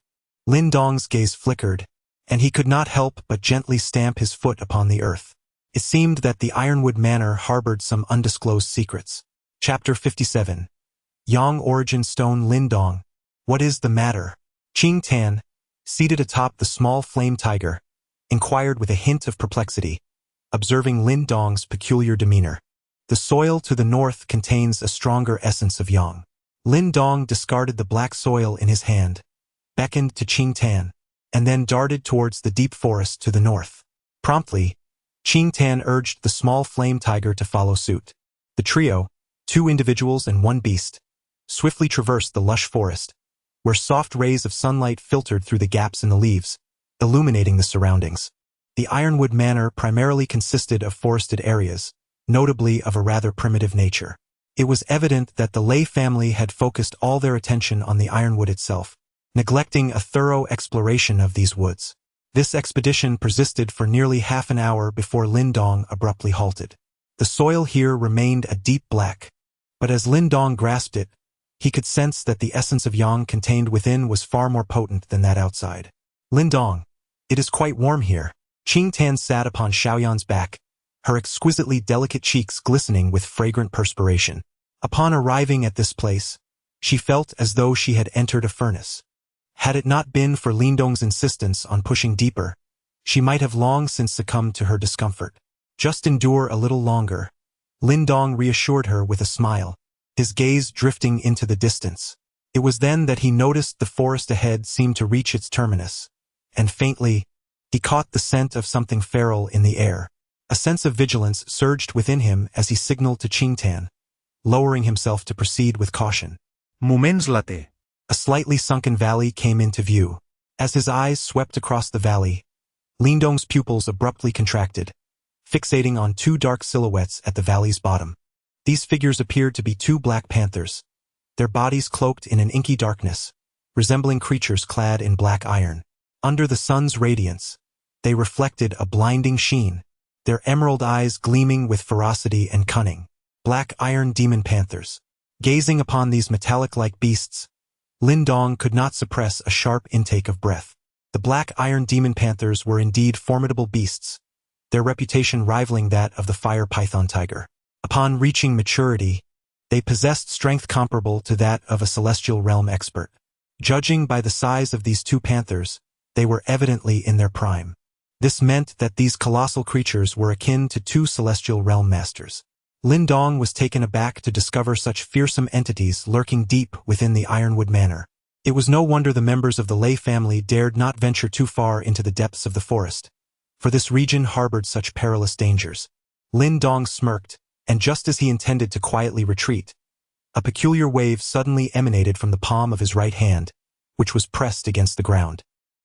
Lin Dong's gaze flickered, and he could not help but gently stamp his foot upon the earth. It seemed that the Ironwood Manor harbored some undisclosed secrets. Chapter 57. Yang Origin Stone. Lin Dong. What is the matter? Tian, seated atop the small flame tiger, inquired with a hint of perplexity, observing Lin Dong's peculiar demeanor. The soil to the north contains a stronger essence of yang. Lin Dong discarded the black soil in his hand, beckoned to Tian, and then darted towards the deep forest to the north. Promptly, Tian urged the small flame tiger to follow suit. The trio, 2 individuals and 1 beast, swiftly traversed the lush forest, where soft rays of sunlight filtered through the gaps in the leaves, illuminating the surroundings. The Ironwood Manor primarily consisted of forested areas, notably of a rather primitive nature. It was evident that the Lei family had focused all their attention on the ironwood itself, neglecting a thorough exploration of these woods. This expedition persisted for nearly half an hour before Lin Dong abruptly halted. The soil here remained a deep black, but as Lin Dong grasped it, he could sense that the essence of yang contained within was far more potent than that outside. Lin Dong, it is quite warm here. Tian sat upon Xiaoyan's back, her exquisitely delicate cheeks glistening with fragrant perspiration. Upon arriving at this place, she felt as though she had entered a furnace. Had it not been for Lin Dong's insistence on pushing deeper, she might have long since succumbed to her discomfort. Just endure a little longer, Lin Dong reassured her with a smile, his gaze drifting into the distance. It was then that he noticed the forest ahead seemed to reach its terminus, and faintly, he caught the scent of something feral in the air. A sense of vigilance surged within him as he signaled to Tian, lowering himself to proceed with caution. Moments later. A slightly sunken valley came into view. As his eyes swept across the valley, Lin Dong's pupils abruptly contracted, fixating on 2 dark silhouettes at the valley's bottom. These figures appeared to be 2 black panthers, their bodies cloaked in an inky darkness, resembling creatures clad in black iron. Under the sun's radiance, they reflected a blinding sheen, their emerald eyes gleaming with ferocity and cunning. Black iron demon panthers. Gazing upon these metallic-like beasts, Lin Dong could not suppress a sharp intake of breath. The black iron demon panthers were indeed formidable beasts, their reputation rivaling that of the fire python tiger. Upon reaching maturity, they possessed strength comparable to that of a celestial realm expert. Judging by the size of these two panthers, they were evidently in their prime. This meant that these colossal creatures were akin to two celestial realm masters. Lin Dong was taken aback to discover such fearsome entities lurking deep within the Ironwood Manor. It was no wonder the members of the Lei family dared not venture too far into the depths of the forest, for this region harbored such perilous dangers. Lin Dong smirked, and just as he intended to quietly retreat, a peculiar wave suddenly emanated from the palm of his right hand, which was pressed against the ground.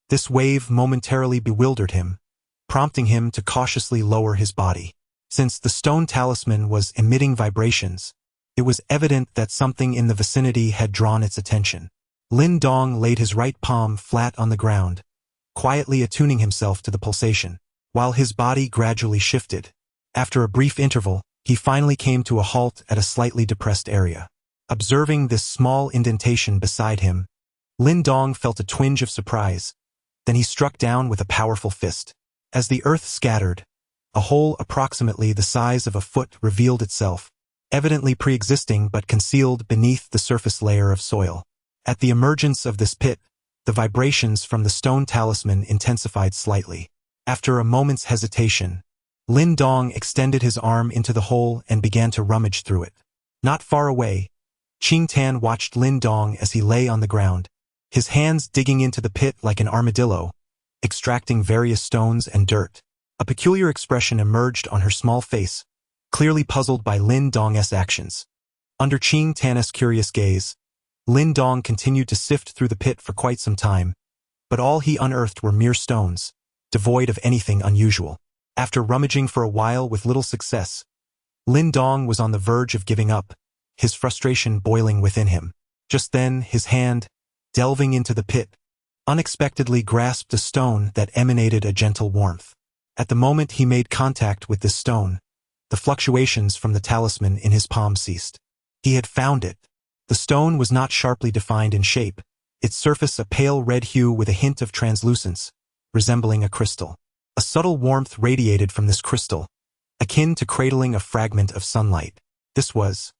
This wave momentarily bewildered him, prompting him to cautiously lower his body. Since the stone talisman was emitting vibrations, it was evident that something in the vicinity had drawn its attention. Lin Dong laid his right palm flat on the ground, quietly attuning himself to the pulsation, while his body gradually shifted. After a brief interval, he finally came to a halt at a slightly depressed area. Observing this small indentation beside him, Lin Dong felt a twinge of surprise. Then he struck down with a powerful fist. As the earth scattered, a hole approximately the size of a foot revealed itself, evidently pre-existing but concealed beneath the surface layer of soil. At the emergence of this pit, the vibrations from the stone talisman intensified slightly. After a moment's hesitation, Lin Dong extended his arm into the hole and began to rummage through it. Not far away, Tian watched Lin Dong as he lay on the ground, his hands digging into the pit like an armadillo, extracting various stones and dirt. A peculiar expression emerged on her small face, clearly puzzled by Lin Dong's actions. Under Tian's curious gaze, Lin Dong continued to sift through the pit for quite some time, but all he unearthed were mere stones, devoid of anything unusual. After rummaging for a while with little success, Lin Dong was on the verge of giving up, his frustration boiling within him. Just then, his hand, delving into the pit, unexpectedly grasped a stone that emanated a gentle warmth. At the moment he made contact with this stone, the fluctuations from the talisman in his palm ceased. He had found it. The stone was not sharply defined in shape, its surface a pale red hue with a hint of translucence, resembling a crystal. A subtle warmth radiated from this crystal, akin to cradling a fragment of sunlight. This was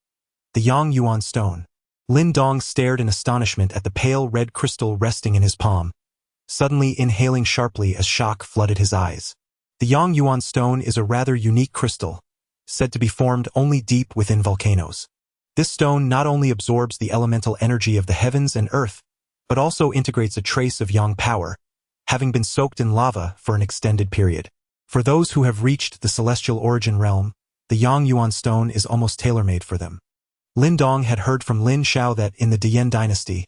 the Yang Yuan stone. Lin Dong stared in astonishment at the pale red crystal resting in his palm, suddenly inhaling sharply as shock flooded his eyes. The Yang Yuan stone is a rather unique crystal, said to be formed only deep within volcanoes. This stone not only absorbs the elemental energy of the heavens and earth, but also integrates a trace of Yang power, having been soaked in lava for an extended period. For those who have reached the celestial origin realm, the Yang Yuan stone is almost tailor-made for them. Lin Dong had heard from Lin Xiao that in the Tian dynasty,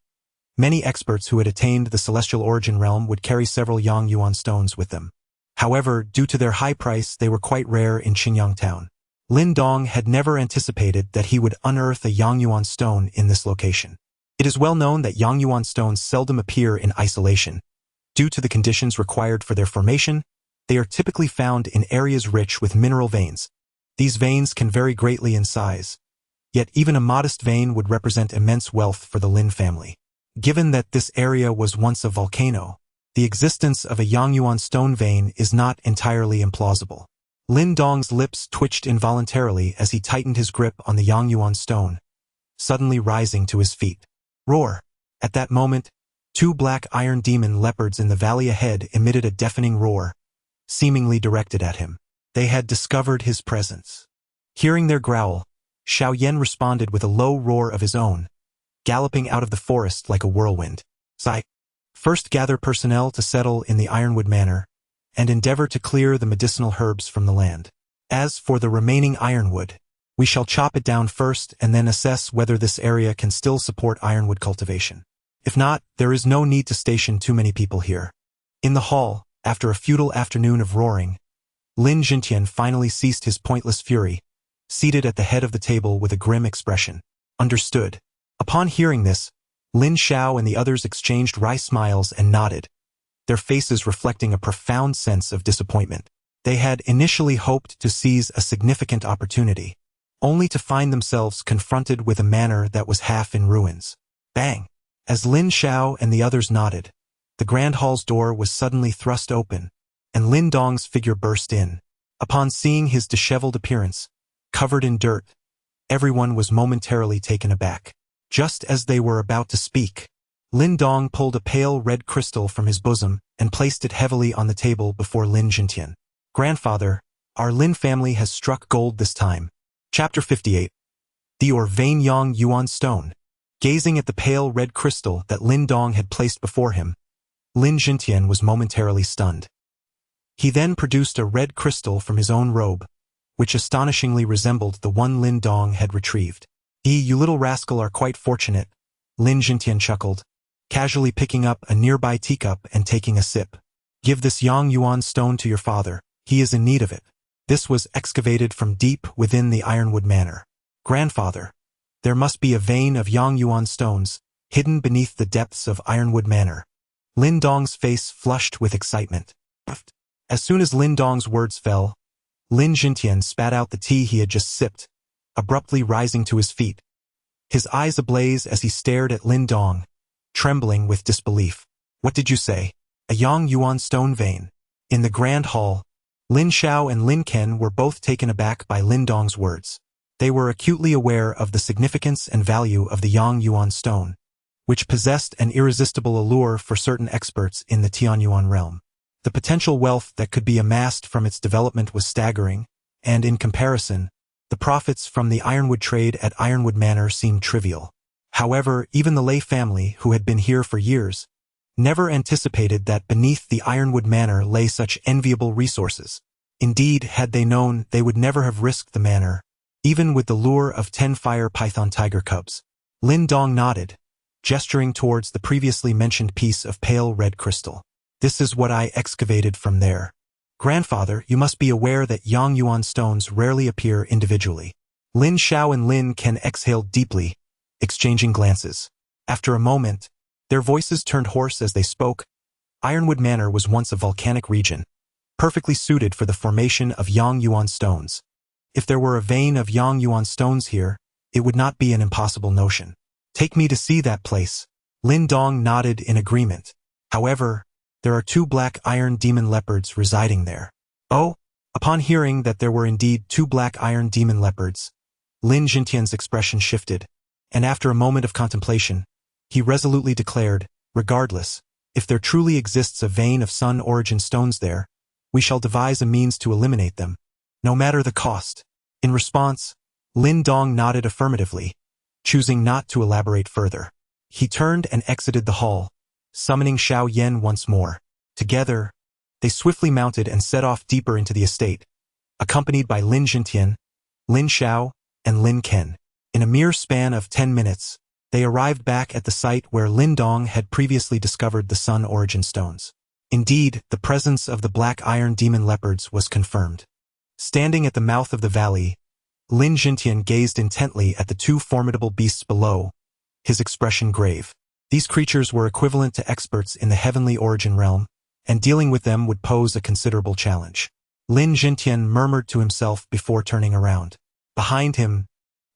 many experts who had attained the celestial origin realm would carry several Yang Yuan stones with them. However, due to their high price, they were quite rare in Xinjiang town. Lin Dong had never anticipated that he would unearth a Yang Yuan stone in this location. It is well known that Yang Yuan stones seldom appear in isolation. Due to the conditions required for their formation, they are typically found in areas rich with mineral veins. These veins can vary greatly in size, yet even a modest vein would represent immense wealth for the Lin family. Given that this area was once a volcano, the existence of a Yang Yuan stone vein is not entirely implausible. Lin Dong's lips twitched involuntarily as he tightened his grip on the Yang Yuan stone, suddenly rising to his feet. Roar! At that moment, two black iron demon leopards in the valley ahead emitted a deafening roar, seemingly directed at him. They had discovered his presence. Hearing their growl, Xiaoyan responded with a low roar of his own, galloping out of the forest like a whirlwind. Sigh. First gather personnel to settle in the Ironwood Manor, and endeavor to clear the medicinal herbs from the land. As for the remaining ironwood, we shall chop it down first and then assess whether this area can still support ironwood cultivation. If not, there is no need to station too many people here. In the hall, after a futile afternoon of roaring, Lin Langtian finally ceased his pointless fury, seated at the head of the table with a grim expression. Understood. Upon hearing this, Lin Xiao and the others exchanged wry smiles and nodded, their faces reflecting a profound sense of disappointment. They had initially hoped to seize a significant opportunity, only to find themselves confronted with a manor that was half in ruins. Bang! As Lin Xiao and the others nodded, the Grand Hall's door was suddenly thrust open, and Lin Dong's figure burst in. Upon seeing his disheveled appearance, covered in dirt, everyone was momentarily taken aback. Just as they were about to speak, Lin Dong pulled a pale red crystal from his bosom and placed it heavily on the table before Lin Langtian. Grandfather, our Lin family has struck gold this time. Chapter 58. The Orvain Yang Yuan Stone. Gazing at the pale red crystal that Lin Dong had placed before him, Lin Langtian was momentarily stunned. He then produced a red crystal from his own robe, which astonishingly resembled the one Lin Dong had retrieved. You little rascal are quite fortunate, Lin Langtian chuckled, casually picking up a nearby teacup and taking a sip. Give this Yang Yuan stone to your father, he is in need of it. This was excavated from deep within the Ironwood Manor. Grandfather, there must be a vein of Yang Yuan stones, hidden beneath the depths of Ironwood Manor. Lin Dong's face flushed with excitement. As soon as Lin Dong's words fell, Lin Langtian spat out the tea he had just sipped, abruptly rising to his feet. His eyes ablaze as he stared at Lin Dong, trembling with disbelief. What did you say? A Yang Yuan stone vein? In the Grand Hall, Lin Xiao and Lin Ken were both taken aback by Lin Dong's words. They were acutely aware of the significance and value of the Yang Yuan stone, which possessed an irresistible allure for certain experts in the Tianxuan realm. The potential wealth that could be amassed from its development was staggering, and in comparison, the profits from the ironwood trade at Ironwood Manor seemed trivial. However, even the Lei family, who had been here for years, never anticipated that beneath the Ironwood Manor lay such enviable resources. Indeed, had they known, they would never have risked the manor, even with the lure of 10 fire python tiger cubs. Lin Dong nodded, gesturing towards the previously mentioned piece of pale red crystal. This is what I excavated from there. Grandfather, you must be aware that Yang Yuan stones rarely appear individually. Lin Xiao and Lin Ken exhaled deeply, exchanging glances. After a moment, their voices turned hoarse as they spoke. Ironwood Manor was once a volcanic region, perfectly suited for the formation of Yang Yuan stones. If there were a vein of Yang Yuan stones here, it would not be an impossible notion. Take me to see that place. Lin Dong nodded in agreement. However, there are 2 black iron demon leopards residing there. Oh, upon hearing that there were indeed 2 black iron demon leopards, Lin Langtian's expression shifted, and after a moment of contemplation, he resolutely declared, regardless, if there truly exists a vein of sun origin stones there, we shall devise a means to eliminate them, no matter the cost. In response, Lin Dong nodded affirmatively, choosing not to elaborate further. He turned and exited the hall, summoning Xiao Yan once more. Together, they swiftly mounted and set off deeper into the estate, accompanied by Lin Langtian, Lin Xiao, and Lin Ken. In a mere span of 10 minutes, they arrived back at the site where Lin Dong had previously discovered the sun origin stones. Indeed, the presence of the black iron demon leopards was confirmed. Standing at the mouth of the valley, Lin Langtian gazed intently at the 2 formidable beasts below, his expression grave. These creatures were equivalent to experts in the Heavenly Origin Realm, and dealing with them would pose a considerable challenge. Lin Langtian murmured to himself before turning around. Behind him,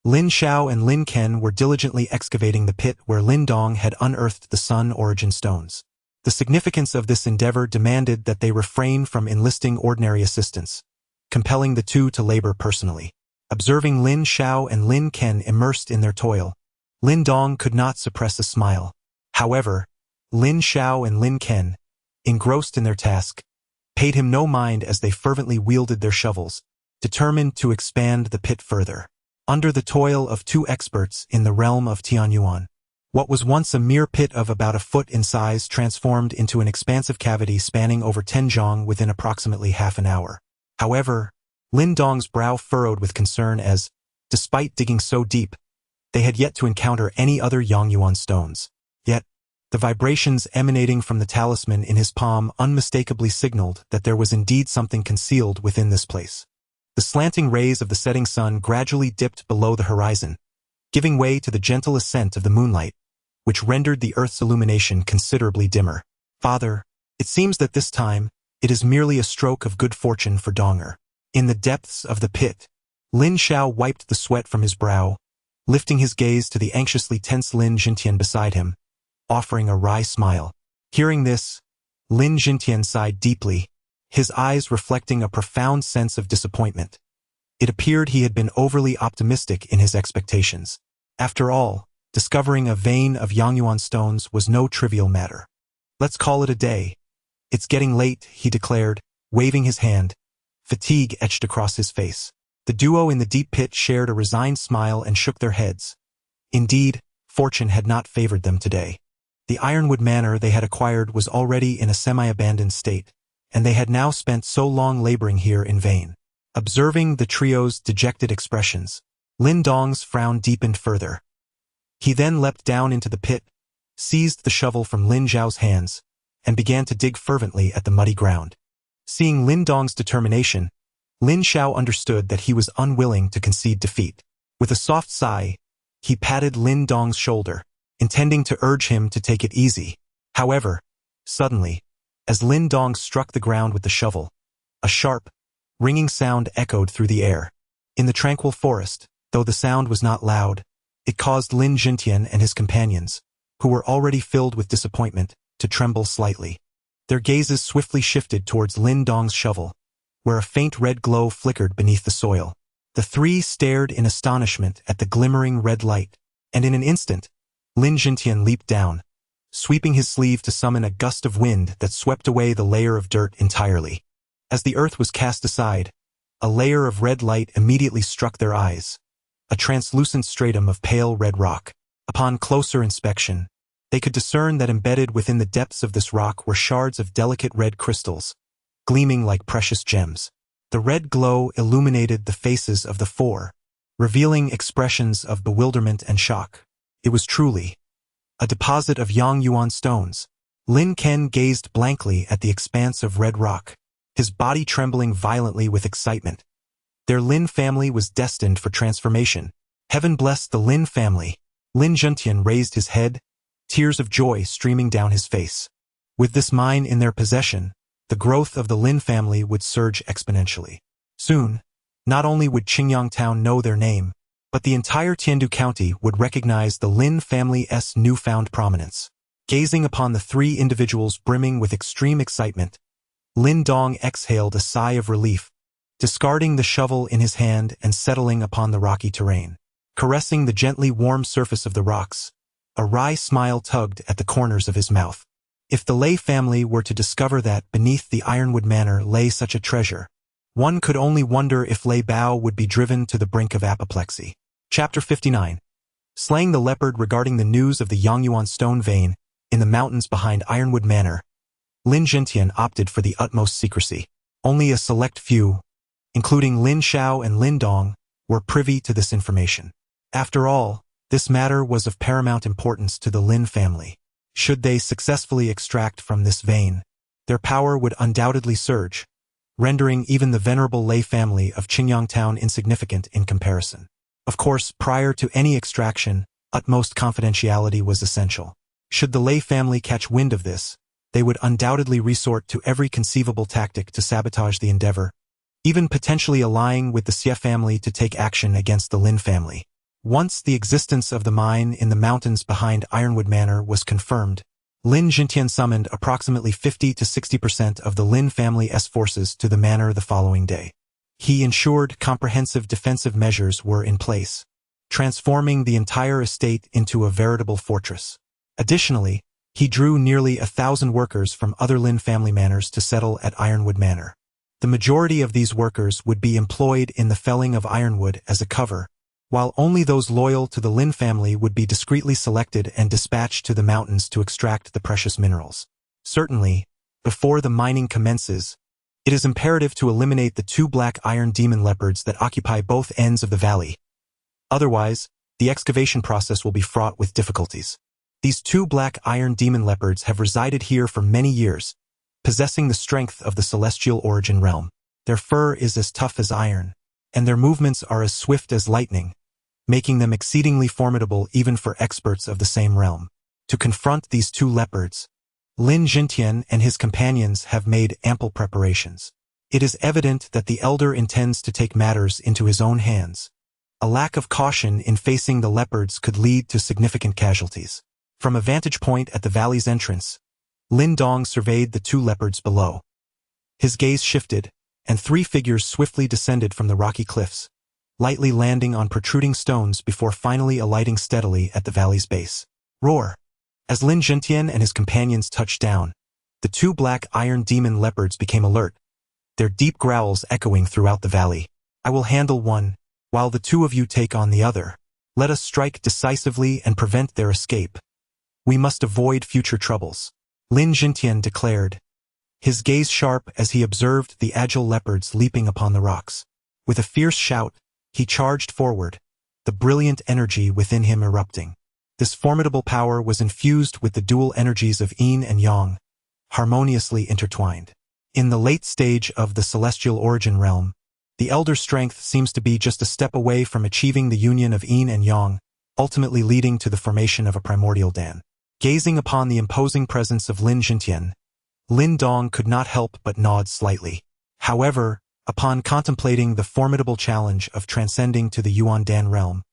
Lin Xiao and Lin Ken were diligently excavating the pit where Lin Dong had unearthed the sun origin stones. The significance of this endeavor demanded that they refrain from enlisting ordinary assistance, compelling the 2 to labor personally. Observing Lin Xiao and Lin Ken immersed in their toil, Lin Dong could not suppress a smile. However, Lin Xiao and Lin Ken, engrossed in their task, paid him no mind as they fervently wielded their shovels, determined to expand the pit further. Under the toil of 2 experts in the realm of Tianyuan, what was once a mere pit of about a foot in size transformed into an expansive cavity spanning over 10 zhong within approximately half an hour. However, Lin Dong's brow furrowed with concern as, despite digging so deep, they had yet to encounter any other Yang Yuan stones. Yet, the vibrations emanating from the talisman in his palm unmistakably signaled that there was indeed something concealed within this place. The slanting rays of the setting sun gradually dipped below the horizon, giving way to the gentle ascent of the moonlight, which rendered the earth's illumination considerably dimmer. Father, it seems that this time, it is merely a stroke of good fortune for Donger. In the depths of the pit, Lin Xiao wiped the sweat from his brow, lifting his gaze to the anxiously tense Lin Jingtian beside him, offering a wry smile. Hearing this, Lin Jingtian sighed deeply, his eyes reflecting a profound sense of disappointment. It appeared he had been overly optimistic in his expectations. After all, discovering a vein of Yongyuan stones was no trivial matter. Let's call it a day. It's getting late, he declared, waving his hand. Fatigue etched across his face. The duo in the deep pit shared a resigned smile and shook their heads. Indeed, fortune had not favored them today. The Ironwood Manor they had acquired was already in a semi-abandoned state, and they had now spent so long laboring here in vain. Observing the trio's dejected expressions, Lin Dong's frown deepened further. He then leapt down into the pit, seized the shovel from Lin Zhao's hands, and began to dig fervently at the muddy ground. Seeing Lin Dong's determination, Lin Xiao understood that he was unwilling to concede defeat. With a soft sigh, he patted Lin Dong's shoulder, intending to urge him to take it easy. However, suddenly, as Lin Dong struck the ground with the shovel, a sharp, ringing sound echoed through the air. In the tranquil forest, though the sound was not loud, it caused Lin Jingtian and his companions, who were already filled with disappointment, to tremble slightly. Their gazes swiftly shifted towards Lin Dong's shovel, where a faint red glow flickered beneath the soil. The three stared in astonishment at the glimmering red light, and in an instant, Lin Jingtian leaped down, sweeping his sleeve to summon a gust of wind that swept away the layer of dirt entirely. As the earth was cast aside, a layer of red light immediately struck their eyes, a translucent stratum of pale red rock. Upon closer inspection, they could discern that embedded within the depths of this rock were shards of delicate red crystals, gleaming like precious gems. The red glow illuminated the faces of the four, revealing expressions of bewilderment and shock. It was truly a deposit of Yongyuan stones. Lin Ken gazed blankly at the expanse of red rock, his body trembling violently with excitement. Their Lin family was destined for transformation. Heaven bless the Lin family. Lin Jingtian raised his head, tears of joy streaming down his face. With this mine in their possession, the growth of the Lin family would surge exponentially. Soon, not only would Qingyang Town know their name, but the entire Tiandu County would recognize the Lin family's newfound prominence. Gazing upon the three individuals brimming with extreme excitement, Lin Dong exhaled a sigh of relief, discarding the shovel in his hand and settling upon the rocky terrain. Caressing the gently warm surface of the rocks, a wry smile tugged at the corners of his mouth. If the Lei family were to discover that beneath the Ironwood Manor lay such a treasure, one could only wonder if Lei Bao would be driven to the brink of apoplexy. Chapter 59. Slaying the leopard. Regarding the news of the Yongyuan stone vein in the mountains behind Ironwood Manor, Lin Jingtian opted for the utmost secrecy. Only a select few, including Lin Xiao and Lin Dong, were privy to this information. After all, this matter was of paramount importance to the Lin family. Should they successfully extract from this vein, their power would undoubtedly surge, rendering even the venerable Lei family of Qingyang Town insignificant in comparison. Of course, prior to any extraction, utmost confidentiality was essential. Should the Lei family catch wind of this, they would undoubtedly resort to every conceivable tactic to sabotage the endeavor, even potentially allying with the Xie family to take action against the Lin family. Once the existence of the mine in the mountains behind Ironwood Manor was confirmed, Lin Jingtian summoned approximately 50 to 60% of the Lin family's forces to the manor the following day. He ensured comprehensive defensive measures were in place, transforming the entire estate into a veritable fortress. Additionally, he drew nearly 1,000 workers from other Lin family manors to settle at Ironwood Manor. The majority of these workers would be employed in the felling of ironwood as a cover, while only those loyal to the Lin family would be discreetly selected and dispatched to the mountains to extract the precious minerals. Certainly, before the mining commences, it is imperative to eliminate the two black iron demon leopards that occupy both ends of the valley. Otherwise, the excavation process will be fraught with difficulties. These two black iron demon leopards have resided here for many years, possessing the strength of the celestial origin realm. Their fur is as tough as iron, and their movements are as swift as lightning, making them exceedingly formidable even for experts of the same realm. To confront these two leopards, Lin Langtian and his companions have made ample preparations. It is evident that the elder intends to take matters into his own hands. A lack of caution in facing the leopards could lead to significant casualties. From a vantage point at the valley's entrance, Lin Dong surveyed the two leopards below. His gaze shifted, and three figures swiftly descended from the rocky cliffs, lightly landing on protruding stones before finally alighting steadily at the valley's base. Roar! As Lin Langtian and his companions touched down, the two black iron demon leopards became alert, their deep growls echoing throughout the valley. I will handle one, while the two of you take on the other. Let us strike decisively and prevent their escape. We must avoid future troubles, Lin Langtian declared, his gaze sharp as he observed the agile leopards leaping upon the rocks. With a fierce shout, he charged forward, the brilliant energy within him erupting. This formidable power was infused with the dual energies of yin and yang, harmoniously intertwined. In the late stage of the celestial origin realm, the elder strength seems to be just a step away from achieving the union of yin and yang, ultimately leading to the formation of a primordial Dan. Gazing upon the imposing presence of Lin Langtian, Lin Dong could not help but nod slightly. However, upon contemplating the formidable challenge of transcending to the Yuan Dan realm,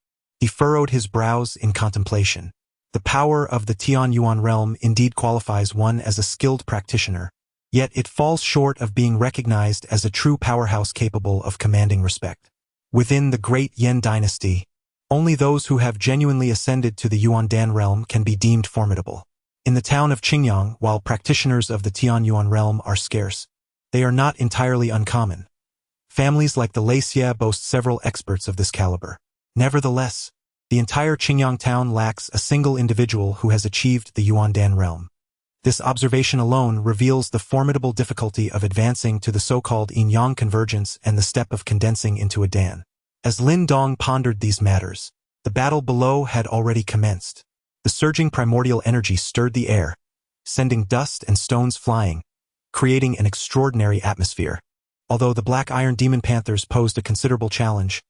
he furrowed his brows in contemplation. The power of the Tianxuan realm indeed qualifies one as a skilled practitioner, yet it falls short of being recognized as a true powerhouse capable of commanding respect. Within the great Yan dynasty, only those who have genuinely ascended to the Yuan Dan realm can be deemed formidable. In the town of Qingyang, while practitioners of the Tianxuan realm are scarce, they are not entirely uncommon. Families like the Laixia boast several experts of this caliber. Nevertheless, the entire Qingyang town lacks a single individual who has achieved the Yuan Dan realm. This observation alone reveals the formidable difficulty of advancing to the so-called yin-yang convergence and the step of condensing into a Dan. As Lin Dong pondered these matters, the battle below had already commenced. The surging primordial energy stirred the air, sending dust and stones flying, creating an extraordinary atmosphere. Although the black iron demon panthers posed a considerable challenge,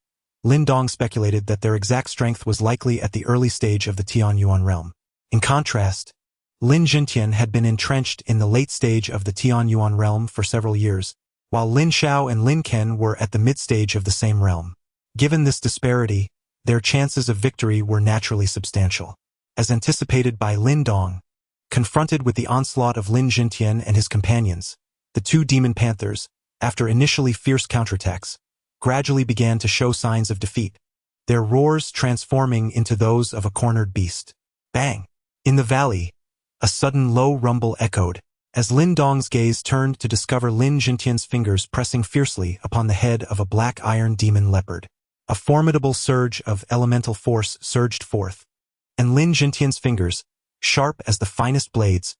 Lin Dong speculated that their exact strength was likely at the early stage of the Tianxuan realm. In contrast, Lin Langtian had been entrenched in the late stage of the Tianxuan realm for several years, while Lin Xiao and Lin Ken were at the mid-stage of the same realm. Given this disparity, their chances of victory were naturally substantial. As anticipated by Lin Dong, confronted with the onslaught of Lin Langtian and his companions, the two demon panthers, after initially fierce counterattacks, gradually began to show signs of defeat, their roars transforming into those of a cornered beast. Bang! In the valley, a sudden low rumble echoed, as Lin Dong's gaze turned to discover Lin Langtian's fingers pressing fiercely upon the head of a black iron demon leopard. A formidable surge of elemental force surged forth, and Lin Langtian's fingers, sharp as the finest blades,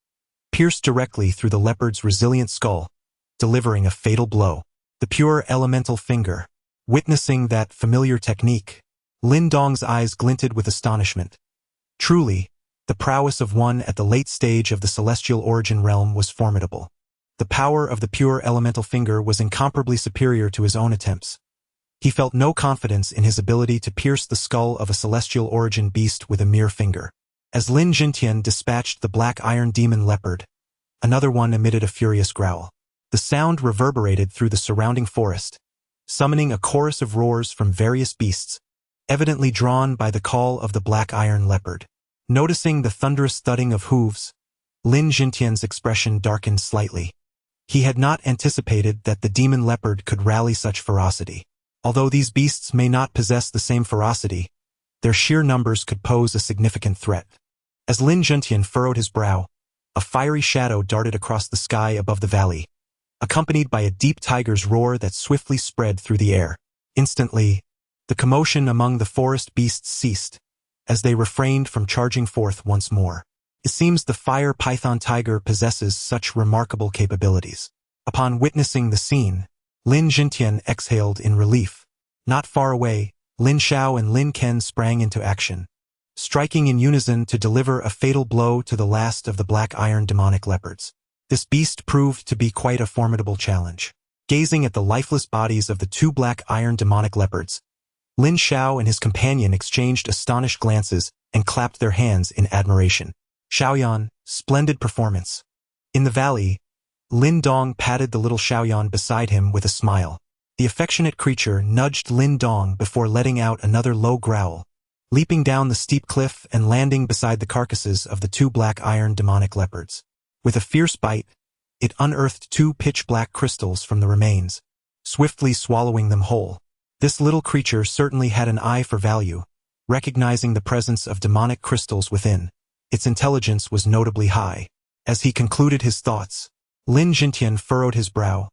pierced directly through the leopard's resilient skull, delivering a fatal blow. The pure elemental finger. Witnessing that familiar technique, Lin Dong's eyes glinted with astonishment. Truly, the prowess of one at the late stage of the celestial origin realm was formidable. The power of the pure elemental finger was incomparably superior to his own attempts. He felt no confidence in his ability to pierce the skull of a celestial origin beast with a mere finger. As Lin Langtian dispatched the black iron demon leopard, another one emitted a furious growl. The sound reverberated through the surrounding forest, summoning a chorus of roars from various beasts, evidently drawn by the call of the black iron leopard. Noticing the thunderous thudding of hooves, Lin Langtian's expression darkened slightly. He had not anticipated that the demon leopard could rally such ferocity. Although these beasts may not possess the same ferocity, their sheer numbers could pose a significant threat. As Lin Langtian furrowed his brow, a fiery shadow darted across the sky above the valley, accompanied by a deep tiger's roar that swiftly spread through the air. Instantly, the commotion among the forest beasts ceased, as they refrained from charging forth once more. It seems the fire python tiger possesses such remarkable capabilities. Upon witnessing the scene, Lin Langtian exhaled in relief. Not far away, Lin Xiao and Lin Ken sprang into action, striking in unison to deliver a fatal blow to the last of the black iron demonic leopards. This beast proved to be quite a formidable challenge. Gazing at the lifeless bodies of the two black iron demonic leopards, Lin Xiao and his companion exchanged astonished glances and clapped their hands in admiration. Xiaoyan, splendid performance. In the valley, Lin Dong patted the little Xiaoyan beside him with a smile. The affectionate creature nudged Lin Dong before letting out another low growl, leaping down the steep cliff and landing beside the carcasses of the 2 black iron demonic leopards. With a fierce bite, it unearthed 2 pitch-black crystals from the remains, swiftly swallowing them whole. This little creature certainly had an eye for value, recognizing the presence of demonic crystals within. Its intelligence was notably high. As he concluded his thoughts, Lin Langtian furrowed his brow,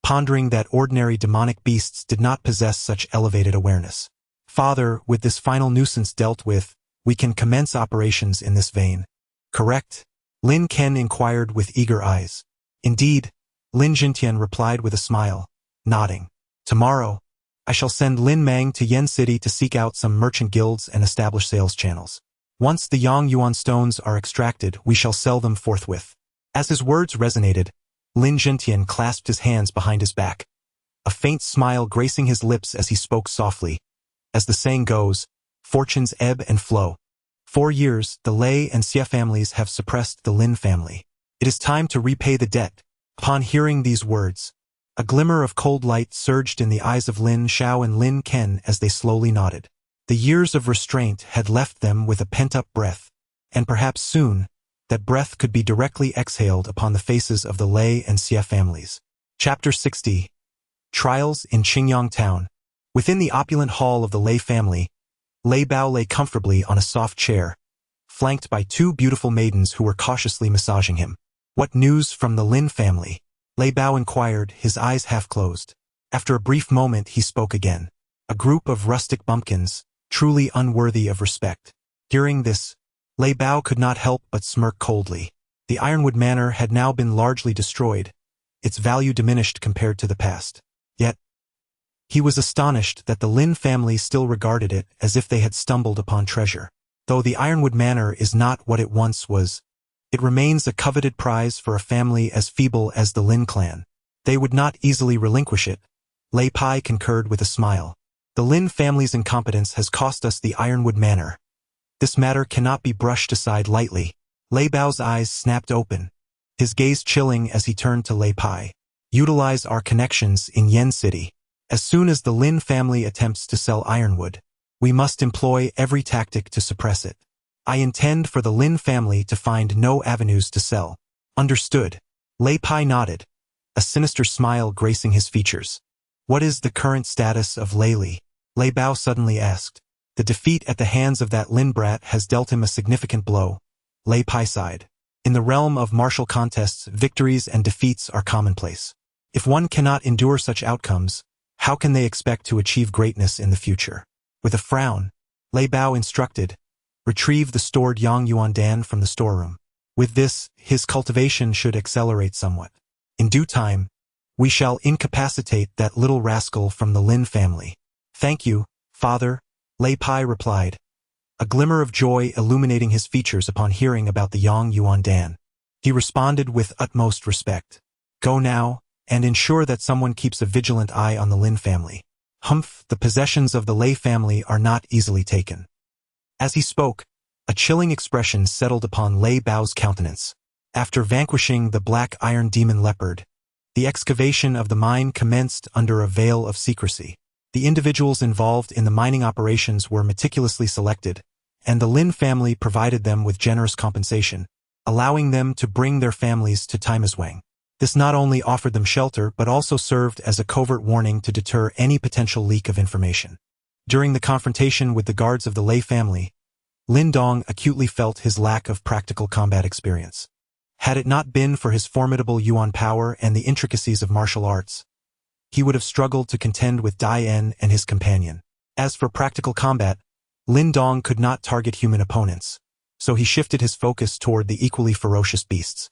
pondering that ordinary demonic beasts did not possess such elevated awareness. Father, with this final nuisance dealt with, we can commence operations in this vein. Correct? Lin Ken inquired with eager eyes. Indeed, Lin Langtian replied with a smile, nodding. Tomorrow, I shall send Lin Mang to Yen City to seek out some merchant guilds and establish sales channels. Once the Yang Yuan stones are extracted, we shall sell them forthwith. As his words resonated, Lin Langtian clasped his hands behind his back, a faint smile gracing his lips as he spoke softly. As the saying goes, fortunes ebb and flow. 4 years, the Lei and Xie families have suppressed the Lin family. It is time to repay the debt. Upon hearing these words, a glimmer of cold light surged in the eyes of Lin Xiao and Lin Ken as they slowly nodded. The years of restraint had left them with a pent-up breath, and perhaps soon, that breath could be directly exhaled upon the faces of the Lei and Xie families. Chapter 60. Trials in Qingyang Town. Within the opulent hall of the Lei family, Lei Bao lay comfortably on a soft chair, flanked by 2 beautiful maidens who were cautiously massaging him. What news from the Lin family? Lei Bao inquired, his eyes half closed. After a brief moment he spoke again. A group of rustic bumpkins, truly unworthy of respect. Hearing this, Lei Bao could not help but smirk coldly. The Ironwood Manor had now been largely destroyed, its value diminished compared to the past. Yet, he was astonished that the Lin family still regarded it as if they had stumbled upon treasure. Though the Ironwood Manor is not what it once was, it remains a coveted prize for a family as feeble as the Lin clan. They would not easily relinquish it. Lei Pai concurred with a smile. The Lin family's incompetence has cost us the Ironwood Manor. This matter cannot be brushed aside lightly. Lei Bao's eyes snapped open, his gaze chilling as he turned to Lei Pai. Utilize our connections in Yen City. As soon as the Lin family attempts to sell ironwood, we must employ every tactic to suppress it. I intend for the Lin family to find no avenues to sell. Understood. Lei Pai nodded, a sinister smile gracing his features. What is the current status of Lei Li? Lei Bao suddenly asked. The defeat at the hands of that Lin brat has dealt him a significant blow. Lei Pai sighed. In the realm of martial contests, victories and defeats are commonplace. If one cannot endure such outcomes, how can they expect to achieve greatness in the future? With a frown, Lei Bao instructed, retrieve the stored Yuan Dan from the storeroom. With this, his cultivation should accelerate somewhat. In due time, we shall incapacitate that little rascal from the Lin family. Thank you, Father, Lei Pai replied, a glimmer of joy illuminating his features upon hearing about the Yuan Dan. He responded with utmost respect. Go now, and ensure that someone keeps a vigilant eye on the Lin family. Humph, the possessions of the Lei family are not easily taken. As he spoke, a chilling expression settled upon Lei Bao's countenance. After vanquishing the black iron demon leopard, the excavation of the mine commenced under a veil of secrecy. The individuals involved in the mining operations were meticulously selected, and the Lin family provided them with generous compensation, allowing them to bring their families to Tianxuan. This not only offered them shelter but also served as a covert warning to deter any potential leak of information. During the confrontation with the guards of the Lei family, Lin Dong acutely felt his lack of practical combat experience. Had it not been for his formidable Yuan power and the intricacies of martial arts, he would have struggled to contend with Dian and his companion. As for practical combat, Lin Dong could not target human opponents, so he shifted his focus toward the equally ferocious beasts.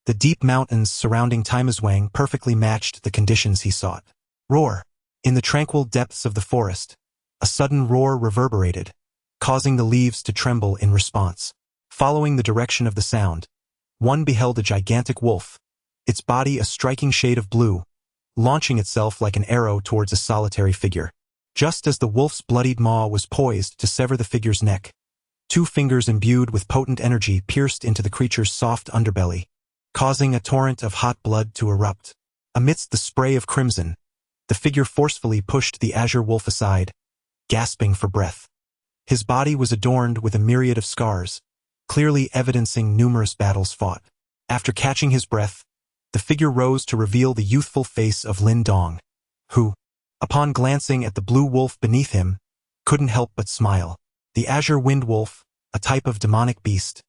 The deep mountains surrounding Tianxuan perfectly matched the conditions he sought. Roar! In the tranquil depths of the forest, a sudden roar reverberated, causing the leaves to tremble in response. Following the direction of the sound, one beheld a gigantic wolf, its body a striking shade of blue, launching itself like an arrow towards a solitary figure. Just as the wolf's bloodied maw was poised to sever the figure's neck, two fingers imbued with potent energy pierced into the creature's soft underbelly, causing a torrent of hot blood to erupt. Amidst the spray of crimson, the figure forcefully pushed the azure wolf aside, gasping for breath. His body was adorned with a myriad of scars, clearly evidencing numerous battles fought. After catching his breath, the figure rose to reveal the youthful face of Lin Dong, who, upon glancing at the blue wolf beneath him, couldn't help but smile. The azure wind wolf, a type of demonic beast,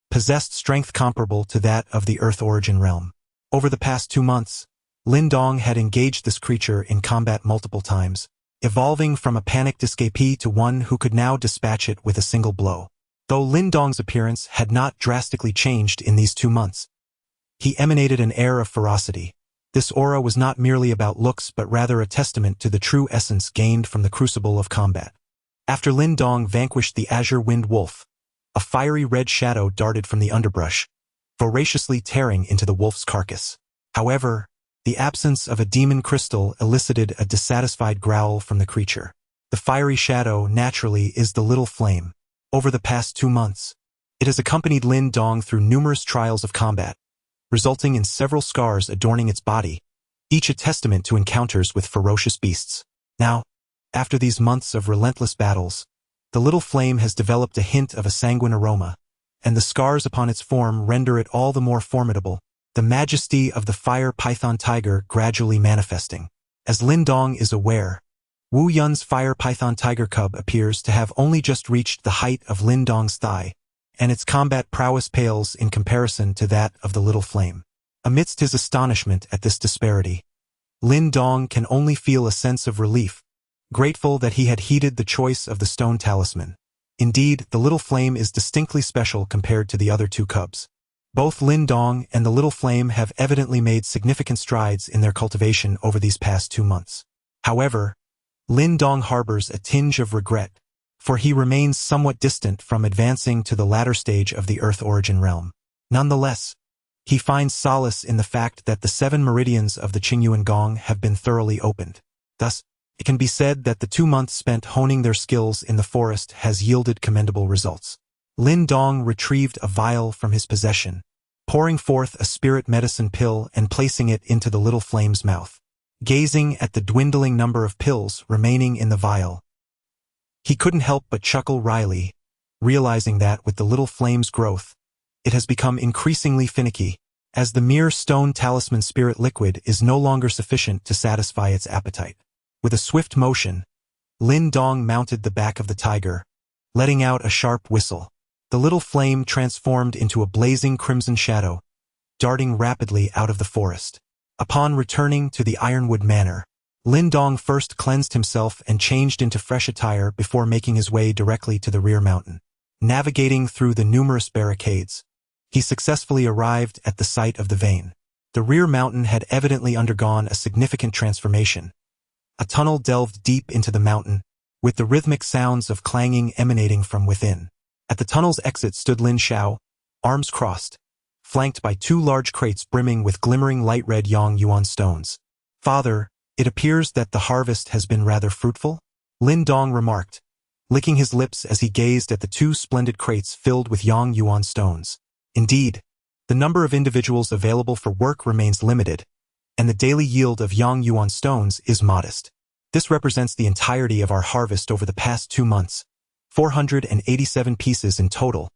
possessed strength comparable to that of the Earth origin realm. Over the past 2 months, Lin Dong had engaged this creature in combat multiple times, evolving from a panicked escapee to one who could now dispatch it with a single blow. Though Lin Dong's appearance had not drastically changed in these 2 months, he emanated an air of ferocity. This aura was not merely about looks but rather a testament to the true essence gained from the crucible of combat. After Lin Dong vanquished the azure wind wolf, a fiery red shadow darted from the underbrush, voraciously tearing into the wolf's carcass. However, the absence of a demon crystal elicited a dissatisfied growl from the creature. The fiery shadow, naturally, is the little flame. Over the past 2 months, it has accompanied Lin Dong through numerous trials of combat, resulting in several scars adorning its body, each a testament to encounters with ferocious beasts. Now, after these months of relentless battles, the little flame has developed a hint of a sanguine aroma, and the scars upon its form render it all the more formidable, the majesty of the fire python tiger gradually manifesting. As Lin Dong is aware, Wu Yun's fire python tiger cub appears to have only just reached the height of Lin Dong's thigh, and its combat prowess pales in comparison to that of the little flame. Amidst his astonishment at this disparity, Lin Dong can only feel a sense of relief, grateful that he had heeded the choice of the stone talisman. Indeed, the little flame is distinctly special compared to the other 2 cubs. Both Lin Dong and the little flame have evidently made significant strides in their cultivation over these past 2 months. However, Lin Dong harbors a tinge of regret, for he remains somewhat distant from advancing to the latter stage of the Earth origin realm. Nonetheless, he finds solace in the fact that the 7 meridians of the Qingyuan Gong have been thoroughly opened. Thus, it can be said that the 2 months spent honing their skills in the forest has yielded commendable results. Lin Dong retrieved a vial from his possession, pouring forth a spirit medicine pill and placing it into the little flame's mouth. Gazing at the dwindling number of pills remaining in the vial, he couldn't help but chuckle wryly, realizing that with the little flame's growth, it has become increasingly finicky, as the mere stone talisman spirit liquid is no longer sufficient to satisfy its appetite. With a swift motion, Lin Dong mounted the back of the tiger, letting out a sharp whistle. The little flame transformed into a blazing crimson shadow, darting rapidly out of the forest. Upon returning to the Ironwood Manor, Lin Dong first cleansed himself and changed into fresh attire before making his way directly to the rear mountain. Navigating through the numerous barricades, he successfully arrived at the site of the vein. The rear mountain had evidently undergone a significant transformation. A tunnel delved deep into the mountain, with the rhythmic sounds of clanging emanating from within. At the tunnel's exit stood Lin Xiao, arms crossed, flanked by 2 large crates brimming with glimmering light red Yang Yuan stones. "Father, it appears that the harvest has been rather fruitful," Lin Dong remarked, licking his lips as he gazed at the 2 splendid crates filled with Yang Yuan stones. Indeed, the number of individuals available for work remains limited, and the daily yield of Yang Yuan stones is modest. This represents the entirety of our harvest over the past 2 months, 487 pieces in total,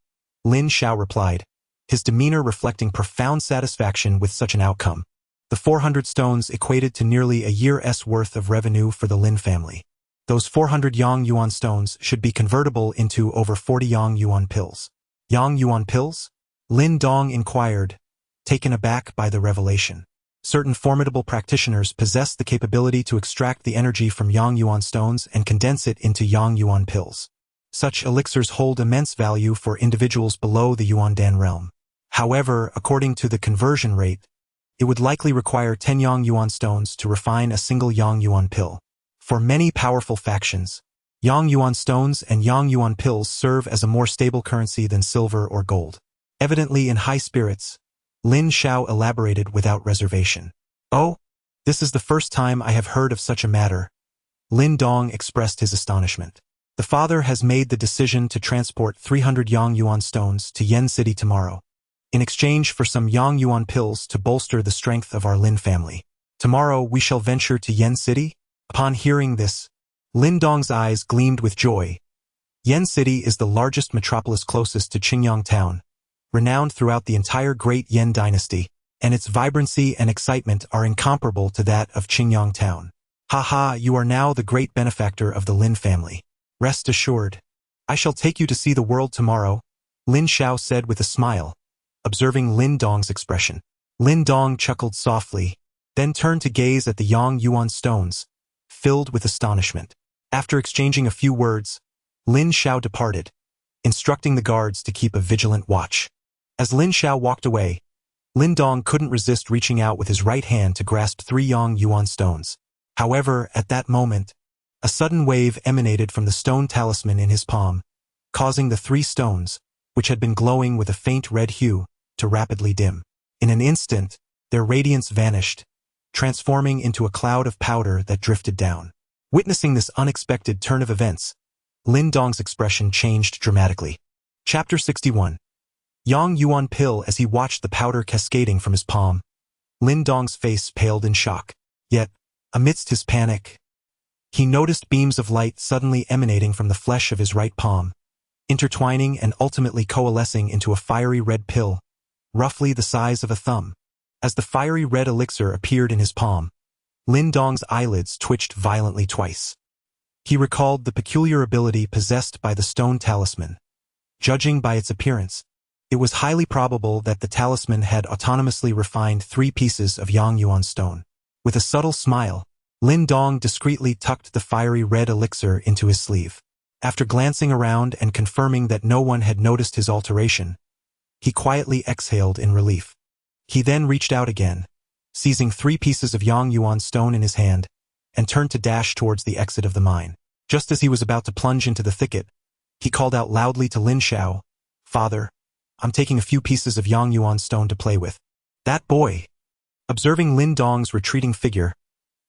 Lin Xiao replied, his demeanor reflecting profound satisfaction with such an outcome. The 400 stones equated to nearly a year's worth of revenue for the Lin family. Those 400 Yang Yuan stones should be convertible into over 40 Yang Yuan pills. Yang Yuan pills? Lin Dong inquired, taken aback by the revelation. Certain formidable practitioners possess the capability to extract the energy from Yang Yuan stones and condense it into Yang Yuan pills. Such elixirs hold immense value for individuals below the Yuan Dan realm. However, according to the conversion rate, it would likely require 10 Yang Yuan stones to refine a single Yang Yuan pill. For many powerful factions, Yang Yuan stones and Yang Yuan pills serve as a more stable currency than silver or gold. Evidently in high spirits, Lin Xiao elaborated without reservation. "Oh, this is the first time I have heard of such a matter. Lin Dong expressed his astonishment. The father has made the decision to transport 300 Yang Yuan stones to Yen City tomorrow, in exchange for some Yang Yuan pills to bolster the strength of our Lin family. Tomorrow we shall venture to Yen City? Upon hearing this, Lin Dong's eyes gleamed with joy. Yen City is the largest metropolis closest to Qingyang Town, renowned throughout the entire Great Yen Dynasty, and its vibrancy and excitement are incomparable to that of Qingyang Town. Ha, you are now the great benefactor of the Lin family. Rest assured. I shall take you to see the world tomorrow, Lin Xiao said with a smile, observing Lin Dong's expression. Lin Dong chuckled softly, then turned to gaze at the Yang Yuan stones, filled with astonishment. After exchanging a few words, Lin Xiao departed, instructing the guards to keep a vigilant watch. As Lin Xiao walked away, Lin Dong couldn't resist reaching out with his right hand to grasp 3 Yang Yuan stones. However, at that moment, a sudden wave emanated from the stone talisman in his palm, causing the 3 stones, which had been glowing with a faint red hue, to rapidly dim. In an instant, their radiance vanished, transforming into a cloud of powder that drifted down. Witnessing this unexpected turn of events, Lin Dong's expression changed dramatically. Chapter 61. Yang Yuan pill. As he watched the powder cascading from his palm, Lin Dong's face paled in shock. Yet, amidst his panic, he noticed beams of light suddenly emanating from the flesh of his right palm, intertwining and ultimately coalescing into a fiery red pill, roughly the size of a thumb. As the fiery red elixir appeared in his palm, Lin Dong's eyelids twitched violently twice. He recalled the peculiar ability possessed by the stone talisman. Judging by its appearance, it was highly probable that the talisman had autonomously refined 3 pieces of Yang Yuan stone. With a subtle smile, Lin Dong discreetly tucked the fiery red elixir into his sleeve. After glancing around and confirming that no one had noticed his alteration, he quietly exhaled in relief. He then reached out again, seizing 3 pieces of Yang Yuan stone in his hand, and turned to dash towards the exit of the mine. Just as he was about to plunge into the thicket, he called out loudly to Lin Xiao, "Father, I'm taking a few pieces of Yang Yuan stone to play with." "That boy." Observing Lin Dong's retreating figure,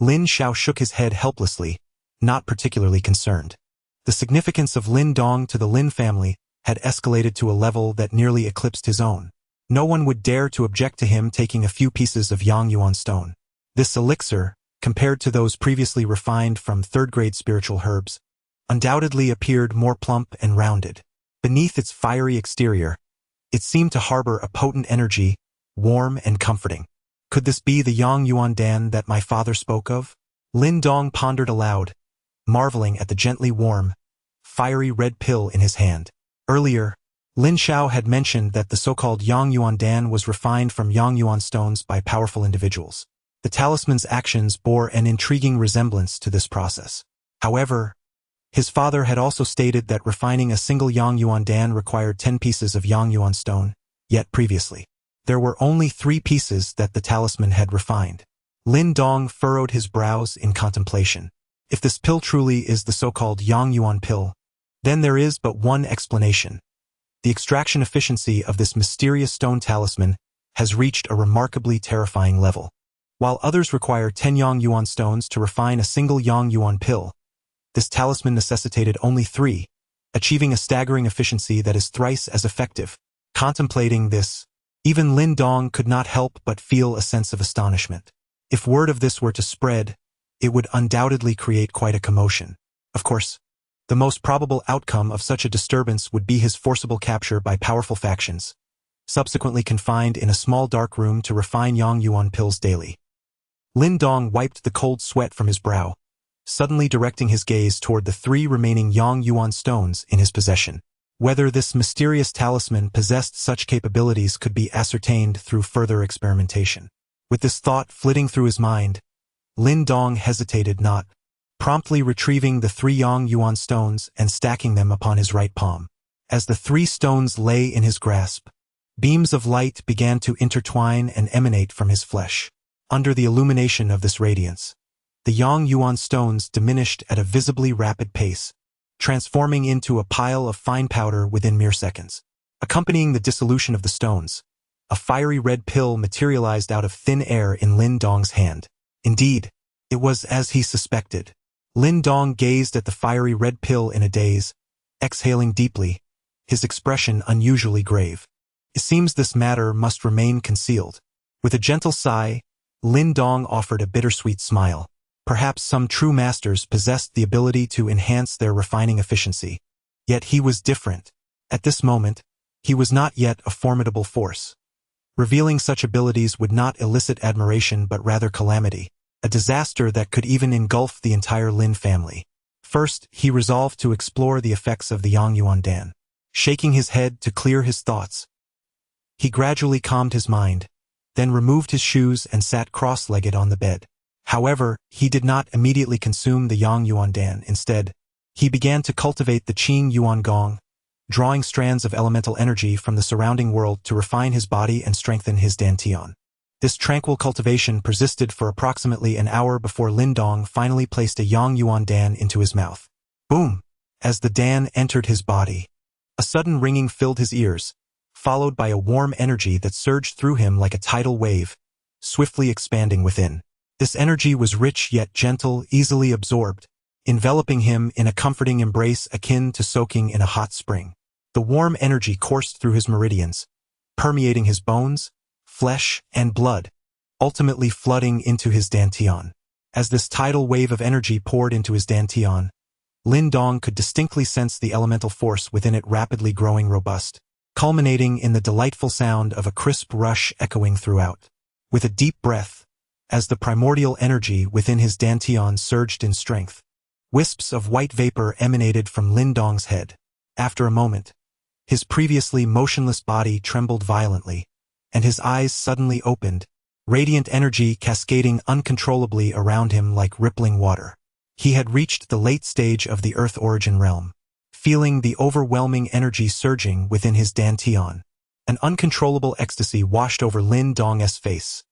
Lin Xiao shook his head helplessly, not particularly concerned. The significance of Lin Dong to the Lin family had escalated to a level that nearly eclipsed his own. No one would dare to object to him taking a few pieces of Yang Yuan stone. This elixir, compared to those previously refined from third-grade spiritual herbs, undoubtedly appeared more plump and rounded. Beneath its fiery exterior, it seemed to harbor a potent energy, warm and comforting. Could this be the Yang Yuan Dan that my father spoke of? Lin Dong pondered aloud, marveling at the gently warm, fiery red pill in his hand. Earlier, Lin Xiao had mentioned that the so-called Yang Yuan Dan was refined from Yang Yuan stones by powerful individuals. The talisman's actions bore an intriguing resemblance to this process. However, his father had also stated that refining a single Yang Yuan Dan required 10 pieces of Yang Yuan stone, yet previously, there were only 3 pieces that the talisman had refined. Lin Dong furrowed his brows in contemplation. If this pill truly is the so-called Yang Yuan pill, then there is but one explanation. The extraction efficiency of this mysterious stone talisman has reached a remarkably terrifying level. While others require 10 Yang Yuan stones to refine a single Yang Yuan pill, this talisman necessitated only 3, achieving a staggering efficiency that is thrice as effective. Contemplating this, even Lin Dong could not help but feel a sense of astonishment. If word of this were to spread, it would undoubtedly create quite a commotion. Of course, the most probable outcome of such a disturbance would be his forcible capture by powerful factions, subsequently confined in a small dark room to refine Yang Yuan pills daily. Lin Dong wiped the cold sweat from his brow, suddenly directing his gaze toward the 3 remaining Yang Yuan stones in his possession. Whether this mysterious talisman possessed such capabilities could be ascertained through further experimentation. With this thought flitting through his mind, Lin Dong hesitated not, promptly retrieving the 3 Yang Yuan stones and stacking them upon his right palm. As the 3 stones lay in his grasp, beams of light began to intertwine and emanate from his flesh. Under the illumination of this radiance, the Yang Yuan stones diminished at a visibly rapid pace, transforming into a pile of fine powder within mere seconds. Accompanying the dissolution of the stones, a fiery red pill materialized out of thin air in Lin Dong's hand. Indeed, it was as he suspected. Lin Dong gazed at the fiery red pill in a daze, exhaling deeply, his expression unusually grave. It seems this matter must remain concealed. With a gentle sigh, Lin Dong offered a bittersweet smile. Perhaps some true masters possessed the ability to enhance their refining efficiency. Yet he was different. At this moment, he was not yet a formidable force. Revealing such abilities would not elicit admiration but rather calamity, a disaster that could even engulf the entire Lin family. First, he resolved to explore the effects of the Yuan Dan. Shaking his head to clear his thoughts, he gradually calmed his mind, then removed his shoes and sat cross-legged on the bed. However, he did not immediately consume the Yuan Dan. Instead, he began to cultivate the Qing Yuan Gong, drawing strands of elemental energy from the surrounding world to refine his body and strengthen his dantian. This tranquil cultivation persisted for approximately an hour before Lin Dong finally placed a Yuan Dan into his mouth. Boom! As the Dan entered his body, a sudden ringing filled his ears, followed by a warm energy that surged through him like a tidal wave, swiftly expanding within. This energy was rich yet gentle, easily absorbed, enveloping him in a comforting embrace akin to soaking in a hot spring. The warm energy coursed through his meridians, permeating his bones, flesh, and blood, ultimately flooding into his dantian. As this tidal wave of energy poured into his dantian, Lin Dong could distinctly sense the elemental force within it rapidly growing robust, culminating in the delightful sound of a crisp rush echoing throughout. With a deep breath, as the primordial energy within his dantian surged in strength, wisps of white vapor emanated from Lin Dong's head. After a moment, his previously motionless body trembled violently, and his eyes suddenly opened, radiant energy cascading uncontrollably around him like rippling water. He had reached the late stage of the Earth Origin Realm, feeling the overwhelming energy surging within his dantian. An uncontrollable ecstasy washed over Lin Dong's face.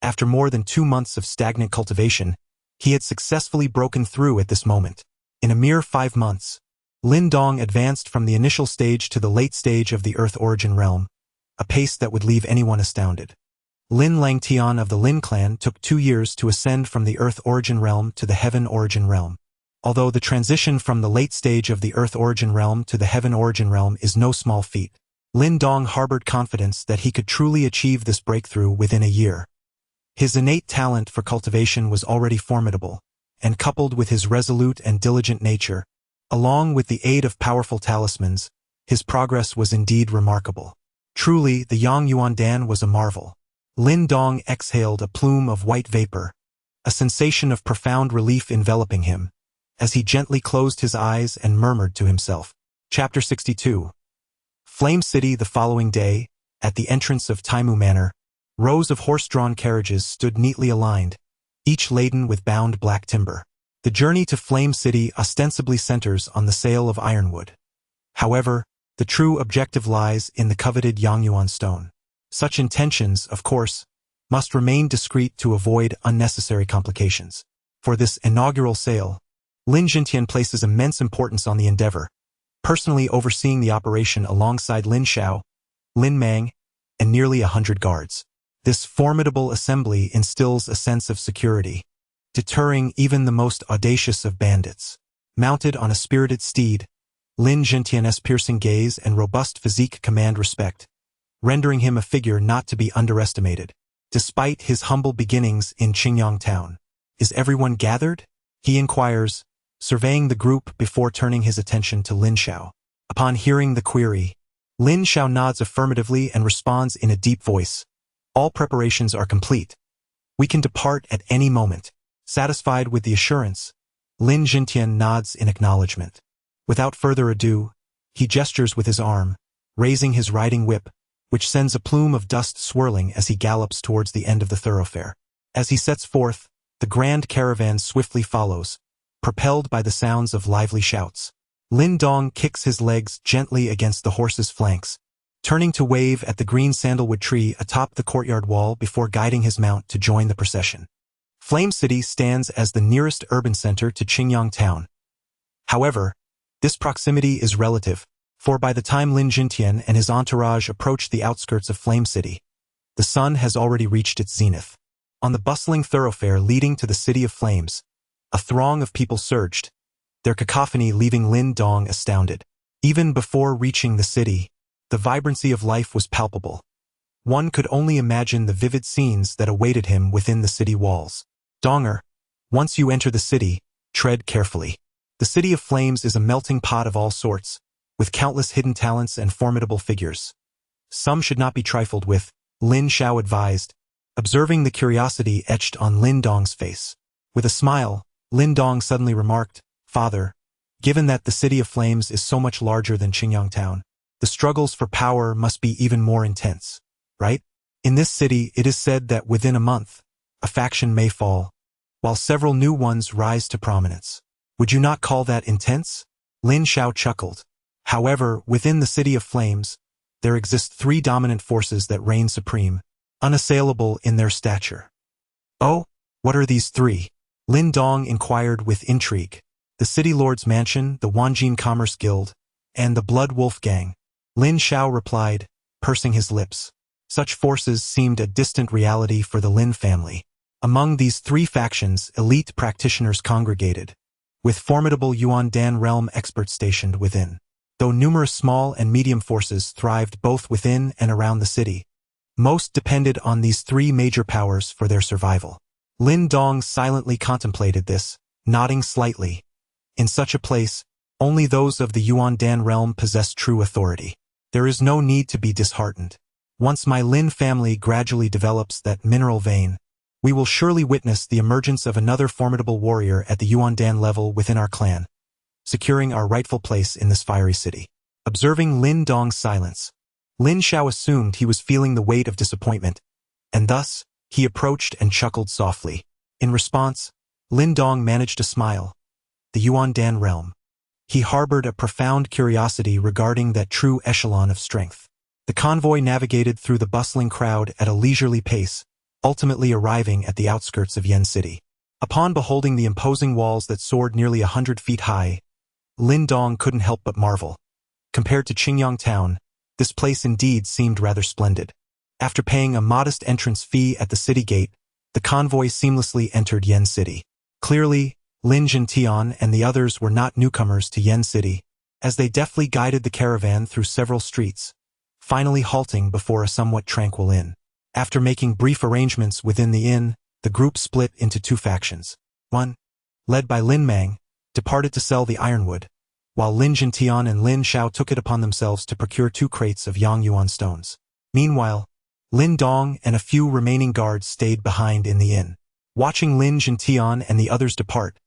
After more than 2 months of stagnant cultivation, he had successfully broken through at this moment. In a mere 5 months, Lin Dong advanced from the initial stage to the late stage of the Earth Origin Realm, a pace that would leave anyone astounded. Lin Langtian of the Lin clan took 2 years to ascend from the Earth Origin Realm to the Heaven Origin Realm. Although the transition from the late stage of the Earth Origin Realm to the Heaven Origin Realm is no small feat, Lin Dong harbored confidence that he could truly achieve this breakthrough within a year. His innate talent for cultivation was already formidable, and coupled with his resolute and diligent nature, along with the aid of powerful talismans, his progress was indeed remarkable. Truly, the Yuan Dan was a marvel. Lin Dong exhaled a plume of white vapor, a sensation of profound relief enveloping him, as he gently closed his eyes and murmured to himself. Chapter 62. Flame City. The following day, at the entrance of Taimu Manor, rows of horse-drawn carriages stood neatly aligned, each laden with bound black timber. The journey to Flame City ostensibly centers on the sale of ironwood. However, the true objective lies in the coveted Yuan stone. Such intentions, of course, must remain discreet to avoid unnecessary complications. For this inaugural sale, Lin Langtian places immense importance on the endeavor, personally overseeing the operation alongside Lin Xiao, Lin Mang, and nearly 100 guards. This formidable assembly instills a sense of security, deterring even the most audacious of bandits. Mounted on a spirited steed, Lin Langtian's piercing gaze and robust physique command respect, rendering him a figure not to be underestimated. Despite his humble beginnings in Qingyang town, "Is everyone gathered?" he inquires, surveying the group before turning his attention to Lin Xiao. Upon hearing the query, Lin Xiao nods affirmatively and responds in a deep voice, "All preparations are complete. We can depart at any moment." Satisfied with the assurance, Lin Langtian nods in acknowledgement. Without further ado, he gestures with his arm, raising his riding whip, which sends a plume of dust swirling as he gallops towards the end of the thoroughfare. As he sets forth, the grand caravan swiftly follows, propelled by the sounds of lively shouts. Lin Dong kicks his legs gently against the horse's flanks, turning to wave at the green sandalwood tree atop the courtyard wall before guiding his mount to join the procession. Flame City stands as the nearest urban center to Qingyang town. However, this proximity is relative, for by the time Lin Langtian and his entourage approach the outskirts of Flame City, the sun has already reached its zenith. On the bustling thoroughfare leading to the City of Flames, A throng of people surged, their cacophony leaving Lin Dong astounded. Even before reaching the city, the vibrancy of life was palpable. One could only imagine the vivid scenes that awaited him within the city walls. Donger, once you enter the city, tread carefully. The City of Flames is a melting pot of all sorts, with countless hidden talents and formidable figures. Some should not be trifled with, Lin Xiao advised, observing the curiosity etched on Lin Dong's face. With a smile, Lin Dong suddenly remarked, "Father, given that the City of Flames is so much larger than Qingyang Town, the struggles for power must be even more intense, right? In this city, it is said that within a month, a faction may fall, while several new ones rise to prominence. Would you not call that intense?" Lin Xiao chuckled. However, within the City of Flames, there exist three dominant forces that reign supreme, unassailable in their stature. "Oh, what are these three?" Lin Dong inquired with intrigue. "The City Lord's Mansion, the Wanjin Commerce Guild, and the Blood Wolf Gang." Lin Xiao replied, pursing his lips. Such forces seemed a distant reality for the Lin family. Among these three factions, elite practitioners congregated, with formidable Yuan Dan realm experts stationed within. Though numerous small and medium forces thrived both within and around the city, most depended on these three major powers for their survival. Lin Dong silently contemplated this, nodding slightly. In such a place, only those of the Yuan Dan realm possess true authority. There is no need to be disheartened. Once my Lin family gradually develops that mineral vein, we will surely witness the emergence of another formidable warrior at the Yuan Dan level within our clan, securing our rightful place in this fiery city. Observing Lin Dong's silence, Lin Xiao assumed he was feeling the weight of disappointment, and thus, he approached and chuckled softly. In response, Lin Dong managed to smile. The Yuan Dan realm. He harbored a profound curiosity regarding that true echelon of strength. The convoy navigated through the bustling crowd at a leisurely pace, ultimately arriving at the outskirts of Yen City. Upon beholding the imposing walls that soared nearly 100 feet high, Lin Dong couldn't help but marvel. Compared to Qingyang Town, this place indeed seemed rather splendid. After paying a modest entrance fee at the city gate, the convoy seamlessly entered Yen City. Clearly, Lin Tian and the others were not newcomers to Yen City, as they deftly guided the caravan through several streets, finally halting before a somewhat tranquil inn. After making brief arrangements within the inn, the group split into two factions. One, led by Lin Mang, departed to sell the ironwood, while Lin Tian and Lin Xiao took it upon themselves to procure 2 crates of Yang Yuan stones. Meanwhile, Lin Dong and a few remaining guards stayed behind in the inn. Watching Lin Tian and the others depart,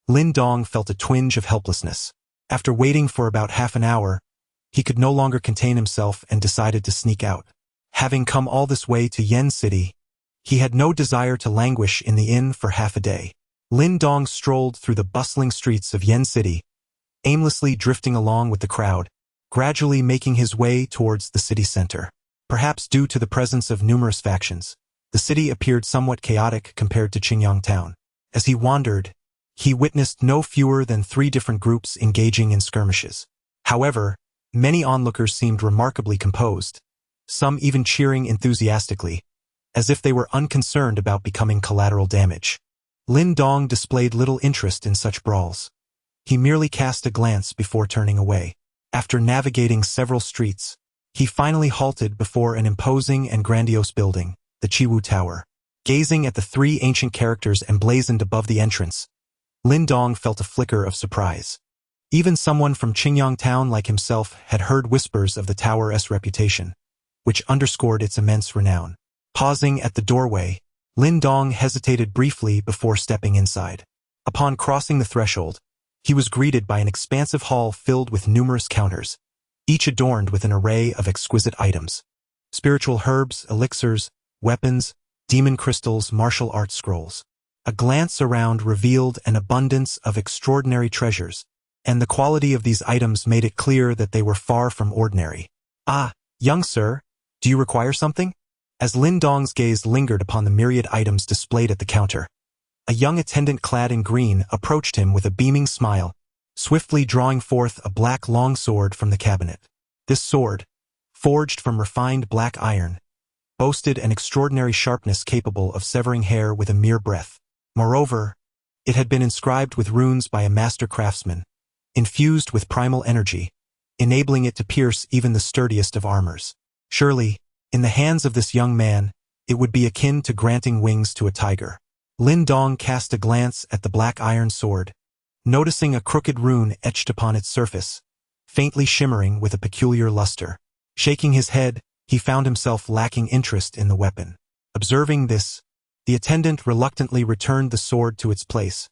Lin Dong felt a twinge of helplessness. After waiting for about half an hour, he could no longer contain himself and decided to sneak out. Having come all this way to Yen City, he had no desire to languish in the inn for half a day. Lin Dong strolled through the bustling streets of Yen City, aimlessly drifting along with the crowd, gradually making his way towards the city center. Perhaps due to the presence of numerous factions, the city appeared somewhat chaotic compared to Qingyang Town. As he wandered, he witnessed no fewer than 3 different groups engaging in skirmishes. However, many onlookers seemed remarkably composed, some even cheering enthusiastically, as if they were unconcerned about becoming collateral damage. Lin Dong displayed little interest in such brawls. He merely cast a glance before turning away. After navigating several streets, he finally halted before an imposing and grandiose building, the Qiwu Tower. Gazing at the 3 ancient characters emblazoned above the entrance, Lin Dong felt a flicker of surprise. Even someone from Qingyang Town like himself had heard whispers of the tower's reputation, which underscored its immense renown. Pausing at the doorway, Lin Dong hesitated briefly before stepping inside. Upon crossing the threshold, he was greeted by an expansive hall filled with numerous counters, each adorned with an array of exquisite items. Spiritual herbs, elixirs, weapons, demon crystals, martial arts scrolls. A glance around revealed an abundance of extraordinary treasures, and the quality of these items made it clear that they were far from ordinary. "Ah, young sir, do you require something?" As Lin Dong's gaze lingered upon the myriad items displayed at the counter, a young attendant clad in green approached him with a beaming smile, swiftly drawing forth a black longsword from the cabinet. This sword, forged from refined black iron, boasted an extraordinary sharpness capable of severing hair with a mere breath. Moreover, It had been inscribed with runes by a master craftsman, infused with primal energy, enabling it to pierce even the sturdiest of armors. Surely, in the hands of this young man, it would be akin to granting wings to a tiger. Lin Dong cast a glance at the black iron sword, noticing a crooked rune etched upon its surface, faintly shimmering with a peculiar luster. Shaking his head, he found himself lacking interest in the weapon. Observing this, the attendant reluctantly returned the sword to its place,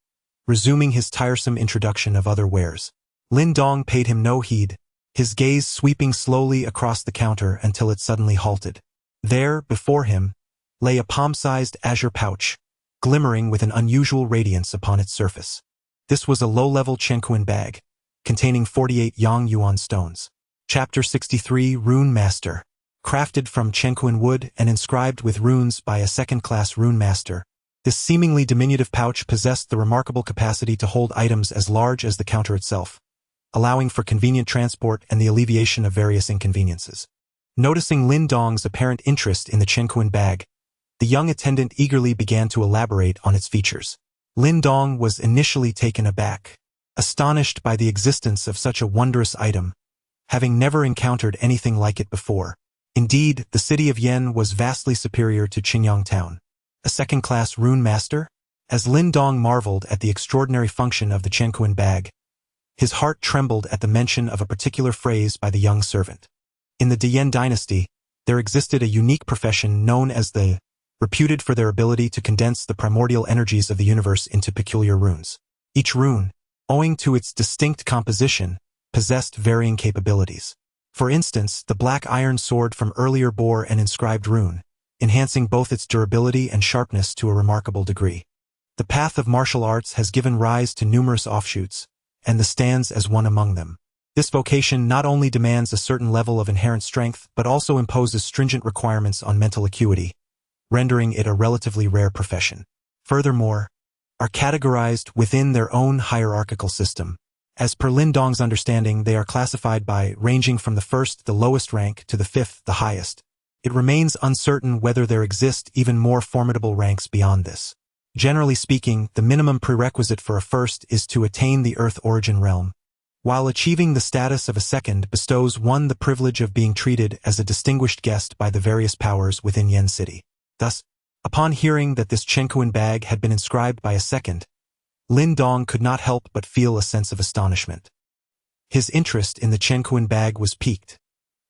resuming his tiresome introduction of other wares. Lin Dong paid him no heed, his gaze sweeping slowly across the counter until it suddenly halted. There, before him, lay a palm-sized azure pouch, glimmering with an unusual radiance upon its surface. This was a low-level Tianxuan bag, containing 48 Yang Yuan stones. Chapter 63 Rune Master. Crafted from Tianxuan wood and inscribed with runes by a second-class rune master, this seemingly diminutive pouch possessed the remarkable capacity to hold items as large as the counter itself, allowing for convenient transport and the alleviation of various inconveniences. Noticing Lin Dong's apparent interest in the Tianxuan bag, the young attendant eagerly began to elaborate on its features. Lin Dong was initially taken aback, astonished by the existence of such a wondrous item, having never encountered anything like it before. Indeed, the city of Yen was vastly superior to Qingyang town. A second-class rune master? As Lin Dong marveled at the extraordinary function of the Tianxuan bag, his heart trembled at the mention of a particular phrase by the young servant. In the Tian dynasty, there existed a unique profession known as the reputed for their ability to condense the primordial energies of the universe into peculiar runes. Each rune, owing to its distinct composition, possessed varying capabilities. For instance, the black iron sword from earlier bore an inscribed rune, enhancing both its durability and sharpness to a remarkable degree. The path of martial arts has given rise to numerous offshoots, and the stands as one among them. This vocation not only demands a certain level of inherent strength, but also imposes stringent requirements on mental acuity, rendering it a relatively rare profession. Furthermore, are categorized within their own hierarchical system. As per Lin Dong's understanding, they are classified by ranging from the first, the lowest rank, to the fifth, the highest. It remains uncertain whether there exist even more formidable ranks beyond this. Generally speaking, the minimum prerequisite for a first is to attain the Earth Origin Realm, while achieving the status of a second bestows one the privilege of being treated as a distinguished guest by the various powers within Yen City. Thus, upon hearing that this Tianxuan bag had been inscribed by a second, Lin Dong could not help but feel a sense of astonishment. His interest in the Tianxuan bag was piqued.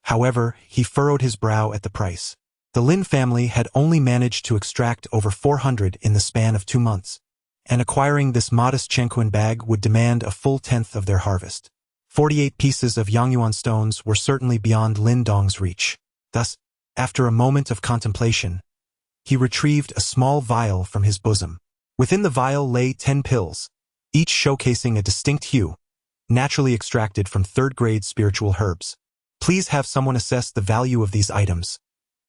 However, he furrowed his brow at the price. The Lin family had only managed to extract over 400 in the span of 2 months, and acquiring this modest Tianxuan bag would demand a full tenth of their harvest. 48 pieces of Yang Yuan stones were certainly beyond Lin Dong's reach. Thus, after a moment of contemplation, he retrieved a small vial from his bosom. Within the vial lay 10 pills, each showcasing a distinct hue, naturally extracted from third-grade spiritual herbs. Please have someone assess the value of these items,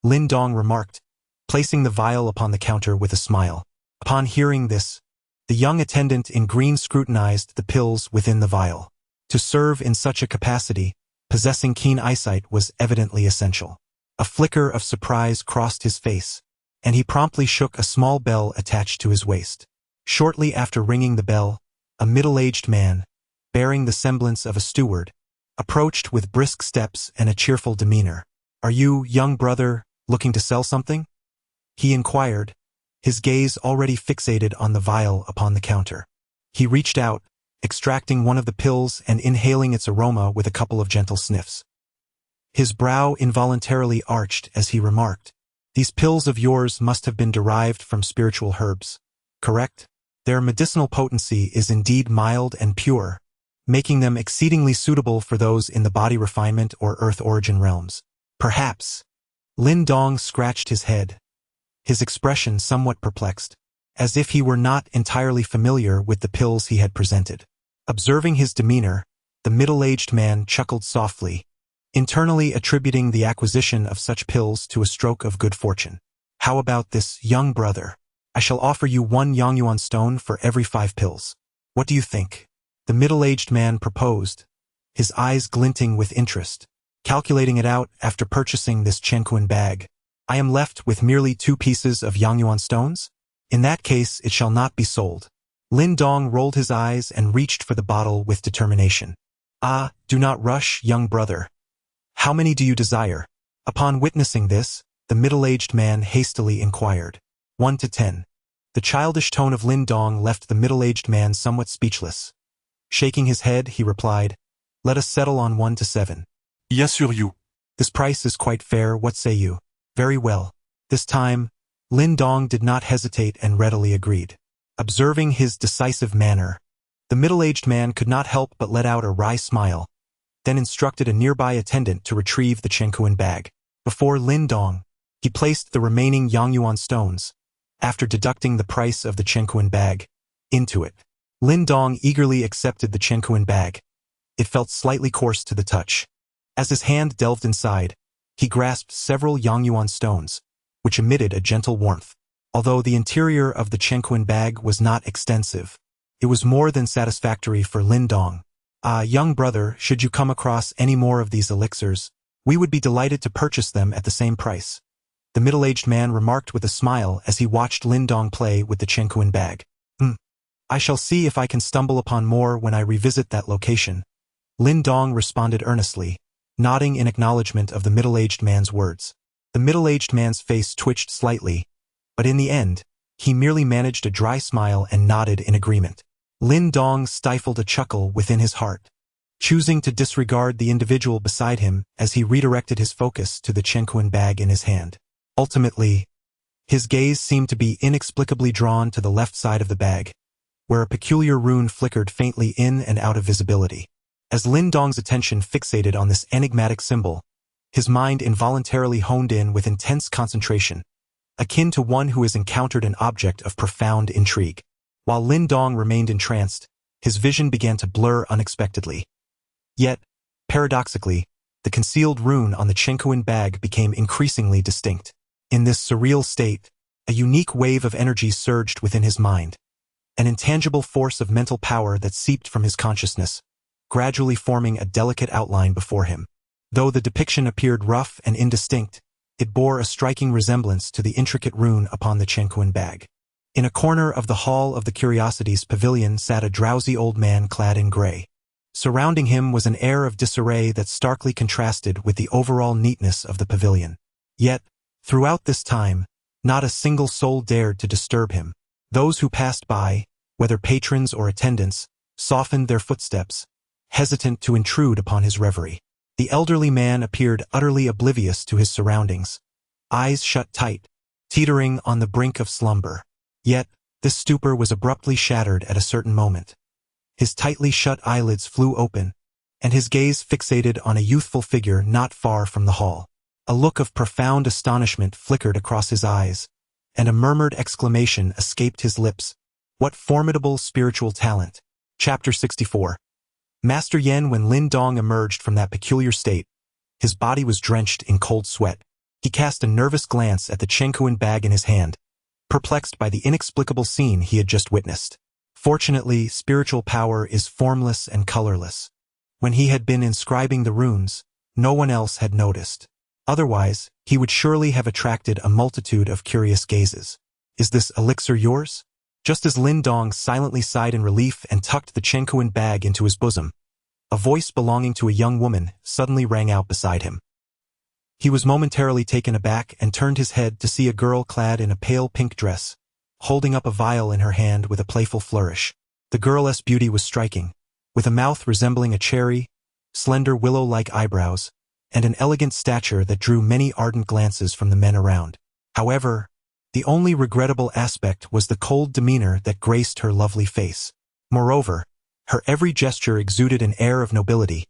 Lin Dong remarked, placing the vial upon the counter with a smile. Upon hearing this, the young attendant in green scrutinized the pills within the vial. To serve in such a capacity, possessing keen eyesight was evidently essential. A flicker of surprise crossed his face, and he promptly shook a small bell attached to his waist. Shortly after ringing the bell, a middle-aged man, bearing the semblance of a steward, approached with brisk steps and a cheerful demeanor. "Are you, young brother, looking to sell something?" he inquired, his gaze already fixated on the vial upon the counter. He reached out, extracting one of the pills and inhaling its aroma with a couple of gentle sniffs. His brow involuntarily arched as he remarked, "These pills of yours must have been derived from spiritual herbs, correct? Their medicinal potency is indeed mild and pure, making them exceedingly suitable for those in the body refinement or earth origin realms." "Perhaps." Lin Dong scratched his head, his expression somewhat perplexed, as if he were not entirely familiar with the pills he had presented. Observing his demeanor, the middle-aged man chuckled softly, internally attributing the acquisition of such pills to a stroke of good fortune. "How about this, young brother? I shall offer you 1 Yang Yuan stone for every 5 pills. What do you think?" the middle-aged man proposed, his eyes glinting with interest. "Calculating it out after purchasing this Tianxuan bag, I am left with merely 2 pieces of Yang Yuan stones? In that case, it shall not be sold." Lin Dong rolled his eyes and reached for the bottle with determination. Ah, do not rush, young brother. How many do you desire? Upon witnessing this, the middle-aged man hastily inquired. 1 to 10. The childish tone of Lin Dong left the middle-aged man somewhat speechless. Shaking his head, he replied, Let us settle on 1 to 7. Y'assure-you. This price is quite fair, what say you? Very well. This time, Lin Dong did not hesitate and readily agreed. Observing his decisive manner, the middle-aged man could not help but let out a wry smile, then instructed a nearby attendant to retrieve the Tianxuan bag. Before Lin Dong, he placed the remaining Yangyuan stones, after deducting the price of the Tianxuan bag, into it. Lin Dong eagerly accepted the Tianxuan bag. It felt slightly coarse to the touch. As his hand delved inside, he grasped several Yangyuan stones, which emitted a gentle warmth. Although the interior of the Tianxuan bag was not extensive, it was more than satisfactory for Lin Dong. Young brother, should you come across any more of these elixirs, we would be delighted to purchase them at the same price. The middle-aged man remarked with a smile as he watched Lin Dong play with the Tianxuan bag. I shall see if I can stumble upon more when I revisit that location. Lin Dong responded earnestly, nodding in acknowledgement of the middle-aged man's words. The middle-aged man's face twitched slightly, but in the end, he merely managed a dry smile and nodded in agreement. Lin Dong stifled a chuckle within his heart, choosing to disregard the individual beside him as he redirected his focus to the Tianxuan bag in his hand. Ultimately, his gaze seemed to be inexplicably drawn to the left side of the bag, where a peculiar rune flickered faintly in and out of visibility. As Lin Dong's attention fixated on this enigmatic symbol, his mind involuntarily honed in with intense concentration, akin to one who has encountered an object of profound intrigue. While Lin Dong remained entranced, his vision began to blur unexpectedly. Yet, paradoxically, the concealed rune on the Tianxuan bag became increasingly distinct. In this surreal state, a unique wave of energy surged within his mind, an intangible force of mental power that seeped from his consciousness, gradually forming a delicate outline before him. Though the depiction appeared rough and indistinct, it bore a striking resemblance to the intricate rune upon the Tianxuan bag. In a corner of the Hall of the Curiosities pavilion sat a drowsy old man clad in gray. Surrounding him was an air of disarray that starkly contrasted with the overall neatness of the pavilion. Yet, throughout this time, not a single soul dared to disturb him. Those who passed by, whether patrons or attendants, softened their footsteps, hesitant to intrude upon his reverie. The elderly man appeared utterly oblivious to his surroundings, eyes shut tight, teetering on the brink of slumber. Yet, this stupor was abruptly shattered at a certain moment. His tightly shut eyelids flew open, and his gaze fixated on a youthful figure not far from the hall. A look of profound astonishment flickered across his eyes, and a murmured exclamation escaped his lips. What formidable spiritual talent! Chapter 64. Master Yen. When Lin Dong emerged from that peculiar state, his body was drenched in cold sweat. He cast a nervous glance at the Tianxuan bag in his hand, perplexed by the inexplicable scene he had just witnessed. Fortunately, spiritual power is formless and colorless. When he had been inscribing the runes, no one else had noticed. Otherwise, he would surely have attracted a multitude of curious gazes. Is this elixir yours? Just as Lin Dong silently sighed in relief and tucked the Tianxuan bag into his bosom, a voice belonging to a young woman suddenly rang out beside him. He was momentarily taken aback and turned his head to see a girl clad in a pale pink dress, holding up a vial in her hand with a playful flourish. The girl's beauty was striking, with a mouth resembling a cherry, slender willow-like eyebrows, and an elegant stature that drew many ardent glances from the men around. However, the only regrettable aspect was the cold demeanor that graced her lovely face. Moreover, her every gesture exuded an air of nobility,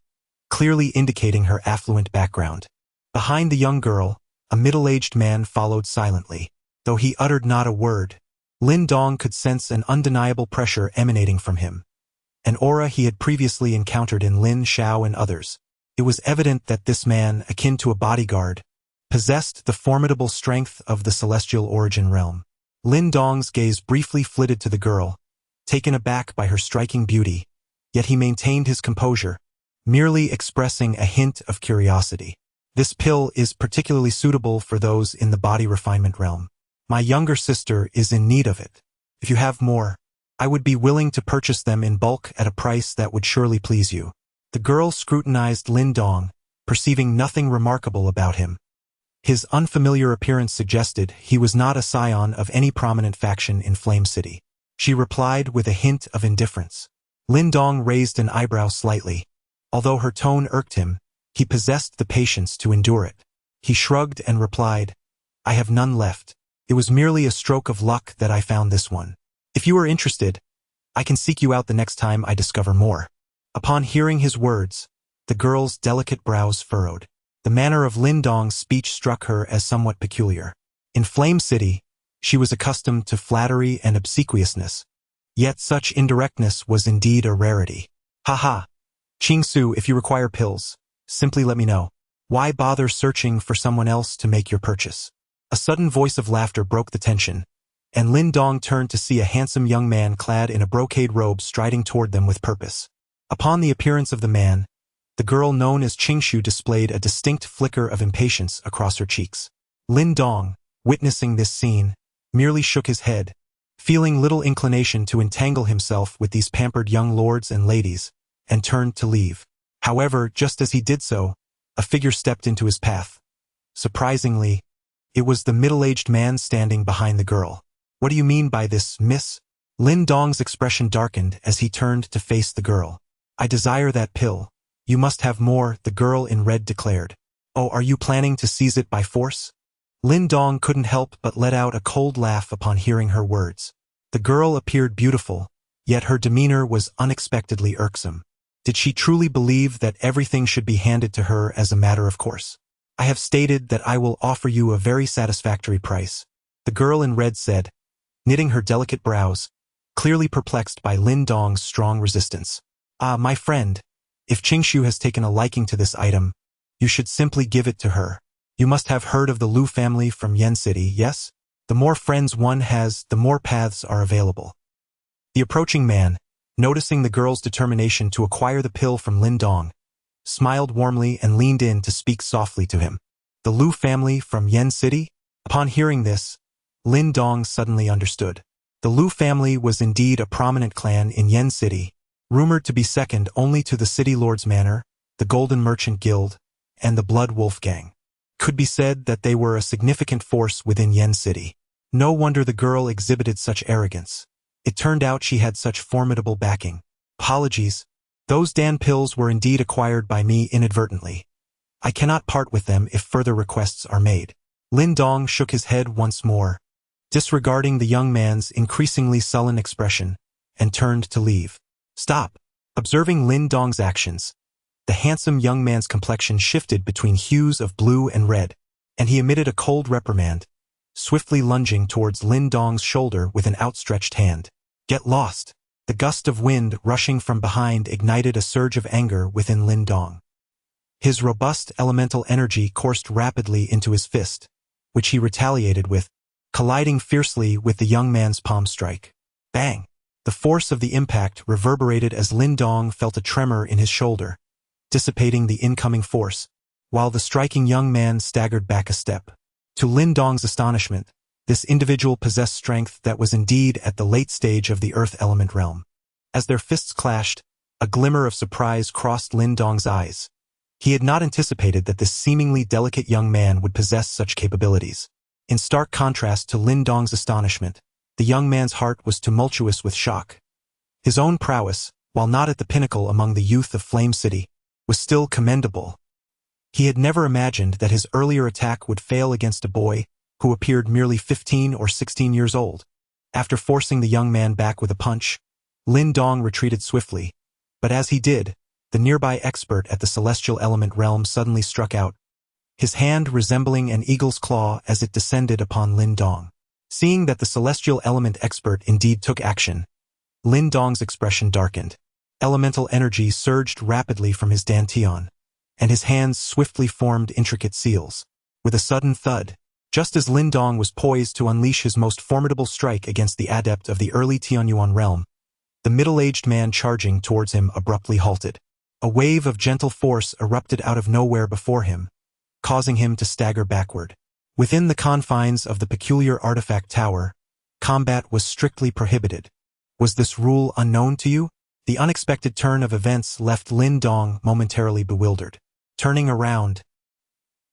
clearly indicating her affluent background. Behind the young girl, a middle-aged man followed silently. Though he uttered not a word, Lin Dong could sense an undeniable pressure emanating from him, an aura he had previously encountered in Lin Xiao and others. It was evident that this man, akin to a bodyguard, possessed the formidable strength of the celestial origin realm. Lin Dong's gaze briefly flitted to the girl, taken aback by her striking beauty, yet he maintained his composure, merely expressing a hint of curiosity. This pill is particularly suitable for those in the body refinement realm. My younger sister is in need of it. If you have more, I would be willing to purchase them in bulk at a price that would surely please you. The girl scrutinized Lin Dong, perceiving nothing remarkable about him. His unfamiliar appearance suggested he was not a scion of any prominent faction in Flame City. She replied with a hint of indifference. Lin Dong raised an eyebrow slightly. Although her tone irked him, he possessed the patience to endure it. He shrugged and replied, I have none left. It was merely a stroke of luck that I found this one. If you are interested, I can seek you out the next time I discover more. Upon hearing his words, the girl's delicate brows furrowed. The manner of Lin Dong's speech struck her as somewhat peculiar. In Flame City, she was accustomed to flattery and obsequiousness, yet such indirectness was indeed a rarity. Haha. Qingzhu, if you require pills, simply let me know. Why bother searching for someone else to make your purchase? A sudden voice of laughter broke the tension, and Lin Dong turned to see a handsome young man clad in a brocade robe striding toward them with purpose. Upon the appearance of the man, the girl known as Qingzhu displayed a distinct flicker of impatience across her cheeks. Lin Dong, witnessing this scene, merely shook his head, feeling little inclination to entangle himself with these pampered young lords and ladies, and turned to leave. However, just as he did so, a figure stepped into his path. Surprisingly, it was the middle-aged man standing behind the girl. What do you mean by this, miss? Lin Dong's expression darkened as he turned to face the girl. I desire that pill. You must have more, the girl in red declared. Oh, are you planning to seize it by force? Lin Dong couldn't help but let out a cold laugh upon hearing her words. The girl appeared beautiful, yet her demeanor was unexpectedly irksome. Did she truly believe that everything should be handed to her as a matter of course? I have stated that I will offer you a very satisfactory price, the girl in red said, knitting her delicate brows, clearly perplexed by Lin Dong's strong resistance. Ah, my friend, if Qingzhu has taken a liking to this item, you should simply give it to her. You must have heard of the Lu family from Yen City, yes? The more friends one has, the more paths are available. The approaching man, noticing the girl's determination to acquire the pill from Lin Dong, smiled warmly and leaned in to speak softly to him. The Lu family from Yen City? Upon hearing this, Lin Dong suddenly understood. The Lu family was indeed a prominent clan in Yen City, rumored to be second only to the City Lord's Manor, the Golden Merchant Guild, and the Blood Wolf Gang. Could be said that they were a significant force within Yen City. No wonder the girl exhibited such arrogance. It turned out she had such formidable backing. Apologies. Those Dan pills were indeed acquired by me inadvertently. I cannot part with them if further requests are made. Lin Dong shook his head once more, disregarding the young man's increasingly sullen expression, and turned to leave. Stop. Observing Lin Dong's actions, the handsome young man's complexion shifted between hues of blue and red, and he emitted a cold reprimand, swiftly lunging towards Lin Dong's shoulder with an outstretched hand. Get lost. The gust of wind rushing from behind ignited a surge of anger within Lin Dong. His robust elemental energy coursed rapidly into his fist, which he retaliated with, colliding fiercely with the young man's palm strike. Bang! The force of the impact reverberated as Lin Dong felt a tremor in his shoulder, dissipating the incoming force, while the striking young man staggered back a step. To Lin Dong's astonishment, this individual possessed strength that was indeed at the late stage of the Earth Element realm. As their fists clashed, a glimmer of surprise crossed Lin Dong's eyes. He had not anticipated that this seemingly delicate young man would possess such capabilities. In stark contrast to Lin Dong's astonishment, the young man's heart was tumultuous with shock. His own prowess, while not at the pinnacle among the youth of Flame City, was still commendable. He had never imagined that his earlier attack would fail against a boy who appeared merely 15 or 16 years old. After forcing the young man back with a punch, Lin Dong retreated swiftly, but as he did, the nearby expert at the Celestial Element realm suddenly struck out, his hand resembling an eagle's claw as it descended upon Lin Dong. Seeing that the Celestial Element expert indeed took action, Lin Dong's expression darkened. Elemental energy surged rapidly from his dantian, and his hands swiftly formed intricate seals. With a sudden thud, just as Lin Dong was poised to unleash his most formidable strike against the adept of the early Tianxuan realm, the middle-aged man charging towards him abruptly halted. A wave of gentle force erupted out of nowhere before him, causing him to stagger backward. Within the confines of the peculiar artifact tower, combat was strictly prohibited. Was this rule unknown to you? The unexpected turn of events left Lin Dong momentarily bewildered. Turning around,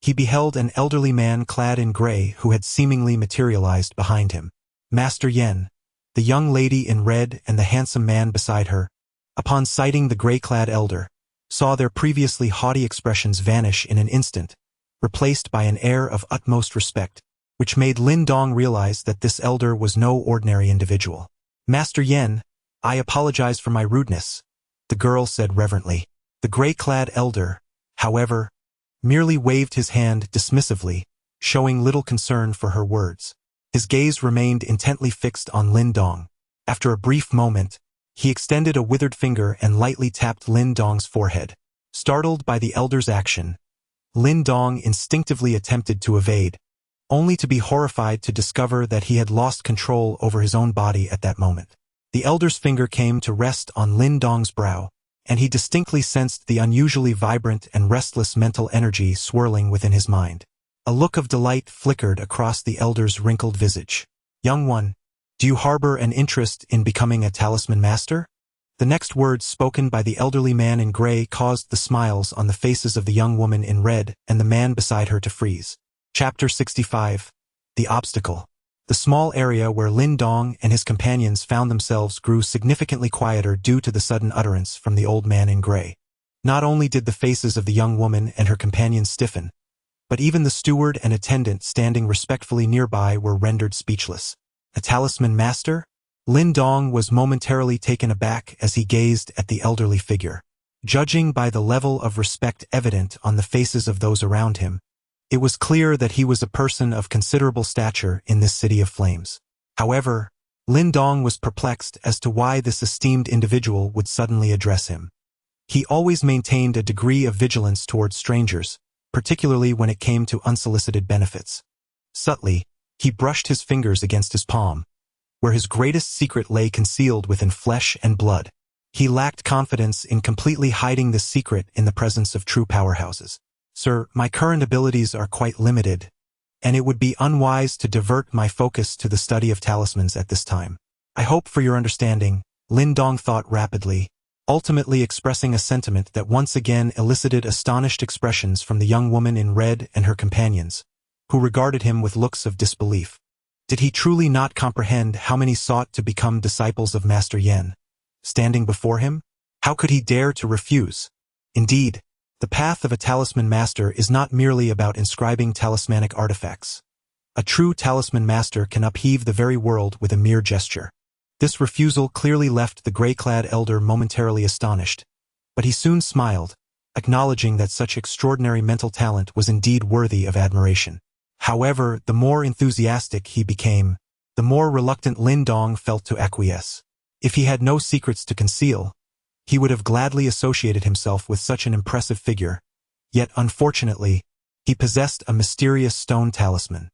he beheld an elderly man clad in gray who had seemingly materialized behind him. Master Yen, the young lady in red and the handsome man beside her, upon sighting the gray-clad elder, saw their previously haughty expressions vanish in an instant, replaced by an air of utmost respect, which made Lin Dong realize that this elder was no ordinary individual. Master Yen, I apologize for my rudeness, the girl said reverently. The gray-clad elder, however, merely waved his hand dismissively, showing little concern for her words. His gaze remained intently fixed on Lin Dong. After a brief moment, he extended a withered finger and lightly tapped Lin Dong's forehead. Startled by the elder's action, Lin Dong instinctively attempted to evade, only to be horrified to discover that he had lost control over his own body at that moment. The elder's finger came to rest on Lin Dong's brow, and he distinctly sensed the unusually vibrant and restless mental energy swirling within his mind. A look of delight flickered across the elder's wrinkled visage. Young one, do you harbor an interest in becoming a talisman master? The next words spoken by the elderly man in gray caused the smiles on the faces of the young woman in red and the man beside her to freeze. Chapter 65. The Obstacle. The small area where Lin Dong and his companions found themselves grew significantly quieter due to the sudden utterance from the old man in gray. Not only did the faces of the young woman and her companions stiffen, but even the steward and attendant standing respectfully nearby were rendered speechless. A talisman master? Lin Dong was momentarily taken aback as he gazed at the elderly figure. Judging by the level of respect evident on the faces of those around him, it was clear that he was a person of considerable stature in this city of flames. However, Lin Dong was perplexed as to why this esteemed individual would suddenly address him. He always maintained a degree of vigilance towards strangers, particularly when it came to unsolicited benefits. Subtly, he brushed his fingers against his palm, where his greatest secret lay concealed within flesh and blood. He lacked confidence in completely hiding this secret in the presence of true powerhouses. Sir, my current abilities are quite limited, and it would be unwise to divert my focus to the study of talismans at this time. I hope for your understanding, Lin Dong thought rapidly, ultimately expressing a sentiment that once again elicited astonished expressions from the young woman in red and her companions, who regarded him with looks of disbelief. Did he truly not comprehend how many sought to become disciples of Master Yen? Standing before him? How could he dare to refuse? Indeed, the path of a talisman master is not merely about inscribing talismanic artifacts. A true talisman master can upheave the very world with a mere gesture. This refusal clearly left the gray-clad elder momentarily astonished, but he soon smiled, acknowledging that such extraordinary mental talent was indeed worthy of admiration. However, the more enthusiastic he became, the more reluctant Lin Dong felt to acquiesce. If he had no secrets to conceal, he would have gladly associated himself with such an impressive figure, yet unfortunately, he possessed a mysterious stone talisman.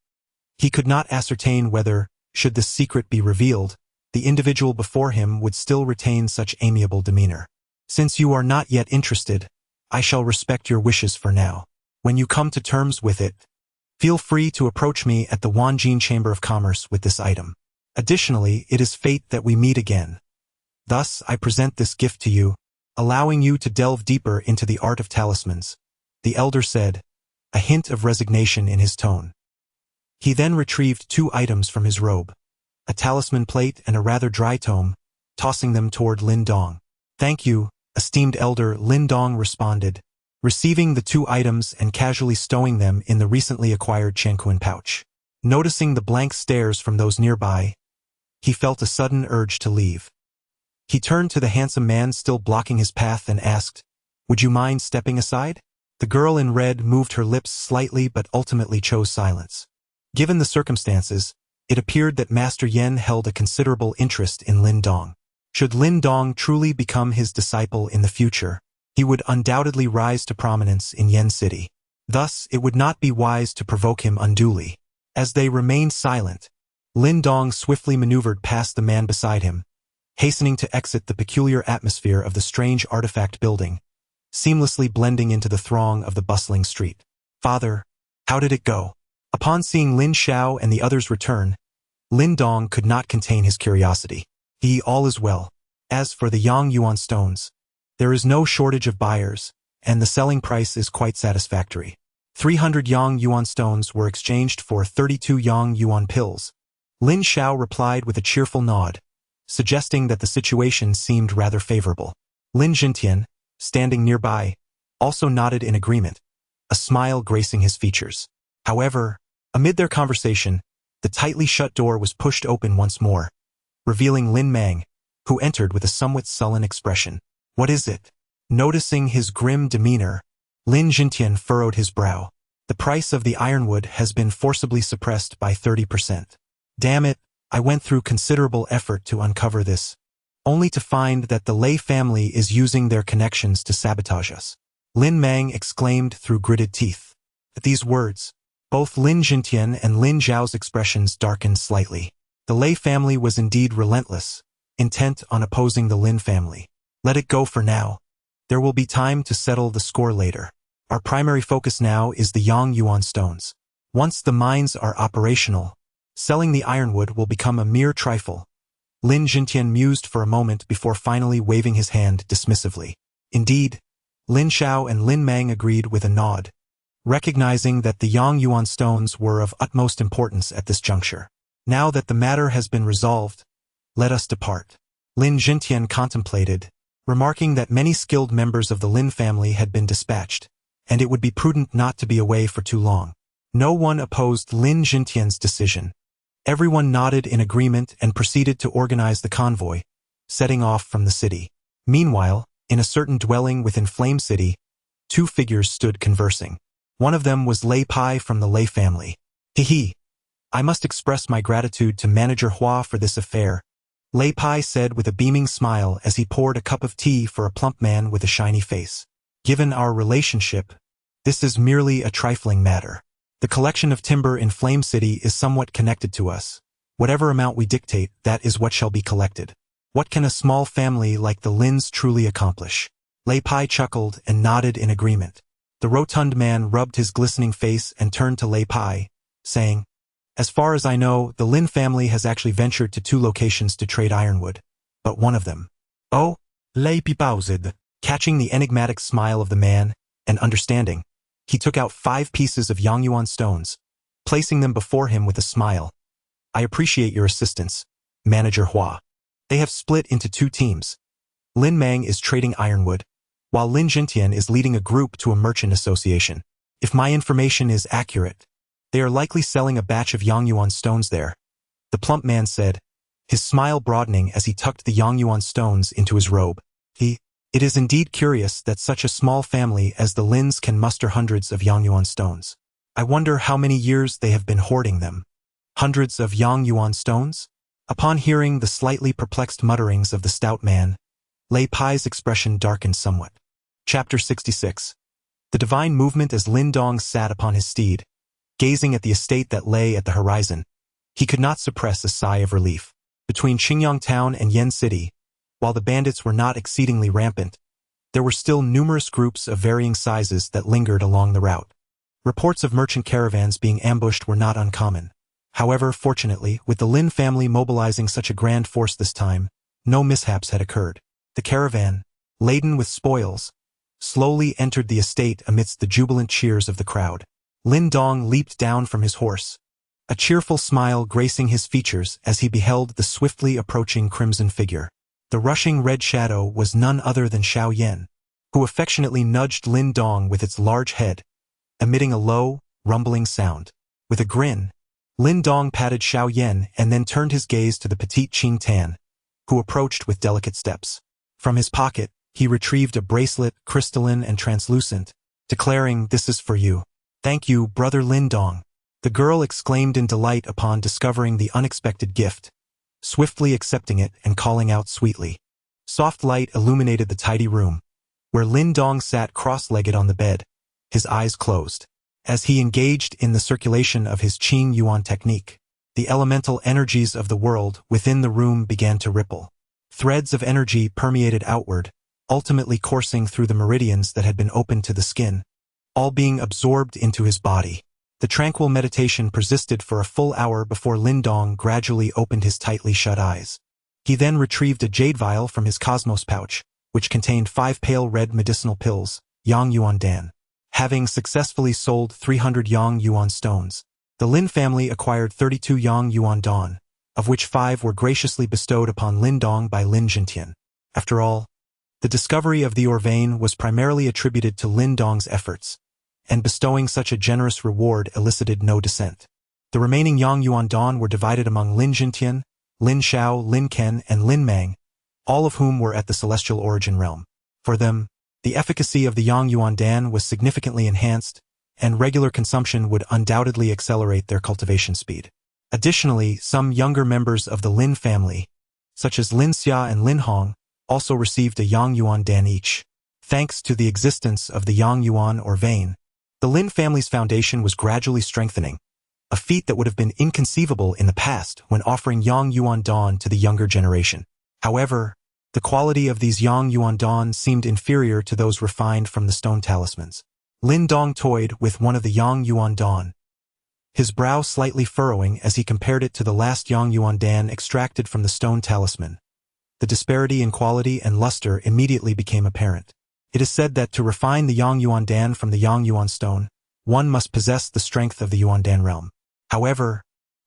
He could not ascertain whether, should this secret be revealed, the individual before him would still retain such amiable demeanor. Since you are not yet interested, I shall respect your wishes for now. When you come to terms with it, feel free to approach me at the Wanjin Chamber of Commerce with this item. Additionally, it is fate that we meet again. Thus, I present this gift to you, allowing you to delve deeper into the art of talismans, the elder said, a hint of resignation in his tone. He then retrieved 2 items from his robe, a talisman plate and a rather dry tome, tossing them toward Lin Dong. Thank you, esteemed elder, Lin Dong responded, receiving the 2 items and casually stowing them in the recently acquired Tianxuan pouch. Noticing the blank stares from those nearby, he felt a sudden urge to leave. He turned to the handsome man still blocking his path and asked, "Would you mind stepping aside?" The girl in red moved her lips slightly but ultimately chose silence. Given the circumstances, it appeared that Master Yen held a considerable interest in Lin Dong. Should Lin Dong truly become his disciple in the future, he would undoubtedly rise to prominence in Yen City. Thus, it would not be wise to provoke him unduly. As they remained silent, Lin Dong swiftly maneuvered past the man beside him, hastening to exit the peculiar atmosphere of the strange artifact building, seamlessly blending into the throng of the bustling street. Father, how did it go? Upon seeing Lin Xiao and the others return, Lin Dong could not contain his curiosity. All is well. As for the Yang Yuan stones, there is no shortage of buyers, and the selling price is quite satisfactory. 300 Yang Yuan stones were exchanged for 32 Yang Yuan pills. Lin Xiao replied with a cheerful nod, suggesting that the situation seemed rather favorable. Lin Jintian, standing nearby, also nodded in agreement, a smile gracing his features. However, amid their conversation, the tightly shut door was pushed open once more, revealing Lin Mang, who entered with a somewhat sullen expression. What is it? Noticing his grim demeanor, Lin Jintian furrowed his brow. The price of the ironwood has been forcibly suppressed by 30%. Damn it, I went through considerable effort to uncover this, only to find that the Lei family is using their connections to sabotage us. Lin Mang exclaimed through gritted teeth. At these words, both Lin Jintian and Lin Zhao's expressions darkened slightly. The Lei family was indeed relentless, intent on opposing the Lin family. Let it go for now. There will be time to settle the score later. Our primary focus now is the Yang Yuan stones. Once the mines are operational, selling the ironwood will become a mere trifle. Lin Jintian mused for a moment before finally waving his hand dismissively. Indeed, Lin Xiao and Lin Mang agreed with a nod, recognizing that the Yang Yuan stones were of utmost importance at this juncture. Now that the matter has been resolved, let us depart. Lin Jintian contemplated, remarking that many skilled members of the Lin family had been dispatched, and it would be prudent not to be away for too long. No one opposed Lin Jintian's decision. Everyone nodded in agreement and proceeded to organize the convoy, setting off from the city. Meanwhile, in a certain dwelling within Flame City, two figures stood conversing. One of them was Lei Pai from the Lei family. Hehe. I must express my gratitude to Manager Hua for this affair, Lei Pai said with a beaming smile as he poured a cup of tea for a plump man with a shiny face. Given our relationship, this is merely a trifling matter. The collection of timber in Flame City is somewhat connected to us. Whatever amount we dictate, that is what shall be collected. What can a small family like the Lins truly accomplish? Lei Pai chuckled and nodded in agreement. The rotund man rubbed his glistening face and turned to Lei Pai, saying, as far as I know, the Lin family has actually ventured to 2 locations to trade ironwood, but one of them. Oh, Lei Pai paused. Catching the enigmatic smile of the man, and understanding, he took out 5 pieces of Yang Yuan stones, placing them before him with a smile. I appreciate your assistance, Manager Hua. They have split into 2 teams. Lin Mang is trading ironwood, while Lin Jintian is leading a group to a merchant association. If my information is accurate, they are likely selling a batch of Yang Yuan stones there, the plump man said, his smile broadening as he tucked the Yang Yuan stones into his robe. It is indeed curious that such a small family as the Lins can muster hundreds of Yang Yuan stones. I wonder how many years they have been hoarding them. Hundreds of Yang Yuan stones? Upon hearing the slightly perplexed mutterings of the stout man, Lei Pai's expression darkened somewhat. Chapter 66. The divine movement as Lin Dong sat upon his steed, gazing at the estate that lay at the horizon. He could not suppress a sigh of relief. Between Qingyang Town and Yen City, while the bandits were not exceedingly rampant, there were still numerous groups of varying sizes that lingered along the route. Reports of merchant caravans being ambushed were not uncommon. However, fortunately, with the Lin family mobilizing such a grand force this time, no mishaps had occurred. The caravan, laden with spoils, slowly entered the estate amidst the jubilant cheers of the crowd. Lin Dong leaped down from his horse, a cheerful smile gracing his features as he beheld the swiftly approaching crimson figure. The rushing red shadow was none other than Xiao Yan, who affectionately nudged Lin Dong with its large head, emitting a low, rumbling sound. With a grin, Lin Dong patted Xiao Yan and then turned his gaze to the petite Qing Tan, who approached with delicate steps. From his pocket, he retrieved a bracelet, crystalline and translucent, declaring, "This is for you." "Thank you, brother Lin Dong." The girl exclaimed in delight upon discovering the unexpected gift, swiftly accepting it and calling out sweetly. Soft light illuminated the tidy room, where Lin Dong sat cross-legged on the bed, his eyes closed. As he engaged in the circulation of his Qing Yuan technique, the elemental energies of the world within the room began to ripple. Threads of energy permeated outward, ultimately coursing through the meridians that had been opened to the skin, all being absorbed into his body. The tranquil meditation persisted for a full hour before Lin Dong gradually opened his tightly shut eyes. He then retrieved a jade vial from his cosmos pouch, which contained 5 pale red medicinal pills, Yuan Dan. Having successfully sold 300 Yuan stones, the Lin family acquired 32 Yuan Dan, of which 5 were graciously bestowed upon Lin Dong by Lin Langtian. After all, the discovery of the ore vein was primarily attributed to Lin Dong's efforts, and bestowing such a generous reward elicited no dissent. The remaining Yuan Dan were divided among Lin Langtian, Lin Xiao, Lin Ken, and Lin Mang, all of whom were at the celestial origin realm. For them, the efficacy of the Yuan Dan was significantly enhanced, and regular consumption would undoubtedly accelerate their cultivation speed. Additionally, some younger members of the Lin family, such as Lin Xia and Lin Hong, also received a Yuan Dan each. Thanks to the existence of the Yuan or vein, the Lin family's foundation was gradually strengthening, a feat that would have been inconceivable in the past when offering Yuan Dan to the younger generation. However, the quality of these Yuan Dan seemed inferior to those refined from the stone talismans. Lin Dong toyed with one of the Yuan Dan, his brow slightly furrowing as he compared it to the last Yuan Dan extracted from the stone talisman. The disparity in quality and luster immediately became apparent. It is said that to refine the Yuan Dan from the Yuan stone, one must possess the strength of the Yuan Dan realm. However,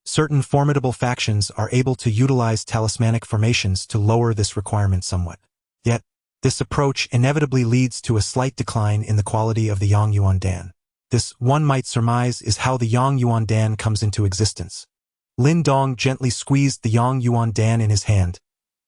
certain formidable factions are able to utilize talismanic formations to lower this requirement somewhat. Yet, this approach inevitably leads to a slight decline in the quality of the Yuan Dan. This, one might surmise, is how the Yuan Dan comes into existence. Lin Dong gently squeezed the Yuan Dan in his hand,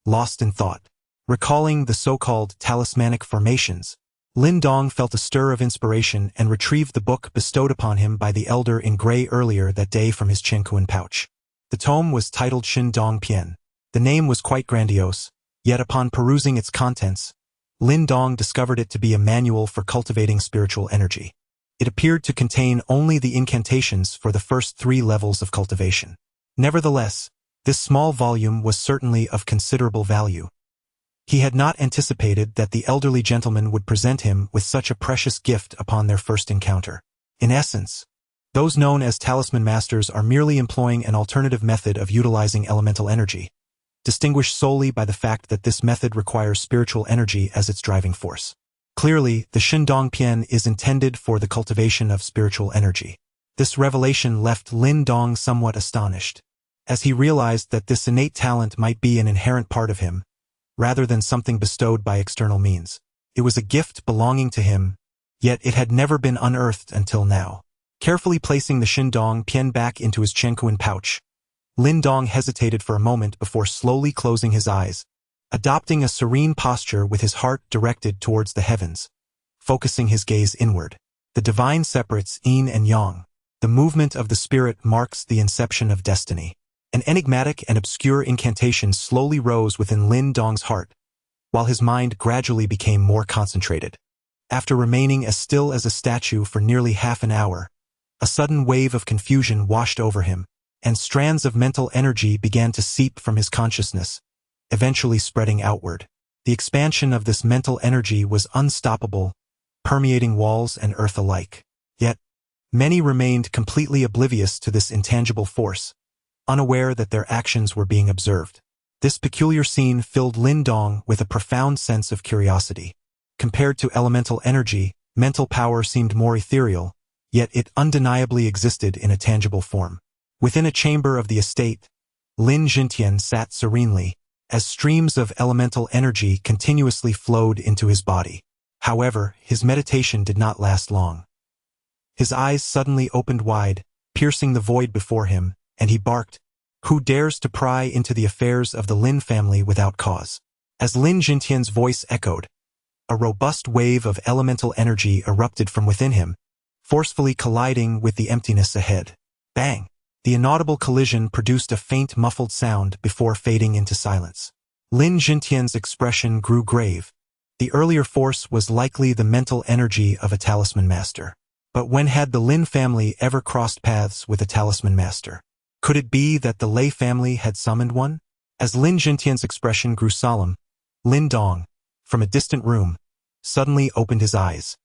lost in thought. Recalling the so-called talismanic formations, Lin Dong felt a stir of inspiration and retrieved the book bestowed upon him by the elder in gray earlier that day from his Tianxuan pouch. The tome was titled Shin Dong Pian. The name was quite grandiose, yet upon perusing its contents, Lin Dong discovered it to be a manual for cultivating spiritual energy. It appeared to contain only the incantations for the first 3 levels of cultivation. Nevertheless, this small volume was certainly of considerable value. He had not anticipated that the elderly gentleman would present him with such a precious gift upon their first encounter. In essence, those known as talisman masters are merely employing an alternative method of utilizing elemental energy, distinguished solely by the fact that this method requires spiritual energy as its driving force. Clearly, the Shindong Pian is intended for the cultivation of spiritual energy. This revelation left Lin Dong somewhat astonished, as he realized that this innate talent might be an inherent part of him, rather than something bestowed by external means. It was a gift belonging to him, yet it had never been unearthed until now. Carefully placing the Shindong Pian back into his Tianxuan pouch, Lin Dong hesitated for a moment before slowly closing his eyes, adopting a serene posture with his heart directed towards the heavens, focusing his gaze inward. The divine separates yin and yang. The movement of the spirit marks the inception of destiny. An enigmatic and obscure incantation slowly rose within Lin Dong's heart, while his mind gradually became more concentrated. After remaining as still as a statue for nearly half an hour, a sudden wave of confusion washed over him, and strands of mental energy began to seep from his consciousness, eventually spreading outward. The expansion of this mental energy was unstoppable, permeating walls and earth alike. Yet, many remained completely oblivious to this intangible force, unaware that their actions were being observed. This peculiar scene filled Lin Dong with a profound sense of curiosity. Compared to elemental energy, mental power seemed more ethereal, yet it undeniably existed in a tangible form. Within a chamber of the estate, Lin Langtian sat serenely, as streams of elemental energy continuously flowed into his body. However, his meditation did not last long. His eyes suddenly opened wide, piercing the void before him, and he barked, "Who dares to pry into the affairs of the Lin family without cause?" As Lin Langtian's voice echoed, a robust wave of elemental energy erupted from within him, forcefully colliding with the emptiness ahead. Bang! The inaudible collision produced a faint muffled sound before fading into silence. Lin Langtian's expression grew grave. The earlier force was likely the mental energy of a talisman master. But when had the Lin family ever crossed paths with a talisman master? Could it be that the Lei family had summoned one? As Lin Langtian's expression grew solemn, Lin Dong, from a distant room, suddenly opened his eyes.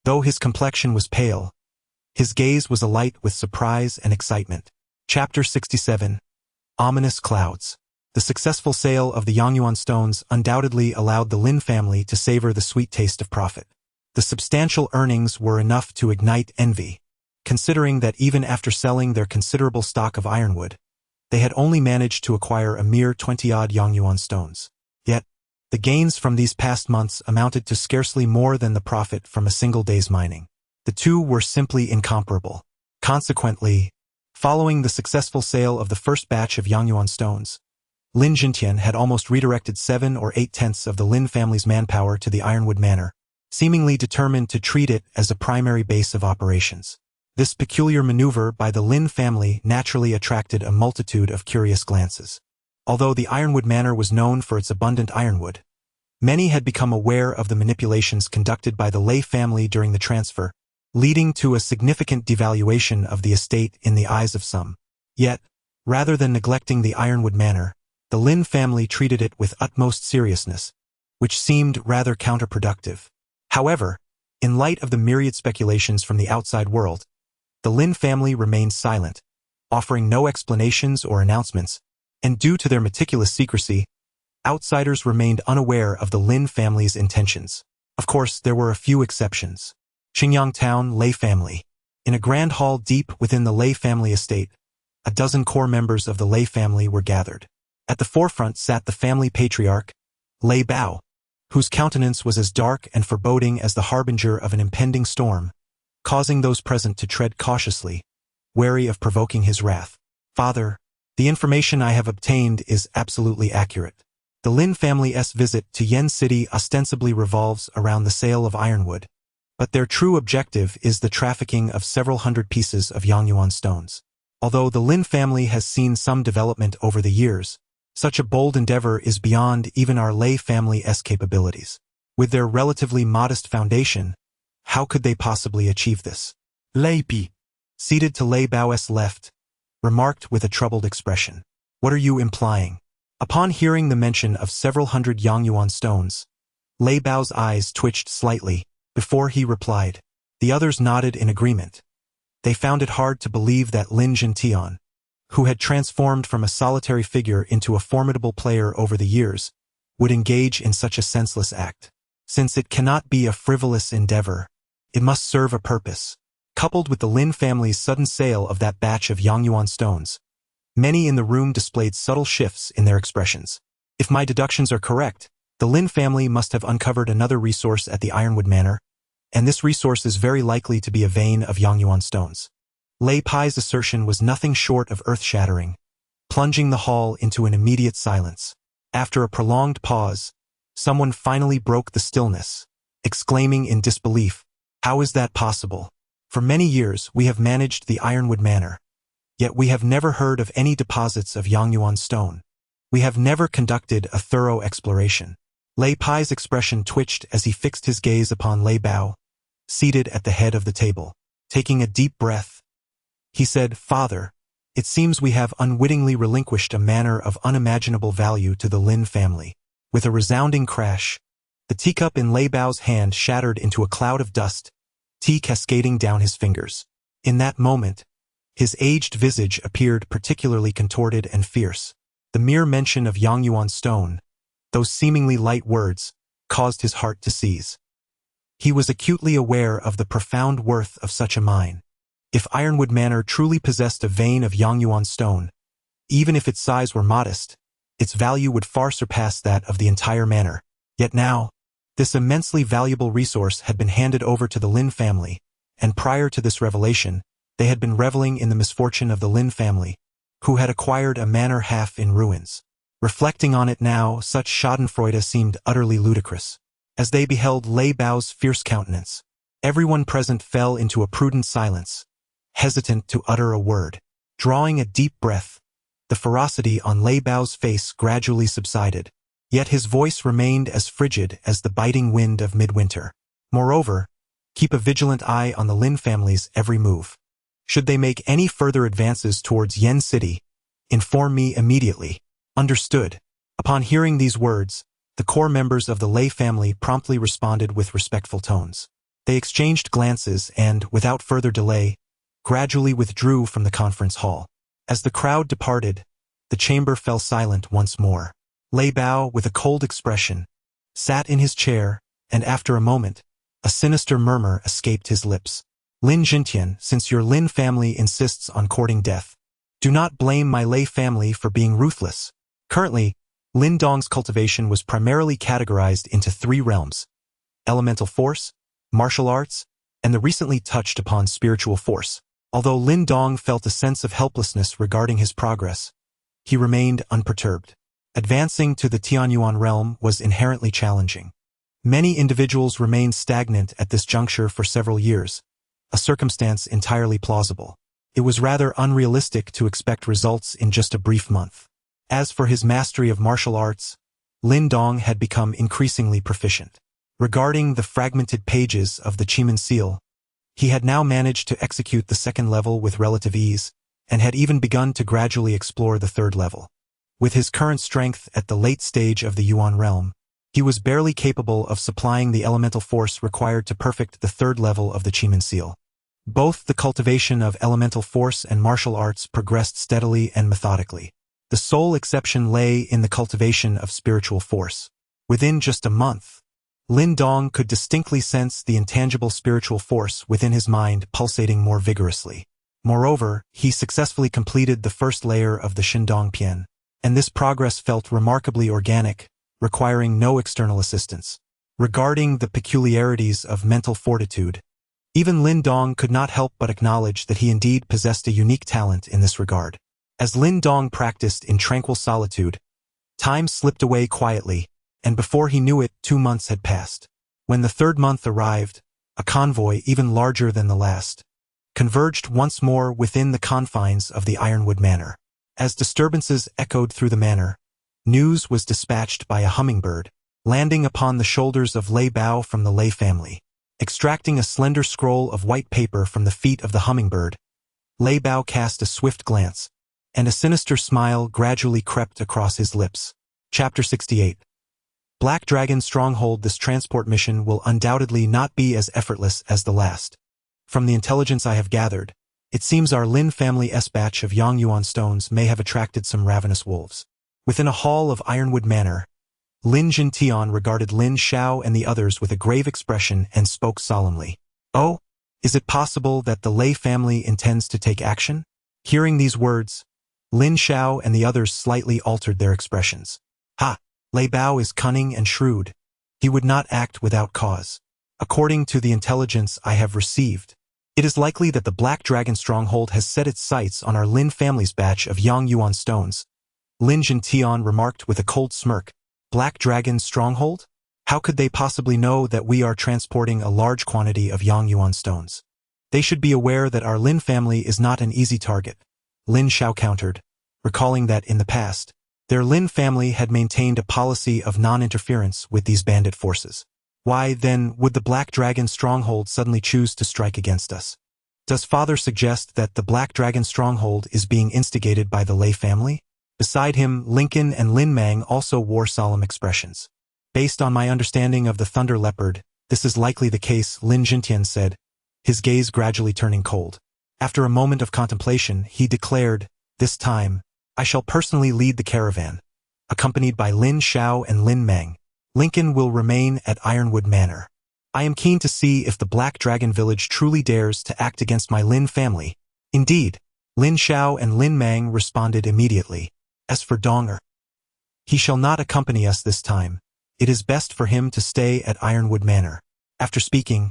Though his complexion was pale, his gaze was alight with surprise and excitement. Chapter 67. Ominous Clouds. The successful sale of the Yongyuan stones undoubtedly allowed the Lin family to savor the sweet taste of profit. The substantial earnings were enough to ignite envy, considering that even after selling their considerable stock of ironwood, they had only managed to acquire a mere 20-odd Yongyuan stones. Yet, the gains from these past months amounted to scarcely more than the profit from a single day's mining. The two were simply incomparable. Consequently, following the successful sale of the first batch of Yongyuan stones, Lin Langtian had almost redirected 7 or 8/10 of the Lin family's manpower to the Ironwood Manor, seemingly determined to treat it as a primary base of operations. This peculiar maneuver by the Lin family naturally attracted a multitude of curious glances. Although the Ironwood Manor was known for its abundant ironwood, many had become aware of the manipulations conducted by the Lei family during the transfer, leading to a significant devaluation of the estate in the eyes of some. Yet, rather than neglecting the Ironwood Manor, the Lin family treated it with utmost seriousness, which seemed rather counterproductive. However, in light of the myriad speculations from the outside world, the Lin family remained silent, offering no explanations or announcements, and due to their meticulous secrecy, outsiders remained unaware of the Lin family's intentions. Of course, there were a few exceptions. Qingyang Town Lei family. In a grand hall deep within the Lei family estate, a dozen core members of the Lei family were gathered. At the forefront sat the family patriarch, Lei Bao, whose countenance was as dark and foreboding as the harbinger of an impending storm, causing those present to tread cautiously, wary of provoking his wrath. Father, the information I have obtained is absolutely accurate. The Lin family's visit to Yen City ostensibly revolves around the sale of ironwood, but their true objective is the trafficking of several hundred pieces of Yongyuan stones. Although the Lin family has seen some development over the years, such a bold endeavor is beyond even our Lei family's capabilities. With their relatively modest foundation, how could they possibly achieve this? Lei Pi. Seated to Lei Bao's left, remarked with a troubled expression. What are you implying? Upon hearing the mention of several hundred Yongyuan stones, Lei Bao's eyes twitched slightly before he replied. The others nodded in agreement. They found it hard to believe that Lin Langtian, who had transformed from a solitary figure into a formidable player over the years, would engage in such a senseless act. Since it cannot be a frivolous endeavor, it must serve a purpose. Coupled with the Lin family's sudden sale of that batch of Yongyuan stones, many in the room displayed subtle shifts in their expressions. If my deductions are correct, the Lin family must have uncovered another resource at the Ironwood Manor, and this resource is very likely to be a vein of Yongyuan stones. Lei Pai's assertion was nothing short of earth-shattering, plunging the hall into an immediate silence. After a prolonged pause, someone finally broke the stillness, exclaiming in disbelief, "How is that possible? For many years we have managed the Ironwood Manor, yet we have never heard of any deposits of Yongyuan stone. We have never conducted a thorough exploration." Lei Pai's expression twitched as he fixed his gaze upon Lei Bao, seated at the head of the table. Taking a deep breath, he said, "Father, it seems we have unwittingly relinquished a manor of unimaginable value to the Lin family." With a resounding crash, the teacup in Lei Bao's hand shattered into a cloud of dust, tea cascading down his fingers. In that moment, his aged visage appeared particularly contorted and fierce. The mere mention of Yongyuan stone, those seemingly light words, caused his heart to seize. He was acutely aware of the profound worth of such a mine. If Ironwood Manor truly possessed a vein of Yongyuan stone, even if its size were modest, its value would far surpass that of the entire manor. Yet now, this immensely valuable resource had been handed over to the Lin family, and prior to this revelation, they had been reveling in the misfortune of the Lin family, who had acquired a manor half in ruins. Reflecting on it now, such schadenfreude seemed utterly ludicrous. As they beheld Lei Bao's fierce countenance, everyone present fell into a prudent silence, hesitant to utter a word. Drawing a deep breath, the ferocity on Lei Bao's face gradually subsided, yet his voice remained as frigid as the biting wind of midwinter. Moreover, keep a vigilant eye on the Lin family's every move. Should they make any further advances towards Yen City, inform me immediately. Understood. Upon hearing these words, the core members of the Lei family promptly responded with respectful tones. They exchanged glances and, without further delay, gradually withdrew from the conference hall. As the crowd departed, the chamber fell silent once more. Lei Bao, with a cold expression, sat in his chair, and after a moment, a sinister murmur escaped his lips. Lin Jintian, since your Lin family insists on courting death, do not blame my Lei family for being ruthless. Currently, Lin Dong's cultivation was primarily categorized into 3 realms: elemental force, martial arts, and the recently touched upon spiritual force. Although Lin Dong felt a sense of helplessness regarding his progress, he remained unperturbed. Advancing to the Tianxuan realm was inherently challenging. Many individuals remained stagnant at this juncture for several years, a circumstance entirely plausible. It was rather unrealistic to expect results in just a brief month. As for his mastery of martial arts, Lin Dong had become increasingly proficient. Regarding the fragmented pages of the Qimeng seal, he had now managed to execute the 2nd level with relative ease, and had even begun to gradually explore the 3rd level. With his current strength at the late stage of the Yuan realm, he was barely capable of supplying the elemental force required to perfect the 3rd level of the Qimeng seal. Both the cultivation of elemental force and martial arts progressed steadily and methodically. The sole exception lay in the cultivation of spiritual force. Within just a month, Lin Dong could distinctly sense the intangible spiritual force within his mind pulsating more vigorously. Moreover, he successfully completed the 1st layer of the Shindong Pian, and this progress felt remarkably organic, requiring no external assistance. Regarding the peculiarities of mental fortitude, even Lin Dong could not help but acknowledge that he indeed possessed a unique talent in this regard. As Lin Dong practiced in tranquil solitude, time slipped away quietly, and before he knew it, 2 months had passed. When the 3rd month arrived, a convoy even larger than the last converged once more within the confines of the Ironwood Manor. As disturbances echoed through the manor, news was dispatched by a hummingbird, landing upon the shoulders of Lei Bao from the Lei family. Extracting a slender scroll of white paper from the feet of the hummingbird, Lei Bao cast a swift glance, and a sinister smile gradually crept across his lips. Chapter 68. Black Dragon Stronghold. This transport mission will undoubtedly not be as effortless as the last. From the intelligence I have gathered, it seems our Lin family's batch of Yang Yuan stones may have attracted some ravenous wolves. Within a hall of Ironwood Manor, Lin Jintian regarded Lin Xiao and the others with a grave expression and spoke solemnly. Oh, is it possible that the Lei family intends to take action? Hearing these words, Lin Xiao and the others slightly altered their expressions. Ha! Lei Bao is cunning and shrewd. He would not act without cause. According to the intelligence I have received, it is likely that the Black Dragon Stronghold has set its sights on our Lin family's batch of Yang Yuan stones. Lin Jintian remarked with a cold smirk. Black Dragon Stronghold? How could they possibly know that we are transporting a large quantity of Yang Yuan stones? They should be aware that our Lin family is not an easy target, Lin Xiao countered, recalling that in the past, their Lin family had maintained a policy of non-interference with these bandit forces. Why, then, would the Black Dragon Stronghold suddenly choose to strike against us? Does Father suggest that the Black Dragon Stronghold is being instigated by the Lei family? Beside him, Lincoln and Lin Mang also wore solemn expressions. Based on my understanding of the Thunder Leopard, this is likely the case, Lin Jintian said, his gaze gradually turning cold. After a moment of contemplation, he declared, this time, I shall personally lead the caravan, accompanied by Lin Xiao and Lin Mang. Lincoln will remain at Ironwood Manor. I am keen to see if the Black Dragon Village truly dares to act against my Lin family. Indeed, Lin Xiao and Lin Mang responded immediately. As for Donger, he shall not accompany us this time. It is best for him to stay at Ironwood Manor. After speaking,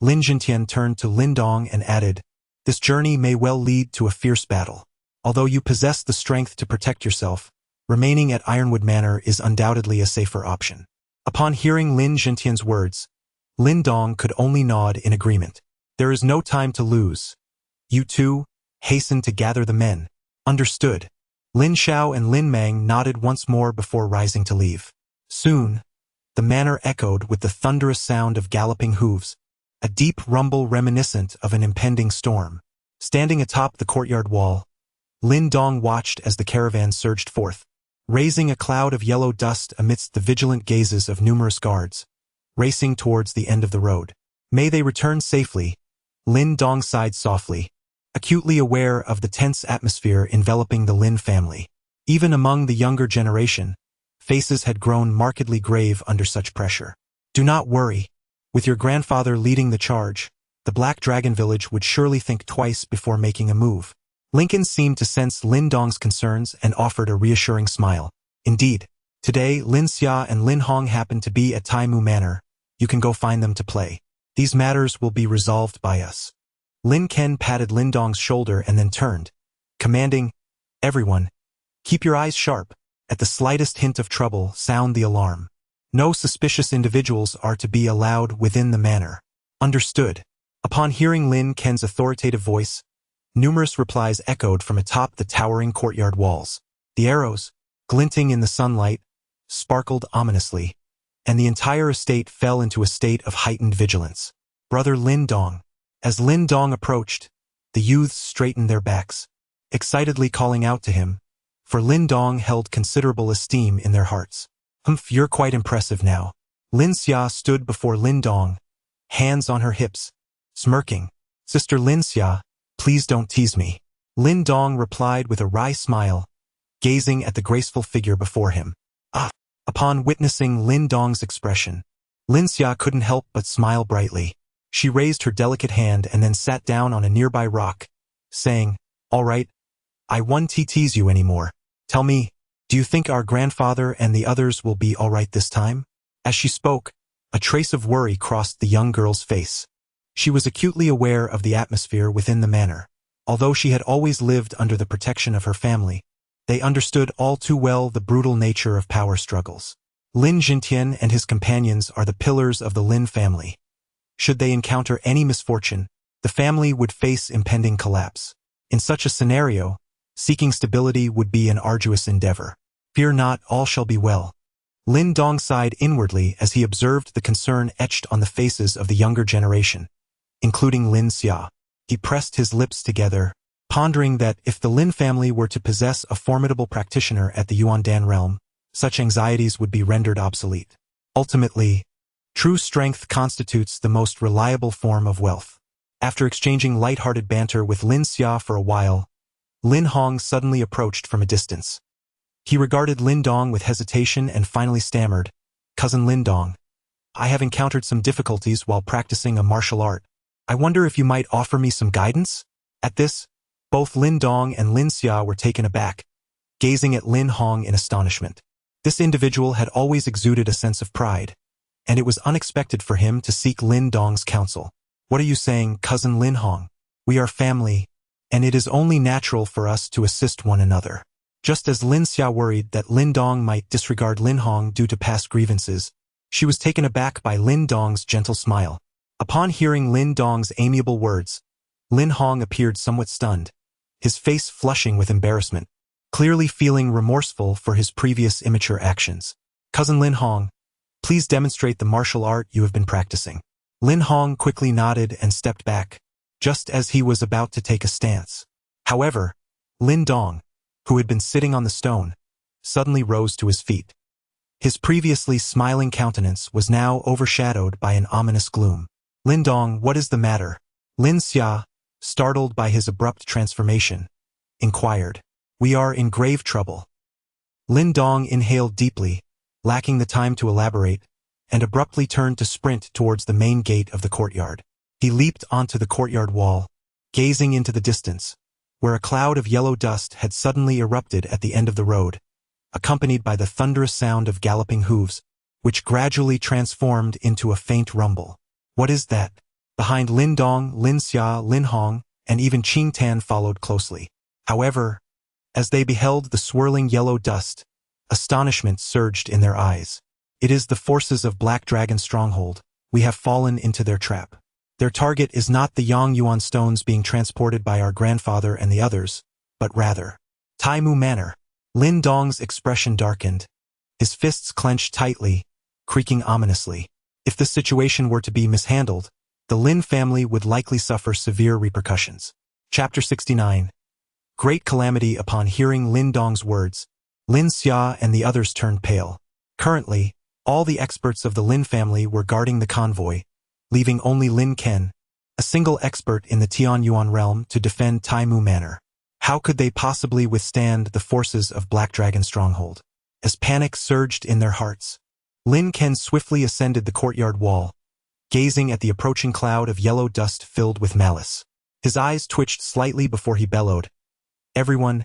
Lin Jintian turned to Lin Dong and added, this journey may well lead to a fierce battle. Although you possess the strength to protect yourself, remaining at Ironwood Manor is undoubtedly a safer option. Upon hearing Lin Jintian's words, Lin Dong could only nod in agreement. There is no time to lose. You two, hasten to gather the men. Understood. Lin Xiao and Lin Mang nodded once more before rising to leave. Soon, the manor echoed with the thunderous sound of galloping hooves, a deep rumble reminiscent of an impending storm. Standing atop the courtyard wall, Lin Dong watched as the caravan surged forth, raising a cloud of yellow dust amidst the vigilant gazes of numerous guards, racing towards the end of the road. May they return safely, Lin Dong sighed softly, acutely aware of the tense atmosphere enveloping the Lin family. Even among the younger generation, faces had grown markedly grave under such pressure. Do not worry. With your grandfather leading the charge, the Black Dragon Village would surely think twice before making a move. Lincoln seemed to sense Lin Dong's concerns and offered a reassuring smile. Indeed, today Lin Xia and Lin Hong happen to be at Taimu Manor. You can go find them to play. These matters will be resolved by us. Lin Ken patted Lin Dong's shoulder and then turned, commanding, "Everyone, keep your eyes sharp. At the slightest hint of trouble, sound the alarm. No suspicious individuals are to be allowed within the manor." Understood. Upon hearing Lin Ken's authoritative voice, numerous replies echoed from atop the towering courtyard walls. The arrows, glinting in the sunlight, sparkled ominously, and the entire estate fell into a state of heightened vigilance. Brother Lin Dong. As Lin Dong approached, the youths straightened their backs, excitedly calling out to him, for Lin Dong held considerable esteem in their hearts. "Humph, you're quite impressive now." Lin Xia stood before Lin Dong, hands on her hips, smirking. "Sister Lin Xia, please don't tease me." Lin Dong replied with a wry smile, gazing at the graceful figure before him. Upon witnessing Lin Dong's expression, Lin Xia couldn't help but smile brightly. She raised her delicate hand and then sat down on a nearby rock, saying, "All right, I won't tease you anymore. Tell me, do you think our grandfather and the others will be all right this time?" As she spoke, a trace of worry crossed the young girl's face. She was acutely aware of the atmosphere within the manor. Although she had always lived under the protection of her family, they understood all too well the brutal nature of power struggles. Lin Jingtian and his companions are the pillars of the Lin family. Should they encounter any misfortune, the family would face impending collapse. In such a scenario, seeking stability would be an arduous endeavor. "Fear not, all shall be well." Lin Dong sighed inwardly as he observed the concern etched on the faces of the younger generation, including Lin Xia. He pressed his lips together, pondering that if the Lin family were to possess a formidable practitioner at the Yuan Dan realm, such anxieties would be rendered obsolete. Ultimately, true strength constitutes the most reliable form of wealth. After exchanging light-hearted banter with Lin Xia for a while, Lin Hong suddenly approached from a distance. He regarded Lin Dong with hesitation and finally stammered, "Cousin Lin Dong, I have encountered some difficulties while practicing a martial art. I wonder if you might offer me some guidance?" At this, both Lin Dong and Lin Xia were taken aback, gazing at Lin Hong in astonishment. This individual had always exuded a sense of pride, and it was unexpected for him to seek Lin Dong's counsel. "What are you saying, Cousin Lin Hong? We are family, and it is only natural for us to assist one another." Just as Lin Xia worried that Lin Dong might disregard Lin Hong due to past grievances, she was taken aback by Lin Dong's gentle smile. Upon hearing Lin Dong's amiable words, Lin Hong appeared somewhat stunned, his face flushing with embarrassment, clearly feeling remorseful for his previous immature actions. "Cousin Lin Hong, please demonstrate the martial art you have been practicing." Lin Hong quickly nodded and stepped back, just as he was about to take a stance. However, Lin Dong, who had been sitting on the stone, suddenly rose to his feet. His previously smiling countenance was now overshadowed by an ominous gloom. "Lin Dong, what is the matter?" Lin Xia, startled by his abrupt transformation, inquired. "We are in grave trouble." Lin Dong inhaled deeply, lacking the time to elaborate, and abruptly turned to sprint towards the main gate of the courtyard. He leaped onto the courtyard wall, gazing into the distance, where a cloud of yellow dust had suddenly erupted at the end of the road, accompanied by the thunderous sound of galloping hooves, which gradually transformed into a faint rumble. "What is that?" Behind Lin Dong, Lin Xia, Lin Hong, and even Qing Tan followed closely. However, as they beheld the swirling yellow dust, astonishment surged in their eyes. "It is the forces of Black Dragon's stronghold. We have fallen into their trap. Their target is not the Yang Yuan stones being transported by our grandfather and the others, but rather Taimu Manor." Lin Dong's expression darkened, his fists clenched tightly, creaking ominously. If the situation were to be mishandled, the Lin family would likely suffer severe repercussions. Chapter 69. Great calamity. Upon hearing Lin Dong's words, Lin Xia and the others turned pale. Currently, all the experts of the Lin family were guarding the convoy, leaving only Lin Ken, a single expert in the Tianxuan Realm, to defend Taimu Manor. How could they possibly withstand the forces of Black Dragon's stronghold? As panic surged in their hearts, Lin Ken swiftly ascended the courtyard wall, gazing at the approaching cloud of yellow dust filled with malice. His eyes twitched slightly before he bellowed, "Everyone,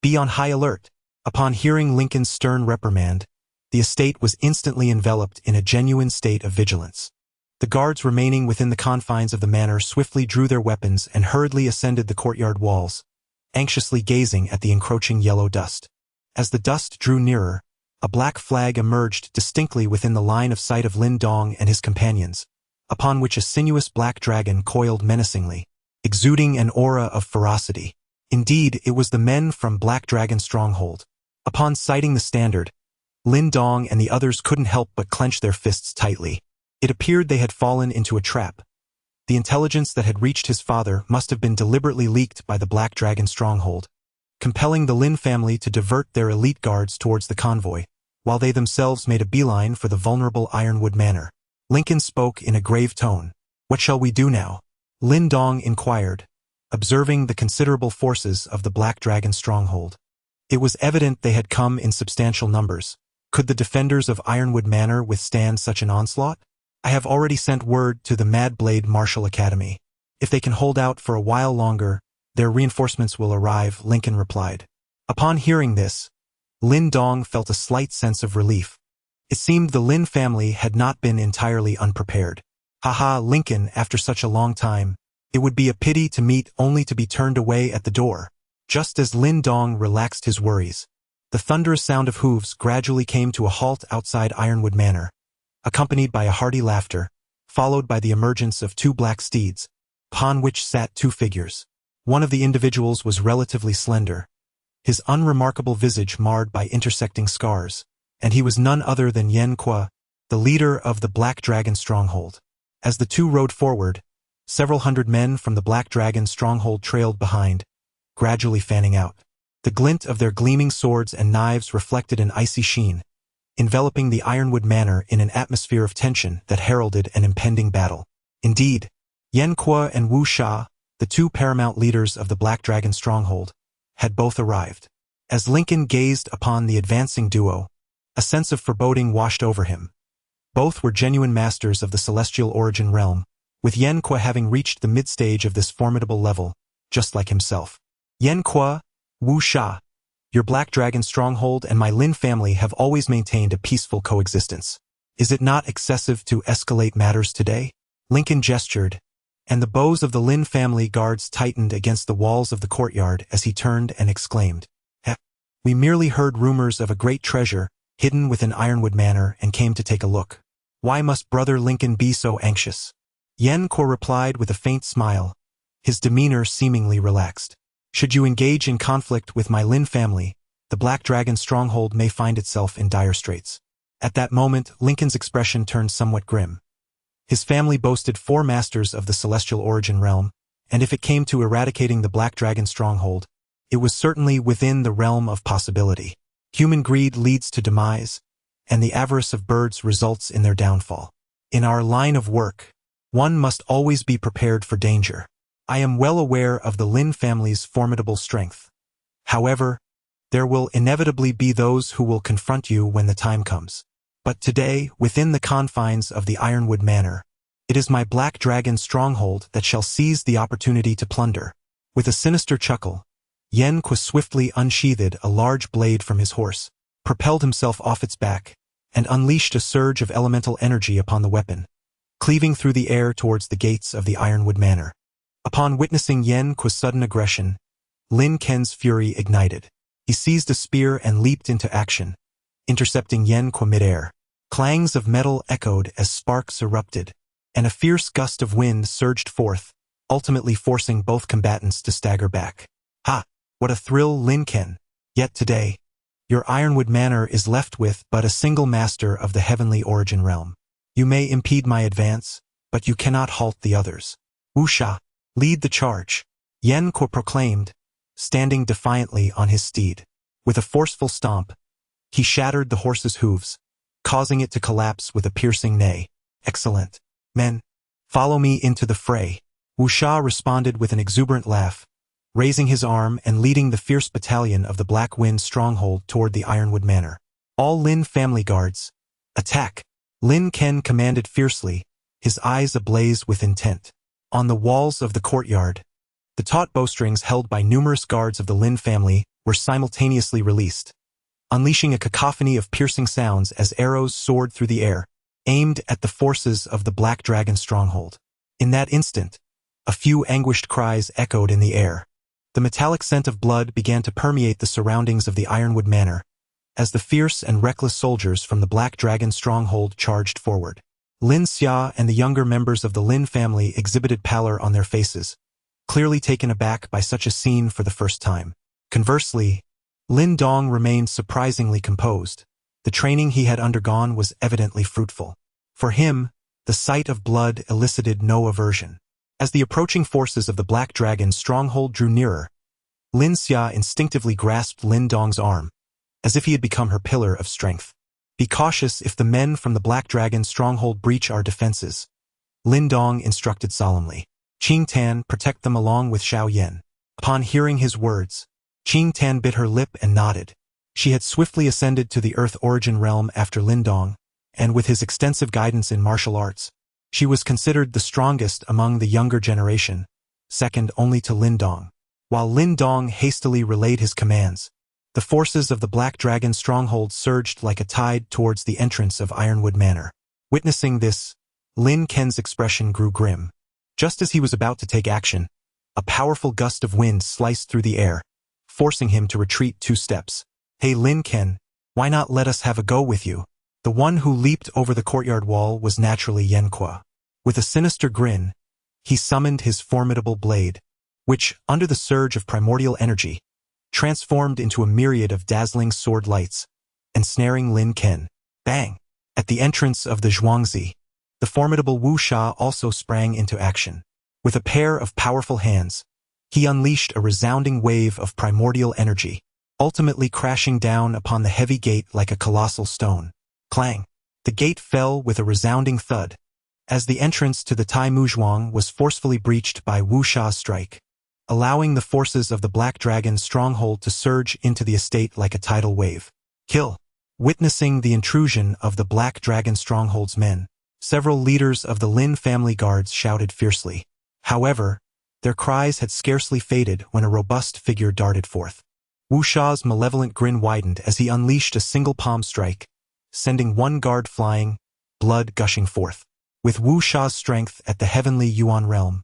be on high alert." Upon hearing Lincoln's stern reprimand, the estate was instantly enveloped in a genuine state of vigilance. The guards remaining within the confines of the manor swiftly drew their weapons and hurriedly ascended the courtyard walls, anxiously gazing at the encroaching yellow dust. As the dust drew nearer, a black flag emerged distinctly within the line of sight of Lin Dong and his companions, upon which a sinuous black dragon coiled menacingly, exuding an aura of ferocity. Indeed, it was the men from Black Dragon's stronghold. Upon sighting the standard, Lin Dong and the others couldn't help but clench their fists tightly. It appeared they had fallen into a trap. The intelligence that had reached his father must have been deliberately leaked by the Black Dragon stronghold, compelling the Lin family to divert their elite guards towards the convoy, while they themselves made a beeline for the vulnerable Ironwood Manor. Lincoln spoke in a grave tone. "What shall we do now?" Lin Dong inquired, observing the considerable forces of the Black Dragon stronghold. It was evident they had come in substantial numbers. Could the defenders of Ironwood Manor withstand such an onslaught? "I have already sent word to the Mad Blade Martial Academy. If they can hold out for a while longer, their reinforcements will arrive," Lincoln replied. Upon hearing this, Lin Dong felt a slight sense of relief. It seemed the Lin family had not been entirely unprepared. "Haha, Lincoln, after such a long time, it would be a pity to meet only to be turned away at the door." Just as Lin Dong relaxed his worries, the thunderous sound of hooves gradually came to a halt outside Ironwood Manor, accompanied by a hearty laughter, followed by the emergence of two black steeds, upon which sat two figures. One of the individuals was relatively slender, his unremarkable visage marred by intersecting scars, and he was none other than Yen Kwa, the leader of the Black Dragon stronghold. As the two rode forward, several hundred men from the Black Dragon stronghold trailed behind, gradually fanning out. The glint of their gleaming swords and knives reflected an icy sheen, enveloping the Ironwood Manor in an atmosphere of tension that heralded an impending battle. Indeed, Yen Kwa and Wu Sha, the two paramount leaders of the Black Dragon stronghold, had both arrived. As Lincoln gazed upon the advancing duo, a sense of foreboding washed over him. Both were genuine masters of the celestial origin realm, with Yen Kwa having reached the mid-stage of this formidable level, just like himself. "Yen Kwa, Wu Sha, your Black Dragon stronghold and my Lin family have always maintained a peaceful coexistence. Is it not excessive to escalate matters today?" Lincoln gestured, and the bows of the Lin family guards tightened against the walls of the courtyard as he turned and exclaimed, "We merely heard rumors of a great treasure hidden within Ironwood Manor and came to take a look. Why must Brother Lincoln be so anxious?" Yen Kwa replied with a faint smile, his demeanor seemingly relaxed. "Should you engage in conflict with my Lin family, the Black Dragon stronghold may find itself in dire straits." At that moment, Lincoln's expression turned somewhat grim. His family boasted 4 masters of the celestial origin realm, and if it came to eradicating the Black Dragon stronghold, it was certainly within the realm of possibility. Human greed leads to demise, and the avarice of birds results in their downfall. In our line of work, one must always be prepared for danger. I am well aware of the Lin family's formidable strength. However, there will inevitably be those who will confront you when the time comes. But today, within the confines of the Ironwood Manor, it is my Black Dragon stronghold that shall seize the opportunity to plunder. With a sinister chuckle, Yen Kwa swiftly unsheathed a large blade from his horse, propelled himself off its back, and unleashed a surge of elemental energy upon the weapon, cleaving through the air towards the gates of the Ironwood Manor. Upon witnessing Yen Kwa's sudden aggression, Lin Ken's fury ignited. He seized a spear and leaped into action, intercepting Yen Kwa midair. Clangs of metal echoed as sparks erupted, and a fierce gust of wind surged forth, ultimately forcing both combatants to stagger back. "Ha! What a thrill, Lin Ken! Yet today, your Ironwood Manor is left with but a single master of the Heavenly Origin Realm. You may impede my advance, but you cannot halt the others. Wu Sha, lead the charge," Yen Kwa proclaimed, standing defiantly on his steed. With a forceful stomp, he shattered the horse's hooves, causing it to collapse with a piercing neigh. "Excellent. Men, follow me into the fray." Wu Sha responded with an exuberant laugh, raising his arm and leading the fierce battalion of the Black Wind stronghold toward the Ironwood Manor. All Lin family guards, attack! Lin Ken commanded fiercely, his eyes ablaze with intent. On the walls of the courtyard, the taut bowstrings held by numerous guards of the Lin family were simultaneously released, unleashing a cacophony of piercing sounds as arrows soared through the air, aimed at the forces of the Black Dragon stronghold. In that instant, a few anguished cries echoed in the air. The metallic scent of blood began to permeate the surroundings of the Ironwood Manor, as the fierce and reckless soldiers from the Black Dragon stronghold charged forward. Lin Xia and the younger members of the Lin family exhibited pallor on their faces, clearly taken aback by such a scene for the first time. Conversely, Lin Dong remained surprisingly composed. The training he had undergone was evidently fruitful. For him, the sight of blood elicited no aversion. As the approaching forces of the Black Dragon stronghold drew nearer, Lin Xia instinctively grasped Lin Dong's arm, as if he had become her pillar of strength. Be cautious if the men from the Black Dragon stronghold breach our defenses, Lin Dong instructed solemnly. Qing Tan, protect them along with Xiao Yan. Upon hearing his words, Qing Tan bit her lip and nodded. She had swiftly ascended to the Earth Origin Realm after Lin Dong, and with his extensive guidance in martial arts, she was considered the strongest among the younger generation, second only to Lin Dong. While Lin Dong hastily relayed his commands, the forces of the Black Dragon stronghold surged like a tide towards the entrance of Ironwood Manor. Witnessing this, Lin Ken's expression grew grim. Just as he was about to take action, a powerful gust of wind sliced through the air, forcing him to retreat 2 steps. Hey Lin Ken, why not let us have a go with you? The one who leaped over the courtyard wall was naturally Yan Qua. With a sinister grin, he summoned his formidable blade, which, under the surge of primordial energy, transformed into a myriad of dazzling sword lights, ensnaring Lin Ken. Bang! At the entrance of the Zhuangzi, the formidable Wu Sha also sprang into action. With a pair of powerful hands, he unleashed a resounding wave of primordial energy, ultimately crashing down upon the heavy gate like a colossal stone. Clang! The gate fell with a resounding thud, as the entrance to the Tai Muzhuang was forcefully breached by Wu Sha's strike, allowing the forces of the Black Dragon stronghold to surge into the estate like a tidal wave. Kill! Witnessing the intrusion of the Black Dragon stronghold's men, several leaders of the Lin family guards shouted fiercely. However, their cries had scarcely faded when a robust figure darted forth. Wu Sha's malevolent grin widened as he unleashed a single palm strike, sending one guard flying, blood gushing forth. With Wu Sha's strength at the Heavenly Yuan Realm,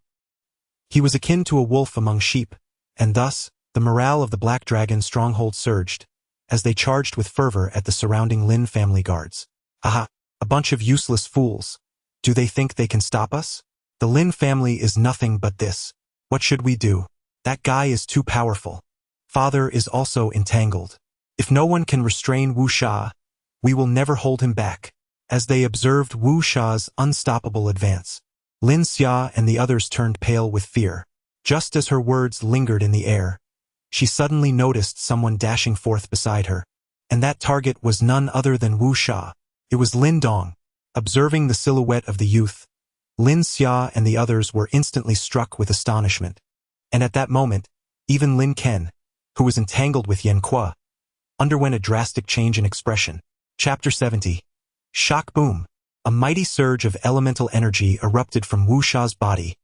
he was akin to a wolf among sheep, and thus, the morale of the Black Dragon stronghold surged, as they charged with fervor at the surrounding Lin family guards. Aha! A bunch of useless fools. Do they think they can stop us? The Lin family is nothing but this. What should we do? That guy is too powerful. Father is also entangled. If no one can restrain Wu Sha, we will never hold him back. As they observed Wu Sha's unstoppable advance, Lin Xia and the others turned pale with fear. Just as her words lingered in the air, she suddenly noticed someone dashing forth beside her, and that target was none other than Wu Sha. It was Lin Dong. Observing the silhouette of the youth, Lin Xia and the others were instantly struck with astonishment. And at that moment, even Lin Ken, who was entangled with Yan Qua, underwent a drastic change in expression. Chapter 70. Shock Boom. A mighty surge of elemental energy erupted from Wu Sha's body,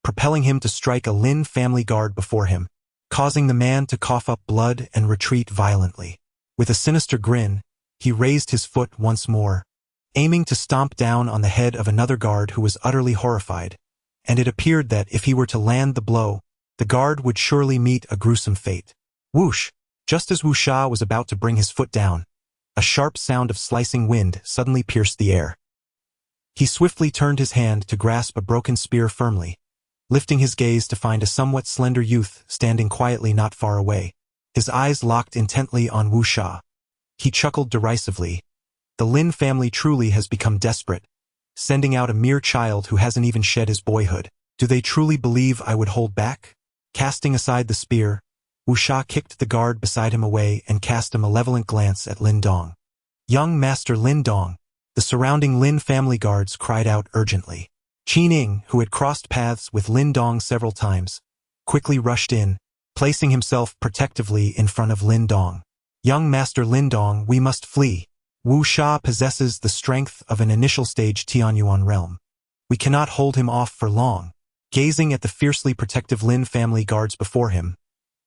propelling him to strike a Lin family guard before him, causing the man to cough up blood and retreat violently. With a sinister grin, he raised his foot once more, aiming to stomp down on the head of another guard who was utterly horrified, and it appeared that if he were to land the blow, the guard would surely meet a gruesome fate. Whoosh! Just as Wu Sha was about to bring his foot down, a sharp sound of slicing wind suddenly pierced the air. He swiftly turned his hand to grasp a broken spear firmly, lifting his gaze to find a somewhat slender youth standing quietly not far away, his eyes locked intently on Wu Sha. He chuckled derisively. The Lin family truly has become desperate, sending out a mere child who hasn't even shed his boyhood. Do they truly believe I would hold back? Casting aside the spear, Wu Sha kicked the guard beside him away and cast a malevolent glance at Lin Dong. Young Master Lin Dong. The surrounding Lin family guards cried out urgently. Qining, who had crossed paths with Lin Dong several times, quickly rushed in, placing himself protectively in front of Lin Dong. Young Master Lin Dong, we must flee. Wu Sha possesses the strength of an initial stage Tianxuan realm. We cannot hold him off for long. Gazing at the fiercely protective Lin family guards before him,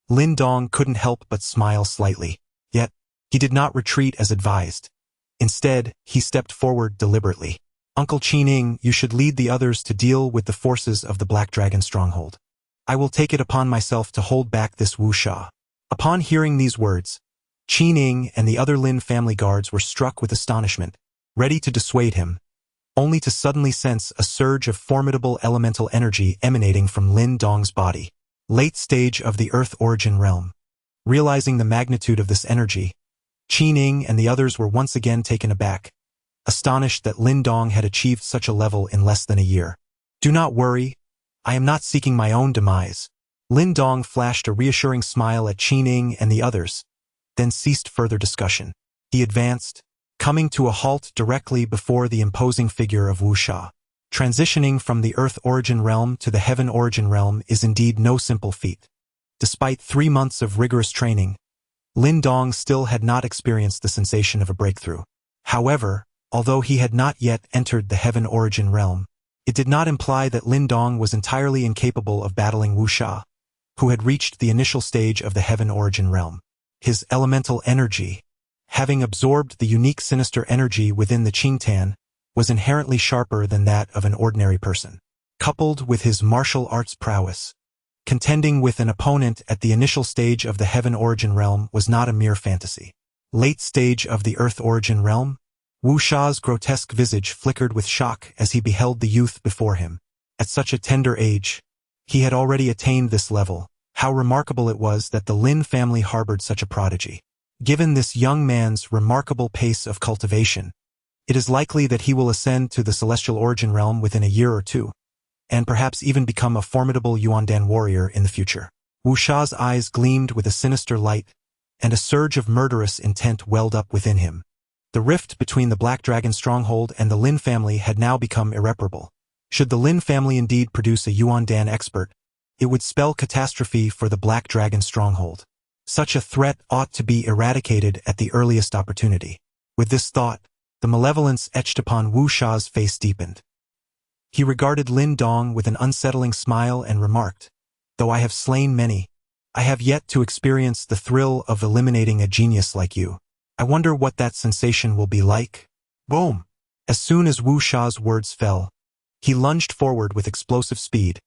Lin Dong couldn't help but smile slightly. Yet, he did not retreat as advised. Instead, he stepped forward deliberately. Uncle Qining, you should lead the others to deal with the forces of the Black Dragon stronghold. I will take it upon myself to hold back this Wu Sha. Upon hearing these words, Qining and the other Lin family guards were struck with astonishment, ready to dissuade him, only to suddenly sense a surge of formidable elemental energy emanating from Lin Dong's body. Late stage of the Earth Origin Realm. Realizing the magnitude of this energy, Qining and the others were once again taken aback, astonished that Lin Dong had achieved such a level in less than a year. Do not worry, I am not seeking my own demise. Lin Dong flashed a reassuring smile at Qining and the others, then ceased further discussion. He advanced, coming to a halt directly before the imposing figure of Wu Sha. Transitioning from the Earth Origin Realm to the Heaven Origin Realm is indeed no simple feat. Despite 3 months of rigorous training, Lin Dong still had not experienced the sensation of a breakthrough. However, although he had not yet entered the Heaven Origin Realm, it did not imply that Lin Dong was entirely incapable of battling Wu Sha, who had reached the initial stage of the Heaven Origin Realm. His elemental energy, having absorbed the unique sinister energy within the Qingtan, was inherently sharper than that of an ordinary person. Coupled with his martial arts prowess, contending with an opponent at the initial stage of the Heaven Origin Realm was not a mere fantasy. Late stage of the Earth Origin Realm, Wu Sha's grotesque visage flickered with shock as he beheld the youth before him. At such a tender age, he had already attained this level. How remarkable it was that the Lin family harbored such a prodigy. Given this young man's remarkable pace of cultivation, it is likely that he will ascend to the Celestial Origin Realm within a year or two, and perhaps even become a formidable Yuan Dan warrior in the future. Wu Sha's eyes gleamed with a sinister light, and a surge of murderous intent welled up within him. The rift between the Black Dragon stronghold and the Lin family had now become irreparable. Should the Lin family indeed produce a Yuan Dan expert, it would spell catastrophe for the Black Dragon stronghold. Such a threat ought to be eradicated at the earliest opportunity. With this thought, the malevolence etched upon Wu Sha's face deepened. He regarded Lin Dong with an unsettling smile and remarked, "Though I have slain many, I have yet to experience the thrill of eliminating a genius like you. I wonder what that sensation will be like." Boom! As soon as Wu Sha's words fell, he lunged forward with explosive speed,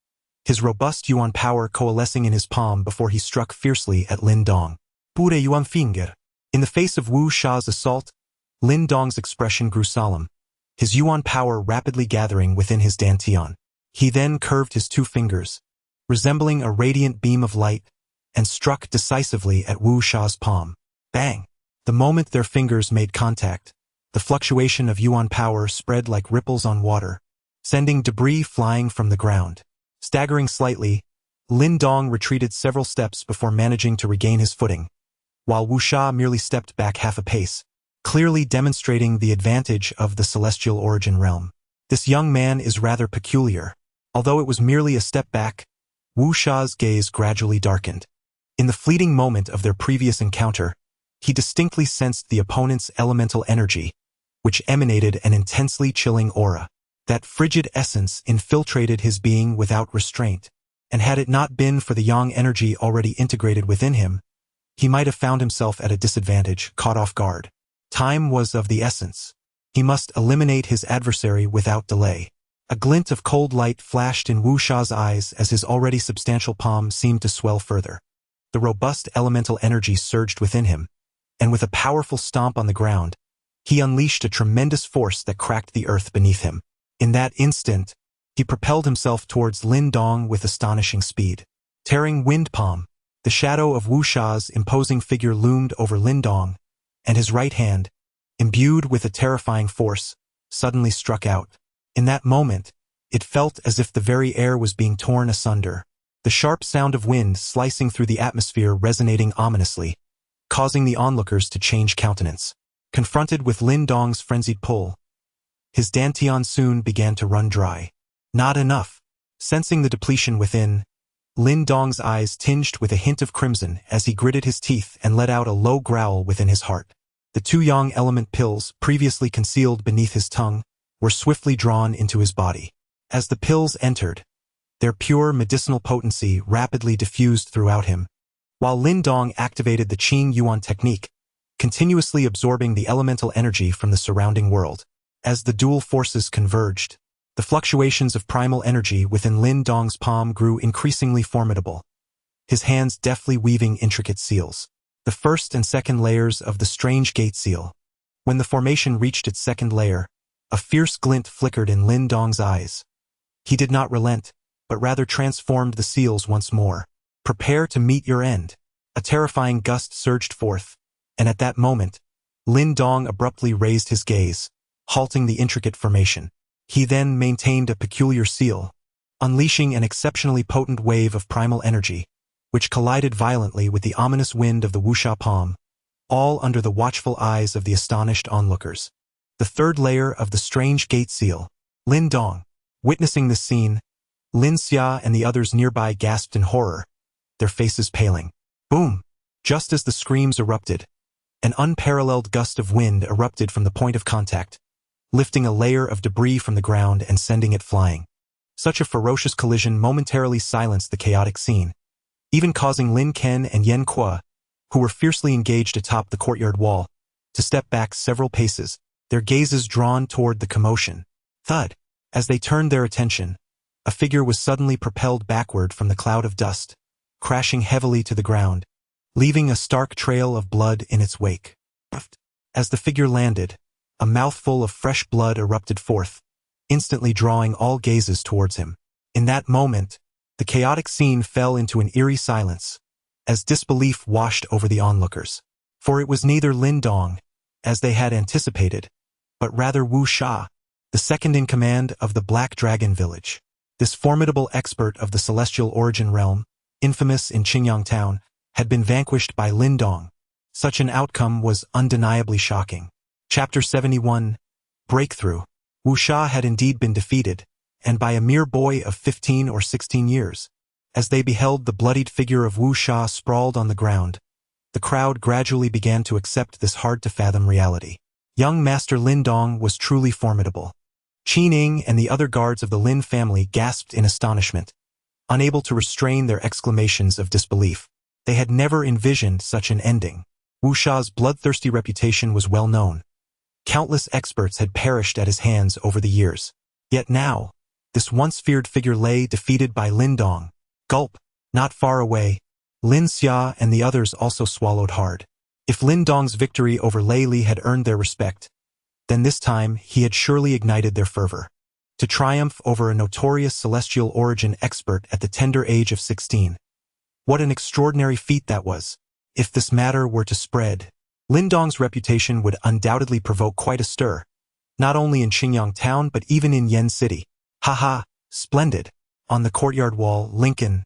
his robust Yuan power coalescing in his palm before he struck fiercely at Lin Dong. Pure Yuan finger. In the face of Wu Sha's assault, Lin Dong's expression grew solemn, his Yuan power rapidly gathering within his dantian. He then curved his 2 fingers, resembling a radiant beam of light, and struck decisively at Wu Sha's palm. Bang! The moment their fingers made contact, the fluctuation of Yuan power spread like ripples on water, sending debris flying from the ground. Staggering slightly, Lin Dong retreated several steps before managing to regain his footing, while Wu Sha merely stepped back half a pace, clearly demonstrating the advantage of the Celestial Origin Realm. This young man is rather peculiar. Although it was merely a step back, Wu Sha's gaze gradually darkened. In the fleeting moment of their previous encounter, he distinctly sensed the opponent's elemental energy, which emanated an intensely chilling aura. That frigid essence infiltrated his being without restraint, and had it not been for the yang energy already integrated within him, he might have found himself at a disadvantage, caught off guard. Time was of the essence. He must eliminate his adversary without delay. A glint of cold light flashed in Wu Sha's eyes as his already substantial palm seemed to swell further. The robust elemental energy surged within him, and with a powerful stomp on the ground, he unleashed a tremendous force that cracked the earth beneath him. In that instant, he propelled himself towards Lin Dong with astonishing speed. Tearing wind palm, the shadow of Wu Sha's imposing figure loomed over Lin Dong, and his right hand, imbued with a terrifying force, suddenly struck out. In that moment, it felt as if the very air was being torn asunder, the sharp sound of wind slicing through the atmosphere resonating ominously, causing the onlookers to change countenance. Confronted with Lin Dong's frenzied pull, his dantian soon began to run dry. Not enough. Sensing the depletion within, Lin Dong's eyes tinged with a hint of crimson as he gritted his teeth and let out a low growl within his heart. The two yang element pills, previously concealed beneath his tongue, were swiftly drawn into his body. As the pills entered, their pure medicinal potency rapidly diffused throughout him, while Lin Dong activated the Qing Yuan technique, continuously absorbing the elemental energy from the surrounding world. As the dual forces converged, the fluctuations of primal energy within Lin Dong's palm grew increasingly formidable, his hands deftly weaving intricate seals. The first and second layers of the strange gate seal. When the formation reached its second layer, a fierce glint flickered in Lin Dong's eyes. He did not relent, but rather transformed the seals once more. Prepare to meet your end. A terrifying gust surged forth, and at that moment, Lin Dong abruptly raised his gaze, halting the intricate formation. He then maintained a peculiar seal, unleashing an exceptionally potent wave of primal energy, which collided violently with the ominous wind of the wuxia palm, all under the watchful eyes of the astonished onlookers. The third layer of the strange gate seal. Lin Dong. Witnessing this scene, Lin Xia and the others nearby gasped in horror, their faces paling. Boom! Just as the screams erupted, an unparalleled gust of wind erupted from the point of contact, lifting a layer of debris from the ground and sending it flying. Such a ferocious collision momentarily silenced the chaotic scene, even causing Lin Ken and Yen Kuo, who were fiercely engaged atop the courtyard wall, to step back several paces, their gazes drawn toward the commotion. Thud! As they turned their attention, a figure was suddenly propelled backward from the cloud of dust, crashing heavily to the ground, leaving a stark trail of blood in its wake. As the figure landed, a mouthful of fresh blood erupted forth, instantly drawing all gazes towards him. In that moment, the chaotic scene fell into an eerie silence, as disbelief washed over the onlookers. For it was neither Lin Dong, as they had anticipated, but rather Wu Sha, the second in command of the Black Dragon Village. This formidable expert of the celestial origin realm, infamous in Qingyang Town, had been vanquished by Lin Dong. Such an outcome was undeniably shocking. Chapter 71. Breakthrough. Wu Sha had indeed been defeated, and by a mere boy of 15 or 16 years. As they beheld the bloodied figure of Wu Sha sprawled on the ground, the crowd gradually began to accept this hard-to-fathom reality. Young Master Lin Dong was truly formidable. Qin Ning and the other guards of the Lin family gasped in astonishment, unable to restrain their exclamations of disbelief. They had never envisioned such an ending. Wu Sha's bloodthirsty reputation was well known. Countless experts had perished at his hands over the years. Yet now, this once feared figure lay defeated by Lin Dong. Gulp! Not far away, Lin Xia and the others also swallowed hard. If Lin Dong's victory over Lei Li had earned their respect, then this time he had surely ignited their fervor. To triumph over a notorious celestial origin expert at the tender age of 16. What an extraordinary feat that was. If this matter were to spread, Lin Dong's reputation would undoubtedly provoke quite a stir, not only in Qingyang Town but even in Yen City. Haha, splendid. On the courtyard wall, Lincoln,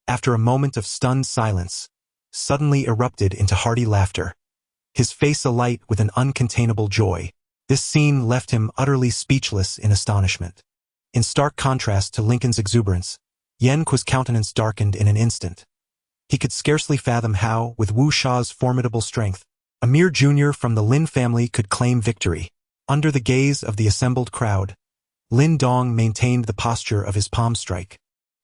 after a moment of stunned silence, suddenly erupted into hearty laughter, his face alight with an uncontainable joy. This scene left him utterly speechless in astonishment. In stark contrast to Lincoln's exuberance, Yen Kuo's countenance darkened in an instant. He could scarcely fathom how, with Wu Sha's formidable strength, a mere junior from the Lin family could claim victory. Under the gaze of the assembled crowd, Lin Dong maintained the posture of his palm strike,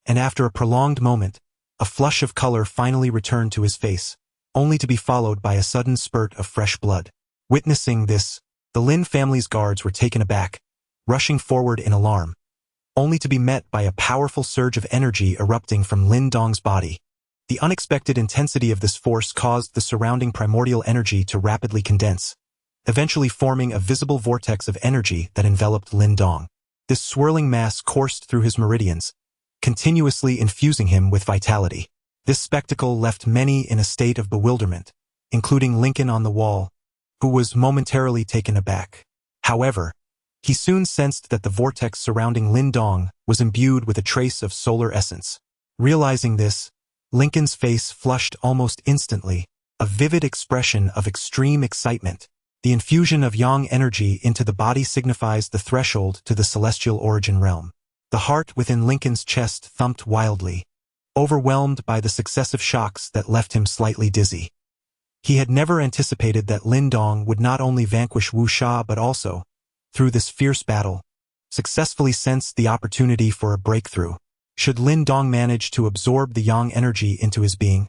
and after a prolonged moment, a flush of color finally returned to his face, only to be followed by a sudden spurt of fresh blood. Witnessing this, the Lin family's guards were taken aback, rushing forward in alarm, only to be met by a powerful surge of energy erupting from Lin Dong's body. The unexpected intensity of this force caused the surrounding primordial energy to rapidly condense, eventually forming a visible vortex of energy that enveloped Lin Dong. This swirling mass coursed through his meridians, continuously infusing him with vitality. This spectacle left many in a state of bewilderment, including Lincoln on the wall, who was momentarily taken aback. However, he soon sensed that the vortex surrounding Lin Dong was imbued with a trace of solar essence. Realizing this, Lincoln's face flushed almost instantly, a vivid expression of extreme excitement. The infusion of yang energy into the body signifies the threshold to the celestial origin realm. The heart within Lincoln's chest thumped wildly, overwhelmed by the successive shocks that left him slightly dizzy. He had never anticipated that Lin Dong would not only vanquish Wu Sha but also, through this fierce battle, successfully sense the opportunity for a breakthrough. Should Lin Dong manage to absorb the yang energy into his being,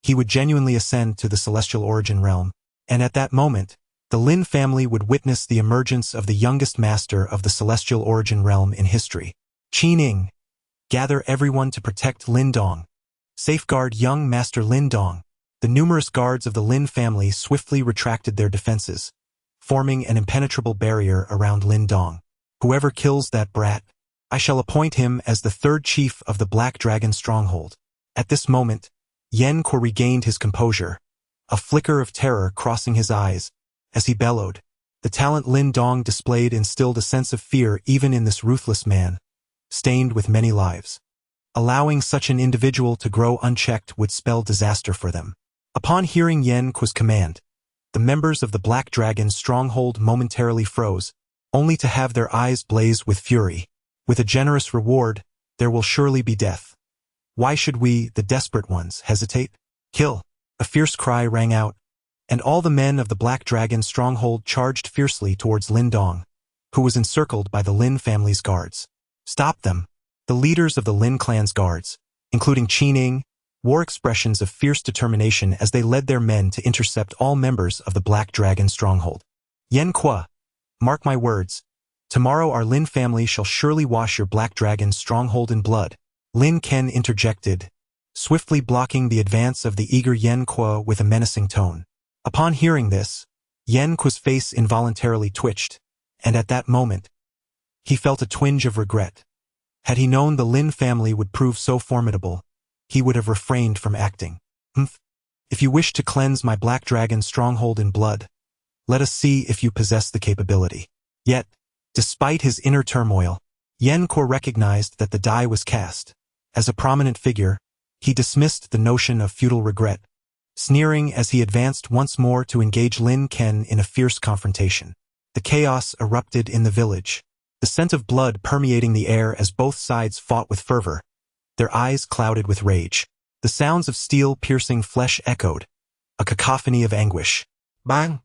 he would genuinely ascend to the celestial origin realm, and at that moment, the Lin family would witness the emergence of the youngest master of the celestial origin realm in history. Qining, gather everyone to protect Lin Dong. Safeguard young Master Lin Dong. The numerous guards of the Lin family swiftly retracted their defenses, forming an impenetrable barrier around Lin Dong. Whoever kills that brat, I shall appoint him as the third chief of the Black Dragon stronghold. At this moment, Yen Kuo regained his composure, a flicker of terror crossing his eyes, as he bellowed. The talent Lin Dong displayed instilled a sense of fear even in this ruthless man, stained with many lives. Allowing such an individual to grow unchecked would spell disaster for them. Upon hearing Yen Kuo's command, the members of the Black Dragon stronghold momentarily froze, only to have their eyes blaze with fury. With a generous reward, there will surely be death. Why should we, the desperate ones, hesitate? Kill! A fierce cry rang out, and all the men of the Black Dragon stronghold charged fiercely towards Lin Dong, who was encircled by the Lin family's guards. Stop them! The leaders of the Lin clan's guards, including Qining, wore expressions of fierce determination as they led their men to intercept all members of the Black Dragon stronghold. Yen Kuo, mark my words, tomorrow our Lin family shall surely wash your Black Dragon stronghold in blood. Lin Ken interjected, swiftly blocking the advance of the eager Yen Kuo with a menacing tone. Upon hearing this, Yen Kuo's face involuntarily twitched, and at that moment, he felt a twinge of regret. Had he known the Lin family would prove so formidable, he would have refrained from acting. If you wish to cleanse my Black Dragon stronghold in blood, let us see if you possess the capability. Yet, despite his inner turmoil, Yen Kuo recognized that the die was cast. As a prominent figure, he dismissed the notion of futile regret, sneering as he advanced once more to engage Lin Ken in a fierce confrontation. The chaos erupted in the village, the scent of blood permeating the air as both sides fought with fervor, their eyes clouded with rage. The sounds of steel piercing flesh echoed, a cacophony of anguish. Bang!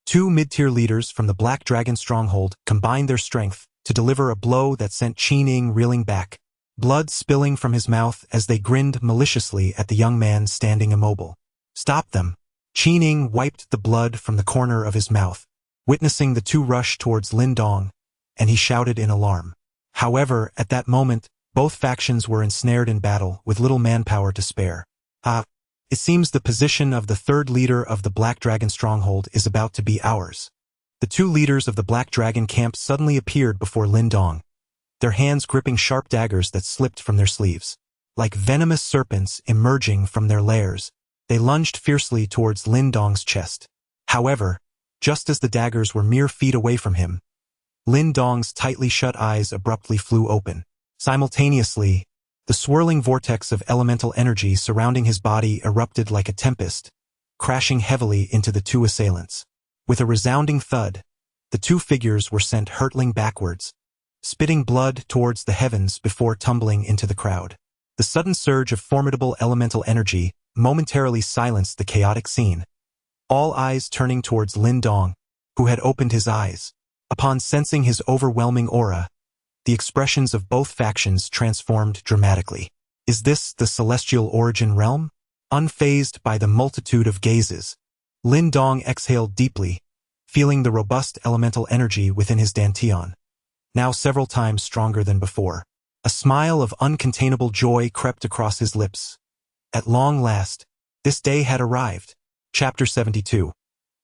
Two mid-tier leaders from the Black Dragon stronghold combined their strength to deliver a blow that sent Qining reeling back, blood spilling from his mouth as they grinned maliciously at the young man standing immobile. Stop them! Qining wiped the blood from the corner of his mouth, witnessing the two rush towards Lin Dong, and he shouted in alarm. However, at that moment, both factions were ensnared in battle with little manpower to spare. It seems the position of the third leader of the Black Dragon stronghold is about to be ours. The two leaders of the Black Dragon camp suddenly appeared before Lin Dong, their hands gripping sharp daggers that slipped from their sleeves. Like venomous serpents emerging from their lairs, they lunged fiercely towards Lin Dong's chest. However, just as the daggers were mere feet away from him, Lin Dong's tightly shut eyes abruptly flew open. Simultaneously, the swirling vortex of elemental energy surrounding his body erupted like a tempest, crashing heavily into the two assailants. With a resounding thud, the two figures were sent hurtling backwards, spitting blood towards the heavens before tumbling into the crowd. The sudden surge of formidable elemental energy momentarily silenced the chaotic scene, all eyes turning towards Lin Dong, who had opened his eyes. Upon sensing his overwhelming aura, the expressions of both factions transformed dramatically. Is this the celestial origin realm? Unfazed by the multitude of gazes, Lin Dong exhaled deeply, feeling the robust elemental energy within his dantian, now several times stronger than before. A smile of uncontainable joy crept across his lips. At long last, this day had arrived. Chapter 72.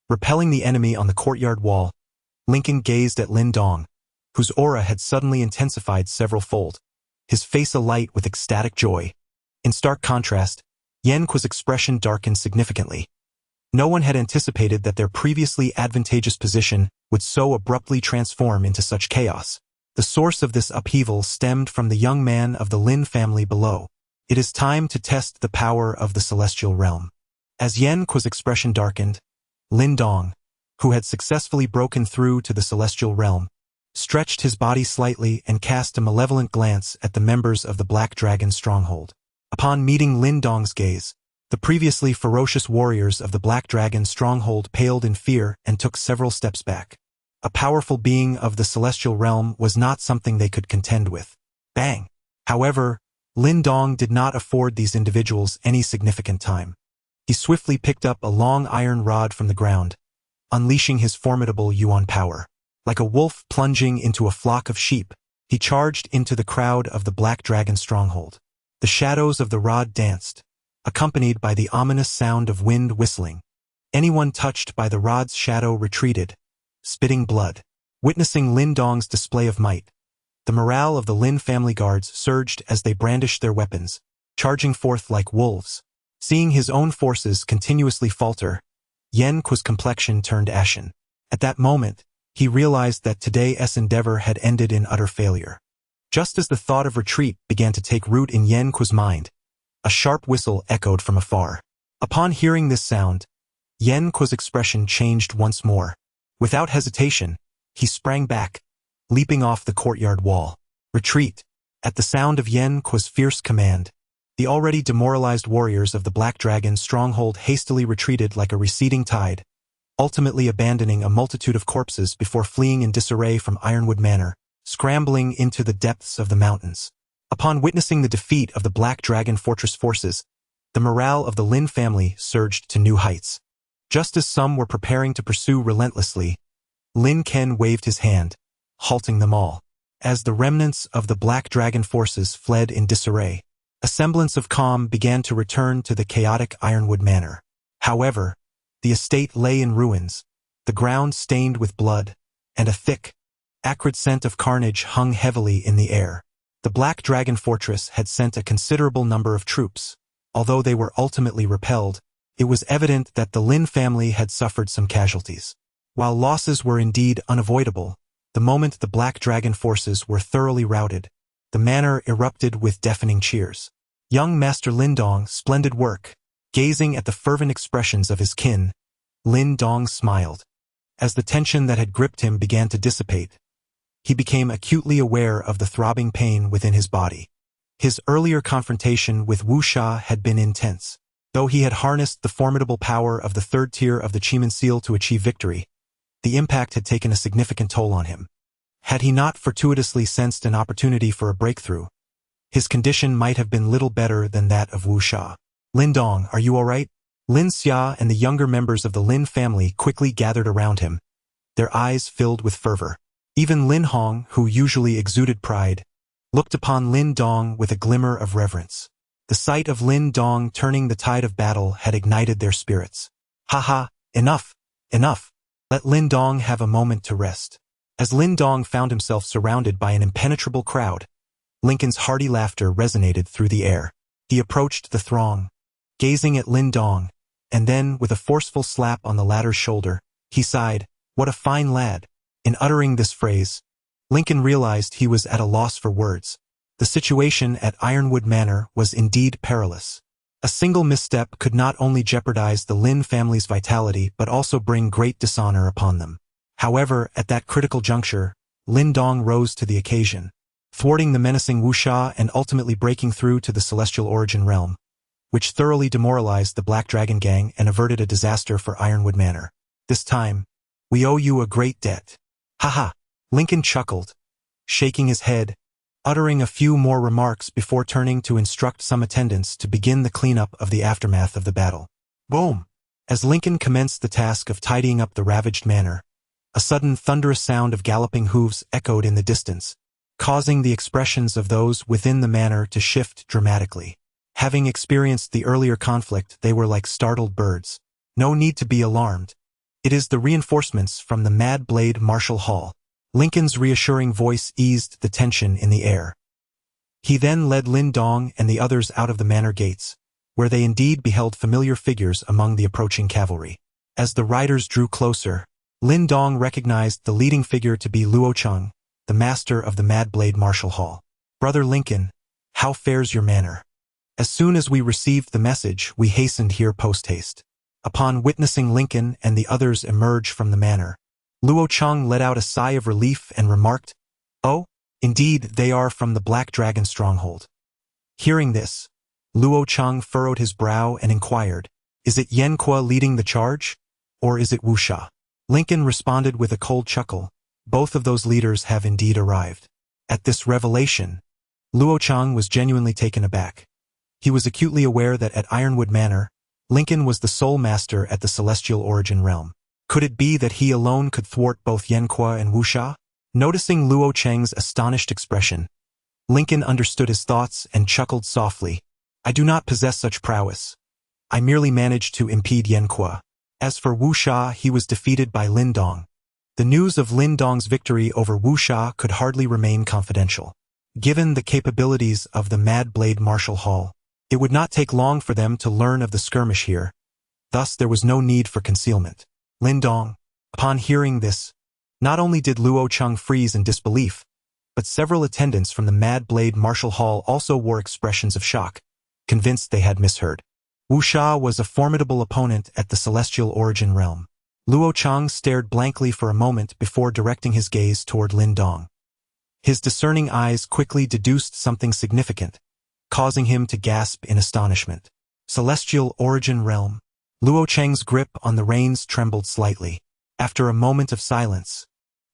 Repelling the enemy on the courtyard wall, Lincoln gazed at Lin Dong, whose aura had suddenly intensified several-fold, his face alight with ecstatic joy. In stark contrast, Yen Kuo's expression darkened significantly. No one had anticipated that their previously advantageous position would so abruptly transform into such chaos. The source of this upheaval stemmed from the young man of the Lin family below. It is time to test the power of the celestial realm. As Yen Kuo's expression darkened, Lin Dong, who had successfully broken through to the celestial realm, stretched his body slightly and cast a malevolent glance at the members of the Black Dragon stronghold. Upon meeting Lin Dong's gaze, the previously ferocious warriors of the Black Dragon stronghold paled in fear and took several steps back. A powerful being of the celestial realm was not something they could contend with. Bang! However, Lin Dong did not afford these individuals any significant time. He swiftly picked up a long iron rod from the ground, unleashing his formidable Yuan power. Like a wolf plunging into a flock of sheep, he charged into the crowd of the Black Dragon stronghold. The shadows of the rod danced, accompanied by the ominous sound of wind whistling. Anyone touched by the rod's shadow retreated, spitting blood. Witnessing Lin Dong's display of might, the morale of the Lin family guards surged as they brandished their weapons, charging forth like wolves. Seeing his own forces continuously falter, Yen Ku's complexion turned ashen. At that moment, he realized that today's endeavor had ended in utter failure. Just as the thought of retreat began to take root in Yen Ku's mind, a sharp whistle echoed from afar. Upon hearing this sound, Yen Ku's expression changed once more. Without hesitation, he sprang back, leaping off the courtyard wall. Retreat! At the sound of Yen Ku's fierce command, the already demoralized warriors of the Black Dragon stronghold hastily retreated like a receding tide, ultimately abandoning a multitude of corpses before fleeing in disarray from Ironwood Manor, scrambling into the depths of the mountains. Upon witnessing the defeat of the Black Dragon Fortress forces, the morale of the Lin family surged to new heights. Just as some were preparing to pursue relentlessly, Lin Ken waved his hand, halting them all. As the remnants of the Black Dragon forces fled in disarray, a semblance of calm began to return to the chaotic Ironwood Manor. However, the estate lay in ruins, the ground stained with blood, and a thick, acrid scent of carnage hung heavily in the air. The Black Dragon Fortress had sent a considerable number of troops. Although they were ultimately repelled, it was evident that the Lin family had suffered some casualties. While losses were indeed unavoidable, the moment the Black Dragon forces were thoroughly routed, the manor erupted with deafening cheers. Young Master Lin Dong, splendid work. Gazing at the fervent expressions of his kin, Lin Dong smiled. As the tension that had gripped him began to dissipate, he became acutely aware of the throbbing pain within his body. His earlier confrontation with Wu Sha had been intense. Though he had harnessed the formidable power of the third tier of the Chiman Seal to achieve victory, the impact had taken a significant toll on him. Had he not fortuitously sensed an opportunity for a breakthrough, his condition might have been little better than that of Wu Sha. Lin Dong, are you all right? Lin Xia and the younger members of the Lin family quickly gathered around him, their eyes filled with fervor. Even Lin Hong, who usually exuded pride, looked upon Lin Dong with a glimmer of reverence. The sight of Lin Dong turning the tide of battle had ignited their spirits. Haha, enough, enough. Let Lin Dong have a moment to rest. As Lin Dong found himself surrounded by an impenetrable crowd, Lincoln's hearty laughter resonated through the air. He approached the throng, gazing at Lin Dong, and then, with a forceful slap on the latter's shoulder, he sighed, "What a fine lad." In uttering this phrase, Lincoln realized he was at a loss for words. The situation at Ironwood Manor was indeed perilous. A single misstep could not only jeopardize the Lin family's vitality but also bring great dishonor upon them. However, at that critical juncture, Lin Dong rose to the occasion, thwarting the menacing Wu Sha and ultimately breaking through to the Celestial Origin Realm, which thoroughly demoralized the Black Dragon gang and averted a disaster for Ironwood Manor. This time, we owe you a great debt. Haha, Lincoln chuckled, shaking his head, uttering a few more remarks before turning to instruct some attendants to begin the cleanup of the aftermath of the battle. Boom! As Lincoln commenced the task of tidying up the ravaged manor, a sudden thunderous sound of galloping hooves echoed in the distance, causing the expressions of those within the manor to shift dramatically. Having experienced the earlier conflict, they were like startled birds. No need to be alarmed. It is the reinforcements from the Mad Blade Martial Hall. Lincoln's reassuring voice eased the tension in the air. He then led Lin Dong and the others out of the manor gates, where they indeed beheld familiar figures among the approaching cavalry. As the riders drew closer, Lin Dong recognized the leading figure to be Luo Cheng, the master of the Mad Blade Martial Hall. Brother Lincoln, how fares your manor? As soon as we received the message, we hastened here post-haste. Upon witnessing Lincoln and the others emerge from the manor, Luo Cheng let out a sigh of relief and remarked, "Oh, indeed, they are from the Black Dragon stronghold." Hearing this, Luo Cheng furrowed his brow and inquired, "Is it Yanqua leading the charge? Or is it Wuxia?" Lincoln responded with a cold chuckle, "Both of those leaders have indeed arrived." At this revelation, Luo Cheng was genuinely taken aback. He was acutely aware that at Ironwood Manor, Lincoln was the sole master at the Celestial Origin Realm. Could it be that he alone could thwart both Yanqua and Wuxia? Noticing Luo Cheng's astonished expression, Lincoln understood his thoughts and chuckled softly. "I do not possess such prowess. I merely managed to impede Yanqua." As for Wuxia, he was defeated by Lin Dong. The news of Lin Dong's victory over Wuxia could hardly remain confidential. Given the capabilities of the Mad Blade Martial Hall, it would not take long for them to learn of the skirmish here. Thus there was no need for concealment. Lin Dong, upon hearing this, not only did Luo Cheng freeze in disbelief, but several attendants from the Mad Blade Martial Hall also wore expressions of shock, convinced they had misheard. Wuxia was a formidable opponent at the Celestial Origin Realm. Luo Cheng stared blankly for a moment before directing his gaze toward Lin Dong. His discerning eyes quickly deduced something significant, causing him to gasp in astonishment. Celestial Origin Realm. Luo Cheng's grip on the reins trembled slightly. After a moment of silence,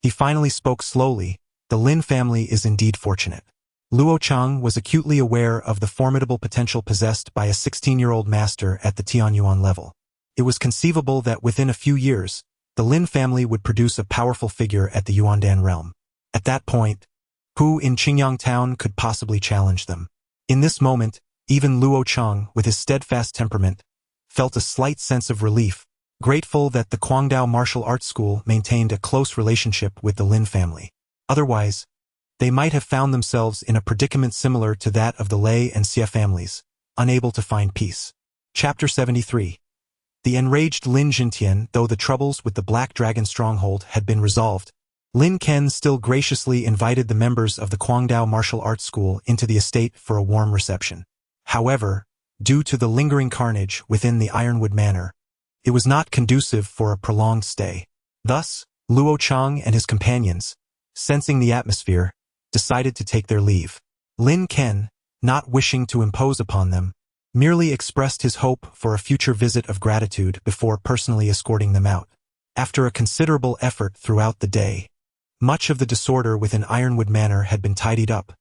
he finally spoke slowly. "The Lin family is indeed fortunate." Luo Cheng was acutely aware of the formidable potential possessed by a 16-year-old master at the Tianxuan level. It was conceivable that within a few years, the Lin family would produce a powerful figure at the Yuan Dan realm. At that point, who in Qingyang town could possibly challenge them? In this moment, even Luo Cheng, with his steadfast temperament, felt a slight sense of relief, grateful that the Guangdao Martial Arts School maintained a close relationship with the Lin family. Otherwise, they might have found themselves in a predicament similar to that of the Lei and Xie families, unable to find peace. Chapter 73. The enraged Lin Langtian, though the troubles with the Black Dragon stronghold had been resolved, Lin Ken still graciously invited the members of the Guangdao Martial Arts School into the estate for a warm reception. However, due to the lingering carnage within the Ironwood Manor, it was not conducive for a prolonged stay. Thus, Luo Cheng and his companions, sensing the atmosphere, decided to take their leave. Lin Ken, not wishing to impose upon them, merely expressed his hope for a future visit of gratitude before personally escorting them out. After a considerable effort throughout the day, much of the disorder within Ironwood Manor had been tidied up,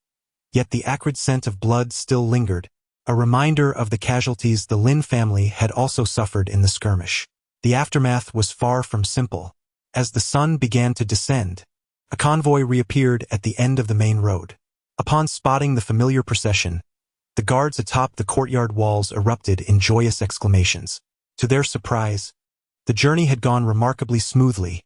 yet the acrid scent of blood still lingered, a reminder of the casualties the Lin family had also suffered in the skirmish. The aftermath was far from simple. As the sun began to descend, a convoy reappeared at the end of the main road. Upon spotting the familiar procession, the guards atop the courtyard walls erupted in joyous exclamations. To their surprise, the journey had gone remarkably smoothly.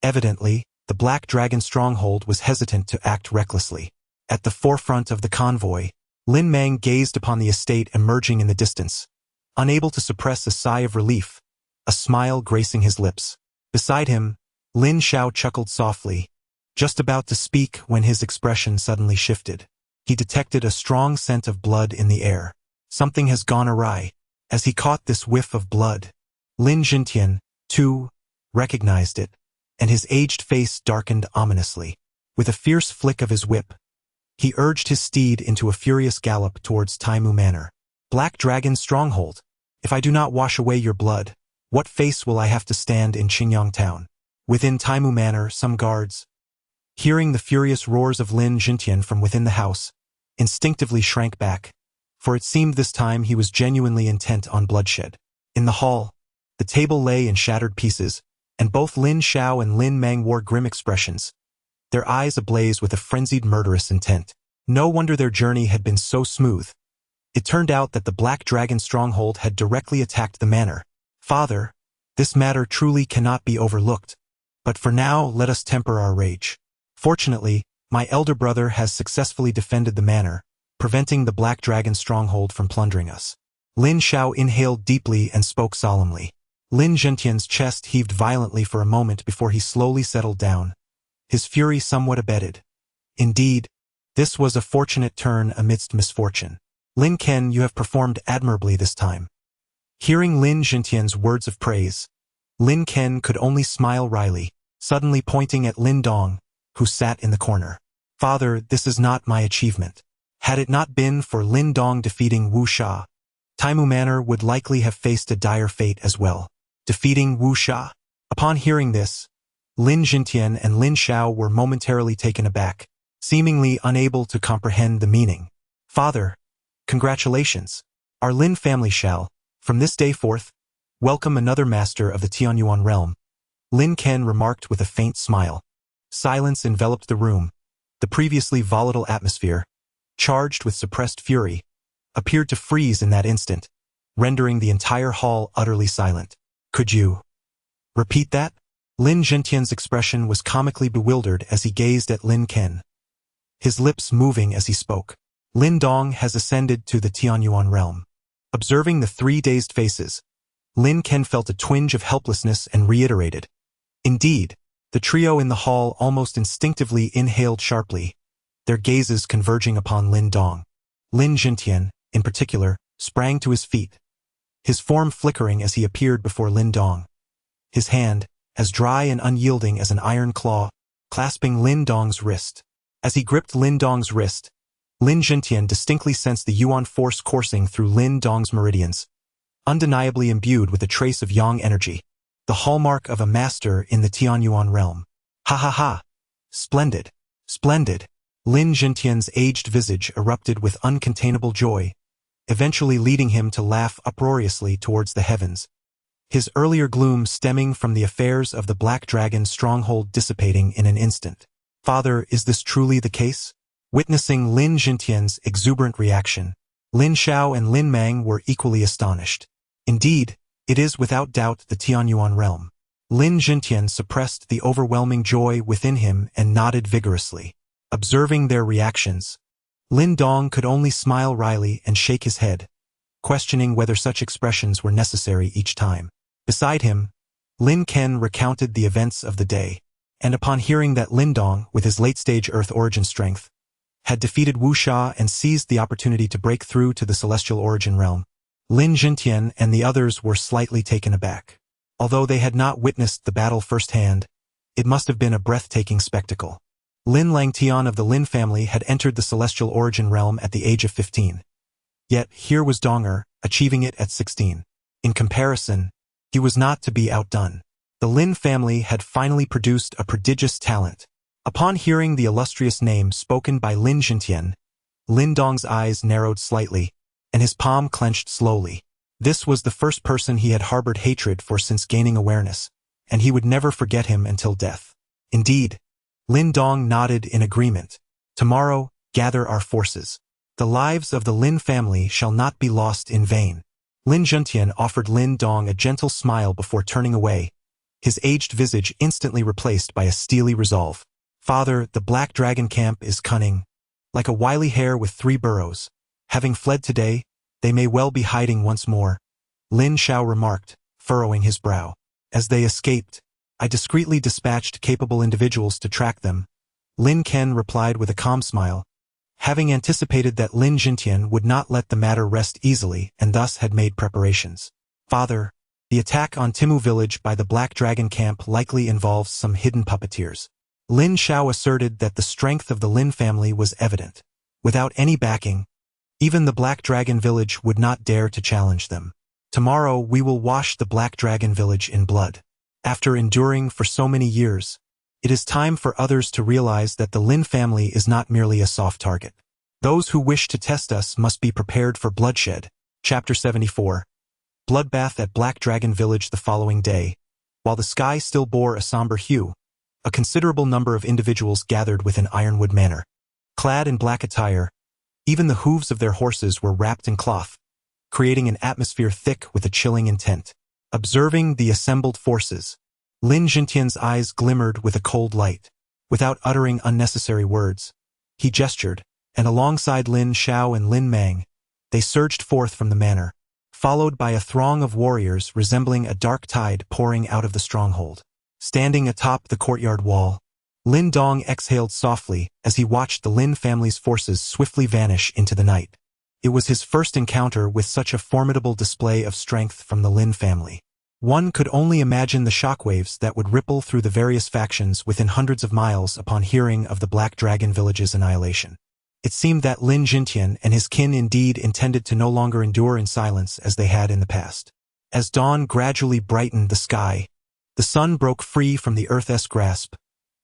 Evidently, the Black Dragon stronghold was hesitant to act recklessly. At the forefront of the convoy, Lin Mang gazed upon the estate emerging in the distance, unable to suppress a sigh of relief, a smile gracing his lips. Beside him, Lin Xiao chuckled softly, just about to speak when his expression suddenly shifted. He detected a strong scent of blood in the air. Something has gone awry. As he caught this whiff of blood, Lin Langtian, too, recognized it, and his aged face darkened ominously. With a fierce flick of his whip, he urged his steed into a furious gallop towards Taimu Manor. Black Dragon stronghold. If I do not wash away your blood, what face will I have to stand in Qingyang town? Within Taimu Manor, some guards, hearing the furious roars of Lin Langtian from within the house, instinctively shrank back, for it seemed this time he was genuinely intent on bloodshed. In the hall, the table lay in shattered pieces, and both Lin Xiao and Lin Mang wore grim expressions, their eyes ablaze with a frenzied murderous intent. No wonder their journey had been so smooth. It turned out that the Black Dragon stronghold had directly attacked the manor. Father, this matter truly cannot be overlooked, but for now let us temper our rage. Fortunately, my elder brother has successfully defended the manor, preventing the Black Dragon stronghold from plundering us. Lin Xiao inhaled deeply and spoke solemnly. Lin Langtian's chest heaved violently for a moment before he slowly settled down, his fury somewhat abated. Indeed, this was a fortunate turn amidst misfortune. Lin Ken, you have performed admirably this time. Hearing Lin Langtian's words of praise, Lin Ken could only smile wryly, suddenly pointing at Lin Dong, who sat in the corner. Father, this is not my achievement. Had it not been for Lin Dong defeating Wu Sha, Taimu Manor would likely have faced a dire fate as well. Defeating Wu Sha? Upon hearing this, Lin Jingtian and Lin Shao were momentarily taken aback, seemingly unable to comprehend the meaning. Father, congratulations. Our Lin family shall, from this day forth, welcome another master of the Tianxuan Realm, Lin Ken remarked with a faint smile. Silence enveloped the room. The previously volatile atmosphere, charged with suppressed fury, appeared to freeze in that instant, rendering the entire hall utterly silent. Could you repeat that? Lin Zhentian's expression was comically bewildered as he gazed at Lin Ken, his lips moving as he spoke. Lin Dong has ascended to the Tianxuan Realm. Observing the three dazed faces, Lin Ken felt a twinge of helplessness and reiterated. Indeed, the trio in the hall almost instinctively inhaled sharply, their gazes converging upon Lin Dong. Lin Zhentian, in particular, sprang to his feet, his form flickering as he appeared before Lin Dong. His hand, as dry and unyielding as an iron claw, clasping Lin Dong's wrist. As he gripped Lin Dong's wrist, Lin Zhentian distinctly sensed the Yuan force coursing through Lin Dong's meridians, undeniably imbued with a trace of Yang energy, the hallmark of a master in the Tianxuan realm. Ha ha ha! Splendid! Splendid! Lin Zhentian's aged visage erupted with uncontainable joy, eventually leading him to laugh uproariously towards the heavens, his earlier gloom stemming from the affairs of the Black Dragon's stronghold dissipating in an instant. Father, is this truly the case? Witnessing Lin Zhentian's exuberant reaction, Lin Shao and Lin Mang were equally astonished. Indeed, it is without doubt the Tianxuan realm. Lin Zhentian suppressed the overwhelming joy within him and nodded vigorously. Observing their reactions, Lin Dong could only smile wryly and shake his head, questioning whether such expressions were necessary each time. Beside him, Lin Ken recounted the events of the day, and upon hearing that Lin Dong, with his late-stage Earth origin strength, had defeated Wu Sha and seized the opportunity to break through to the Celestial Origin Realm, Lin Zhentian and the others were slightly taken aback. Although they had not witnessed the battle firsthand, it must have been a breathtaking spectacle. Lin Langtian of the Lin family had entered the Celestial Origin Realm at the age of 15. Yet here was Donger, achieving it at 16. In comparison, he was not to be outdone. The Lin family had finally produced a prodigious talent. Upon hearing the illustrious name spoken by Lin Zhentian, Lin Dong's eyes narrowed slightly, and his palm clenched slowly. This was the first person he had harbored hatred for since gaining awareness, and he would never forget him until death. Indeed, Lin Dong nodded in agreement. Tomorrow, gather our forces. The lives of the Lin family shall not be lost in vain. Lin Zhentian offered Lin Dong a gentle smile before turning away, his aged visage instantly replaced by a steely resolve. Father, the Black Dragon camp is cunning, like a wily hare with 3 burrows. Having fled today, they may well be hiding once more, Lin Shao remarked, furrowing his brow. As they escaped, I discreetly dispatched capable individuals to track them. Lin Ken replied with a calm smile, having anticipated that Lin Zhentian would not let the matter rest easily and thus had made preparations. Father, the attack on Timu village by the Black Dragon camp likely involves some hidden puppeteers. Lin Shao asserted that the strength of the Lin family was evident. Without any backing, even the Black Dragon village would not dare to challenge them. Tomorrow we will wash the Black Dragon village in blood. After enduring for so many years, it is time for others to realize that the Lin family is not merely a soft target. Those who wish to test us must be prepared for bloodshed. Chapter 74. Bloodbath at Black Dragon village the following day. While the sky still bore a somber hue, a considerable number of individuals gathered within Ironwood Manor. Clad in black attire, even the hooves of their horses were wrapped in cloth, creating an atmosphere thick with a chilling intent. Observing the assembled forces, Lin Zhentian's eyes glimmered with a cold light. Without uttering unnecessary words, he gestured, and alongside Lin Shao and Lin Mang, they surged forth from the manor, followed by a throng of warriors resembling a dark tide pouring out of the stronghold. Standing atop the courtyard wall, Lin Dong exhaled softly as he watched the Lin family's forces swiftly vanish into the night. It was his first encounter with such a formidable display of strength from the Lin family. One could only imagine the shockwaves that would ripple through the various factions within hundreds of miles upon hearing of the Black Dragon village's annihilation. It seemed that Lin Langtian and his kin indeed intended to no longer endure in silence as they had in the past. As dawn gradually brightened the sky, the sun broke free from the earth's grasp,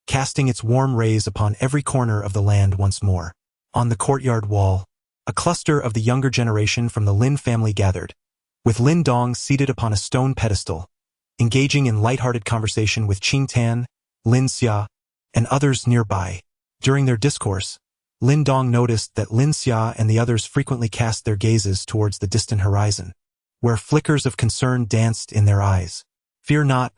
casting its warm rays upon every corner of the land once more. On the courtyard wall, a cluster of the younger generation from the Lin family gathered, with Lin Dong seated upon a stone pedestal, engaging in light-hearted conversation with Qing Tan, Lin Xia, and others nearby. During their discourse, Lin Dong noticed that Lin Xia and the others frequently cast their gazes towards the distant horizon, where flickers of concern danced in their eyes. Fear not,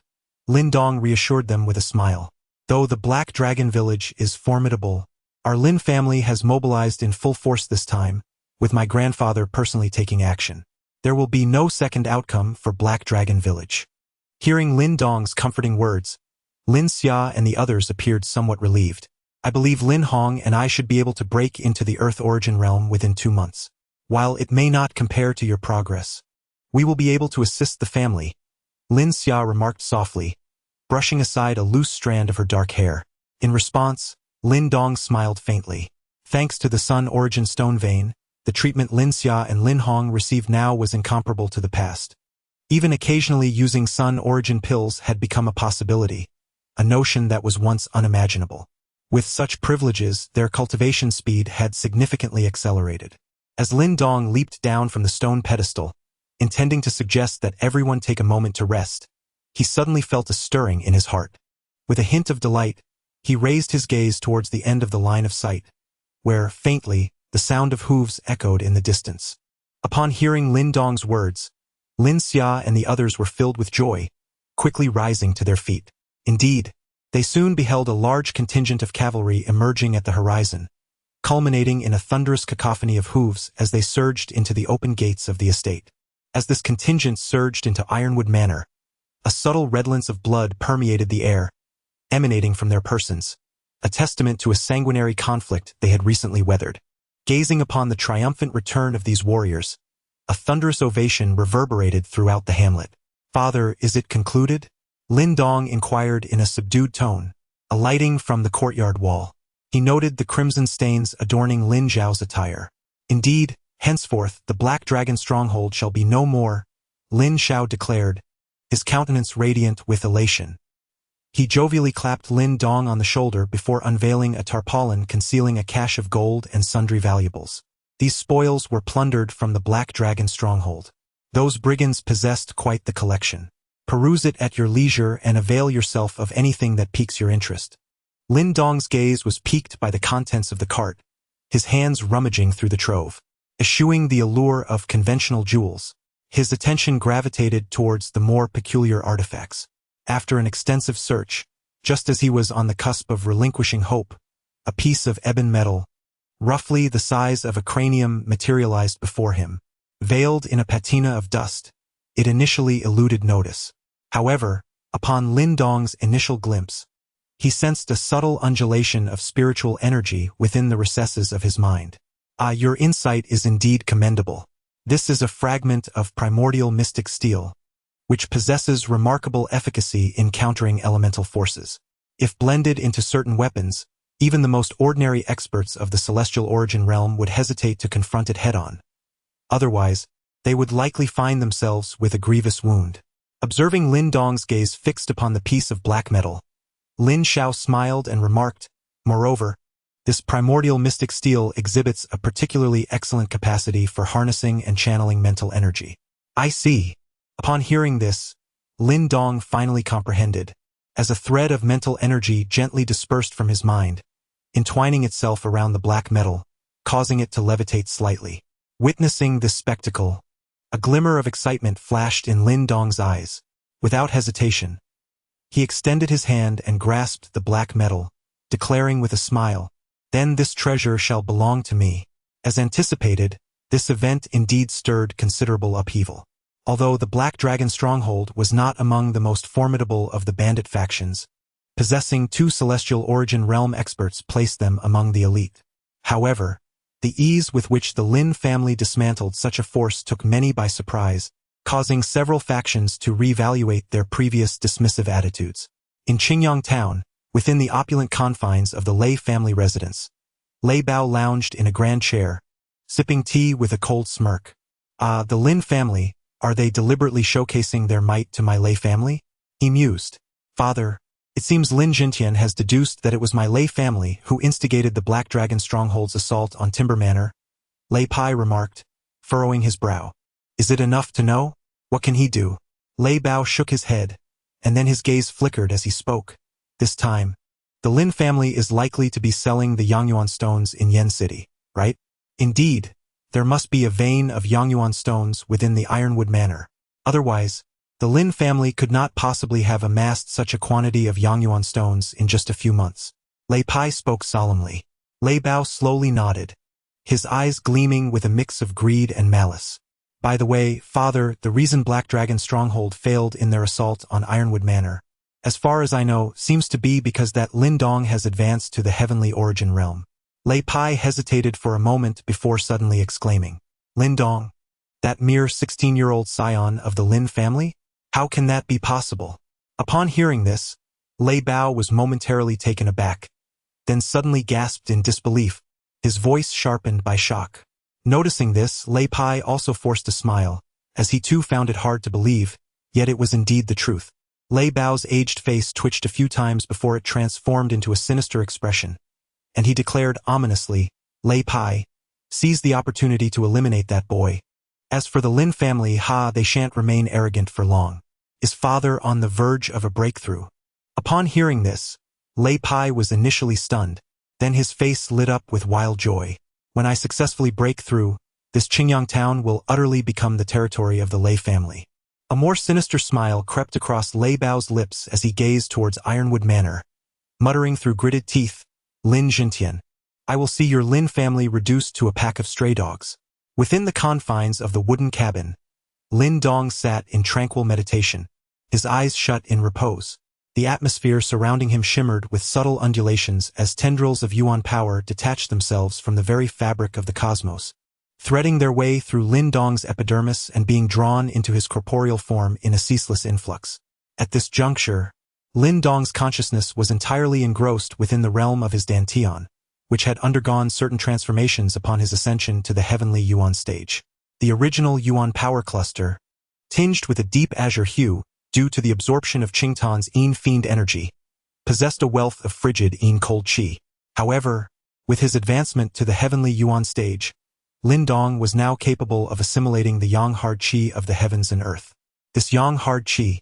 Lin Dong reassured them with a smile. Though the Black Dragon Village is formidable, our Lin family has mobilized in full force this time, with my grandfather personally taking action. There will be no second outcome for Black Dragon Village. Hearing Lin Dong's comforting words, Lin Xia and the others appeared somewhat relieved. I believe Lin Hong and I should be able to break into the Earth Origin Realm within 2 months. While it may not compare to your progress, we will be able to assist the family, Lin Xia remarked softly, brushing aside a loose strand of her dark hair. In response, Lin Dong smiled faintly. Thanks to the Sun Origin Stone Vein, the treatment Lin Xia and Lin Hong received now was incomparable to the past. Even occasionally using Sun Origin pills had become a possibility, a notion that was once unimaginable. With such privileges, their cultivation speed had significantly accelerated. As Lin Dong leaped down from the stone pedestal, intending to suggest that everyone take a moment to rest, he suddenly felt a stirring in his heart. With a hint of delight, he raised his gaze towards the end of the line of sight, where, faintly, the sound of hooves echoed in the distance. Upon hearing Lin Dong's words, Lin Xia and the others were filled with joy, quickly rising to their feet. Indeed, they soon beheld a large contingent of cavalry emerging at the horizon, culminating in a thunderous cacophony of hooves as they surged into the open gates of the estate. As this contingent surged into Ironwood Manor, a subtle redolence of blood permeated the air, emanating from their persons, a testament to a sanguinary conflict they had recently weathered. Gazing upon the triumphant return of these warriors, a thunderous ovation reverberated throughout the hamlet. "Father, is it concluded?" Lin Dong inquired in a subdued tone, alighting from the courtyard wall. He noted the crimson stains adorning Lin Zhao's attire. "Indeed, henceforth the Black Dragon stronghold shall be no more," Lin Zhao declared, his countenance radiant with elation. He jovially clapped Lin Dong on the shoulder before unveiling a tarpaulin concealing a cache of gold and sundry valuables. These spoils were plundered from the Black Dragon stronghold. Those brigands possessed quite the collection. Peruse it at your leisure and avail yourself of anything that piques your interest. Lin Dong's gaze was piqued by the contents of the cart, his hands rummaging through the trove. Eschewing the allure of conventional jewels, his attention gravitated towards the more peculiar artifacts. After an extensive search, just as he was on the cusp of relinquishing hope, a piece of ebon metal, roughly the size of a cranium, materialized before him. Veiled in a patina of dust, it initially eluded notice. However, upon Lin Dong's initial glimpse, he sensed a subtle undulation of spiritual energy within the recesses of his mind. Your insight is indeed commendable. This is a fragment of primordial mystic steel, which possesses remarkable efficacy in countering elemental forces. If blended into certain weapons, even the most ordinary experts of the Celestial Origin Realm would hesitate to confront it head-on. Otherwise, they would likely find themselves with a grievous wound. Observing Lin Dong's gaze fixed upon the piece of black metal, Lin Zhao smiled and remarked, "Moreover, this primordial mystic steel exhibits a particularly excellent capacity for harnessing and channeling mental energy." "I see." Upon hearing this, Lin Dong finally comprehended, as a thread of mental energy gently dispersed from his mind, entwining itself around the black metal, causing it to levitate slightly. Witnessing this spectacle, a glimmer of excitement flashed in Lin Dong's eyes. Without hesitation, he extended his hand and grasped the black metal, declaring with a smile, "Then this treasure shall belong to me." As anticipated, this event indeed stirred considerable upheaval. Although the Black Dragon stronghold was not among the most formidable of the bandit factions, possessing 2 Celestial Origin Realm experts placed them among the elite. However, the ease with which the Lin family dismantled such a force took many by surprise, causing several factions to reevaluate their previous dismissive attitudes. In Qingyang Town, within the opulent confines of the Lei family residence, Lei Bao lounged in a grand chair, sipping tea with a cold smirk. The Lin family, are they deliberately showcasing their might to my Lei family? He mused. Father, it seems Lin Langtian has deduced that it was my Lei family who instigated the Black Dragon Stronghold's assault on Timber Manor, Lei Pai remarked, furrowing his brow. Is it enough to know? What can he do? Lei Bao shook his head, and then his gaze flickered as he spoke. This time, the Lin family is likely to be selling the Yangyuan stones in Yen City, right? Indeed, there must be a vein of Yangyuan stones within the Ironwood Manor. Otherwise, the Lin family could not possibly have amassed such a quantity of Yangyuan stones in just a few months. Lei Pai spoke solemnly. Lei Bao slowly nodded, his eyes gleaming with a mix of greed and malice. By the way, Father, the reason Black Dragon Stronghold failed in their assault on Ironwood Manor, as far as I know, seems to be because that Lin Dong has advanced to the Heavenly Origin Realm. Lei Pai hesitated for a moment before suddenly exclaiming, Lin Dong? That mere 16-year-old scion of the Lin family? How can that be possible? Upon hearing this, Lei Bao was momentarily taken aback, then suddenly gasped in disbelief, his voice sharpened by shock. Noticing this, Lei Pai also forced a smile, as he too found it hard to believe, yet it was indeed the truth. Lei Bao's aged face twitched a few times before it transformed into a sinister expression, and he declared ominously, Lei Pai, seize the opportunity to eliminate that boy. As for the Lin family, they shan't remain arrogant for long. Is Father on the verge of a breakthrough? Upon hearing this, Lei Pai was initially stunned, then his face lit up with wild joy. When I successfully break through, this Qingyang town will utterly become the territory of the Lei family. A more sinister smile crept across Lei Bao's lips as he gazed towards Ironwood Manor, muttering through gritted teeth, Lin Langtian, I will see your Lin family reduced to a pack of stray dogs. Within the confines of the wooden cabin, Lin Dong sat in tranquil meditation, his eyes shut in repose. The atmosphere surrounding him shimmered with subtle undulations as tendrils of Yuan power detached themselves from the very fabric of the cosmos, threading their way through Lin Dong's epidermis and being drawn into his corporeal form in a ceaseless influx. At this juncture, Lin Dong's consciousness was entirely engrossed within the realm of his Dantian, which had undergone certain transformations upon his ascension to the Heavenly Yuan stage. The original Yuan power cluster, tinged with a deep azure hue, due to the absorption of Qingtan's Yin Fiend energy, possessed a wealth of frigid Yin cold qi. However, with his advancement to the Heavenly Yuan stage, Lin Dong was now capable of assimilating the Yang hard qi of the heavens and earth. This Yang hard qi,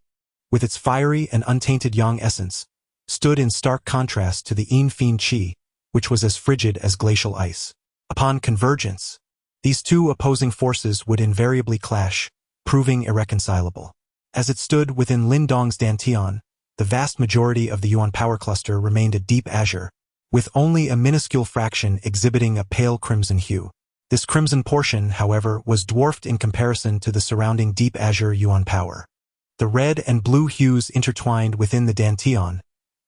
with its fiery and untainted Yang essence, stood in stark contrast to the Yin Fiend qi, which was as frigid as glacial ice. Upon convergence, these two opposing forces would invariably clash, proving irreconcilable. As it stood within Lin Dong's Dantian, the vast majority of the Yuan power cluster remained a deep azure, with only a minuscule fraction exhibiting a pale crimson hue. This crimson portion, however, was dwarfed in comparison to the surrounding deep azure Yuan power. The red and blue hues intertwined within the Dantian,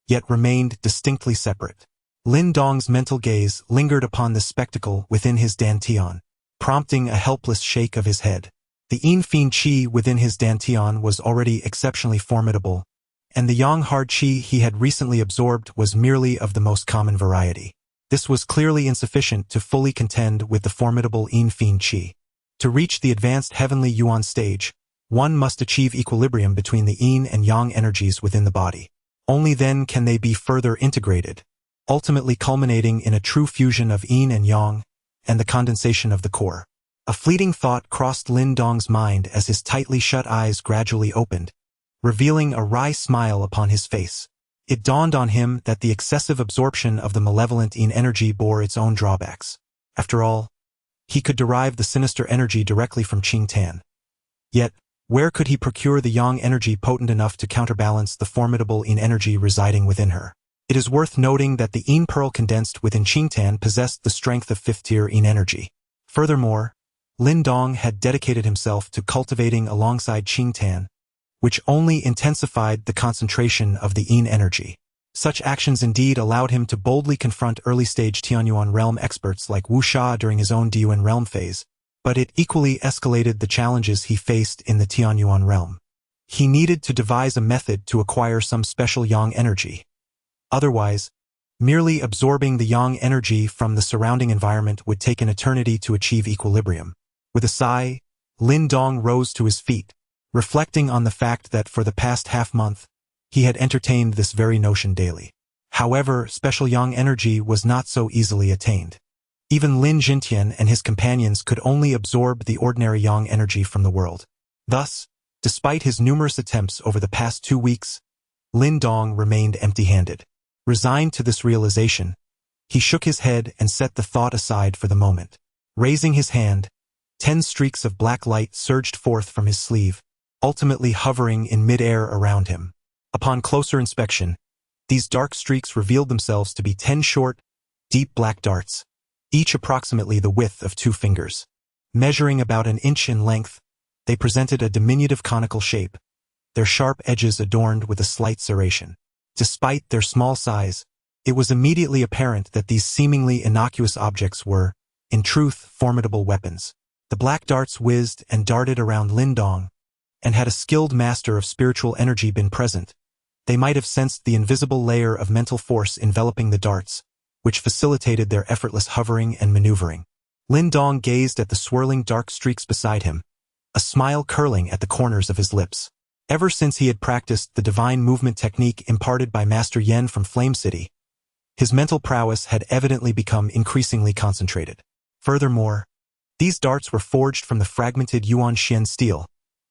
yet remained distinctly separate. Lin Dong's mental gaze lingered upon this spectacle within his Dantian, prompting a helpless shake of his head. The Yin Fiend qi within his Dantian was already exceptionally formidable, and the Yang hard qi he had recently absorbed was merely of the most common variety. This was clearly insufficient to fully contend with the formidable Yin Fiend qi. To reach the advanced Heavenly Yuan stage, one must achieve equilibrium between the Yin and Yang energies within the body. Only then can they be further integrated, ultimately culminating in a true fusion of Yin and Yang, and the condensation of the core. A fleeting thought crossed Lin Dong's mind as his tightly shut eyes gradually opened, revealing a wry smile upon his face. It dawned on him that the excessive absorption of the malevolent Yin energy bore its own drawbacks. After all, he could derive the sinister energy directly from Qingtan. Yet, where could he procure the Yang energy potent enough to counterbalance the formidable Yin energy residing within her? It is worth noting that the Yin pearl condensed within Qingtan possessed the strength of fifth-tier Yin energy. Furthermore, Lin Dong had dedicated himself to cultivating alongside Qingtan, which only intensified the concentration of the Yin energy. Such actions indeed allowed him to boldly confront early-stage Tianxuan Realm experts like Wu Sha during his own Diyuan Realm phase, but it equally escalated the challenges he faced in the Tianxuan Realm. He needed to devise a method to acquire some special Yang energy. Otherwise, Merely absorbing the yang energy from the surrounding environment would take an eternity to achieve equilibrium. With a sigh, Lin Dong rose to his feet, reflecting on the fact that for the past half-month, he had entertained this very notion daily. However, special yang energy was not so easily attained. Even Lin Langtian and his companions could only absorb the ordinary yang energy from the world. Thus, despite his numerous attempts over the past 2 weeks, Lin Dong remained empty-handed. Resigned to this realization, he shook his head and set the thought aside for the moment. Raising his hand, 10 streaks of black light surged forth from his sleeve, ultimately hovering in mid-air around him. Upon closer inspection, these dark streaks revealed themselves to be 10 short, deep black darts, each approximately the width of 2 fingers. Measuring about an inch in length, they presented a diminutive conical shape, their sharp edges adorned with a slight serration. Despite their small size, it was immediately apparent that these seemingly innocuous objects were, in truth, formidable weapons. The black darts whizzed and darted around Lin Dong, and had a skilled master of spiritual energy been present, they might have sensed the invisible layer of mental force enveloping the darts, which facilitated their effortless hovering and maneuvering. Lin Dong gazed at the swirling dark streaks beside him, a smile curling at the corners of his lips. Ever since he had practiced the divine movement technique imparted by Master Yen from Flame City, his mental prowess had evidently become increasingly concentrated. Furthermore, these darts were forged from the fragmented Yuan Xian steel,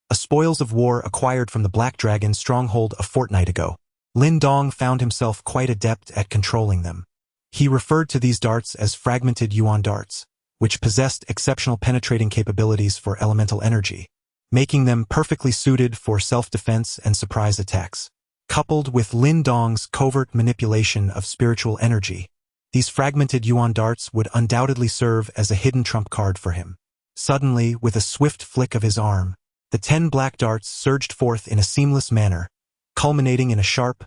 a spoils of war acquired from the Black Dragon stronghold a fortnight ago. Lin Dong found himself quite adept at controlling them. He referred to these darts as fragmented Yuan darts, which possessed exceptional penetrating capabilities for elemental energy, making them perfectly suited for self-defense and surprise attacks. Coupled with Lin Dong's covert manipulation of spiritual energy, these fragmented Yuan darts would undoubtedly serve as a hidden trump card for him. Suddenly, with a swift flick of his arm, the 10 black darts surged forth in a seamless manner, culminating in a sharp,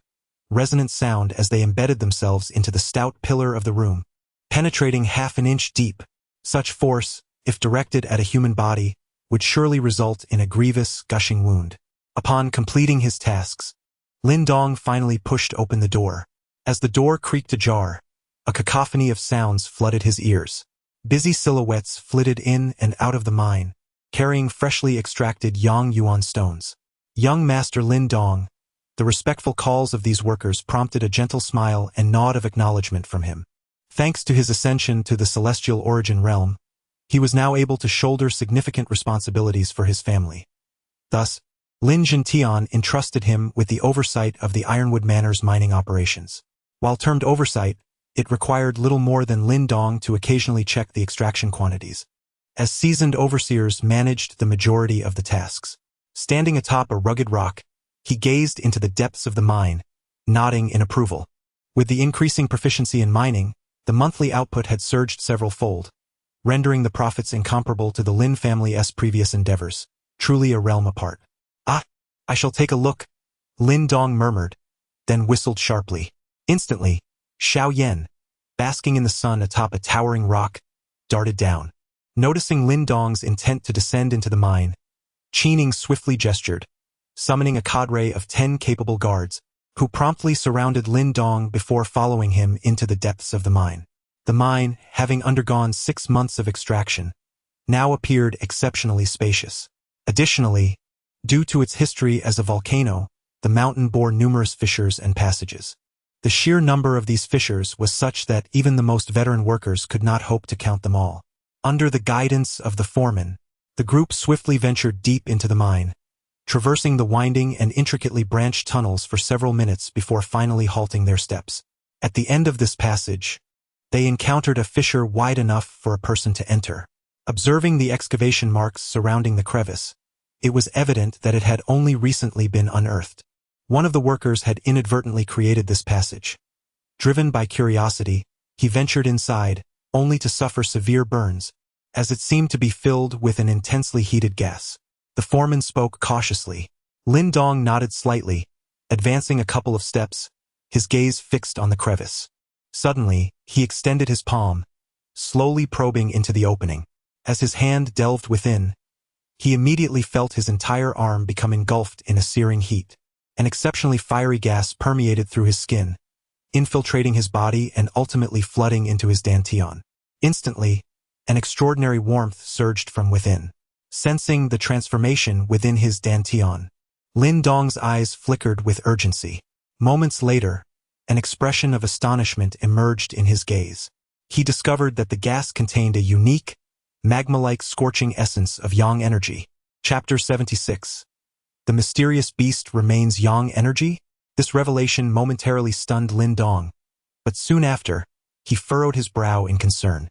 resonant sound as they embedded themselves into the stout pillar of the room, penetrating half an inch deep. Such force, if directed at a human body, would surely result in a grievous, gushing wound. Upon completing his tasks, Lin Dong finally pushed open the door. As the door creaked ajar, a cacophony of sounds flooded his ears. Busy silhouettes flitted in and out of the mine, carrying freshly extracted Yang Yuan stones. Young Master Lin Dong, the respectful calls of these workers prompted a gentle smile and nod of acknowledgement from him. Thanks to his ascension to the celestial origin realm, he was now able to shoulder significant responsibilities for his family. Thus, Lin Langtian entrusted him with the oversight of the Ironwood Manor's mining operations. While termed oversight, it required little more than Lin Dong to occasionally check the extraction quantities, as seasoned overseers managed the majority of the tasks. Standing atop a rugged rock, he gazed into the depths of the mine, nodding in approval. With the increasing proficiency in mining, the monthly output had surged several-fold, rendering the profits incomparable to the Lin family's previous endeavors, truly a realm apart. "Ah, I shall take a look," Lin Dong murmured, then whistled sharply. Instantly, Xiao Yan, basking in the sun atop a towering rock, darted down. Noticing Lin Dong's intent to descend into the mine, Qining swiftly gestured, summoning a cadre of 10 capable guards, who promptly surrounded Lin Dong before following him into the depths of the mine. The mine, having undergone 6 months of extraction, now appeared exceptionally spacious. Additionally, due to its history as a volcano, the mountain bore numerous fissures and passages. The sheer number of these fissures was such that even the most veteran workers could not hope to count them all. Under the guidance of the foreman, the group swiftly ventured deep into the mine, traversing the winding and intricately branched tunnels for several minutes before finally halting their steps. At the end of this passage, they encountered a fissure wide enough for a person to enter. Observing the excavation marks surrounding the crevice, it was evident that it had only recently been unearthed. One of the workers had inadvertently created this passage. Driven by curiosity, he ventured inside, only to suffer severe burns, as it seemed to be filled with an intensely heated gas. The foreman spoke cautiously. Lin Dong nodded slightly, advancing a couple of steps, his gaze fixed on the crevice. Suddenly, he extended his palm, slowly probing into the opening. As his hand delved within, he immediately felt his entire arm become engulfed in a searing heat. An exceptionally fiery gas permeated through his skin, infiltrating his body and ultimately flooding into his dantian. Instantly, an extraordinary warmth surged from within. Sensing the transformation within his dantian, Lin Dong's eyes flickered with urgency. Moments later, an expression of astonishment emerged in his gaze. He discovered that the gas contained a unique, magma-like scorching essence of yang energy. Chapter 76. The mysterious beast remains yang energy? This revelation momentarily stunned Lin Dong, but soon after, he furrowed his brow in concern.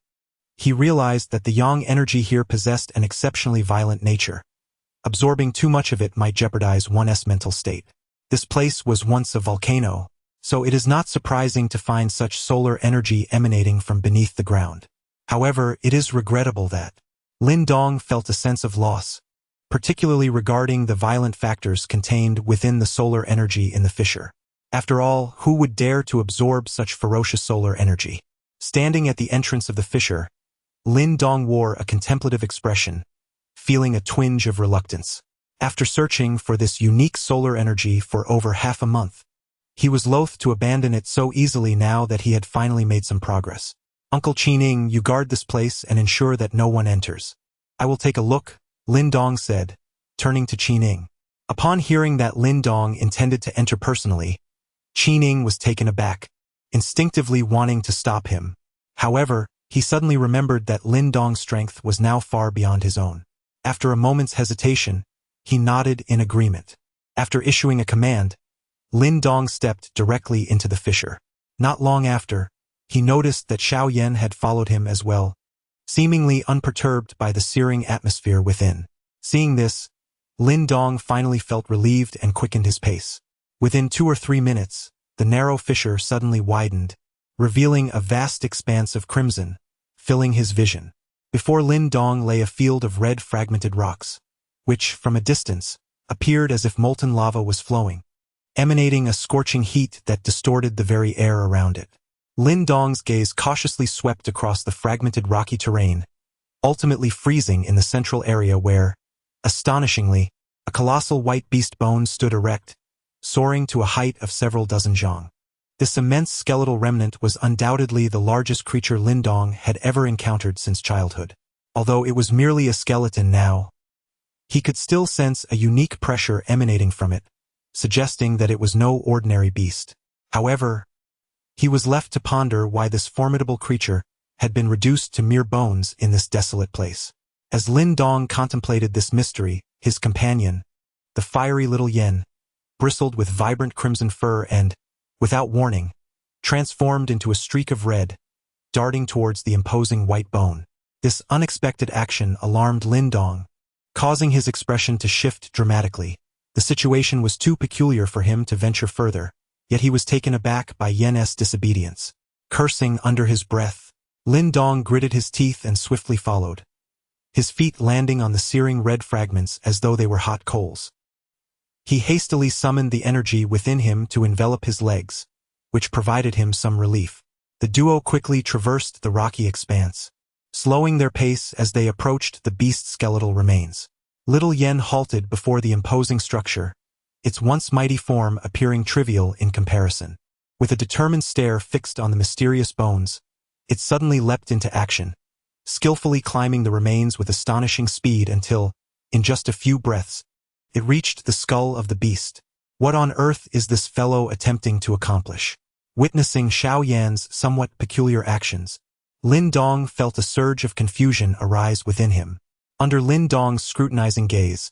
He realized that the yang energy here possessed an exceptionally violent nature. Absorbing too much of it might jeopardize one's mental state. This place was once a volcano, so it is not surprising to find such solar energy emanating from beneath the ground. However, it is regrettable that Lin Dong felt a sense of loss, particularly regarding the violent factors contained within the solar energy in the fissure. After all, who would dare to absorb such ferocious solar energy? Standing at the entrance of the fissure, Lin Dong wore a contemplative expression, feeling a twinge of reluctance. After searching for this unique solar energy for over half a month, he was loath to abandon it so easily now that he had finally made some progress. Uncle Qining, you guard this place and ensure that no one enters. I will take a look, Lin Dong said, turning to Qining. Upon hearing that Lin Dong intended to enter personally, Qining was taken aback, instinctively wanting to stop him. However, he suddenly remembered that Lin Dong's strength was now far beyond his own. After a moment's hesitation, he nodded in agreement. After issuing a command, Lin Dong stepped directly into the fissure. Not long after, he noticed that Xiao Yan had followed him as well, seemingly unperturbed by the searing atmosphere within. Seeing this, Lin Dong finally felt relieved and quickened his pace. Within 2 or 3 minutes, the narrow fissure suddenly widened, revealing a vast expanse of crimson, filling his vision. Before Lin Dong lay a field of red fragmented rocks, which, from a distance, appeared as if molten lava was flowing, emanating a scorching heat that distorted the very air around it. Lin Dong's gaze cautiously swept across the fragmented rocky terrain, ultimately freezing in the central area where, astonishingly, a colossal white beast bone stood erect, soaring to a height of several dozen zhang. This immense skeletal remnant was undoubtedly the largest creature Lin Dong had ever encountered since childhood. Although it was merely a skeleton now, he could still sense a unique pressure emanating from it, suggesting that it was no ordinary beast. However, he was left to ponder why this formidable creature had been reduced to mere bones in this desolate place. As Lin Dong contemplated this mystery, his companion, the fiery little yen, bristled with vibrant crimson fur and, without warning, transformed into a streak of red, darting towards the imposing white bone. This unexpected action alarmed Lin Dong, causing his expression to shift dramatically. The situation was too peculiar for him to venture further, yet he was taken aback by Yen's disobedience. Cursing under his breath, Lin Dong gritted his teeth and swiftly followed, his feet landing on the searing red fragments as though they were hot coals. He hastily summoned the energy within him to envelop his legs, which provided him some relief. The duo quickly traversed the rocky expanse, slowing their pace as they approached the beast's skeletal remains. Little Yen halted before the imposing structure, its once mighty form appearing trivial in comparison. With a determined stare fixed on the mysterious bones, it suddenly leapt into action, skillfully climbing the remains with astonishing speed until, in just a few breaths, it reached the skull of the beast. What on earth is this fellow attempting to accomplish? Witnessing Xiao Yan's somewhat peculiar actions, Lin Dong felt a surge of confusion arise within him. Under Lin Dong's scrutinizing gaze,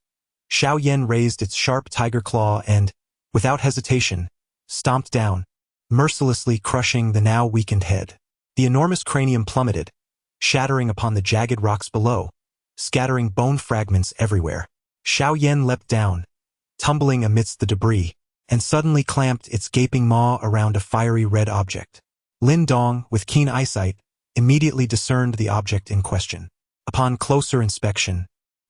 Xiao Yan raised its sharp tiger claw and, without hesitation, stomped down, mercilessly crushing the now weakened head. The enormous cranium plummeted, shattering upon the jagged rocks below, scattering bone fragments everywhere. Xiao Yan leapt down, tumbling amidst the debris, and suddenly clamped its gaping maw around a fiery red object. Lin Dong, with keen eyesight, immediately discerned the object in question. Upon closer inspection,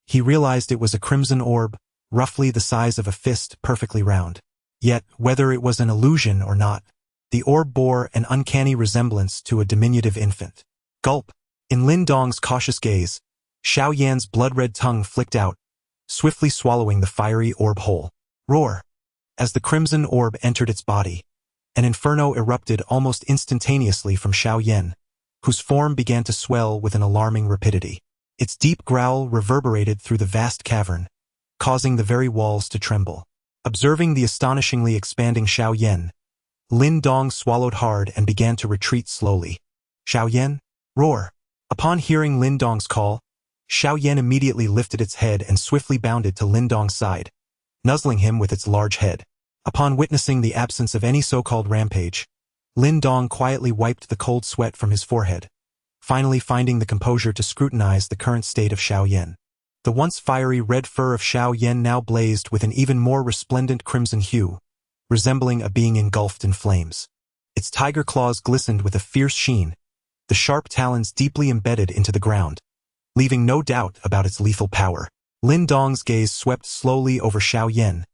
he realized it was a crimson orb, roughly the size of a fist, perfectly round. Yet, whether it was an illusion or not, the orb bore an uncanny resemblance to a diminutive infant. Gulp! In Lin Dong's cautious gaze, Xiao Yan's blood-red tongue flicked out, swiftly swallowing the fiery orb whole. Roar! As the crimson orb entered its body, An inferno erupted almost instantaneously from Xiaoyan, whose form began to swell with an alarming rapidity. Its deep growl reverberated through the vast cavern, causing the very walls to tremble. Observing the astonishingly expanding Xiaoyan, Lin Dong swallowed hard and began to retreat slowly. Xiaoyan, roar! Upon hearing Lin Dong's call, Xiaoyan immediately lifted its head and swiftly bounded to Lin Dong's side, nuzzling him with its large head. Upon witnessing the absence of any so-called rampage, Lin Dong quietly wiped the cold sweat from his forehead, finally finding the composure to scrutinize the current state of Xiaoyan. The once fiery red fur of Xiaoyan now blazed with an even more resplendent crimson hue, resembling a being engulfed in flames. Its tiger claws glistened with a fierce sheen, the sharp talons deeply embedded into the ground, leaving no doubt about its lethal power. Lin Dong's gaze swept slowly over Xiaoyan,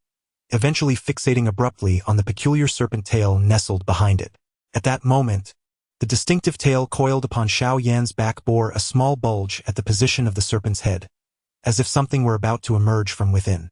eventually fixating abruptly on the peculiar serpent tail nestled behind it. At that moment, the distinctive tail coiled upon Xiaoyan's back bore a small bulge at the position of the serpent's head, as if something were about to emerge from within.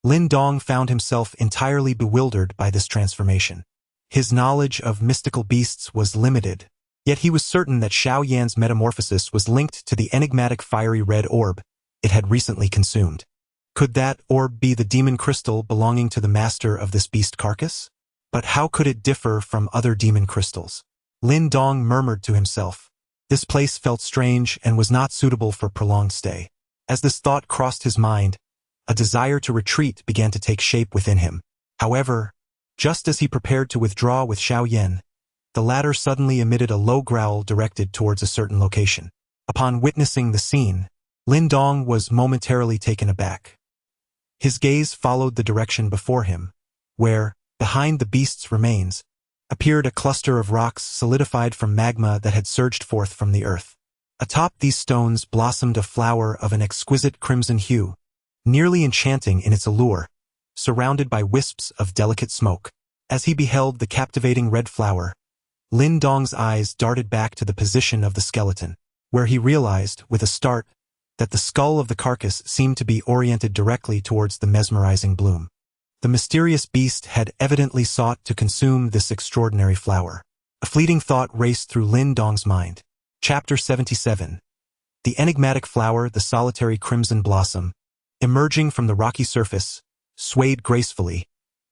Lin Dong found himself entirely bewildered by this transformation. His knowledge of mystical beasts was limited, yet he was certain that Xiaoyan's metamorphosis was linked to the enigmatic fiery red orb it had recently consumed. Could that orb be the demon crystal belonging to the master of this beast carcass? But how could it differ from other demon crystals? Lin Dong murmured to himself. This place felt strange and was not suitable for prolonged stay. As this thought crossed his mind, a desire to retreat began to take shape within him. However, just as he prepared to withdraw with Xiaoyan, the latter suddenly emitted a low growl directed towards a certain location. Upon witnessing the scene, Lin Dong was momentarily taken aback. His gaze followed the direction before him, where, behind the beast's remains, appeared a cluster of rocks solidified from magma that had surged forth from the earth. Atop these stones blossomed a flower of an exquisite crimson hue, nearly enchanting in its allure, surrounded by wisps of delicate smoke. As he beheld the captivating red flower, Lin Dong's eyes darted back to the position of the skeleton, where he realized, with a start, that the skull of the carcass seemed to be oriented directly towards the mesmerizing bloom. The mysterious beast had evidently sought to consume this extraordinary flower. A fleeting thought raced through Lin Dong's mind. Chapter 77. The enigmatic flower, the solitary crimson blossom, emerging from the rocky surface, swayed gracefully,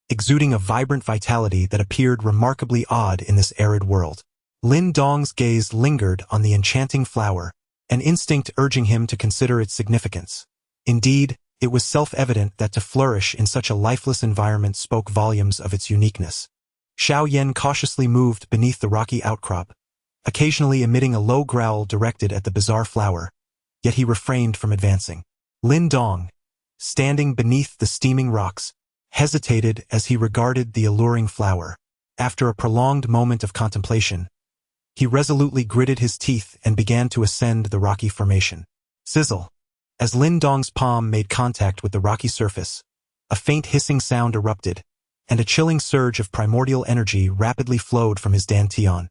exuding a vibrant vitality that appeared remarkably odd in this arid world. Lin Dong's gaze lingered on the enchanting flower, an instinct urging him to consider its significance. Indeed, it was self-evident that to flourish in such a lifeless environment spoke volumes of its uniqueness. Xiaoyan cautiously moved beneath the rocky outcrop, occasionally emitting a low growl directed at the bizarre flower, yet he refrained from advancing. Lin Dong, standing beneath the steaming rocks, hesitated as he regarded the alluring flower. After a prolonged moment of contemplation, he resolutely gritted his teeth and began to ascend the rocky formation. Sizzle! As Lin Dong's palm made contact with the rocky surface, a faint hissing sound erupted, and a chilling surge of primordial energy rapidly flowed from his dantian,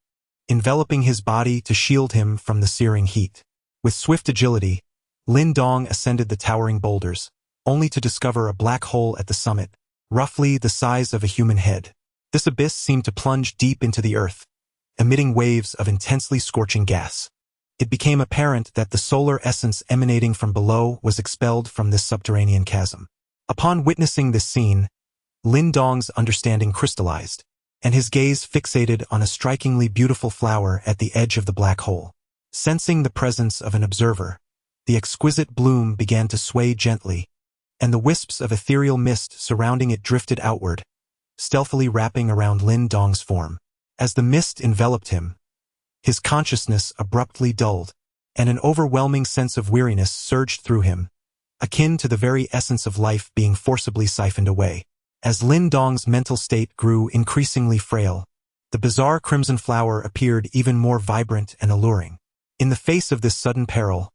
enveloping his body to shield him from the searing heat. With swift agility, Lin Dong ascended the towering boulders, only to discover a black hole at the summit, roughly the size of a human head. This abyss seemed to plunge deep into the earth, emitting waves of intensely scorching gas. It became apparent that the solar essence emanating from below was expelled from this subterranean chasm. Upon witnessing this scene, Lin Dong's understanding crystallized, and his gaze fixated on a strikingly beautiful flower at the edge of the black hole. Sensing the presence of an observer, the exquisite bloom began to sway gently, and the wisps of ethereal mist surrounding it drifted outward, stealthily wrapping around Lin Dong's form. As the mist enveloped him, his consciousness abruptly dulled, and an overwhelming sense of weariness surged through him, akin to the very essence of life being forcibly siphoned away. As Lin Dong's mental state grew increasingly frail, the bizarre crimson flower appeared even more vibrant and alluring. In the face of this sudden peril,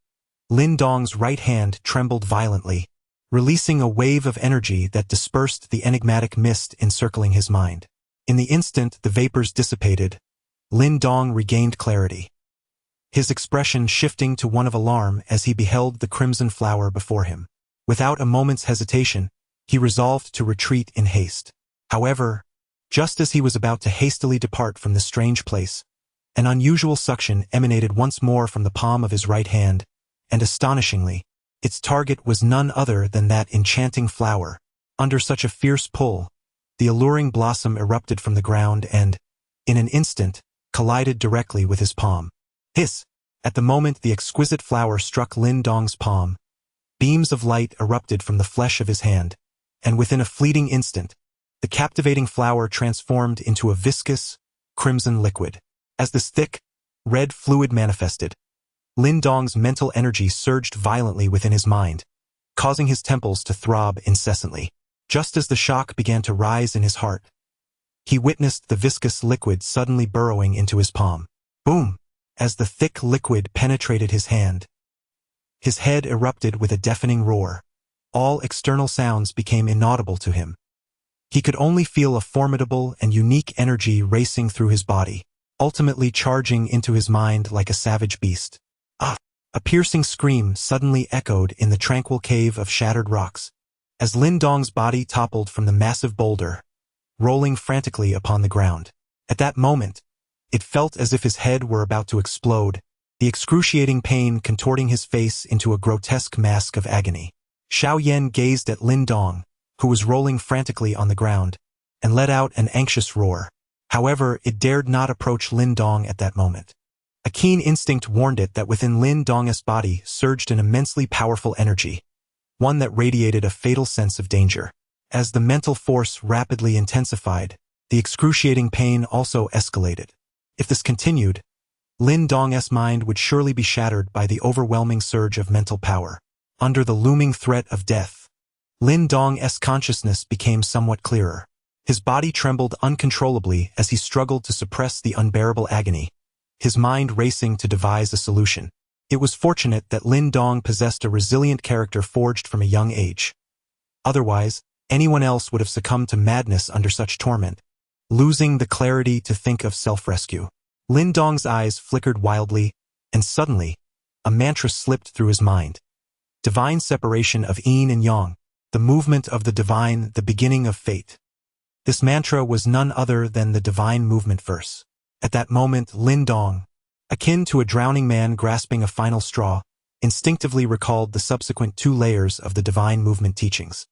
Lin Dong's right hand trembled violently, releasing a wave of energy that dispersed the enigmatic mist encircling his mind. In the instant the vapors dissipated, Lin Dong regained clarity, his expression shifting to one of alarm as he beheld the crimson flower before him. Without a moment's hesitation, he resolved to retreat in haste. However, Just as he was about to hastily depart from this strange place, an unusual suction emanated once more from the palm of his right hand, and astonishingly, its target was none other than that enchanting flower. Under such a fierce pull, the alluring blossom erupted from the ground and, in an instant, collided directly with his palm. Hiss! At the moment the exquisite flower struck Lin Dong's palm, beams of light erupted from the flesh of his hand, and within a fleeting instant, the captivating flower transformed into a viscous, crimson liquid. As this thick, red fluid manifested, Lin Dong's mental energy surged violently within his mind, causing his temples to throb incessantly. Just as the shock began to rise in his heart, he witnessed the viscous liquid suddenly burrowing into his palm. Boom! As the thick liquid penetrated his hand, his head erupted with a deafening roar. All external sounds became inaudible to him. He could only feel a formidable and unique energy racing through his body, ultimately charging into his mind like a savage beast. Ah! A piercing scream suddenly echoed in the tranquil cave of shattered rocks, as Lin Dong's body toppled from the massive boulder, rolling frantically upon the ground. At that moment, it felt as if his head were about to explode, the excruciating pain contorting his face into a grotesque mask of agony. Xiao Yan gazed at Lin Dong, who was rolling frantically on the ground, and let out an anxious roar. However, it dared not approach Lin Dong at that moment. A keen instinct warned it that within Lin Dong's body surged an immensely powerful energy, one that radiated a fatal sense of danger. As the mental force rapidly intensified, the excruciating pain also escalated. If this continued, Lin Dong's mind would surely be shattered by the overwhelming surge of mental power. Under the looming threat of death, Lin Dong's consciousness became somewhat clearer. His body trembled uncontrollably as he struggled to suppress the unbearable agony, his mind racing to devise a solution. It was fortunate that Lin Dong possessed a resilient character forged from a young age. Otherwise, anyone else would have succumbed to madness under such torment, losing the clarity to think of self-rescue. Lin Dong's eyes flickered wildly, and suddenly, a mantra slipped through his mind. Divine separation of yin and yang, the movement of the divine, the beginning of fate. This mantra was none other than the divine movement verse. At that moment, Lin Dong, akin to a drowning man grasping a final straw, instinctively recalled the subsequent 2 layers of the divine movement teachings.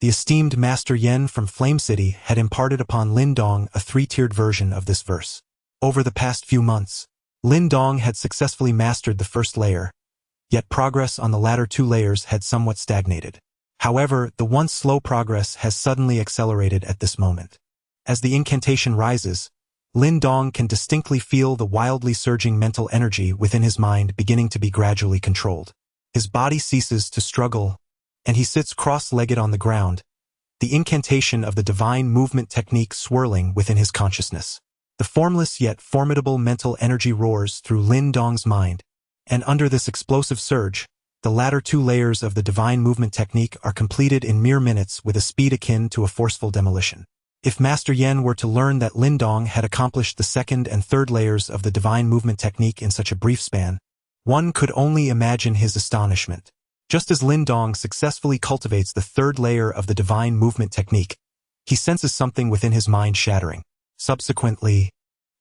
The esteemed Master Yen from Flame City had imparted upon Lin Dong a 3-tiered version of this verse. Over the past few months, Lin Dong had successfully mastered the first layer, yet progress on the latter 2 layers had somewhat stagnated. However, the once slow progress has suddenly accelerated at this moment. As the incantation rises, Lin Dong can distinctly feel the wildly surging mental energy within his mind beginning to be gradually controlled. His body ceases to struggle, and he sits cross-legged on the ground, the incantation of the divine movement technique swirling within his consciousness. The formless yet formidable mental energy roars through Lin Dong's mind, and under this explosive surge, the latter 2 layers of the divine movement technique are completed in mere minutes with a speed akin to a forceful demolition. If Master Yen were to learn that Lin Dong had accomplished the 2nd and 3rd layers of the divine movement technique in such a brief span, one could only imagine his astonishment. Just as Lin Dong successfully cultivates the 3rd layer of the divine movement technique, he senses something within his mind shattering. Subsequently,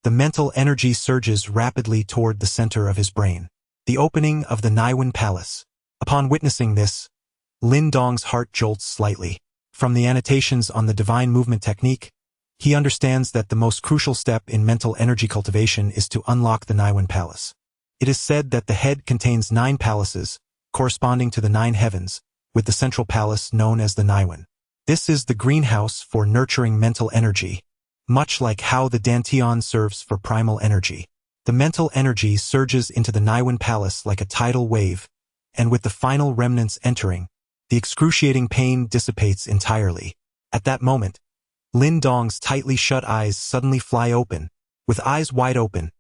the mental energy surges rapidly toward the center of his brain, the opening of the Yuan Palace. Upon witnessing this, Lin Dong's heart jolts slightly. From the annotations on the divine movement technique, he understands that the most crucial step in mental energy cultivation is to unlock the Yuan Palace. It is said that the head contains 9 palaces, corresponding to the 9 heavens, with the central palace known as the Yuan. This is the greenhouse for nurturing mental energy, much like how the Dantian serves for primal energy. The mental energy surges into the Yuan Palace like a tidal wave, and with the final remnants entering, the excruciating pain dissipates entirely. At that moment, Lin Dong's tightly shut eyes suddenly fly open. With eyes wide open,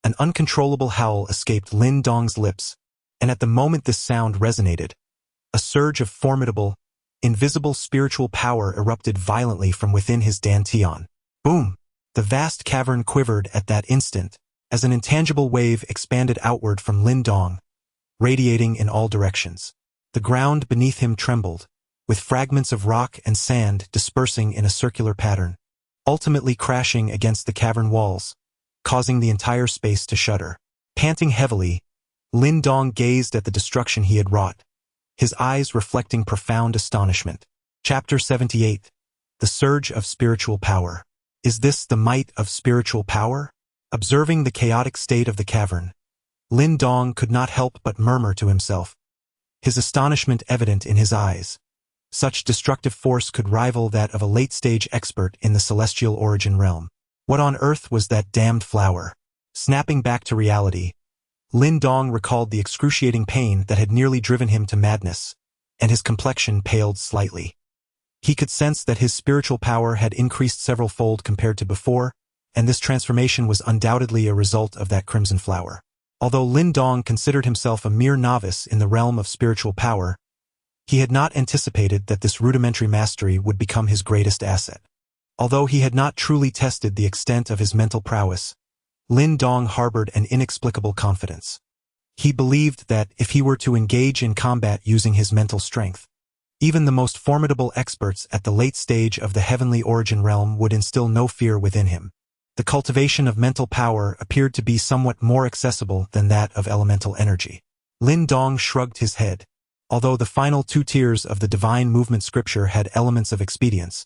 an uncontrollable howl escaped Lin Dong's lips, and at the moment this sound resonated, a surge of formidable, invisible spiritual power erupted violently from within his Dantian. Boom! The vast cavern quivered at that instant, as an intangible wave expanded outward from Lin Dong, radiating in all directions. The ground beneath him trembled, with fragments of rock and sand dispersing in a circular pattern. ultimately crashing against the cavern walls, causing the entire space to shudder. Panting heavily, Lin Dong gazed at the destruction he had wrought, his eyes reflecting profound astonishment. Chapter 78. The Surge of Spiritual Power. Is this the might of spiritual power? Observing the chaotic state of the cavern, Lin Dong could not help but murmur to himself, his astonishment evident in his eyes. Such destructive force could rival that of a late-stage expert in the celestial origin realm. What on earth was that damned flower? Snapping back to reality, Lin Dong recalled the excruciating pain that had nearly driven him to madness, and his complexion paled slightly. He could sense that his spiritual power had increased several-fold compared to before, and this transformation was undoubtedly a result of that crimson flower. Although Lin Dong considered himself a mere novice in the realm of spiritual power, he had not anticipated that this rudimentary mastery would become his greatest asset. Although he had not truly tested the extent of his mental prowess, Lin Dong harbored an inexplicable confidence. He believed that if he were to engage in combat using his mental strength, even the most formidable experts at the late stage of the Heavenly Origin Realm would instill no fear within him. The cultivation of mental power appeared to be somewhat more accessible than that of elemental energy. Lin Dong shrugged his head. Although the final 2 tiers of the Divine Movement Scripture had elements of expedience,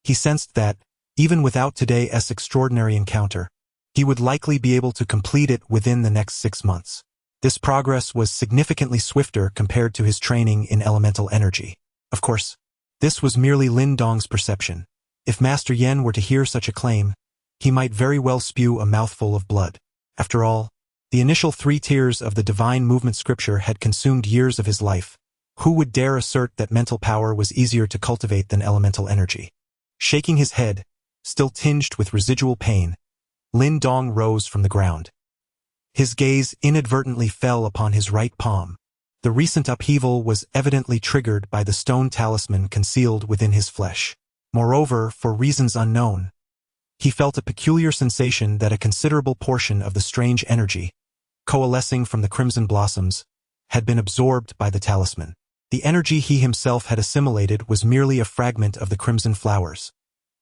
he sensed that, even without today's extraordinary encounter, he would likely be able to complete it within the next 6 months. This progress was significantly swifter compared to his training in elemental energy. Of course, this was merely Lin Dong's perception. If Master Yen were to hear such a claim, he might very well spew a mouthful of blood. After all, the initial 3 tiers of the Divine Movement Scripture had consumed years of his life. Who would dare assert that mental power was easier to cultivate than elemental energy? Shaking his head, still tinged with residual pain, Lin Dong rose from the ground. His gaze inadvertently fell upon his right palm. The recent upheaval was evidently triggered by the stone talisman concealed within his flesh. Moreover, for reasons unknown, he felt a peculiar sensation that a considerable portion of the strange energy, coalescing from the crimson blossoms, had been absorbed by the talisman. The energy he himself had assimilated was merely a fragment of the crimson flowers.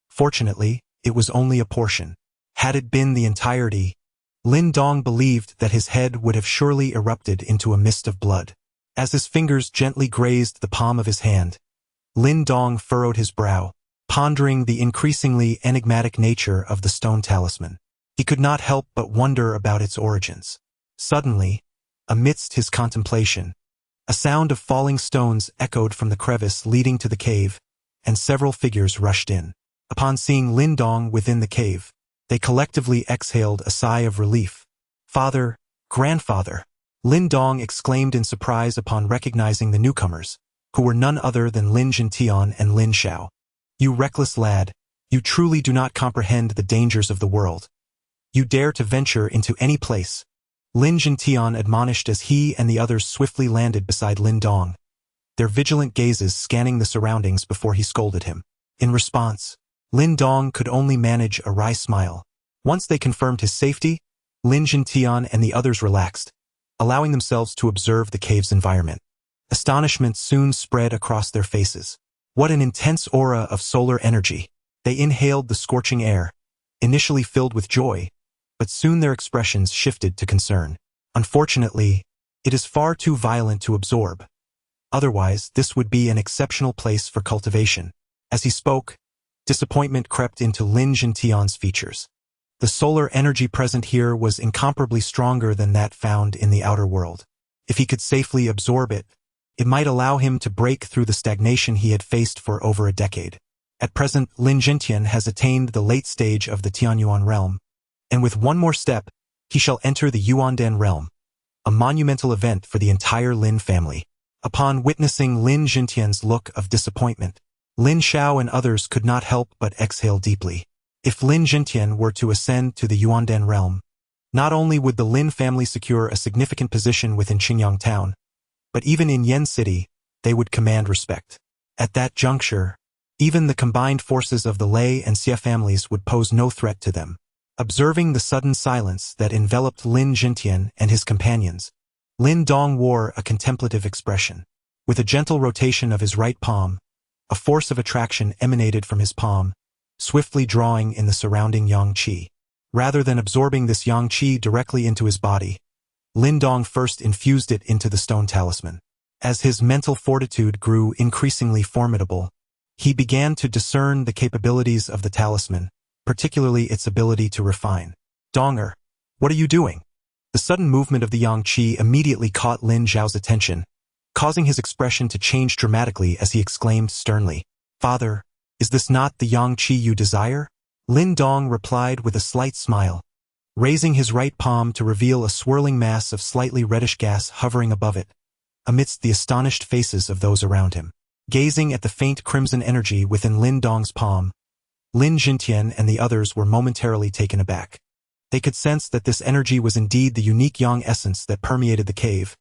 Fortunately, it was only a portion. Had it been the entirety, Lin Dong believed that his head would have surely erupted into a mist of blood. As his fingers gently grazed the palm of his hand, Lin Dong furrowed his brow, pondering the increasingly enigmatic nature of the stone talisman. He could not help but wonder about its origins. Suddenly, amidst his contemplation, a sound of falling stones echoed from the crevice leading to the cave, and several figures rushed in. Upon seeing Lin Dong within the cave, they collectively exhaled a sigh of relief. "Father, grandfather," Lin Dong exclaimed in surprise upon recognizing the newcomers, who were none other than Lin Langtian and Lin Xiao. "You reckless lad, you truly do not comprehend the dangers of the world. You dare to venture into any place," Lin Langtian admonished as he and the others swiftly landed beside Lin Dong, their vigilant gazes scanning the surroundings before he scolded him. In response, Lin Dong could only manage a wry smile. Once they confirmed his safety, Lin Langtian and the others relaxed, allowing themselves to observe the cave's environment. Astonishment soon spread across their faces. What an intense aura of solar energy! They inhaled the scorching air, initially filled with joy, but soon their expressions shifted to concern. Unfortunately, it is far too violent to absorb. Otherwise, this would be an exceptional place for cultivation. As he spoke, disappointment crept into Lin Langtian's features. The solar energy present here was incomparably stronger than that found in the outer world. If he could safely absorb it, it might allow him to break through the stagnation he had faced for over a decade. At present, Lin Langtian has attained the late stage of the Tianxuan Realm, and with one more step, he shall enter the Yuan Dan Realm, a monumental event for the entire Lin family. Upon witnessing Lin Langtian's look of disappointment, Lin Xiao and others could not help but exhale deeply. If Lin Langtian were to ascend to the Yuan Dan Realm, not only would the Lin family secure a significant position within Qingyang Town, but even in Yen City, they would command respect. At that juncture, even the combined forces of the Lei and Xie families would pose no threat to them. Observing the sudden silence that enveloped Lin Langtian and his companions, Lin Dong wore a contemplative expression. With a gentle rotation of his right palm, a force of attraction emanated from his palm, swiftly drawing in the surrounding yang qi. Rather than absorbing this yang qi directly into his body, Lin Dong first infused it into the stone talisman. As his mental fortitude grew increasingly formidable, he began to discern the capabilities of the talisman, particularly its ability to refine. "Donger, what are you doing?" The sudden movement of the yang qi immediately caught Lin Zhao's attention, causing his expression to change dramatically as he exclaimed sternly, "Father, is this not the yang qi you desire?" Lin Dong replied with a slight smile, raising his right palm to reveal a swirling mass of slightly reddish gas hovering above it, amidst the astonished faces of those around him. Gazing at the faint crimson energy within Lin Dong's palm, Lin Jingtian and the others were momentarily taken aback. They could sense that this energy was indeed the unique yang essence that permeated the cave,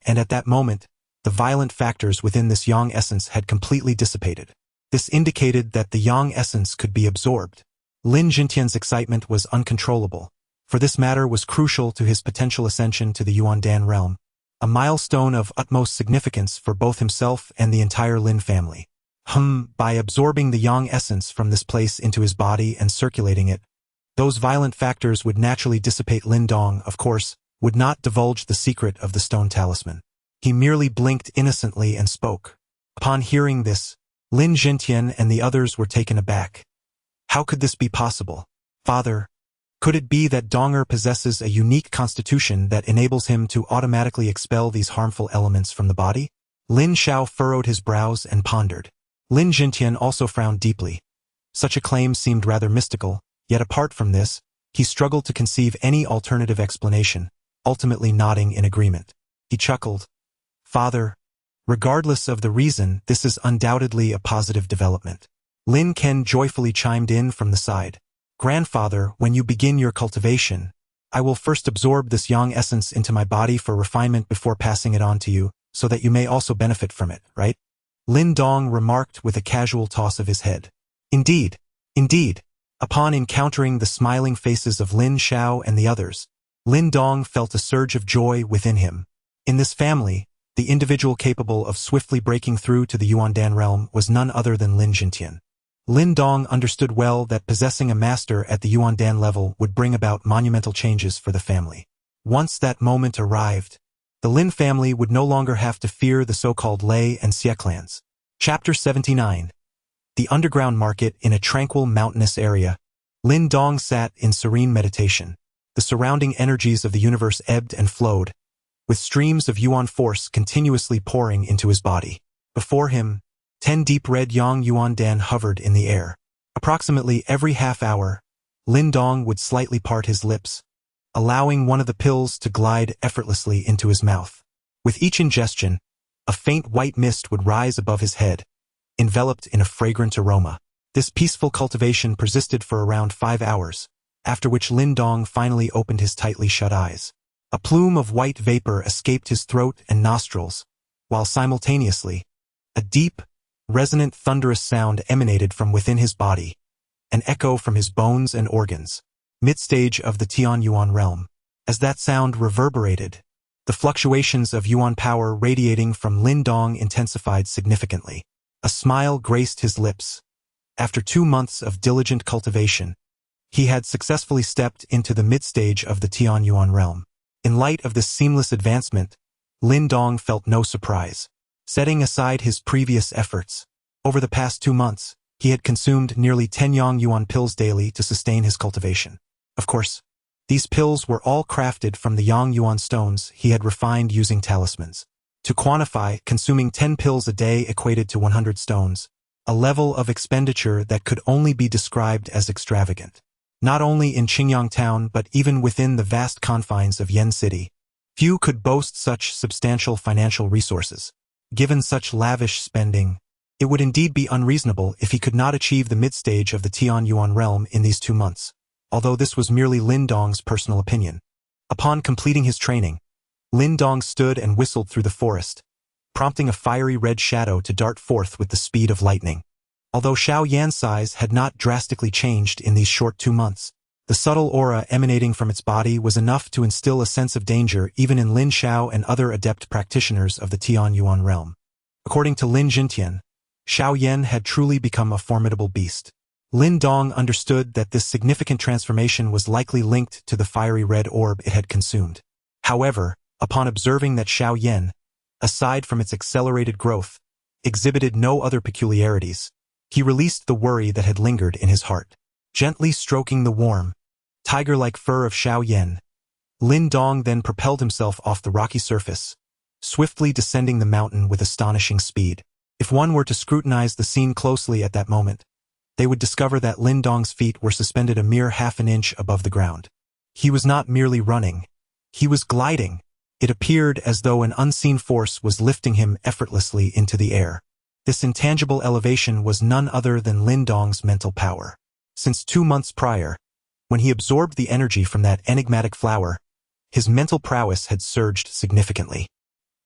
and at that moment, the violent factors within this yang essence had completely dissipated. This indicated that the yang essence could be absorbed. Lin Jingtian's excitement was uncontrollable, for this matter was crucial to his potential ascension to the Yuan Dan realm, a milestone of utmost significance for both himself and the entire Lin family. By absorbing the yang essence from this place into his body and circulating it, those violent factors would naturally dissipate. Lin Dong, of course, would not divulge the secret of the stone talisman. He merely blinked innocently and spoke. Upon hearing this, Lin Jingtian and the others were taken aback. How could this be possible? "Father, could it be that Donger possesses a unique constitution that enables him to automatically expel these harmful elements from the body?" Lin Xiao furrowed his brows and pondered. Lin Jingtian also frowned deeply. Such a claim seemed rather mystical, yet apart from this, he struggled to conceive any alternative explanation, ultimately nodding in agreement. He chuckled. "Father, regardless of the reason, this is undoubtedly a positive development." Lin Ken joyfully chimed in from the side. "Grandfather, when you begin your cultivation, I will first absorb this yang essence into my body for refinement before passing it on to you, so that you may also benefit from it, right?" Lin Dong remarked with a casual toss of his head. "Indeed, indeed." Upon encountering the smiling faces of Lin Xiao and the others, Lin Dong felt a surge of joy within him. In this family, the individual capable of swiftly breaking through to the Yuan Dan realm was none other than Lin Jingtian. Lin Dong understood well that possessing a master at the Yuan Dan level would bring about monumental changes for the family. Once that moment arrived, the Lin family would no longer have to fear the so-called Lei and Xie clans. Chapter 79. The underground market in a tranquil mountainous area. Lin Dong sat in serene meditation. The surrounding energies of the universe ebbed and flowed, with streams of yuan force continuously pouring into his body. Before him, 10 deep red yang Yuan Dan hovered in the air. Approximately every half hour, Lin Dong would slightly part his lips, allowing one of the pills to glide effortlessly into his mouth. With each ingestion, a faint white mist would rise above his head, enveloped in a fragrant aroma. This peaceful cultivation persisted for around 5 hours, after which Lin Dong finally opened his tightly shut eyes. A plume of white vapor escaped his throat and nostrils, while simultaneously, a deep, resonant thunderous sound emanated from within his body, an echo from his bones and organs. Mid-stage of the Tian Yuan Realm. As that sound reverberated, the fluctuations of yuan power radiating from Lin Dong intensified significantly. A smile graced his lips. After 2 months of diligent cultivation, he had successfully stepped into the mid-stage of the Tian Yuan Realm. In light of this seamless advancement, Lin Dong felt no surprise. Setting aside his previous efforts, over the past 2 months, he had consumed nearly 10 yang yuan pills daily to sustain his cultivation. Of course, these pills were all crafted from the yang yuan stones he had refined using talismans. To quantify, consuming 10 pills a day equated to 100 stones, a level of expenditure that could only be described as extravagant. Not only in Qingyang town but even within the vast confines of Yen City, few could boast such substantial financial resources. Given such lavish spending, it would indeed be unreasonable if he could not achieve the mid-stage of the Tian Yuan realm in these 2 months, although this was merely Lin Dong's personal opinion. Upon completing his training, Lin Dong stood and whistled through the forest, prompting a fiery red shadow to dart forth with the speed of lightning. Although Xiao Yan's size had not drastically changed in these short 2 months, the subtle aura emanating from its body was enough to instill a sense of danger even in Lin Xiao and other adept practitioners of the Tian Yuan realm. According to Lin Jingtian, Xiao Yan had truly become a formidable beast. Lin Dong understood that this significant transformation was likely linked to the fiery red orb it had consumed. However, upon observing that Xiaoyan, aside from its accelerated growth, exhibited no other peculiarities, he released the worry that had lingered in his heart. Gently stroking the warm, tiger-like fur of Xiaoyan, Lin Dong then propelled himself off the rocky surface, swiftly descending the mountain with astonishing speed. If one were to scrutinize the scene closely at that moment, they would discover that Lin Dong's feet were suspended a mere half an inch above the ground. He was not merely running, he was gliding. It appeared as though an unseen force was lifting him effortlessly into the air. This intangible elevation was none other than Lin Dong's mental power. Since 2 months prior, when he absorbed the energy from that enigmatic flower, his mental prowess had surged significantly.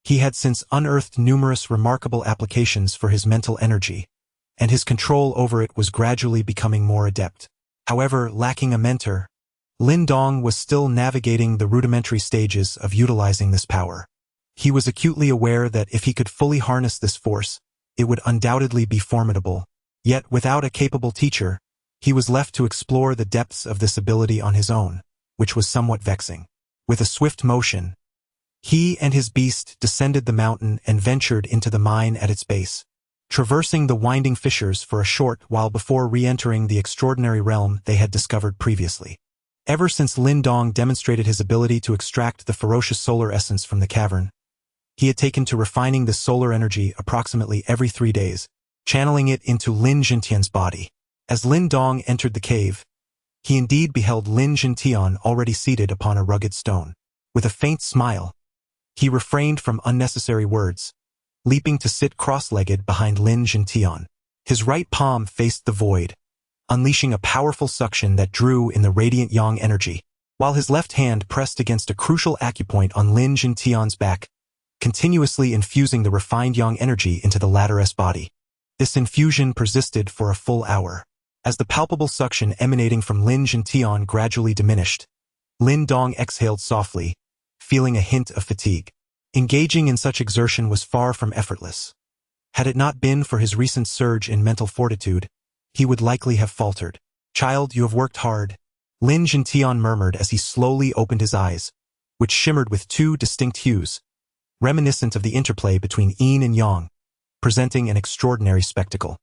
He had since unearthed numerous remarkable applications for his mental energy, and his control over it was gradually becoming more adept. However, lacking a mentor, Lin Dong was still navigating the rudimentary stages of utilizing this power. He was acutely aware that if he could fully harness this force, it would undoubtedly be formidable. Yet, without a capable teacher, he was left to explore the depths of this ability on his own, which was somewhat vexing. With a swift motion, he and his beast descended the mountain and ventured into the mine at its base, traversing the winding fissures for a short while before re-entering the extraordinary realm they had discovered previously. Ever since Lin Dong demonstrated his ability to extract the ferocious solar essence from the cavern, he had taken to refining this solar energy approximately every 3 days, channeling it into Lin Jingtian's body. As Lin Dong entered the cave, he indeed beheld Lin Jingtian already seated upon a rugged stone. With a faint smile, he refrained from unnecessary words, leaping to sit cross-legged behind Lin Jingtian. His right palm faced the void, unleashing a powerful suction that drew in the radiant yang energy, while his left hand pressed against a crucial acupoint on Lin Jingtian's back, continuously infusing the refined yang energy into the latter's body. This infusion persisted for a full hour. As the palpable suction emanating from Lin Jingtian gradually diminished, Lin Dong exhaled softly, feeling a hint of fatigue. Engaging in such exertion was far from effortless. Had it not been for his recent surge in mental fortitude, he would likely have faltered. "Child, you have worked hard," Lin Jingtian murmured as he slowly opened his eyes, which shimmered with 2 distinct hues, reminiscent of the interplay between yin and yang, presenting an extraordinary spectacle.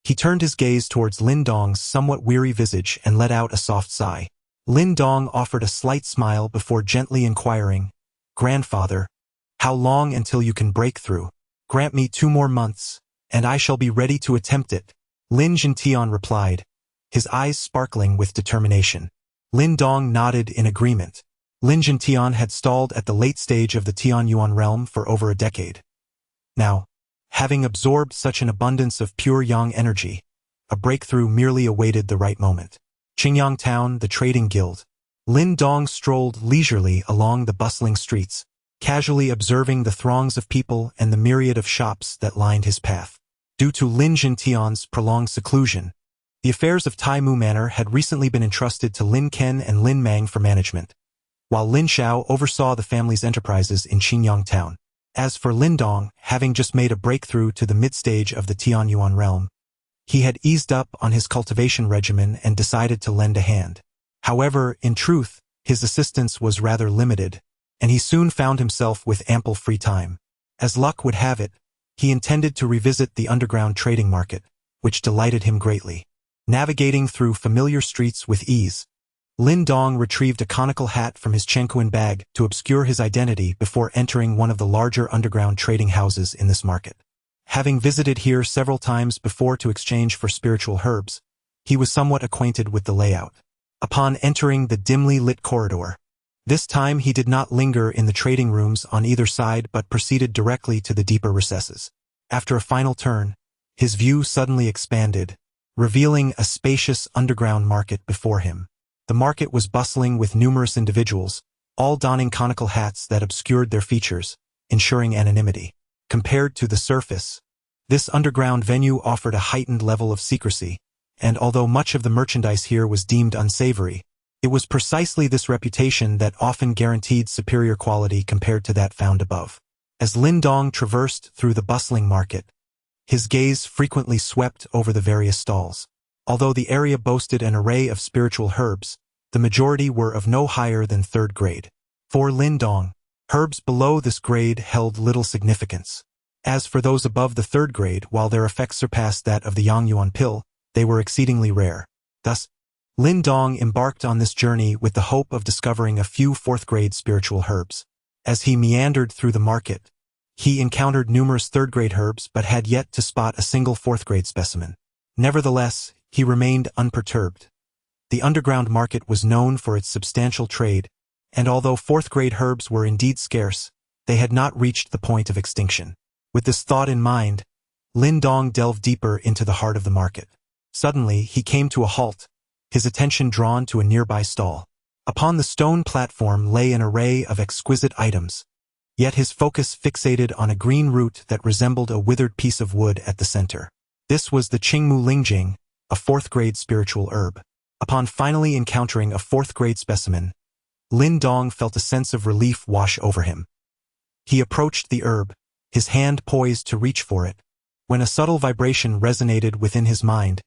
He turned his gaze towards Lin Dong's somewhat weary visage and let out a soft sigh. Lin Dong offered a slight smile before gently inquiring, "Grandfather, how long until you can break through?" "Grant me 2 more months, and I shall be ready to attempt it," Lin Jingtian replied, his eyes sparkling with determination. Lin Dong nodded in agreement. Lin Jingtian had stalled at the late stage of the Tianxuan realm for over a decade. Now, having absorbed such an abundance of pure yang energy, a breakthrough merely awaited the right moment. Qingyang Town, the trading guild. Lin Dong strolled leisurely along the bustling streets, casually observing the throngs of people and the myriad of shops that lined his path. Due to Lin Jingtian's prolonged seclusion, the affairs of Tai Mu Manor had recently been entrusted to Lin Ken and Lin Mang for management, while Lin Xiao oversaw the family's enterprises in Qingyang Town. As for Lin Dong, having just made a breakthrough to the mid-stage of the Tianxuan realm, he had eased up on his cultivation regimen and decided to lend a hand. However, in truth, his assistance was rather limited, and he soon found himself with ample free time. As luck would have it, he intended to revisit the underground trading market, which delighted him greatly. Navigating through familiar streets with ease, Lin Dong retrieved a conical hat from his Tianxuan bag to obscure his identity before entering one of the larger underground trading houses in this market. Having visited here several times before to exchange for spiritual herbs, he was somewhat acquainted with the layout. Upon entering the dimly lit corridor, this time he did not linger in the trading rooms on either side but proceeded directly to the deeper recesses. After a final turn, his view suddenly expanded, revealing a spacious underground market before him. The market was bustling with numerous individuals, all donning conical hats that obscured their features, ensuring anonymity. Compared to the surface, this underground venue offered a heightened level of secrecy, and although much of the merchandise here was deemed unsavory, it was precisely this reputation that often guaranteed superior quality compared to that found above. As Lin Dong traversed through the bustling market, his gaze frequently swept over the various stalls. Although the area boasted an array of spiritual herbs, the majority were of no higher than 3rd grade. For Lin Dong, herbs below this grade held little significance. As for those above the 3rd grade, while their effects surpassed that of the Yang Yuan pill, they were exceedingly rare. Thus, Lin Dong embarked on this journey with the hope of discovering a few 4th grade spiritual herbs. As he meandered through the market, he encountered numerous 3rd grade herbs but had yet to spot a single 4th grade specimen. Nevertheless, he remained unperturbed. The underground market was known for its substantial trade, and although 4th grade herbs were indeed scarce, they had not reached the point of extinction. With this thought in mind, Lin Dong delved deeper into the heart of the market. Suddenly, he came to a halt, his attention drawn to a nearby stall. Upon the stone platform lay an array of exquisite items, yet his focus fixated on a green root that resembled a withered piece of wood at the center. This was the Qingmu Lingjing, a 4th grade spiritual herb. Upon finally encountering a 4th grade specimen, Lin Dong felt a sense of relief wash over him. He approached the herb, his hand poised to reach for it, when a subtle vibration resonated within his mind,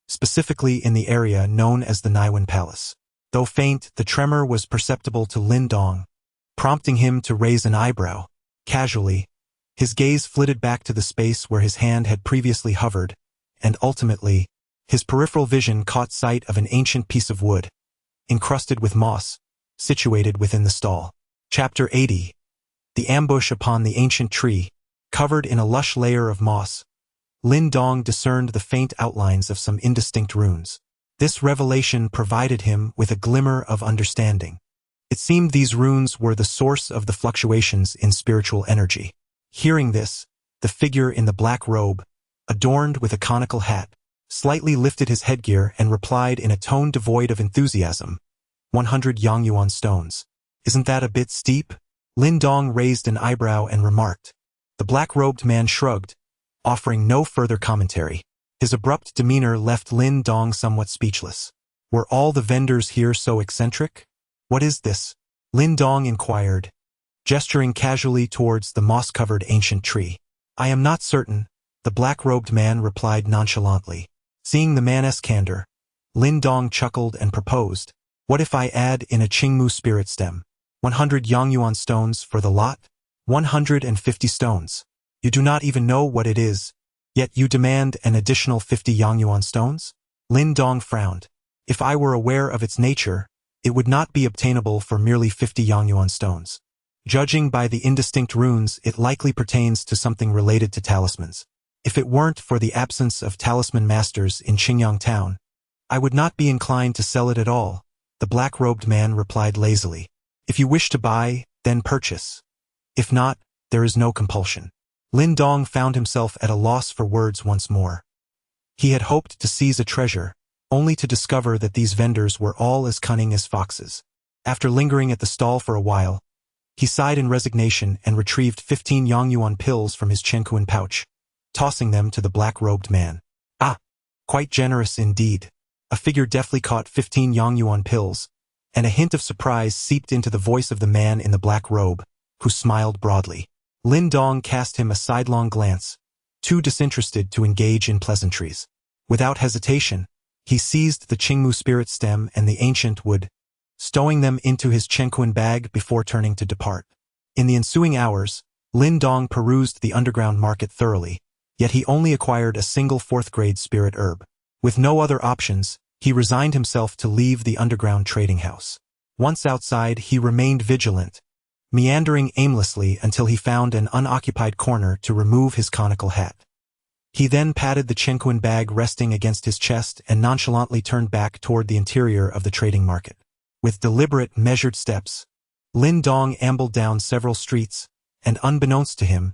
specifically in the area known as the Nirvana Palace. Though faint, the tremor was perceptible to Lin Dong, prompting him to raise an eyebrow. Casually, his gaze flitted back to the space where his hand had previously hovered, and ultimately, his peripheral vision caught sight of an ancient piece of wood, encrusted with moss, situated within the stall. Chapter 80. The ambush upon the ancient tree. Covered in a lush layer of moss, Lin Dong discerned the faint outlines of some indistinct runes. This revelation provided him with a glimmer of understanding. It seemed these runes were the source of the fluctuations in spiritual energy. Hearing this, the figure in the black robe, adorned with a conical hat, slightly lifted his headgear and replied in a tone devoid of enthusiasm, 100 Yang Yuan stones. Isn't that a bit steep? Lin Dong raised an eyebrow and remarked. The black-robed man shrugged, offering no further commentary. His abrupt demeanor left Lin Dong somewhat speechless. Were all the vendors here so eccentric? What is this? Lin Dong inquired, gesturing casually towards the moss-covered ancient tree. I am not certain, the black-robed man replied nonchalantly. Seeing the man's candor, Lin Dong chuckled and proposed, what if I add in a Qingmu spirit stem? 100 Yang Yuan stones for the lot? 150 stones. You do not even know what it is, yet you demand an additional 50 Yang Yuan stones? Lin Dong frowned. If I were aware of its nature, it would not be obtainable for merely 50 Yang Yuan stones. Judging by the indistinct runes, it likely pertains to something related to talismans. If it weren't for the absence of talisman masters in Qingyang town, I would not be inclined to sell it at all, the black-robed man replied lazily. If you wish to buy, then purchase. If not, there is no compulsion. Lin Dong found himself at a loss for words once more. He had hoped to seize a treasure, only to discover that these vendors were all as cunning as foxes. After lingering at the stall for a while, he sighed in resignation and retrieved 15 Yang Yuan pills from his Tianxuan pouch, tossing them to the black-robed man. Ah, quite generous indeed. A figure deftly caught 15 Yang Yuan pills, and a hint of surprise seeped into the voice of the man in the black robe, who smiled broadly. Lin Dong cast him a sidelong glance, too disinterested to engage in pleasantries. Without hesitation, he seized the Qingmu spirit stem and the ancient wood, stowing them into his Tianxuan bag before turning to depart. In the ensuing hours, Lin Dong perused the underground market thoroughly, yet he only acquired a single 4th-grade spirit herb. With no other options, he resigned himself to leave the underground trading house. Once outside, he remained vigilant, meandering aimlessly until he found an unoccupied corner to remove his conical hat. He then patted the Tianxuan bag resting against his chest and nonchalantly turned back toward the interior of the trading market. With deliberate, measured steps, Lin Dong ambled down several streets, and unbeknownst to him,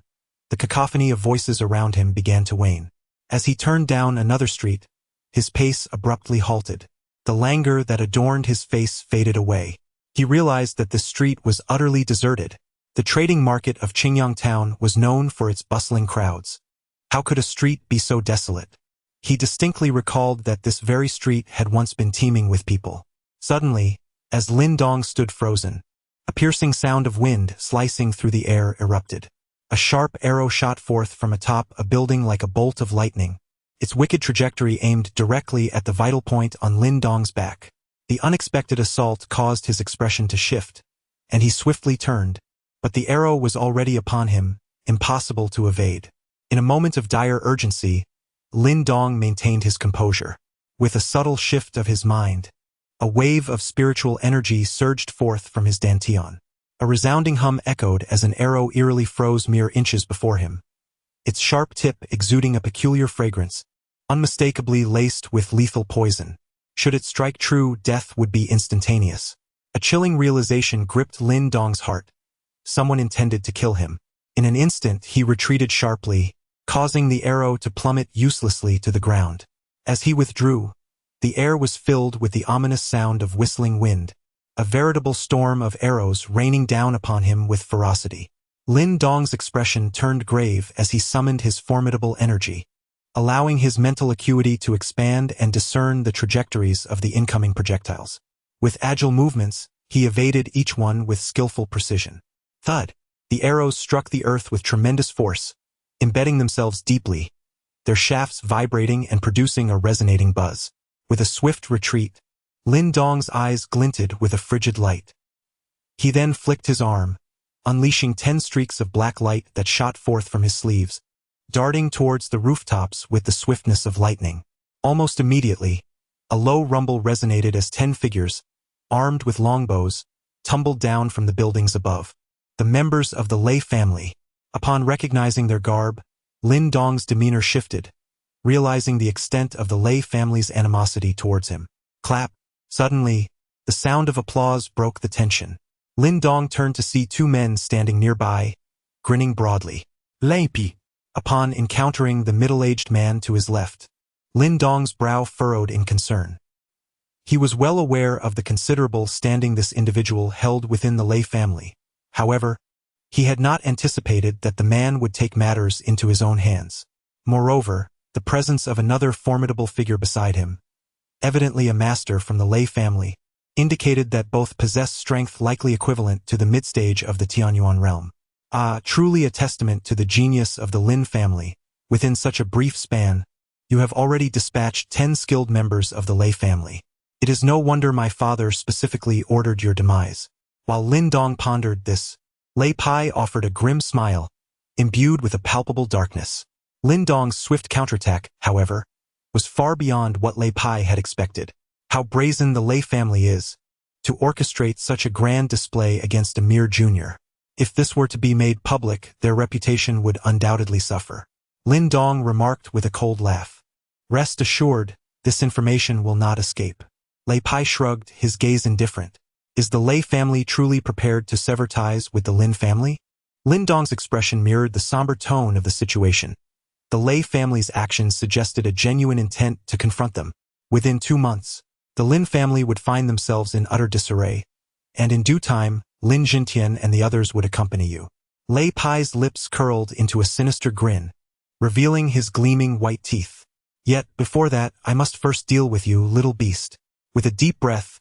the cacophony of voices around him began to wane. As he turned down another street, his pace abruptly halted. The languor that adorned his face faded away. He realized that the street was utterly deserted. The trading market of Qingyang town was known for its bustling crowds. How could a street be so desolate? He distinctly recalled that this very street had once been teeming with people. Suddenly, as Lin Dong stood frozen, a piercing sound of wind slicing through the air erupted. A sharp arrow shot forth from atop a building like a bolt of lightning, its wicked trajectory aimed directly at the vital point on Lin Dong's back. The unexpected assault caused his expression to shift, and he swiftly turned, but the arrow was already upon him, impossible to evade. In a moment of dire urgency, Lin Dong maintained his composure. With a subtle shift of his mind, a wave of spiritual energy surged forth from his dantian. A resounding hum echoed as an arrow eerily froze mere inches before him, its sharp tip exuding a peculiar fragrance, unmistakably laced with lethal poison. Should it strike true, death would be instantaneous. A chilling realization gripped Lin Dong's heart. Someone intended to kill him. In an instant, he retreated sharply, causing the arrow to plummet uselessly to the ground. As he withdrew, the air was filled with the ominous sound of whistling wind, a veritable storm of arrows raining down upon him with ferocity. Lin Dong's expression turned grave as he summoned his formidable energy, allowing his mental acuity to expand and discern the trajectories of the incoming projectiles. With agile movements, he evaded each one with skillful precision. Thud! The arrows struck the earth with tremendous force, embedding themselves deeply, their shafts vibrating and producing a resonating buzz. With a swift retreat, Lin Dong's eyes glinted with a frigid light. He then flicked his arm, unleashing 10 streaks of black light that shot forth from his sleeves, darting towards the rooftops with the swiftness of lightning. Almost immediately, a low rumble resonated as 10 figures, armed with longbows, tumbled down from the buildings above. The members of the Lei family. Upon recognizing their garb, Lin Dong's demeanor shifted, realizing the extent of the Lei family's animosity towards him. Clap! Suddenly, the sound of applause broke the tension. Lin Dong turned to see 2 men standing nearby, grinning broadly. Lampi. Upon encountering the middle-aged man to his left, Lin Dong's brow furrowed in concern. He was well aware of the considerable standing this individual held within the Lei family. However, he had not anticipated that the man would take matters into his own hands. Moreover, the presence of another formidable figure beside him, evidently a master from the Lei family, indicated that both possessed strength likely equivalent to the mid-stage of the Tianxuan realm. Truly a testament to the genius of the Lin family. Within such a brief span, you have already dispatched 10 skilled members of the Lei family. It is no wonder my father specifically ordered your demise. While Lin Dong pondered this, Lei Pai offered a grim smile, imbued with a palpable darkness. Lin Dong's swift counterattack, however, was far beyond what Lei Pai had expected. How brazen the Lei family is, to orchestrate such a grand display against a mere junior. If this were to be made public, their reputation would undoubtedly suffer. Lin Dong remarked with a cold laugh. Rest assured, this information will not escape. Lei Pai shrugged, his gaze indifferent. Is the Lei family truly prepared to sever ties with the Lin family? Lin Dong's expression mirrored the somber tone of the situation. The Lei family's actions suggested a genuine intent to confront them. Within 2 months, the Lin family would find themselves in utter disarray, and in due time, Lin Langtian and the others would accompany you. Lei Pai's lips curled into a sinister grin, revealing his gleaming white teeth. Yet, before that, I must first deal with you, little beast. With a deep breath,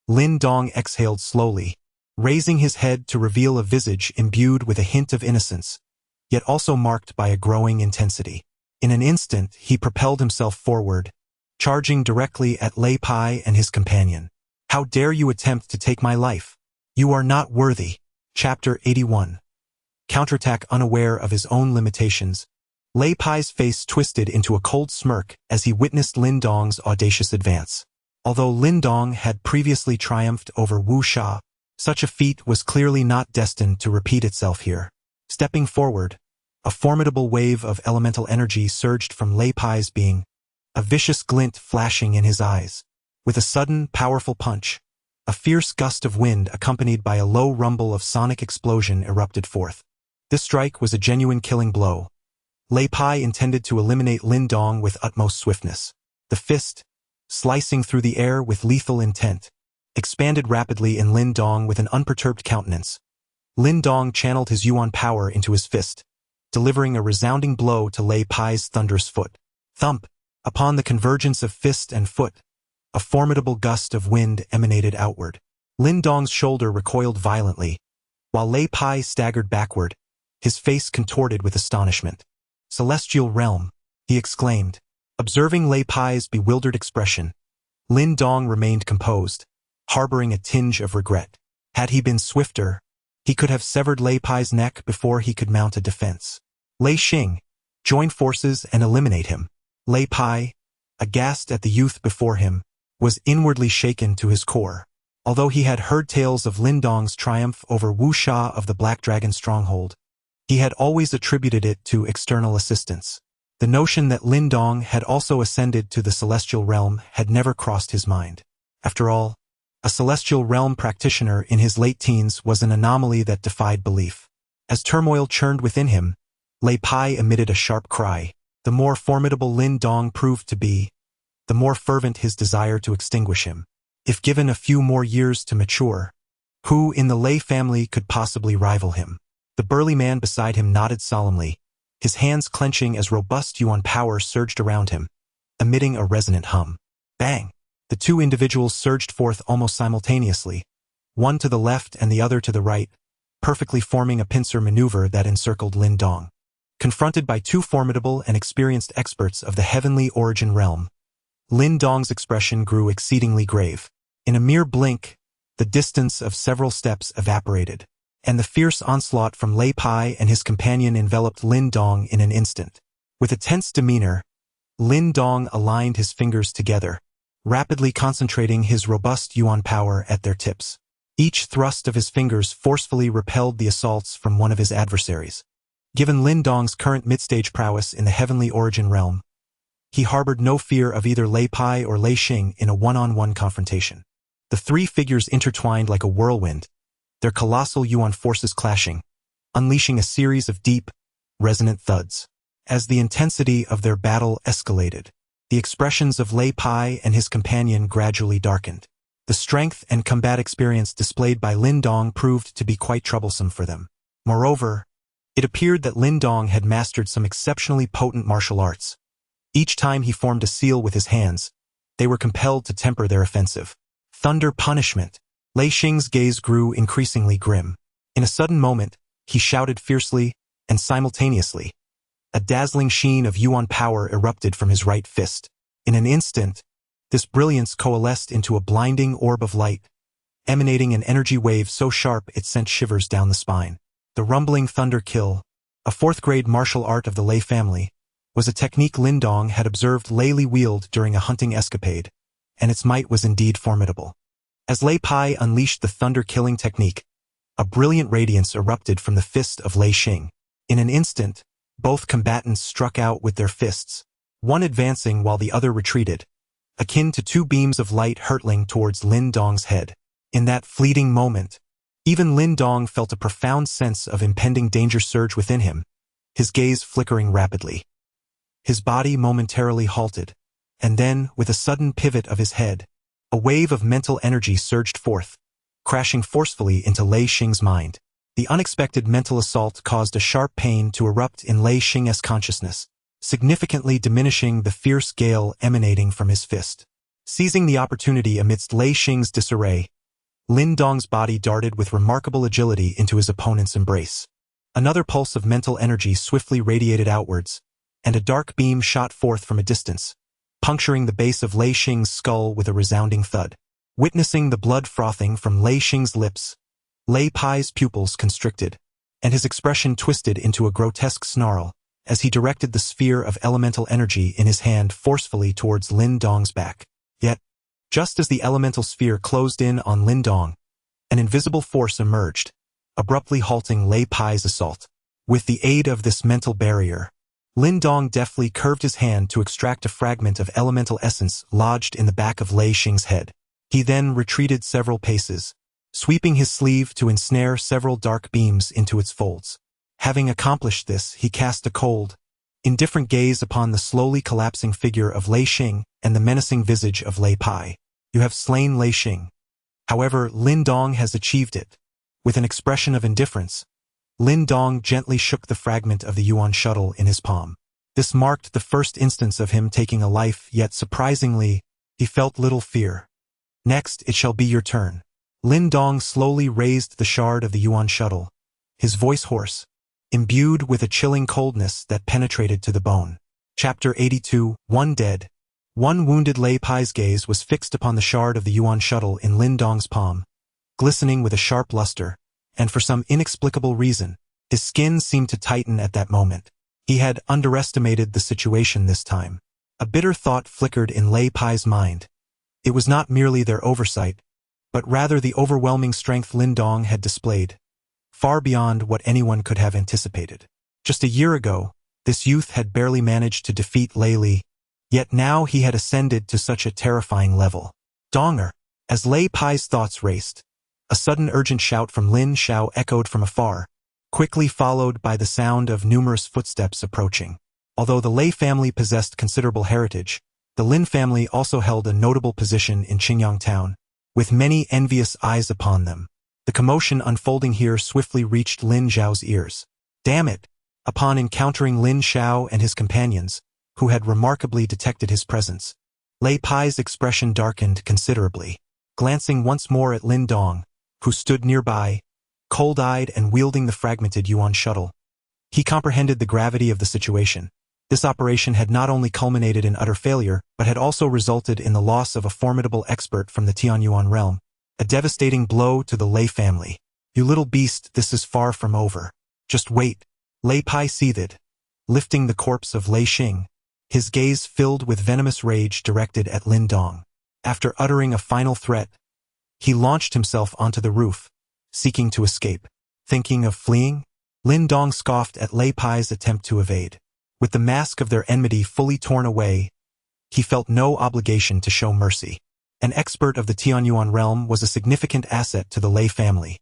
Lin Dong exhaled slowly, raising his head to reveal a visage imbued with a hint of innocence, yet also marked by a growing intensity. In an instant, he propelled himself forward, charging directly at Lei Pai and his companion. How dare you attempt to take my life? You are not worthy. Chapter 81. Counterattack. Unaware of his own limitations, Lei Pai's face twisted into a cold smirk as he witnessed Lin Dong's audacious advance. Although Lin Dong had previously triumphed over Wu Sha, such a feat was clearly not destined to repeat itself here. Stepping forward, a formidable wave of elemental energy surged from Lei Pai's being, a vicious glint flashing in his eyes. With a sudden, powerful punch, a fierce gust of wind accompanied by a low rumble of sonic explosion erupted forth. This strike was a genuine killing blow. Lei Pai intended to eliminate Lin Dong with utmost swiftness. The fist, slicing through the air with lethal intent, expanded rapidly in Lin Dong with an unperturbed countenance. Lin Dong channeled his Yuan power into his fist, delivering a resounding blow to Lei Pai's thunderous foot. Thump! Upon the convergence of fist and foot, a formidable gust of wind emanated outward. Lin Dong's shoulder recoiled violently, while Lei Pai staggered backward, his face contorted with astonishment. Celestial Realm, he exclaimed. Observing Lei Pai's bewildered expression, Lin Dong remained composed, harboring a tinge of regret. Had he been swifter, he could have severed Lei Pai's neck before he could mount a defense. Lei Xing, join forces and eliminate him. Lei Pai, aghast at the youth before him, was inwardly shaken to his core. Although he had heard tales of Lin Dong's triumph over Wu Sha of the Black Dragon stronghold, he had always attributed it to external assistance. The notion that Lin Dong had also ascended to the Celestial Realm had never crossed his mind. After all, a Celestial Realm practitioner in his late teens was an anomaly that defied belief. As turmoil churned within him, Lei Pai emitted a sharp cry. The more formidable Lin Dong proved to be, the more fervent his desire to extinguish him. If given a few more years to mature, who in the Lei family could possibly rival him? The burly man beside him nodded solemnly, his hands clenching as robust Yuan power surged around him, emitting a resonant hum. Bang! The two individuals surged forth almost simultaneously, one to the left and the other to the right, perfectly forming a pincer maneuver that encircled Lin Dong. Confronted by two formidable and experienced experts of the Heavenly Origin Realm, Lin Dong's expression grew exceedingly grave. In a mere blink, the distance of several steps evaporated, and the fierce onslaught from Lei Pai and his companion enveloped Lin Dong in an instant. With a tense demeanor, Lin Dong aligned his fingers together, rapidly concentrating his robust Yuan power at their tips. Each thrust of his fingers forcefully repelled the assaults from one of his adversaries. Given Lin Dong's current mid-stage prowess in the Heavenly Origin Realm, he harbored no fear of either Lei Pai or Lei Xing in a one-on-one confrontation. The three figures intertwined like a whirlwind, their colossal Yuan forces clashing, unleashing a series of deep, resonant thuds. As the intensity of their battle escalated, the expressions of Lei Pai and his companion gradually darkened. The strength and combat experience displayed by Lin Dong proved to be quite troublesome for them. Moreover, it appeared that Lin Dong had mastered some exceptionally potent martial arts. Each time he formed a seal with his hands, they were compelled to temper their offensive. Thunder punishment. Lei Xing's gaze grew increasingly grim. In a sudden moment, he shouted fiercely, and simultaneously, a dazzling sheen of Yuan power erupted from his right fist. In an instant, this brilliance coalesced into a blinding orb of light, emanating an energy wave so sharp it sent shivers down the spine. The rumbling thunder kill, a fourth-grade martial art of the Lei family, was a technique Lin Dong had observed Lei Li wield during a hunting escapade, and its might was indeed formidable. As Lei Pai unleashed the thunder-killing technique, a brilliant radiance erupted from the fist of Lei Xing. In an instant, both combatants struck out with their fists, one advancing while the other retreated, akin to two beams of light hurtling towards Lin Dong's head. In that fleeting moment, even Lin Dong felt a profound sense of impending danger surge within him, his gaze flickering rapidly. His body momentarily halted, and then, with a sudden pivot of his head, a wave of mental energy surged forth, crashing forcefully into Lei Xing's mind. The unexpected mental assault caused a sharp pain to erupt in Lei Xing's consciousness, significantly diminishing the fierce gale emanating from his fist. Seizing the opportunity amidst Lei Xing's disarray, Lin Dong's body darted with remarkable agility into his opponent's embrace. Another pulse of mental energy swiftly radiated outwards, and a dark beam shot forth from a distance, puncturing the base of Lei Xing's skull with a resounding thud. Witnessing the blood frothing from Lei Xing's lips, Lei Pai's pupils constricted, and his expression twisted into a grotesque snarl as he directed the sphere of elemental energy in his hand forcefully towards Lin Dong's back. Yet, just as the elemental sphere closed in on Lin Dong, an invisible force emerged, abruptly halting Lei Pai's assault. With the aid of this mental barrier, Lin Dong deftly curved his hand to extract a fragment of elemental essence lodged in the back of Lei Xing's head. He then retreated several paces, sweeping his sleeve to ensnare several dark beams into its folds. Having accomplished this, he cast a cold, indifferent gaze upon the slowly collapsing figure of Lei Xing and the menacing visage of Lei Pai. You have slain Lei Xing. However, Lin Dong has achieved it. With an expression of indifference, Lin Dong gently shook the fragment of the Yuan shuttle in his palm. This marked the first instance of him taking a life, yet surprisingly, he felt little fear. Next, it shall be your turn. Lin Dong slowly raised the shard of the Yuan shuttle, his voice hoarse, imbued with a chilling coldness that penetrated to the bone. Chapter 82, One Dead. One wounded Lei Pai's gaze was fixed upon the shard of the Yuan shuttle in Lin Dong's palm, glistening with a sharp luster, and for some inexplicable reason, his skin seemed to tighten at that moment. He had underestimated the situation this time. A bitter thought flickered in Lei Pai's mind. It was not merely their oversight, but rather the overwhelming strength Lin Dong had displayed, far beyond what anyone could have anticipated. Just a year ago, this youth had barely managed to defeat Lei Li, yet now he had ascended to such a terrifying level. Donger! As Lei Pai's thoughts raced, a sudden urgent shout from Lin Xiao echoed from afar, quickly followed by the sound of numerous footsteps approaching. Although the Lei family possessed considerable heritage, the Lin family also held a notable position in Qingyang town, with many envious eyes upon them. The commotion unfolding here swiftly reached Lin Xiao's ears. Damn it! Upon encountering Lin Xiao and his companions, who had remarkably detected his presence, Lei Pai's expression darkened considerably. Glancing once more at Lin Dong, who stood nearby, cold-eyed and wielding the fragmented Yuan shuttle, he comprehended the gravity of the situation. This operation had not only culminated in utter failure, but had also resulted in the loss of a formidable expert from the Tianxuan Realm, a devastating blow to the Lei family. You little beast, this is far from over. Just wait. Lei Pai seethed, lifting the corpse of Lei Xing, his gaze filled with venomous rage directed at Lin Dong. After uttering a final threat, he launched himself onto the roof, seeking to escape. Thinking of fleeing? Lin Dong scoffed at Lei Pai's attempt to evade. With the mask of their enmity fully torn away, he felt no obligation to show mercy. An expert of the Tianxuan realm was a significant asset to the Lei family.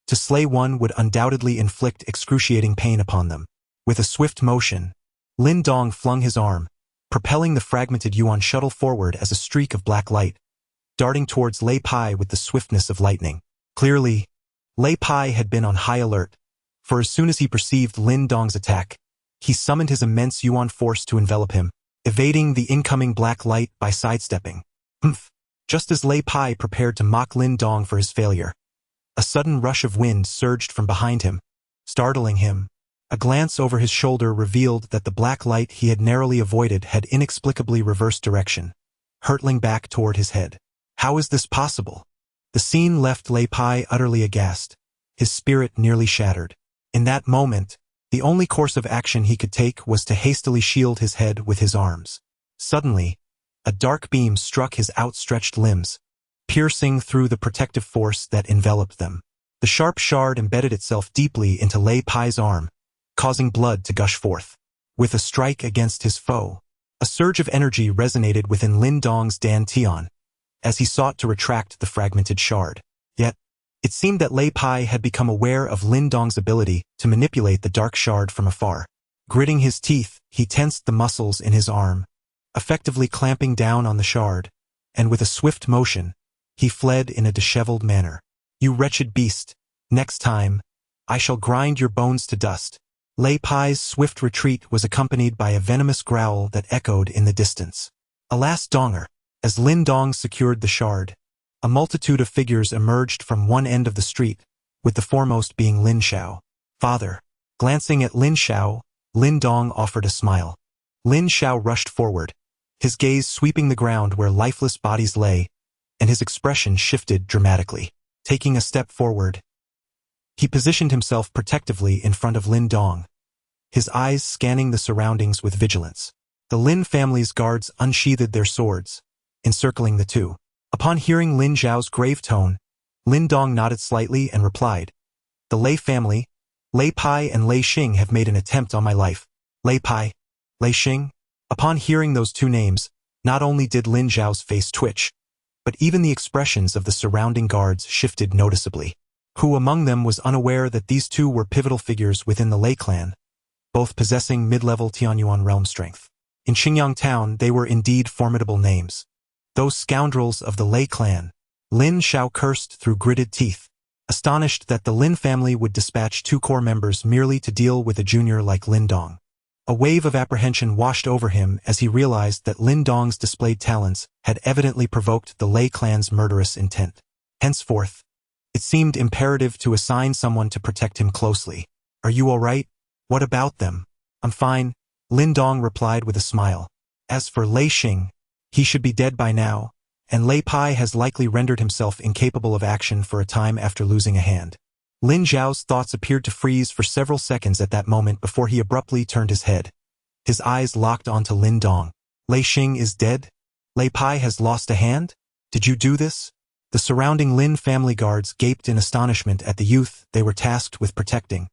To slay one would undoubtedly inflict excruciating pain upon them. With a swift motion, Lin Dong flung his arm, propelling the fragmented Yuan shuttle forward as a streak of black light, darting towards Lei Pai with the swiftness of lightning. Clearly, Lei Pai had been on high alert, for as soon as he perceived Lin Dong's attack, he summoned his immense Yuan force to envelop him, evading the incoming black light by sidestepping. Humph! Just as Lei Pai prepared to mock Lin Dong for his failure, a sudden rush of wind surged from behind him, startling him. A glance over his shoulder revealed that the black light he had narrowly avoided had inexplicably reversed direction, hurtling back toward his head. How is this possible? The scene left Lei Pai utterly aghast, his spirit nearly shattered. In that moment, the only course of action he could take was to hastily shield his head with his arms. Suddenly, a dark beam struck his outstretched limbs, piercing through the protective force that enveloped them. The sharp shard embedded itself deeply into Lei Pai's arm, causing blood to gush forth. With a strike against his foe, a surge of energy resonated within Lin Dong's Dan Tian, as he sought to retract the fragmented shard. Yet, it seemed that Lei Pai had become aware of Lin Dong's ability to manipulate the dark shard from afar. Gritting his teeth, he tensed the muscles in his arm, effectively clamping down on the shard, and with a swift motion, he fled in a disheveled manner. You wretched beast, next time, I shall grind your bones to dust. Lei Pai's swift retreat was accompanied by a venomous growl that echoed in the distance. Alas, Donger! As Lin Dong secured the shard, a multitude of figures emerged from one end of the street, with the foremost being Lin Xiao. Father. Glancing at Lin Xiao, Lin Dong offered a smile. Lin Xiao rushed forward, his gaze sweeping the ground where lifeless bodies lay, and his expression shifted dramatically. Taking a step forward, he positioned himself protectively in front of Lin Dong, his eyes scanning the surroundings with vigilance. The Lin family's guards unsheathed their swords, encircling the two. Upon hearing Lin Xiao's grave tone, Lin Dong nodded slightly and replied, "The Lei family, Lei Pai and Lei Xing have made an attempt on my life." Lei Pai, Lei Xing? Upon hearing those two names, not only did Lin Xiao's face twitch, but even the expressions of the surrounding guards shifted noticeably. Who among them was unaware that these two were pivotal figures within the Lei clan, both possessing mid-level Tianxuan realm strength? In Xingyang town, they were indeed formidable names. Those scoundrels of the Lei clan. Lin Xiao cursed through gritted teeth, astonished that the Lin family would dispatch two core members merely to deal with a junior like Lin Dong. A wave of apprehension washed over him as he realized that Lin Dong's displayed talents had evidently provoked the Lei clan's murderous intent. Henceforth, it seemed imperative to assign someone to protect him closely. Are you all right? What about them? I'm fine, Lin Dong replied with a smile. As for Lei Xing, he should be dead by now, and Lei Pai has likely rendered himself incapable of action for a time after losing a hand. Lin Zhao's thoughts appeared to freeze for several seconds at that moment before he abruptly turned his head. His eyes locked onto Lin Dong. Lei Xing is dead? Lei Pai has lost a hand? Did you do this? The surrounding Lin family guards gaped in astonishment at the youth they were tasked with protecting,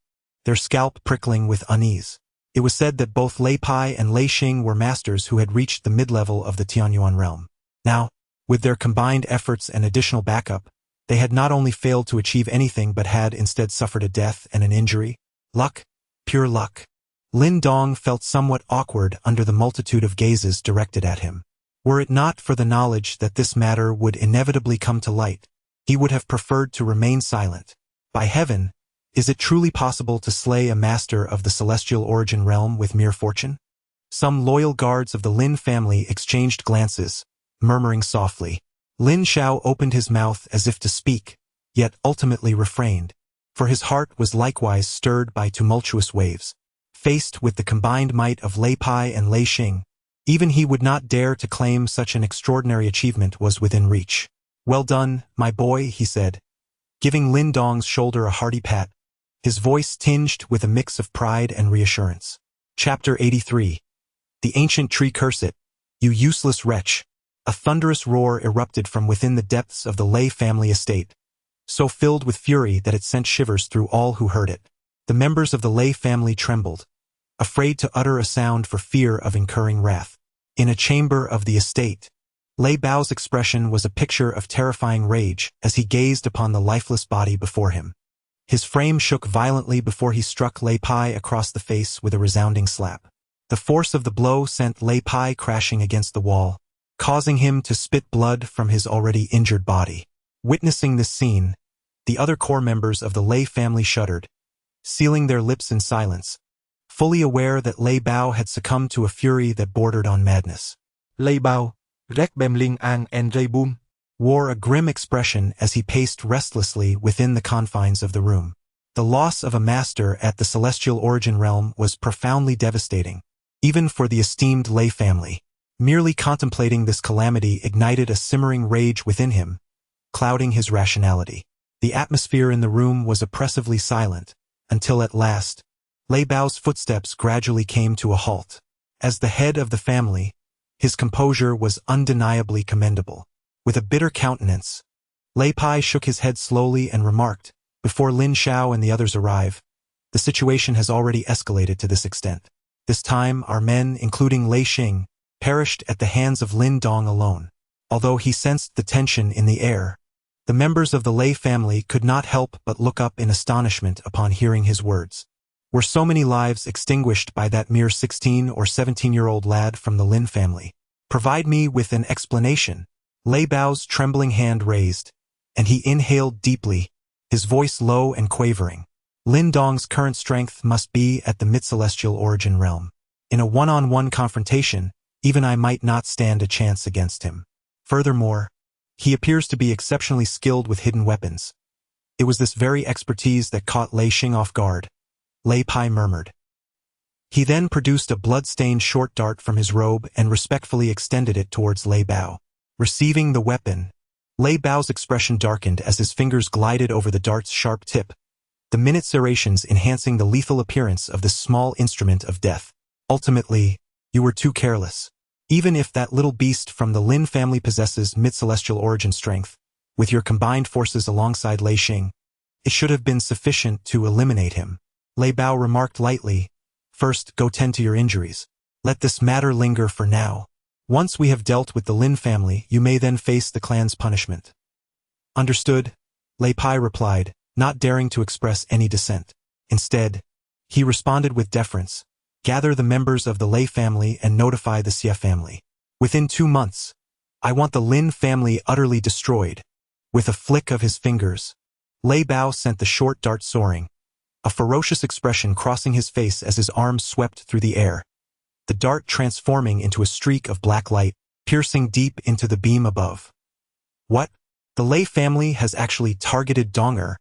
their scalp prickling with unease. It was said that both Lei Pai and Lei Xing were masters who had reached the mid-level of the Tianxuan realm. Now, with their combined efforts and additional backup, they had not only failed to achieve anything but had instead suffered a death and an injury. Luck, pure luck. Lin Dong felt somewhat awkward under the multitude of gazes directed at him. Were it not for the knowledge that this matter would inevitably come to light, he would have preferred to remain silent. By heaven, is it truly possible to slay a master of the celestial origin realm with mere fortune? Some loyal guards of the Lin family exchanged glances, murmuring softly. Lin Xiao opened his mouth as if to speak, yet ultimately refrained, for his heart was likewise stirred by tumultuous waves. Faced with the combined might of Lei Pai and Lei Xing, even he would not dare to claim such an extraordinary achievement was within reach. Well done, my boy, he said, giving Lin Dong's shoulder a hearty pat, his voice tinged with a mix of pride and reassurance. Chapter 83. The Ancient Tree Curse It, you useless wretch. A thunderous roar erupted from within the depths of the Lei family estate, so filled with fury that it sent shivers through all who heard it. The members of the Lei family trembled, afraid to utter a sound for fear of incurring wrath. In a chamber of the estate, Lei Bao's expression was a picture of terrifying rage as he gazed upon the lifeless body before him. His frame shook violently before he struck Lei Pai across the face with a resounding slap. The force of the blow sent Lei Pai crashing against the wall, causing him to spit blood from his already injured body. Witnessing this scene, the other core members of the Lei family shuddered, sealing their lips in silence, fully aware that Lei Bao had succumbed to a fury that bordered on madness. Lei Bao, Rek Bem Ling Ang and Ray Boom, wore a grim expression as he paced restlessly within the confines of the room. The loss of a master at the celestial origin realm was profoundly devastating, even for the esteemed Lei family. Merely contemplating this calamity ignited a simmering rage within him, clouding his rationality. The atmosphere in the room was oppressively silent, until at last, Lei Bao's footsteps gradually came to a halt. As the head of the family, his composure was undeniably commendable. With a bitter countenance, Lei Pai shook his head slowly and remarked, before Lin Xiao and the others arrive, the situation has already escalated to this extent. This time, our men, including Lei Xing, perished at the hands of Lin Dong alone. Although he sensed the tension in the air, the members of the Lei family could not help but look up in astonishment upon hearing his words. Were so many lives extinguished by that mere 16 or 17-year-old lad from the Lin family? Provide me with an explanation. Lei Bao's trembling hand raised, and he inhaled deeply, his voice low and quavering. Lin Dong's current strength must be at the mid-celestial origin realm. In a one-on-one confrontation, even I might not stand a chance against him. Furthermore, he appears to be exceptionally skilled with hidden weapons. It was this very expertise that caught Lei Xing off guard, Lei Pai murmured. He then produced a blood-stained short dart from his robe and respectfully extended it towards Lei Bao. Receiving the weapon, Lei Bao's expression darkened as his fingers glided over the dart's sharp tip, the minute serrations enhancing the lethal appearance of this small instrument of death. Ultimately, you were too careless. Even if that little beast from the Lin family possesses mid-celestial origin strength, with your combined forces alongside Lei Xing, it should have been sufficient to eliminate him. Lei Bao remarked lightly, first go tend to your injuries. Let this matter linger for now. Once we have dealt with the Lin family, you may then face the clan's punishment. Understood, Lei Pai replied, not daring to express any dissent. Instead, he responded with deference. Gather the members of the Lei family and notify the Xie family. Within 2 months, I want the Lin family utterly destroyed. With a flick of his fingers, Lei Bao sent the short dart soaring, a ferocious expression crossing his face as his arms swept through the air, the dart transforming into a streak of black light, piercing deep into the beam above. What? The Lei family has actually targeted Donger?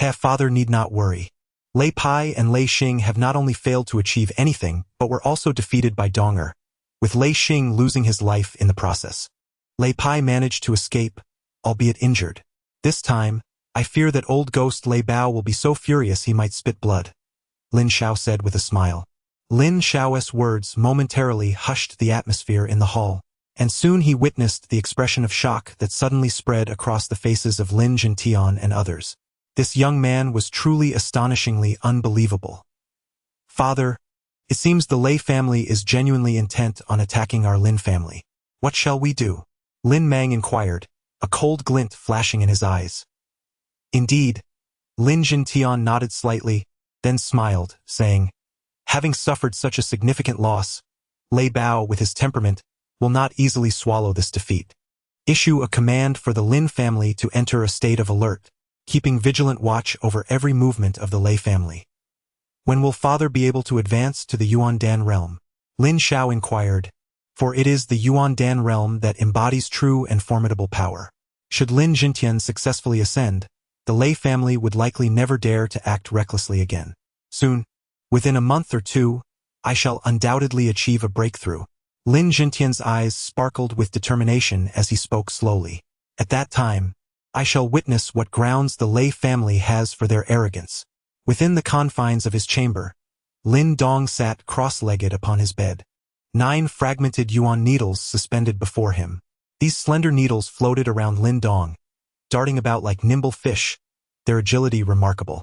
Father need not worry. Lei Pai and Lei Xing have not only failed to achieve anything, but were also defeated by Donger, with Lei Xing losing his life in the process. Lei Pai managed to escape, albeit injured. This time, I fear that old ghost Lei Bao will be so furious he might spit blood, Lin Xiao said with a smile. Lin Xiao's words momentarily hushed the atmosphere in the hall, and soon he witnessed the expression of shock that suddenly spread across the faces of Lin Tian and others. This young man was truly astonishingly unbelievable. Father, it seems the Lei family is genuinely intent on attacking our Lin family. What shall we do? Lin Mang inquired, a cold glint flashing in his eyes. Indeed, Lin Tian nodded slightly, then smiled, saying, having suffered such a significant loss, Lei Bao, with his temperament, will not easily swallow this defeat. Issue a command for the Lin family to enter a state of alert, keeping vigilant watch over every movement of the Lei family. When will father be able to advance to the Yuan Dan realm? Lin Xiao inquired, for it is the Yuan Dan realm that embodies true and formidable power. Should Lin Jintian successfully ascend, the Lei family would likely never dare to act recklessly again. Soon, within a month or two, I shall undoubtedly achieve a breakthrough. Lin Jintian's eyes sparkled with determination as he spoke slowly. At that time, I shall witness what grounds the Lei family has for their arrogance. Within the confines of his chamber, Lin Dong sat cross-legged upon his bed. 9 fragmented yuan needles suspended before him. These slender needles floated around Lin Dong, darting about like nimble fish, their agility remarkable.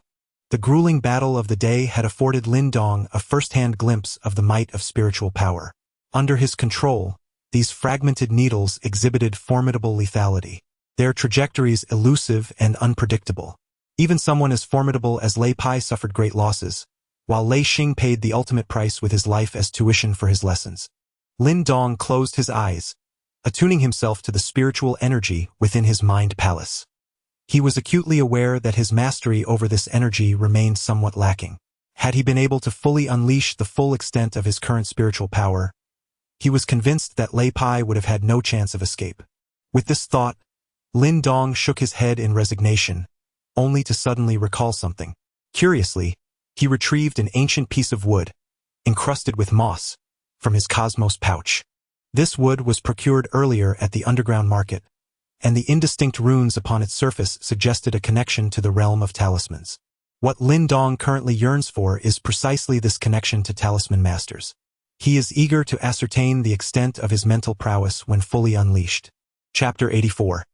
The grueling battle of the day had afforded Lin Dong a first-hand glimpse of the might of spiritual power. Under his control, these fragmented needles exhibited formidable lethality, their trajectories elusive and unpredictable. Even someone as formidable as Lei Pai suffered great losses, while Lei Xing paid the ultimate price with his life as tuition for his lessons. Lin Dong closed his eyes, attuning himself to the spiritual energy within his mind palace. He was acutely aware that his mastery over this energy remained somewhat lacking. Had he been able to fully unleash the full extent of his current spiritual power, he was convinced that Lei Pai would have had no chance of escape. With this thought, Lin Dong shook his head in resignation, only to suddenly recall something. Curiously, he retrieved an ancient piece of wood, encrusted with moss, from his cosmos pouch. This wood was procured earlier at the underground market, and the indistinct runes upon its surface suggested a connection to the realm of talismans. What Lin Dong currently yearns for is precisely this connection to talisman masters. He is eager to ascertain the extent of his mental prowess when fully unleashed. Chapter 84.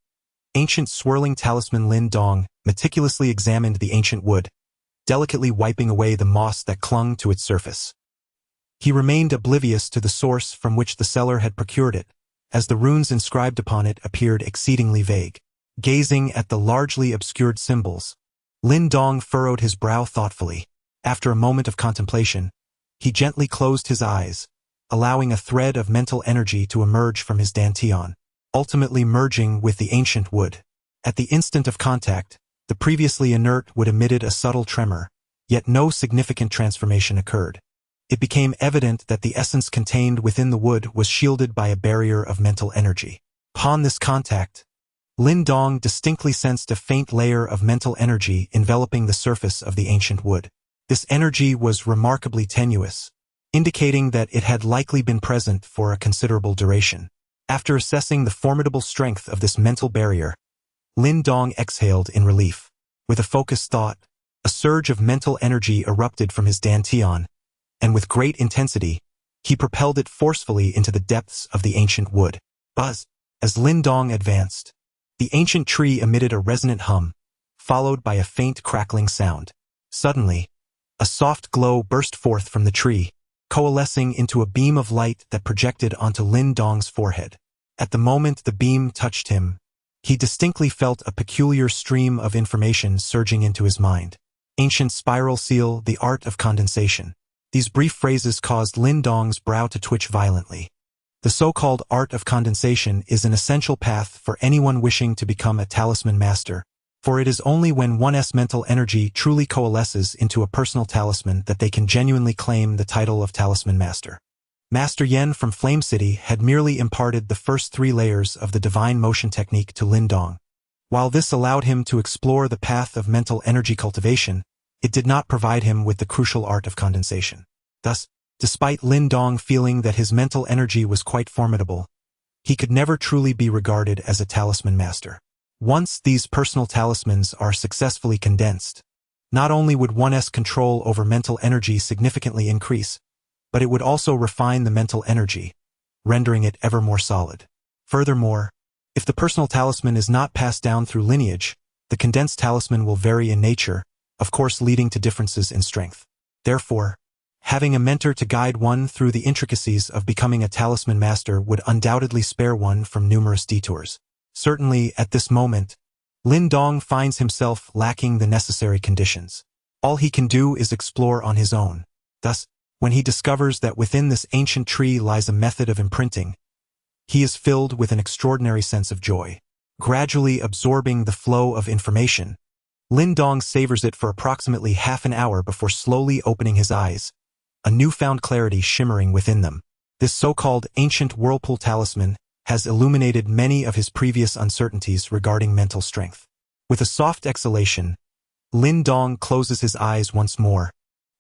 Ancient swirling talisman. Lin Dong meticulously examined the ancient wood, delicately wiping away the moss that clung to its surface. He remained oblivious to the source from which the seller had procured it, as the runes inscribed upon it appeared exceedingly vague. Gazing at the largely obscured symbols, Lin Dong furrowed his brow thoughtfully. After a moment of contemplation, he gently closed his eyes, allowing a thread of mental energy to emerge from his dantian, ultimately merging with the ancient wood. At the instant of contact, the previously inert wood emitted a subtle tremor, yet no significant transformation occurred. It became evident that the essence contained within the wood was shielded by a barrier of mental energy. Upon this contact, Lin Dong distinctly sensed a faint layer of mental energy enveloping the surface of the ancient wood. This energy was remarkably tenuous, indicating that it had likely been present for a considerable duration. After assessing the formidable strength of this mental barrier, Lin Dong exhaled in relief. With a focused thought, a surge of mental energy erupted from his dantian, and with great intensity, he propelled it forcefully into the depths of the ancient wood. Buzz! As Lin Dong advanced, the ancient tree emitted a resonant hum, followed by a faint crackling sound. Suddenly, a soft glow burst forth from the tree, coalescing into a beam of light that projected onto Lin Dong's forehead. At the moment the beam touched him, he distinctly felt a peculiar stream of information surging into his mind. Ancient spiral seal, the art of condensation. These brief phrases caused Lin Dong's brow to twitch violently. The so-called art of condensation is an essential path for anyone wishing to become a talisman master, for it is only when one's mental energy truly coalesces into a personal talisman that they can genuinely claim the title of talisman master. Master Yen from Flame City had merely imparted the first 3 layers of the divine motion technique to Lin Dong. While this allowed him to explore the path of mental energy cultivation, it did not provide him with the crucial art of condensation. Thus, despite Lin Dong feeling that his mental energy was quite formidable, he could never truly be regarded as a talisman master. Once these personal talismans are successfully condensed, not only would one's control over mental energy significantly increase, but it would also refine the mental energy, rendering it ever more solid. Furthermore, if the personal talisman is not passed down through lineage, the condensed talisman will vary in nature, of course leading to differences in strength. Therefore, having a mentor to guide one through the intricacies of becoming a talisman master would undoubtedly spare one from numerous detours. Certainly, at this moment, Lin Dong finds himself lacking the necessary conditions. All he can do is explore on his own. Thus, when he discovers that within this ancient tree lies a method of imprinting, he is filled with an extraordinary sense of joy. Gradually absorbing the flow of information, Lin Dong savors it for approximately half an hour before slowly opening his eyes, a newfound clarity shimmering within them. This so-called ancient whirlpool talisman has illuminated many of his previous uncertainties regarding mental strength. With a soft exhalation, Lin Dong closes his eyes once more,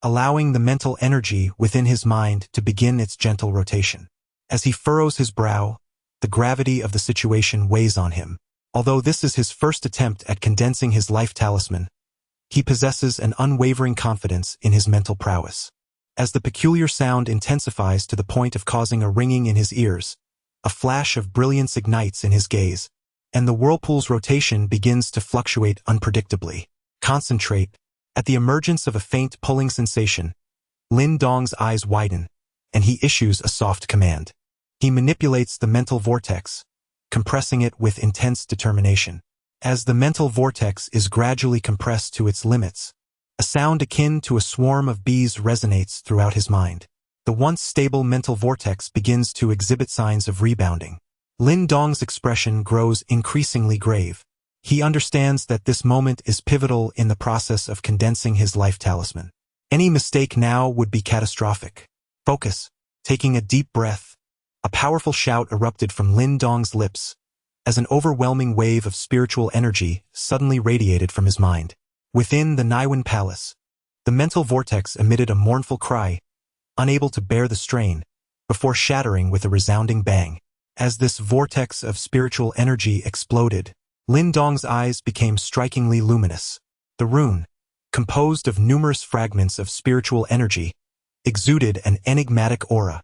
allowing the mental energy within his mind to begin its gentle rotation. As he furrows his brow, the gravity of the situation weighs on him. Although this is his first attempt at condensing his life talisman, he possesses an unwavering confidence in his mental prowess. As the peculiar sound intensifies to the point of causing a ringing in his ears, a flash of brilliance ignites in his gaze, and the whirlpool's rotation begins to fluctuate unpredictably. Concentrate. At the emergence of a faint pulling sensation, Lin Dong's eyes widen, and he issues a soft command. He manipulates the mental vortex, compressing it with intense determination. As the mental vortex is gradually compressed to its limits, a sound akin to a swarm of bees resonates throughout his mind. The once stable mental vortex begins to exhibit signs of rebounding. Lin Dong's expression grows increasingly grave. He understands that this moment is pivotal in the process of condensing his life talisman. Any mistake now would be catastrophic. Focus. Taking a deep breath, a powerful shout erupted from Lin Dong's lips, as an overwhelming wave of spiritual energy suddenly radiated from his mind. Within the Yuan Palace, the mental vortex emitted a mournful cry, unable to bear the strain, before shattering with a resounding bang. As this vortex of spiritual energy exploded, Lin Dong's eyes became strikingly luminous. The rune, composed of numerous fragments of spiritual energy, exuded an enigmatic aura.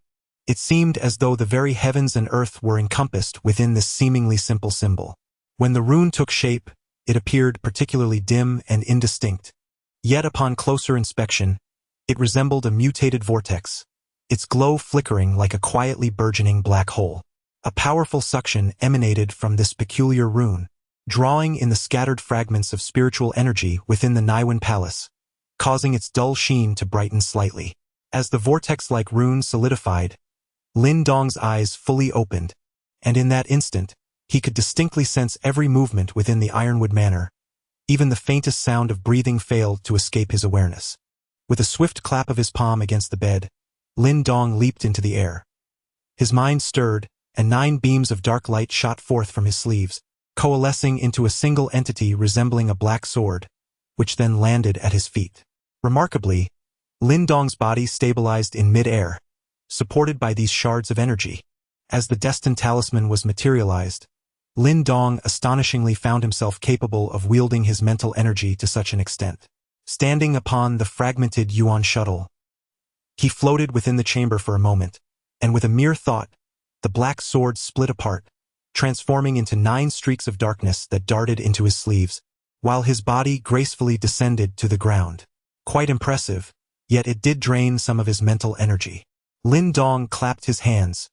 It seemed as though the very heavens and earth were encompassed within this seemingly simple symbol. When the rune took shape, it appeared particularly dim and indistinct. Yet upon closer inspection, it resembled a mutated vortex, its glow flickering like a quietly burgeoning black hole. A powerful suction emanated from this peculiar rune, drawing in the scattered fragments of spiritual energy within the Yuan Palace, causing its dull sheen to brighten slightly. As the vortex-like rune solidified, Lin Dong's eyes fully opened, and in that instant, he could distinctly sense every movement within the Ironwood Manor. Even the faintest sound of breathing failed to escape his awareness. With a swift clap of his palm against the bed, Lin Dong leaped into the air. His mind stirred, and 9 beams of dark light shot forth from his sleeves, coalescing into a single entity resembling a black sword, which then landed at his feet. Remarkably, Lin Dong's body stabilized in mid-air, supported by these shards of energy. As the destined talisman was materialized, Lin Dong astonishingly found himself capable of wielding his mental energy to such an extent. Standing upon the fragmented Yuan shuttle, he floated within the chamber for a moment, and with a mere thought, the black sword split apart, transforming into 9 streaks of darkness that darted into his sleeves, while his body gracefully descended to the ground. Quite impressive, yet it did drain some of his mental energy. Lin Dong clapped his hands,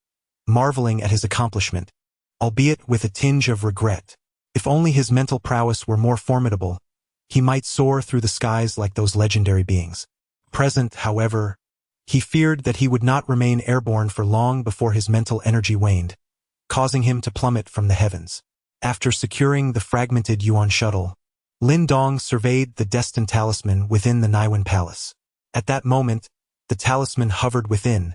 marveling at his accomplishment, albeit with a tinge of regret. If only his mental prowess were more formidable, he might soar through the skies like those legendary beings. Present, however, he feared that he would not remain airborne for long before his mental energy waned, causing him to plummet from the heavens. After securing the fragmented Yuan shuttle, Lin Dong surveyed the destined talisman within the Yuan Palace. At that moment, the talisman hovered within,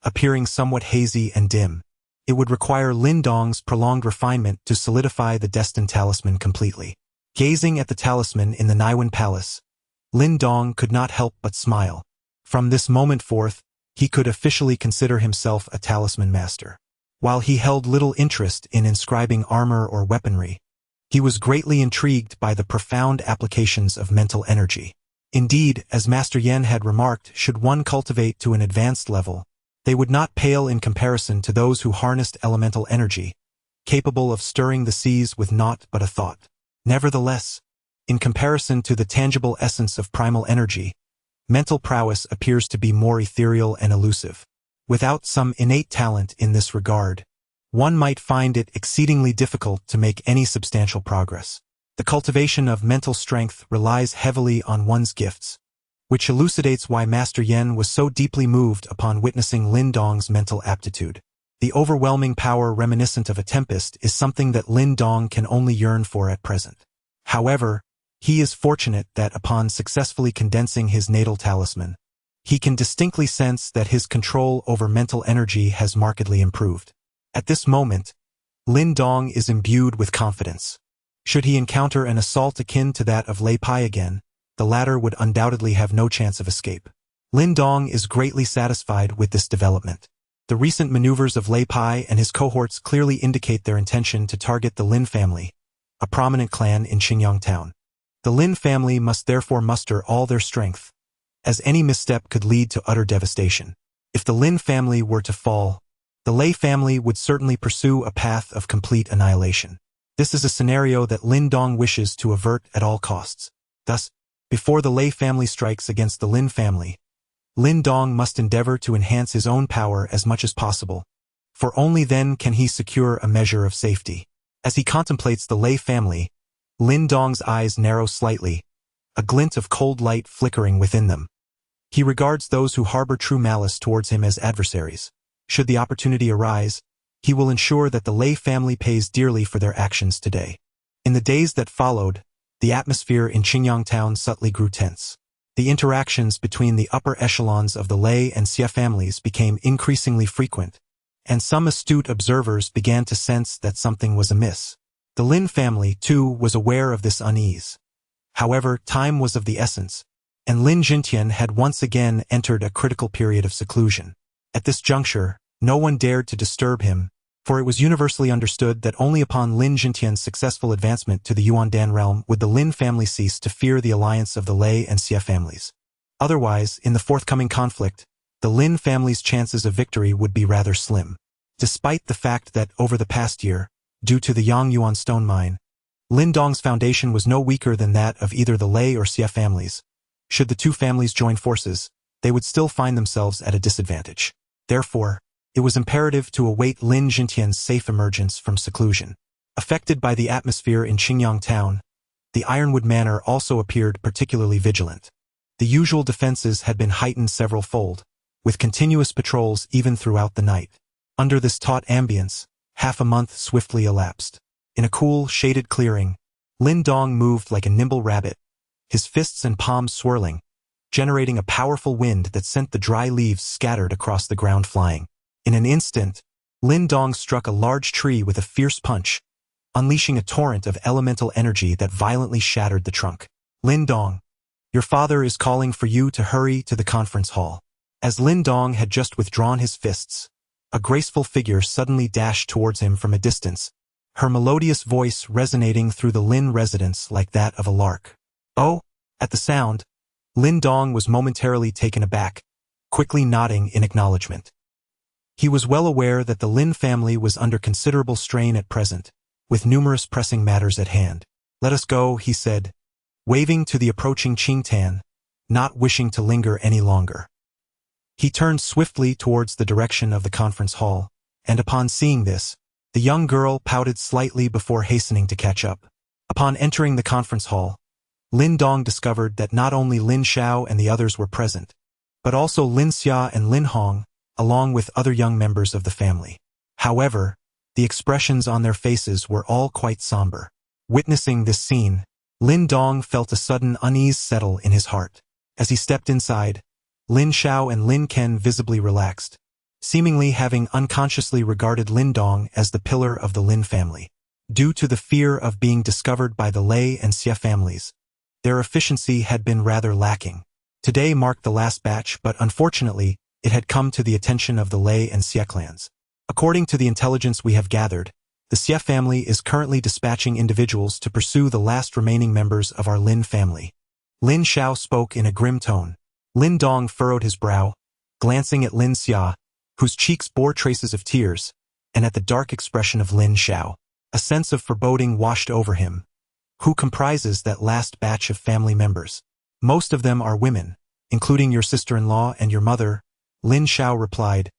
appearing somewhat hazy and dim. It would require Lin Dong's prolonged refinement to solidify the destined talisman completely. Gazing at the talisman in the Yuan Palace, Lin Dong could not help but smile. From this moment forth, he could officially consider himself a talisman master. While he held little interest in inscribing armor or weaponry, he was greatly intrigued by the profound applications of mental energy. Indeed, as Master Yen had remarked, should one cultivate to an advanced level, they would not pale in comparison to those who harnessed elemental energy, capable of stirring the seas with naught but a thought. Nevertheless, in comparison to the tangible essence of primal energy, mental prowess appears to be more ethereal and elusive. Without some innate talent in this regard, one might find it exceedingly difficult to make any substantial progress. The cultivation of mental strength relies heavily on one's gifts, which elucidates why Master Yen was so deeply moved upon witnessing Lin Dong's mental aptitude. The overwhelming power reminiscent of a tempest is something that Lin Dong can only yearn for at present. However, he is fortunate that upon successfully condensing his natal talisman, he can distinctly sense that his control over mental energy has markedly improved. At this moment, Lin Dong is imbued with confidence. Should he encounter an assault akin to that of Lei Pai again, the latter would undoubtedly have no chance of escape. Lin Dong is greatly satisfied with this development. The recent maneuvers of Lei Pai and his cohorts clearly indicate their intention to target the Lin family, a prominent clan in Xingyang town. The Lin family must therefore muster all their strength, as any misstep could lead to utter devastation. If the Lin family were to fall, the Lei family would certainly pursue a path of complete annihilation. This is a scenario that Lin Dong wishes to avert at all costs. Thus, before the Lei family strikes against the Lin family, Lin Dong must endeavor to enhance his own power as much as possible, for only then can he secure a measure of safety. As he contemplates the Lei family, Lin Dong's eyes narrow slightly, a glint of cold light flickering within them. He regards those who harbor true malice towards him as adversaries. Should the opportunity arise, he will ensure that the Lei family pays dearly for their actions today. In the days that followed, the atmosphere in Xingyang town subtly grew tense. The interactions between the upper echelons of the Lei and Xie families became increasingly frequent, and some astute observers began to sense that something was amiss. The Lin family, too, was aware of this unease. However, time was of the essence, and Lin Jingtian had once again entered a critical period of seclusion. At this juncture, no one dared to disturb him, for it was universally understood that only upon Lin Jingtian's successful advancement to the Yuan Dan realm would the Lin family cease to fear the alliance of the Lei and Xie families. Otherwise, in the forthcoming conflict, the Lin family's chances of victory would be rather slim. Despite the fact that over the past year, due to the Yang Yuan stone mine, Lin Dong's foundation was no weaker than that of either the Lei or Xie families. Should the two families join forces, they would still find themselves at a disadvantage. Therefore, it was imperative to await Lin Jingtian's safe emergence from seclusion. Affected by the atmosphere in Xingyang town, the Ironwood Manor also appeared particularly vigilant. The usual defenses had been heightened several-fold, with continuous patrols even throughout the night. Under this taut ambience, half a month swiftly elapsed. In a cool, shaded clearing, Lin Dong moved like a nimble rabbit, his fists and palms swirling, generating a powerful wind that sent the dry leaves scattered across the ground flying. In an instant, Lin Dong struck a large tree with a fierce punch, unleashing a torrent of elemental energy that violently shattered the trunk. Lin Dong, your father is calling for you to hurry to the conference hall. As Lin Dong had just withdrawn his fists, a graceful figure suddenly dashed towards him from a distance, her melodious voice resonating through the Lin residence like that of a lark. Oh! At the sound, Lin Dong was momentarily taken aback, quickly nodding in acknowledgement. He was well aware that the Lin family was under considerable strain at present, with numerous pressing matters at hand. Let us go, he said, waving to the approaching Qingtan, not wishing to linger any longer. He turned swiftly towards the direction of the conference hall, and upon seeing this, the young girl pouted slightly before hastening to catch up. Upon entering the conference hall, Lin Dong discovered that not only Lin Xiao and the others were present, but also Lin Xia and Lin Hong, along with other young members of the family. However, the expressions on their faces were all quite somber. Witnessing this scene, Lin Dong felt a sudden unease settle in his heart. As he stepped inside, Lin Xiao and Lin Ken visibly relaxed, seemingly having unconsciously regarded Lin Dong as the pillar of the Lin family. Due to the fear of being discovered by the Lei and Xie families, their efficiency had been rather lacking. Today marked the last batch, but unfortunately, it had come to the attention of the Lei and Xie clans. According to the intelligence we have gathered, the Xie family is currently dispatching individuals to pursue the last remaining members of our Lin family. Lin Xiao spoke in a grim tone. Lin Dong furrowed his brow, glancing at Lin Xia, whose cheeks bore traces of tears, and at the dark expression of Lin Xiao. A sense of foreboding washed over him. Who comprises that last batch of family members? Most of them are women, including your sister-in-law and your mother, Lin Xiao replied,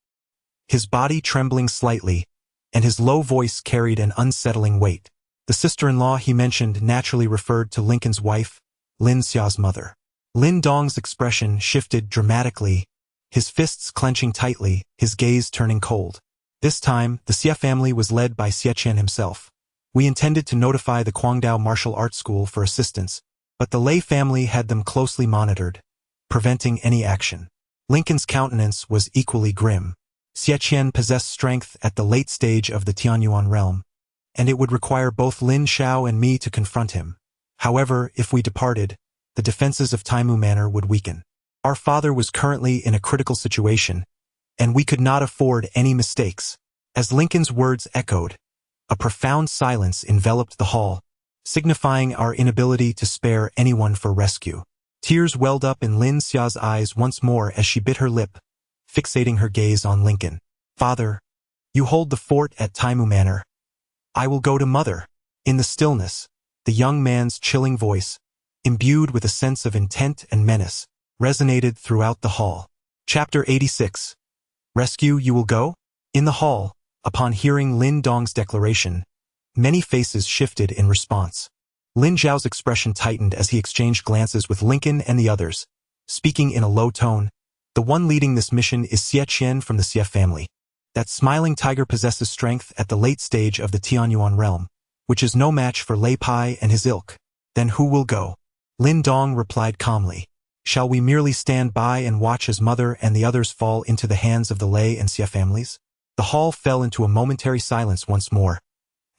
his body trembling slightly, and his low voice carried an unsettling weight. The sister-in-law he mentioned naturally referred to Lincoln's wife, Lin Xiao's mother. Lin Dong's expression shifted dramatically, his fists clenching tightly, his gaze turning cold. This time, the Xie family was led by Xie Qian himself. We intended to notify the Guangdao Martial Arts School for assistance, but the Lei family had them closely monitored, preventing any action. Lincoln's countenance was equally grim. Xie Qian possessed strength at the late stage of the Tianxuan Realm, and it would require both Lin Xiao and me to confront him. However, if we departed, the defenses of Taimu Manor would weaken. Our father was currently in a critical situation, and we could not afford any mistakes. As Lincoln's words echoed, a profound silence enveloped the hall, signifying our inability to spare anyone for rescue. Tears welled up in Lin Xia's eyes once more as she bit her lip, fixating her gaze on Lincoln. Father, you hold the fort at Taimu Manor. I will go to Mother. In the stillness, the young man's chilling voice, imbued with a sense of intent and menace, resonated throughout the hall. Chapter 86. Rescue you will go? In the hall, upon hearing Lin Dong's declaration, many faces shifted in response. Lin Zhao's expression tightened as he exchanged glances with Lincoln and the others, speaking in a low tone. The one leading this mission is Xie Qian from the Xie family. That smiling tiger possesses strength at the late stage of the Tianxuan Realm, which is no match for Lei Pai and his ilk. Then who will go? Lin Dong replied calmly. Shall we merely stand by and watch as Mother and the others fall into the hands of the Lei and Xie families? The hall fell into a momentary silence once more,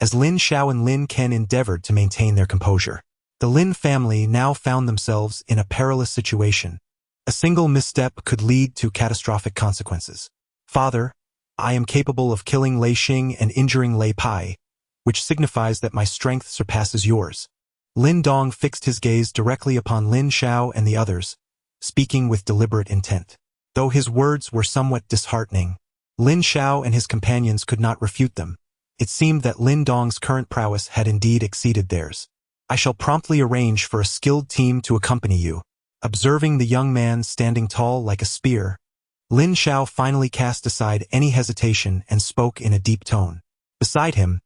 as Lin Xiao and Lin Ken endeavored to maintain their composure. The Lin family now found themselves in a perilous situation. A single misstep could lead to catastrophic consequences. Father, I am capable of killing Lei Xing and injuring Lei Pai, which signifies that my strength surpasses yours. Lin Dong fixed his gaze directly upon Lin Xiao and the others, speaking with deliberate intent. Though his words were somewhat disheartening, Lin Xiao and his companions could not refute them. It seemed that Lin Dong's current prowess had indeed exceeded theirs. I shall promptly arrange for a skilled team to accompany you. Observing the young man standing tall like a spear, Lin Xiao finally cast aside any hesitation and spoke in a deep tone. Beside him,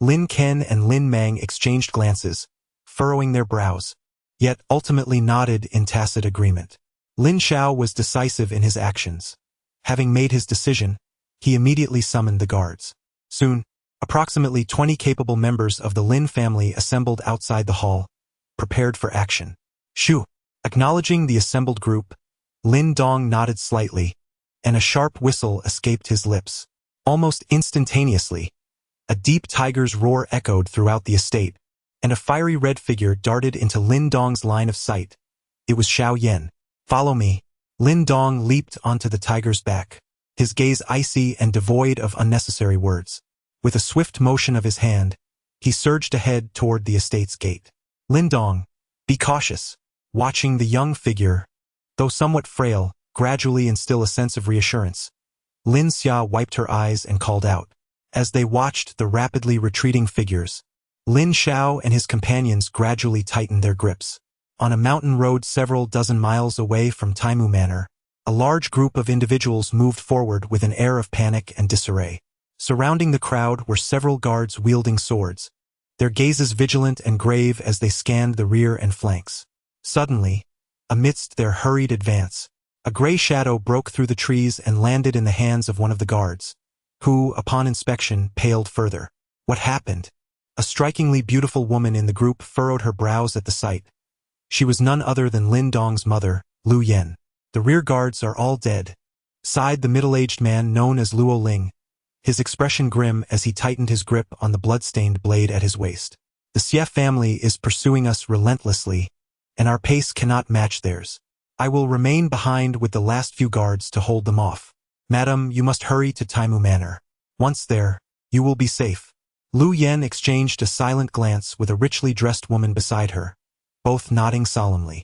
Lin Ken and Lin Mang exchanged glances, furrowing their brows, yet ultimately nodded in tacit agreement. Lin Xiao was decisive in his actions. Having made his decision, he immediately summoned the guards. Soon, approximately 20 capable members of the Lin family assembled outside the hall, prepared for action. Shoo! Acknowledging the assembled group, Lin Dong nodded slightly, and a sharp whistle escaped his lips. Almost instantaneously, a deep tiger's roar echoed throughout the estate, and a fiery red figure darted into Lin Dong's line of sight. It was Xiao Yan. Follow me. Lin Dong leaped onto the tiger's back, his gaze icy and devoid of unnecessary words. With a swift motion of his hand, he surged ahead toward the estate's gate. Lin Dong, be cautious. Watching the young figure, though somewhat frail, gradually instill a sense of reassurance, Lin Xia wiped her eyes and called out. As they watched the rapidly retreating figures, Lin Xiao and his companions gradually tightened their grips. On a mountain road several dozen miles away from Taimu Manor, a large group of individuals moved forward with an air of panic and disarray. Surrounding the crowd were several guards wielding swords, their gazes vigilant and grave as they scanned the rear and flanks. Suddenly, amidst their hurried advance, a gray shadow broke through the trees and landed in the hands of one of the guards, who, upon inspection, paled further. What happened? A strikingly beautiful woman in the group furrowed her brows at the sight. She was none other than Lin Dong's mother, Lu Yan. The rear guards are all dead, sighed the middle-aged man known as Luo Ling, his expression grim as he tightened his grip on the blood-stained blade at his waist. The Xie family is pursuing us relentlessly, and our pace cannot match theirs. I will remain behind with the last few guards to hold them off. Madam, you must hurry to Taimu Manor. Once there, you will be safe. Lu Yen exchanged a silent glance with a richly dressed woman beside her, both nodding solemnly.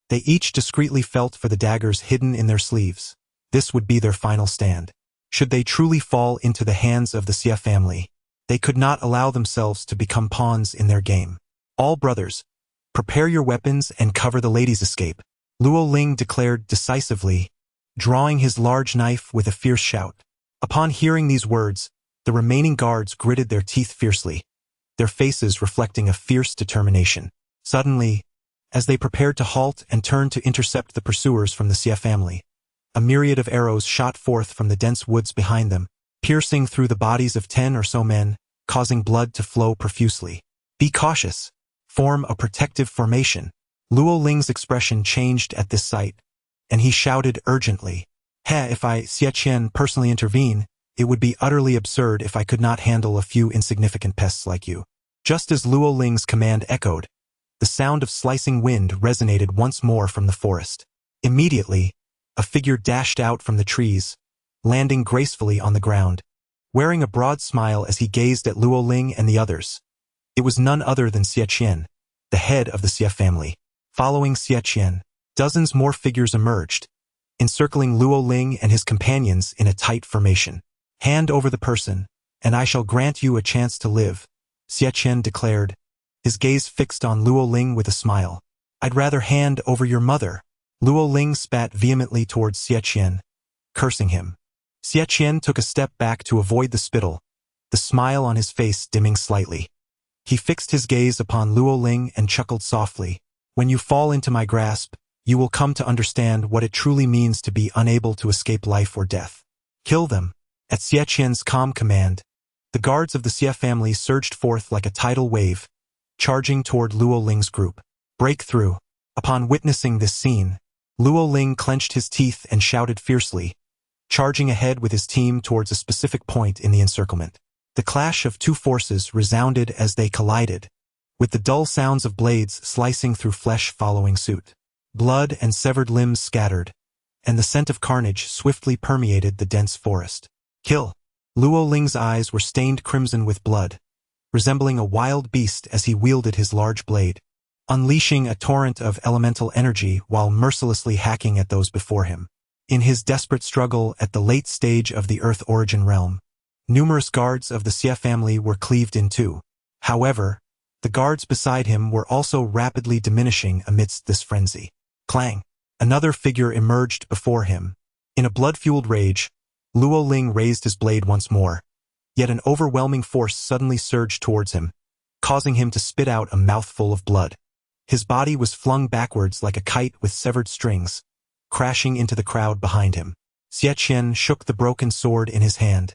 They each discreetly felt for the daggers hidden in their sleeves. This would be their final stand. Should they truly fall into the hands of the Xie family, they could not allow themselves to become pawns in their game. All brothers, prepare your weapons and cover the lady's escape, Luo Ling declared decisively, drawing his large knife with a fierce shout. Upon hearing these words, the remaining guards gritted their teeth fiercely, their faces reflecting a fierce determination. Suddenly, as they prepared to halt and turn to intercept the pursuers from the Xie family, a myriad of arrows shot forth from the dense woods behind them, piercing through the bodies of 10 or so men, causing blood to flow profusely. Be cautious. Form a protective formation. Luo Ling's expression changed at this sight, and he shouted urgently, if I, Xie Qian, personally intervene, it would be utterly absurd if I could not handle a few insignificant pests like you. Just as Luo Ling's command echoed, the sound of slicing wind resonated once more from the forest. Immediately, a figure dashed out from the trees, landing gracefully on the ground, wearing a broad smile as he gazed at Luo Ling and the others. It was none other than Xie Qian, the head of the Xie family. Following Xie Qian, dozens more figures emerged, encircling Luo Ling and his companions in a tight formation. Hand over the person, and I shall grant you a chance to live, Xie Qian declared, his gaze fixed on Luo Ling with a smile. I'd rather hand over your mother. Luo Ling spat vehemently towards Xie Qian, cursing him. Xie Qian took a step back to avoid the spittle, the smile on his face dimming slightly. He fixed his gaze upon Luo Ling and chuckled softly. When you fall into my grasp, you will come to understand what it truly means to be unable to escape life or death. Kill them. At Xie Qian's calm command, the guards of the Xie family surged forth like a tidal wave, charging toward Luo Ling's group. Breakthrough. Upon witnessing this scene, Luo Ling clenched his teeth and shouted fiercely, charging ahead with his team towards a specific point in the encirclement. The clash of two forces resounded as they collided, with the dull sounds of blades slicing through flesh following suit. Blood and severed limbs scattered, and the scent of carnage swiftly permeated the dense forest. Kill. Luo Ling's eyes were stained crimson with blood, resembling a wild beast as he wielded his large blade, unleashing a torrent of elemental energy while mercilessly hacking at those before him. In his desperate struggle at the late stage of the Earth Origin Realm, numerous guards of the Xie family were cleaved in two. However, the guards beside him were also rapidly diminishing amidst this frenzy. Clang! Another figure emerged before him. In a blood-fueled rage, Luo Ling raised his blade once more, yet an overwhelming force suddenly surged towards him, causing him to spit out a mouthful of blood. His body was flung backwards like a kite with severed strings, crashing into the crowd behind him. Xie Qian shook the broken sword in his hand,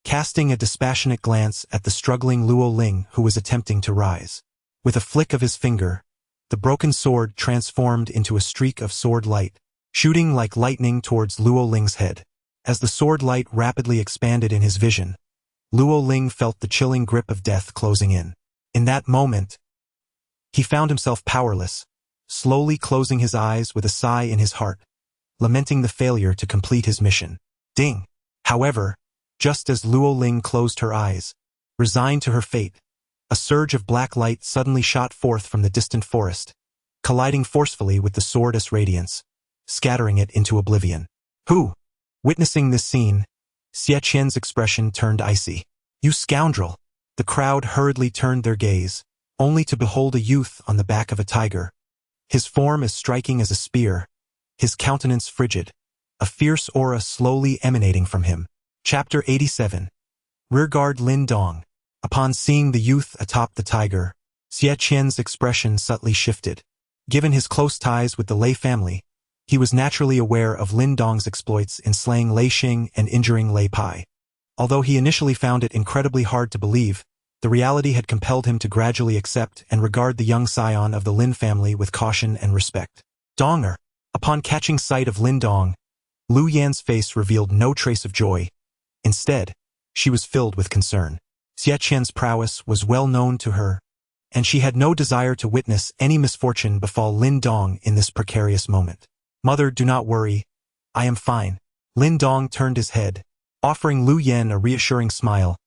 casting a dispassionate glance at the struggling Luo Ling who was attempting to rise. With a flick of his finger, the broken sword transformed into a streak of sword light, shooting like lightning towards Luo Ling's head. As the sword light rapidly expanded in his vision, Luo Ling felt the chilling grip of death closing in. In that moment, he found himself powerless, slowly closing his eyes with a sigh in his heart, lamenting the failure to complete his mission. Ding! However, just as Luo Ling closed her eyes, resigned to her fate, a surge of black light suddenly shot forth from the distant forest, colliding forcefully with the sword's radiance, scattering it into oblivion. Who? Witnessing this scene, Xie Qian's expression turned icy. You scoundrel! The crowd hurriedly turned their gaze, only to behold a youth on the back of a tiger, his form as striking as a spear, his countenance frigid, a fierce aura slowly emanating from him. Chapter 87. Rearguard Lin Dong. Upon seeing the youth atop the tiger, Xie Qian's expression subtly shifted. Given his close ties with the Lei family, he was naturally aware of Lin Dong's exploits in slaying Lei Xing and injuring Lei Pai. Although he initially found it incredibly hard to believe, the reality had compelled him to gradually accept and regard the young scion of the Lin family with caution and respect. Donger. Upon catching sight of Lin Dong, Lu Yan's face revealed no trace of joy. Instead, she was filled with concern. Xie Qian's prowess was well known to her, and she had no desire to witness any misfortune befall Lin Dong in this precarious moment. "Mother, do not worry. I am fine." Lin Dong turned his head, offering Lu Yen a reassuring smile,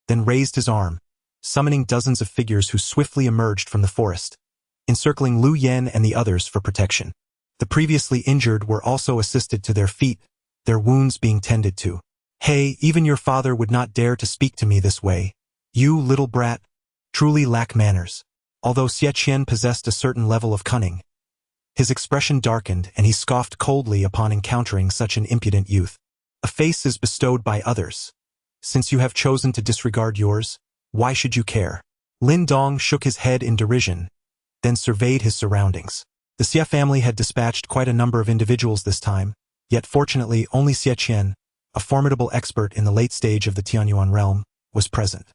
then raised his arm, summoning dozens of figures who swiftly emerged from the forest, encircling Lu Yen and the others for protection. The previously injured were also assisted to their feet, their wounds being tended to. "Hey, even your father would not dare to speak to me this way. You, little brat, truly lack manners." Although Xie Qian possessed a certain level of cunning, his expression darkened and he scoffed coldly upon encountering such an impudent youth. "A face is bestowed by others. Since you have chosen to disregard yours, why should you care?" Lin Dong shook his head in derision, then surveyed his surroundings. The Xie family had dispatched quite a number of individuals this time, yet fortunately only Xie Qian, a formidable expert in the late stage of the Tianxuan realm, was present.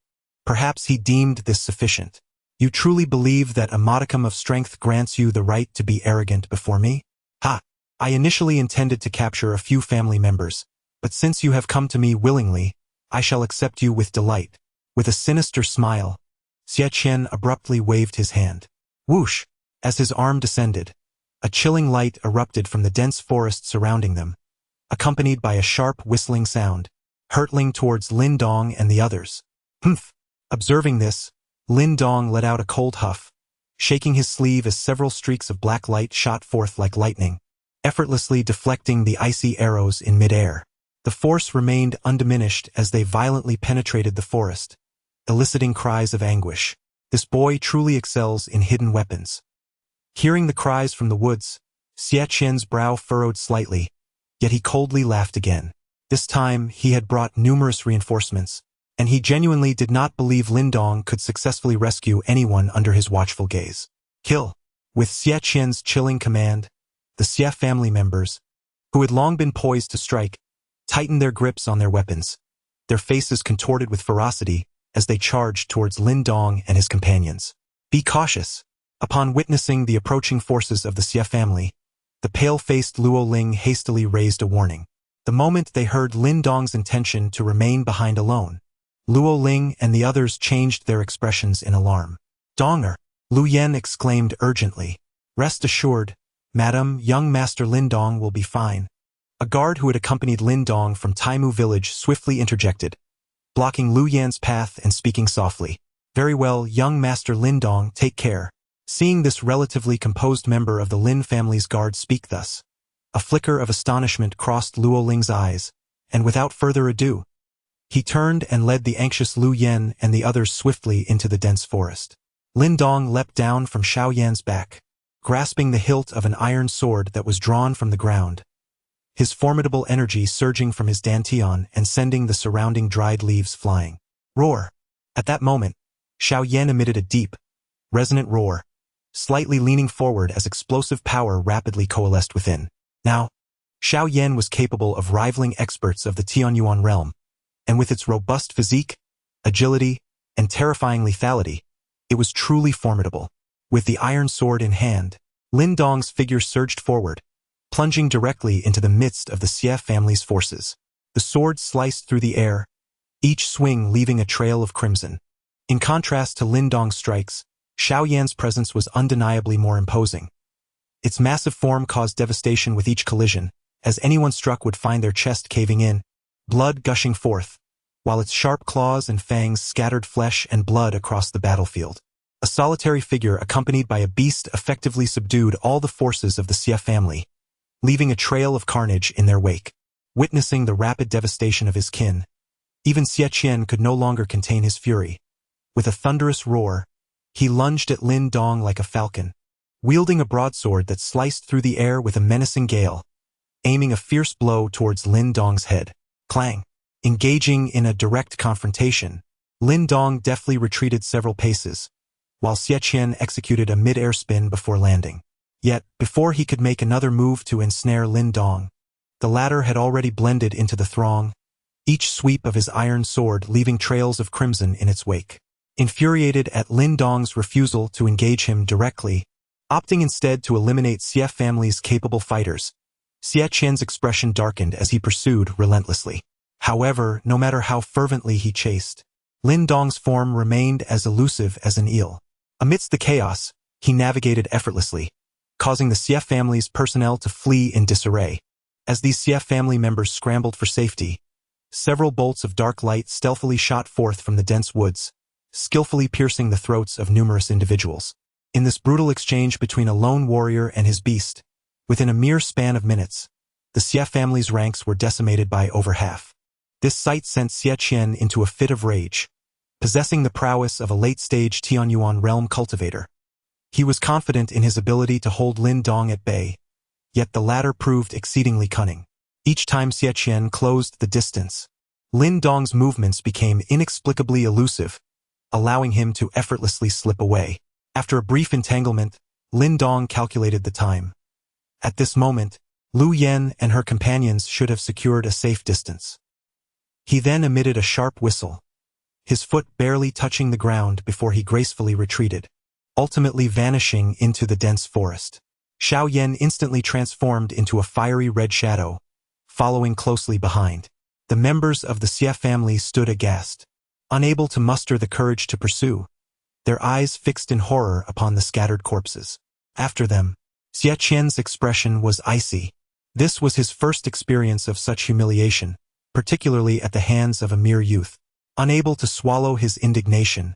Perhaps he deemed this sufficient. "You truly believe that a modicum of strength grants you the right to be arrogant before me? Ha! I initially intended to capture a few family members, but since you have come to me willingly, I shall accept you with delight." With a sinister smile, Xie Qian abruptly waved his hand. Whoosh! As his arm descended, a chilling light erupted from the dense forest surrounding them, accompanied by a sharp whistling sound, hurtling towards Lin Dong and the others. Humph! Observing this, Lin Dong let out a cold huff, shaking his sleeve as several streaks of black light shot forth like lightning, effortlessly deflecting the icy arrows in midair. The force remained undiminished as they violently penetrated the forest, eliciting cries of anguish. This boy truly excels in hidden weapons. Hearing the cries from the woods, Xie Qian's brow furrowed slightly, yet he coldly laughed again. This time he had brought numerous reinforcements, and he genuinely did not believe Lin Dong could successfully rescue anyone under his watchful gaze. "Kill!" With Xie Qian's chilling command, the Xie family members, who had long been poised to strike, tightened their grips on their weapons, their faces contorted with ferocity as they charged towards Lin Dong and his companions. "Be cautious!" Upon witnessing the approaching forces of the Xie family, the pale-faced Luo Ling hastily raised a warning. The moment they heard Lin Dong's intention to remain behind alone, Luo Ling and the others changed their expressions in alarm. "Donger!" Lu Yen exclaimed urgently. "Rest assured, madam, young Master Lin Dong will be fine." A guard who had accompanied Lin Dong from Taimu village swiftly interjected, blocking Lu Yan's path and speaking softly. "Very well, young Master Lin Dong, take care." Seeing this relatively composed member of the Lin family's guard speak thus, a flicker of astonishment crossed Luo Ling's eyes, and without further ado, he turned and led the anxious Lu Yen and the others swiftly into the dense forest. Lin Dong leapt down from Xiao Yan's back, grasping the hilt of an iron sword that was drawn from the ground, his formidable energy surging from his dantian and sending the surrounding dried leaves flying. Roar! At that moment, Xiao Yan emitted a deep, resonant roar, slightly leaning forward as explosive power rapidly coalesced within. Now, Xiao Yan was capable of rivaling experts of the Tianxuan realm, and with its robust physique, agility, and terrifying lethality, it was truly formidable. With the iron sword in hand, Lin Dong's figure surged forward, plunging directly into the midst of the Xie family's forces. The sword sliced through the air, each swing leaving a trail of crimson. In contrast to Lin Dong's strikes, Xiao Yan's presence was undeniably more imposing. Its massive form caused devastation with each collision, as anyone struck would find their chest caving in, blood gushing forth, while its sharp claws and fangs scattered flesh and blood across the battlefield. A solitary figure accompanied by a beast effectively subdued all the forces of the Xie family, leaving a trail of carnage in their wake. Witnessing the rapid devastation of his kin, even Xie Qian could no longer contain his fury. With a thunderous roar, he lunged at Lin Dong like a falcon, wielding a broadsword that sliced through the air with a menacing gale, aiming a fierce blow towards Lin Dong's head. Clang! Engaging in a direct confrontation, Lin Dong deftly retreated several paces, while Xie Qian executed a mid-air spin before landing. Yet, before he could make another move to ensnare Lin Dong, the latter had already blended into the throng, each sweep of his iron sword leaving trails of crimson in its wake. Infuriated at Lin Dong's refusal to engage him directly, opting instead to eliminate Xie family's capable fighters, Xie Qian's expression darkened as he pursued relentlessly. However, no matter how fervently he chased, Lin Dong's form remained as elusive as an eel. Amidst the chaos, he navigated effortlessly, causing the Xie family's personnel to flee in disarray. As these Xie family members scrambled for safety, several bolts of dark light stealthily shot forth from the dense woods, skillfully piercing the throats of numerous individuals. In this brutal exchange between a lone warrior and his beast, within a mere span of minutes, the Xie family's ranks were decimated by over half. This sight sent Xie Qian into a fit of rage. Possessing the prowess of a late-stage Tianxuan Realm cultivator, he was confident in his ability to hold Lin Dong at bay, yet the latter proved exceedingly cunning. Each time Xie Qian closed the distance, Lin Dong's movements became inexplicably elusive, allowing him to effortlessly slip away. After a brief entanglement, Lin Dong calculated the time. At this moment, Lu Yen and her companions should have secured a safe distance. He then emitted a sharp whistle, his foot barely touching the ground before he gracefully retreated, ultimately vanishing into the dense forest. Xiao Yan instantly transformed into a fiery red shadow, following closely behind. The members of the Xie family stood aghast, unable to muster the courage to pursue, their eyes fixed in horror upon the scattered corpses. After them, Xie Qian's expression was icy. This was his first experience of such humiliation, particularly at the hands of a mere youth. Unable to swallow his indignation,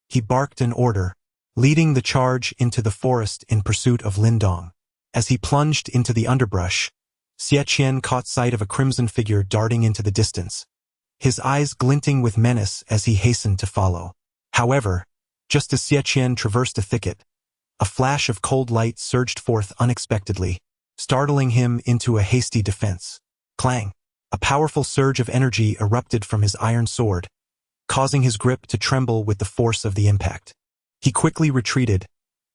he barked an order, leading the charge into the forest in pursuit of Lin Dong. As he plunged into the underbrush, Xie Qian caught sight of a crimson figure darting into the distance, his eyes glinting with menace as he hastened to follow. However, just as Xie Qian traversed a thicket, a flash of cold light surged forth unexpectedly, startling him into a hasty defense. Clang! A powerful surge of energy erupted from his iron sword, causing his grip to tremble with the force of the impact. He quickly retreated,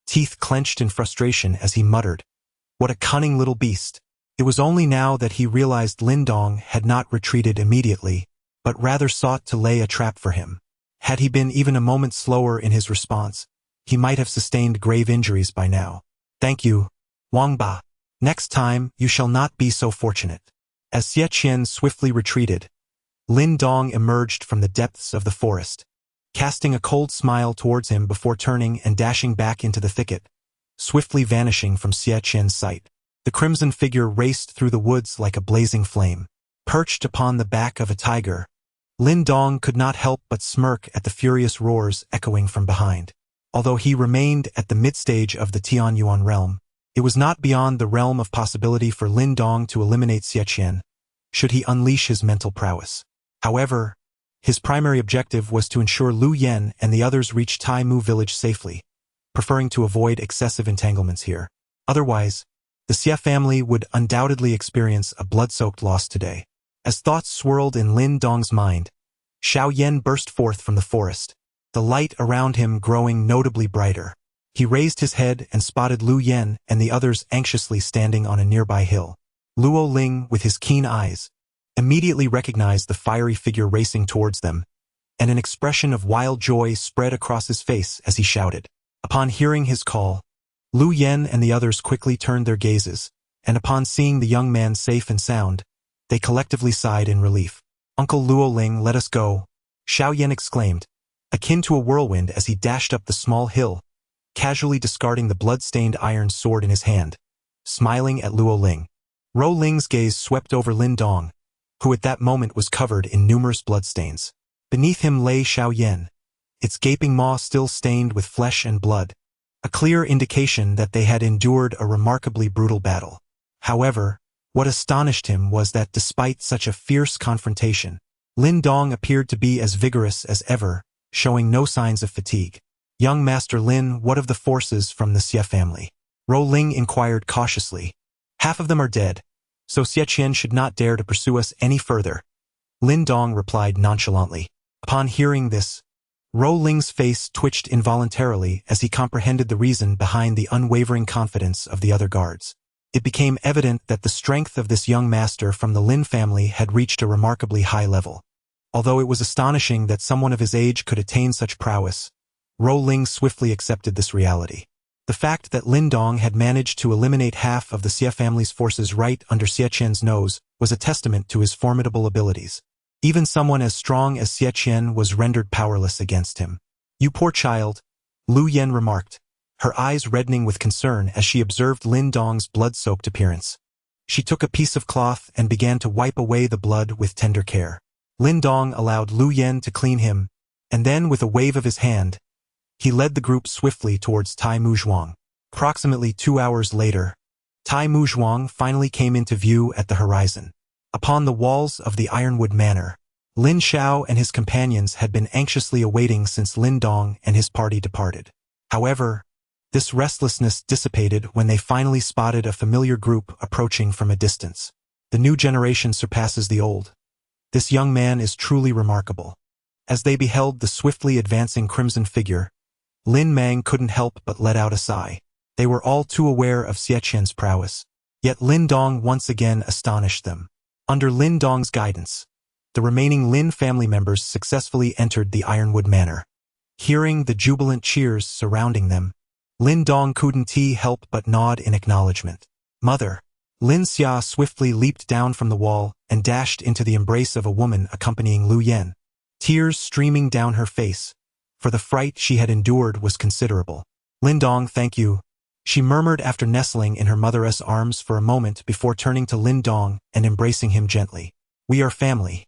teeth clenched in frustration as he muttered, "What a cunning little beast." It was only now that he realized Lin Dong had not retreated immediately, but rather sought to lay a trap for him. Had he been even a moment slower in his response, he might have sustained grave injuries by now. "Thank you, Wang Ba. Next time, you shall not be so fortunate." As Xie Qian swiftly retreated, Lin Dong emerged from the depths of the forest, casting a cold smile towards him before turning and dashing back into the thicket, swiftly vanishing from Xie Qian's sight. The crimson figure raced through the woods like a blazing flame. Perched upon the back of a tiger, Lin Dong could not help but smirk at the furious roars echoing from behind. Although he remained at the mid-stage of the Tianxuan realm, it was not beyond the realm of possibility for Lin Dong to eliminate Xie Qian, should he unleash his mental prowess. However, his primary objective was to ensure Lu Yen and the others reached Tai Mu village safely, preferring to avoid excessive entanglements here. Otherwise, the Xie family would undoubtedly experience a blood-soaked loss today. As thoughts swirled in Lin Dong's mind, Xiao Yan burst forth from the forest, the light around him growing notably brighter. He raised his head and spotted Lu Yen and the others anxiously standing on a nearby hill. Luo Ling, with his keen eyes, immediately recognized the fiery figure racing towards them, and an expression of wild joy spread across his face as he shouted. Upon hearing his call, Lu Yen and the others quickly turned their gazes, and upon seeing the young man safe and sound, they collectively sighed in relief. "Uncle Luo Ling, let us go," Xiao Yan exclaimed, akin to a whirlwind as he dashed up the small hill, casually discarding the blood-stained iron sword in his hand, smiling at Luo Ling. Ro Ling's gaze swept over Lin Dong, who at that moment was covered in numerous bloodstains. Beneath him lay Xiao Yan, its gaping maw still stained with flesh and blood, a clear indication that they had endured a remarkably brutal battle. However, what astonished him was that despite such a fierce confrontation, Lin Dong appeared to be as vigorous as ever, showing no signs of fatigue. "Young Master Lin, what of the forces from the Xie family?" Ro Ling inquired cautiously. "Half of them are dead, so Xie Qian should not dare to pursue us any further," Lin Dong replied nonchalantly. Upon hearing this, Ro Ling's face twitched involuntarily as he comprehended the reason behind the unwavering confidence of the other guards. It became evident that the strength of this young master from the Lin family had reached a remarkably high level. Although it was astonishing that someone of his age could attain such prowess, Ro Ling swiftly accepted this reality. The fact that Lin Dong had managed to eliminate half of the Xie family's forces right under Xie Qian's nose was a testament to his formidable abilities. Even someone as strong as Xie Qian was rendered powerless against him. "You poor child," Lu Yen remarked, her eyes reddening with concern as she observed Lin Dong's blood-soaked appearance. She took a piece of cloth and began to wipe away the blood with tender care. Lin Dong allowed Lu Yen to clean him, and then with a wave of his hand, he led the group swiftly towards Tai Muzhuang. Approximately 2 hours later, Tai Muzhuang finally came into view at the horizon. Upon the walls of the Ironwood Manor, Lin Xiao and his companions had been anxiously awaiting since Lin Dong and his party departed. However, this restlessness dissipated when they finally spotted a familiar group approaching from a distance. The new generation surpasses the old. This young man is truly remarkable. As they beheld the swiftly advancing crimson figure, Lin Mang couldn't help but let out a sigh. They were all too aware of Xieqian's prowess. Yet Lin Dong once again astonished them. Under Lin Dong's guidance, the remaining Lin family members successfully entered the Ironwood Manor. Hearing the jubilant cheers surrounding them, Lin Dong couldn't help but nod in acknowledgement. Mother. Lin Xia swiftly leaped down from the wall and dashed into the embrace of a woman accompanying Lu Yen, tears streaming down her face, for the fright she had endured was considerable. Lin Dong, thank you, she murmured after nestling in her mother's arms for a moment before turning to Lin Dong and embracing him gently. We are family.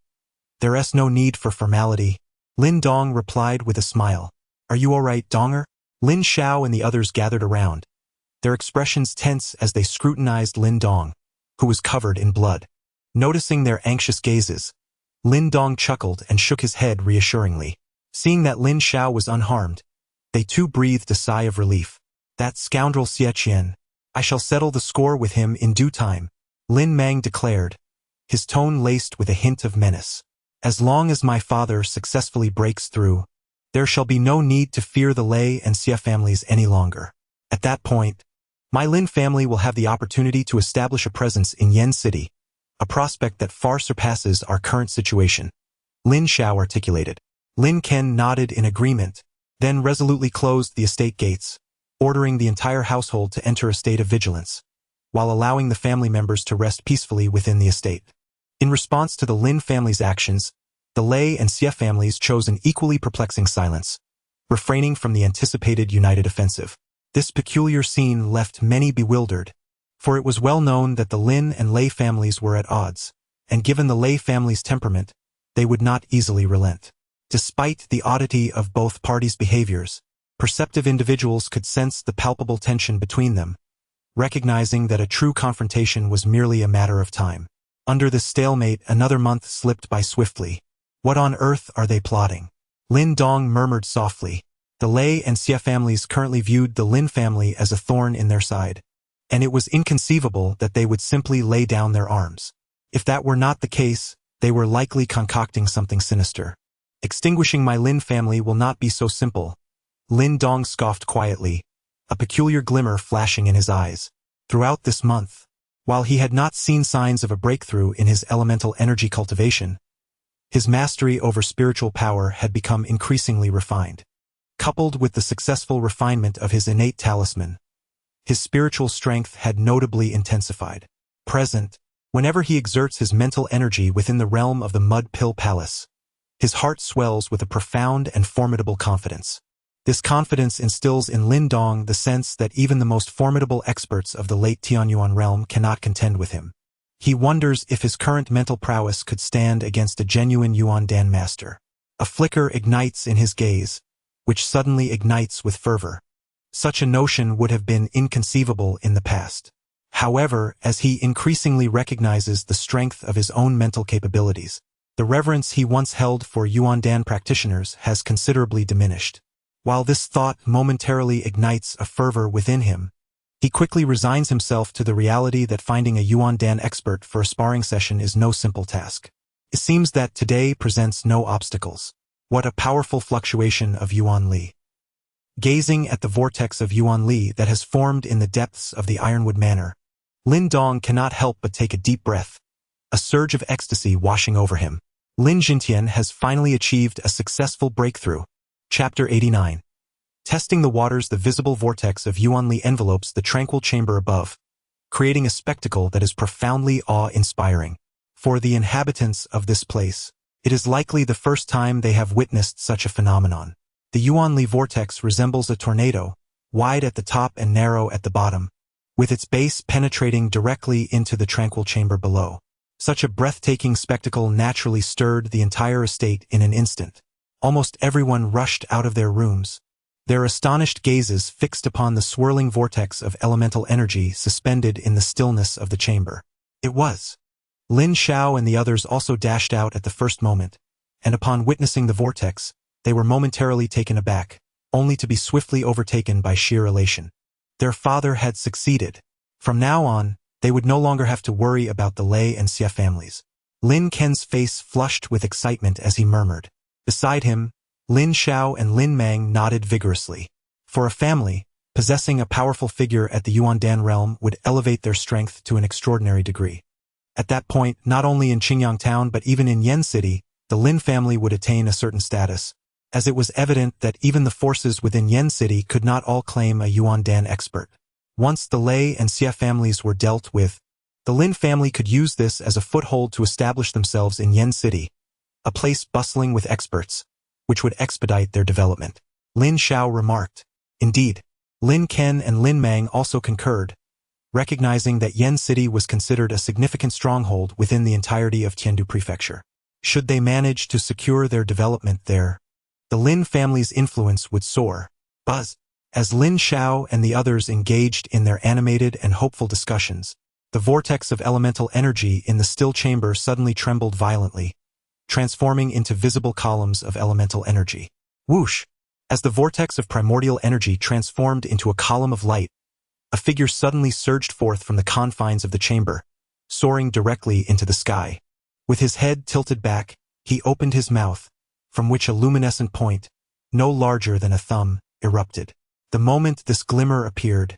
There's no need for formality, Lin Dong replied with a smile. Are you all right, Donger? Lin Xiao and the others gathered around, their expressions tense as they scrutinized Lin Dong, who was covered in blood. Noticing their anxious gazes, Lin Dong chuckled and shook his head reassuringly. Seeing that Lin Xiao was unharmed, they too breathed a sigh of relief. That scoundrel Xieqian, I shall settle the score with him in due time, Lin Mang declared, his tone laced with a hint of menace. As long as my father successfully breaks through, there shall be no need to fear the Lei and Xie families any longer. At that point, my Lin family will have the opportunity to establish a presence in Yen City, a prospect that far surpasses our current situation, Lin Xiao articulated. Lin Ken nodded in agreement, then resolutely closed the estate gates, ordering the entire household to enter a state of vigilance, while allowing the family members to rest peacefully within the estate. In response to the Lin family's actions, the Lei and Xie families chose an equally perplexing silence, refraining from the anticipated united offensive. This peculiar scene left many bewildered, for it was well known that the Lin and Lei families were at odds, and given the Lei family's temperament, they would not easily relent. Despite the oddity of both parties' behaviors, perceptive individuals could sense the palpable tension between them, recognizing that a true confrontation was merely a matter of time. Under this stalemate, another month slipped by swiftly. What on earth are they plotting? Lin Dong murmured softly. The Lei and Xie families currently viewed the Lin family as a thorn in their side, and it was inconceivable that they would simply lay down their arms. If that were not the case, they were likely concocting something sinister. Extinguishing my Lin family will not be so simple, Lin Dong scoffed quietly, a peculiar glimmer flashing in his eyes. Throughout this month, while he had not seen signs of a breakthrough in his elemental energy cultivation, his mastery over spiritual power had become increasingly refined. Coupled with the successful refinement of his innate talisman, his spiritual strength had notably intensified. Present, whenever he exerts his mental energy within the realm of the Mud Pill Palace, his heart swells with a profound and formidable confidence. This confidence instills in Lin Dong the sense that even the most formidable experts of the late Tianxuan realm cannot contend with him. He wonders if his current mental prowess could stand against a genuine Yuan Dan master. A flicker ignites in his gaze, which suddenly ignites with fervor. Such a notion would have been inconceivable in the past. However, as he increasingly recognizes the strength of his own mental capabilities, the reverence he once held for Yuan Dan practitioners has considerably diminished. While this thought momentarily ignites a fervor within him, he quickly resigns himself to the reality that finding a Yuan Dan expert for a sparring session is no simple task. It seems that today presents no obstacles. What a powerful fluctuation of Yuan Li. Gazing at the vortex of Yuan Li that has formed in the depths of the Ironwood Manor, Lin Dong cannot help but take a deep breath, a surge of ecstasy washing over him. Lin Jintian has finally achieved a successful breakthrough. Chapter 89. Testing the waters, the visible vortex of Yuan Li envelopes the tranquil chamber above, creating a spectacle that is profoundly awe-inspiring. For the inhabitants of this place, it is likely the first time they have witnessed such a phenomenon. The Yuanli vortex resembles a tornado, wide at the top and narrow at the bottom, with its base penetrating directly into the tranquil chamber below. Such a breathtaking spectacle naturally stirred the entire estate in an instant. Almost everyone rushed out of their rooms, their astonished gazes fixed upon the swirling vortex of elemental energy suspended in the stillness of the chamber. It was. Lin Xiao and the others also dashed out at the first moment, and upon witnessing the vortex, they were momentarily taken aback, only to be swiftly overtaken by sheer elation. Their father had succeeded. From now on, they would no longer have to worry about the Lei and Xie families. Lin Ken's face flushed with excitement as he murmured. Beside him, Lin Xiao and Lin Mang nodded vigorously. For a family, possessing a powerful figure at the Yuan Dan realm would elevate their strength to an extraordinary degree. At that point, not only in Qingyang town but even in Yan City, the Lin family would attain a certain status, as it was evident that even the forces within Yan City could not all claim a Yuan Dan expert. Once the Lei and Xie families were dealt with, the Lin family could use this as a foothold to establish themselves in Yan City, a place bustling with experts, which would expedite their development. Lin Xiao remarked. Indeed, Lin Ken and Lin Mang also concurred, recognizing that Yan City was considered a significant stronghold within the entirety of Tiandu Prefecture. Should they manage to secure their development there, the Lin family's influence would soar. Buzz. As Lin Xiao and the others engaged in their animated and hopeful discussions, the vortex of elemental energy in the still chamber suddenly trembled violently, transforming into visible columns of elemental energy. Whoosh! As the vortex of primordial energy transformed into a column of light, a figure suddenly surged forth from the confines of the chamber, soaring directly into the sky. With his head tilted back, he opened his mouth, from which a luminescent point, no larger than a thumb, erupted. The moment this glimmer appeared,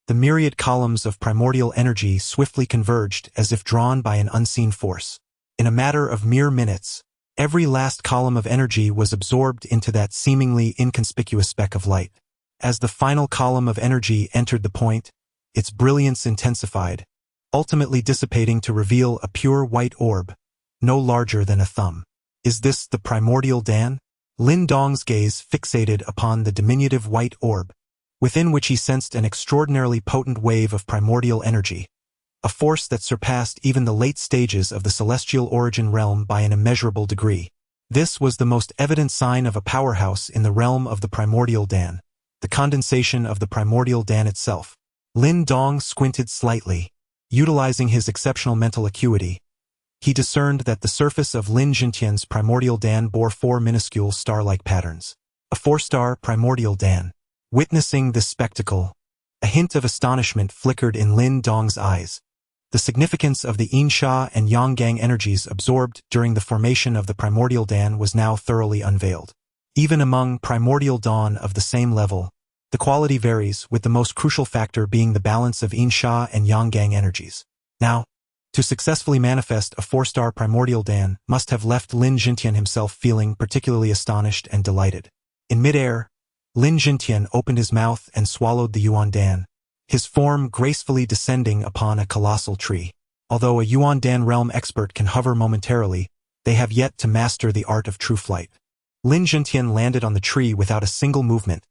the myriad columns of primordial energy swiftly converged as if drawn by an unseen force. In a matter of mere minutes, every last column of energy was absorbed into that seemingly inconspicuous speck of light. As the final column of energy entered the point, its brilliance intensified, ultimately dissipating to reveal a pure white orb, no larger than a thumb. Is this the primordial Dan? Lin Dong's gaze fixated upon the diminutive white orb, within which he sensed an extraordinarily potent wave of primordial energy, a force that surpassed even the late stages of the celestial origin realm by an immeasurable degree. This was the most evident sign of a powerhouse in the realm of the primordial Dan, the condensation of the primordial Dan itself. Lin Dong squinted slightly. Utilizing his exceptional mental acuity, he discerned that the surface of Lin Jintian's primordial Dan bore 4 minuscule star-like patterns. A 4-star primordial Dan. Witnessing this spectacle, a hint of astonishment flickered in Lin Dong's eyes. The significance of the Yinsha and Yanggang energies absorbed during the formation of the primordial Dan was now thoroughly unveiled. Even among primordial dawn of the same level, the quality varies, with the most crucial factor being the balance of Yinsha and Yanggang energies. Now, to successfully manifest a 4-star primordial Dan must have left Lin Jintian himself feeling particularly astonished and delighted. In midair, Lin Jintian opened his mouth and swallowed the Yuan Dan, his form gracefully descending upon a colossal tree. Although a Yuan Dan realm expert can hover momentarily, they have yet to master the art of true flight. Lin Jintian landed on the tree without a single movement,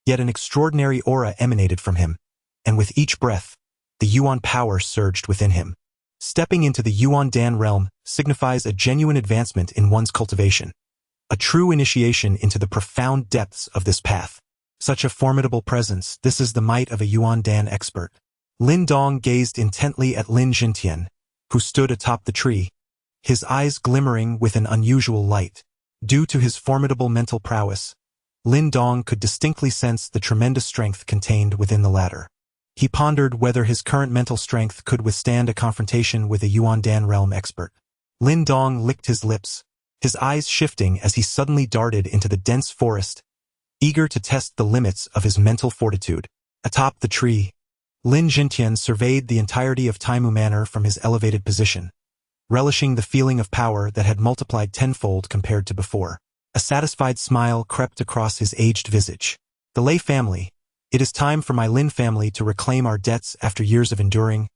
yet an extraordinary aura emanated from him, and with each breath, the Yuan power surged within him. Stepping into the Yuan Dan realm signifies a genuine advancement in one's cultivation, a true initiation into the profound depths of this path. Such a formidable presence, this is the might of a Yuan Dan expert. Lin Dong gazed intently at Lin Jintian, who stood atop the tree, his eyes glimmering with an unusual light. Due to his formidable mental prowess, Lin Dong could distinctly sense the tremendous strength contained within the latter. He pondered whether his current mental strength could withstand a confrontation with a Yuan Dan realm expert. Lin Dong licked his lips, his eyes shifting as he suddenly darted into the dense forest, eager to test the limits of his mental fortitude. Atop the tree, Lin Jintian surveyed the entirety of Taimu Manor from his elevated position, relishing the feeling of power that had multiplied tenfold compared to before. A satisfied smile crept across his aged visage. The Lei family, it is time for my Lin family to reclaim our debts after years of enduring,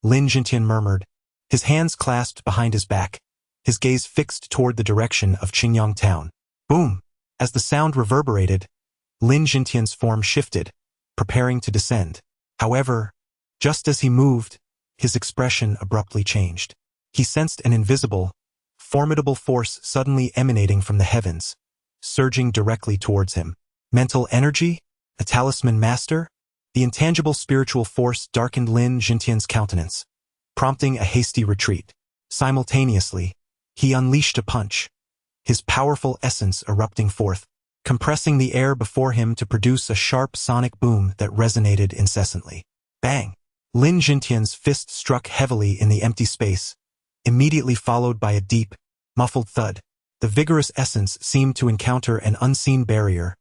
Lin Jintian murmured, his hands clasped behind his back, his gaze fixed toward the direction of Qingyang town. Boom! As the sound reverberated, Lin Jingtian's form shifted, preparing to descend. However, just as he moved, his expression abruptly changed. He sensed an invisible, formidable force suddenly emanating from the heavens, surging directly towards him. Mental energy? A talisman master? The intangible spiritual force darkened Lin Jingtian's countenance, prompting a hasty retreat. Simultaneously, he unleashed a punch, his powerful essence erupting forth, compressing the air before him to produce a sharp sonic boom that resonated incessantly. Bang! Lin Jingtian's fist struck heavily in the empty space, immediately followed by a deep, muffled thud. The vigorous essence seemed to encounter an unseen barrier,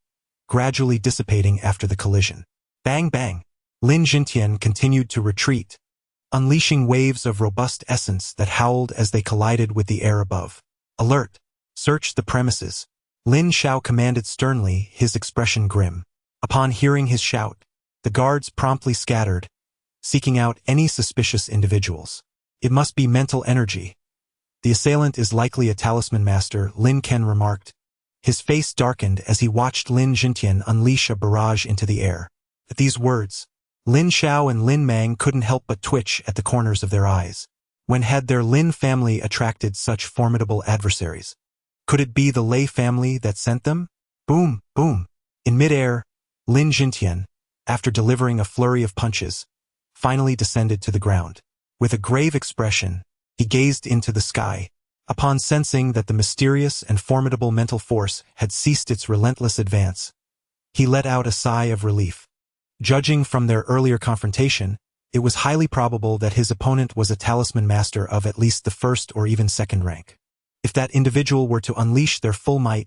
gradually dissipating after the collision. Bang bang! Lin Jingtian continued to retreat, unleashing waves of robust essence that howled as they collided with the air above. Alert! Search the premises. Lin Xiao commanded sternly, his expression grim. Upon hearing his shout, the guards promptly scattered, seeking out any suspicious individuals. It must be mental energy. The assailant is likely a talisman master, Lin Ken remarked. His face darkened as he watched Lin Jingtian unleash a barrage into the air. At these words, Lin Xiao and Lin Mang couldn't help but twitch at the corners of their eyes. When had their Lin family attracted such formidable adversaries? Could it be the Lei family that sent them? Boom, boom. In midair, Lin Jingtian, after delivering a flurry of punches, finally descended to the ground. With a grave expression, he gazed into the sky. Upon sensing that the mysterious and formidable mental force had ceased its relentless advance, he let out a sigh of relief. Judging from their earlier confrontation, it was highly probable that his opponent was a talisman master of at least the first or even second rank. If that individual were to unleash their full might,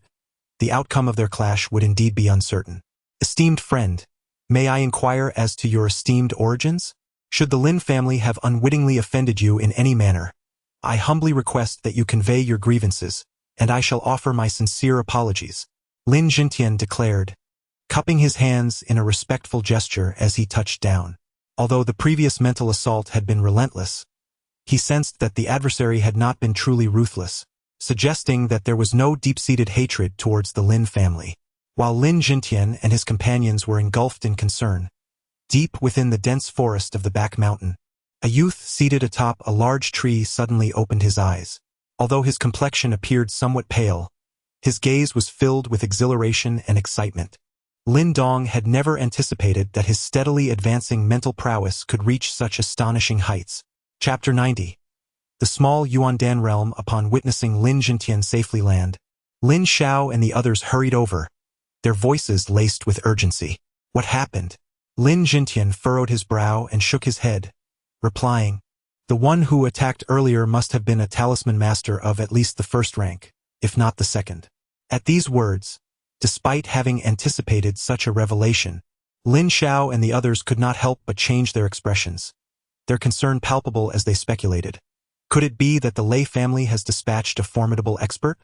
the outcome of their clash would indeed be uncertain. Esteemed friend, may I inquire as to your esteemed origins? Should the Lin family have unwittingly offended you in any manner, I humbly request that you convey your grievances, and I shall offer my sincere apologies, Lin Jingtian declared, cupping his hands in a respectful gesture as he touched down. Although the previous mental assault had been relentless, he sensed that the adversary had not been truly ruthless, suggesting that there was no deep-seated hatred towards the Lin family. While Lin Jingtian and his companions were engulfed in concern, deep within the dense forest of the back mountain, a youth seated atop a large tree suddenly opened his eyes. Although his complexion appeared somewhat pale, his gaze was filled with exhilaration and excitement. Lin Dong had never anticipated that his steadily advancing mental prowess could reach such astonishing heights. Chapter 90. The small Yuan Dan realm. Upon witnessing Lin Jingtian safely land, Lin Xiao and the others hurried over, their voices laced with urgency. What happened? Lin Jingtian furrowed his brow and shook his head, replying, the one who attacked earlier must have been a talisman master of at least the first rank, if not the second. At these words, despite having anticipated such a revelation, Lin Xiao and the others could not help but change their expressions, their concern palpable as they speculated. Could it be that the Lei family has dispatched a formidable expert?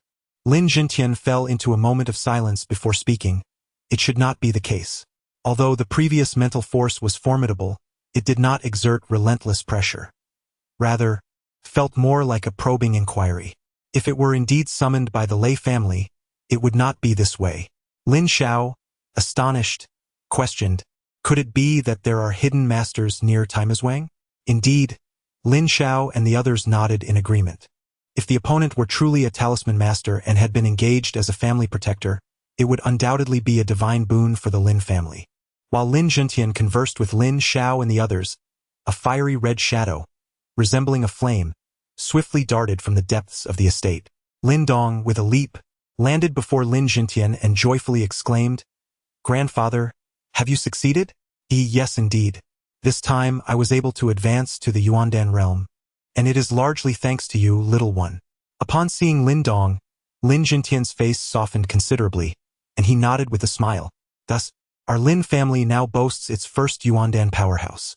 Lin Jingtian fell into a moment of silence before speaking. It should not be the case. Although the previous mental force was formidable, it did not exert relentless pressure. Rather, felt more like a probing inquiry. If it were indeed summoned by the Lei family, it would not be this way. Lin Xiao, astonished, questioned, could it be that there are hidden masters near Tianxuan? Indeed, Lin Xiao and the others nodded in agreement. If the opponent were truly a talisman master and had been engaged as a family protector, it would undoubtedly be a divine boon for the Lin family. While Lin Jingtian conversed with Lin Xiao and the others, a fiery red shadow, resembling a flame, swiftly darted from the depths of the estate. Lin Dong, with a leap, landed before Lin Jingtian and joyfully exclaimed, Grandfather, have you succeeded? Yes indeed. This time I was able to advance to the Yuan Dan realm, and it is largely thanks to you, little one. Upon seeing Lin Dong, Lin Jingtian's face softened considerably, and he nodded with a smile. Thus, our Lin family now boasts its first Yuan Dan powerhouse.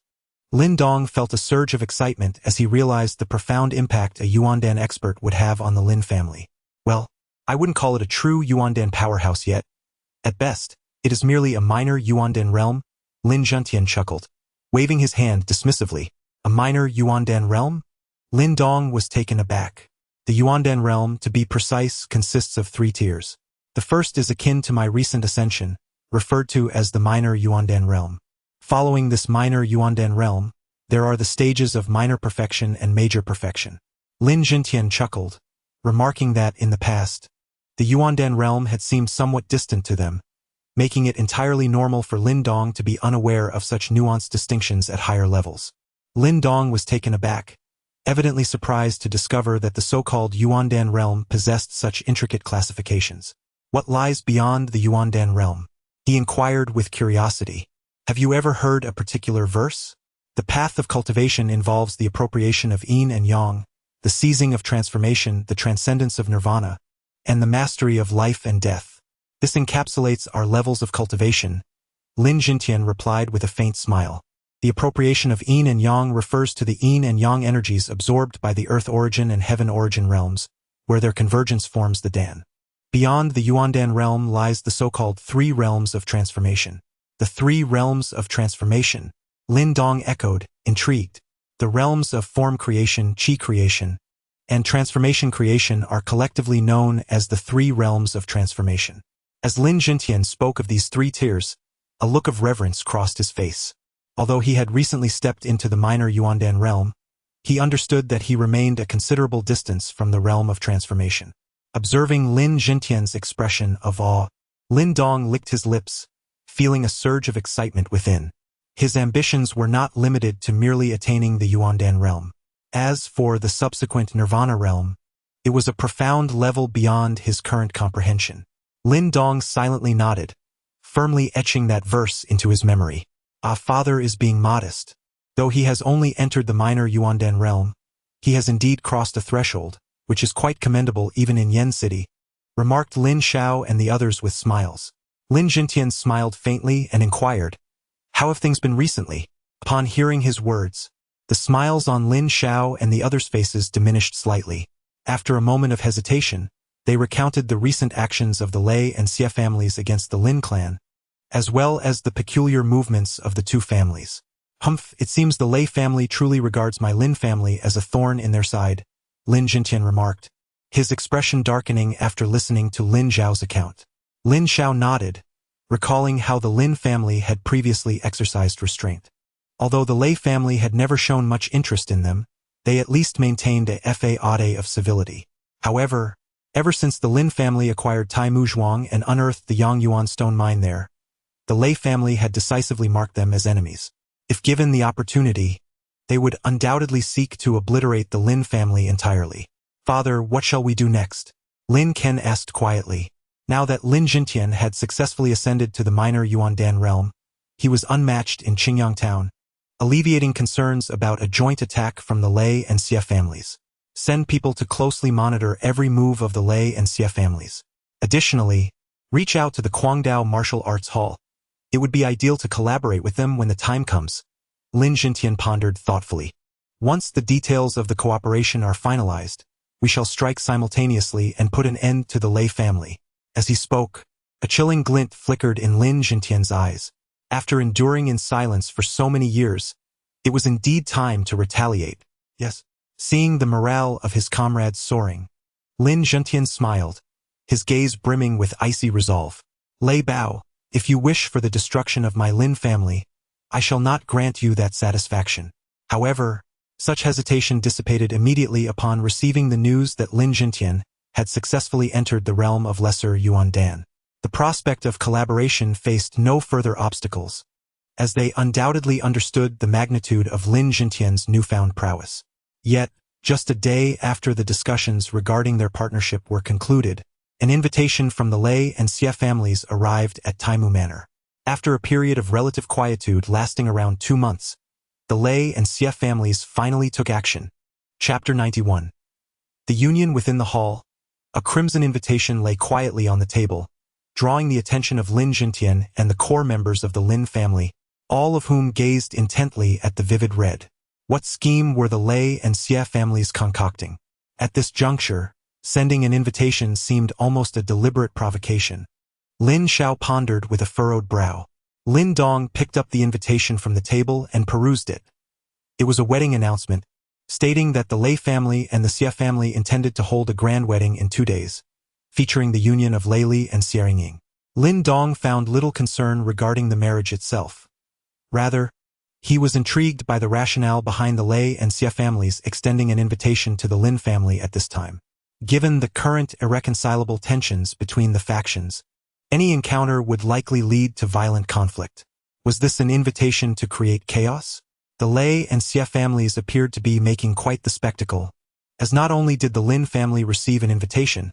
Lin Dong felt a surge of excitement as he realized the profound impact a Yuan Dan expert would have on the Lin family. Well, I wouldn't call it a true Yuan Dan powerhouse yet. At best, it is merely a minor Yuan Dan realm, Lin Jingtian chuckled, waving his hand dismissively. A minor Yuan Dan realm? Lin Dong was taken aback. The Yuan Dan realm, to be precise, consists of 3 tiers. The first is akin to my recent ascension, referred to as the minor Yuan Dan realm. Following this minor Yuan Dan realm, there are the stages of minor perfection and major perfection. Lin Langtian chuckled, remarking that in the past, the Yuan Dan realm had seemed somewhat distant to them, making it entirely normal for Lin Dong to be unaware of such nuanced distinctions at higher levels. Lin Dong was taken aback, evidently surprised to discover that the so-called Yuan Dan realm possessed such intricate classifications. What lies beyond the Yuan Dan realm? He inquired with curiosity. Have you ever heard a particular verse? The path of cultivation involves the appropriation of yin and yang, the seizing of transformation, the transcendence of nirvana, and the mastery of life and death. This encapsulates our levels of cultivation, Lin Langtian replied with a faint smile. The appropriation of yin and yang refers to the yin and yang energies absorbed by the earth origin and heaven origin realms, where their convergence forms the Dan. Beyond the Yuan Dan realm lies the so-called three realms of transformation. The three realms of transformation, Lin Dong echoed, intrigued. The realms of form creation, chi creation, and transformation creation are collectively known as the three realms of transformation. As Lin Langtian spoke of these three tiers, a look of reverence crossed his face. Although he had recently stepped into the minor Yuan Dan realm, he understood that he remained a considerable distance from the realm of transformation. Observing Lin Langtian's expression of awe, Lin Dong licked his lips, feeling a surge of excitement within. His ambitions were not limited to merely attaining the Yuan Dan realm. As for the subsequent Nirvana realm, it was a profound level beyond his current comprehension. Lin Dong silently nodded, firmly etching that verse into his memory. Our father is being modest. Though he has only entered the minor Yuan Dan realm, he has indeed crossed a threshold, which is quite commendable even in Yen City, remarked Lin Xiao and the others with smiles. Lin Langtian smiled faintly and inquired, how have things been recently? Upon hearing his words, the smiles on Lin Xiao and the others' faces diminished slightly. After a moment of hesitation, they recounted the recent actions of the Lei and Xie families against the Lin clan, as well as the peculiar movements of the two families. Humph, it seems the Lei family truly regards my Lin family as a thorn in their side, Lin Langtian remarked, his expression darkening after listening to Lin Zhao's account. Lin Xiao nodded, recalling how the Lin family had previously exercised restraint. Although the Lei family had never shown much interest in them, they at least maintained a feuds of civility. However, ever since the Lin family acquired Tai Muzhuang and unearthed the Yang Yuan stone mine there, the Lei family had decisively marked them as enemies. If given the opportunity, they would undoubtedly seek to obliterate the Lin family entirely. Father, what shall we do next? Lin Ken asked quietly. Now that Lin Langtian had successfully ascended to the minor Yuan Dan realm, he was unmatched in Qingyang town, alleviating concerns about a joint attack from the Lei and Xie families. Send people to closely monitor every move of the Lei and Xie families. Additionally, reach out to the Guangdao Martial Arts Hall. It would be ideal to collaborate with them when the time comes. Lin Langtian pondered thoughtfully. Once the details of the cooperation are finalized, we shall strike simultaneously and put an end to the Lei family. As he spoke, a chilling glint flickered in Lin Langtian's eyes. After enduring in silence for so many years, it was indeed time to retaliate. Yes. Seeing the morale of his comrades soaring, Lin Langtian smiled, his gaze brimming with icy resolve. Lei Bao, if you wish for the destruction of my Lin family, I shall not grant you that satisfaction. However, such hesitation dissipated immediately upon receiving the news that Lin Langtian had successfully entered the realm of Lesser Yuan Dan. The prospect of collaboration faced no further obstacles, as they undoubtedly understood the magnitude of Lin Langtian's newfound prowess. Yet, just a day after the discussions regarding their partnership were concluded, an invitation from the Lei and Xie families arrived at Taimu Manor. After a period of relative quietude lasting around 2 months, the Lei and Xie families finally took action. Chapter 91. The union within the hall. A crimson invitation lay quietly on the table, drawing the attention of Lin Langtian and the core members of the Lin family, all of whom gazed intently at the vivid red. What scheme were the Lei and Xie families concocting? At this juncture, sending an invitation seemed almost a deliberate provocation. Lin Xiao pondered with a furrowed brow. Lin Dong picked up the invitation from the table and perused it. It was a wedding announcement, stating that the Lei family and the Xie family intended to hold a grand wedding in 2 days, featuring the union of Lei and Xiaoying. Lin Dong found little concern regarding the marriage itself. Rather, he was intrigued by the rationale behind the Lei and Xia families extending an invitation to the Lin family at this time. Given the current irreconcilable tensions between the factions, any encounter would likely lead to violent conflict. Was this an invitation to create chaos? The Lei and Xia families appeared to be making quite the spectacle, as not only did the Lin family receive an invitation,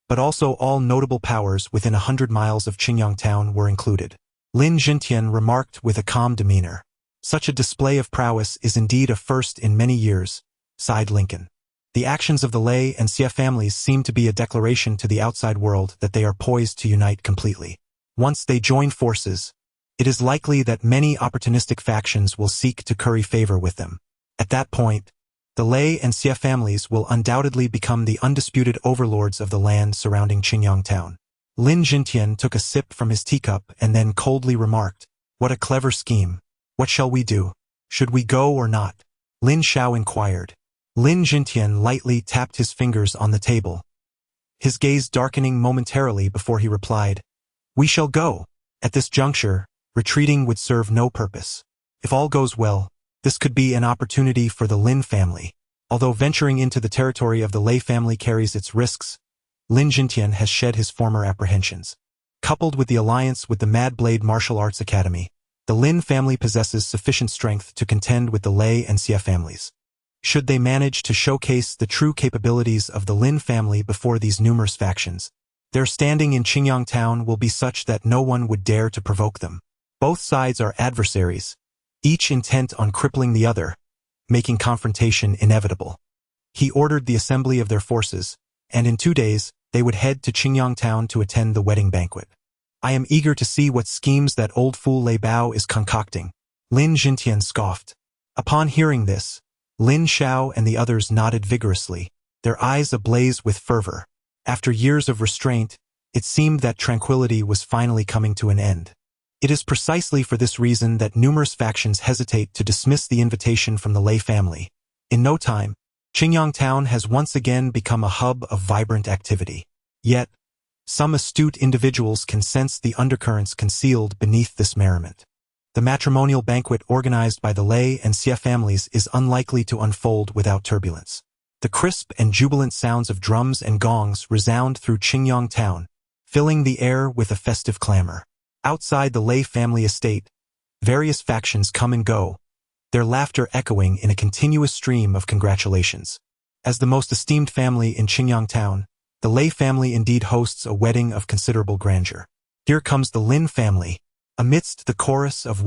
but also all notable powers within 100 miles of Qingyang town were included. Lin Langtian remarked with a calm demeanor. Such a display of prowess is indeed a first in many years, sighed Lincoln. The actions of the Lei and Xia families seem to be a declaration to the outside world that they are poised to unite completely. Once they join forces, it is likely that many opportunistic factions will seek to curry favor with them. At that point, the Lei and Xia families will undoubtedly become the undisputed overlords of the land surrounding Qingyang town. Lin Langtian took a sip from his teacup and then coldly remarked, "What a clever scheme. What shall we do? Should we go or not?" Lin Shao inquired. Lin Langtian lightly tapped his fingers on the table, his gaze darkening momentarily before he replied, "We shall go." At this juncture, retreating would serve no purpose. If all goes well, this could be an opportunity for the Lin family. Although venturing into the territory of the Lei family carries its risks, Lin Langtian has shed his former apprehensions. Coupled with the alliance with the Mad Blade Martial Arts Academy, the Lin family possesses sufficient strength to contend with the Lei and Xia families. Should they manage to showcase the true capabilities of the Lin family before these numerous factions, their standing in Qingyang town will be such that no one would dare to provoke them. Both sides are adversaries, each intent on crippling the other, making confrontation inevitable. He ordered the assembly of their forces, and in 2 days, they would head to Qingyang town to attend the wedding banquet. "I am eager to see what schemes that old fool Lei Bao is concocting," Lin Langtian scoffed. Upon hearing this, Lin Shao and the others nodded vigorously, their eyes ablaze with fervor. After years of restraint, it seemed that tranquility was finally coming to an end. It is precisely for this reason that numerous factions hesitate to dismiss the invitation from the Lei family. In no time, Qingyang town has once again become a hub of vibrant activity. Yet, some astute individuals can sense the undercurrents concealed beneath this merriment. The matrimonial banquet organized by the Lei and Xia families is unlikely to unfold without turbulence. The crisp and jubilant sounds of drums and gongs resound through Qingyang town, filling the air with a festive clamor. Outside the Lei family estate, various factions come and go, their laughter echoing in a continuous stream of congratulations. As the most esteemed family in Qingyang town, the Lei family indeed hosts a wedding of considerable grandeur. Here comes the Lin family. Amidst the chorus of